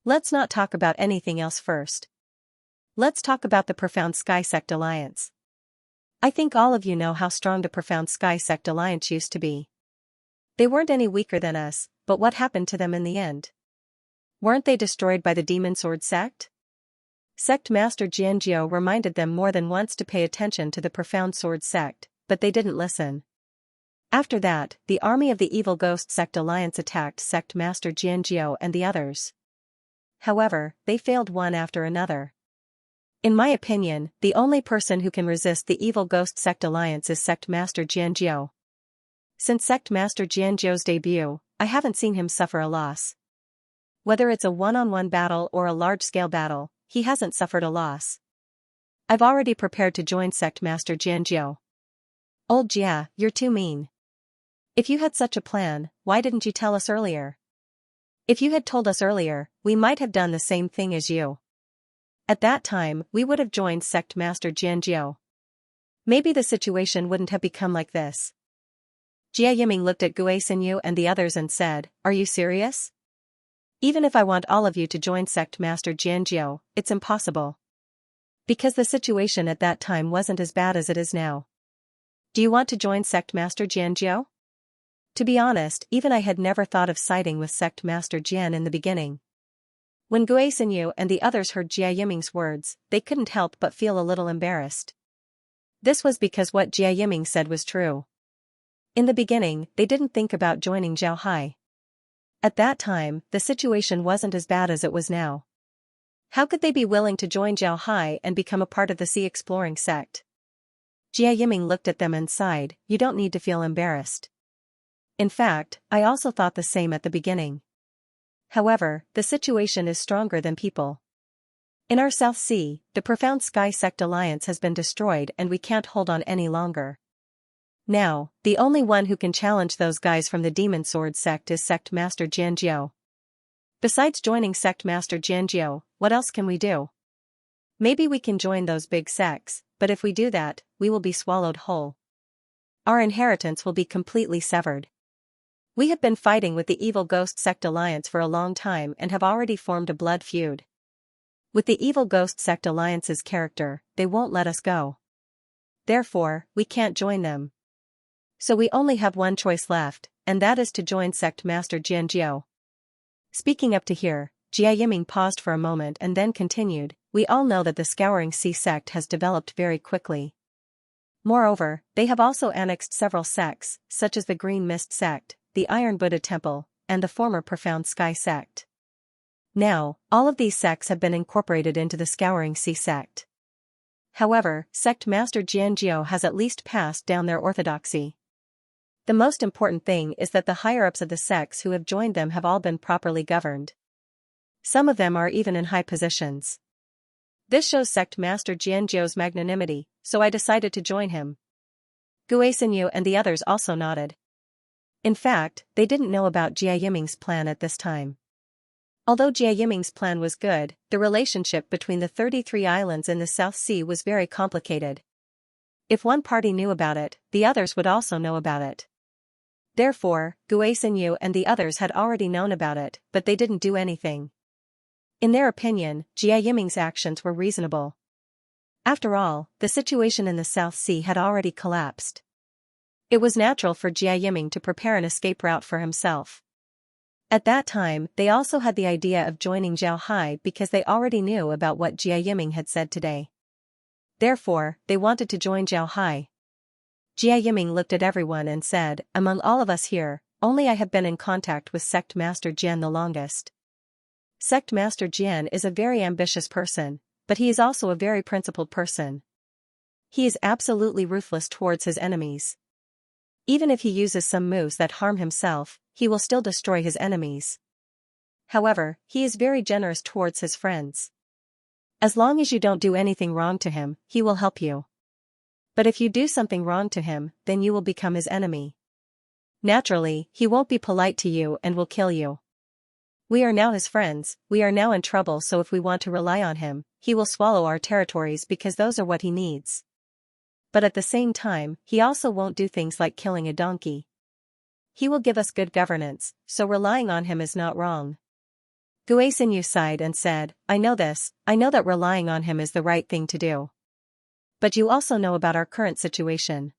Let's not talk about anything else first. Let's talk about the Profound Sky Sect Alliance. I think all of you know how strong the Profound Sky Sect Alliance used to be. They weren't any weaker than us, but what happened to them in the end? Weren't they destroyed by the Demon Sword Sect?" Sect Master Xianxia reminded them more than once to pay attention to the Profound Sword Sect, but they didn't listen. After that, the army of the Evil Ghost Sect Alliance attacked Sect Master Xianxia and the others. However, they failed one after another. In my opinion, the only person who can resist the Evil Ghost Sect Alliance is Sect Master Xianxia. Since Sect Master Xianxia's debut, I haven't seen him suffer a loss. Whether it's a one-on-one battle or a large-scale battle, he hasn't suffered a loss. I've already prepared to join Sect Master Xianxia. Old Jia, you're too mean. If you had such a plan, why didn't you tell us earlier? If you had told us earlier, we might have done the same thing as you. At that time, we would have joined Sect Master Xianxia. Maybe the situation wouldn't have become like this. Jia Yiming looked at Guixin and the others and said, "Are you serious? Even if I want all of you to join Sect Master Xianxia, it's impossible. Because the situation at that time wasn't as bad as it is now. Do you want to join Sect Master Xianxia?" To be honest, even I had never thought of siding with Sect Master Jian in the beginning. When Guixin and the others heard Jia Yiming's words, they couldn't help but feel a little embarrassed. This was because what Jia Yiming said was true. In the beginning, they didn't think about joining Zhao Hai. At that time, the situation wasn't as bad as it was now. How could they be willing to join Zhao Hai and become a part of the sea exploring sect? Jia Yiming looked at them and sighed, "You don't need to feel embarrassed. In fact, I also thought the same at the beginning. However, the situation is stronger than people. In our South Sea, the Profound Sky Sect Alliance has been destroyed and we can't hold on any longer. Now, the only one who can challenge those guys from the Demon Sword Sect is Sect Master Jianjiao. Besides joining Sect Master Jianjiao, what else can we do? Maybe we can join those big sects, but if we do that, we will be swallowed whole. Our inheritance will be completely severed. We have been fighting with the Evil Ghost Sect Alliance for a long time and have already formed a blood feud. With the Evil Ghost Sect Alliance's character, they won't let us go. Therefore, we can't join them. So we only have one choice left, and that is to join Sect Master Jianjiao." Speaking up to here, Jia Yiming paused for a moment and then continued, "We all know that the Scouring Sea sect has developed very quickly. Moreover, they have also annexed several sects, such as the Green Mist sect, the Iron Buddha Temple, and the former Profound Sky sect. Now, all of these sects have been incorporated into the Scouring Sea sect. However, Sect Master Jianjiao has at least passed down their orthodoxy. The most important thing is that the higher-ups of the sects who have joined them have all been properly governed. Some of them are even in high positions. This shows Sect Master Jianjiao's magnanimity, so I decided to join him." Gui Xinyu and the others also nodded. In fact, they didn't know about Jia Yiming's plan at this time. Although Jia Yiming's plan was good, the relationship between the 33 islands in the South Sea was very complicated. If one party knew about it, the others would also know about it. Therefore, Gui Xinyu and the others had already known about it, but they didn't do anything. In their opinion, Jia Yiming's actions were reasonable. After all, the situation in the South Sea had already collapsed. It was natural for Jia Yiming to prepare an escape route for himself. At that time, they also had the idea of joining Zhao Hai because they already knew about what Jia Yiming had said today. Therefore, they wanted to join Zhao Hai. Jia Yiming looked at everyone and said, "Among all of us here, only I have been in contact with Sect Master Jian the longest. Sect Master Jian is a very ambitious person, but he is also a very principled person. He is absolutely ruthless towards his enemies. Even if he uses some moves that harm himself, he will still destroy his enemies. However, he is very generous towards his friends. As long as you don't do anything wrong to him, he will help you. But if you do something wrong to him, then you will become his enemy. Naturally, he won't be polite to you and will kill you. We are now his friends, we are now in trouble, so if we want to rely on him, he will swallow our territories because those are what he needs. But at the same time, he also won't do things like killing a donkey. He will give us good governance, so relying on him is not wrong." Gui Xinyu sighed and said, "I know this, I know that relying on him is the right thing to do. But you also know about our current situation.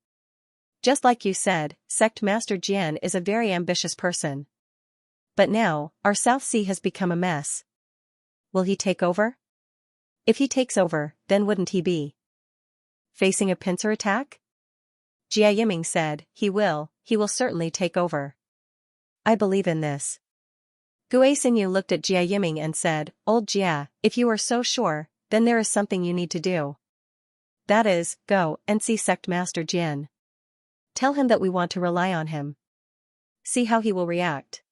Just like you said, Sect Master Jian is a very ambitious person. But now, our South Sea has become a mess. Will he take over? If he takes over, then wouldn't he be facing a pincer attack?" Jia Yiming said, he will certainly take over. I believe in this." Gui Xinyu looked at Jia Yiming and said, "Old Jia, if you are so sure, then there is something you need to do. That is, go and see Sect Master Jian. Tell him that we want to rely on him. See how he will react.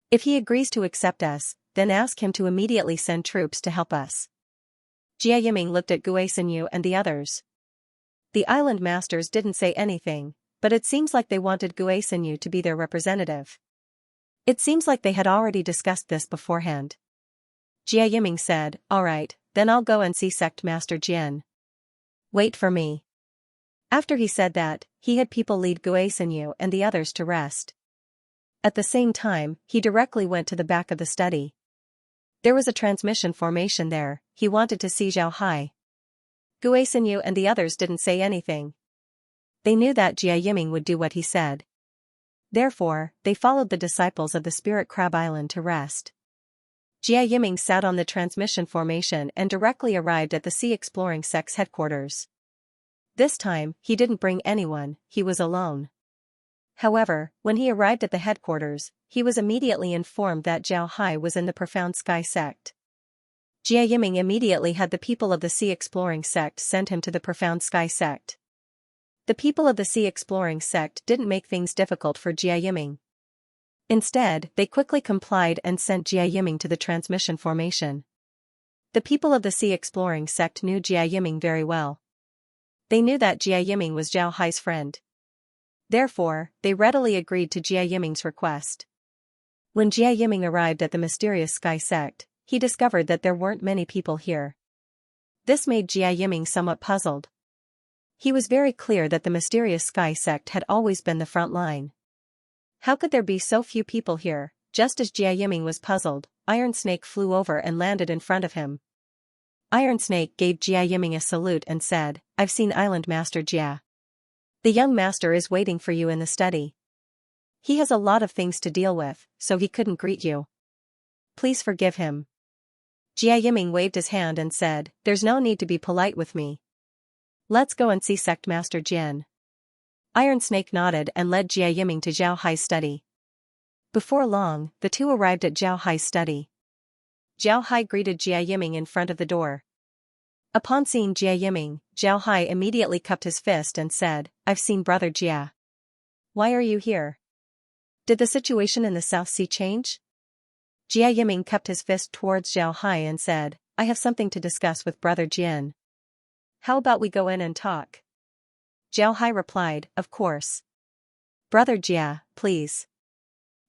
If he agrees to accept us, then ask him to immediately send troops to help us." Jia Yiming looked at Gui Xinyu and the others. The island masters didn't say anything, but it seems like they wanted Gui Xinyu to be their representative. It seems like they had already discussed this beforehand. Jia Yiming said, "All right, then I'll go and see Sect Master Jian. Wait for me." After he said that, he had people lead Gui Xinyu and the others to rest. At the same time, he directly went to the back of the study. There was a transmission formation there, he wanted to see Zhao Hai. Gui Xinyu and the others didn't say anything. They knew that Jia Yiming would do what he said. Therefore, they followed the disciples of the Spirit Crab Island to rest. Jia Yiming sat on the transmission formation and directly arrived at the Sea Exploring Sect's headquarters. This time, he didn't bring anyone, he was alone. However, when he arrived at the headquarters, he was immediately informed that Zhao Hai was in the Profound Sky sect. Jia Yiming immediately had the people of the Sea Exploring sect send him to the Profound Sky sect. The people of the Sea Exploring sect didn't make things difficult for Jia Yiming. Instead, they quickly complied and sent Jia Yiming to the transmission formation. The people of the Sea Exploring sect knew Jia Yiming very well. They knew that Jia Yiming was Zhao Hai's friend. Therefore, they readily agreed to Jia Yiming's request. When Jia Yiming arrived at the mysterious Sky sect, he discovered that there weren't many people here. This made Jia Yiming somewhat puzzled. He was very clear that the mysterious Sky sect had always been the front line. How could there be so few people here? Just as Jia Yiming was puzzled, Iron Snake flew over and landed in front of him. Iron Snake gave Jia Yiming a salute and said, "I've seen Island Master Jia. The young master is waiting for you in the study. He has a lot of things to deal with, so he couldn't greet you. Please forgive him." Jia Yiming waved his hand and said, "There's no need to be polite with me. Let's go and see Sect Master Jian." Iron Snake nodded and led Jia Yiming to Zhao Hai's study. Before long, the two arrived at Zhao Hai's study. Zhao Hai greeted Jia Yiming in front of the door. Upon seeing Jia Yiming, Zhao Hai immediately cupped his fist and said, "I've seen Brother Jia. Why are you here? Did the situation in the South Sea change?" Jia Yiming cupped his fist towards Zhao Hai and said, "I have something to discuss with Brother Jian. How about we go in and talk?" Zhao Hai replied, "Of course. Brother Jia, please."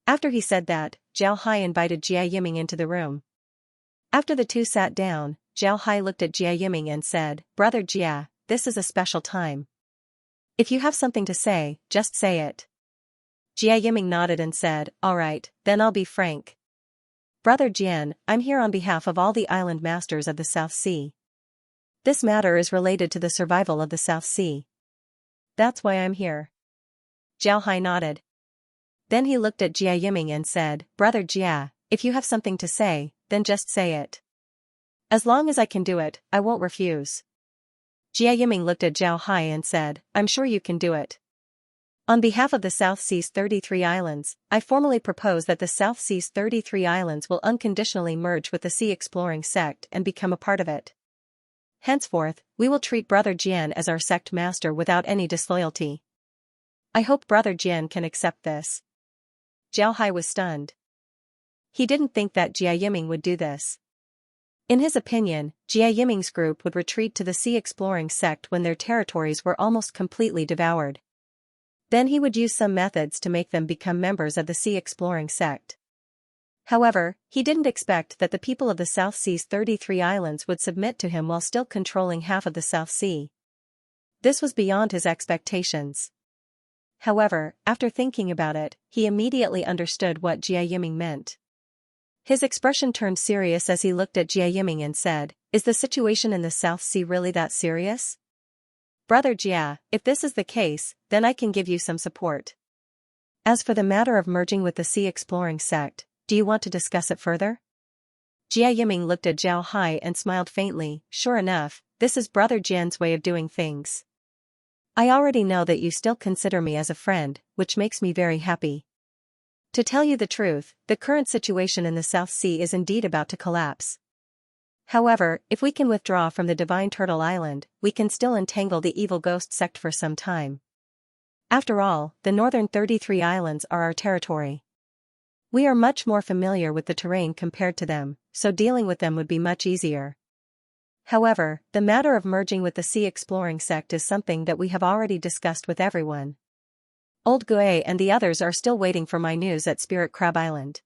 After he said that, Zhao Hai invited Jia Yiming into the room. After the two sat down, Zhao Hai looked at Jia Yiming and said, "Brother Jia, this is a special time. If you have something to say, just say it." Jia Yiming nodded and said, "All right, then I'll be frank. Brother Jian, I'm here on behalf of all the island masters of the South Sea. This matter is related to the survival of the South Sea. That's why I'm here." Zhao Hai nodded. Then he looked at Jia Yiming and said, "Brother Jia, if you have something to say, then just say it. As long as I can do it, I won't refuse." Jia Yiming looked at Zhao Hai and said, "I'm sure you can do it. On behalf of the South Sea's 33 islands, I formally propose that the South Sea's 33 islands will unconditionally merge with the Sea Exploring sect and become a part of it. Henceforth, we will treat Brother Jian as our sect master without any disloyalty. I hope Brother Jian can accept this." Zhao Hai was stunned. He didn't think that Jia Yiming would do this. In his opinion, Jia Yiming's group would retreat to the Sea Exploring sect when their territories were almost completely devoured. Then he would use some methods to make them become members of the Sea Exploring sect. However, he didn't expect that the people of the South Sea's 33 islands would submit to him while still controlling half of the South Sea. This was beyond his expectations. However, after thinking about it, he immediately understood what Jia Yiming meant. His expression turned serious as he looked at Jia Yiming and said, "Is the situation in the South Sea really that serious? Brother Jia, if this is the case, then I can give you some support. As for the matter of merging with the Sea Exploring sect, do you want to discuss it further?" Jia Yiming looked at Zhao Hai and smiled faintly. "Sure enough, this is Brother Jian's way of doing things. I already know that you still consider me as a friend, which makes me very happy. To tell you the truth, the current situation in the South Sea is indeed about to collapse. However, if we can withdraw from the Divine Turtle Island, we can still entangle the evil ghost sect for some time. After all, the northern 33 islands are our territory. We are much more familiar with the terrain compared to them, so dealing with them would be much easier. However, the matter of merging with the Sea Exploring sect is something that we have already discussed with everyone. Old Gue and the others are still waiting for my news at Spirit Crab Island.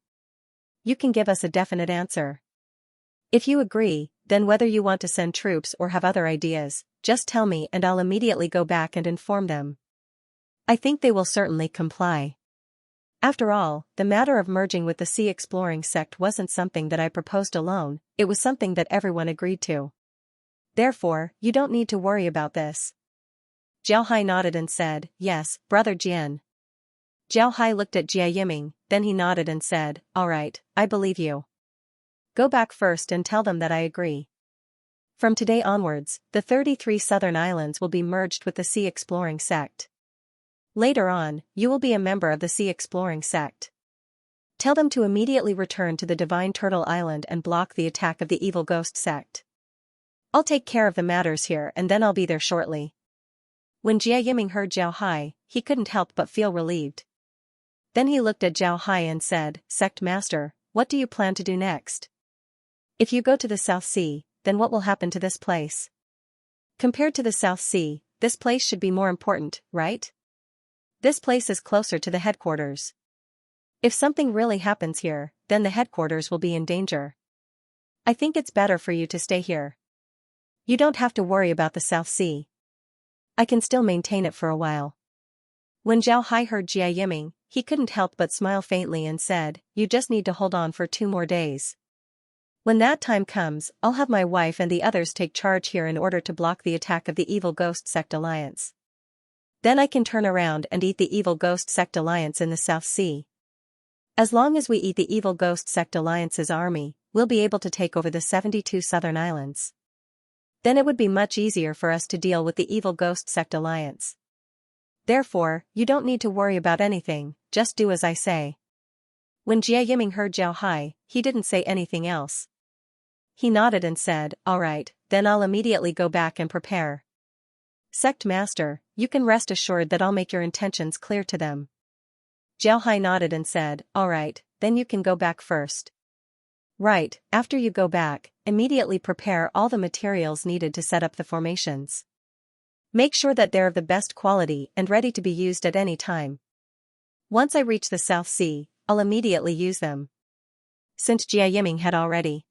You can give us a definite answer. If you agree, then whether you want to send troops or have other ideas, just tell me and I'll immediately go back and inform them. I think they will certainly comply. After all, the matter of merging with the Sea Exploring sect wasn't something that I proposed alone, it was something that everyone agreed to. Therefore, you don't need to worry about this." Zhao Hai nodded and said, "Yes, Brother Jian." Zhao Hai looked at Jia Yiming, then he nodded and said, "All right, I believe you. Go back first and tell them that I agree. From today onwards, the 33 southern islands will be merged with the Sea Exploring sect. Later on, you will be a member of the Sea Exploring sect. Tell them to immediately return to the Divine Turtle Island and block the attack of the evil ghost sect. I'll take care of the matters here and then I'll be there shortly. When Jia Yiming heard Zhao Hai, he couldn't help but feel relieved. Then he looked at Zhao Hai and said, Sect Master, what do you plan to do next? If you go to the South Sea, then what will happen to this place? Compared to the South Sea, this place should be more important, right? This place is closer to the headquarters. If something really happens here, then the headquarters will be in danger. I think it's better for you to stay here. You don't have to worry about the South Sea. I can still maintain it for a while. When Zhao Hai heard Jia Yiming, he couldn't help but smile faintly and said, You just need to hold on for 2 more days. When that time comes, I'll have my wife and the others take charge here in order to block the attack of the evil ghost sect alliance. Then I can turn around and eat the evil ghost sect alliance in the South Sea. As long as we eat the evil ghost sect alliance's army, we'll be able to take over the 72 southern islands. Then it would be much easier for us to deal with the evil ghost sect alliance. Therefore, you don't need to worry about anything, just do as I say. When Jia Yiming heard Zhao Hai, he didn't say anything else. He nodded and said, All right, then I'll immediately go back and prepare. Sect Master, you can rest assured that I'll make your intentions clear to them. Zhao Hai nodded and said, All right, then you can go back first. Right, after you go back, immediately prepare all the materials needed to set up the formations. Make sure that they're of the best quality and ready to be used at any time. Once I reach the South Sea, I'll immediately use them. Since Jia Yiming had already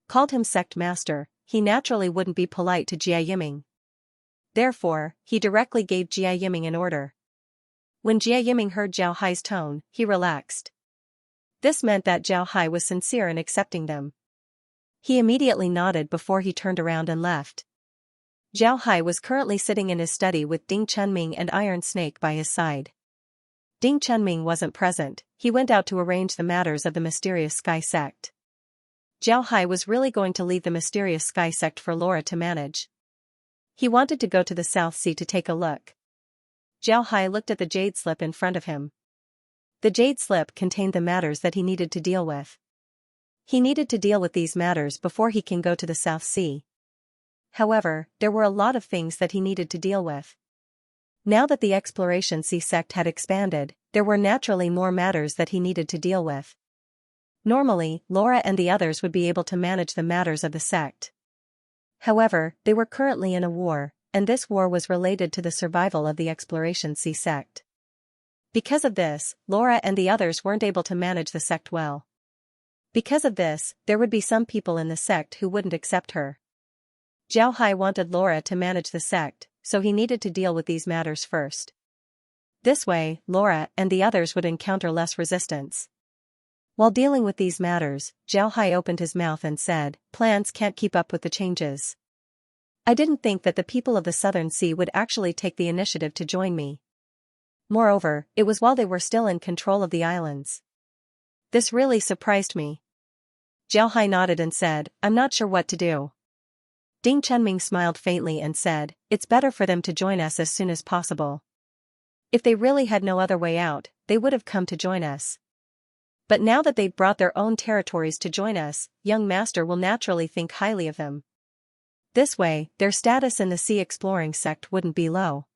called him Sect Master, he naturally wouldn't be polite to Jia Yiming. Therefore, he directly gave Jia Yiming an order. When Jia Yiming heard Zhao Hai's tone, he relaxed. This meant that Zhao Hai was sincere in accepting them. He immediately nodded before he turned around and left. Zhao Hai was currently sitting in his study with Ding Chunming and Iron Snake by his side. Ding Chunming wasn't present, he went out to arrange the matters of the mysterious Sky Sect. Zhao Hai was really going to leave the mysterious Sky Sect for Laura to manage. He wanted to go to the South Sea to take a look. Zhao Hai looked at the jade slip in front of him. The jade slip contained the matters that he needed to deal with. He needed to deal with these matters before he can go to the South Sea. However, there were a lot of things that he needed to deal with. Now that the Exploration Sea sect had expanded, there were naturally more matters that he needed to deal with. Normally, Laura and the others would be able to manage the matters of the sect. However, they were currently in a war, and this war was related to the survival of the Exploration Sea sect. Because of this, Laura and the others weren't able to manage the sect well. Because of this, there would be some people in the sect who wouldn't accept her. Zhao Hai wanted Laura to manage the sect, so he needed to deal with these matters first. This way, Laura and the others would encounter less resistance. While dealing with these matters, Zhao Hai opened his mouth and said, Plans can't keep up with the changes. I didn't think that the people of the Southern Sea would actually take the initiative to join me. Moreover, it was while they were still in control of the islands. This really surprised me. Zhao Hai nodded and said, I'm not sure what to do. Ding Chunming smiled faintly and said, It's better for them to join us as soon as possible. If they really had no other way out, they would have come to join us. But now that they've brought their own territories to join us, young master will naturally think highly of them. This way, their status in the sea exploring sect wouldn't be low.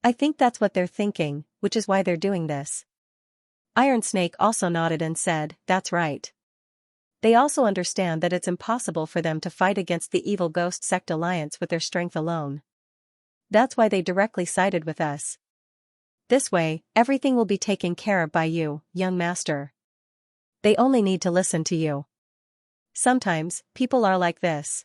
I think that's what they're thinking, which is why they're doing this. Iron Snake also nodded and said, That's right. They also understand that it's impossible for them to fight against the evil ghost sect alliance with their strength alone. That's why they directly sided with us. This way, everything will be taken care of by you, young master. They only need to listen to you. Sometimes, people are like this.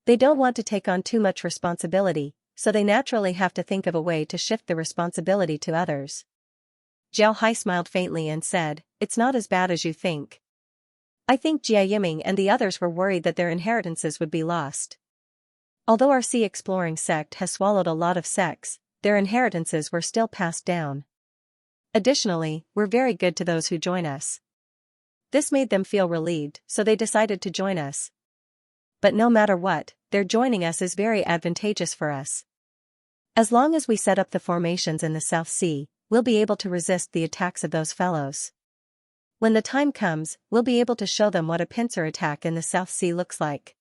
They don't want to take on too much responsibility, so they naturally have to think of a way to shift the responsibility to others. Zhao Hai smiled faintly and said, It's not as bad as you think. I think Jia Yiming and the others were worried that their inheritances would be lost. Although our sea exploring sect has swallowed a lot of sects, their inheritances were still passed down. Additionally, we're very good to those who join us. This made them feel relieved, so they decided to join us. But no matter what, their joining us is very advantageous for us. As long as we set up the formations in the South Sea, we'll be able to resist the attacks of those fellows. When the time comes, we'll be able to show them what a pincer attack in the South Sea looks like.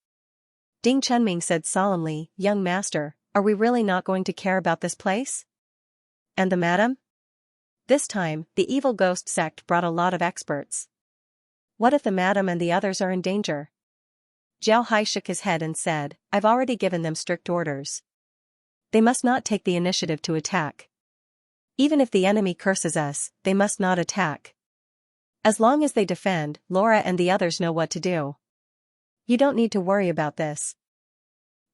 Ding Chunming said solemnly, young master, are we really not going to care about this place? And the madam? This time, the evil ghost sect brought a lot of experts. What if the madam and the others are in danger? Zhao Hai shook his head and said, I've already given them strict orders. They must not take the initiative to attack. Even if the enemy curses us, they must not attack. As long as they defend, Laura and the others know what to do. You don't need to worry about this.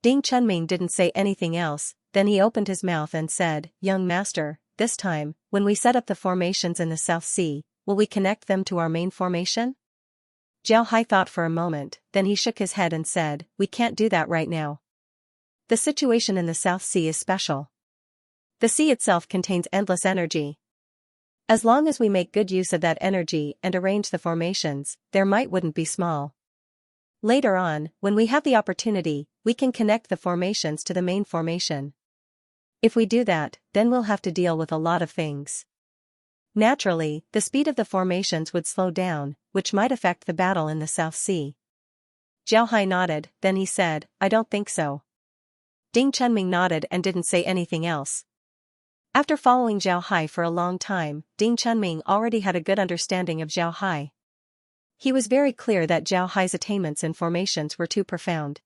Ding Chunming didn't say anything else, then he opened his mouth and said, young master, this time, when we set up the formations in the South Sea, will we connect them to our main formation? Zhao Hai thought for a moment, then he shook his head and said, we can't do that right now. The situation in the South Sea is special. The sea itself contains endless energy. As long as we make good use of that energy and arrange the formations, their might wouldn't be small. Later on, when we have the opportunity, we can connect the formations to the main formation. If we do that, then we'll have to deal with a lot of things. Naturally, the speed of the formations would slow down, which might affect the battle in the South Sea. Zhao Hai nodded, then he said, I don't think so. Ding Chunming nodded and didn't say anything else. After following Zhao Hai for a long time, Ding Chunming already had a good understanding of Zhao Hai. He was very clear that Zhao Hai's attainments in formations were too profound.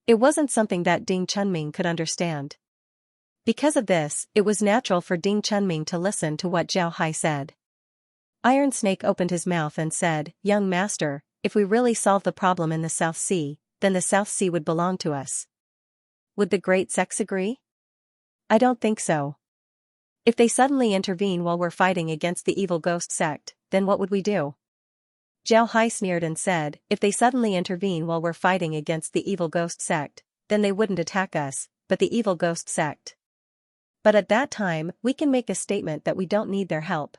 It wasn't something that Ding Chunming could understand. Because of this, it was natural for Ding Chunming to listen to what Zhao Hai said. Iron Snake opened his mouth and said, young master, if we really solve the problem in the South Sea, then the South Sea would belong to us. Would the great sects agree? I don't think so. If they suddenly intervene while we're fighting against the evil ghost sect, then what would we do? Zhao Hai sneered and said, if they suddenly intervene while we're fighting against the evil ghost sect, then they wouldn't attack us, but the evil ghost sect. But at that time, we can make a statement that we don't need their help.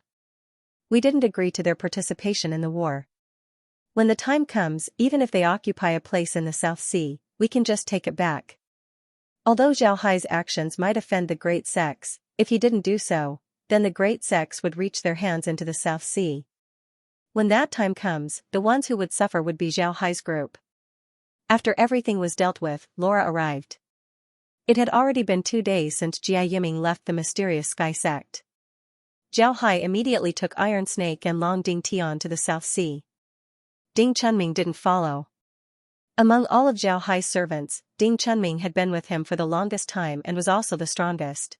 We didn't agree to their participation in the war. When the time comes, even if they occupy a place in the South Sea, we can just take it back. Although Zhao Hai's actions might offend the great sects, if he didn't do so, then the great sects would reach their hands into the South Sea. When that time comes, the ones who would suffer would be Zhao Hai's group. After everything was dealt with, Laura arrived. It had already been 2 days since Jia Yiming left the mysterious Sky sect. Zhao Hai immediately took Iron Snake and Long Ding Tian to the South Sea. Ding Chunming didn't follow. Among all of Zhao Hai's servants, Ding Chunming had been with him for the longest time and was also the strongest.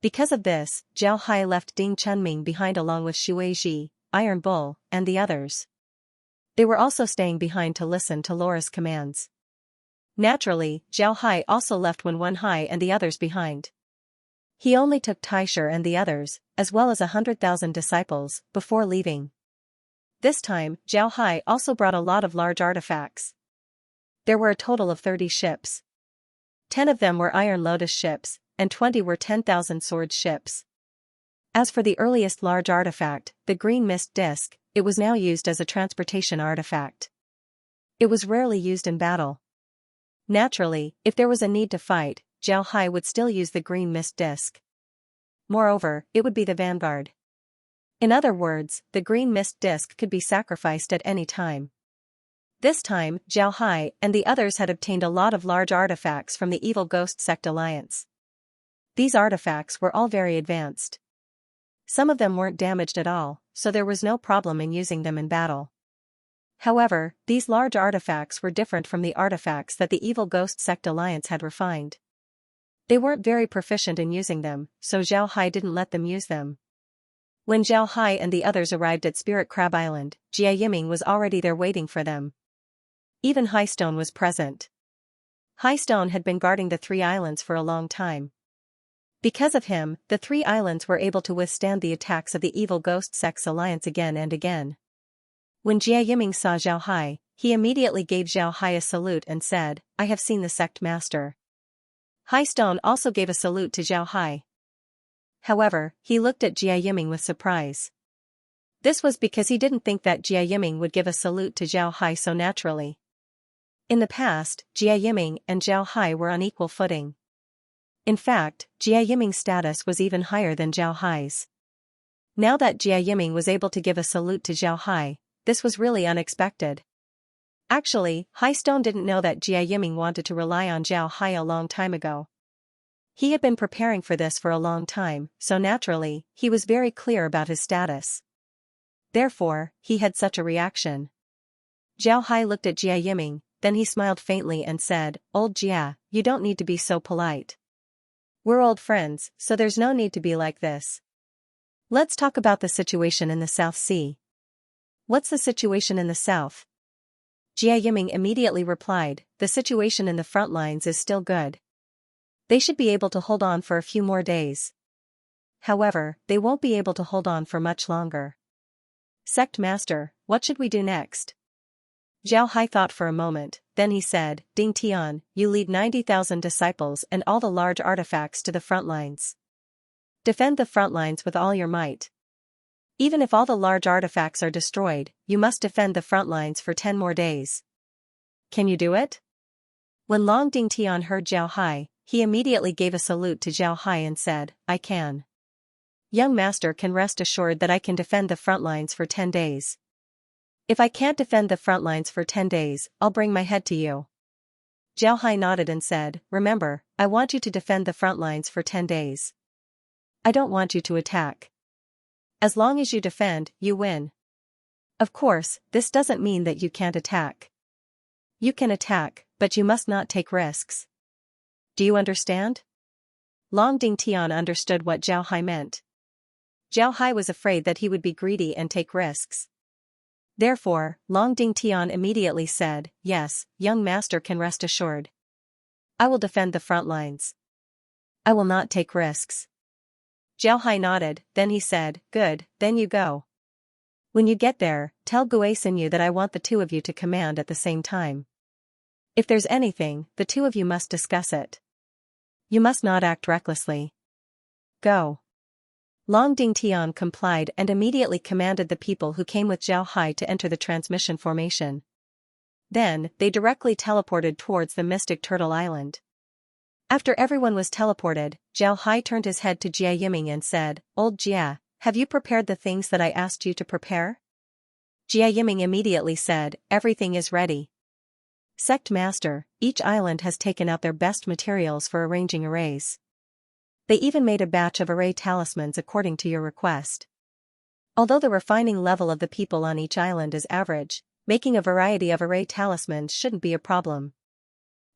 Because of this, Zhao Hai left Ding Chunming behind along with Shui Ji, Iron Bull, and the others. They were also staying behind to listen to Laura's commands. Naturally, Zhao Hai also left Wen Hai and the others behind. He only took Taisher and the others, as well as 100,000 disciples, before leaving. This time, Zhao Hai also brought a lot of large artifacts. There were a total of 30 ships. 10 of them were Iron Lotus ships, and 20 were 10,000 sword ships. As for the earliest large artifact, the green mist disk, it was now used as a transportation artifact. It was rarely used in battle. Naturally, if there was a need to fight, Zhao Hai would still use the green mist disk. Moreover, it would be the vanguard. In other words, the green mist disk could be sacrificed at any time. This time, Zhao Hai and the others had obtained a lot of large artifacts from the evil ghost sect alliance. These artifacts were all very advanced. Some of them weren't damaged at all, so there was no problem in using them in battle. However, these large artifacts were different from the artifacts that the evil ghost sect alliance had refined. They weren't very proficient in using them, so Zhao Hai didn't let them use them. When Zhao Hai and the others arrived at Spirit Crab Island, Jia Yiming was already there waiting for them. Even High Stone was present. High Stone had been guarding the 3 islands for a long time. Because of him, the 3 islands were able to withstand the attacks of the evil ghost sect's alliance again and again. When Jia Yiming saw Zhao Hai, he immediately gave Zhao Hai a salute and said, I have seen the sect master. High Stone also gave a salute to Zhao Hai. However, he looked at Jia Yiming with surprise. This was because he didn't think that Jia Yiming would give a salute to Zhao Hai so naturally. In the past, Jia Yiming and Zhao Hai were on equal footing. In fact, Jia Yiming's status was even higher than Zhao Hai's. Now that Jia Yiming was able to give a salute to Zhao Hai, this was really unexpected. Actually, Hai Stone didn't know that Jia Yiming wanted to rely on Zhao Hai a long time ago. He had been preparing for this for a long time, so naturally, he was very clear about his status. Therefore, he had such a reaction. Zhao Hai looked at Jia Yiming, then he smiled faintly and said, "Old Jia, you don't need to be so polite. We're old friends, so there's no need to be like this. Let's talk about the situation in the South Sea." "What's the situation in the South?" Jia Yiming immediately replied, "The situation in the front lines is still good. They should be able to hold on for a few more days. However, they won't be able to hold on for much longer." "Sect Master, what should we do next?" Zhao Hai thought for a moment, then he said, "Ding Tian, you lead 90,000 disciples and all the large artifacts to the front lines. Defend the front lines with all your might. Even if all the large artifacts are destroyed, you must defend the front lines for 10 more days. Can you do it?" When Long Ding Tian heard Zhao Hai, he immediately gave a salute to Zhao Hai and said, "I can. Young master can rest assured that I can defend the front lines for 10 days. If I can't defend the front lines for 10 days, I'll bring my head to you." Zhao Hai nodded and said, "Remember, I want you to defend the front lines for 10 days. I don't want you to attack. As long as you defend, you win. Of course, this doesn't mean that you can't attack. You can attack, but you must not take risks. Do you understand?" Long Ding Tian understood what Zhao Hai meant. Zhao Hai was afraid that he would be greedy and take risks. Therefore, Long Ding Tian immediately said, "Yes, young master can rest assured. I will defend the front lines. I will not take risks." Zhao Hai nodded, then he said, "Good, then you go. When you get there, tell Gue Sinyu that I want the two of you to command at the same time. If there's anything, the two of you must discuss it. You must not act recklessly. Go." Long Ding Tian complied and immediately commanded the people who came with Zhao Hai to enter the transmission formation. Then, they directly teleported towards the Mystic Turtle Island. After everyone was teleported, Zhao Hai turned his head to Jia Yiming and said, "Old Jia, have you prepared the things that I asked you to prepare?" Jia Yiming immediately said, "Everything is ready. Sect Master, each island has taken out their best materials for arranging arrays. They even made a batch of array talismans according to your request. Although the refining level of the people on each island is average, making a variety of array talismans shouldn't be a problem."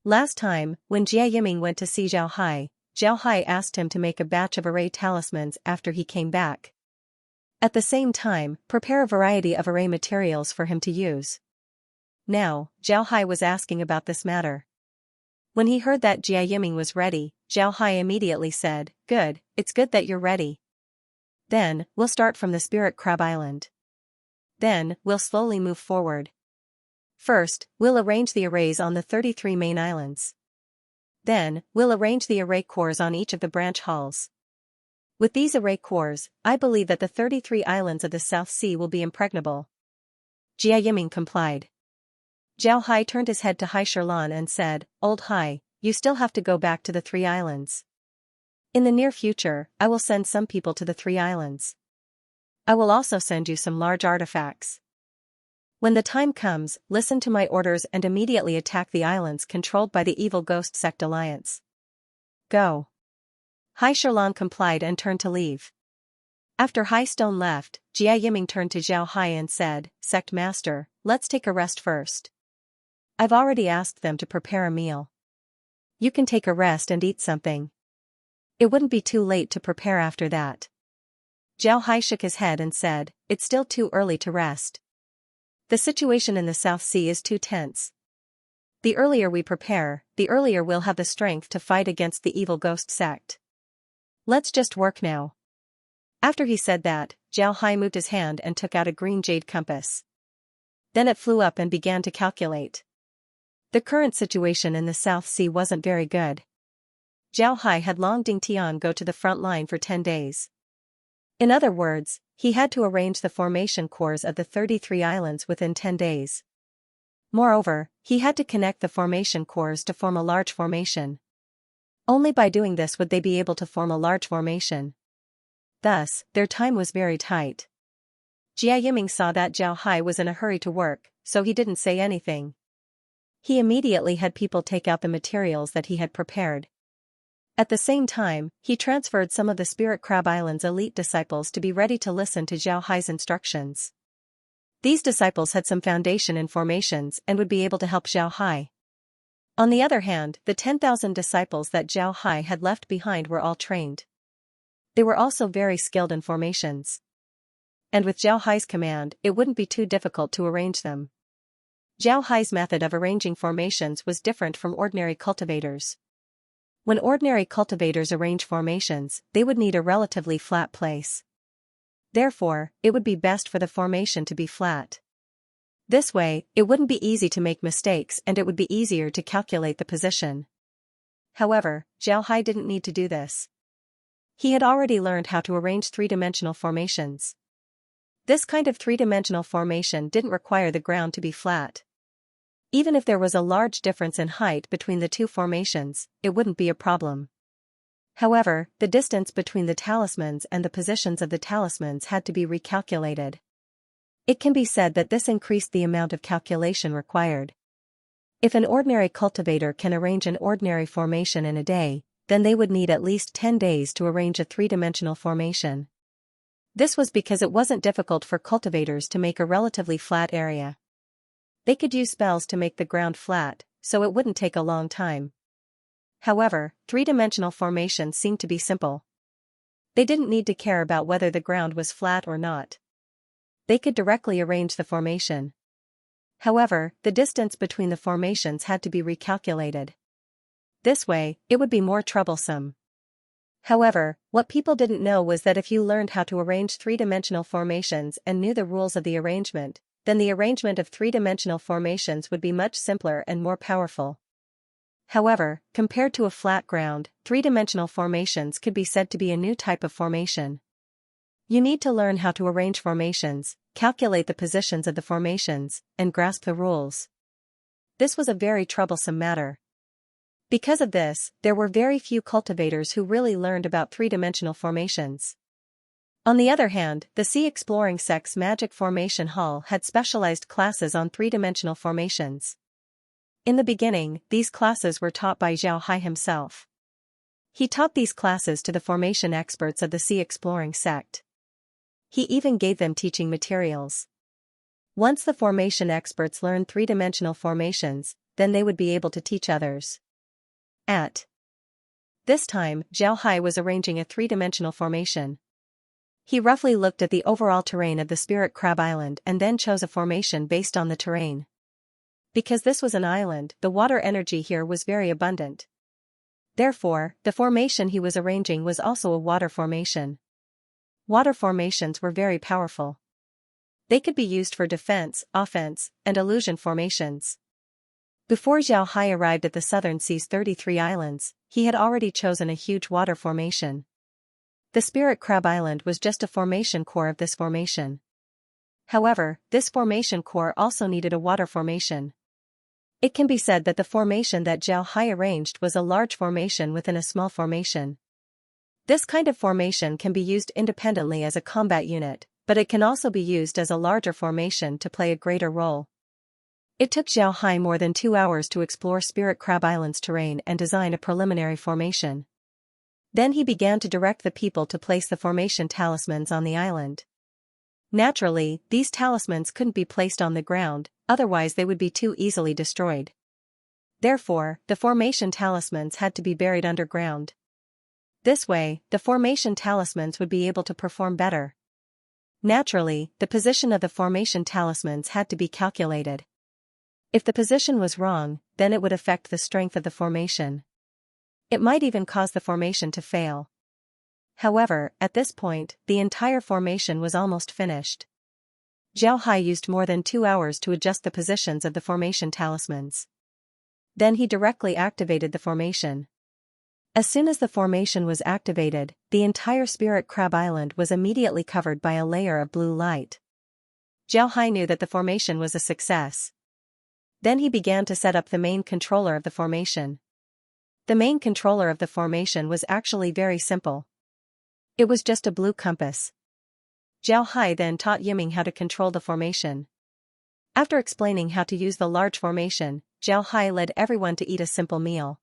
Last time, when Jia Yiming went to see Zhao Hai asked him to make a batch of array talismans after he came back. At the same time, prepare a variety of array materials for him to use. Now, Zhao Hai was asking about this matter. When he heard that Jia Yiming was ready, Zhao Hai immediately said, "Good, it's good that you're ready. Then, we'll start from the Spirit Crab Island. Then, we'll slowly move forward. First, we'll arrange the arrays on the 33 main islands. Then, we'll arrange the array cores on each of the branch hulls. With these array cores, I believe that the 33 islands of the South Sea will be impregnable." Jia Yiming complied. Zhao Hai turned his head to Hai Sherlan and said, "Old Hai, you still have to go back to the 3 islands. In the near future, I will send some people to the 3 islands. I will also send you some large artifacts. When the time comes, listen to my orders and immediately attack the islands controlled by the evil Ghost Sect Alliance. Go." Hai Sherlan complied and turned to leave. After Hai Stone left, Jia Yiming turned to Zhao Hai and said, "Sect Master, let's take a rest first. I've already asked them to prepare a meal. You can take a rest and eat something. It wouldn't be too late to prepare after that." Zhao Hai shook his head and said, "It's still too early to rest. The situation in the South Sea is too tense. The earlier we prepare, the earlier we'll have the strength to fight against the evil Ghost Sect. Let's just work now." After he said that, Zhao Hai moved his hand and took out a green jade compass. Then it flew up and began to calculate. The current situation in the South Sea wasn't very good. Zhao Hai had Long Ding Tian go to the front line for 10 days. In other words, he had to arrange the formation cores of the 33 islands within 10 days. Moreover, he had to connect the formation cores to form a large formation. Only by doing this would they be able to form a large formation. Thus, their time was very tight. Jia Yiming saw that Zhao Hai was in a hurry to work, so he didn't say anything. He immediately had people take out the materials that he had prepared. At the same time, he transferred some of the Spirit Crab Island's elite disciples to be ready to listen to Zhao Hai's instructions. These disciples had some foundation in formations and would be able to help Zhao Hai. On the other hand, the 10,000 disciples that Zhao Hai had left behind were all trained. They were also very skilled in formations. And with Zhao Hai's command, it wouldn't be too difficult to arrange them. Zhao Hai's method of arranging formations was different from ordinary cultivators. When ordinary cultivators arrange formations, they would need a relatively flat place. Therefore, it would be best for the formation to be flat. This way, it wouldn't be easy to make mistakes and it would be easier to calculate the position. However, Zhao Hai didn't need to do this. He had already learned how to arrange three-dimensional formations. This kind of three-dimensional formation didn't require the ground to be flat. Even if there was a large difference in height between the two formations, it wouldn't be a problem. However, the distance between the talismans and the positions of the talismans had to be recalculated. It can be said that this increased the amount of calculation required. If an ordinary cultivator can arrange an ordinary formation in a day, then they would need at least 10 days to arrange a three-dimensional formation. This was because it wasn't difficult for cultivators to make a relatively flat area. They could use spells to make the ground flat, so it wouldn't take a long time. However, three-dimensional formations seemed to be simple. They didn't need to care about whether the ground was flat or not. They could directly arrange the formation. However, the distance between the formations had to be recalculated. This way, it would be more troublesome. However, what people didn't know was that if you learned how to arrange three-dimensional formations and knew the rules of the arrangement, then the arrangement of three-dimensional formations would be much simpler and more powerful. However, compared to a flat ground, three-dimensional formations could be said to be a new type of formation. You need to learn how to arrange formations, calculate the positions of the formations, and grasp the rules. This was a very troublesome matter. Because of this, there were very few cultivators who really learned about three-dimensional formations. On the other hand, the Sea Exploring Sect's Magic Formation Hall had specialized classes on three-dimensional formations. In the beginning, these classes were taught by Zhao Hai himself. He taught these classes to the formation experts of the Sea Exploring Sect. He even gave them teaching materials. Once the formation experts learned three-dimensional formations, then they would be able to teach others. At this time, Zhao Hai was arranging a three-dimensional formation. He roughly looked at the overall terrain of the Spirit Crab Island and then chose a formation based on the terrain. Because this was an island, the water energy here was very abundant. Therefore, the formation he was arranging was also a water formation. Water formations were very powerful. They could be used for defense, offense, and illusion formations. Before Zhao Hai arrived at the Southern Sea's 33 islands, he had already chosen a huge water formation. The Spirit Crab Island was just a formation core of this formation. However, this formation core also needed a water formation. It can be said that the formation that Zhao Hai arranged was a large formation within a small formation. This kind of formation can be used independently as a combat unit, but it can also be used as a larger formation to play a greater role. It took Zhao Hai more than 2 hours to explore Spirit Crab Island's terrain and design a preliminary formation. Then he began to direct the people to place the formation talismans on the island. Naturally, these talismans couldn't be placed on the ground, otherwise they would be too easily destroyed. Therefore, the formation talismans had to be buried underground. This way, the formation talismans would be able to perform better. Naturally, the position of the formation talismans had to be calculated. If the position was wrong, then it would affect the strength of the formation. It might even cause the formation to fail. However, at this point, the entire formation was almost finished. Zhao Hai used more than 2 hours to adjust the positions of the formation talismans. Then he directly activated the formation. As soon as the formation was activated, the entire Spirit Crab Island was immediately covered by a layer of blue light. Zhao Hai knew that the formation was a success. Then he began to set up the main controller of the formation. The main controller of the formation was actually very simple. It was just a blue compass. Zhao Hai then taught Yiming how to control the formation. After explaining how to use the large formation, Zhao Hai led everyone to eat a simple meal.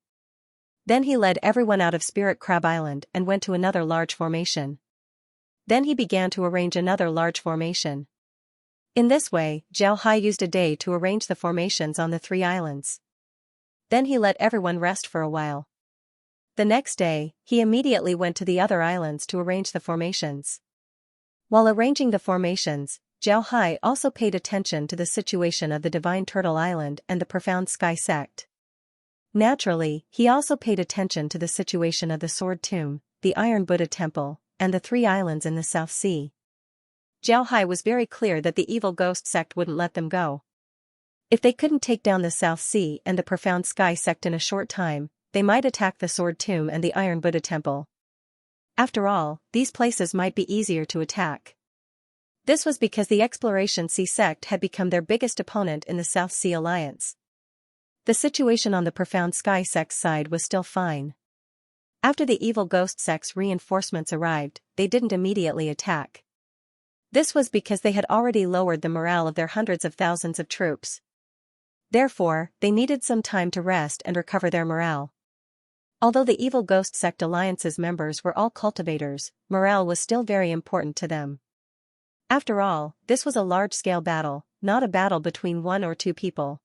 Then he led everyone out of Spirit Crab Island and went to another large formation. Then he began to arrange another large formation. In this way, Zhao Hai used a day to arrange the formations on the 3 islands. Then he let everyone rest for a while. The next day, he immediately went to the other islands to arrange the formations. While arranging the formations, Zhao Hai also paid attention to the situation of the Divine Turtle Island and the Profound Sky sect. Naturally, he also paid attention to the situation of the Sword Tomb, the Iron Buddha Temple, and the 3 islands in the South Sea. Zhao Hai was very clear that the evil ghost sect wouldn't let them go. If they couldn't take down the South Sea and the Profound Sky sect in a short time, they might attack the Sword Tomb and the Iron Buddha Temple. After all, these places might be easier to attack. This was because the Exploration Sea sect had become their biggest opponent in the South Sea Alliance. The situation on the Profound Sky sect's side was still fine. After the evil ghost sect's reinforcements arrived, they didn't immediately attack. This was because they had already lowered the morale of their hundreds of thousands of troops. Therefore, they needed some time to rest and recover their morale. Although the evil ghost sect alliance's members were all cultivators, morale was still very important to them. After all, this was a large-scale battle, not a battle between 1 or 2 people.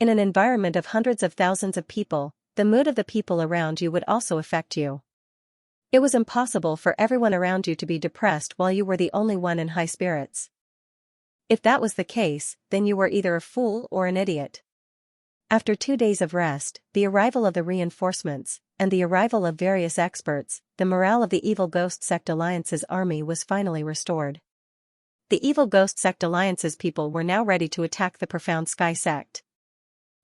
In an environment of hundreds of thousands of people, the mood of the people around you would also affect you. It was impossible for everyone around you to be depressed while you were the only one in high spirits. If that was the case, then you were either a fool or an idiot. After 2 days of rest, the arrival of the reinforcements, and the arrival of various experts, the morale of the Evil Ghost Sect Alliance's army was finally restored. The Evil Ghost Sect Alliance's people were now ready to attack the Profound Sky sect.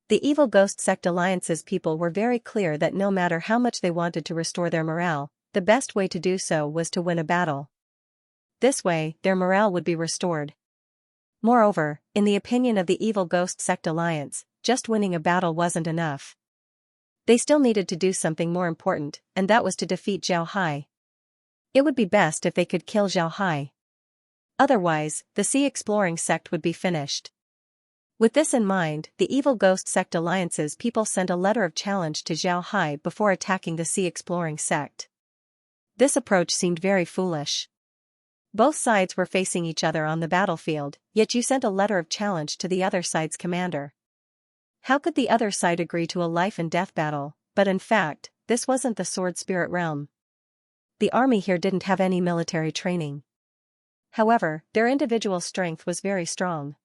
The Evil Ghost Sect Alliance's people were very clear that no matter how much they wanted to restore their morale, the best way to do so was to win a battle. This way, their morale would be restored. Moreover, in the opinion of the Evil Ghost Sect Alliance, just winning a battle wasn't enough. They still needed to do something more important, and that was to defeat Zhao Hai. It would be best if they could kill Zhao Hai. Otherwise, the Sea Exploring sect would be finished. With this in mind, the Evil Ghost Sect Alliance's people sent a letter of challenge to Zhao Hai before attacking the Sea Exploring sect. This approach seemed very foolish. Both sides were facing each other on the battlefield, yet you sent a letter of challenge to the other side's commander. How could the other side agree to a life-and-death battle? But in fact, this wasn't the Sword Spirit realm. The army here didn't have any military training. However, their individual strength was very strong.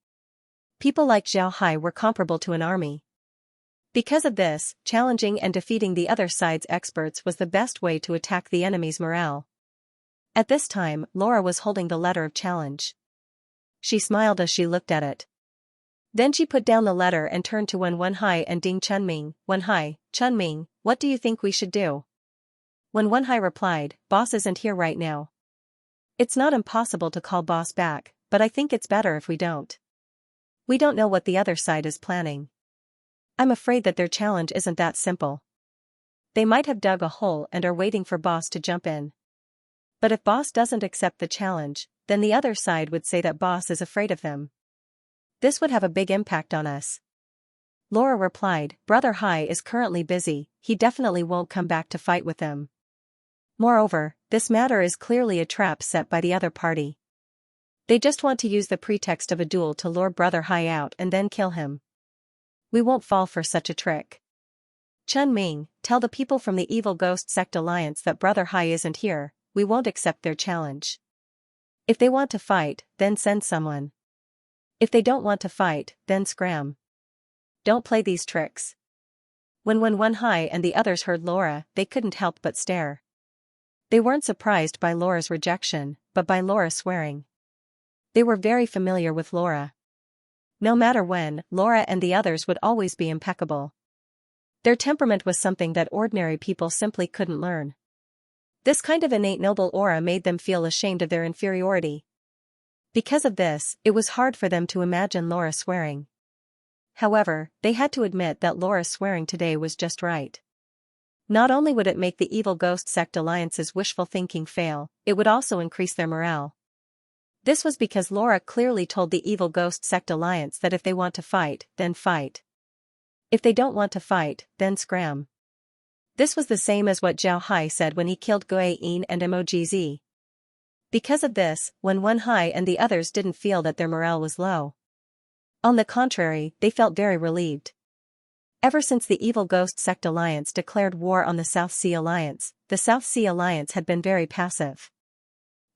People like Zhao Hai were comparable to an army. Because of this, challenging and defeating the other side's experts was the best way to attack the enemy's morale. At this time, Laura was holding the letter of challenge. She smiled as she looked at it. Then she put down the letter and turned to Wen Hai and Ding Chunming. Wen Hai, Chunming, what do you think we should do? Wen Hai replied, Boss isn't here right now. It's not impossible to call Boss back, but I think it's better if we don't. We don't know what the other side is planning. I'm afraid that their challenge isn't that simple. They might have dug a hole and are waiting for Boss to jump in. But if Boss doesn't accept the challenge, then the other side would say that Boss is afraid of them. This would have a big impact on us. Laura replied, Brother Hai is currently busy, he definitely won't come back to fight with them. Moreover, this matter is clearly a trap set by the other party. They just want to use the pretext of a duel to lure Brother Hai out and then kill him. We won't fall for such a trick. Chun Ming, tell the people from the Evil Ghost Sect Alliance that Brother Hai isn't here, we won't accept their challenge. If they want to fight, then send someone. If they don't want to fight, then scram. Don't play these tricks. When Wen Hai and the others heard Laura, they couldn't help but stare. They weren't surprised by Laura's rejection, but by Laura swearing. They were very familiar with Laura. No matter when, Laura and the others would always be impeccable. Their temperament was something that ordinary people simply couldn't learn. This kind of innate noble aura made them feel ashamed of their inferiority. Because of this, it was hard for them to imagine Laura swearing. However, they had to admit that Laura's swearing today was just right. Not only would it make the evil ghost sect alliance's wishful thinking fail, it would also increase their morale. This was because Laura clearly told the evil ghost sect alliance that if they want to fight, then fight. If they don't want to fight, then scram. This was the same as what Zhao Hai said when he killed Gui Yin and Mogz. Because of this, when Wen Hai and the others didn't feel that their morale was low. On the contrary, they felt very relieved. Ever since the evil ghost sect alliance declared war on the South Sea Alliance, the South Sea Alliance had been very passive.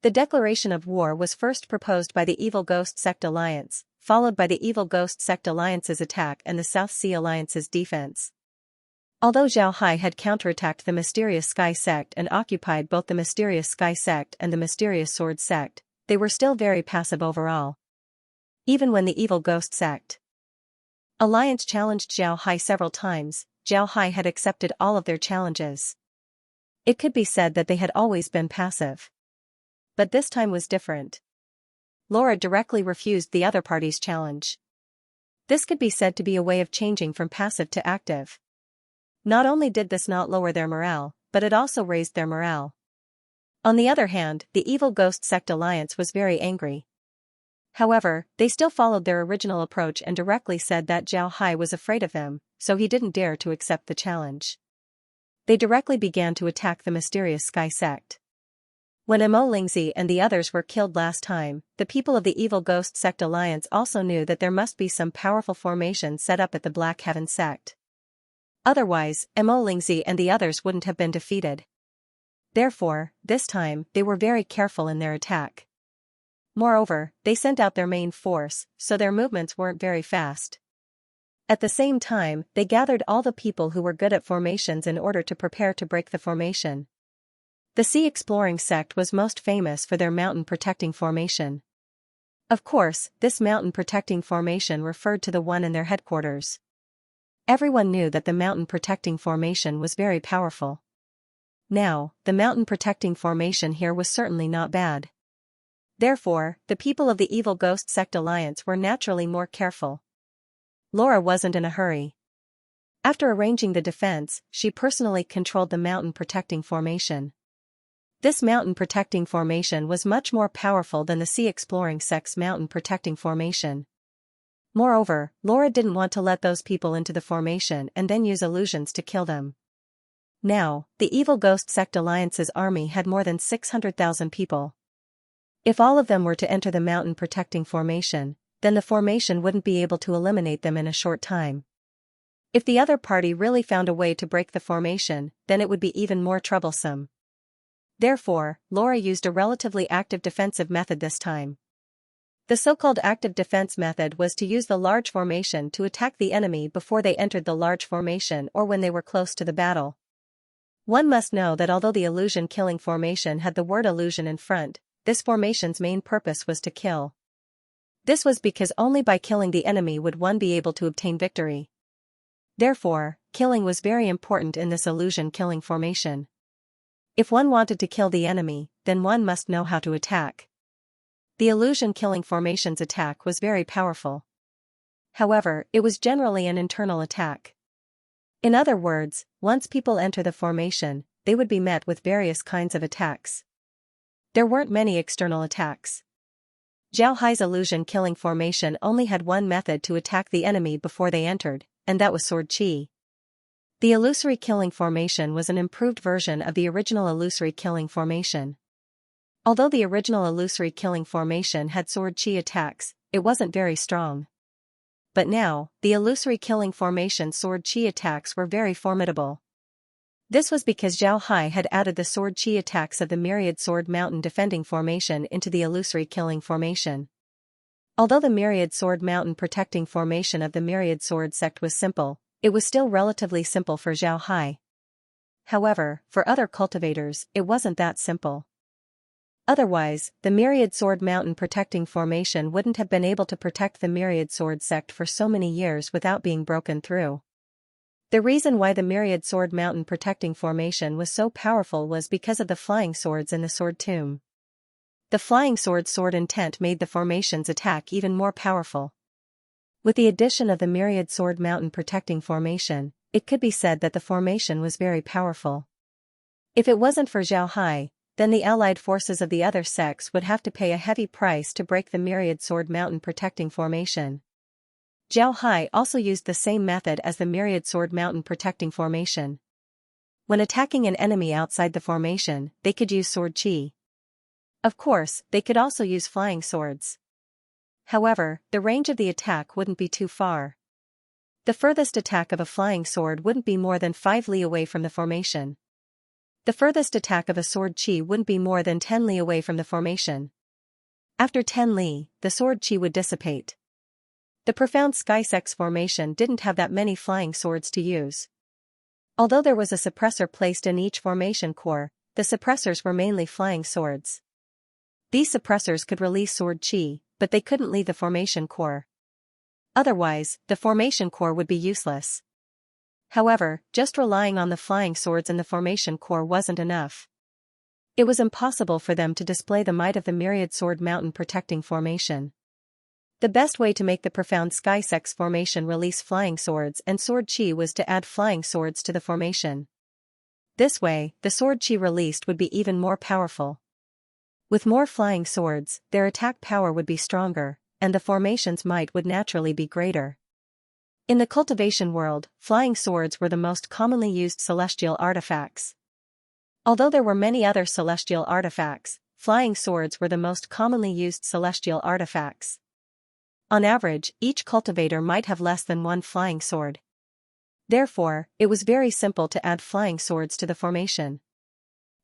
The declaration of war was first proposed by the evil ghost sect alliance, followed by the evil ghost sect alliance's attack and the South Sea Alliance's defense. Although Zhao Hai had counterattacked the mysterious Sky Sect and occupied both the mysterious Sky Sect and the mysterious Sword Sect, they were still very passive overall. Even when the evil ghost sect alliance challenged Zhao Hai several times, Zhao Hai had accepted all of their challenges. It could be said that they had always been passive. But this time was different. Laura directly refused the other party's challenge. This could be said to be a way of changing from passive to active. Not only did this not lower their morale, but it also raised their morale. On the other hand, the evil ghost sect alliance was very angry. However, they still followed their original approach and directly said that Zhao Hai was afraid of them, so he didn't dare to accept the challenge. They directly began to attack the mysterious Sky Sect. When Mo Lingzi and the others were killed last time, the people of the evil ghost sect alliance also knew that there must be some powerful formation set up at the Black Heaven sect. Otherwise, Mo Lingzi and the others wouldn't have been defeated. Therefore, this time, they were very careful in their attack. Moreover, they sent out their main force, so their movements weren't very fast. At the same time, they gathered all the people who were good at formations in order to prepare to break the formation. The Sea Exploring Sect was most famous for their mountain protecting formation. Of course, this mountain protecting formation referred to the one in their headquarters. Everyone knew that the mountain protecting formation was very powerful. Now, the mountain protecting formation here was certainly not bad. Therefore, the people of the evil ghost sect alliance were naturally more careful. Laura wasn't in a hurry. After arranging the defense, she personally controlled the mountain protecting formation. This mountain protecting formation was much more powerful than the Sea Exploring Sect's mountain protecting formation. Moreover, Laura didn't want to let those people into the formation and then use illusions to kill them. Now, the evil ghost sect alliance's army had more than 600,000 people. If all of them were to enter the mountain protecting formation, then the formation wouldn't be able to eliminate them in a short time. If the other party really found a way to break the formation, then it would be even more troublesome. Therefore, Laura used a relatively active defensive method this time. The so-called active defense method was to use the large formation to attack the enemy before they entered the large formation or when they were close to the battle. One must know that although the illusion-killing formation had the word illusion in front, this formation's main purpose was to kill. This was because only by killing the enemy would one be able to obtain victory. Therefore, killing was very important in this illusion-killing formation. If one wanted to kill the enemy, then one must know how to attack. The illusion-killing formation's attack was very powerful. However, it was generally an internal attack. In other words, once people enter the formation, they would be met with various kinds of attacks. There weren't many external attacks. Zhao Hai's illusion-killing formation only had one method to attack the enemy before they entered, and that was sword chi. The illusory killing formation was an improved version of the original illusory killing formation. Although the original illusory killing formation had sword chi attacks, it wasn't very strong. But now, the illusory killing formation sword chi attacks were very formidable. This was because Zhao Hai had added the sword chi attacks of the Myriad Sword Mountain defending formation into the illusory killing formation. Although the Myriad Sword Mountain protecting formation of the Myriad Sword sect was simple, it was still relatively simple for Zhao Hai. However, for other cultivators, it wasn't that simple. Otherwise, the Myriad Sword Mountain protecting formation wouldn't have been able to protect the Myriad Sword sect for so many years without being broken through. The reason why the Myriad Sword Mountain protecting formation was so powerful was because of the flying swords in the sword tomb. The flying sword's sword intent made the formation's attack even more powerful. With the addition of the Myriad Sword Mountain protecting formation, it could be said that the formation was very powerful. If it wasn't for Zhao Hai, then the allied forces of the other sects would have to pay a heavy price to break the Myriad Sword Mountain protecting formation. Zhao Hai also used the same method as the Myriad Sword Mountain protecting formation. When attacking an enemy outside the formation, they could use sword chi. Of course, they could also use flying swords. However, the range of the attack wouldn't be too far. The furthest attack of a flying sword wouldn't be more than 5 li away from the formation. The furthest attack of a sword chi wouldn't be more than 10 li away from the formation. After 10 li, the sword chi would dissipate. The profound sky sect's formation didn't have that many flying swords to use. Although there was a suppressor placed in each formation core, the suppressors were mainly flying swords. These suppressors could release sword chi, but they couldn't leave the formation core. Otherwise, the formation core would be useless. However, just relying on the flying swords in the formation core wasn't enough. It was impossible for them to display the might of the Myriad Sword Mountain protecting formation. The best way to make the profound sky sect's formation release flying swords and sword chi was to add flying swords to the formation. This way, the sword chi released would be even more powerful. With more flying swords, their attack power would be stronger, and the formation's might would naturally be greater. In the cultivation world, flying swords were the most commonly used celestial artifacts. Although there were many other celestial artifacts, flying swords were the most commonly used celestial artifacts. On average, each cultivator might have less than one flying sword. Therefore, it was very simple to add flying swords to the formation.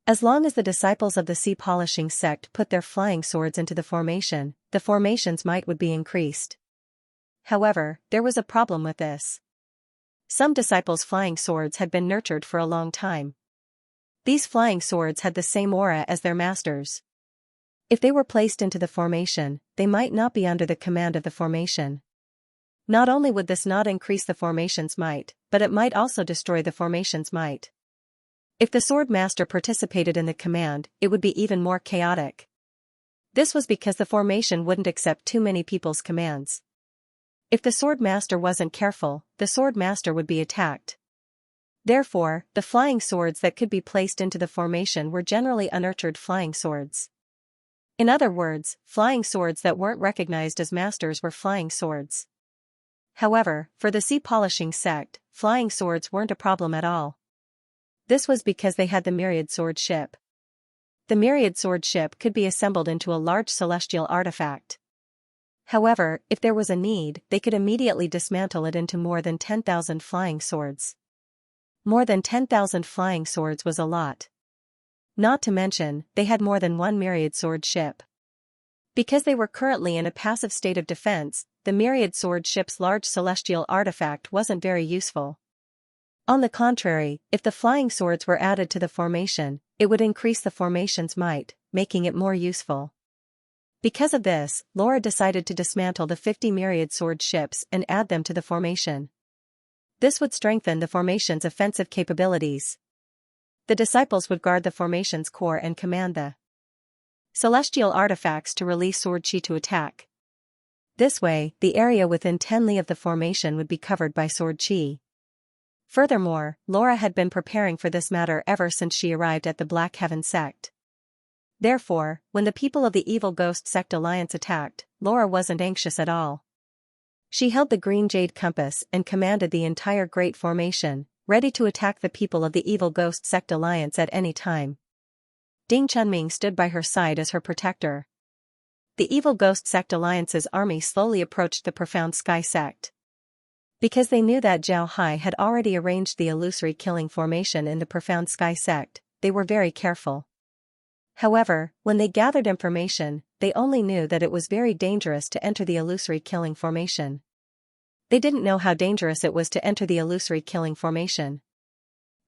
As long as the disciples of the sea polishing sect put their flying swords into the formation's might would be increased. However, there was a problem with this. Some disciples' flying swords had been nurtured for a long time. These flying swords had the same aura as their masters. If they were placed into the formation, they might not be under the command of the formation. Not only would this not increase the formation's might, but it might also destroy the formation's might. If the sword master participated in the command, it would be even more chaotic. This was because the formation wouldn't accept too many people's commands. If the sword master wasn't careful, the sword master would be attacked. Therefore, the flying swords that could be placed into the formation were generally unnurtured flying swords. In other words, flying swords that weren't recognized as masters were flying swords. However, for the sea polishing sect, flying swords weren't a problem at all. This was because they had the Myriad Sword Ship. The Myriad Sword Ship could be assembled into a large celestial artifact. However, if there was a need, they could immediately dismantle it into more than 10,000 flying swords. More than 10,000 flying swords was a lot. Not to mention, they had more than one Myriad Sword Ship. Because they were currently in a passive state of defense, the Myriad Sword Ship's large celestial artifact wasn't very useful. On the contrary, if the flying swords were added to the formation, it would increase the formation's might, making it more useful. Because of this, Laura decided to dismantle the 50 Myriad Sword Ships and add them to the formation. This would strengthen the formation's offensive capabilities. The disciples would guard the formation's core and command the celestial artifacts to release sword chi to attack. This way, the area within 10 li of the formation would be covered by sword chi. Furthermore, Laura had been preparing for this matter ever since she arrived at the Black Heaven sect. Therefore, when the people of the Evil Ghost Sect Alliance attacked, Laura wasn't anxious at all. She held the green jade compass and commanded the entire Great Formation, ready to attack the people of the Evil Ghost Sect Alliance at any time. Ding Chunming stood by her side as her protector. The Evil Ghost Sect Alliance's army slowly approached the Profound Sky Sect. Because they knew that Zhao Hai had already arranged the illusory killing formation in the Profound Sky Sect, they were very careful. However, when they gathered information, they only knew that it was very dangerous to enter the illusory killing formation. They didn't know how dangerous it was to enter the illusory killing formation.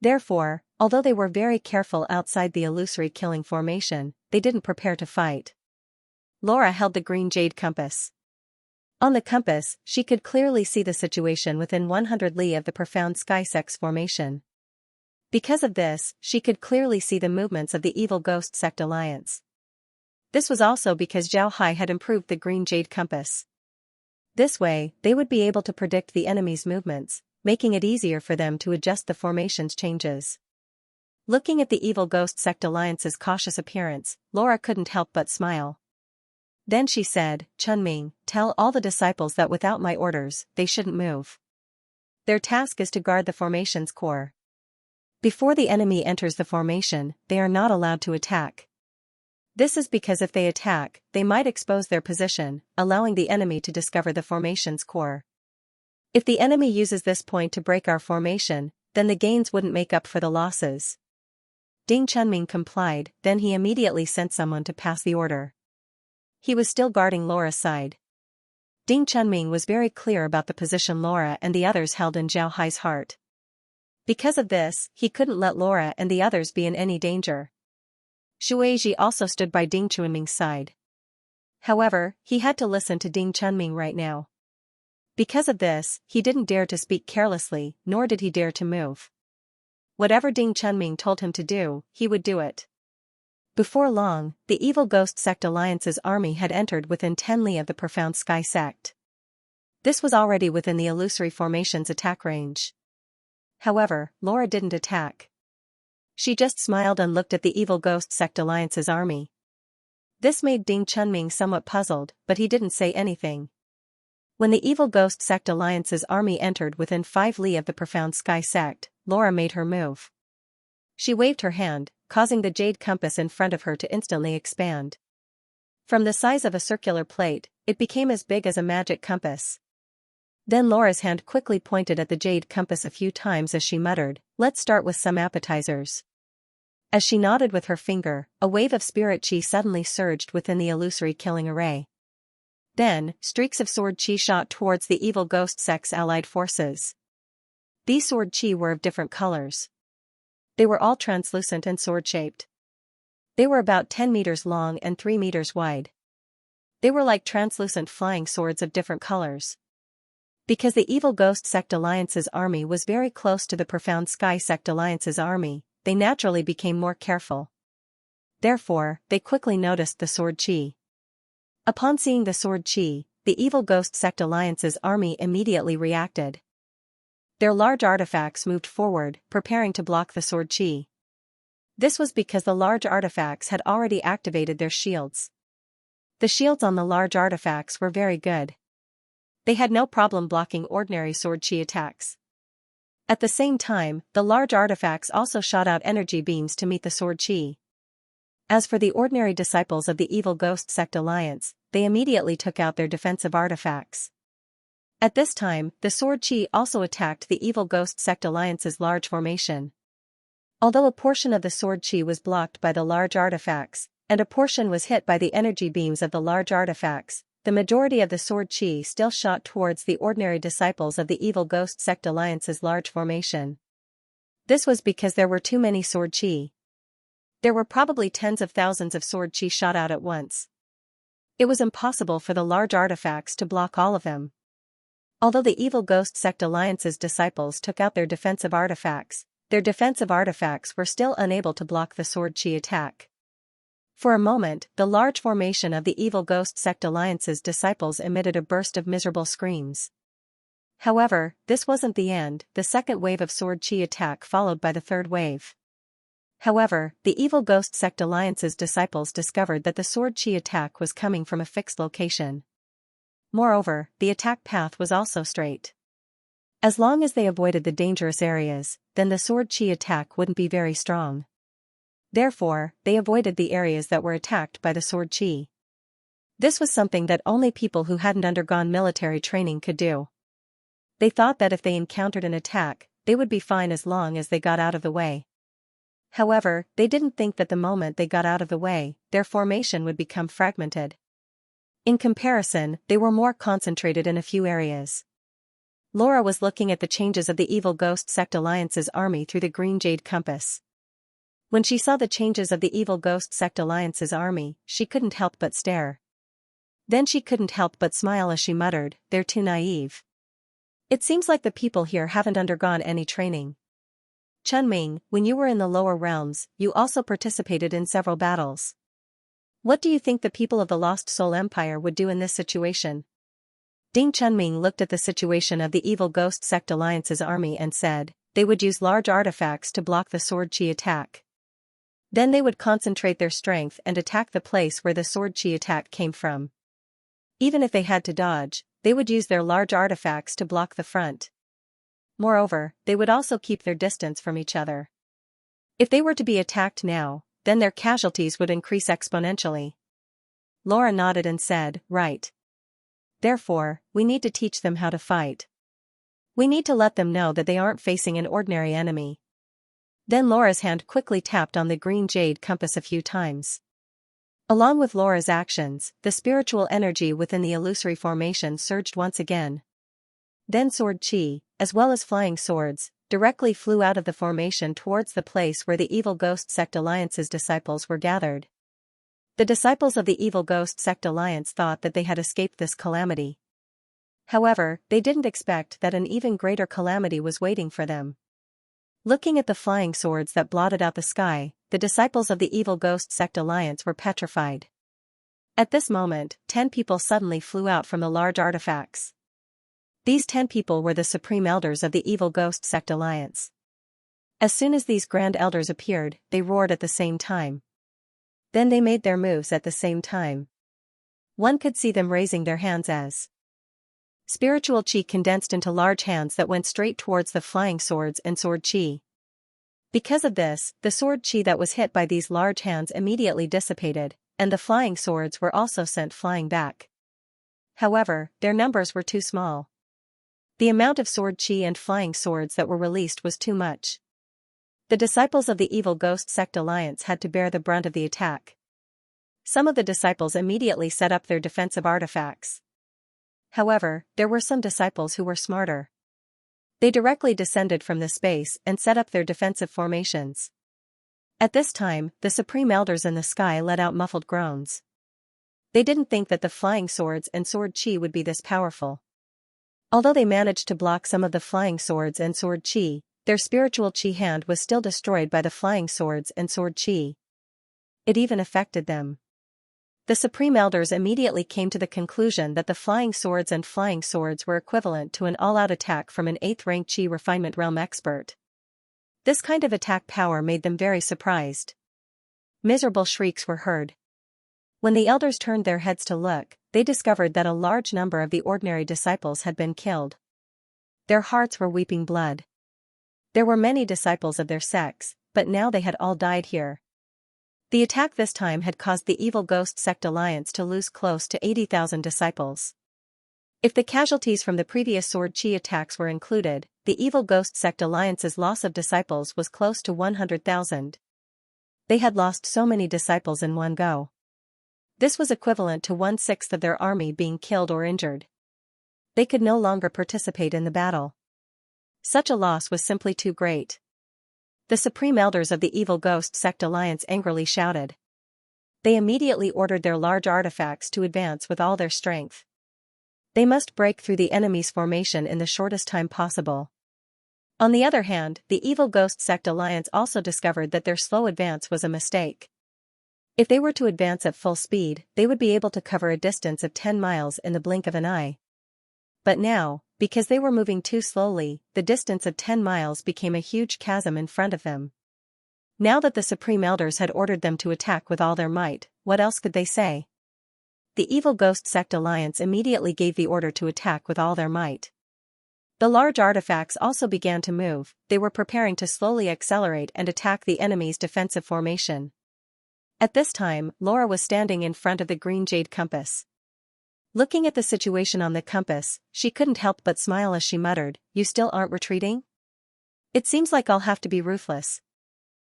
Therefore, although they were very careful outside the illusory killing formation, they didn't prepare to fight. Laura held the green jade compass. On the compass, she could clearly see the situation within 100 li of the Profound Sky Sect's formation. Because of this, she could clearly see the movements of the Evil Ghost Sect Alliance. This was also because Zhao Hai had improved the green jade compass. This way, they would be able to predict the enemy's movements, making it easier for them to adjust the formation's changes. Looking at the Evil Ghost Sect Alliance's cautious appearance, Laura couldn't help but smile. Then she said, "Chunming, tell all the disciples that without my orders, they shouldn't move. Their task is to guard the formation's core. Before the enemy enters the formation, they are not allowed to attack. This is because if they attack, they might expose their position, allowing the enemy to discover the formation's core. If the enemy uses this point to break our formation, then the gains wouldn't make up for the losses." Ding Chunming complied, then he immediately sent someone to pass the order. He was still guarding Laura's side. Ding Chunming was very clear about the position Laura and the others held in Zhao Hai's heart. Because of this, he couldn't let Laura and the others be in any danger. Shueiji also stood by Ding Chunming's side. However, he had to listen to Ding Chunming right now. Because of this, he didn't dare to speak carelessly, nor did he dare to move. Whatever Ding Chunming told him to do, he would do it. Before long, the Evil Ghost Sect Alliance's army had entered within 10 li of the Profound Sky Sect. This was already within the illusory formation's attack range. However, Laura didn't attack. She just smiled and looked at the Evil Ghost Sect Alliance's army. This made Ding Chunming somewhat puzzled, but he didn't say anything. When the Evil Ghost Sect Alliance's army entered within 5 li of the Profound Sky Sect, Laura made her move. She waved her hand, causing the jade compass in front of her to instantly expand. From the size of a circular plate, it became as big as a magic compass. Then Laura's hand quickly pointed at the jade compass a few times as she muttered, "Let's start with some appetizers." As she nodded with her finger, a wave of spirit chi suddenly surged within the illusory killing array. Then, streaks of sword chi shot towards the Evil Ghost Sect's allied forces. These sword chi were of different colors. They were all translucent and sword-shaped. They were about 10 meters long and 3 meters wide. They were like translucent flying swords of different colors. Because the Evil Ghost Sect Alliance's army was very close to the Profound Sky Sect Alliance's army, they naturally became more careful. Therefore, they quickly noticed the sword chi. Upon seeing the sword chi, the Evil Ghost Sect Alliance's army immediately reacted. Their large artifacts moved forward, preparing to block the sword chi. This was because the large artifacts had already activated their shields. The shields on the large artifacts were very good. They had no problem blocking ordinary sword chi attacks. At the same time, the large artifacts also shot out energy beams to meet the sword chi. As for the ordinary disciples of the Evil Ghost Sect Alliance, they immediately took out their defensive artifacts. At this time, the sword chi also attacked the Evil Ghost Sect Alliance's large formation. Although a portion of the sword chi was blocked by the large artifacts, and a portion was hit by the energy beams of the large artifacts, the majority of the sword chi still shot towards the ordinary disciples of the Evil Ghost Sect Alliance's large formation. This was because there were too many sword chi. There were probably tens of thousands of sword chi shot out at once. It was impossible for the large artifacts to block all of them. Although the Evil Ghost Sect Alliance's disciples took out their defensive artifacts were still unable to block the sword chi attack. For a moment, the large formation of the Evil Ghost Sect Alliance's disciples emitted a burst of miserable screams. However, this wasn't the end. The second wave of sword chi attack followed by the third wave. However, the Evil Ghost Sect Alliance's disciples discovered that the sword chi attack was coming from a fixed location. Moreover, the attack path was also straight. As long as they avoided the dangerous areas, then the sword chi attack wouldn't be very strong. Therefore, they avoided the areas that were attacked by the sword chi. This was something that only people who hadn't undergone military training could do. They thought that if they encountered an attack, they would be fine as long as they got out of the way. However, they didn't think that the moment they got out of the way, their formation would become fragmented. In comparison, they were more concentrated in a few areas. Laura was looking at the changes of the Evil Ghost Sect Alliance's army through the green jade compass. When she saw the changes of the Evil Ghost Sect Alliance's army, she couldn't help but stare. Then she couldn't help but smile as she muttered, "They're too naive. It seems like the people here haven't undergone any training." Chunming, when you were in the lower realms, you also participated in several battles. What do you think the people of the Lost Soul Empire would do in this situation? Ding Chunming looked at the situation of the Evil Ghost Sect Alliance's army and said, they would use large artifacts to block the sword chi attack. Then they would concentrate their strength and attack the place where the sword chi attack came from. Even if they had to dodge, they would use their large artifacts to block the front. Moreover, they would also keep their distance from each other. If they were to be attacked now, then their casualties would increase exponentially. Laura nodded and said, right. Therefore, we need to teach them how to fight. We need to let them know that they aren't facing an ordinary enemy. Then Laura's hand quickly tapped on the green jade compass a few times. Along with Laura's actions, the spiritual energy within the illusory formation surged once again. Then sword chi, as well as flying swords, directly flew out of the formation towards the place where the Evil Ghost Sect Alliance's disciples were gathered. The disciples of the Evil Ghost Sect Alliance thought that they had escaped this calamity. However, they didn't expect that an even greater calamity was waiting for them. Looking at the flying swords that blotted out the sky, the disciples of the Evil Ghost Sect Alliance were petrified. At this moment, 10 people suddenly flew out from the large artifacts. These 10 people were the supreme elders of the Evil Ghost Sect Alliance. As soon as these grand elders appeared, they roared at the same time. Then they made their moves at the same time. One could see them raising their hands as spiritual chi condensed into large hands that went straight towards the flying swords and sword chi. Because of this, the sword chi that was hit by these large hands immediately dissipated, and the flying swords were also sent flying back. However, their numbers were too small. The amount of sword chi and flying swords that were released was too much. The disciples of the Evil Ghost Sect Alliance had to bear the brunt of the attack. Some of the disciples immediately set up their defensive artifacts. However, there were some disciples who were smarter. They directly descended from the space and set up their defensive formations. At this time, the supreme elders in the sky let out muffled groans. They didn't think that the flying swords and sword chi would be this powerful. Although they managed to block some of the flying swords and sword chi, their spiritual chi hand was still destroyed by the flying swords and sword chi. It even affected them. The supreme elders immediately came to the conclusion that the flying swords and flying swords were equivalent to an all-out attack from an 8th rank chi refinement realm expert. This kind of attack power made them very surprised. Miserable shrieks were heard. When the elders turned their heads to look, they discovered that a large number of the ordinary disciples had been killed. Their hearts were weeping blood. There were many disciples of their sects, but now they had all died here. The attack this time had caused the Evil Ghost Sect Alliance to lose close to 80,000 disciples. If the casualties from the previous sword chi attacks were included, the Evil Ghost Sect Alliance's loss of disciples was close to 100,000. They had lost so many disciples in one go. This was equivalent to 1/6 of their army being killed or injured. They could no longer participate in the battle. Such a loss was simply too great. The supreme elders of the Evil Ghost Sect Alliance angrily shouted. They immediately ordered their large artifacts to advance with all their strength. They must break through the enemy's formation in the shortest time possible. On the other hand, the Evil Ghost Sect Alliance also discovered that their slow advance was a mistake. If they were to advance at full speed, they would be able to cover a distance of 10 miles in the blink of an eye. But now, because they were moving too slowly, the distance of 10 miles became a huge chasm in front of them. Now that the Supreme Elders had ordered them to attack with all their might, what else could they say? The Evil Ghost Sect Alliance immediately gave the order to attack with all their might. The large artifacts also began to move. They were preparing to slowly accelerate and attack the enemy's defensive formation. At this time, Laura was standing in front of the green jade compass. Looking at the situation on the compass, she couldn't help but smile as she muttered, "You still aren't retreating? It seems like I'll have to be ruthless."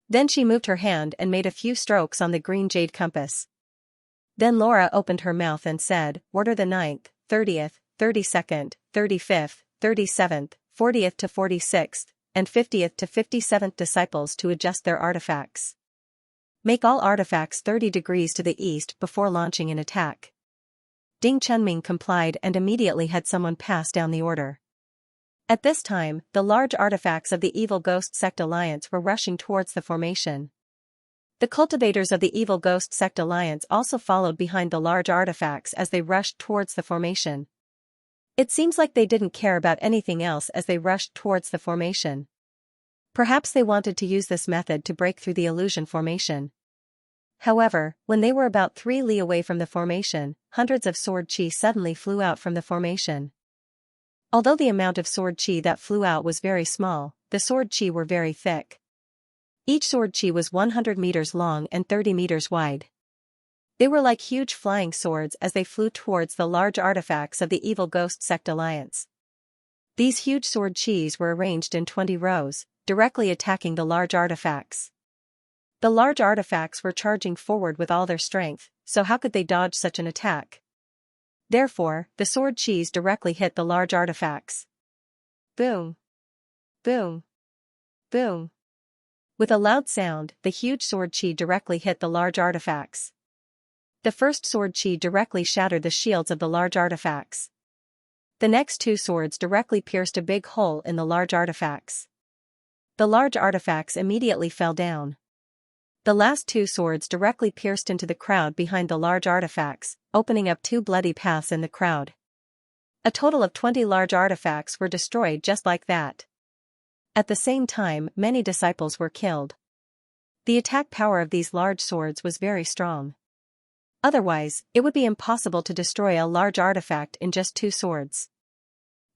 Then she moved her hand and made a few strokes on the green jade compass. Then Laura opened her mouth and said, "Order the 9th, 30th, 32nd, 35th, 37th, 40th to 46th, and 50th to 57th disciples to adjust their artifacts. Make all artifacts 30 degrees to the east before launching an attack." Ding Chunming complied and immediately had someone pass down the order. At this time, the large artifacts of the Evil Ghost Sect Alliance were rushing towards the formation. The cultivators of the Evil Ghost Sect Alliance also followed behind the large artifacts as they rushed towards the formation. It seems like they didn't care about anything else as they rushed towards the formation. Perhaps they wanted to use this method to break through the illusion formation. However, when they were about 3 li away from the formation, hundreds of sword chi suddenly flew out from the formation. Although the amount of sword chi that flew out was very small, the sword chi were very thick. Each sword chi was 100 meters long and 30 meters wide. They were like huge flying swords as they flew towards the large artifacts of the evil ghost sect alliance. These huge sword chis were arranged in 20 rows, directly attacking the large artifacts. The large artifacts were charging forward with all their strength, so how could they dodge such an attack? Therefore, the sword chis directly hit the large artifacts. Boom! Boom! Boom! With a loud sound, the huge sword chi directly hit the large artifacts. The first sword chi directly shattered the shields of the large artifacts. The next 2 swords directly pierced a big hole in the large artifacts. The large artifacts immediately fell down. The last 2 swords directly pierced into the crowd behind the large artifacts, opening up 2 bloody paths in the crowd. A total of 20 large artifacts were destroyed just like that. At the same time, many disciples were killed. The attack power of these large swords was very strong. Otherwise, it would be impossible to destroy a large artifact in just 2 swords.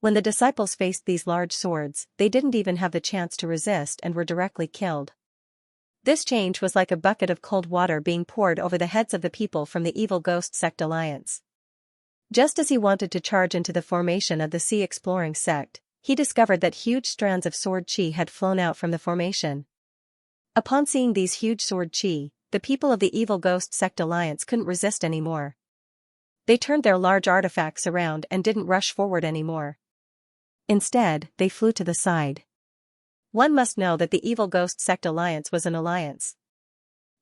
When the disciples faced these large swords, they didn't even have the chance to resist and were directly killed. This change was like a bucket of cold water being poured over the heads of the people from the evil ghost sect alliance. Just as he wanted to charge into the formation of the sea exploring sect, he discovered that huge strands of sword chi had flown out from the formation. Upon seeing these huge sword chi, the people of the evil ghost sect alliance couldn't resist anymore. They turned their large artifacts around and didn't rush forward anymore. Instead, they flew to the side. One must know that the evil ghost sect alliance was an alliance.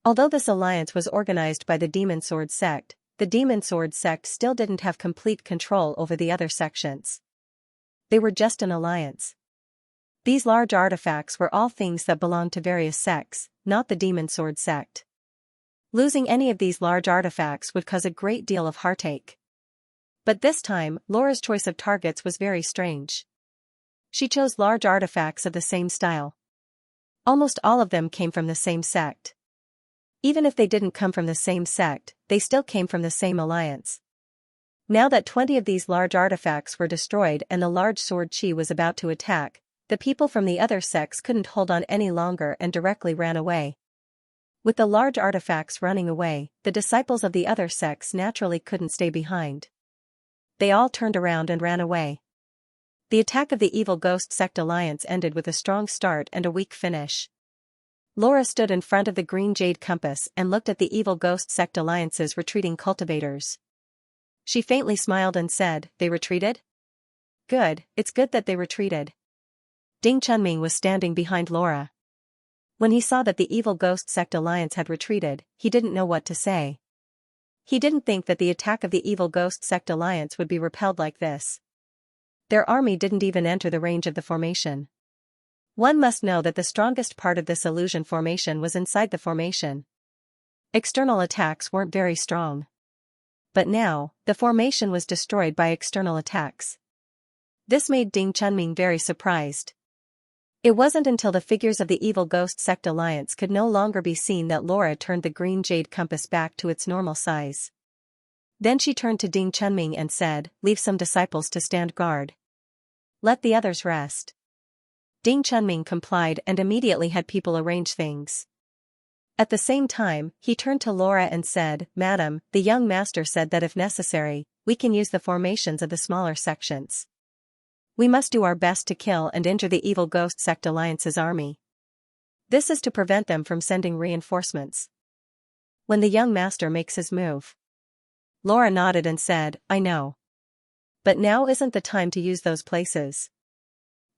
Although this alliance was organized by the demon sword sect, the demon sword sect still didn't have complete control over the other sections. They were just an alliance. These large artifacts were all things that belonged to various sects, not the demon sword sect. Losing any of these large artifacts would cause a great deal of heartache. But this time, Laura's choice of targets was very strange. She chose large artifacts of the same style. Almost all of them came from the same sect. Even if they didn't come from the same sect, they still came from the same alliance. Now that 20 of these large artifacts were destroyed and the large sword chi was about to attack, the people from the other sects couldn't hold on any longer and directly ran away. With the large artifacts running away, the disciples of the other sects naturally couldn't stay behind. They all turned around and ran away. The attack of the evil ghost sect alliance ended with a strong start and a weak finish. Laura stood in front of the green jade compass and looked at the evil ghost sect alliance's retreating cultivators. She faintly smiled and said, "They retreated? Good, it's good that they retreated." Ding Chunming was standing behind Laura. When he saw that the evil ghost sect alliance had retreated, he didn't know what to say. He didn't think that the attack of the evil ghost sect alliance would be repelled like this. Their army didn't even enter the range of the formation. One must know that the strongest part of this illusion formation was inside the formation. External attacks weren't very strong. But now, the formation was destroyed by external attacks. This made Ding Chunming very surprised. It wasn't until the figures of the evil ghost sect alliance could no longer be seen that Laura turned the green jade compass back to its normal size. Then she turned to Ding Chunming and said, "Leave some disciples to stand guard. Let the others rest." Ding Chunming complied and immediately had people arrange things. At the same time, he turned to Laura and said, "Madam, the young master said that if necessary, we can use the formations of the smaller sections. We must do our best to kill and injure the evil ghost sect alliance's army. This is to prevent them from sending reinforcements. When the young master makes his move." Laura nodded and said, "I know. But now isn't the time to use those places.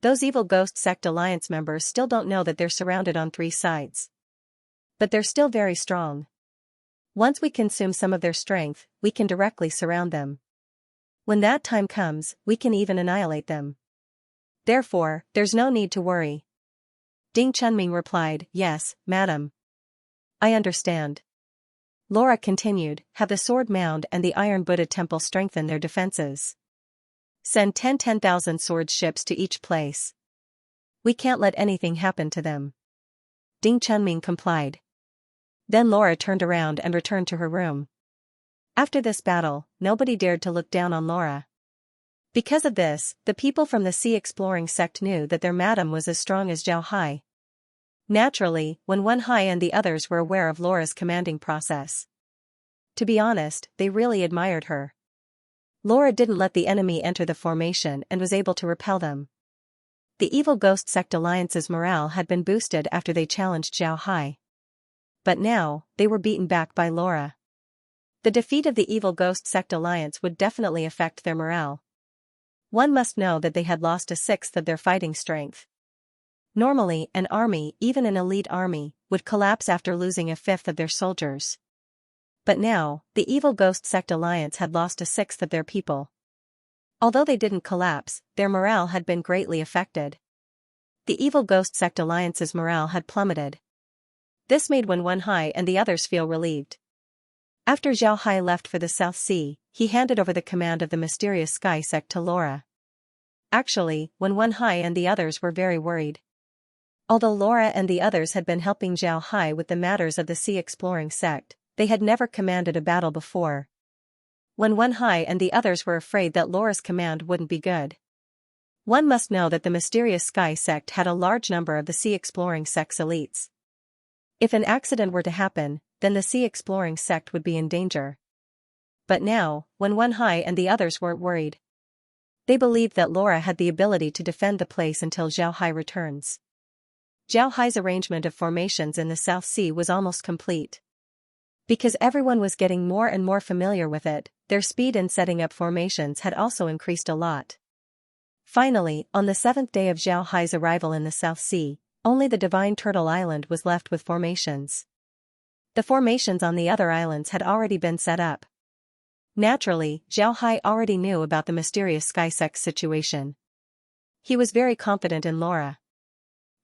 Those evil ghost sect alliance members still don't know that they're surrounded on 3 sides. But they're still very strong. Once we consume some of their strength, we can directly surround them. When that time comes, we can even annihilate them. Therefore, there's no need to worry." Ding Chunming replied, "Yes, madam. I understand." Laura continued, "Have the sword mound and the iron Buddha temple strengthen their defenses. Send 10,000 sword ships to each place. We can't let anything happen to them. Ding Chunming complied. Then Laura turned around and returned to her room. After this battle, nobody dared to look down on Laura. Because of this, the people from the sea exploring sect knew that their madam was as strong as Zhao Hai. Naturally, when Wen Hai and the others were aware of Laura's commanding process. To be honest, they really admired her. Laura didn't let the enemy enter the formation and was able to repel them. The evil ghost sect alliance's morale had been boosted after they challenged Zhao Hai. But now, they were beaten back by Laura. The defeat of the evil ghost sect alliance would definitely affect their morale. One must know that they had lost a sixth of their fighting strength. Normally, an army, even an elite army, would collapse after losing a fifth of their soldiers. But now, the evil ghost sect alliance had lost a sixth of their people. Although they didn't collapse, their morale had been greatly affected. The evil ghost sect alliance's morale had plummeted. This made Wen Hai and the others feel relieved. After Zhao Hai left for the South Sea, he handed over the command of the mysterious sky sect to Laura. Actually, Wen Hai and the others were very worried. Although Laura and the others had been helping Zhao Hai with the matters of the sea exploring sect, they had never commanded a battle before. Wen Hai and the others were afraid that Laura's command wouldn't be good. One must know that the mysterious sky sect had a large number of the sea exploring sect's elites. If an accident were to happen, then the sea exploring sect would be in danger. But now, Wen Hai and the others weren't worried. They believed that Laura had the ability to defend the place until Zhao Hai returns. Zhao Hai's arrangement of formations in the South Sea was almost complete. Because everyone was getting more and more familiar with it, their speed in setting up formations had also increased a lot. Finally, on the 7th day of Zhao Hai's arrival in the South Sea, only the Divine Turtle Island was left with formations. The formations on the other islands had already been set up. Naturally, Zhao Hai already knew about the mysterious sky sect situation. He was very confident in Laura.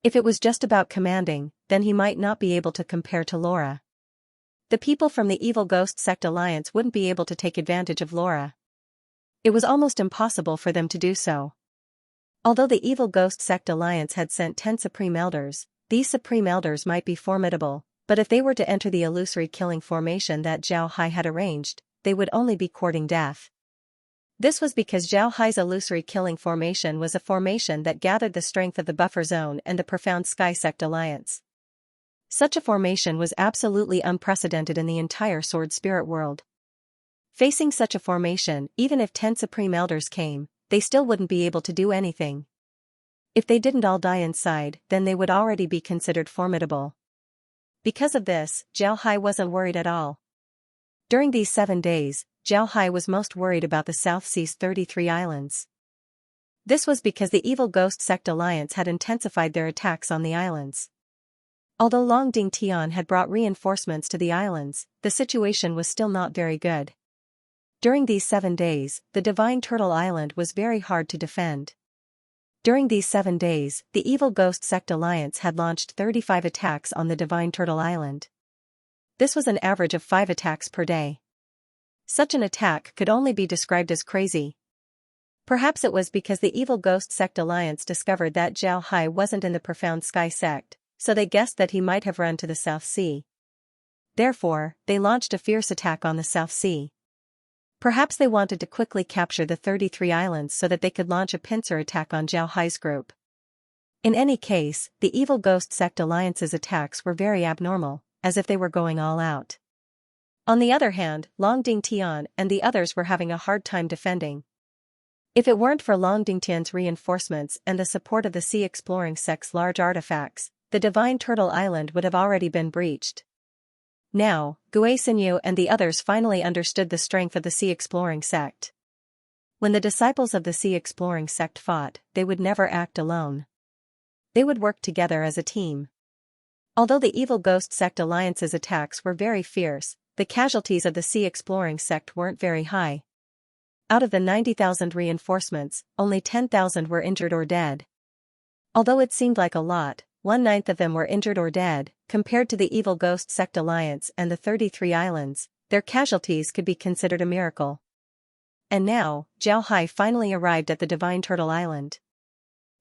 If it was just about commanding, then he might not be able to compare to Laura. The people from the evil ghost sect alliance wouldn't be able to take advantage of Laura. It was almost impossible for them to do so. Although the evil ghost sect alliance had sent 10 supreme elders, these supreme elders might be formidable, but if they were to enter the illusory killing formation that Zhao Hai had arranged, they would only be courting death. This was because Zhao Hai's illusory killing formation was a formation that gathered the strength of the buffer zone and the profound sky sect alliance. Such a formation was absolutely unprecedented in the entire sword spirit world. Facing such a formation, even if 10 supreme elders came, they still wouldn't be able to do anything. If they didn't all die inside, then they would already be considered formidable. Because of this, Zhao Hai wasn't worried at all. During these 7 days, Zhao Hai was most worried about the South Sea's 33 islands. This was because the evil ghost sect alliance had intensified their attacks on the islands. Although Long Ding Tian had brought reinforcements to the islands, the situation was still not very good. During these 7 days, the Divine Turtle Island was very hard to defend. During these 7 days, the evil ghost sect alliance had launched 35 attacks on the Divine Turtle Island. This was an average of 5 attacks per day. Such an attack could only be described as crazy. Perhaps it was because the evil ghost sect alliance discovered that Zhao Hai wasn't in the profound sky sect, so they guessed that he might have run to the South Sea. Therefore, they launched a fierce attack on the South Sea. Perhaps they wanted to quickly capture the 33 islands so that they could launch a pincer attack on Zhao Hai's group. In any case, the evil ghost sect alliance's attacks were very abnormal, as if they were going all out. On the other hand, Long Ding Tian and the others were having a hard time defending. If it weren't for Long Ding Tian's reinforcements and the support of the sea exploring sect's large artifacts, the Divine Turtle Island would have already been breached. Now, Gui Xinyu and the others finally understood the strength of the sea exploring sect. When the disciples of the sea exploring sect fought, they would never act alone. They would work together as a team. Although the evil ghost sect alliance's attacks were very fierce, the casualties of the sea exploring sect weren't very high. Out of the 90,000 reinforcements, only 10,000 were injured or dead. Although it seemed like a lot, 1/9 of them were injured or dead. Compared to the evil ghost sect alliance and the 33 islands, their casualties could be considered a miracle. And now, Zhao Hai finally arrived at the Divine Turtle Island.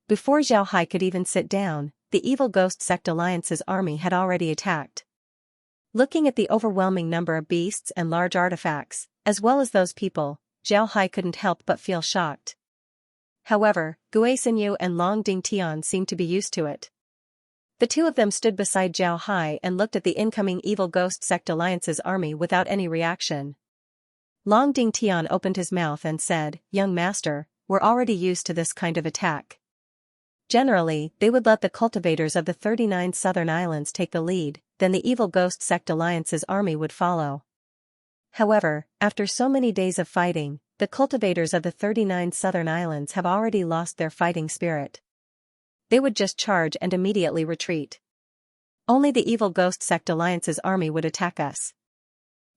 Before Zhao Hai could even sit down, the Evil Ghost Sect Alliance's army had already attacked. Looking at the overwhelming number of beasts and large artifacts, as well as those people, Zhao Hai couldn't help but feel shocked. However, Guisenyu and Long Dingtian seemed to be used to it. The two of them stood beside Zhao Hai and looked at the incoming Evil Ghost Sect Alliance's army without any reaction. Long Dingtian opened his mouth and said, "Young master, we're already used to this kind of attack. Generally, they would let the cultivators of the 39 southern islands take the lead, then the Evil Ghost Sect Alliance's army would follow. However, after so many days of fighting, the cultivators of the 39 southern islands have already lost their fighting spirit. They would just charge and immediately retreat. Only the Evil Ghost Sect Alliance's army would attack us.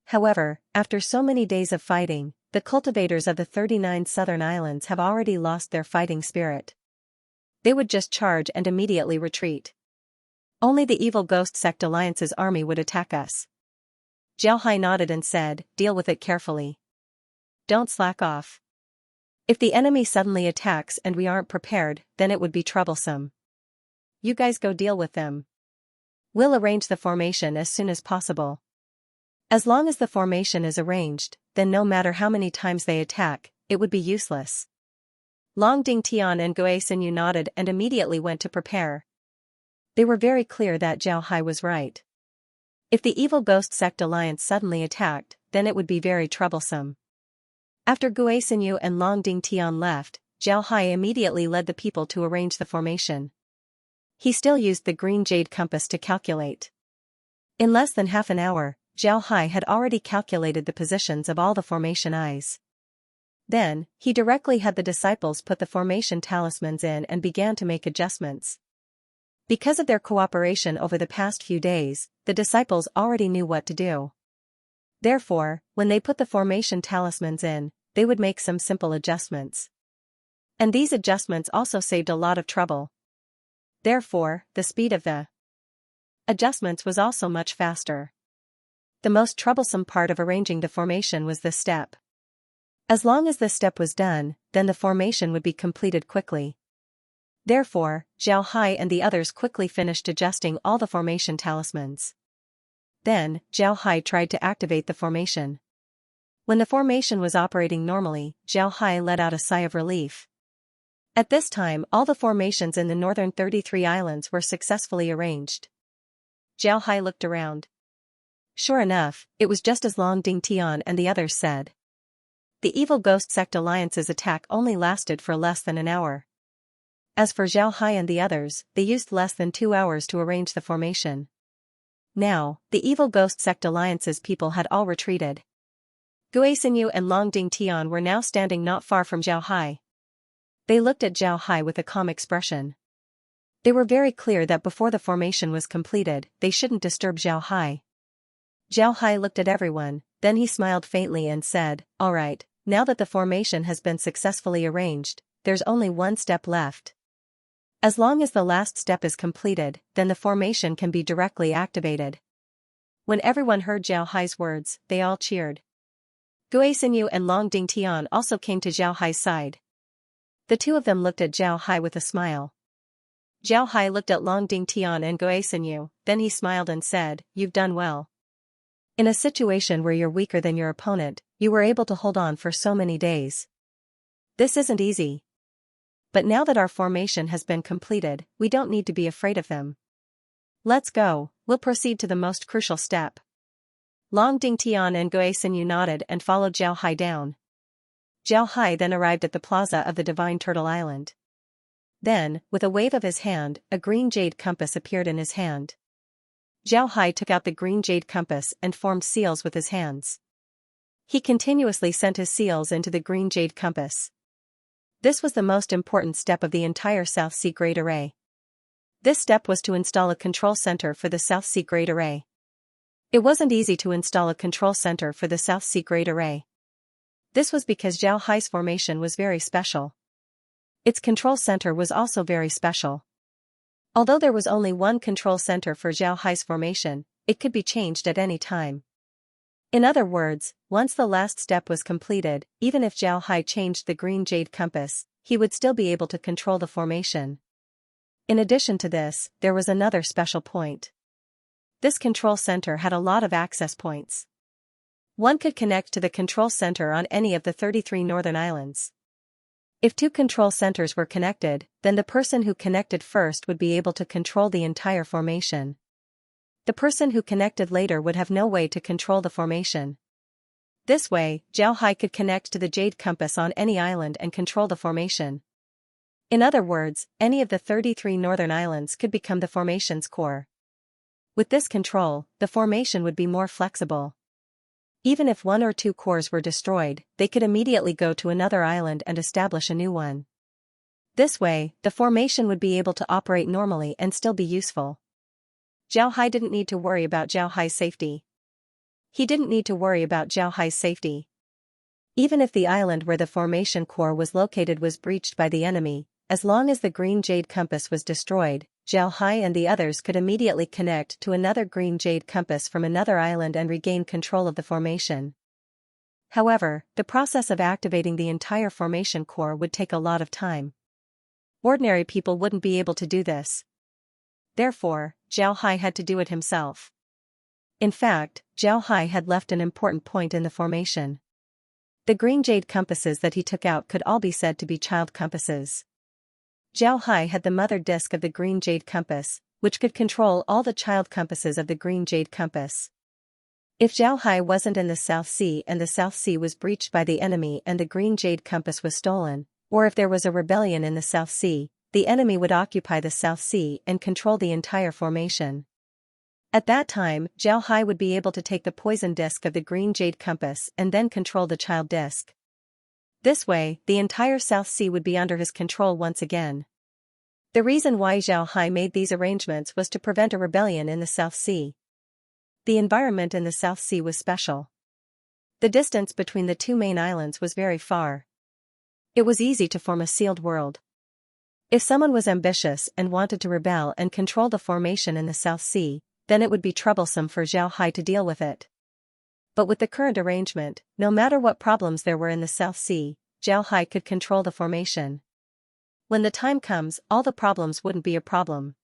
However, after so many days of fighting, the cultivators of the 39 southern islands have already lost their fighting spirit. They would just charge and immediately retreat. Only the Evil Ghost Sect Alliance's army would attack us." Zhao Hai nodded and said, "Deal with it carefully. Don't slack off. If the enemy suddenly attacks and we aren't prepared, then it would be troublesome. You guys go deal with them. We'll arrange the formation as soon as possible. As long as the formation is arranged, then no matter how many times they attack, it would be useless." Long Dingtian and Guisenyu nodded and immediately went to prepare. They were very clear that Zhao Hai was right. If the Evil Ghost Sect Alliance suddenly attacked, then it would be very troublesome. After Guisenyu and Long Dingtian left, Zhao Hai immediately led the people to arrange the formation. He still used the green jade compass to calculate. In less than half an hour, Zhao Hai had already calculated the positions of all the formation eyes. Then, he directly had the disciples put the formation talismans in and began to make adjustments. Because of their cooperation over the past few days, the disciples already knew what to do. Therefore, when they put the formation talismans in, they would make some simple adjustments. And these adjustments also saved a lot of trouble. Therefore, the speed of the adjustments was also much faster. The most troublesome part of arranging the formation was this step. As long as this step was done, then the formation would be completed quickly. Therefore, Zhao Hai and the others quickly finished adjusting all the formation talismans. Then, Zhao Hai tried to activate the formation. When the formation was operating normally, Zhao Hai let out a sigh of relief. At this time, all the formations in the northern 33 islands were successfully arranged. Zhao Hai looked around. Sure enough, it was just as Long Dingtian and the others said. The Evil Ghost Sect Alliance's attack only lasted for less than an hour. As for Zhao Hai and the others, they used less than 2 hours to arrange the formation. Now, the Evil Ghost Sect Alliance's people had all retreated. Guisenyu and Long Dingtian were now standing not far from Zhao Hai. They looked at Zhao Hai with a calm expression. They were very clear that before the formation was completed, they shouldn't disturb Zhao Hai. Zhao Hai looked at everyone, then he smiled faintly and said, "All right, now that the formation has been successfully arranged, there's only one step left. As long as the last step is completed, then the formation can be directly activated." When everyone heard Zhao Hai's words, they all cheered. Guisenyu and Long Dingtian also came to Zhao Hai's side. The two of them looked at Zhao Hai with a smile. Zhao Hai looked at Long Dingtian and Guisenyu, then he smiled and said, "You've done well. In a situation where you're weaker than your opponent, you were able to hold on for so many days. This isn't easy. But now that our formation has been completed, we don't need to be afraid of them. Let's go, we'll proceed to the most crucial step." Long Dingtian and Guisenyu nodded and followed Zhao Hai down. Zhao Hai then arrived at the plaza of the Divine Turtle Island. Then, with a wave of his hand, a green jade compass appeared in his hand. Zhao Hai took out the green jade compass and formed seals with his hands. He continuously sent his seals into the green jade compass. This was the most important step of the entire South Sea Great Array. This step was to install a control center for the South Sea Great Array. It wasn't easy to install a control center for the South Sea Great Array. This was because Zhao Hai's formation was very special. Its control center was also very special. Although there was only one control center for Zhao Hai's formation, it could be changed at any time. In other words, once the last step was completed, even if Zhao Hai changed the green jade compass, he would still be able to control the formation. In addition to this, there was another special point. This control center had a lot of access points. One could connect to the control center on any of the 33 northern islands. If two control centers were connected, then the person who connected first would be able to control the entire formation. The person who connected later would have no way to control the formation. This way, Zhao Hai could connect to the jade compass on any island and control the formation. In other words, any of the 33 northern islands could become the formation's core. With this control, the formation would be more flexible. Even if one or two cores were destroyed, they could immediately go to another island and establish a new one. This way, the formation would be able to operate normally and still be useful. Zhao Hai didn't need to worry about Zhao Hai's safety. He didn't need to worry about Zhao Hai's safety. Even if the island where the formation core was located was breached by the enemy, as long as the green jade compass was destroyed, Zhao Hai and the others could immediately connect to another green jade compass from another island and regain control of the formation. However, the process of activating the entire formation core would take a lot of time. Ordinary people wouldn't be able to do this. Therefore, Zhao Hai had to do it himself. In fact, Zhao Hai had left an important point in the formation. The green jade compasses that he took out could all be said to be child compasses. Zhao Hai had the mother disk of the green jade compass, which could control all the child compasses of the green jade compass. If Zhao Hai wasn't in the South Sea and the South Sea was breached by the enemy and the green jade compass was stolen, or if there was a rebellion in the South Sea, the enemy would occupy the South Sea and control the entire formation. At that time, Zhao Hai would be able to take the poison disk of the green jade compass and then control the child disk. This way, the entire South Sea would be under his control once again. The reason why Zhao Hai made these arrangements was to prevent a rebellion in the South Sea. The environment in the South Sea was special. The distance between the two main islands was very far. It was easy to form a sealed world. If someone was ambitious and wanted to rebel and control the formation in the South Sea, then it would be troublesome for Zhao Hai to deal with it. But with the current arrangement, no matter what problems there were in the South Sea, Zhao Hai could control the formation. When the time comes, all the problems wouldn't be a problem.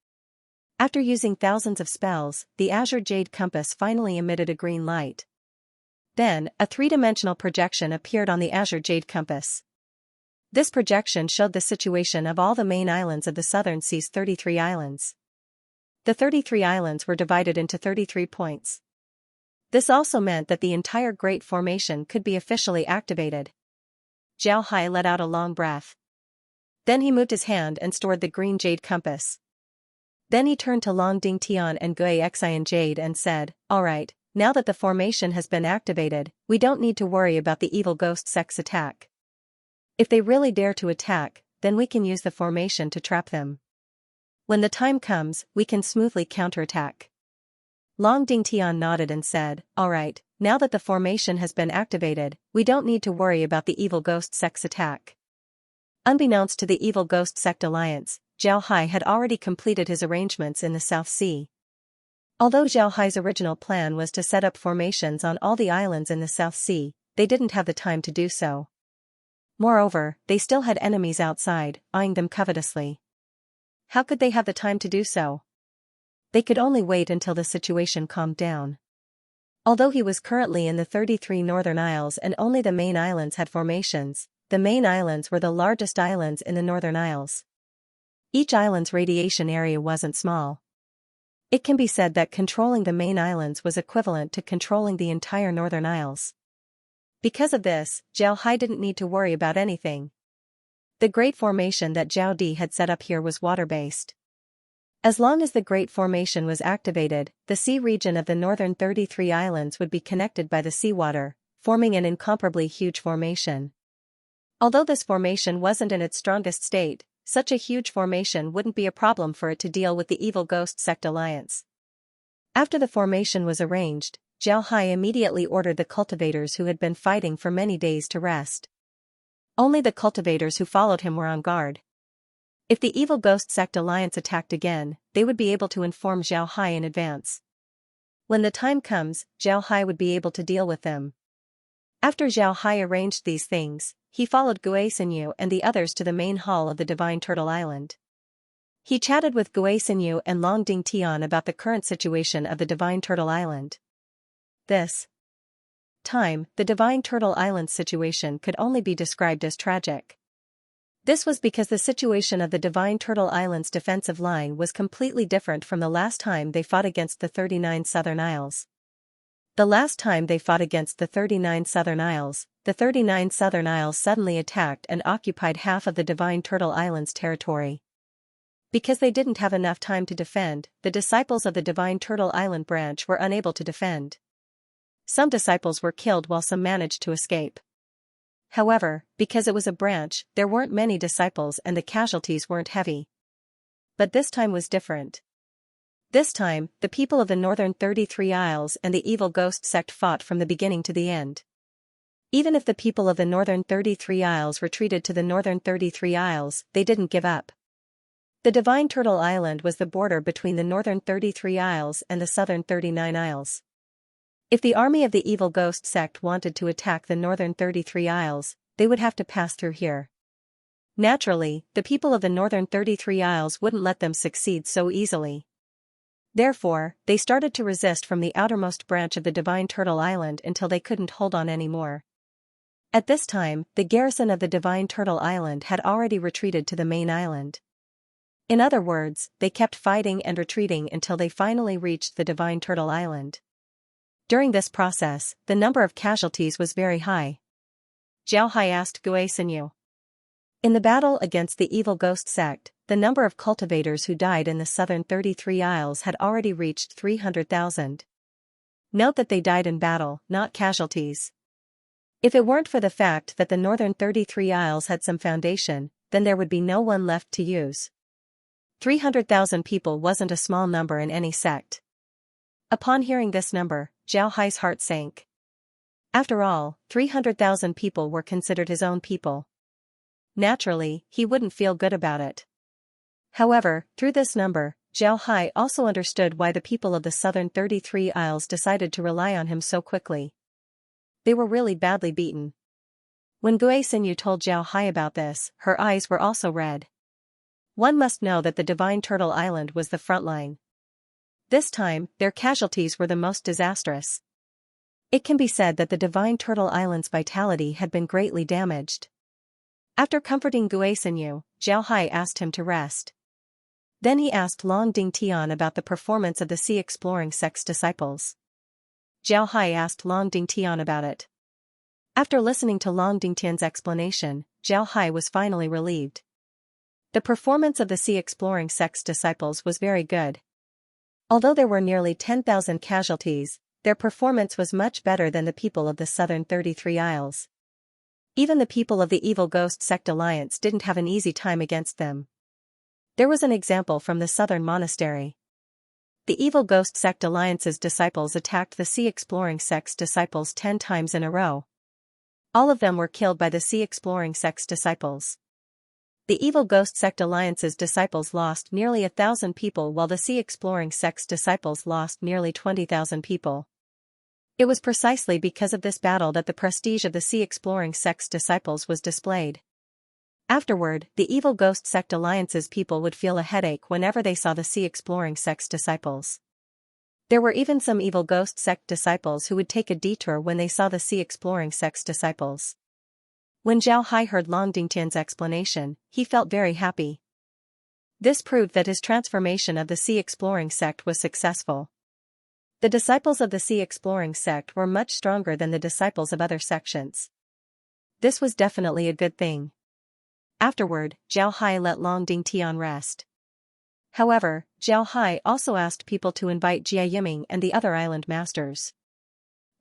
After using thousands of spells, the azure jade compass finally emitted a green light. Then, a three-dimensional projection appeared on the azure jade compass. This projection showed the situation of all the main islands of the Southern Sea's 33 islands. The 33 islands were divided into 33 points. This also meant that the entire Great Formation could be officially activated. Zhao Hai let out a long breath. Then he moved his hand and stored the green jade compass. Then he turned to Long Ding Tian and Gui Xian Jade and said, "Alright, now that the formation has been activated, we don't need to worry about the evil ghost sect's attack. If they really dare to attack, then we can use the formation to trap them. When the time comes, we can smoothly counterattack." Long Ding Tian nodded and said, "Alright, now that the formation has been activated, we don't need to worry about the evil ghost sect's attack." Unbeknownst to the evil ghost sect alliance, Zhao Hai had already completed his arrangements in the South Sea. Although Zhao Hai's original plan was to set up formations on all the islands in the South Sea, they didn't have the time to do so. Moreover, they still had enemies outside, eyeing them covetously. How could they have the time to do so? They could only wait until the situation calmed down. Although he was currently in the 33 northern isles and only the main islands had formations, the main islands were the largest islands in the northern isles. Each island's radiation area wasn't small. It can be said that controlling the main islands was equivalent to controlling the entire northern isles. Because of this, Zhao Hai didn't need to worry about anything. The Great Formation that Zhao Di had set up here was water-based. As long as the Great Formation was activated, the sea region of the northern 33 islands would be connected by the seawater, forming an incomparably huge formation. Although this formation wasn't in its strongest state, such a huge formation wouldn't be a problem for it to deal with the evil ghost sect alliance. After the formation was arranged, Zhao Hai immediately ordered the cultivators who had been fighting for many days to rest. Only the cultivators who followed him were on guard. If the evil ghost sect alliance attacked again, they would be able to inform Zhao Hai in advance. When the time comes, Zhao Hai would be able to deal with them. After Zhao Hai arranged these things, he followed Gui Xinyu and the others to the main hall of the Divine Turtle Island. He chatted with Gui Xinyu and Long Ding Tian about the current situation of the Divine Turtle Island. This time, the Divine Turtle Island's situation could only be described as tragic. This was because the situation of the Divine Turtle Island's defensive line was completely different from the last time they fought against the 39 Southern Isles. The last time they fought against the 39 Southern Isles, the 39 Southern Isles suddenly attacked and occupied half of the Divine Turtle Island's territory. Because they didn't have enough time to defend, the disciples of the Divine Turtle Island branch were unable to defend. Some disciples were killed while some managed to escape. However, because it was a branch, there weren't many disciples and the casualties weren't heavy. But this time was different. This time, the people of the Northern 33 Isles and the evil ghost sect fought from the beginning to the end. Even if the people of the Northern 33 Isles retreated to the Northern 33 Isles, they didn't give up. The Divine Turtle Island was the border between the Northern 33 Isles and the Southern 39 Isles. If the army of the evil ghost sect wanted to attack the Northern 33 Isles, they would have to pass through here. Naturally, the people of the Northern 33 Isles wouldn't let them succeed so easily. Therefore, they started to resist from the outermost branch of the Divine Turtle Island until they couldn't hold on anymore. At this time, the garrison of the Divine Turtle Island had already retreated to the main island. In other words, they kept fighting and retreating until they finally reached the Divine Turtle Island. During this process, the number of casualties was very high. Zhao Hai asked Gui Xinyu. In the battle against the evil ghost sect, the number of cultivators who died in the Southern 33 Isles had already reached 300,000. Note that they died in battle, not casualties. If it weren't for the fact that the Northern 33 Isles had some foundation, then there would be no one left to use. 300,000 people wasn't a small number in any sect. Upon hearing this number, Zhao Hai's heart sank. After all, 300,000 people were considered his own people. Naturally, he wouldn't feel good about it. However, through this number, Zhao Hai also understood why the people of the Southern 33 Isles decided to rely on him so quickly. They were really badly beaten. When Gui Xinyu told Zhao Hai about this, her eyes were also red. One must know that the Divine Turtle Island was the front line. This time, their casualties were the most disastrous. It can be said that the Divine Turtle Island's vitality had been greatly damaged. After comforting Gui Xinyu, Zhao Hai asked him to rest. Then he asked Long Ding Tian about the performance of the Sea Exploring Sect's disciples. Zhao Hai asked Long Ding Tian about it. After listening to Long Ding Tian's explanation, Zhao Hai was finally relieved. The performance of the Sea Exploring Sect's disciples was very good. Although there were nearly 10,000 casualties, their performance was much better than the people of the Southern 33 Isles. Even the people of the Evil Ghost Sect Alliance didn't have an easy time against them. There was an example from the Southern Monastery. The Evil Ghost Sect Alliance's disciples attacked the Sea Exploring Sect's disciples 10 times in a row. All of them were killed by the Sea Exploring Sect's disciples. The Evil Ghost Sect Alliance's disciples lost nearly 1,000 people while the Sea Exploring Sect's disciples lost nearly 20,000 people. It was precisely because of this battle that the prestige of the Sea Exploring Sect's disciples was displayed. Afterward, the Evil Ghost Sect Alliance's people would feel a headache whenever they saw the Sea Exploring Sect's disciples. There were even some Evil Ghost Sect disciples who would take a detour when they saw the Sea Exploring Sect's disciples. When Zhao Hai heard Long Ding Tian's explanation, he felt very happy. This proved that his transformation of the Sea Exploring Sect was successful. The disciples of the Sea Exploring Sect were much stronger than the disciples of other sections. This was definitely a good thing. Afterward, Zhao Hai let Long Ding Tian rest. However, Zhao Hai also asked people to invite Jia Yiming and the other island masters.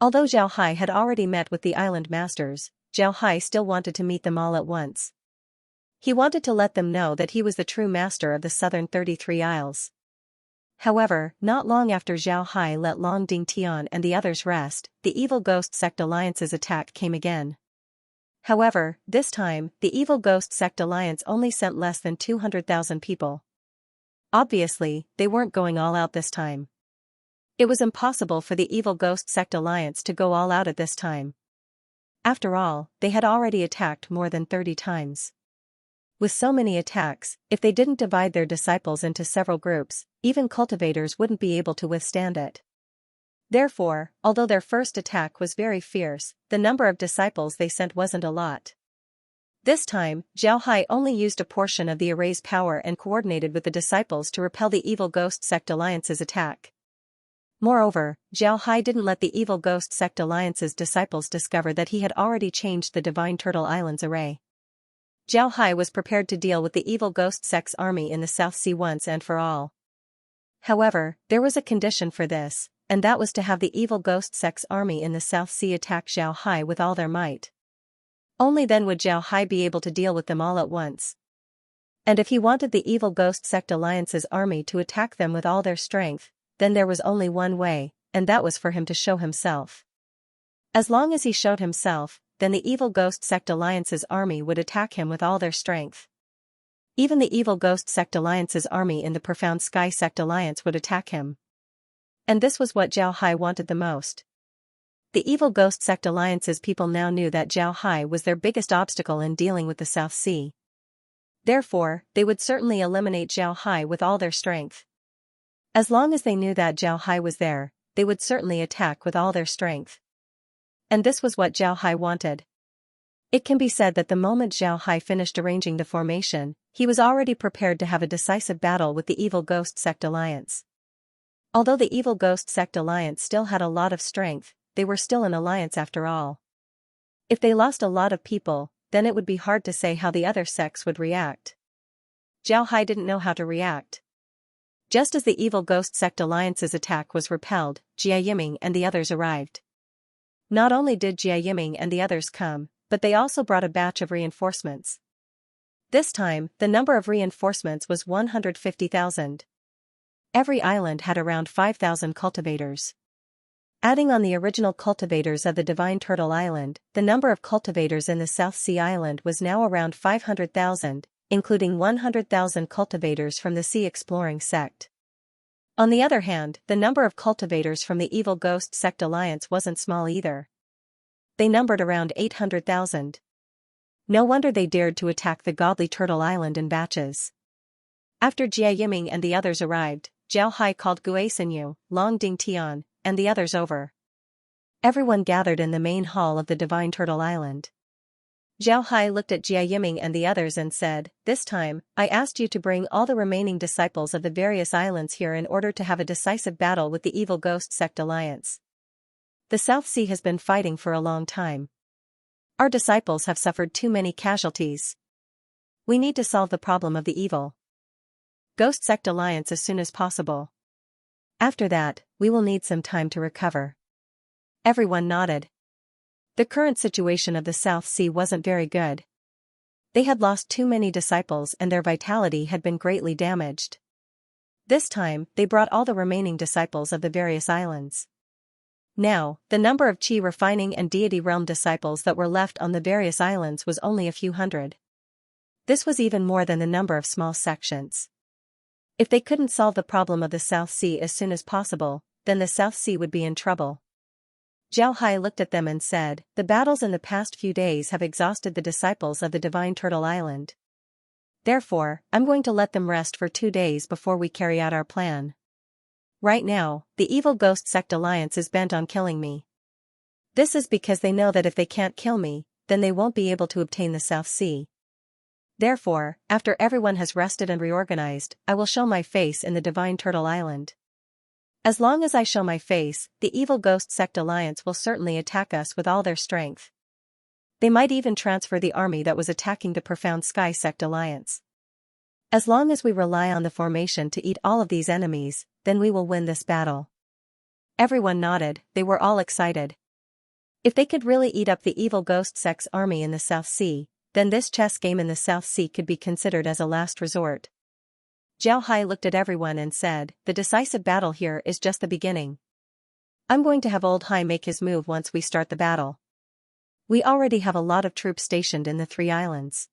Although Zhao Hai had already met with the island masters, Zhao Hai still wanted to meet them all at once. He wanted to let them know that he was the true master of the Southern 33 Isles. However, not long after Zhao Hai let Long Ding Tian and the others rest, the Evil Ghost Sect Alliance's attack came again. However, this time, the Evil Ghost Sect Alliance only sent less than 200,000 people. Obviously, they weren't going all out this time. It was impossible for the evil Ghost Sect Alliance to go all out at this time. After all, they had already attacked more than 30 times. With so many attacks, if they didn't divide their disciples into several groups, even cultivators wouldn't be able to withstand it. Therefore, although their first attack was very fierce, the number of disciples they sent wasn't a lot. This time, Zhao Hai only used a portion of the array's power and coordinated with the disciples to repel the evil Ghost Sect Alliance's attack. Moreover, Zhao Hai didn't let the evil Ghost Sect Alliance's disciples discover that he had already changed the Divine Turtle Islands array. Zhao Hai was prepared to deal with the evil Ghost Sect's army in the South Sea once and for all. However, there was a condition for this, and that was to have the evil Ghost Sect's army in the South Sea attack Zhao Hai with all their might. Only then would Zhao Hai be able to deal with them all at once. And if he wanted the evil Ghost Sect Alliance's army to attack them with all their strength, then there was only one way, and that was for him to show himself. As long as he showed himself, then the evil Ghost Sect Alliance's army would attack him with all their strength. Even the evil Ghost Sect Alliance's army in the Profound Sky Sect Alliance would attack him. And this was what Zhao Hai wanted the most. The evil Ghost Sect Alliance's people now knew that Zhao Hai was their biggest obstacle in dealing with the South Sea. Therefore, they would certainly eliminate Zhao Hai with all their strength. As long as they knew that Zhao Hai was there, they would certainly attack with all their strength. And this was what Zhao Hai wanted. It can be said that the moment Zhao Hai finished arranging the formation, he was already prepared to have a decisive battle with the evil Ghost Sect Alliance. Although the evil Ghost Sect Alliance still had a lot of strength, they were still an alliance after all. If they lost a lot of people, then it would be hard to say how the other sects would react. Zhao Hai didn't know how to react. Just as the evil Ghost Sect Alliance's attack was repelled, Jia Yiming and the others arrived. Not only did Jia Yiming and the others come, but they also brought a batch of reinforcements. This time, the number of reinforcements was 150,000. Every island had around 5,000 cultivators. Adding on the original cultivators of the Divine Turtle Island, the number of cultivators in the South Sea Island was now around 500,000, including 100,000 cultivators from the Sea Exploring Sect. On the other hand, the number of cultivators from the evil Ghost Sect Alliance wasn't small either. They numbered around 800,000. No wonder they dared to attack the Godly Turtle Island in batches. After Jia Yiming and the others arrived, Zhao Hai called Gue Sinyu, Long Ding Tian, and the others over. Everyone gathered in the main hall of the Divine Turtle Island. Zhao Hai looked at Jia Yiming and the others and said, "This time, I asked you to bring all the remaining disciples of the various islands here in order to have a decisive battle with the evil Ghost Sect Alliance. The South Sea has been fighting for a long time. Our disciples have suffered too many casualties. We need to solve the problem of the evil Ghost Sect Alliance as soon as possible. After that, we will need some time to recover." Everyone nodded. The current situation of the South Sea wasn't very good. They had lost too many disciples and their vitality had been greatly damaged. This time, they brought all the remaining disciples of the various islands. Now, the number of Qi refining and deity realm disciples that were left on the various islands was only a few hundred. This was even more than the number of small sections. If they couldn't solve the problem of the South Sea as soon as possible, then the South Sea would be in trouble. Zhao Hai looked at them and said, "The battles in the past few days have exhausted the disciples of the Divine Turtle Island. Therefore, I'm going to let them rest for 2 days before we carry out our plan. Right now, the evil Ghost Sect Alliance is bent on killing me. This is because they know that if they can't kill me, then they won't be able to obtain the South Sea. Therefore, after everyone has rested and reorganized, I will show my face in the Divine Turtle Island. As long as I show my face, the evil Ghost Sect Alliance will certainly attack us with all their strength. They might even transfer the army that was attacking the Profound Sky Sect Alliance. As long as we rely on the formation to eat all of these enemies, then we will win this battle." Everyone nodded, they were all excited. If they could really eat up the evil Ghost Sect's army in the South Sea, then this chess game in the South Sea could be considered as a last resort. Zhao Hai looked at everyone and said, "The decisive battle here is just the beginning. I'm going to have Old Hai make his move once we start the battle. We already have a lot of troops stationed in the 3 islands.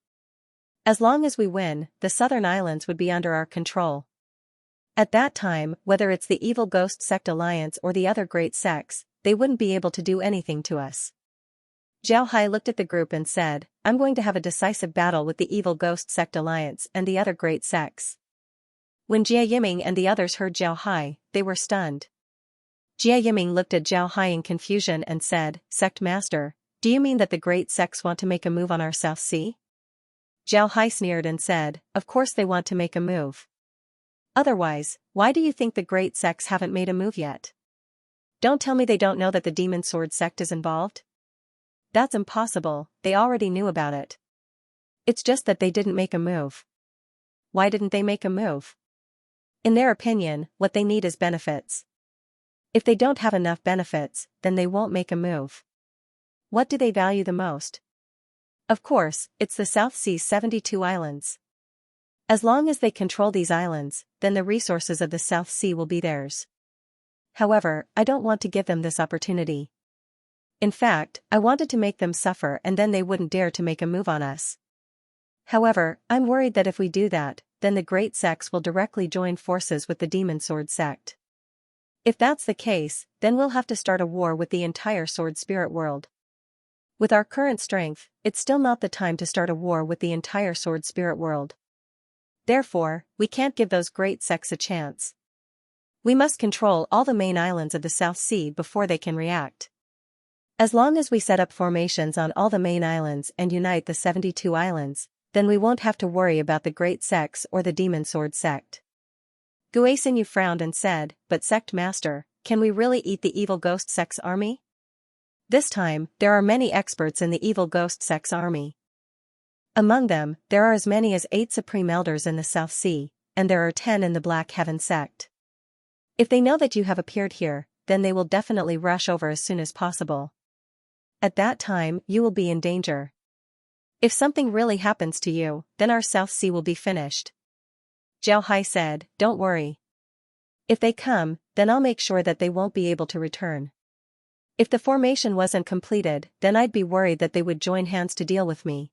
As long as we win, the southern islands would be under our control. At that time, whether it's the evil ghost sect alliance or the other great sects, they wouldn't be able to do anything to us. Zhao Hai looked at the group and said, I'm going to have a decisive battle with the evil ghost sect alliance and the other great sects. When Jia Yiming and the others heard Zhao Hai, they were stunned. Jia Yiming looked at Zhao Hai in confusion and said, Sect Master, do you mean that the great sects want to make a move on our South Sea? Zhao Hai sneered and said, of course they want to make a move. Otherwise, why do you think the great sects haven't made a move yet? Don't tell me they don't know that the Demon Sword sect is involved? That's impossible, they already knew about it. It's just that they didn't make a move. Why didn't they make a move? In their opinion, what they need is benefits. If they don't have enough benefits, then they won't make a move. What do they value the most? Of course, it's the South Sea's 72 islands. As long as they control these islands, then the resources of the South Sea will be theirs. However, I don't want to give them this opportunity. In fact, I wanted to make them suffer and then they wouldn't dare to make a move on us. However, I'm worried that if we do that, then the great sects will directly join forces with the Demon Sword sect. If that's the case, then we'll have to start a war with the entire Sword Spirit world. With our current strength, it's still not the time to start a war with the entire Sword Spirit world. Therefore, we can't give those great sects a chance. We must control all the main islands of the South Sea before they can react. As long as we set up formations on all the main islands and unite the 72 islands, then we won't have to worry about the great sects or the Demon Sword sect. Guisinyu frowned and said, but Sect Master, can we really eat the evil ghost sect's army? This time, there are many experts in the evil ghost sect's army. Among them, there are as many as 8 supreme elders in the South Sea, and there are 10 in the Black Heaven sect. If they know that you have appeared here, then they will definitely rush over as soon as possible. At that time, you will be in danger. If something really happens to you, then our South Sea will be finished. Zhao Hai said, don't worry. If they come, then I'll make sure that they won't be able to return. If the formation wasn't completed, then I'd be worried that they would join hands to deal with me.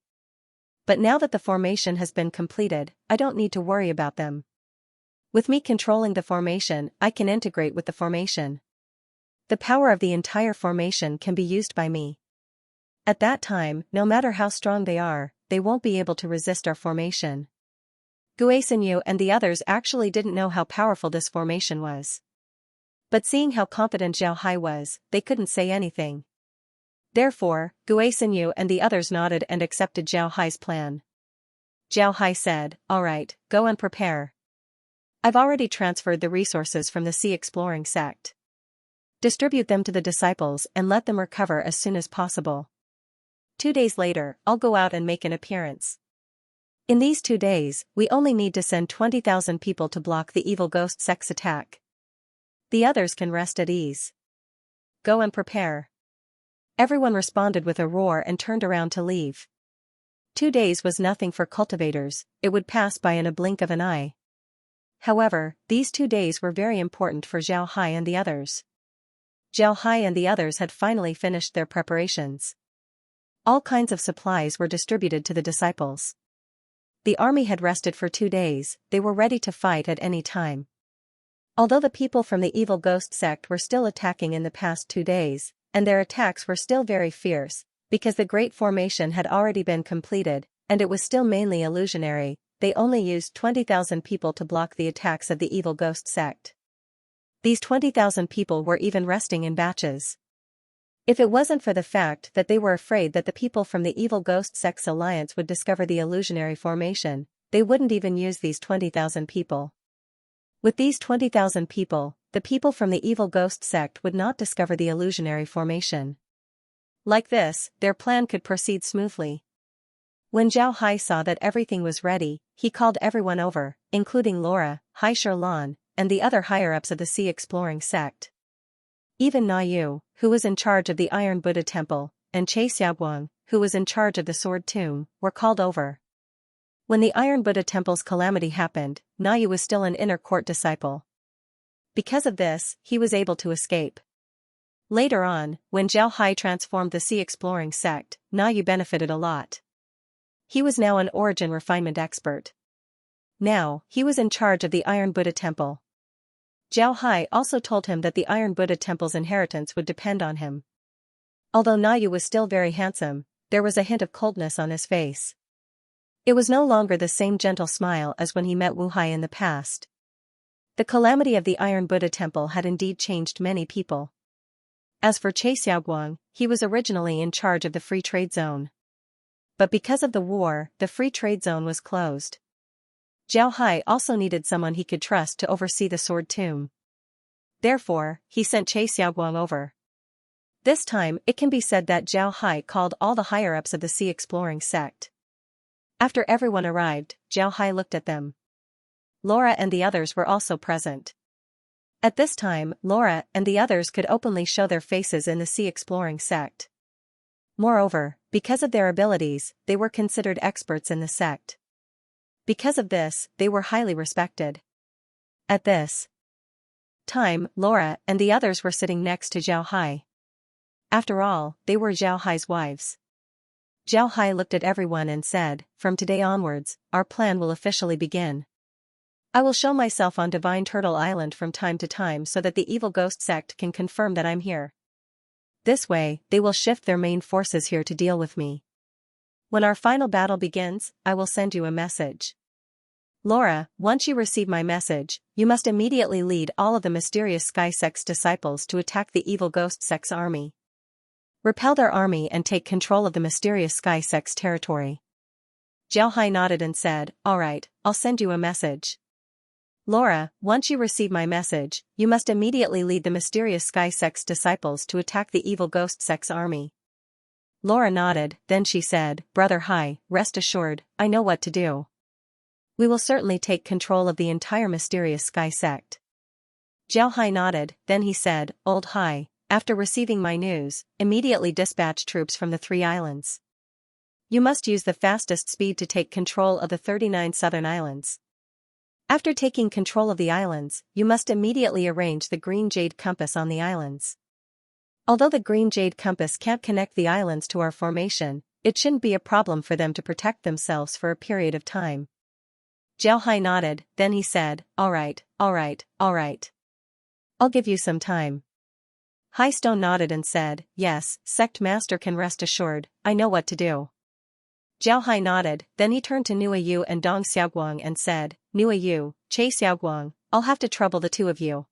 But now that the formation has been completed, I don't need to worry about them. With me controlling the formation, I can integrate with the formation. The power of the entire formation can be used by me. At that time, no matter how strong they are, they won't be able to resist our formation. Guisinyu and the others actually didn't know how powerful this formation was. But seeing how confident Zhao Hai was, they couldn't say anything. Therefore, Guisinyu and the others nodded and accepted Zhao Hai's plan. Zhao Hai said, all right, go and prepare. I've already transferred the resources from the Sea Exploring sect. Distribute them to the disciples and let them recover as soon as possible. 2 days later, I'll go out and make an appearance. In these 2 days, we only need to send 20,000 people to block the evil ghost sect's attack. The others can rest at ease. Go and prepare. Everyone responded with a roar and turned around to leave. 2 days was nothing for cultivators, it would pass by in a blink of an eye. However, these 2 days were very important for Zhao Hai and the others. Zhao Hai and the others had finally finished their preparations. All kinds of supplies were distributed to the disciples. The army had rested for 2 days, they were ready to fight at any time. Although the people from the evil ghost sect were still attacking in the past 2 days, and their attacks were still very fierce, because the great formation had already been completed, and it was still mainly illusionary, they only used 20,000 people to block the attacks of the evil ghost sect. These 20,000 people were even resting in batches. If it wasn't for the fact that they were afraid that the people from the evil ghost sect's alliance would discover the illusionary formation, they wouldn't even use these 20,000 people. With these 20,000 people, the people from the evil ghost sect would not discover the illusionary formation. Like this, their plan could proceed smoothly. When Zhao Hai saw that everything was ready, he called everyone over, including Laura, Hai Sherlan, and the other higher-ups of the Sea Exploring sect. Even Na Yu, who was in charge of the Iron Buddha Temple, and Che Xiaoguang, who was in charge of the Sword Tomb, were called over. When the Iron Buddha Temple's calamity happened, Na Yu was still an inner court disciple. Because of this, he was able to escape. Later on, when Zhao Hai transformed the Sea Exploring sect, Na Yu benefited a lot. He was now an origin refinement expert. Now, he was in charge of the Iron Buddha Temple. Zhao Hai also told him that the Iron Buddha Temple's inheritance would depend on him. Although Na Yu was still very handsome, there was a hint of coldness on his face. It was no longer the same gentle smile as when he met Wu Hai in the past. The calamity of the Iron Buddha Temple had indeed changed many people. As for Che Xiaoguang, he was originally in charge of the Free Trade Zone. But because of the war, the Free Trade Zone was closed. Zhao Hai also needed someone he could trust to oversee the Sword Tomb. Therefore, he sent Che Xiaoguang over. This time, it can be said that Zhao Hai called all the higher-ups of the Sea Exploring sect. After everyone arrived, Zhao Hai looked at them. Laura and the others were also present. At this time, Laura and the others could openly show their faces in the Sea Exploring sect. Moreover, because of their abilities, they were considered experts in the sect. Because of this, they were highly respected. At this time, Laura and the others were sitting next to Zhao Hai. After all, they were Zhao Hai's wives. Zhao Hai looked at everyone and said, "From today onwards, our plan will officially begin. I will show myself on Divine Turtle Island from time to time so that the evil ghost sect can confirm that I'm here. This way, they will shift their main forces here to deal with me. When our final battle begins, I will send you a message. Laura, once you receive my message, you must immediately lead all of the mysterious Sky Sect's disciples to attack the evil ghost sect's army. Repel their army and take control of the mysterious Sky Sect's territory." Zhao Hai nodded and said, "All right, I'll send you a message. Laura, once you receive my message, you must immediately lead the mysterious Sky Sect's disciples to attack the evil ghost sect's army." Laura nodded, then she said, "Brother Hai, rest assured, I know what to do. We will certainly take control of the entire mysterious Sky Sect." Zhao Hai nodded, then he said, "Old Hai, after receiving my news, immediately dispatch troops from the 3 islands. You must use the fastest speed to take control of the 39 southern islands. After taking control of the islands, you must immediately arrange the green jade compass on the islands. Although the green jade compass can't connect the islands to our formation, it shouldn't be a problem for them to protect themselves for a period of time." Zhao Hai nodded, then he said, all right. I'll give you some time." Hai Stone nodded and said, "Yes, Sect Master can rest assured, I know what to do." Zhao Hai nodded, then he turned to Nua Yu and Dong Xiaoguang and said, "Nua Yu, Che Xiaoguang, I'll have to trouble the 2 of you.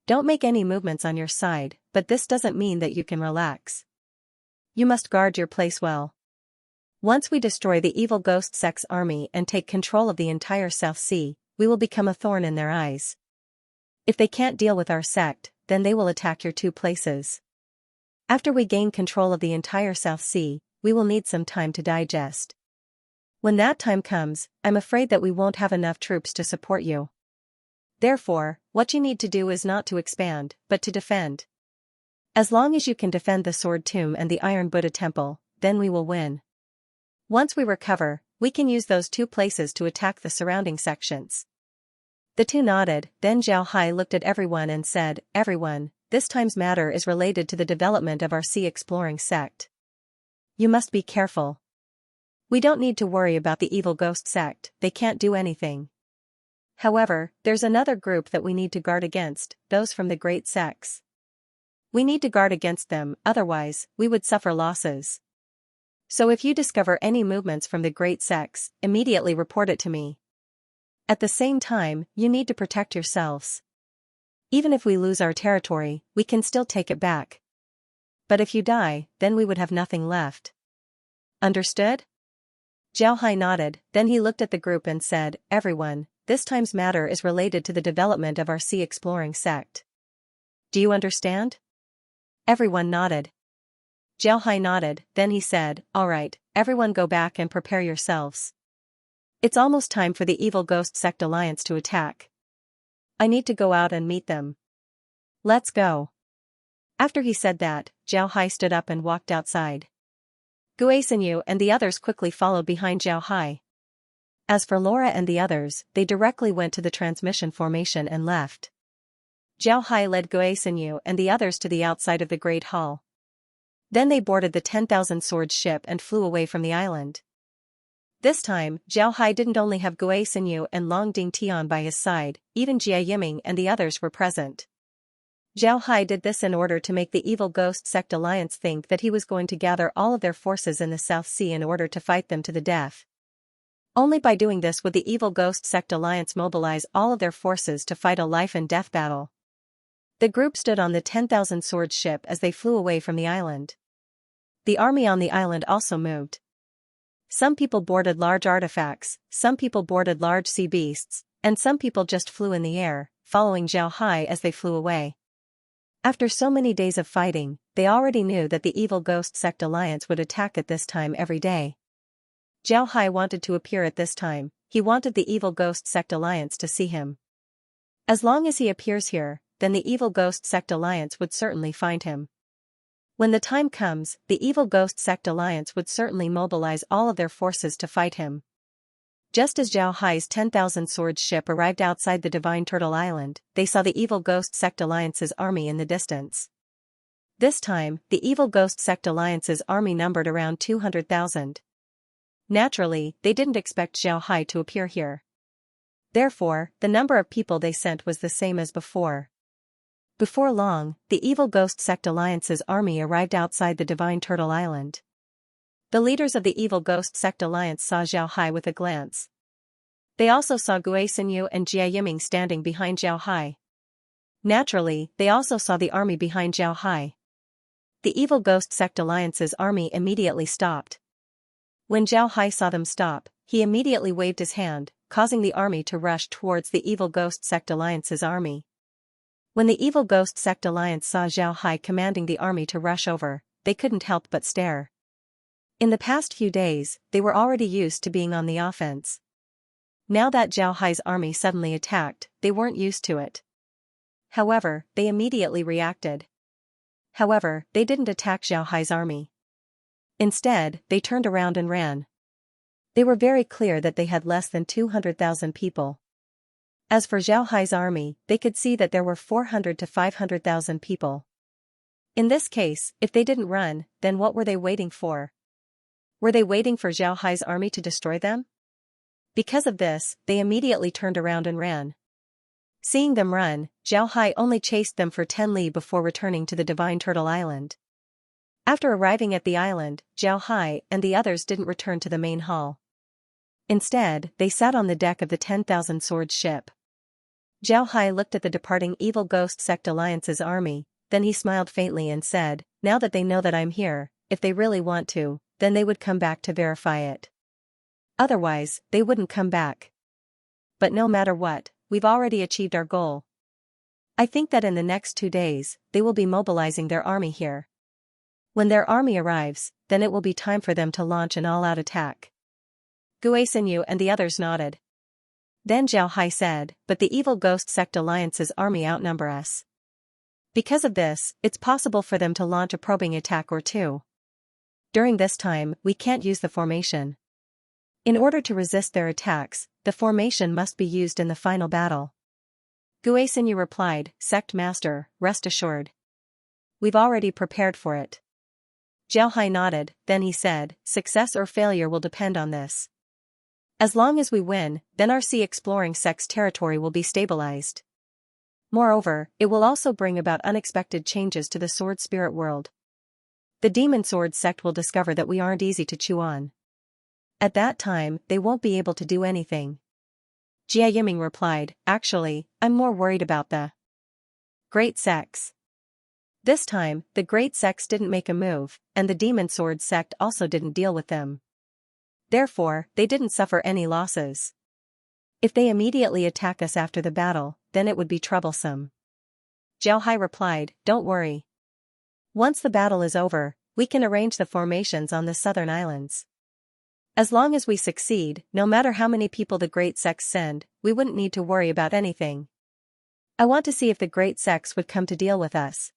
Don't make any movements on your side, but this doesn't mean that you can relax. You must guard your place well. Once we destroy the evil ghost sect's army and take control of the entire South Sea, we will become a thorn in their eyes. If they can't deal with our sect, then they will attack your 2 places. After we gain control of the entire South Sea, we will need some time to digest. When that time comes, I'm afraid that we won't have enough troops to support you. Therefore, what you need to do is not to expand, but to defend. As long as you can defend the Sword Tomb and the Iron Buddha Temple, then we will win. Once we recover, we can use those 2 places to attack the surrounding sections." The 2 nodded, then Zhao Hai looked at everyone and said, "Everyone, this time's matter is related to the development of our Sea Exploring sect. You must be careful. We don't need to worry about the evil ghost sect, they can't do anything. However, there's another group that we need to guard against, those from the great sects. We need to guard against them, otherwise, we would suffer losses. So if you discover any movements from the great sects, immediately report it to me. At the same time, you need to protect yourselves. Even if we lose our territory, we can still take it back. But if you die, then we would have nothing left. Understood?" Zhao Hai nodded, then he looked at the group and said, "Everyone, this time's matter is related to the development of our Sea Exploring sect. Do you understand?" Everyone nodded. Zhao Hai nodded, then he said, "All right, everyone go back and prepare yourselves. It's almost time for the evil ghost sect alliance to attack. I need to go out and meet them. Let's go." After he said that, Zhao Hai stood up and walked outside. Guaishenyu and the others quickly followed behind Zhao Hai. As for Laura and the others, they directly went to the transmission formation and left. Zhao Hai led Guaishenyu and the others to the outside of the Great Hall. Then they boarded the 10,000 swords ship and flew away from the island. This time, Zhao Hai didn't only have Gui Xinyu and Long Ding Tian by his side, even Jia Yiming and the others were present. Zhao Hai did this in order to make the evil ghost sect alliance think that he was going to gather all of their forces in the South Sea in order to fight them to the death. Only by doing this would the evil ghost sect alliance mobilize all of their forces to fight a life and death battle. The group stood on the 10,000 swords ship as they flew away from the island. The army on the island also moved. Some people boarded large artifacts, some people boarded large sea beasts, and some people just flew in the air, following Zhao Hai as they flew away. After so many days of fighting, they already knew that the evil ghost sect alliance would attack at this time every day. Zhao Hai wanted to appear at this time, he wanted the evil ghost sect alliance to see him. As long as he appears here, then the evil ghost sect alliance would certainly find him. When the time comes, the evil ghost sect alliance would certainly mobilize all of their forces to fight him. Just as Zhao Hai's 10,000 swords ship arrived outside the Divine Turtle Island, they saw the evil ghost sect alliance's army in the distance. This time, the evil ghost sect alliance's army numbered around 200,000. Naturally, they didn't expect Zhao Hai to appear here. Therefore, the number of people they sent was the same as before. Before long, the evil ghost sect alliance's army arrived outside the Divine Turtle Island. The leaders of the evil ghost sect alliance saw Zhao Hai with a glance. They also saw Gui Xinyu and Jia Yiming standing behind Zhao Hai. Naturally, they also saw the army behind Zhao Hai. The evil ghost sect alliance's army immediately stopped. When Zhao Hai saw them stop, he immediately waved his hand, causing the army to rush towards the evil ghost sect alliance's army. When the evil ghost sect alliance saw Zhao Hai commanding the army to rush over, they couldn't help but stare. In the past few days, they were already used to being on the offense. Now that Zhao Hai's army suddenly attacked, they weren't used to it. However, they immediately reacted. However, they didn't attack Zhao Hai's army. Instead, they turned around and ran. They were very clear that they had less than 200,000 people. As for Zhao Hai's army, they could see that there were 400 to 500,000 people. In this case, if they didn't run, then what were they waiting for? Were they waiting for Zhao Hai's army to destroy them? Because of this, they immediately turned around and ran. Seeing them run, Zhao Hai only chased them for 10 li before returning to the Divine Turtle Island. After arriving at the island, Zhao Hai and the others didn't return to the main hall. Instead, they sat on the deck of the 10,000 swords ship. Zhao Hai looked at the departing evil ghost sect alliance's army, then he smiled faintly and said, "Now that they know that I'm here, if they really want to, then they would come back to verify it. Otherwise, they wouldn't come back. But no matter what, we've already achieved our goal. I think that in the next 2 days, they will be mobilizing their army here. When their army arrives, then it will be time for them to launch an all-out attack." Gui Xinyu and the others nodded. Then Zhao Hai said, "But the evil ghost sect alliance's army outnumber us. Because of this, it's possible for them to launch a probing attack or two. During this time, we can't use the formation. In order to resist their attacks, the formation must be used in the final battle." Gui Xinyu replied, "Sect Master, rest assured. We've already prepared for it." Zhao Hai nodded, then he said, "Success or failure will depend on this. As long as we win, then our sea exploring sect's territory will be stabilized. Moreover, it will also bring about unexpected changes to the sword spirit world. The demon sword sect will discover that we aren't easy to chew on. At that time, they won't be able to do anything." Jia Yiming replied, "Actually, I'm more worried about the great sects." This time, the great sects didn't make a move, and the demon sword sect also didn't deal with them. Therefore, they didn't suffer any losses. If they immediately attack us after the battle, then it would be troublesome. Zhao Hai replied, "Don't worry. Once the battle is over, we can arrange the formations on the southern islands. As long as we succeed, no matter how many people the great sects send, we wouldn't need to worry about anything. I want to see if the great sects would come to deal with us.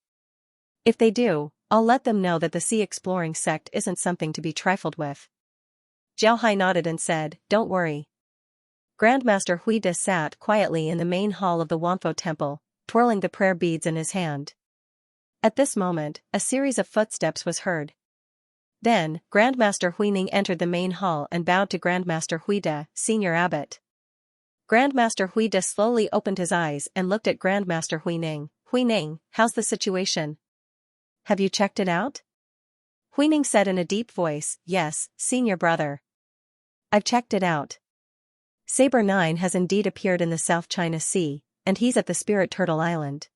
If they do, I'll let them know that the sea exploring sect isn't something to be trifled with." Zhao Hai nodded and said, "Don't worry." Grandmaster Hui De sat quietly in the main hall of the Wanfo temple, twirling the prayer beads in his hand. At this moment, a series of footsteps was heard. Then, Grandmaster Huining entered the main hall and bowed to Grandmaster Huide, Senior Abbot. Grandmaster Huide slowly opened his eyes and looked at Grandmaster Huining. Huining, how's the situation? Have you checked it out? Huining said in a deep voice, yes, Senior Brother. I've checked it out. Saber 9 has indeed appeared in the South China Sea, and he's at the Spirit Turtle Island.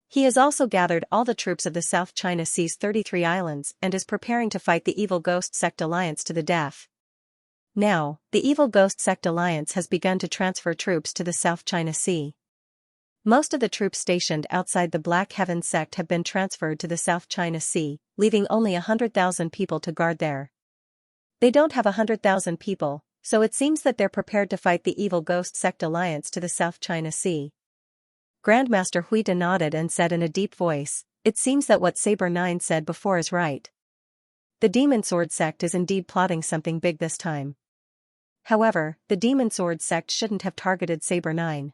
He has also gathered all the troops of the South China Sea's 33 islands and is preparing to fight the Evil Ghost Sect Alliance to the death. Now, the Evil Ghost Sect Alliance has begun to transfer troops to the South China Sea. Most of the troops stationed outside the Black Heaven sect have been transferred to the South China Sea, leaving only 100,000 people to guard there. They don't have 100,000 people, so it seems that they're prepared to fight the Evil Ghost Sect Alliance to the South China Sea. Grandmaster Huide nodded and said in a deep voice, it seems that what Saber 9 said before is right. The Demon Sword sect is indeed plotting something big this time. However, the Demon Sword sect shouldn't have targeted Saber 9.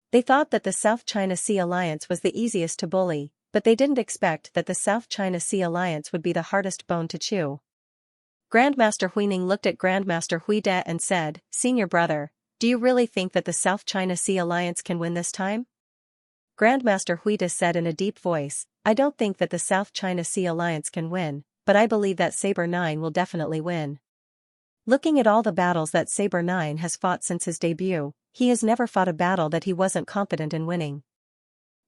They thought that the South China Sea Alliance was the easiest to bully, but they didn't expect that the South China Sea Alliance would be the hardest bone to chew. Grandmaster Huining looked at Grandmaster Huide and said, Senior Brother, do you really think that the South China Sea Alliance can win this time? Grandmaster Huide said in a deep voice, I don't think that the South China Sea Alliance can win, but I believe that Saber 9 will definitely win. Looking at all the battles that Saber 9 has fought since his debut, he has never fought a battle that he wasn't confident in winning.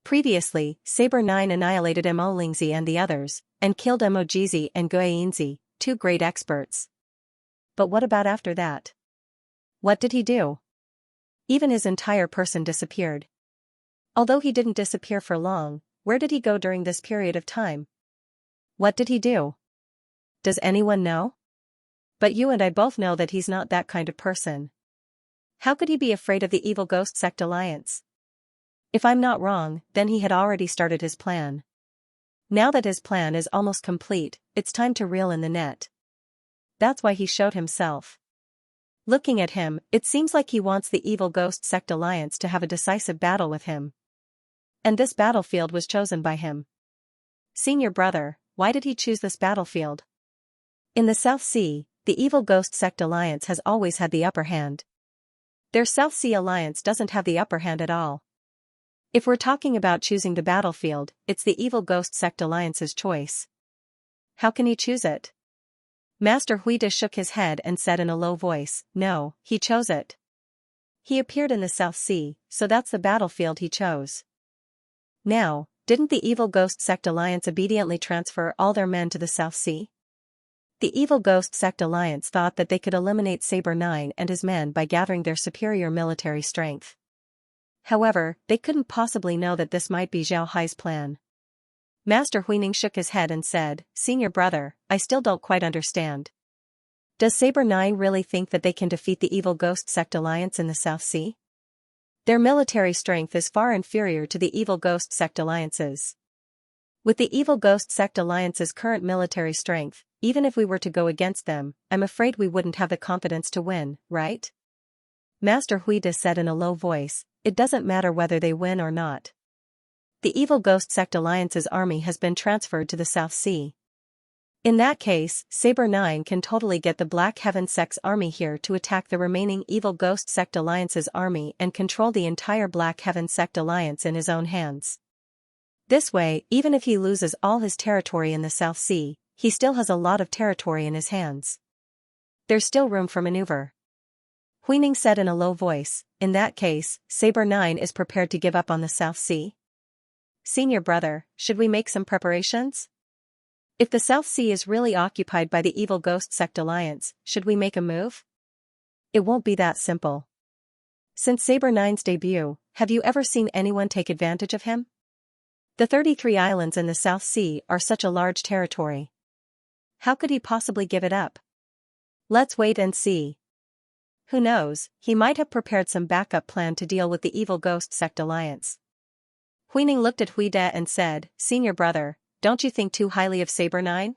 Previously, Saber 9 annihilated Mo Lingzi and the others, and killed Mo Jizi and Guiyinzi, two great experts. But what about after that? What did he do? Even his entire person disappeared. Although he didn't disappear for long, where did he go during this period of time? What did he do? Does anyone know? But you and I both know that he's not that kind of person. How could he be afraid of the Evil Ghost Sect Alliance? If I'm not wrong, then he had already started his plan. Now that his plan is almost complete, it's time to reel in the net. That's why he showed himself. Looking at him, it seems like he wants the Evil Ghost Sect Alliance to have a decisive battle with him. And this battlefield was chosen by him. Senior Brother, why did he choose this battlefield? In the South Sea, the Evil Ghost Sect Alliance has always had the upper hand. Their South Sea Alliance doesn't have the upper hand at all. If we're talking about choosing the battlefield, it's the Evil Ghost Sect Alliance's choice. How can he choose it? Master Huide shook his head and said in a low voice, no, he chose it. He appeared in the South Sea, so that's the battlefield he chose. Now, didn't the Evil Ghost Sect Alliance obediently transfer all their men to the South Sea? The Evil Ghost Sect Alliance thought that they could eliminate Saber 9 and his men by gathering their superior military strength. However, they couldn't possibly know that this might be Zhao Hai's plan. Master Huining shook his head and said, Senior Brother, I still don't quite understand. Does Saber 9 really think that they can defeat the Evil Ghost Sect Alliance in the South Sea? Their military strength is far inferior to the Evil Ghost Sect Alliance's. With the Evil Ghost Sect Alliance's current military strength, even if we were to go against them, I'm afraid we wouldn't have the confidence to win, right? Master Huide said in a low voice, it doesn't matter whether they win or not. The Evil Ghost Sect Alliance's army has been transferred to the South Sea. In that case, Saber 9 can totally get the Black Heaven sect's army here to attack the remaining Evil Ghost Sect Alliance's army and control the entire Black Heaven sect alliance in his own hands. This way, even if he loses all his territory in the South Sea, he still has a lot of territory in his hands. There's still room for maneuver. Huining said in a low voice, in that case, Saber 9 is prepared to give up on the South Sea? Senior Brother, should we make some preparations? If the South Sea is really occupied by the Evil Ghost Sect Alliance, should we make a move? It won't be that simple. Since Saber 9's debut, have you ever seen anyone take advantage of him? The 33 islands in the South Sea are such a large territory. How could he possibly give it up? Let's wait and see. Who knows, he might have prepared some backup plan to deal with the Evil Ghost Sect Alliance. Huining looked at Huide and said, Senior Brother, don't you think too highly of Saber 9?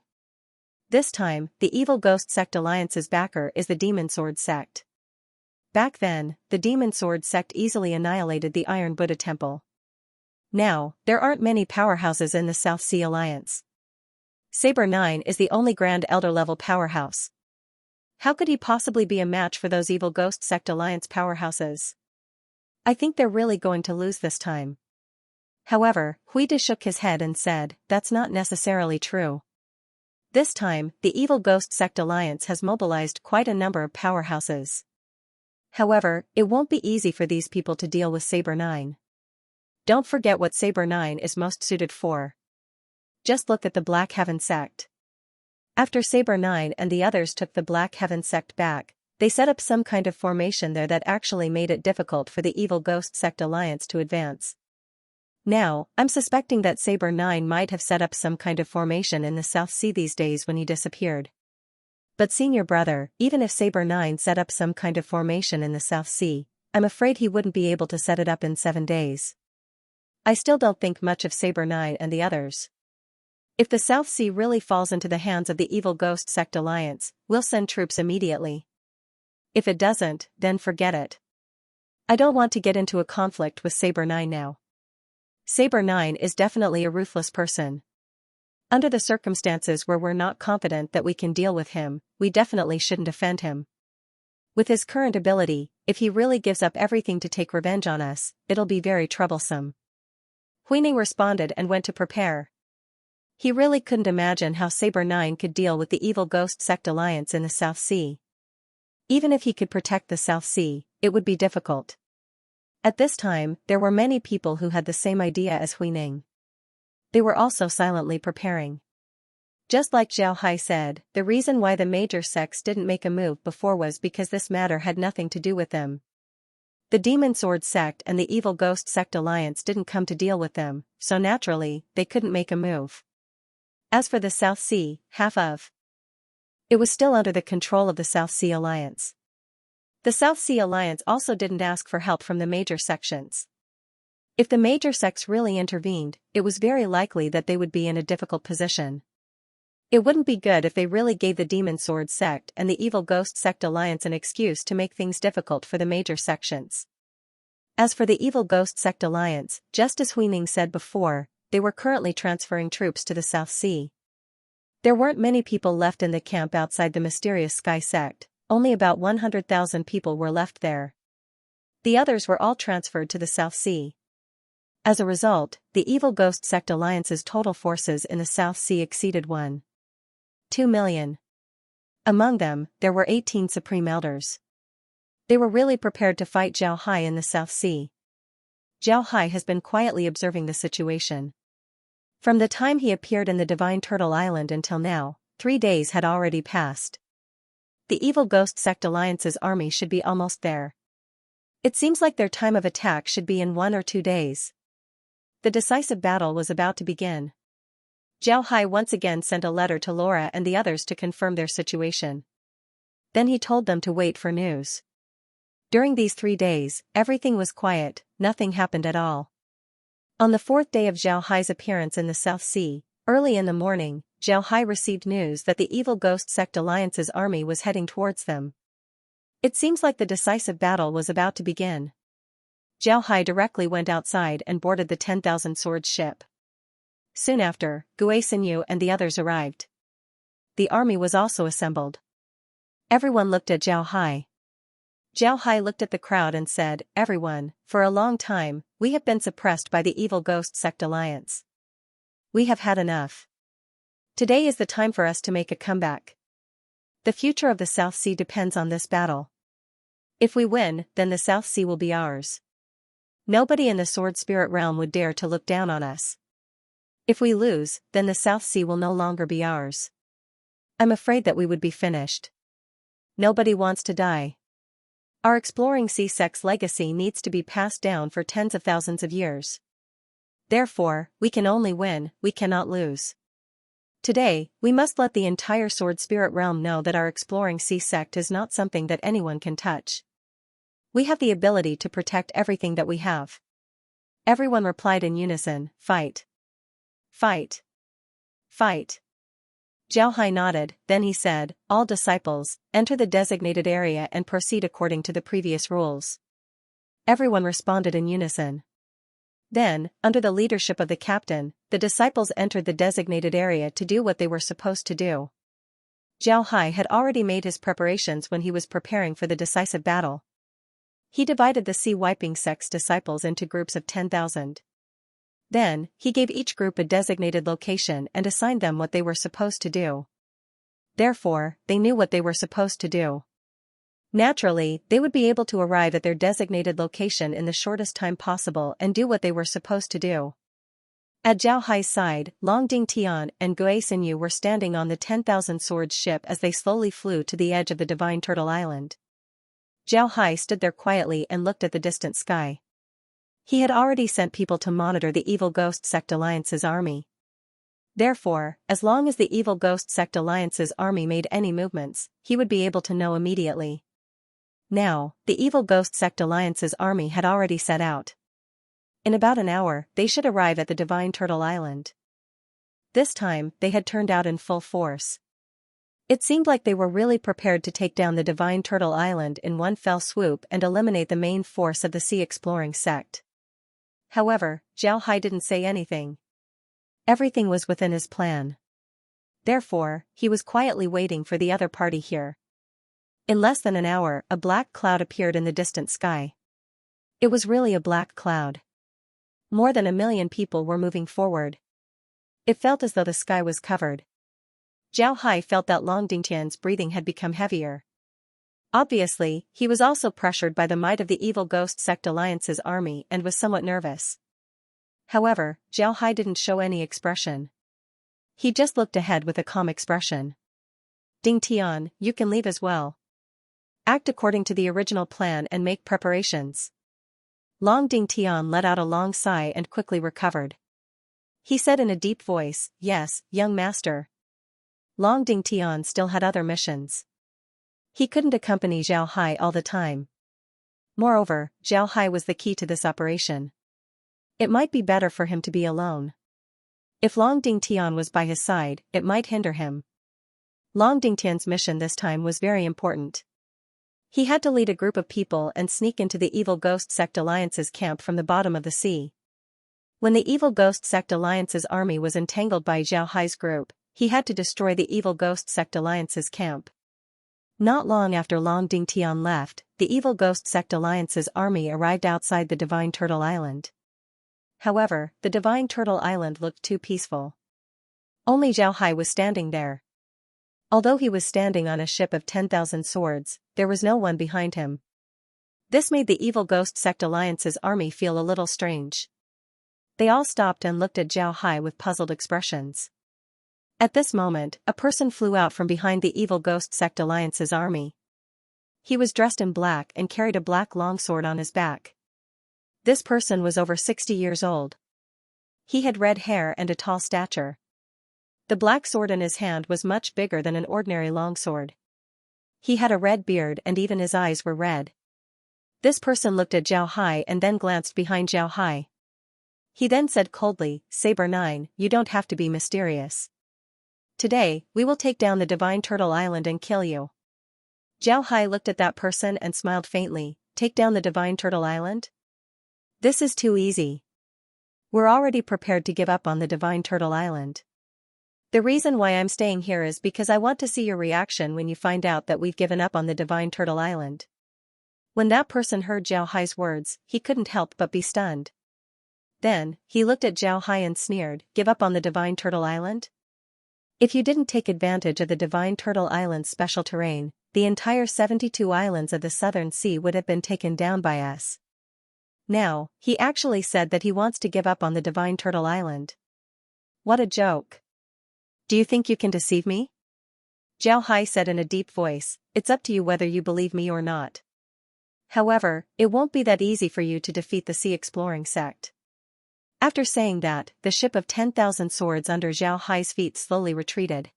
This time, the Evil Ghost Sect Alliance's backer is the Demon Sword sect. Back then, the Demon Sword sect easily annihilated the Iron Buddha Temple. Now, there aren't many powerhouses in the South Sea Alliance. Saber 9 is the only Grand Elder level powerhouse. How could he possibly be a match for those evil Ghost Sect Alliance powerhouses? I think they're really going to lose this time. However, Huida shook his head and said, that's not necessarily true. This time, the evil Ghost Sect Alliance has mobilized quite a number of powerhouses. However, it won't be easy for these people to deal with Saber 9. Don't forget what Saber 9 is most suited for. Just look at the Black Heaven sect. After Saber 9 and the others took the Black Heaven sect back, they set up some kind of formation there that actually made it difficult for the evil Ghost Sect Alliance to advance. Now, I'm suspecting that Saber 9 might have set up some kind of formation in the South Sea these days when he disappeared. But senior brother, even if Saber 9 set up some kind of formation in the South Sea, I'm afraid he wouldn't be able to set it up in 7 days. I still don't think much of Saber 9 and the others. If the South Sea really falls into the hands of the evil Ghost Sect Alliance, we'll send troops immediately. If it doesn't, then forget it. I don't want to get into a conflict with Saber 9 now. Saber 9 is definitely a ruthless person. Under the circumstances where we're not confident that we can deal with him, we definitely shouldn't offend him. With his current ability, if he really gives up everything to take revenge on us, it'll be very troublesome. Huining responded and went to prepare. He really couldn't imagine how Saber 9 could deal with the evil Ghost Sect Alliance in the South Sea. Even if he could protect the South Sea, it would be difficult. At this time, there were many people who had the same idea as Huining. They were also silently preparing. Just like Zhao Hai said, the reason why the major sects didn't make a move before was because this matter had nothing to do with them. The Demon Sword sect and the evil Ghost Sect Alliance didn't come to deal with them, so naturally, they couldn't make a move. As for the South Sea, half of it was still under the control of the South Sea Alliance. The South Sea Alliance also didn't ask for help from the major sections. If the major sects really intervened, it was very likely that they would be in a difficult position. It wouldn't be good if they really gave the Demon Sword sect and the evil Ghost Sect Alliance an excuse to make things difficult for the major sections. As for the evil Ghost Sect Alliance, just as Huining said before, they were currently transferring troops to the South Sea. There weren't many people left in the camp outside the mysterious Sky sect, only about 100,000 people were left there. The others were all transferred to the South Sea. As a result, the evil Ghost Sect Alliance's total forces in the South Sea exceeded 1.2 million. Among them, there were 18 Supreme Elders. They were really prepared to fight Zhao Hai in the South Sea. Zhao Hai has been quietly observing the situation. From the time he appeared in the Divine Turtle Island until now, 3 days had already passed. The evil Ghost Sect Alliance's army should be almost there. It seems like their time of attack should be in 1 or 2 days. The decisive battle was about to begin. Zhao Hai once again sent a letter to Laura and the others to confirm their situation. Then he told them to wait for news. During these 3 days, everything was quiet, nothing happened at all. On the 4th day of Zhao Hai's appearance in the South Sea, early in the morning, Zhao Hai received news that the evil Ghost Sect Alliance's army was heading towards them. It seems like the decisive battle was about to begin. Zhao Hai directly went outside and boarded the 10,000 swords ship. Soon after, Gui Xinyu and the others arrived. The army was also assembled. Everyone looked at Zhao Hai. Zhao Hai looked at the crowd and said, "Everyone, for a long time, we have been suppressed by the evil Ghost Sect Alliance. We have had enough. Today is the time for us to make a comeback. The future of the South Sea depends on this battle. If we win, then the South Sea will be ours. Nobody in the Sword Spirit realm would dare to look down on us. If we lose, then the South Sea will no longer be ours. I'm afraid that we would be finished. Nobody wants to die. Our exploring sea sect's legacy needs to be passed down for tens of thousands of years. Therefore, we can only win, we cannot lose. Today, we must let the entire Sword Spirit realm know that our exploring sea sect is not something that anyone can touch. We have the ability to protect everything that we have." Everyone replied in unison, "Fight! Fight! Fight!" Zhao Hai nodded, then he said, "All disciples, enter the designated area and proceed according to the previous rules." Everyone responded in unison. Then, under the leadership of the captain, the disciples entered the designated area to do what they were supposed to do. Zhao Hai had already made his preparations when he was preparing for the decisive battle. He divided the sea-wiping sect's disciples into groups of 10,000. Then, he gave each group a designated location and assigned them what they were supposed to do. Therefore, they knew what they were supposed to do. Naturally, they would be able to arrive at their designated location in the shortest time possible and do what they were supposed to do. At Zhao Hai's side, Long Dingtian and Gui Xinyu were standing on the 10,000 swords ship as they slowly flew to the edge of the Divine Turtle Island. Zhao Hai stood there quietly and looked at the distant sky. He had already sent people to monitor the Evil Ghost Sect Alliance's army. Therefore, as long as the Evil Ghost Sect Alliance's army made any movements, he would be able to know immediately. Now, the Evil Ghost Sect Alliance's army had already set out. In about an hour, they should arrive at the Divine Turtle Island. This time, they had turned out in full force. It seemed like they were really prepared to take down the Divine Turtle Island in one fell swoop and eliminate the main force of the sea-exploring sect. However, Zhao Hai didn't say anything. Everything was within his plan. Therefore, he was quietly waiting for the other party here. In less than an hour, a black cloud appeared in the distant sky. It was really a black cloud. More than 1 million people were moving forward. It felt as though the sky was covered. Zhao Hai felt that Long Dingtian's breathing had become heavier. Obviously, he was also pressured by the might of the Evil Ghost Sect Alliance's army and was somewhat nervous. However, Zhao Hai didn't show any expression. He just looked ahead with a calm expression. Dingtian, you can leave as well. Act according to the original plan and make preparations. Long Dingtian let out a long sigh and quickly recovered. He said in a deep voice, "Yes, young master." Long Dingtian still had other missions. He couldn't accompany Zhao Hai all the time. Moreover, Zhao Hai was the key to this operation. It might be better for him to be alone. If Long Dingtian was by his side, it might hinder him. Long Dingtian's mission this time was very important. He had to lead a group of people and sneak into the Evil Ghost Sect Alliance's camp from the bottom of the sea. When the Evil Ghost Sect Alliance's army was entangled by Zhao Hai's group, he had to destroy the Evil Ghost Sect Alliance's camp. Not long after Long Dingtian left, the Evil Ghost Sect Alliance's army arrived outside the Divine Turtle Island. However, the Divine Turtle Island looked too peaceful. Only Zhao Hai was standing there. Although he was standing on a ship of 10,000 swords, there was no one behind him. This made the Evil Ghost Sect Alliance's army feel a little strange. They all stopped and looked at Zhao Hai with puzzled expressions. At this moment, a person flew out from behind the Evil Ghost Sect Alliance's army. He was dressed in black and carried a black longsword on his back. This person was over 60 years old. He had red hair and a tall stature. The black sword in his hand was much bigger than an ordinary longsword. He had a red beard and even his eyes were red. This person looked at Zhao Hai and then glanced behind Zhao Hai. He then said coldly, "Saber 9, you don't have to be mysterious. Today, we will take down the Divine Turtle Island and kill you." Zhao Hai looked at that person and smiled faintly. "Take down the Divine Turtle Island? This is too easy. We're already prepared to give up on the Divine Turtle Island. The reason why I'm staying here is because I want to see your reaction when you find out that we've given up on the Divine Turtle Island." When that person heard Zhao Hai's words, he couldn't help but be stunned. Then, he looked at Zhao Hai and sneered, "Give up on the Divine Turtle Island? If you didn't take advantage of the Divine Turtle Island's special terrain, the entire 72 islands of the Southern Sea would have been taken down by us. Now, he actually said that he wants to give up on the Divine Turtle Island. What a joke. Do you think you can deceive me?" Zhao Hai said in a deep voice, "It's up to you whether you believe me or not. However, it won't be that easy for you to defeat the sea-exploring sect." After saying that, the ship of 10,000 swords under Zhao Hai's feet slowly retreated.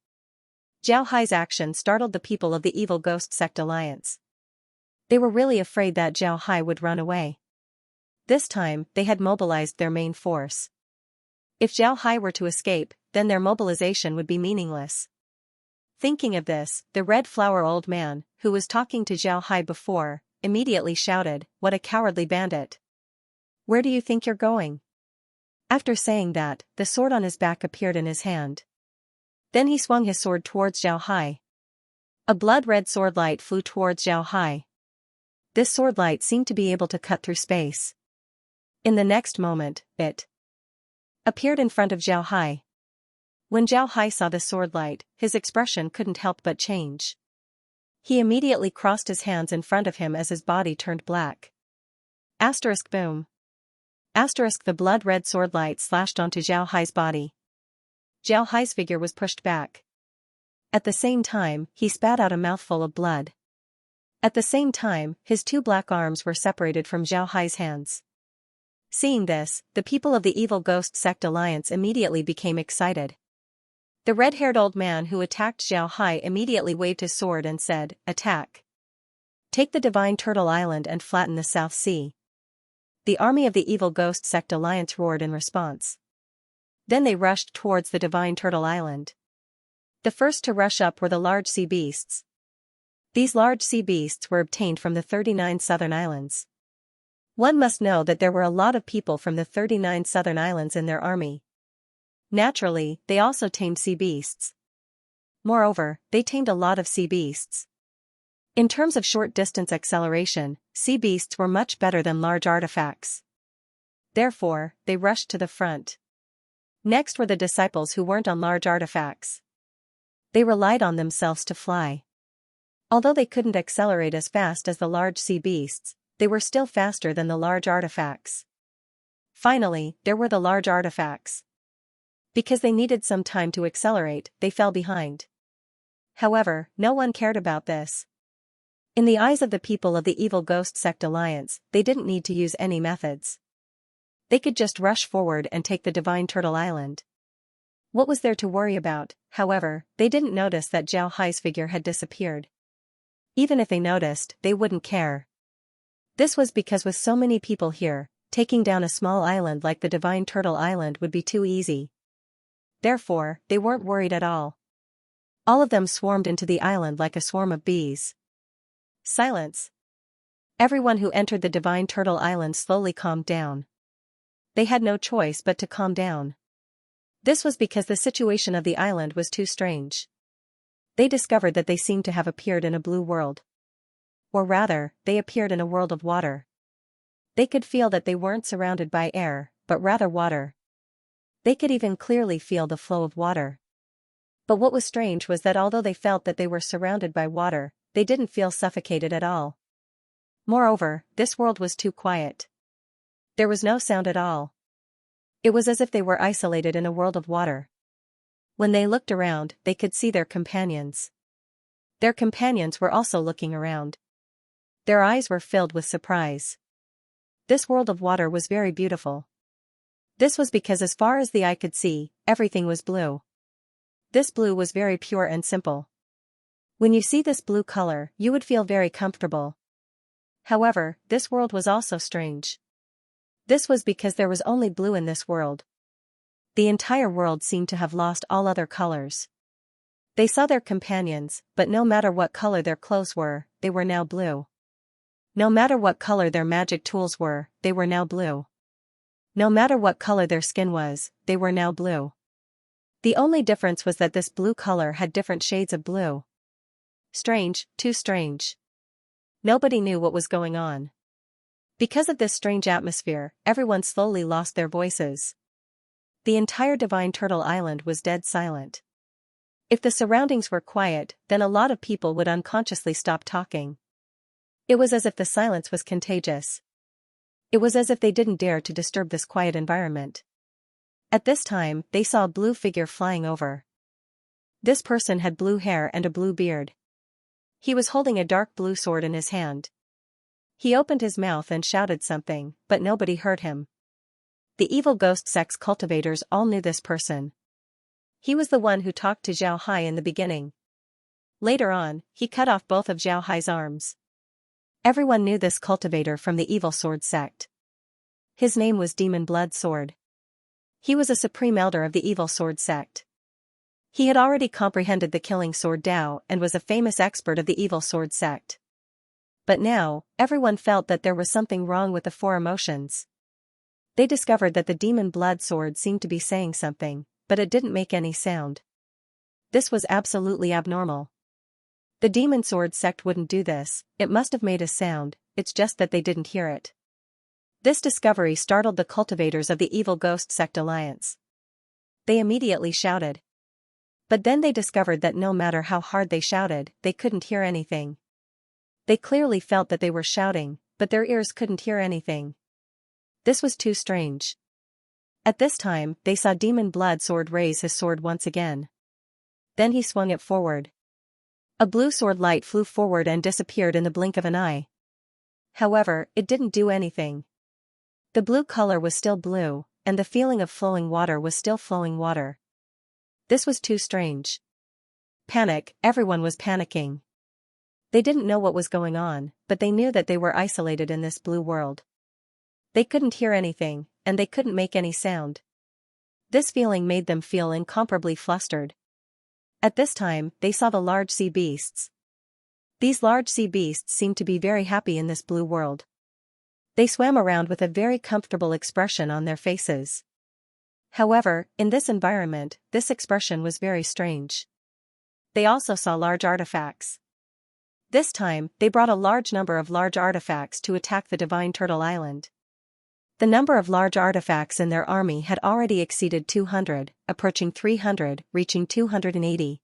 Zhao Hai's action startled the people of the Evil Ghost Sect Alliance. They were really afraid that Zhao Hai would run away. This time, they had mobilized their main force. If Zhao Hai were to escape, then their mobilization would be meaningless. Thinking of this, the red flower old man, who was talking to Zhao Hai before, immediately shouted, "What a cowardly bandit! Where do you think you're going? After saying that, the sword on his back appeared in his hand. Then he swung his sword towards Zhao Hai. A blood-red sword light flew towards Zhao Hai. This sword light seemed to be able to cut through space. In the next moment, it appeared in front of Zhao Hai. When Zhao Hai saw the sword light, his expression couldn't help but change. He immediately crossed his hands in front of him as his body turned black. Asterisk boom. Asterisk the blood-red sword light slashed onto Zhao Hai's body. Zhao Hai's figure was pushed back. At the same time, he spat out a mouthful of blood. At the same time, his two black arms were separated from Zhao Hai's hands. Seeing this, the people of the Evil Ghost Sect Alliance immediately became excited. The red-haired old man who attacked Zhao Hai immediately waved his sword and said, "Attack. Take the Divine Turtle Island and flatten the South Sea." The army of the Evil Ghost Sect Alliance roared in response. Then they rushed towards the Divine Turtle Island. The first to rush up were the large sea beasts. These large sea beasts were obtained from the 39 southern islands. One must know that there were a lot of people from the 39 southern islands in their army. Naturally, they also tamed sea beasts. Moreover, they tamed a lot of sea beasts. In terms of short-distance acceleration, sea beasts were much better than large artifacts. Therefore, they rushed to the front. Next were the disciples who weren't on large artifacts. They relied on themselves to fly. Although they couldn't accelerate as fast as the large sea beasts, they were still faster than the large artifacts. Finally, there were the large artifacts. Because they needed some time to accelerate, they fell behind. However, no one cared about this. In the eyes of the people of the Evil Ghost Sect Alliance, they didn't need to use any methods. They could just rush forward and take the Divine Turtle Island. What was there to worry about? However, they didn't notice that Zhao Hai's figure had disappeared. Even if they noticed, they wouldn't care. This was because with so many people here, taking down a small island like the Divine Turtle Island would be too easy. Therefore, they weren't worried at all. All of them swarmed into the island like a swarm of bees. Silence. Everyone who entered the Divine Turtle Island slowly calmed down. They had no choice but to calm down. This was because the situation of the island was too strange. They discovered that they seemed to have appeared in a blue world. Or rather, they appeared in a world of water. They could feel that they weren't surrounded by air, but rather water. They could even clearly feel the flow of water. But what was strange was that although they felt that they were surrounded by water, they didn't feel suffocated at all. Moreover, this world was too quiet. There was no sound at all. It was as if they were isolated in a world of water. When they looked around, they could see their companions. Their companions were also looking around. Their eyes were filled with surprise. This world of water was very beautiful. This was because as far as the eye could see, everything was blue. This blue was very pure and simple. When you see this blue color, you would feel very comfortable. However, this world was also strange. This was because there was only blue in this world. The entire world seemed to have lost all other colors. They saw their companions, but no matter what color their clothes were, they were now blue. No matter what color their magic tools were, they were now blue. No matter what color their skin was, they were now blue. The only difference was that this blue color had different shades of blue. Strange, too strange. Nobody knew what was going on. Because of this strange atmosphere, everyone slowly lost their voices. The entire Divine Turtle Island was dead silent. If the surroundings were quiet, then a lot of people would unconsciously stop talking. It was as if the silence was contagious. It was as if they didn't dare to disturb this quiet environment. At this time, they saw a blue figure flying over. This person had blue hair and a blue beard. He was holding a dark blue sword in his hand. He opened his mouth and shouted something, but nobody heard him. The Evil Ghost Sect's cultivators all knew this person. He was the one who talked to Zhao Hai in the beginning. Later on, he cut off both of Zhao Hai's arms. Everyone knew this cultivator from the Evil Sword Sect. His name was Demon Blood Sword. He was a supreme elder of the Evil Sword Sect. He had already comprehended the killing sword Dao and was a famous expert of the Evil Sword Sect. But now, everyone felt that there was something wrong with the four emotions. They discovered that the demon blood sword seemed to be saying something, but it didn't make any sound. This was absolutely abnormal. The demon sword sect wouldn't do this, it must have made a sound, it's just that they didn't hear it. This discovery startled the cultivators of the evil ghost sect alliance. They immediately shouted. But then they discovered that no matter how hard they shouted, they couldn't hear anything. They clearly felt that they were shouting, but their ears couldn't hear anything. This was too strange. At this time, they saw Demon Blood Sword raise his sword once again. Then he swung it forward. A blue sword light flew forward and disappeared in the blink of an eye. However, it didn't do anything. The blue color was still blue, and the feeling of flowing water was still flowing water. This was too strange. Panic, everyone was panicking. They didn't know what was going on, but they knew that they were isolated in this blue world. They couldn't hear anything, and they couldn't make any sound. This feeling made them feel incomparably flustered. At this time, they saw the large sea beasts. These large sea beasts seemed to be very happy in this blue world. They swam around with a very comfortable expression on their faces. However, in this environment, this expression was very strange. They also saw large artifacts. This time, they brought a large number of large artifacts to attack the Divine Turtle Island. The number of large artifacts in their army had already exceeded 200, approaching 300, reaching 280.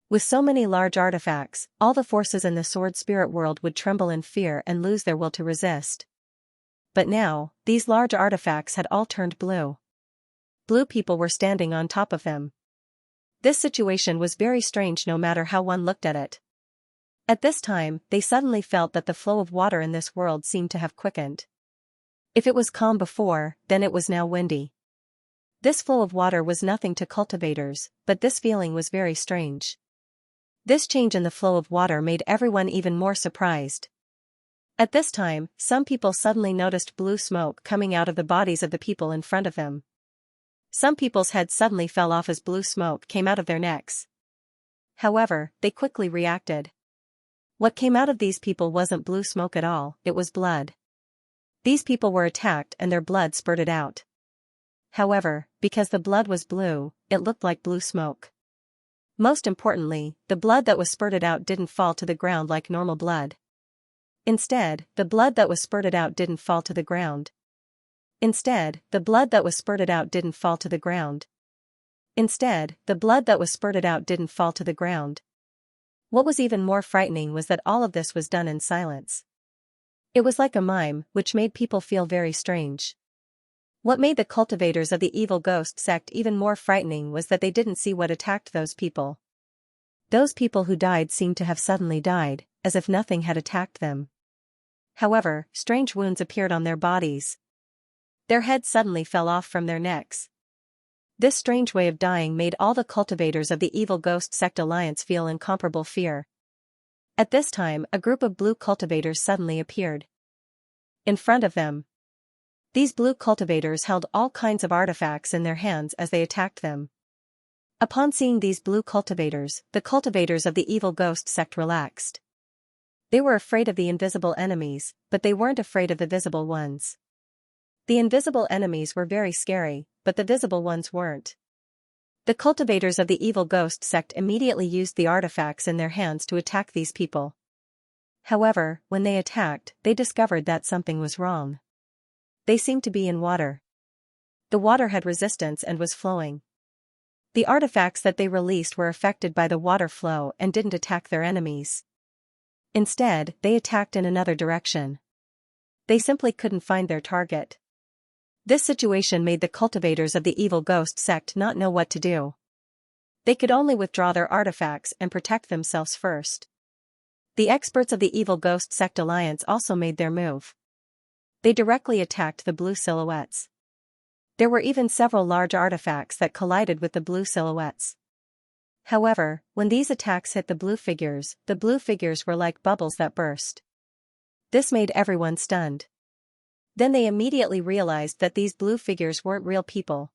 With so many large artifacts, all the forces in the sword spirit world would tremble in fear and lose their will to resist. But now, these large artifacts had all turned blue. Blue people were standing on top of them. This situation was very strange no matter how one looked at it. At this time, they suddenly felt that the flow of water in this world seemed to have quickened. If it was calm before, then it was now windy. This flow of water was nothing to cultivators, but this feeling was very strange. This change in the flow of water made everyone even more surprised. At this time, some people suddenly noticed blue smoke coming out of the bodies of the people in front of them. Some people's heads suddenly fell off as blue smoke came out of their necks. However, they quickly reacted. What came out of these people wasn't blue smoke at all, it was blood. These people were attacked and their blood spurted out. However, because the blood was blue, it looked like blue smoke. Most importantly, the blood that was spurted out didn't fall to the ground like normal blood. Instead, the blood that was spurted out didn't fall to the ground. Instead, the blood that was spurted out didn't fall to the ground. Instead, the blood that was spurted out didn't fall to the ground. What was even more frightening was that all of this was done in silence. It was like a mime, which made people feel very strange. What made the cultivators of the evil ghost sect even more frightening was that they didn't see what attacked those people. Those people who died seemed to have suddenly died, as if nothing had attacked them. However, strange wounds appeared on their bodies. Their heads suddenly fell off from their necks. This strange way of dying made all the cultivators of the evil ghost sect alliance feel incomparable fear. At this time, a group of blue cultivators suddenly appeared in front of them. These blue cultivators held all kinds of artifacts in their hands as they attacked them. Upon seeing these blue cultivators, the cultivators of the evil ghost sect relaxed. They were afraid of the invisible enemies, but they weren't afraid of the visible ones. The invisible enemies were very scary, but the visible ones weren't. The cultivators of the evil ghost sect immediately used the artifacts in their hands to attack these people. However, when they attacked, they discovered that something was wrong. They seemed to be in water. The water had resistance and was flowing. The artifacts that they released were affected by the water flow and didn't attack their enemies. Instead, they attacked in another direction. They simply couldn't find their target. This situation made the cultivators of the evil ghost sect not know what to do. They could only withdraw their artifacts and protect themselves first. The experts of the evil ghost sect alliance also made their move. They directly attacked the blue silhouettes. There were even several large artifacts that collided with the blue silhouettes. However, when these attacks hit the blue figures were like bubbles that burst. This made everyone stunned. Then they immediately realized that these blue figures weren't real people.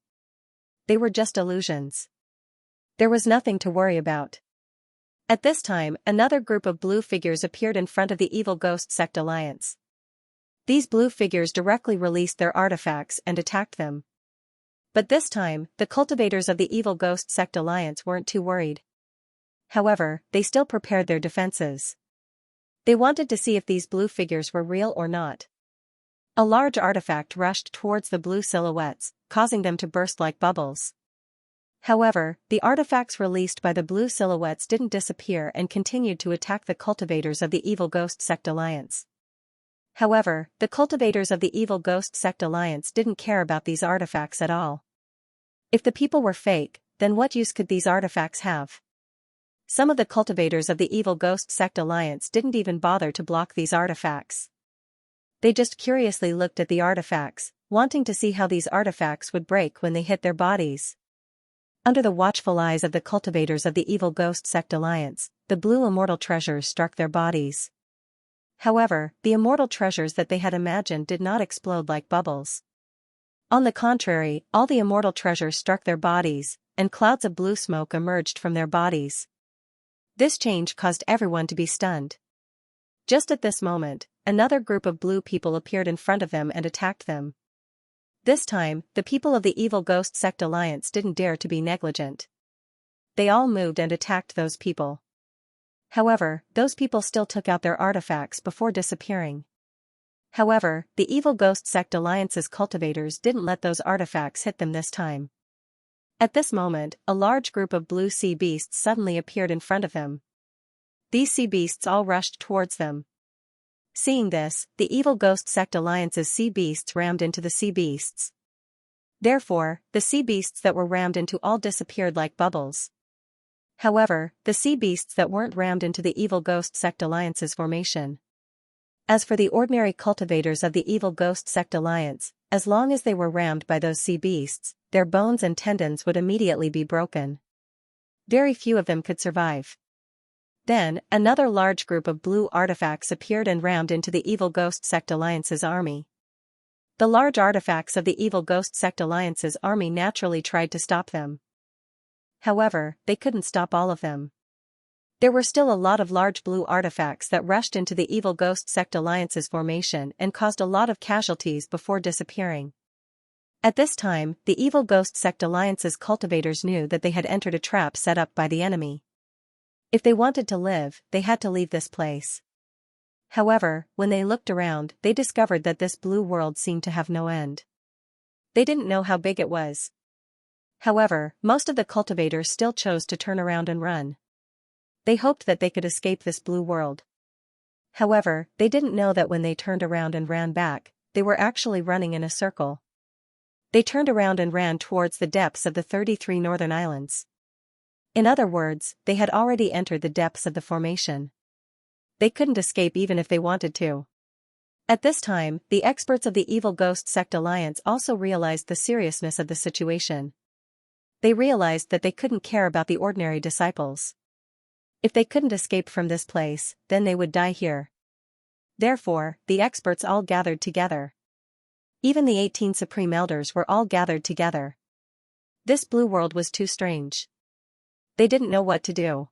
They were just illusions. There was nothing to worry about. At this time, another group of blue figures appeared in front of the evil ghost sect alliance. These blue figures directly released their artifacts and attacked them. But this time, the cultivators of the Evil Ghost Sect Alliance weren't too worried. However, they still prepared their defenses. They wanted to see if these blue figures were real or not. A large artifact rushed towards the blue silhouettes, causing them to burst like bubbles. However, the artifacts released by the blue silhouettes didn't disappear and continued to attack the cultivators of the Evil Ghost Sect Alliance. However, the cultivators of the Evil Ghost Sect Alliance didn't care about these artifacts at all. If the people were fake, then what use could these artifacts have? Some of the cultivators of the Evil Ghost Sect Alliance didn't even bother to block these artifacts. They just curiously looked at the artifacts, wanting to see how these artifacts would break when they hit their bodies. Under the watchful eyes of the cultivators of the Evil Ghost Sect Alliance, the blue immortal treasures struck their bodies. However, the immortal treasures that they had imagined did not explode like bubbles. On the contrary, all the immortal treasures struck their bodies, and clouds of blue smoke emerged from their bodies. This change caused everyone to be stunned. Just at this moment, another group of blue people appeared in front of them and attacked them. This time, the people of the Evil Ghost Sect Alliance didn't dare to be negligent. They all moved and attacked those people. However, those people still took out their artifacts before disappearing. However, the Evil Ghost Sect Alliance's cultivators didn't let those artifacts hit them this time. At this moment, a large group of blue sea beasts suddenly appeared in front of them. These sea beasts all rushed towards them. Seeing this, the Evil Ghost Sect Alliance's sea beasts rammed into the sea beasts. Therefore, the sea beasts that were rammed into all disappeared like bubbles. However, the sea beasts that weren't rammed into the Evil Ghost Sect Alliance's formation. As for the ordinary cultivators of the Evil Ghost Sect Alliance, as long as they were rammed by those sea beasts, their bones and tendons would immediately be broken. Very few of them could survive. Then, another large group of blue artifacts appeared and rammed into the Evil Ghost Sect Alliance's army. The large artifacts of the Evil Ghost Sect Alliance's army naturally tried to stop them. However, they couldn't stop all of them. There were still a lot of large blue artifacts that rushed into the Evil Ghost Sect Alliance's formation and caused a lot of casualties before disappearing. At this time, the Evil Ghost Sect Alliance's cultivators knew that they had entered a trap set up by the enemy. If they wanted to live, they had to leave this place. However, when they looked around, they discovered that this blue world seemed to have no end. They didn't know how big it was. However, most of the cultivators still chose to turn around and run. They hoped that they could escape this blue world. However, they didn't know that when they turned around and ran back, they were actually running in a circle. They turned around and ran towards the depths of the 33 northern islands. In other words, they had already entered the depths of the formation. They couldn't escape even if they wanted to. At this time, the experts of the Evil Ghost Sect Alliance also realized the seriousness of the situation. They realized that they couldn't care about the ordinary disciples. If they couldn't escape from this place, then they would die here. Therefore, the experts all gathered together. Even the 18 Supreme Elders were all gathered together. This blue world was too strange. They didn't know what to do.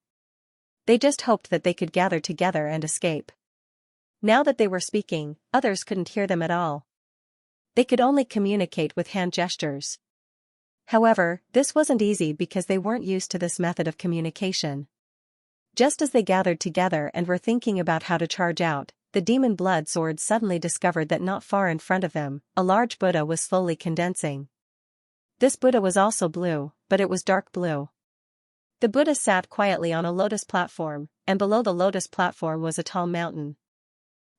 They just hoped that they could gather together and escape. Now that they were speaking, others couldn't hear them at all. They could only communicate with hand gestures. However, this wasn't easy because they weren't used to this method of communication. Just as they gathered together and were thinking about how to charge out, the demon blood sword suddenly discovered that not far in front of them, a large Buddha was slowly condensing. This Buddha was also blue, but it was dark blue. The Buddha sat quietly on a lotus platform, and below the lotus platform was a tall mountain.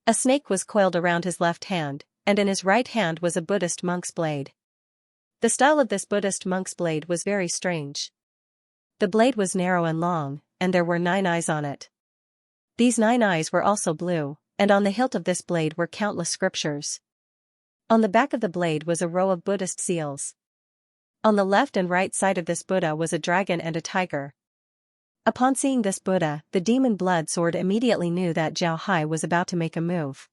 A snake was coiled around his left hand, and in his right hand was a Buddhist monk's blade. The style of this Buddhist monk's blade was very strange. The blade was narrow and long, and there were 9 eyes on it. These 9 eyes were also blue, and on the hilt of this blade were countless scriptures. On the back of the blade was a row of Buddhist seals. On the left and right side of this Buddha was a dragon and a tiger. Upon seeing this Buddha, the demon blood sword immediately knew that Zhao Hai was about to make a move.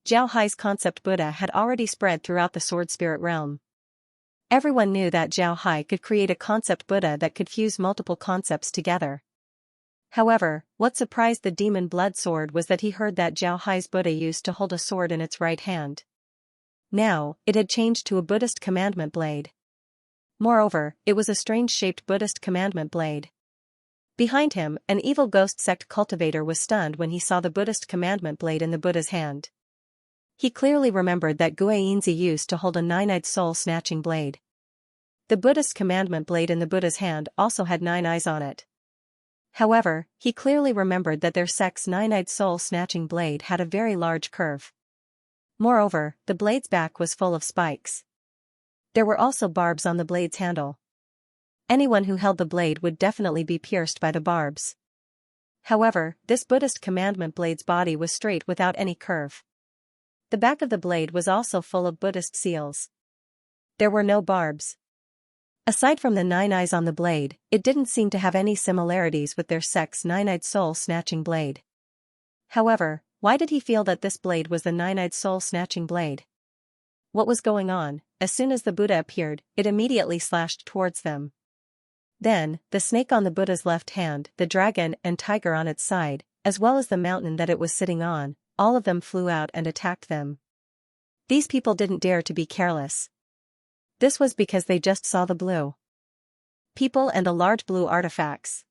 Zhao Hai's concept Buddha had already spread throughout the sword spirit realm. Everyone knew that Zhao Hai could create a concept Buddha that could fuse multiple concepts together. However, what surprised the demon blood sword was that he heard that Zhao Hai's Buddha used to hold a sword in its right hand. Now, it had changed to a Buddhist commandment blade. Moreover, it was a strange-shaped Buddhist commandment blade. Behind him, an evil ghost sect cultivator was stunned when he saw the Buddhist commandment blade in the Buddha's hand. He clearly remembered that Guanzi used to hold a nine-eyed soul-snatching blade. The Buddhist commandment blade in the Buddha's hand also had 9 eyes on it. However, he clearly remembered that their sect's nine-eyed soul-snatching blade had a very large curve. Moreover, the blade's back was full of spikes. There were also barbs on the blade's handle. Anyone who held the blade would definitely be pierced by the barbs. However, this Buddhist commandment blade's body was straight without any curve. The back of the blade was also full of Buddhist seals. There were no barbs. Aside from the 9 eyes on the blade, it didn't seem to have any similarities with their sect's nine-eyed soul-snatching blade. However, why did he feel that this blade was the nine-eyed soul-snatching blade? What was going on? As soon as the Buddha appeared, it immediately slashed towards them. Then, the snake on the Buddha's left hand, the dragon and tiger on its side, as well as the mountain that it was sitting on, all of them flew out and attacked them. These people didn't dare to be careless. This was because they just saw the blue people and the large blue artifacts.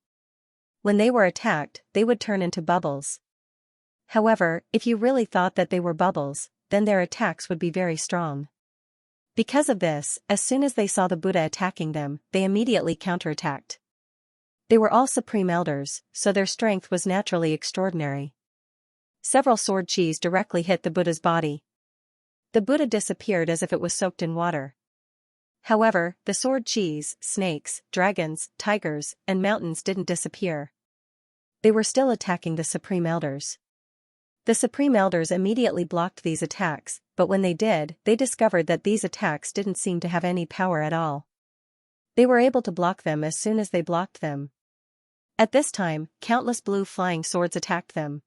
When they were attacked, they would turn into bubbles. However, if you really thought that they were bubbles, then their attacks would be very strong. Because of this, as soon as they saw the Buddha attacking them, they immediately counterattacked. They were all supreme elders, so their strength was naturally extraordinary. Several sword chis directly hit the Buddha's body. The Buddha disappeared as if it was soaked in water. However, the sword chis, snakes, dragons, tigers, and mountains didn't disappear. They were still attacking the supreme elders. The supreme elders immediately blocked these attacks, but when they did, they discovered that these attacks didn't seem to have any power at all. They were able to block them as soon as they blocked them. At this time, countless blue flying swords attacked them.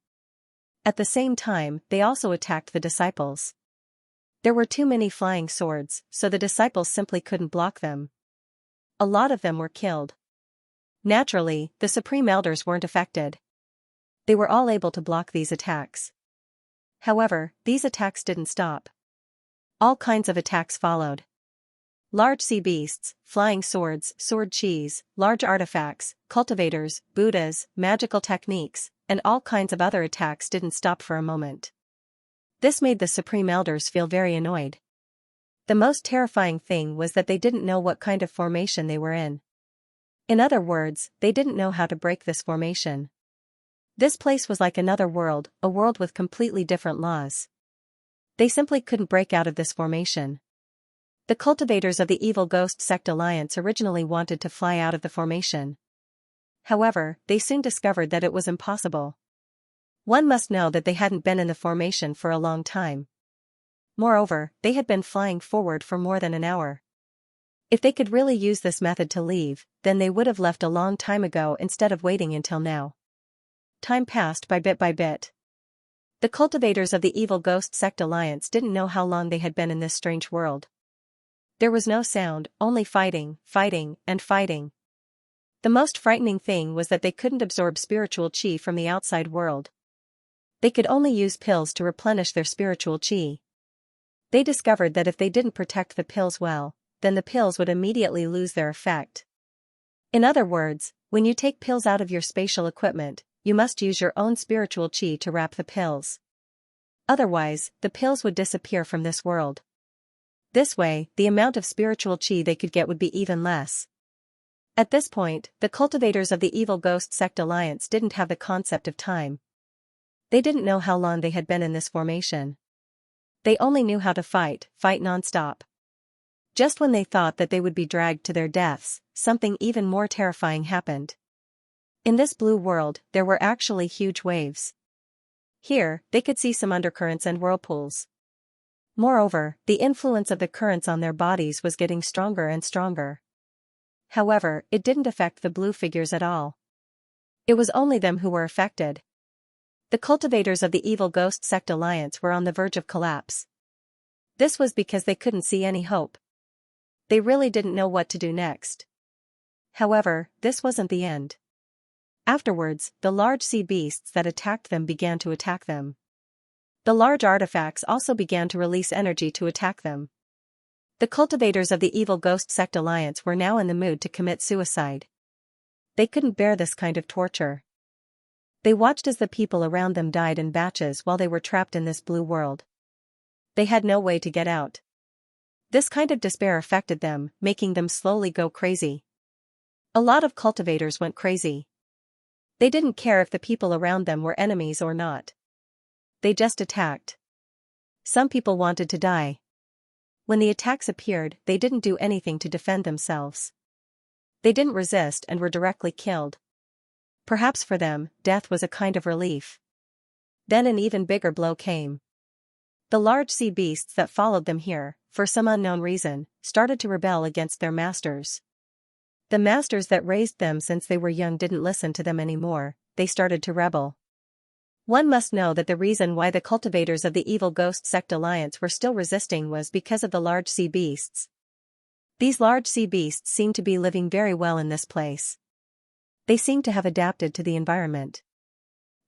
At the same time, they also attacked the disciples. There were too many flying swords, so the disciples simply couldn't block them. A lot of them were killed. Naturally, the supreme elders weren't affected. They were all able to block these attacks. However, these attacks didn't stop. All kinds of attacks followed. Large sea beasts, flying swords, sword chis, large artifacts, cultivators, Buddhas, magical techniques, and all kinds of other attacks didn't stop for a moment. This made the supreme elders feel very annoyed. The most terrifying thing was that they didn't know what kind of formation they were in. In other words, they didn't know how to break this formation. This place was like another world, a world with completely different laws. They simply couldn't break out of this formation. The cultivators of the Evil Ghost Sect Alliance originally wanted to fly out of the formation. However, they soon discovered that it was impossible. One must know that they hadn't been in the formation for a long time. Moreover, they had been flying forward for more than an hour. If they could really use this method to leave, then they would have left a long time ago instead of waiting until now. Time passed by bit. The cultivators of the Evil Ghost Sect Alliance didn't know how long they had been in this strange world. There was no sound, only fighting, and fighting. The most frightening thing was that they couldn't absorb spiritual chi from the outside world. They could only use pills to replenish their spiritual chi. They discovered that if they didn't protect the pills well, then the pills would immediately lose their effect. In other words, when you take pills out of your spatial equipment, you must use your own spiritual chi to wrap the pills. Otherwise, the pills would disappear from this world. This way, the amount of spiritual chi they could get would be even less. At this point, the cultivators of the Evil Ghost Sect Alliance didn't have the concept of time. They didn't know how long they had been in this formation. They only knew how to fight non-stop. Just when they thought that they would be dragged to their deaths, something even more terrifying happened. In this blue world, there were actually huge waves. Here, they could see some undercurrents and whirlpools. Moreover, the influence of the currents on their bodies was getting stronger and stronger. However, it didn't affect the blue figures at all. It was only them who were affected. The cultivators of the Evil Ghost Sect Alliance were on the verge of collapse. This was because they couldn't see any hope. They really didn't know what to do next. However, this wasn't the end. Afterwards, the large sea beasts that attacked them began to attack them. The large artifacts also began to release energy to attack them. The cultivators of the Evil Ghost Sect Alliance were now in the mood to commit suicide. They couldn't bear this kind of torture. They watched as the people around them died in batches while they were trapped in this blue world. They had no way to get out. This kind of despair affected them, making them slowly go crazy. A lot of cultivators went crazy. They didn't care if the people around them were enemies or not. They just attacked. Some people wanted to die. When the attacks appeared, they didn't do anything to defend themselves. They didn't resist and were directly killed. Perhaps for them, death was a kind of relief. Then an even bigger blow came. The large sea beasts that followed them here, for some unknown reason, started to rebel against their masters. The masters that raised them since they were young didn't listen to them anymore, they started to rebel. One must know that the reason why the cultivators of the Evil Ghost Sect Alliance were still resisting was because of the large sea beasts. These large sea beasts seemed to be living very well in this place. They seemed to have adapted to the environment.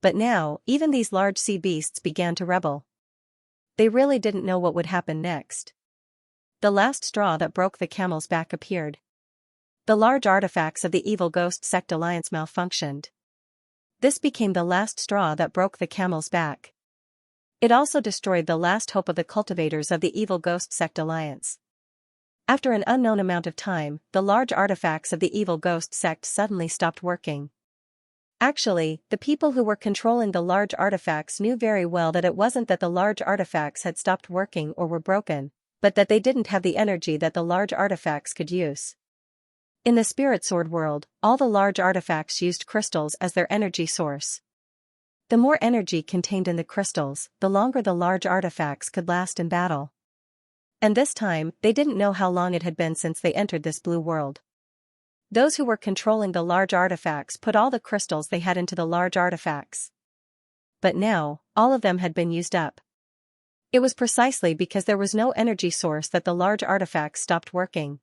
But now, even these large sea beasts began to rebel. They really didn't know what would happen next. The last straw that broke the camel's back appeared. The large artifacts of the Evil Ghost Sect Alliance malfunctioned. This became the last straw that broke the camel's back. It also destroyed the last hope of the cultivators of the Evil Ghost Sect Alliance. After an unknown amount of time, the large artifacts of the Evil Ghost Sect suddenly stopped working. Actually, the people who were controlling the large artifacts knew very well that it wasn't that the large artifacts had stopped working or were broken, but that they didn't have the energy that the large artifacts could use. In the Spirit Sword world, all the large artifacts used crystals as their energy source. The more energy contained in the crystals, the longer the large artifacts could last in battle. And this time, they didn't know how long it had been since they entered this blue world. Those who were controlling the large artifacts put all the crystals they had into the large artifacts. But now, all of them had been used up. It was precisely because there was no energy source that the large artifacts stopped working.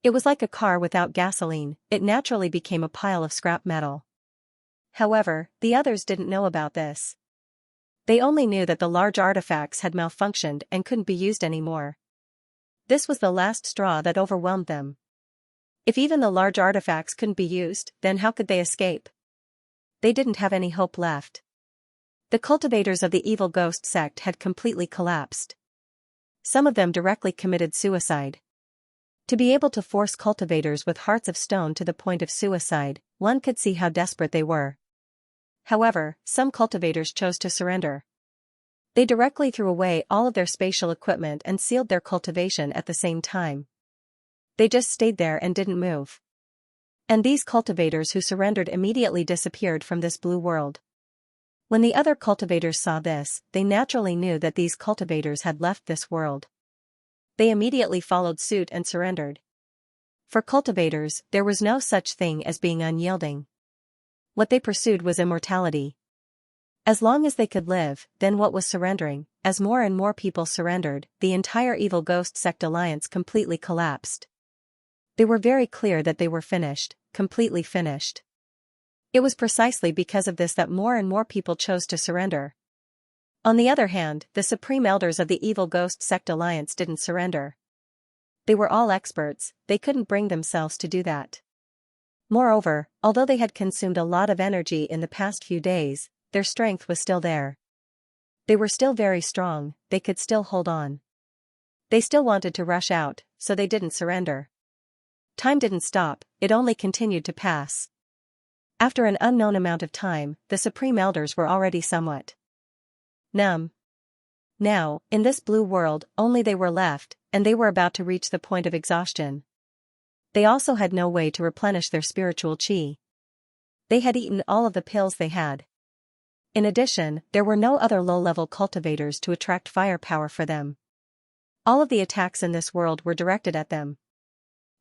It was like a car without gasoline, it naturally became a pile of scrap metal. However, the others didn't know about this. They only knew that the large artifacts had malfunctioned and couldn't be used anymore. This was the last straw that overwhelmed them. If even the large artifacts couldn't be used, then how could they escape? They didn't have any hope left. The cultivators of the Evil Ghost Sect had completely collapsed. Some of them directly committed suicide. To be able to force cultivators with hearts of stone to the point of suicide, one could see how desperate they were. However, some cultivators chose to surrender. They directly threw away all of their spatial equipment and sealed their cultivation at the same time. They just stayed there and didn't move. And these cultivators who surrendered immediately disappeared from this blue world. When the other cultivators saw this, they naturally knew that these cultivators had left this world. They immediately followed suit and surrendered. For cultivators, there was no such thing as being unyielding. What they pursued was immortality. As long as they could live, then what was surrendering? As more and more people surrendered, the entire Evil Ghost Sect Alliance completely collapsed. They were very clear that they were finished, completely finished. It was precisely because of this that more and more people chose to surrender. On the other hand, the Supreme Elders of the Evil Ghost Sect Alliance didn't surrender. They were all experts, they couldn't bring themselves to do that. Moreover, although they had consumed a lot of energy in the past few days, their strength was still there. They were still very strong, they could still hold on. They still wanted to rush out, so they didn't surrender. Time didn't stop, it only continued to pass. After an unknown amount of time, the Supreme Elders were already somewhat numb. Now, in this blue world, only they were left, and they were about to reach the point of exhaustion. They also had no way to replenish their spiritual chi. They had eaten all of the pills they had. In addition, there were no other low-level cultivators to attract firepower for them. All of the attacks in this world were directed at them.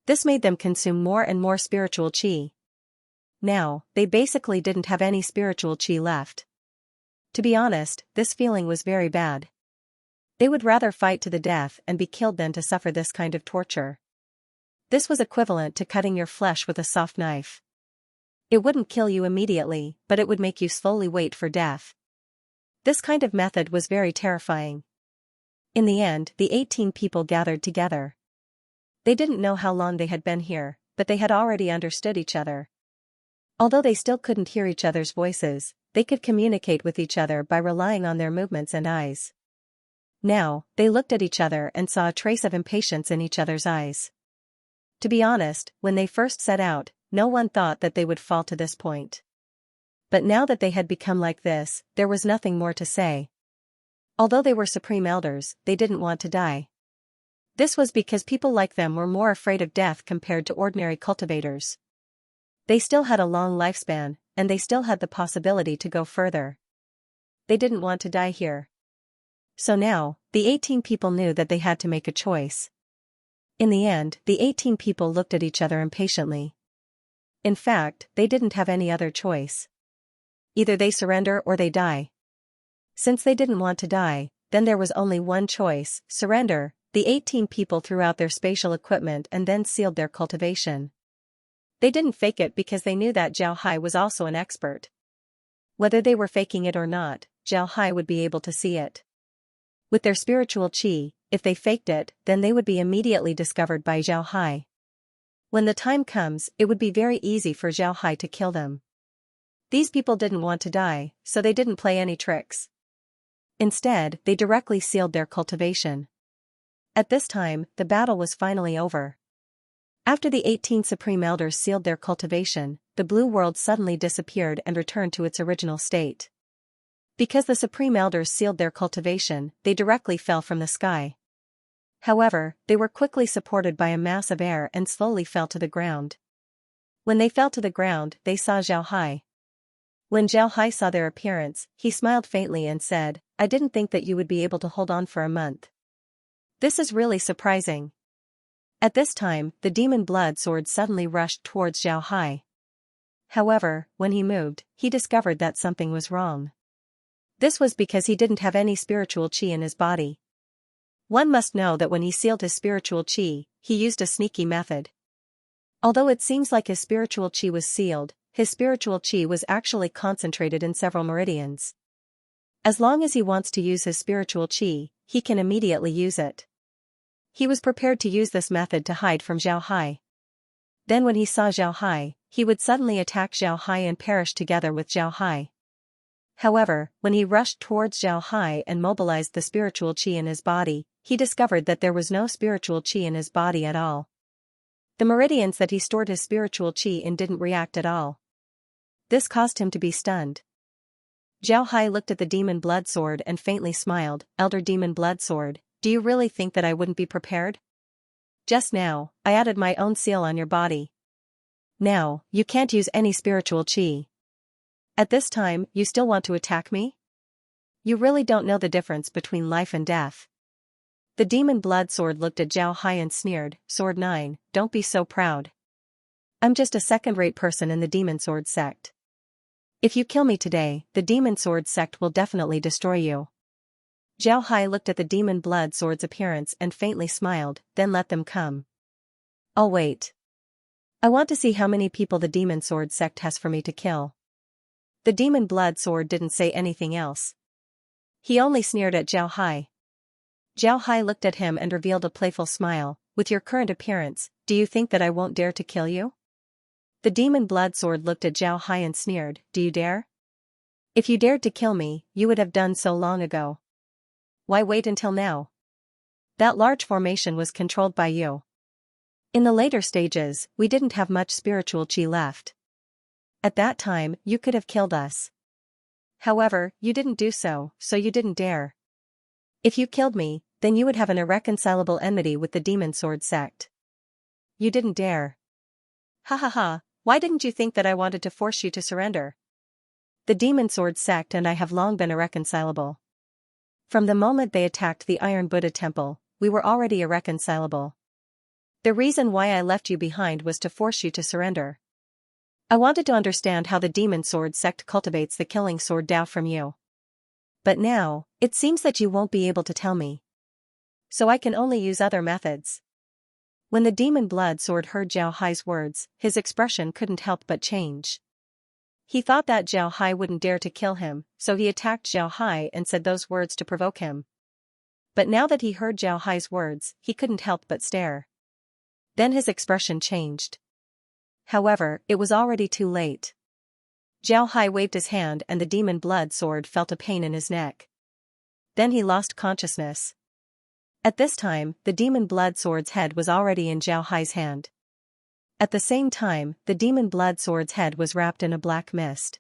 This made them consume more and more spiritual chi. Now, they basically didn't have any spiritual chi left. To be honest, this feeling was very bad. They would rather fight to the death and be killed than to suffer this kind of torture. This was equivalent to cutting your flesh with a soft knife. It wouldn't kill you immediately, but it would make you slowly wait for death. This kind of method was very terrifying. In the end, the 18 people gathered together. They didn't know how long they had been here, but they had already understood each other. Although they still couldn't hear each other's voices, they could communicate with each other by relying on their movements and eyes. Now, they looked at each other and saw a trace of impatience in each other's eyes. To be honest, when they first set out, no one thought that they would fall to this point. But now that they had become like this, there was nothing more to say. Although they were supreme elders, they didn't want to die. This was because people like them were more afraid of death compared to ordinary cultivators. They still had a long lifespan, and they still had the possibility to go further. They didn't want to die here. So now, the 18 people knew that they had to make a choice. In the end, the 18 people looked at each other impatiently. In fact, they didn't have any other choice. Either they surrender or they die. Since they didn't want to die, then there was only one choice: surrender. The 18 people threw out their spatial equipment and then sealed their cultivation. They didn't fake it because they knew that Zhao Hai was also an expert. Whether they were faking it or not, Zhao Hai would be able to see it. With their spiritual qi, if they faked it, then they would be immediately discovered by Zhao Hai. When the time comes, it would be very easy for Zhao Hai to kill them. These people didn't want to die, so they didn't play any tricks. Instead, they directly sealed their cultivation. At this time, the battle was finally over. After the 18 Supreme Elders sealed their cultivation, the blue world suddenly disappeared and returned to its original state. Because the Supreme Elders sealed their cultivation, they directly fell from the sky. However, they were quickly supported by a mass of air and slowly fell to the ground. When they fell to the ground, they saw Zhao Hai. When Zhao Hai saw their appearance, he smiled faintly and said, "I didn't think that you would be able to hold on for a month. This is really surprising." At this time, the demon blood sword suddenly rushed towards Zhao Hai. However, when he moved, he discovered that something was wrong. This was because he didn't have any spiritual qi in his body. One must know that when he sealed his spiritual qi, he used a sneaky method. Although it seems like his spiritual qi was sealed, his spiritual qi was actually concentrated in several meridians. As long as he wants to use his spiritual qi, he can immediately use it. He was prepared to use this method to hide from Zhao Hai. Then when he saw Zhao Hai, he would suddenly attack Zhao Hai and perish together with Zhao Hai. However, when he rushed towards Zhao Hai and mobilized the spiritual qi in his body, he discovered that there was no spiritual qi in his body at all. The meridians that he stored his spiritual qi in didn't react at all. This caused him to be stunned. Zhao Hai looked at the demon blood sword and faintly smiled. "Elder demon blood sword, do you really think that I wouldn't be prepared? Just now, I added my own seal on your body. Now, you can't use any spiritual qi. At this time, you still want to attack me? You really don't know the difference between life and death." The demon blood sword looked at Zhao Hai and sneered, "Sword 9, don't be so proud. I'm just a second-rate person in the demon sword sect. If you kill me today, the demon sword sect will definitely destroy you." Zhao Hai looked at the demon blood sword's appearance and faintly smiled, "Then let them come. I'll wait. I want to see how many people the demon sword sect has for me to kill." The demon blood sword didn't say anything else. He only sneered at Zhao Hai. Zhao Hai looked at him and revealed a playful smile. "With your current appearance, do you think that I won't dare to kill you?" The demon blood sword looked at Zhao Hai and sneered, "Do you dare? If you dared to kill me, you would have done so long ago. Why wait until now? That large formation was controlled by you. In the later stages, we didn't have much spiritual qi left. At that time, you could have killed us. However, you didn't do so, so you didn't dare. If you killed me, then you would have an irreconcilable enmity with the demon sword sect. You didn't dare. Ha ha ha, why didn't you think that I wanted to force you to surrender? The demon sword sect and I have long been irreconcilable. From the moment they attacked the Iron Buddha temple, we were already irreconcilable. The reason why I left you behind was to force you to surrender. I wanted to understand how the demon sword sect cultivates the killing sword Dao from you. But now, it seems that you won't be able to tell me. So I can only use other methods." When the demon blood sword heard Zhao Hai's words, his expression couldn't help but change. He thought that Zhao Hai wouldn't dare to kill him, so he attacked Zhao Hai and said those words to provoke him. But now that he heard Zhao Hai's words, he couldn't help but stare. Then his expression changed. However, it was already too late. Zhao Hai waved his hand and the demon blood sword felt a pain in his neck. Then he lost consciousness. At this time, the demon blood sword's head was already in Zhao Hai's hand. At the same time, the demon blood sword's head was wrapped in a black mist.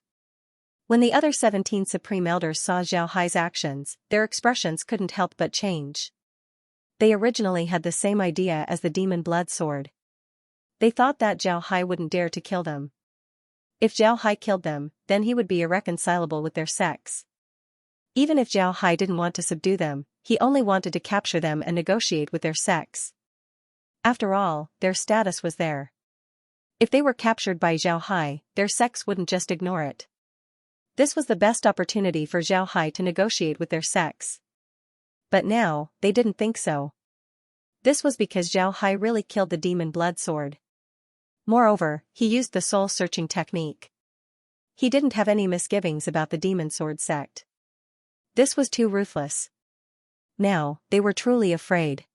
When the other 17 Supreme Elders saw Zhao Hai's actions, their expressions couldn't help but change. They originally had the same idea as the demon blood sword. They thought that Zhao Hai wouldn't dare to kill them. If Zhao Hai killed them, then he would be irreconcilable with their sects. Even if Zhao Hai didn't want to subdue them, he only wanted to capture them and negotiate with their sects. After all, their status was there. If they were captured by Zhao Hai, their sects wouldn't just ignore it. This was the best opportunity for Zhao Hai to negotiate with their sects. But now, they didn't think so. This was because Zhao Hai really killed the demon blood sword. Moreover, he used the soul-searching technique. He didn't have any misgivings about the demon sword sect. This was too ruthless. Now, they were truly afraid.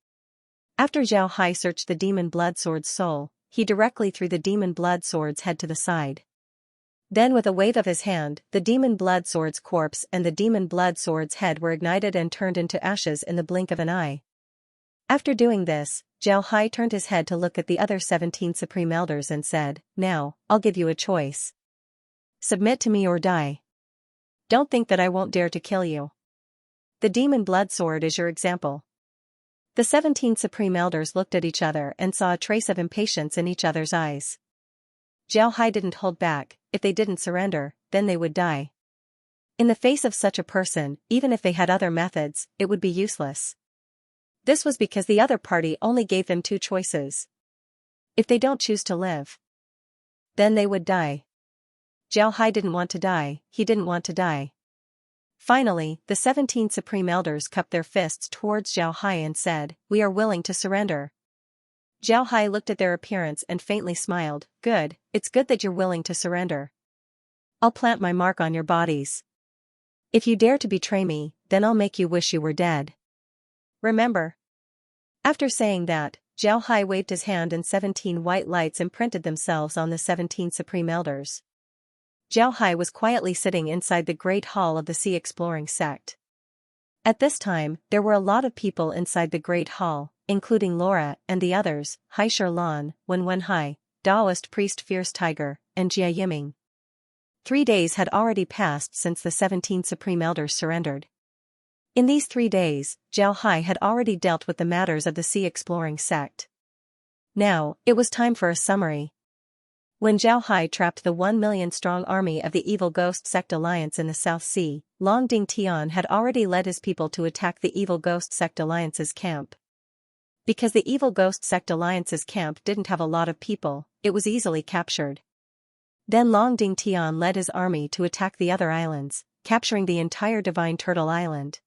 After Zhao Hai searched the demon blood sword's soul, he directly threw the demon blood sword's head to the side. Then with a wave of his hand, the demon blood sword's corpse and the demon blood sword's head were ignited and turned into ashes in the blink of an eye. After doing this, Zhao Hai turned his head to look at the other 17 Supreme Elders and said, "Now, I'll give you a choice. Submit to me or die. Don't think that I won't dare to kill you. The demon blood sword is your example." The 17 Supreme Elders looked at each other and saw a trace of impatience in each other's eyes. Zhao Hai didn't hold back. If they didn't surrender, then they would die. In the face of such a person, even if they had other methods, it would be useless. This was because the other party only gave them two choices. If they don't choose to live, then they would die. Zhao Hai didn't want to die, he didn't want to die. Finally, the 17 Supreme Elders cupped their fists towards Zhao Hai and said, "We are willing to surrender." Zhao Hai looked at their appearance and faintly smiled. "Good, it's good that you're willing to surrender. I'll plant my mark on your bodies. If you dare to betray me, then I'll make you wish you were dead. Remember." After saying that, Zhao Hai waved his hand and 17 white lights imprinted themselves on the 17 Supreme Elders. Zhao Hai was quietly sitting inside the great hall of the Sea Exploring sect. At this time, there were a lot of people inside the great hall, including Laura and the others, Hai Lan, Wen Hai, Taoist priest Fierce Tiger, and Jia Yiming. 3 days had already passed since the 17 Supreme Elders surrendered. In these 3 days, Zhao Hai had already dealt with the matters of the Sea Exploring sect. Now, it was time for a summary. When Zhao Hai trapped the 1 million-strong army of the Evil Ghost Sect Alliance in the South Sea, Long Ding Tian had already led his people to attack the Evil Ghost Sect Alliance's camp. Because the Evil Ghost Sect Alliance's camp didn't have a lot of people, it was easily captured. Then Long Ding Tian led his army to attack the other islands, capturing the entire Divine Turtle Island.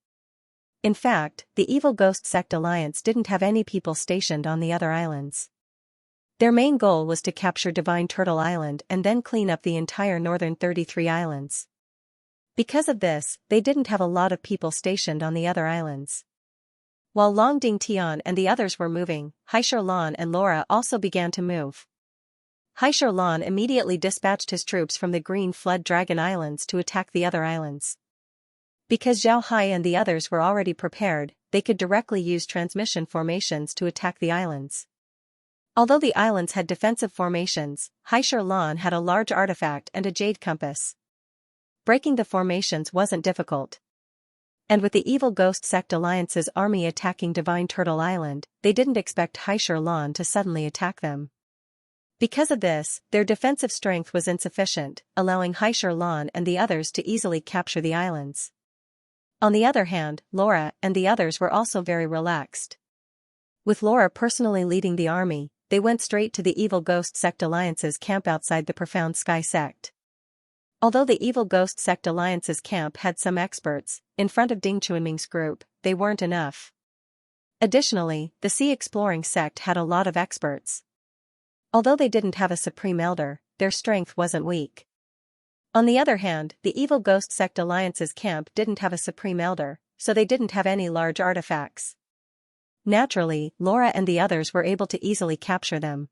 In fact, the Evil Ghost Sect Alliance didn't have any people stationed on the other islands. Their main goal was to capture Divine Turtle Island and then clean up the entire northern 33 islands. Because of this, they didn't have a lot of people stationed on the other islands. While Long Ding Tian and the others were moving, Hai Lan and Laura also began to move. Hai Lan immediately dispatched his troops from the Green Flood Dragon Islands to attack the other islands. Because Zhao Hai and the others were already prepared, they could directly use transmission formations to attack the islands. Although the islands had defensive formations, Hai Lan had a large artifact and a jade compass. Breaking the formations wasn't difficult. And with the Evil Ghost Sect Alliance's army attacking Divine Turtle Island, they didn't expect Hai Lan to suddenly attack them. Because of this, their defensive strength was insufficient, allowing Hai Lan and the others to easily capture the islands. On the other hand, Laura and the others were also very relaxed. With Laura personally leading the army, they went straight to the Evil Ghost Sect Alliance's camp outside the Profound Sky Sect. Although the Evil Ghost Sect Alliance's camp had some experts, in front of Ding Chuanming's group, they weren't enough. Additionally, the Sea Exploring sect had a lot of experts. Although they didn't have a Supreme Elder, their strength wasn't weak. On the other hand, the evil Ghost Sect Alliance's camp didn't have a supreme elder, so they didn't have any large artifacts. Naturally, Laura and the others were able to easily capture them.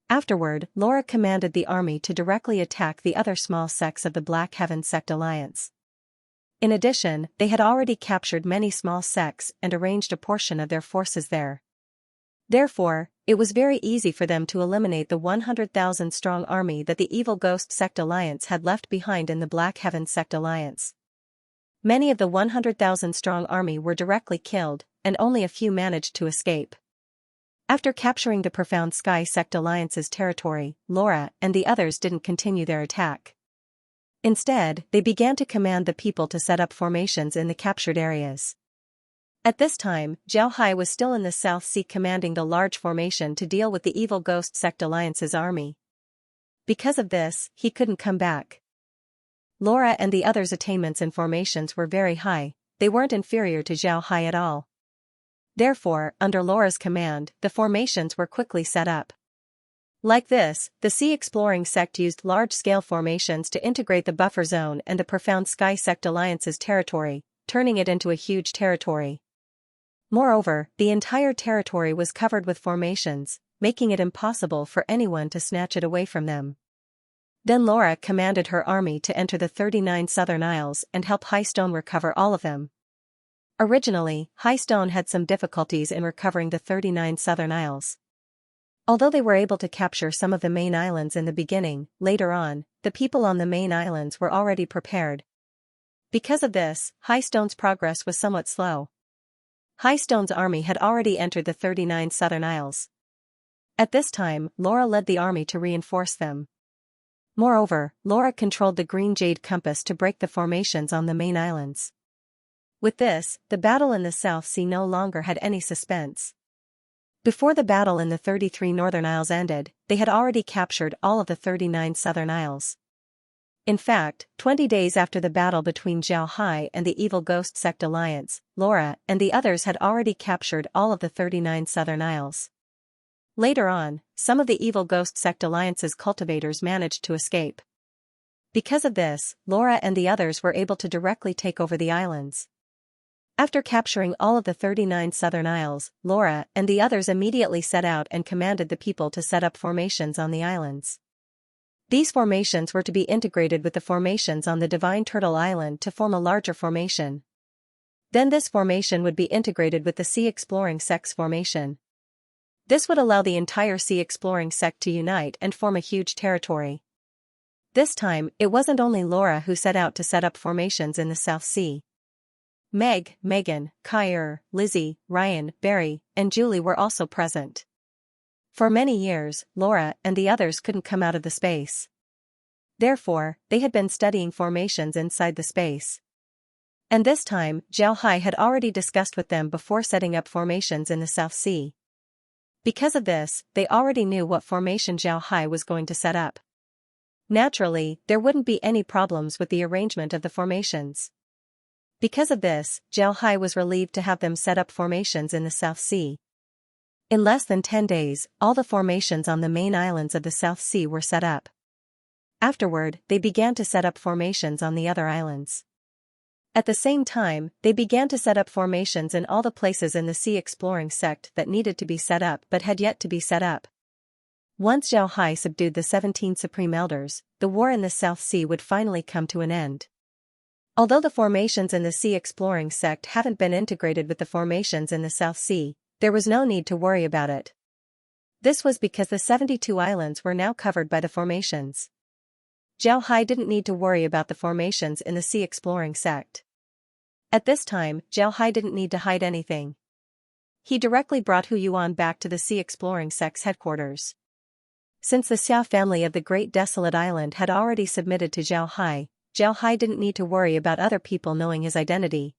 Afterward, Laura commanded the army to directly attack the other small sects of the Black Heaven Sect Alliance. In addition, they had already captured many small sects and arranged a portion of their forces there. Therefore, it was very easy for them to eliminate the 100,000-strong army that the evil Ghost Sect Alliance had left behind in the Black Heaven Sect Alliance. Many of the 100,000-strong army were directly killed, and only a few managed to escape. After capturing the Profound Sky Sect Alliance's territory, Laura and the others didn't continue their attack. Instead, they began to command the people to set up formations in the captured areas. At this time, Zhao Hai was still in the South Sea commanding the large formation to deal with the evil Ghost Sect Alliance's army. Because of this, he couldn't come back. Laura and the others' attainments in formations were very high, they weren't inferior to Zhao Hai at all. Therefore, under Laura's command, the formations were quickly set up. Like this, the Sea Exploring Sect used large-scale formations to integrate the buffer zone and the Profound Sky Sect Alliance's territory, turning it into a huge territory. Moreover, the entire territory was covered with formations, making it impossible for anyone to snatch it away from them. Then Laura commanded her army to enter the 39 Southern Isles and help High Stone recover all of them. Originally, High Stone had some difficulties in recovering the 39 Southern Isles. Although they were able to capture some of the main islands in the beginning, later on, the people on the main islands were already prepared. Because of this, High Stone's progress was somewhat slow. High Stone's army had already entered the 39 Southern Isles. At this time, Laura led the army to reinforce them. Moreover, Laura controlled the Green Jade Compass to break the formations on the main islands. With this, the battle in the South Sea no longer had any suspense. Before the battle in the 33 Northern Isles ended, they had already captured all of the 39 Southern Isles. In fact, 20 days after the battle between Zhao Hai and the evil Ghost Sect Alliance, Laura and the others had already captured all of the 39 Southern Isles. Later on, some of the evil Ghost Sect Alliance's cultivators managed to escape. Because of this, Laura and the others were able to directly take over the islands. After capturing all of the 39 Southern Isles, Laura and the others immediately set out and commanded the people to set up formations on the islands. These formations were to be integrated with the formations on the Divine Turtle Island to form a larger formation. Then this formation would be integrated with the Sea Exploring Sect's formation. This would allow the entire Sea Exploring Sect to unite and form a huge territory. This time, it wasn't only Laura who set out to set up formations in the South Sea. Meg, Megan, Kyr, Lizzie, Ryan, Barry, and Julie were also present. For many years, Laura and the others couldn't come out of the space. Therefore, they had been studying formations inside the space. And this time, Zhao Hai had already discussed with them before setting up formations in the South Sea. Because of this, they already knew what formation Zhao Hai was going to set up. Naturally, there wouldn't be any problems with the arrangement of the formations. Because of this, Zhao Hai was relieved to have them set up formations in the South Sea. In less than 10 days, all the formations on the main islands of the South Sea were set up. Afterward, they began to set up formations on the other islands. At the same time, they began to set up formations in all the places in the Sea Exploring Sect that needed to be set up but had yet to be set up. Once Zhao Hai subdued the 17 Supreme Elders, the war in the South Sea would finally come to an end. Although the formations in the Sea Exploring Sect haven't been integrated with the formations in the South Sea, there was no need to worry about it. This was because the 72 islands were now covered by the formations. Zhao Hai didn't need to worry about the formations in the Sea Exploring Sect. At this time, Zhao Hai didn't need to hide anything. He directly brought Hu Yuan back to the Sea Exploring Sect's headquarters. Since the Xia family of the Great Desolate Island had already submitted to Zhao Hai didn't need to worry about other people knowing his identity.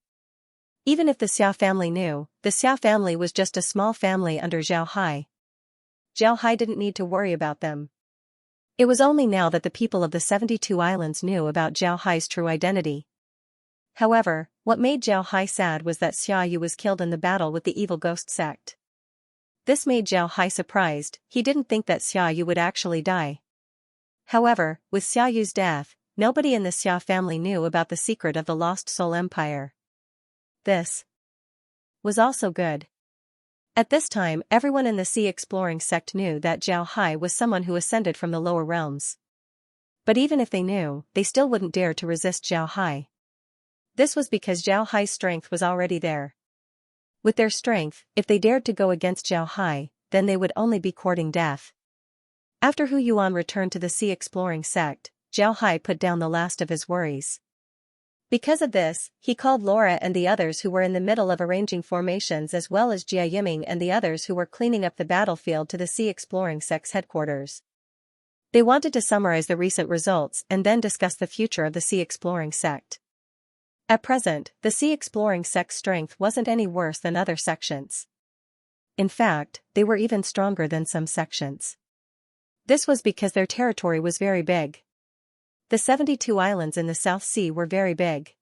Even if the Xia family knew, the Xia family was just a small family under Zhao Hai. Zhao Hai didn't need to worry about them. It was only now that the people of the 72 islands knew about Zhao Hai's true identity. However, what made Zhao Hai sad was that Xia Yu was killed in the battle with the evil Ghost Sect. This made Zhao Hai surprised. He didn't think that Xia Yu would actually die. However, with Xia Yu's death, nobody in the Xia family knew about the secret of the Lost Soul Empire. This was also good. At this time, everyone in the sea exploring sect knew that Zhao Hai was someone who ascended from the lower realms. But even if they knew, they still wouldn't dare to resist Zhao Hai. This was because Zhao Hai's strength was already there. With their strength, if they dared to go against Zhao Hai, then they would only be courting death. After Hu Yuan returned to the sea exploring sect, Zhao Hai put down the last of his worries. Because of this, he called Laura and the others who were in the middle of arranging formations as well as Jia Yiming and the others who were cleaning up the battlefield to the sea exploring sect's headquarters. They wanted to summarize the recent results and then discuss the future of the sea exploring sect. At present, the sea exploring sect's strength wasn't any worse than other sections. In fact, they were even stronger than some sections. This was because their territory was very big. The 72 islands in the South Sea were very big.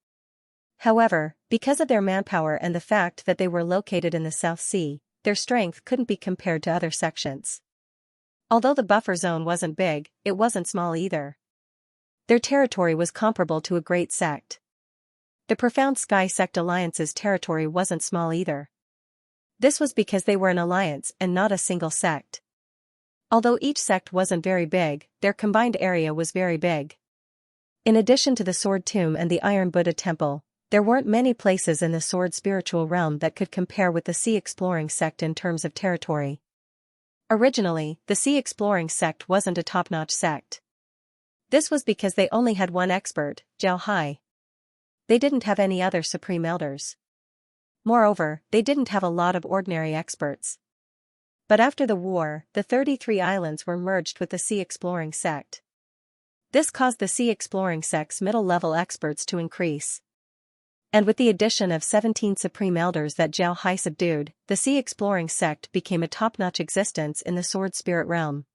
However, because of their manpower and the fact that they were located in the South Sea, their strength couldn't be compared to other sections. Although the buffer zone wasn't big, it wasn't small either. Their territory was comparable to a great sect. The Profound Sky Sect Alliance's territory wasn't small either. This was because they were an alliance and not a single sect. Although each sect wasn't very big, their combined area was very big. In addition to the Sword Tomb and the Iron Buddha Temple, there weren't many places in the Sword spiritual realm that could compare with the Sea Exploring sect in terms of territory. Originally, the Sea Exploring sect wasn't a top-notch sect. This was because they only had one expert, Zhao Hai. They didn't have any other supreme elders. Moreover, they didn't have a lot of ordinary experts. But after the war, the 33 islands were merged with the Sea Exploring sect. This caused the Sea Exploring sect's middle-level experts to increase. And with the addition of 17 supreme elders that Zhao Hai subdued, the Sea Exploring sect became a top-notch existence in the Sword Spirit realm.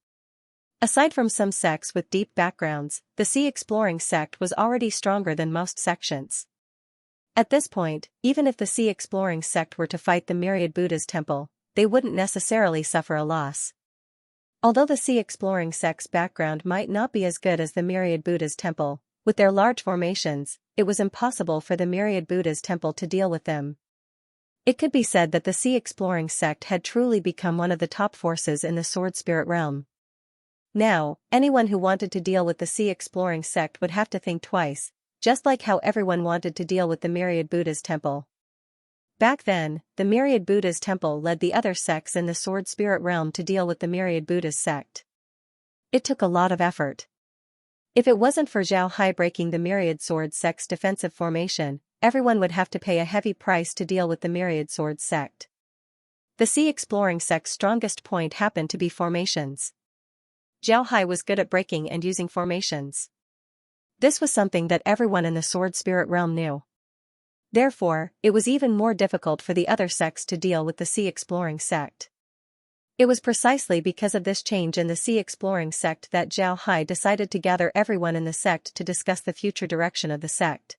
Aside from some sects with deep backgrounds, the Sea Exploring sect was already stronger than most sections. At this point, even if the Sea Exploring sect were to fight the Myriad Buddha's temple, they wouldn't necessarily suffer a loss. Although the Sea Exploring sect's background might not be as good as the Myriad Buddha's temple, with their large formations, it was impossible for the Myriad Buddha's temple to deal with them. It could be said that the Sea Exploring sect had truly become one of the top forces in the Sword Spirit realm. Now, anyone who wanted to deal with the Sea Exploring sect would have to think twice, just like how everyone wanted to deal with the Myriad Buddha's temple. Back then, the Myriad Buddha's temple led the other sects in the Sword Spirit realm to deal with the Myriad Buddha's sect. It took a lot of effort. If it wasn't for Zhao Hai breaking the Myriad Sword sect's defensive formation, everyone would have to pay a heavy price to deal with the Myriad Sword sect. The Sea Exploring sect's strongest point happened to be formations. Zhao Hai was good at breaking and using formations. This was something that everyone in the Sword Spirit realm knew. Therefore, it was even more difficult for the other sects to deal with the Sea Exploring sect. It was precisely because of this change in the Sea Exploring sect that Zhao Hai decided to gather everyone in the sect to discuss the future direction of the sect.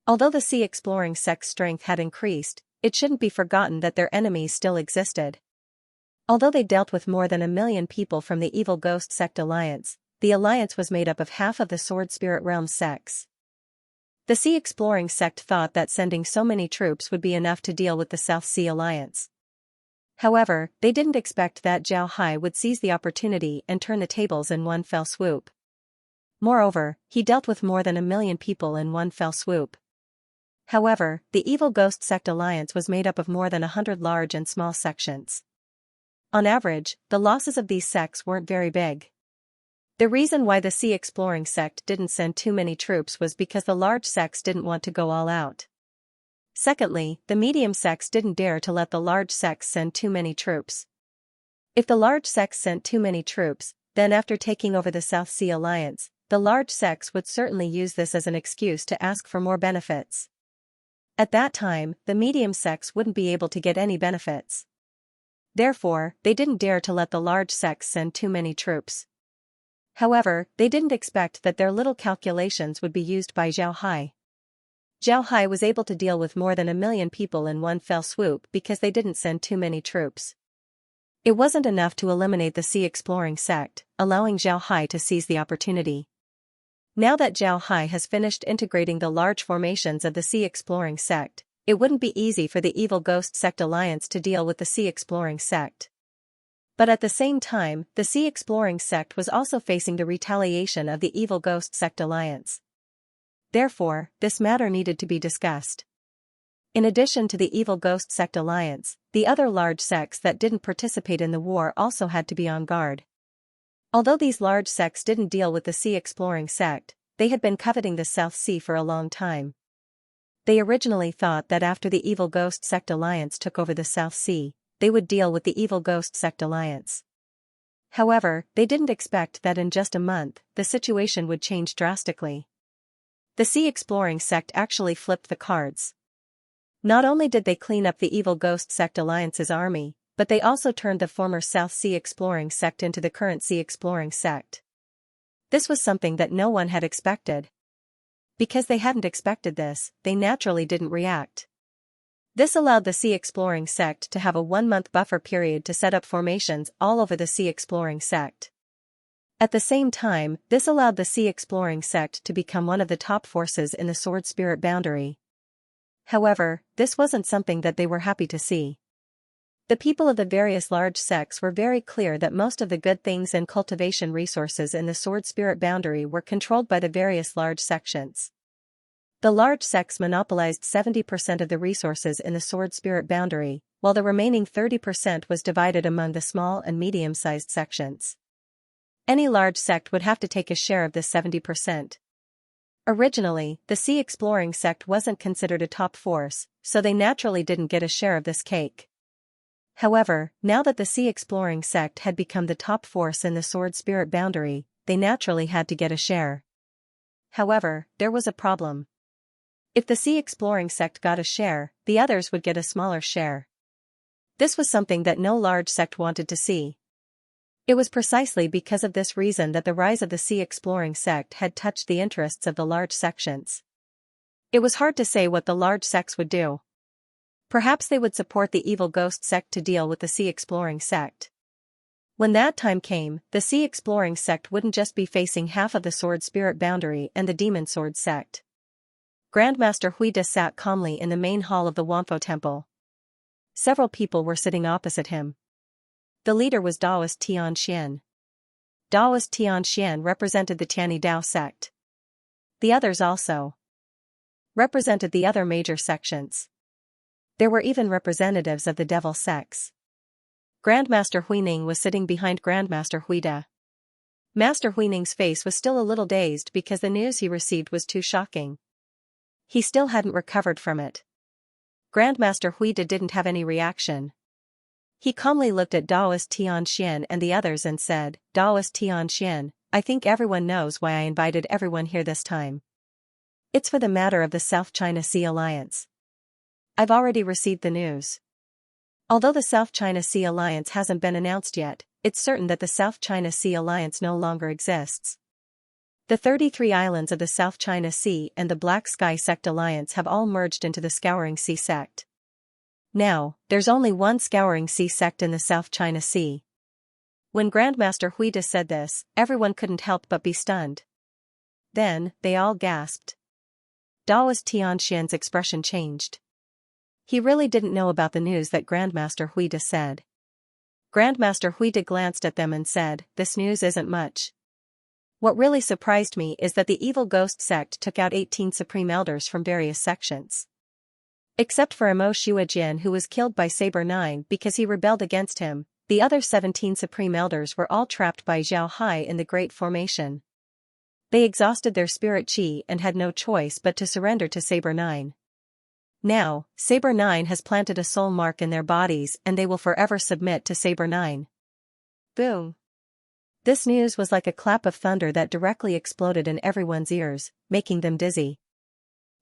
Although the Sea Exploring sect's strength had increased, it shouldn't be forgotten that their enemies still existed. Although they dealt with more than 1 million people from the Evil Ghost Sect Alliance, the alliance was made up of half of the Sword Spirit realm sects. The Sea Exploring sect thought that sending so many troops would be enough to deal with the South Sea Alliance. However, they didn't expect that Zhao Hai would seize the opportunity and turn the tables in one fell swoop. Moreover, he dealt with more than 1 million people in one fell swoop. However, the Evil Ghost Sect Alliance was made up of more than 100 large and small sections. On average, the losses of these sects weren't very big. The reason why the Sea Exploring sect didn't send too many troops was because the large sects didn't want to go all out. Secondly, the medium sects didn't dare to let the large sects send too many troops. If the large sects sent too many troops, then after taking over the South Sea Alliance, the large sects would certainly use this as an excuse to ask for more benefits. At that time, the medium sects wouldn't be able to get any benefits. Therefore, they didn't dare to let the large sects send too many troops. However, they didn't expect that their little calculations would be used by Zhao Hai. Zhao Hai was able to deal with more than 1 million people in one fell swoop because they didn't send too many troops. It wasn't enough to eliminate the Sea Exploring sect, allowing Zhao Hai to seize the opportunity. Now that Zhao Hai has finished integrating the large formations of the Sea Exploring sect, it wouldn't be easy for the Evil Ghost Sect Alliance to deal with the Sea Exploring sect. But at the same time, the Sea Exploring sect was also facing the retaliation of the Evil Ghost Sect Alliance. Therefore, this matter needed to be discussed. In addition to the Evil Ghost Sect Alliance, the other large sects that didn't participate in the war also had to be on guard. Although these large sects didn't deal with the Sea Exploring sect, they had been coveting the South Sea for a long time. They originally thought that after the Evil Ghost Sect Alliance took over the South Sea, they would deal with the Evil Ghost Sect Alliance. However, they didn't expect that in just a month, the situation would change drastically. The Sea Exploring sect actually flipped the cards. Not only did they clean up the Evil Ghost Sect Alliance's army, but they also turned the former South Sea Exploring sect into the current Sea Exploring sect. This was something that no one had expected. Because they hadn't expected this, they naturally didn't react. This allowed the Sea Exploring sect to have a 1-month buffer period to set up formations all over the Sea Exploring sect. At the same time, this allowed the Sea Exploring sect to become one of the top forces in the Sword Spirit boundary. However, this wasn't something that they were happy to see. The people of the various large sects were very clear that most of the good things and cultivation resources in the Sword Spirit boundary were controlled by the various large sections. The large sects monopolized 70% of the resources in the Sword Spirit boundary, while the remaining 30% was divided among the small and medium-sized sections. Any large sect would have to take a share of this 70%. Originally, the Sea Exploring sect wasn't considered a top force, so they naturally didn't get a share of this cake. However, now that the Sea Exploring sect had become the top force in the Sword Spirit boundary, they naturally had to get a share. However, there was a problem. If the Sea Exploring sect got a share, the others would get a smaller share. This was something that no large sect wanted to see. It was precisely because of this reason that the rise of the Sea Exploring sect had touched the interests of the large sections. It was hard to say what the large sects would do. Perhaps they would support the Evil Ghost sect to deal with the Sea Exploring sect. When that time came, the Sea Exploring sect wouldn't just be facing half of the Sword Spirit boundary and the Demon Sword sect. Grandmaster Huida sat calmly in the main hall of the Wanfo Temple. Several people were sitting opposite him. The leader was Daoist Xianxia. Daoist Xianxia represented the Tiani Dao sect. The others also represented the other major sections. There were even representatives of the devil sects. Grandmaster Huining was sitting behind Grandmaster Huida. Master Huining's face was still a little dazed because the news he received was too shocking. He still hadn't recovered from it. Grandmaster Huida didn't have any reaction. He calmly looked at Daoist Tianxian and the others and said, "Daoist Tianxian, I think everyone knows why I invited everyone here this time. It's for the matter of the South China Sea Alliance. I've already received the news. Although the South China Sea Alliance hasn't been announced yet, it's certain that the South China Sea Alliance no longer exists. The 33 islands of the South China Sea and the Black Sky Sect Alliance have all merged into the Scouring Sea Sect. Now, there's only one Scouring Sea Sect in the South China Sea." When Grandmaster Huida said this, everyone couldn't help but be stunned. Then, they all gasped. Daoist Tianxian's expression changed. He really didn't know about the news that Grandmaster Huida said. Grandmaster Huida glanced at them and said, "This news isn't much. What really surprised me is that the Evil Ghost sect took out 18 Supreme Elders from various sections. Except for Emo Shuajin, who was killed by Saber 9 because he rebelled against him, the other 17 Supreme Elders were all trapped by Zhao Hai in the Great Formation. They exhausted their spirit chi and had no choice but to surrender to Saber 9. Now, Saber 9 has planted a soul mark in their bodies and they will forever submit to Saber 9. Boom. This news was like a clap of thunder that directly exploded in everyone's ears, making them dizzy.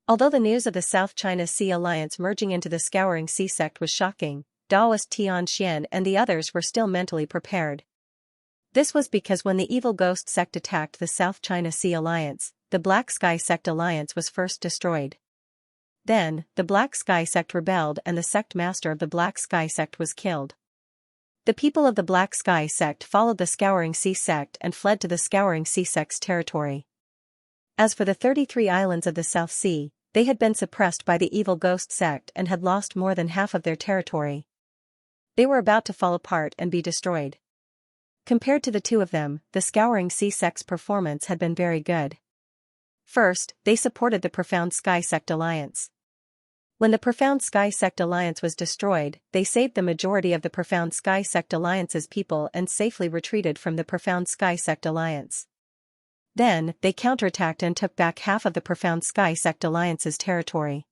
Although the news of the South China Sea Alliance merging into the Scouring Sea Sect was shocking, Daoist Tianxian and the others were still mentally prepared. This was because when the Evil Ghost sect attacked the South China Sea Alliance, the Black Sky Sect Alliance was first destroyed. Then, the Black Sky Sect rebelled and the sect master of the Black Sky Sect was killed. The people of the Black Sky Sect followed the Scouring Sea Sect and fled to the Scouring Sea Sect's territory. As for the 33 islands of the South Sea, they had been suppressed by the evil ghost sect and had lost more than half of their territory. They were about to fall apart and be destroyed. Compared to the two of them, the Scouring Sea sect's performance had been very good. First, they supported the Profound Sky Sect Alliance. When the Profound Sky Sect Alliance was destroyed, they saved the majority of the Profound Sky Sect Alliance's people and safely retreated from the Profound Sky Sect Alliance. Then, they counterattacked and took back half of the Profound Sky Sect Alliance's territory.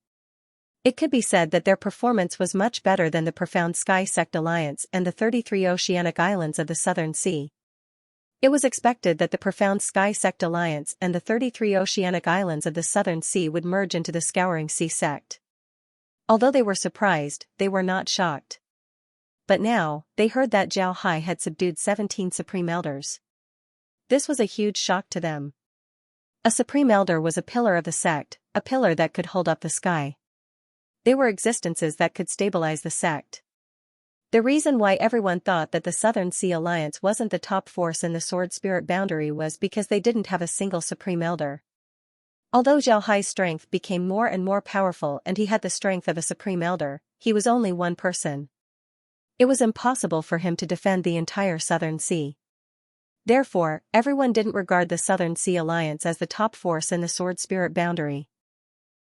It could be said that their performance was much better than the Profound Sky Sect Alliance and the 33 oceanic islands of the Southern Sea. It was expected that the Profound Sky Sect Alliance and the 33 oceanic islands of the Southern Sea would merge into the Scouring Sea sect. Although they were surprised, they were not shocked. But now, they heard that Zhao Hai had subdued 17 Supreme Elders. This was a huge shock to them. A Supreme Elder was a pillar of the sect, a pillar that could hold up the sky. They were existences that could stabilize the sect. The reason why everyone thought that the Southern Sea Alliance wasn't the top force in the Sword Spirit boundary was because they didn't have a single Supreme Elder. Although Zhao Hai's strength became more and more powerful and he had the strength of a Supreme Elder, he was only one person. It was impossible for him to defend the entire Southern Sea. Therefore, everyone didn't regard the Southern Sea Alliance as the top force in the Sword Spirit boundary.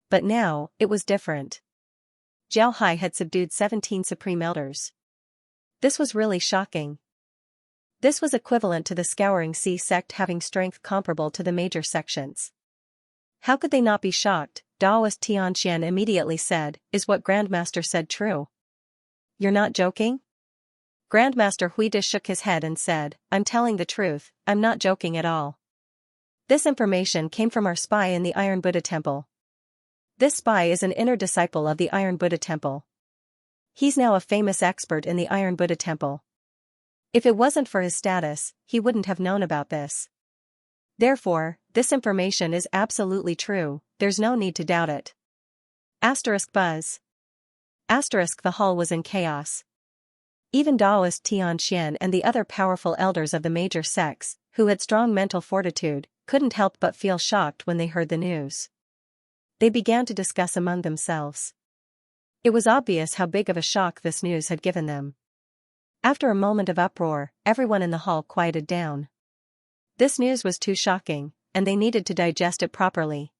But now, it was different. Zhao Hai had subdued 17 Supreme Elders. This was really shocking. This was equivalent to the Scouring Sea sect having strength comparable to the major sections. How could they not be shocked? Daoist Xianxia immediately said, "Is what Grandmaster said true? You're not joking?" Grandmaster Huida shook his head and said, "I'm telling the truth, I'm not joking at all. This information came from our spy in the Iron Buddha Temple. This spy is an inner disciple of the Iron Buddha Temple. He's now a famous expert in the Iron Buddha Temple. If it wasn't for his status, he wouldn't have known about this. Therefore, this information is absolutely true, there's no need to doubt it." Buzz. The hall was in chaos. Even Daoist Tianxian and the other powerful elders of the major sects, who had strong mental fortitude, couldn't help but feel shocked when they heard the news. They began to discuss among themselves. It was obvious how big of a shock this news had given them. After a moment of uproar, everyone in the hall quieted down. This news was too shocking, and they needed to digest it properly.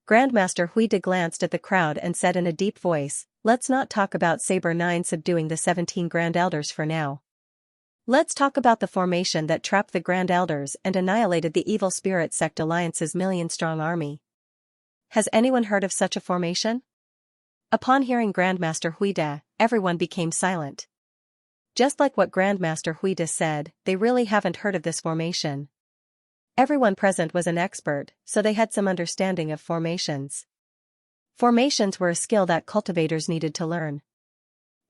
Grandmaster Huida glanced at the crowd and said in a deep voice, "Let's not talk about Saber 9 subduing the 17 Grand Elders for now. Let's talk about the formation that trapped the Grand Elders and annihilated the Evil Spirit Sect Alliance's million-strong army. Has anyone heard of such a formation?" Upon hearing Grandmaster Huida, everyone became silent. Just like what Grandmaster Huida said, they really haven't heard of this formation. Everyone present was an expert, so they had some understanding of formations. Formations were a skill that cultivators needed to learn.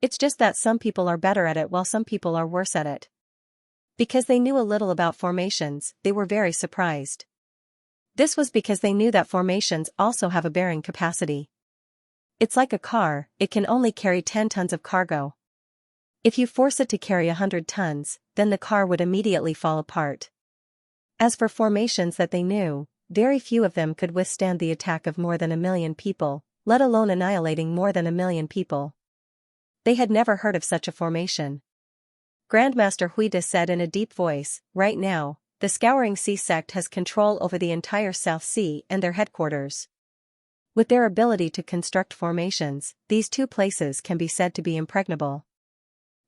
It's just that some people are better at it while some people are worse at it. Because they knew a little about formations, they were very surprised. This was because they knew that formations also have a bearing capacity. It's like a car, it can only carry 10 tons of cargo. If you force it to carry 100 tons, then the car would immediately fall apart. As for formations that they knew, very few of them could withstand the attack of more than 1 million people, let alone annihilating more than 1 million people. They had never heard of such a formation. Grandmaster Huida said in a deep voice, "Right now, the Scouring Sea sect has control over the entire South Sea and their headquarters. With their ability to construct formations, these two places can be said to be impregnable.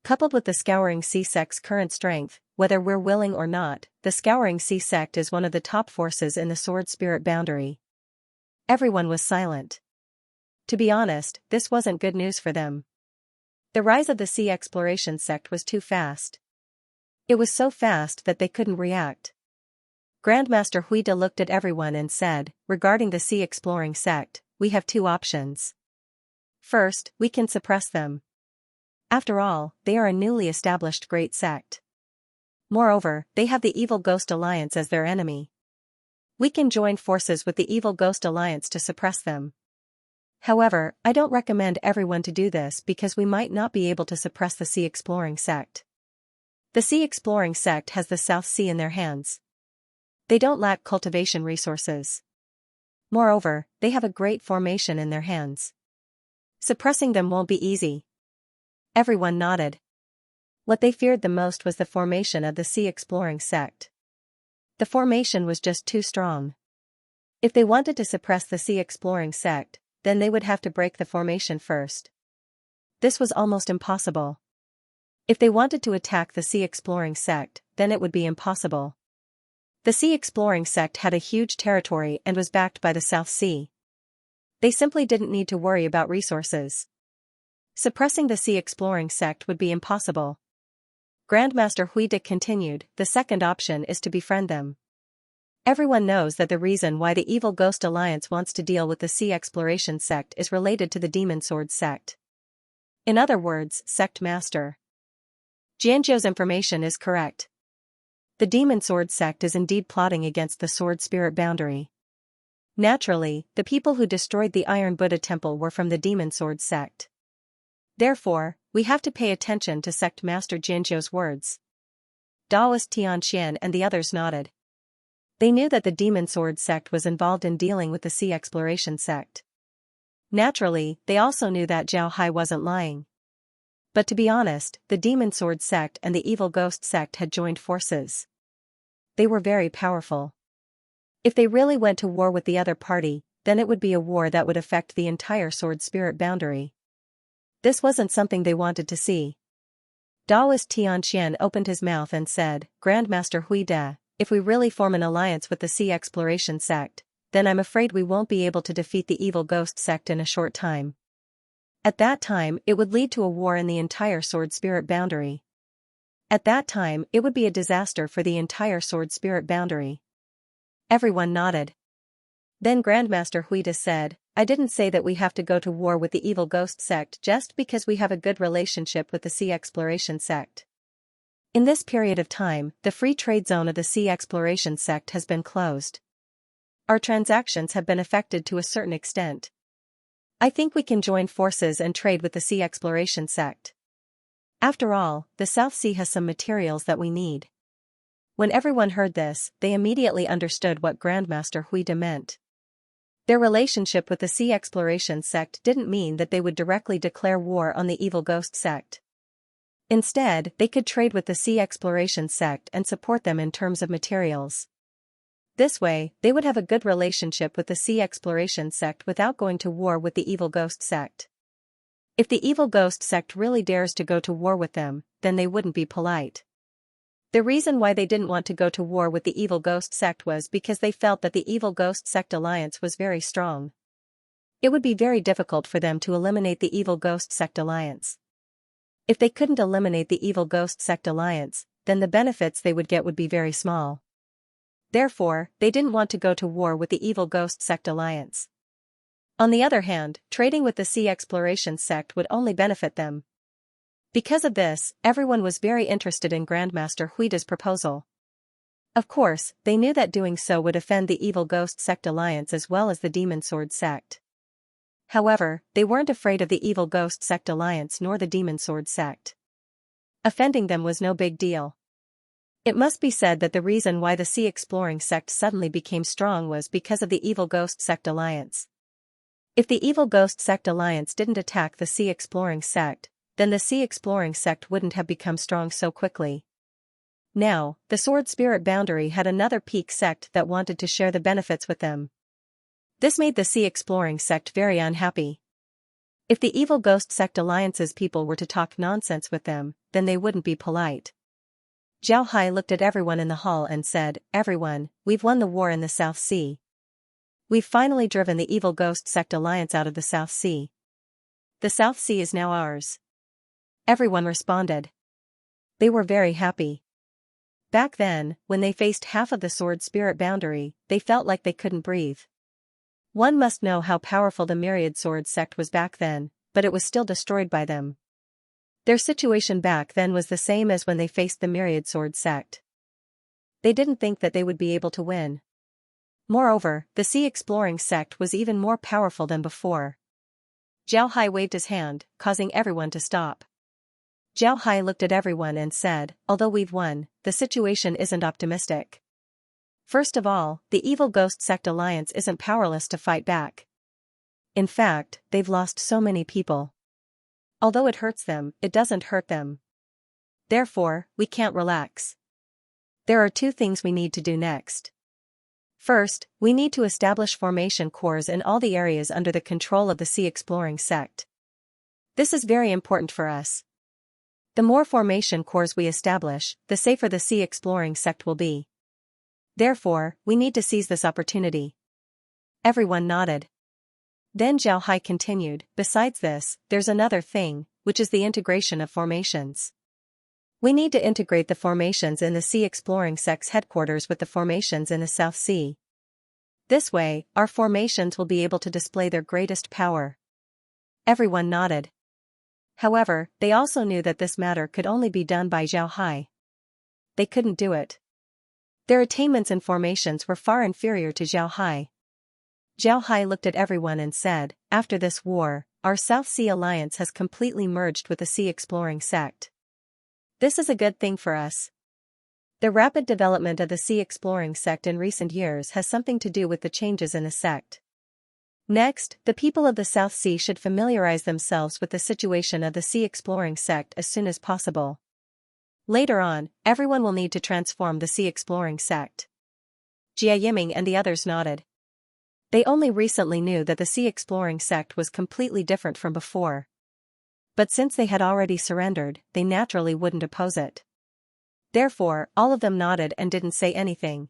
Coupled with the Scouring Sea sect's current strength, whether we're willing or not, the Scouring Sea sect is one of the top forces in the Sword Spirit boundary." Everyone was silent. To be honest, this wasn't good news for them. The rise of the Sea Exploration sect was too fast. It was so fast that they couldn't react. Grandmaster Huida looked at everyone and said, "Regarding the Sea Exploring sect, we have two options. First, we can suppress them. After all, they are a newly established great sect. Moreover, they have the Evil Ghost Alliance as their enemy. We can join forces with the Evil Ghost Alliance to suppress them. However, I don't recommend everyone to do this because we might not be able to suppress the Sea Exploring sect. The Sea Exploring sect has the South Sea in their hands. They don't lack cultivation resources. Moreover, they have a great formation in their hands. Suppressing them won't be easy. Everyone nodded. What they feared the most was the formation of the sea exploring sect. The formation was just too strong. If they wanted to suppress the sea exploring sect, then they would have to break the formation first. This was almost impossible. If they wanted to attack the sea exploring sect, then it would be impossible. The sea exploring sect had a huge territory and was backed by the South Sea. They simply didn't need to worry about resources. Suppressing the sea exploring sect would be impossible. Grandmaster Huida continued, the second option is to befriend them. Everyone knows that the reason why the Evil Ghost Alliance wants to deal with the sea exploration sect is related to the Demon Sword sect. In other words, Sect Master. Xianxia's information is correct. The Demon Sword sect is indeed plotting against the Sword Spirit boundary. Naturally, the people who destroyed the Iron Buddha Temple were from the Demon Sword sect. Therefore, we have to pay attention to Sect Master Xianxia's words. Daoist Tianxian and the others nodded. They knew that the Demon Sword sect was involved in dealing with the sea exploration sect. Naturally, they also knew that Zhao Hai wasn't lying. But to be honest, the Demon Sword sect and the Evil Ghost sect had joined forces. They were very powerful. If they really went to war with the other party, then it would be a war that would affect the entire Sword Spirit boundary. This wasn't something they wanted to see. Daoist Tianxian opened his mouth and said, Grandmaster Huida, if we really form an alliance with the sea exploration sect, then I'm afraid we won't be able to defeat the Evil Ghost sect in a short time. At that time, it would lead to a war in the entire Sword Spirit boundary. At that time, it would be a disaster for the entire Sword Spirit boundary. Everyone nodded. Then Grandmaster Huida said, I didn't say that we have to go to war with the Evil Ghost sect just because we have a good relationship with the sea exploration sect. In this period of time, the free trade zone of the sea exploration sect has been closed. Our transactions have been affected to a certain extent. I think we can join forces and trade with the sea exploration sect. After all, the South Sea has some materials that we need. When everyone heard this, they immediately understood what Grandmaster Huida meant. Their relationship with the sea exploration sect didn't mean that they would directly declare war on the Evil Ghost sect. Instead, they could trade with the sea exploration sect and support them in terms of materials. This way, they would have a good relationship with the sea exploration sect without going to war with the Evil Ghost sect. If the Evil Ghost sect really dares to go to war with them, then they wouldn't be polite. The reason why they didn't want to go to war with the Evil Ghost sect was because they felt that the Evil Ghost sect alliance was very strong. It would be very difficult for them to eliminate the Evil Ghost sect alliance. If they couldn't eliminate the Evil Ghost sect alliance, then the benefits they would get would be very small. Therefore, they didn't want to go to war with the Evil Ghost sect alliance. On the other hand, trading with the sea exploration sect would only benefit them. Because of this, everyone was very interested in Grandmaster Huida's proposal. Of course, they knew that doing so would offend the Evil Ghost sect alliance as well as the Demon Sword sect. However, they weren't afraid of the Evil Ghost sect alliance nor the Demon Sword sect. Offending them was no big deal. It must be said that the reason why the sea exploring sect suddenly became strong was because of the Evil Ghost sect alliance. If the Evil Ghost sect alliance didn't attack the sea exploring sect, then the sea exploring sect wouldn't have become strong so quickly. Now, the Sword Spirit boundary had another peak sect that wanted to share the benefits with them. This made the sea exploring sect very unhappy. If the Evil Ghost sect alliance's people were to talk nonsense with them, then they wouldn't be polite. Zhao Hai looked at everyone in the hall and said, Everyone, we've won the war in the South Sea. We've finally driven the Evil Ghost sect alliance out of the South Sea. The South Sea is now ours. Everyone responded. They were very happy. Back then, when they faced half of the Sword Spirit boundary, they felt like they couldn't breathe. One must know how powerful the Myriad Sword sect was back then, but it was still destroyed by them. Their situation back then was the same as when they faced the Myriad Sword sect. They didn't think that they would be able to win. Moreover, the sea exploring sect was even more powerful than before. Zhao Hai waved his hand, causing everyone to stop. Zhao Hai looked at everyone and said, Although we've won, the situation isn't optimistic. First of all, the evil Ghost Sect Alliance isn't powerless to fight back. In fact, they've lost so many people. Although it hurts them, it doesn't hurt them. Therefore, we can't relax. There are two things we need to do next. First, we need to establish formation cores in all the areas under the control of the Sea Exploring Sect. This is very important for us. The more formation cores we establish, the safer the Sea Exploring Sect will be. Therefore, we need to seize this opportunity. Everyone nodded. Then Zhao Hai continued, besides this, there's another thing, which is the integration of formations. We need to integrate the formations in the Sea Exploring Sect's headquarters with the formations in the South Sea. This way, our formations will be able to display their greatest power. Everyone nodded. However, they also knew that this matter could only be done by Zhao Hai. They couldn't do it. Their attainments in formations were far inferior to Zhao Hai. Zhao Hai looked at everyone and said, after this war, our South Sea Alliance has completely merged with the Sea Exploring Sect. This is a good thing for us. The rapid development of the Sea Exploring Sect in recent years has something to do with the changes in the sect. Next, the people of the South Sea should familiarize themselves with the situation of the Sea Exploring Sect as soon as possible. Later on, everyone will need to transform the Sea Exploring Sect. Jia Yiming and the others nodded. They only recently knew that the Sea Exploring Sect was completely different from before. But since they had already surrendered, they naturally wouldn't oppose it. Therefore, all of them nodded and didn't say anything.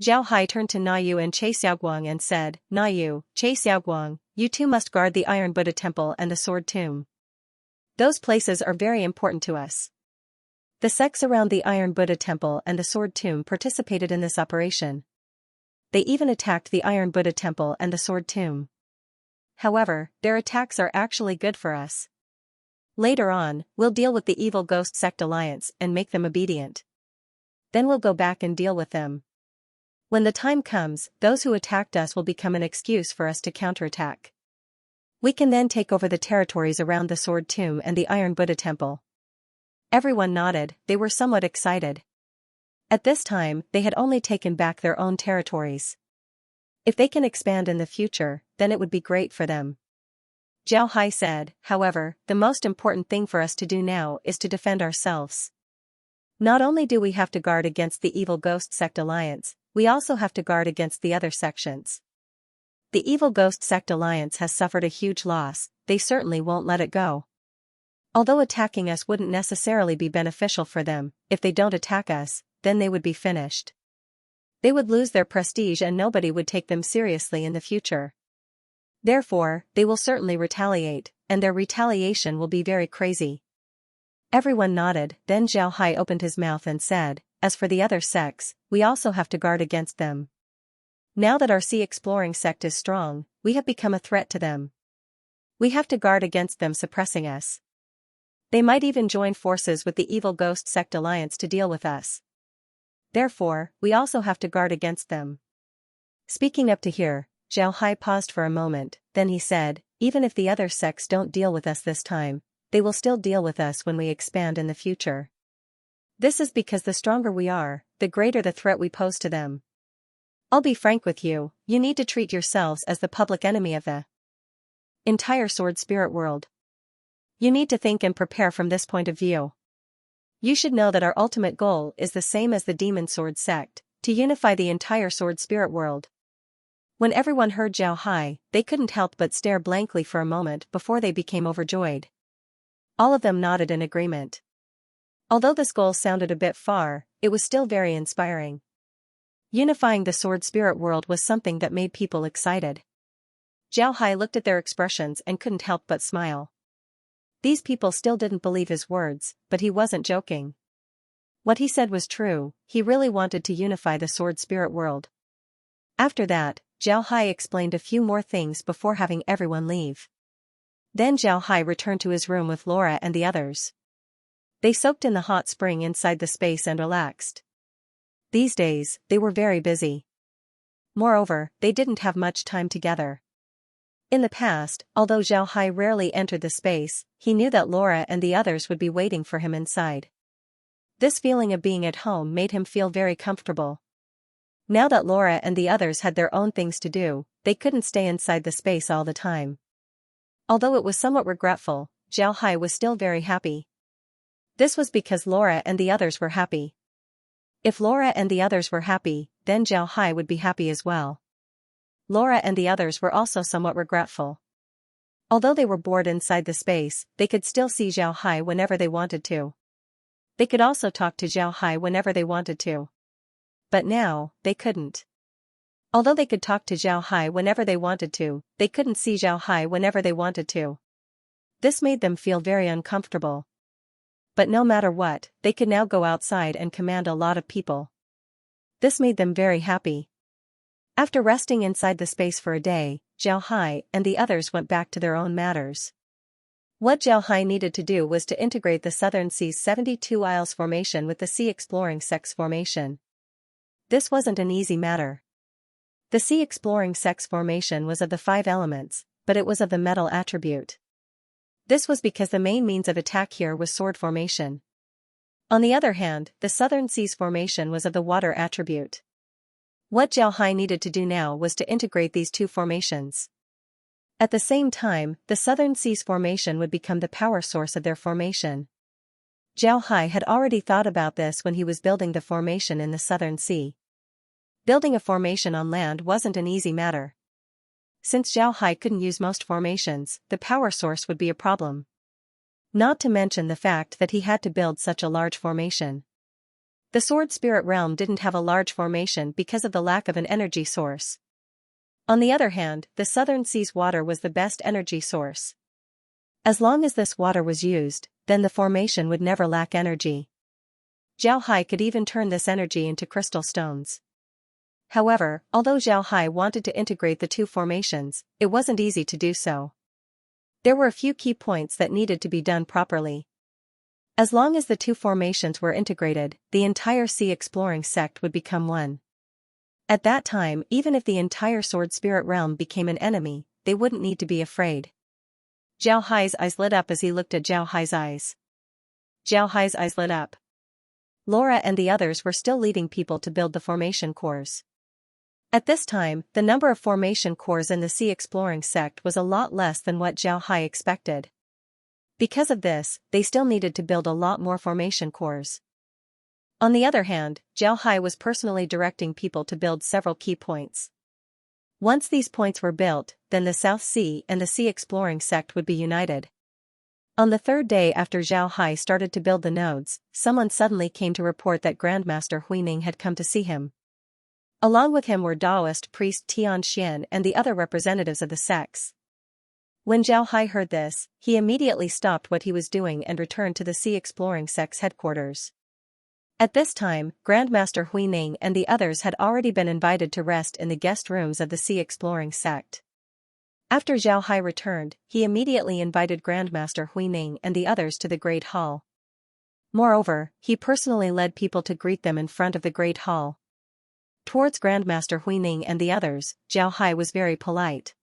Zhao Hai turned to Na Yu and Che Xiaoguang and said, Na Yu, Che Xiaoguang, you two must guard the Iron Buddha Temple and the Sword Tomb. Those places are very important to us. The sects around the Iron Buddha Temple and the Sword Tomb participated in this operation. They even attacked the Iron Buddha Temple and the Sword Tomb. However, their attacks are actually good for us. Later on, we'll deal with the evil Ghost Sect Alliance and make them obedient. Then we'll go back and deal with them. When the time comes, those who attacked us will become an excuse for us to counterattack. We can then take over the territories around the Sword Tomb and the Iron Buddha Temple. Everyone nodded, they were somewhat excited. At this time, they had only taken back their own territories. If they can expand in the future, then it would be great for them. Zhao Hai said, however, the most important thing for us to do now is to defend ourselves. Not only do we have to guard against the evil Ghost Sect Alliance, we also have to guard against the other sections. The evil Ghost Sect Alliance has suffered a huge loss, they certainly won't let it go. Although attacking us wouldn't necessarily be beneficial for them, if they don't attack us, then they would be finished. They would lose their prestige and nobody would take them seriously in the future. Therefore, they will certainly retaliate, and their retaliation will be very crazy. Everyone nodded, then Zhao Hai opened his mouth and said, as for the other sects, we also have to guard against them. Now that our Sea Exploring Sect is strong, we have become a threat to them. We have to guard against them suppressing us. They might even join forces with the evil Ghost Sect Alliance to deal with us. Therefore, we also have to guard against them. Speaking up to here, Zhao Hai paused for a moment, then he said, even if the other sects don't deal with us this time, they will still deal with us when we expand in the future. This is because the stronger we are, the greater the threat we pose to them. I'll be frank with you, you need to treat yourselves as the public enemy of the entire Sword Spirit world. You need to think and prepare from this point of view. You should know that our ultimate goal is the same as the Demon Sword Sect, to unify the entire Sword Spirit world. When everyone heard Zhao Hai, they couldn't help but stare blankly for a moment before they became overjoyed. All of them nodded in agreement. Although this goal sounded a bit far, it was still very inspiring. Unifying the Sword Spirit world was something that made people excited. Zhao Hai looked at their expressions and couldn't help but smile. These people still didn't believe his words, but he wasn't joking. What he said was true, he really wanted to unify the Sword Spirit world. After that, Zhao Hai explained a few more things before having everyone leave. Then Zhao Hai returned to his room with Laura and the others. They soaked in the hot spring inside the space and relaxed. These days, they were very busy. Moreover, they didn't have much time together. In the past, although Zhao Hai rarely entered the space, he knew that Laura and the others would be waiting for him inside. This feeling of being at home made him feel very comfortable. Now that Laura and the others had their own things to do, they couldn't stay inside the space all the time. Although it was somewhat regretful, Zhao Hai was still very happy. This was because Laura and the others were happy. If Laura and the others were happy, then Zhao Hai would be happy as well. Laura and the others were also somewhat regretful. Although they were bored inside the space, they could still see Zhao Hai whenever they wanted to. They could also talk to Zhao Hai whenever they wanted to. But now, they couldn't. Although they could talk to Zhao Hai whenever they wanted to, they couldn't see Zhao Hai whenever they wanted to. This made them feel very uncomfortable. But no matter what, they could now go outside and command a lot of people. This made them very happy. After resting inside the space for a day, Zhao Hai and the others went back to their own matters. What Zhao Hai needed to do was to integrate the Southern Sea's 72 Isles formation with the Sea Exploring Sex formation. This wasn't an easy matter. The Sea Exploring Sex formation was of the 5 elements, but it was of the metal attribute. This was because the main means of attack here was sword formation. On the other hand, the Southern Seas formation was of the water attribute. What Zhao Hai needed to do now was to integrate these two formations. At the same time, the Southern Seas formation would become the power source of their formation. Zhao Hai had already thought about this when he was building the formation in the Southern Sea. Building a formation on land wasn't an easy matter. Since Zhao Hai couldn't use most formations, the power source would be a problem. Not to mention the fact that he had to build such a large formation. The Sword Spirit Realm didn't have a large formation because of the lack of an energy source. On the other hand, the Southern Sea's water was the best energy source. As long as this water was used, then the formation would never lack energy. Zhao Hai could even turn this energy into crystal stones. However, although Zhao Hai wanted to integrate the two formations, it wasn't easy to do so. There were a few key points that needed to be done properly. As long as the two formations were integrated, the entire Sea Exploring sect would become one. At that time, even if the entire Sword Spirit Realm became an enemy, they wouldn't need to be afraid. Zhao Hai's eyes lit up as he looked at Zhao Hai's eyes. Zhao Hai's eyes lit up. Laura and the others were still leading people to build the formation cores. At this time, the number of formation cores in the Sea Exploring sect was a lot less than what Zhao Hai expected. Because of this, they still needed to build a lot more formation cores. On the other hand, Zhao Hai was personally directing people to build several key points. Once these points were built, then the South Sea and the Sea Exploring sect would be united. On the third day after Zhao Hai started to build the nodes, someone suddenly came to report that Grandmaster Huining had come to see him. Along with him were Taoist priest Xianxia and the other representatives of the sects. When Zhao Hai heard this, he immediately stopped what he was doing and returned to the Sea Exploring sect's headquarters. At this time, Grandmaster Huining and the others had already been invited to rest in the guest rooms of the Sea Exploring sect. After Zhao Hai returned, he immediately invited Grandmaster Huining and the others to the Great Hall. Moreover, he personally led people to greet them in front of the Great Hall. Towards Grandmaster Huining and the others, Zhao Hai was very polite.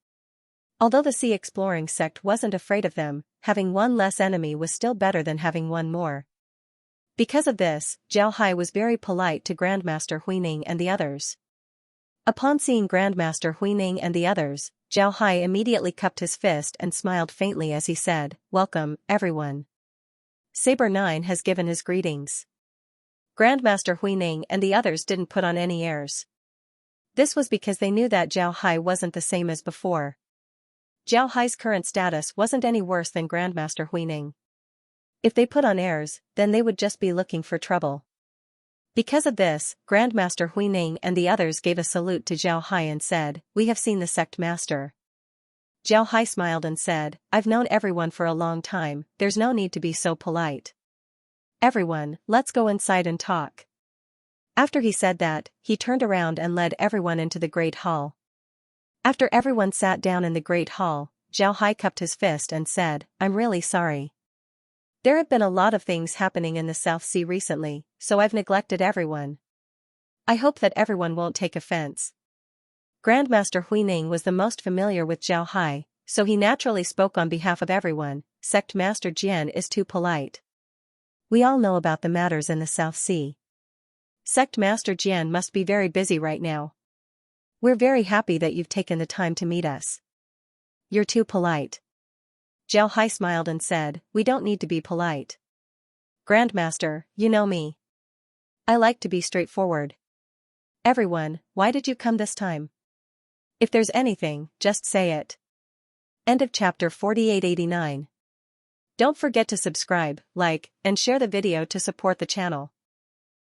Although the Sea Exploring sect wasn't afraid of them, having one less enemy was still better than having one more. Because of this, Zhao Hai was very polite to Grandmaster Huining and the others. Upon seeing Grandmaster Huining and the others, Zhao Hai immediately cupped his fist and smiled faintly as he said, "Welcome, everyone. Saber 9 has given his greetings." Grandmaster Huining and the others didn't put on any airs. This was because they knew that Zhao Hai wasn't the same as before. Zhao Hai's current status wasn't any worse than Grandmaster Huining. If they put on airs, then they would just be looking for trouble. Because of this, Grandmaster Huining and the others gave a salute to Zhao Hai and said, "We have seen the sect master." Zhao Hai smiled and said, "I've known everyone for a long time, there's no need to be so polite. Everyone, let's go inside and talk." After he said that, he turned around and led everyone into the Great Hall. After everyone sat down in the Great Hall, Zhao Hai cupped his fist and said, "I'm really sorry. There have been a lot of things happening in the South Sea recently, so I've neglected everyone. I hope that everyone won't take offense." Grandmaster Huining was the most familiar with Zhao Hai, so he naturally spoke on behalf of everyone. "Sect Master Jian is too polite. We all know about the matters in the South Sea. Sect Master Jian must be very busy right now. We're very happy that you've taken the time to meet us. You're too polite. Zhao Hai smiled and said, we don't need to be polite. Grandmaster, you know me. I like to be straightforward. Everyone, why did you come this time? If there's anything, just say it. End of chapter 4889. Don't forget to subscribe, like, and share the video to support the channel.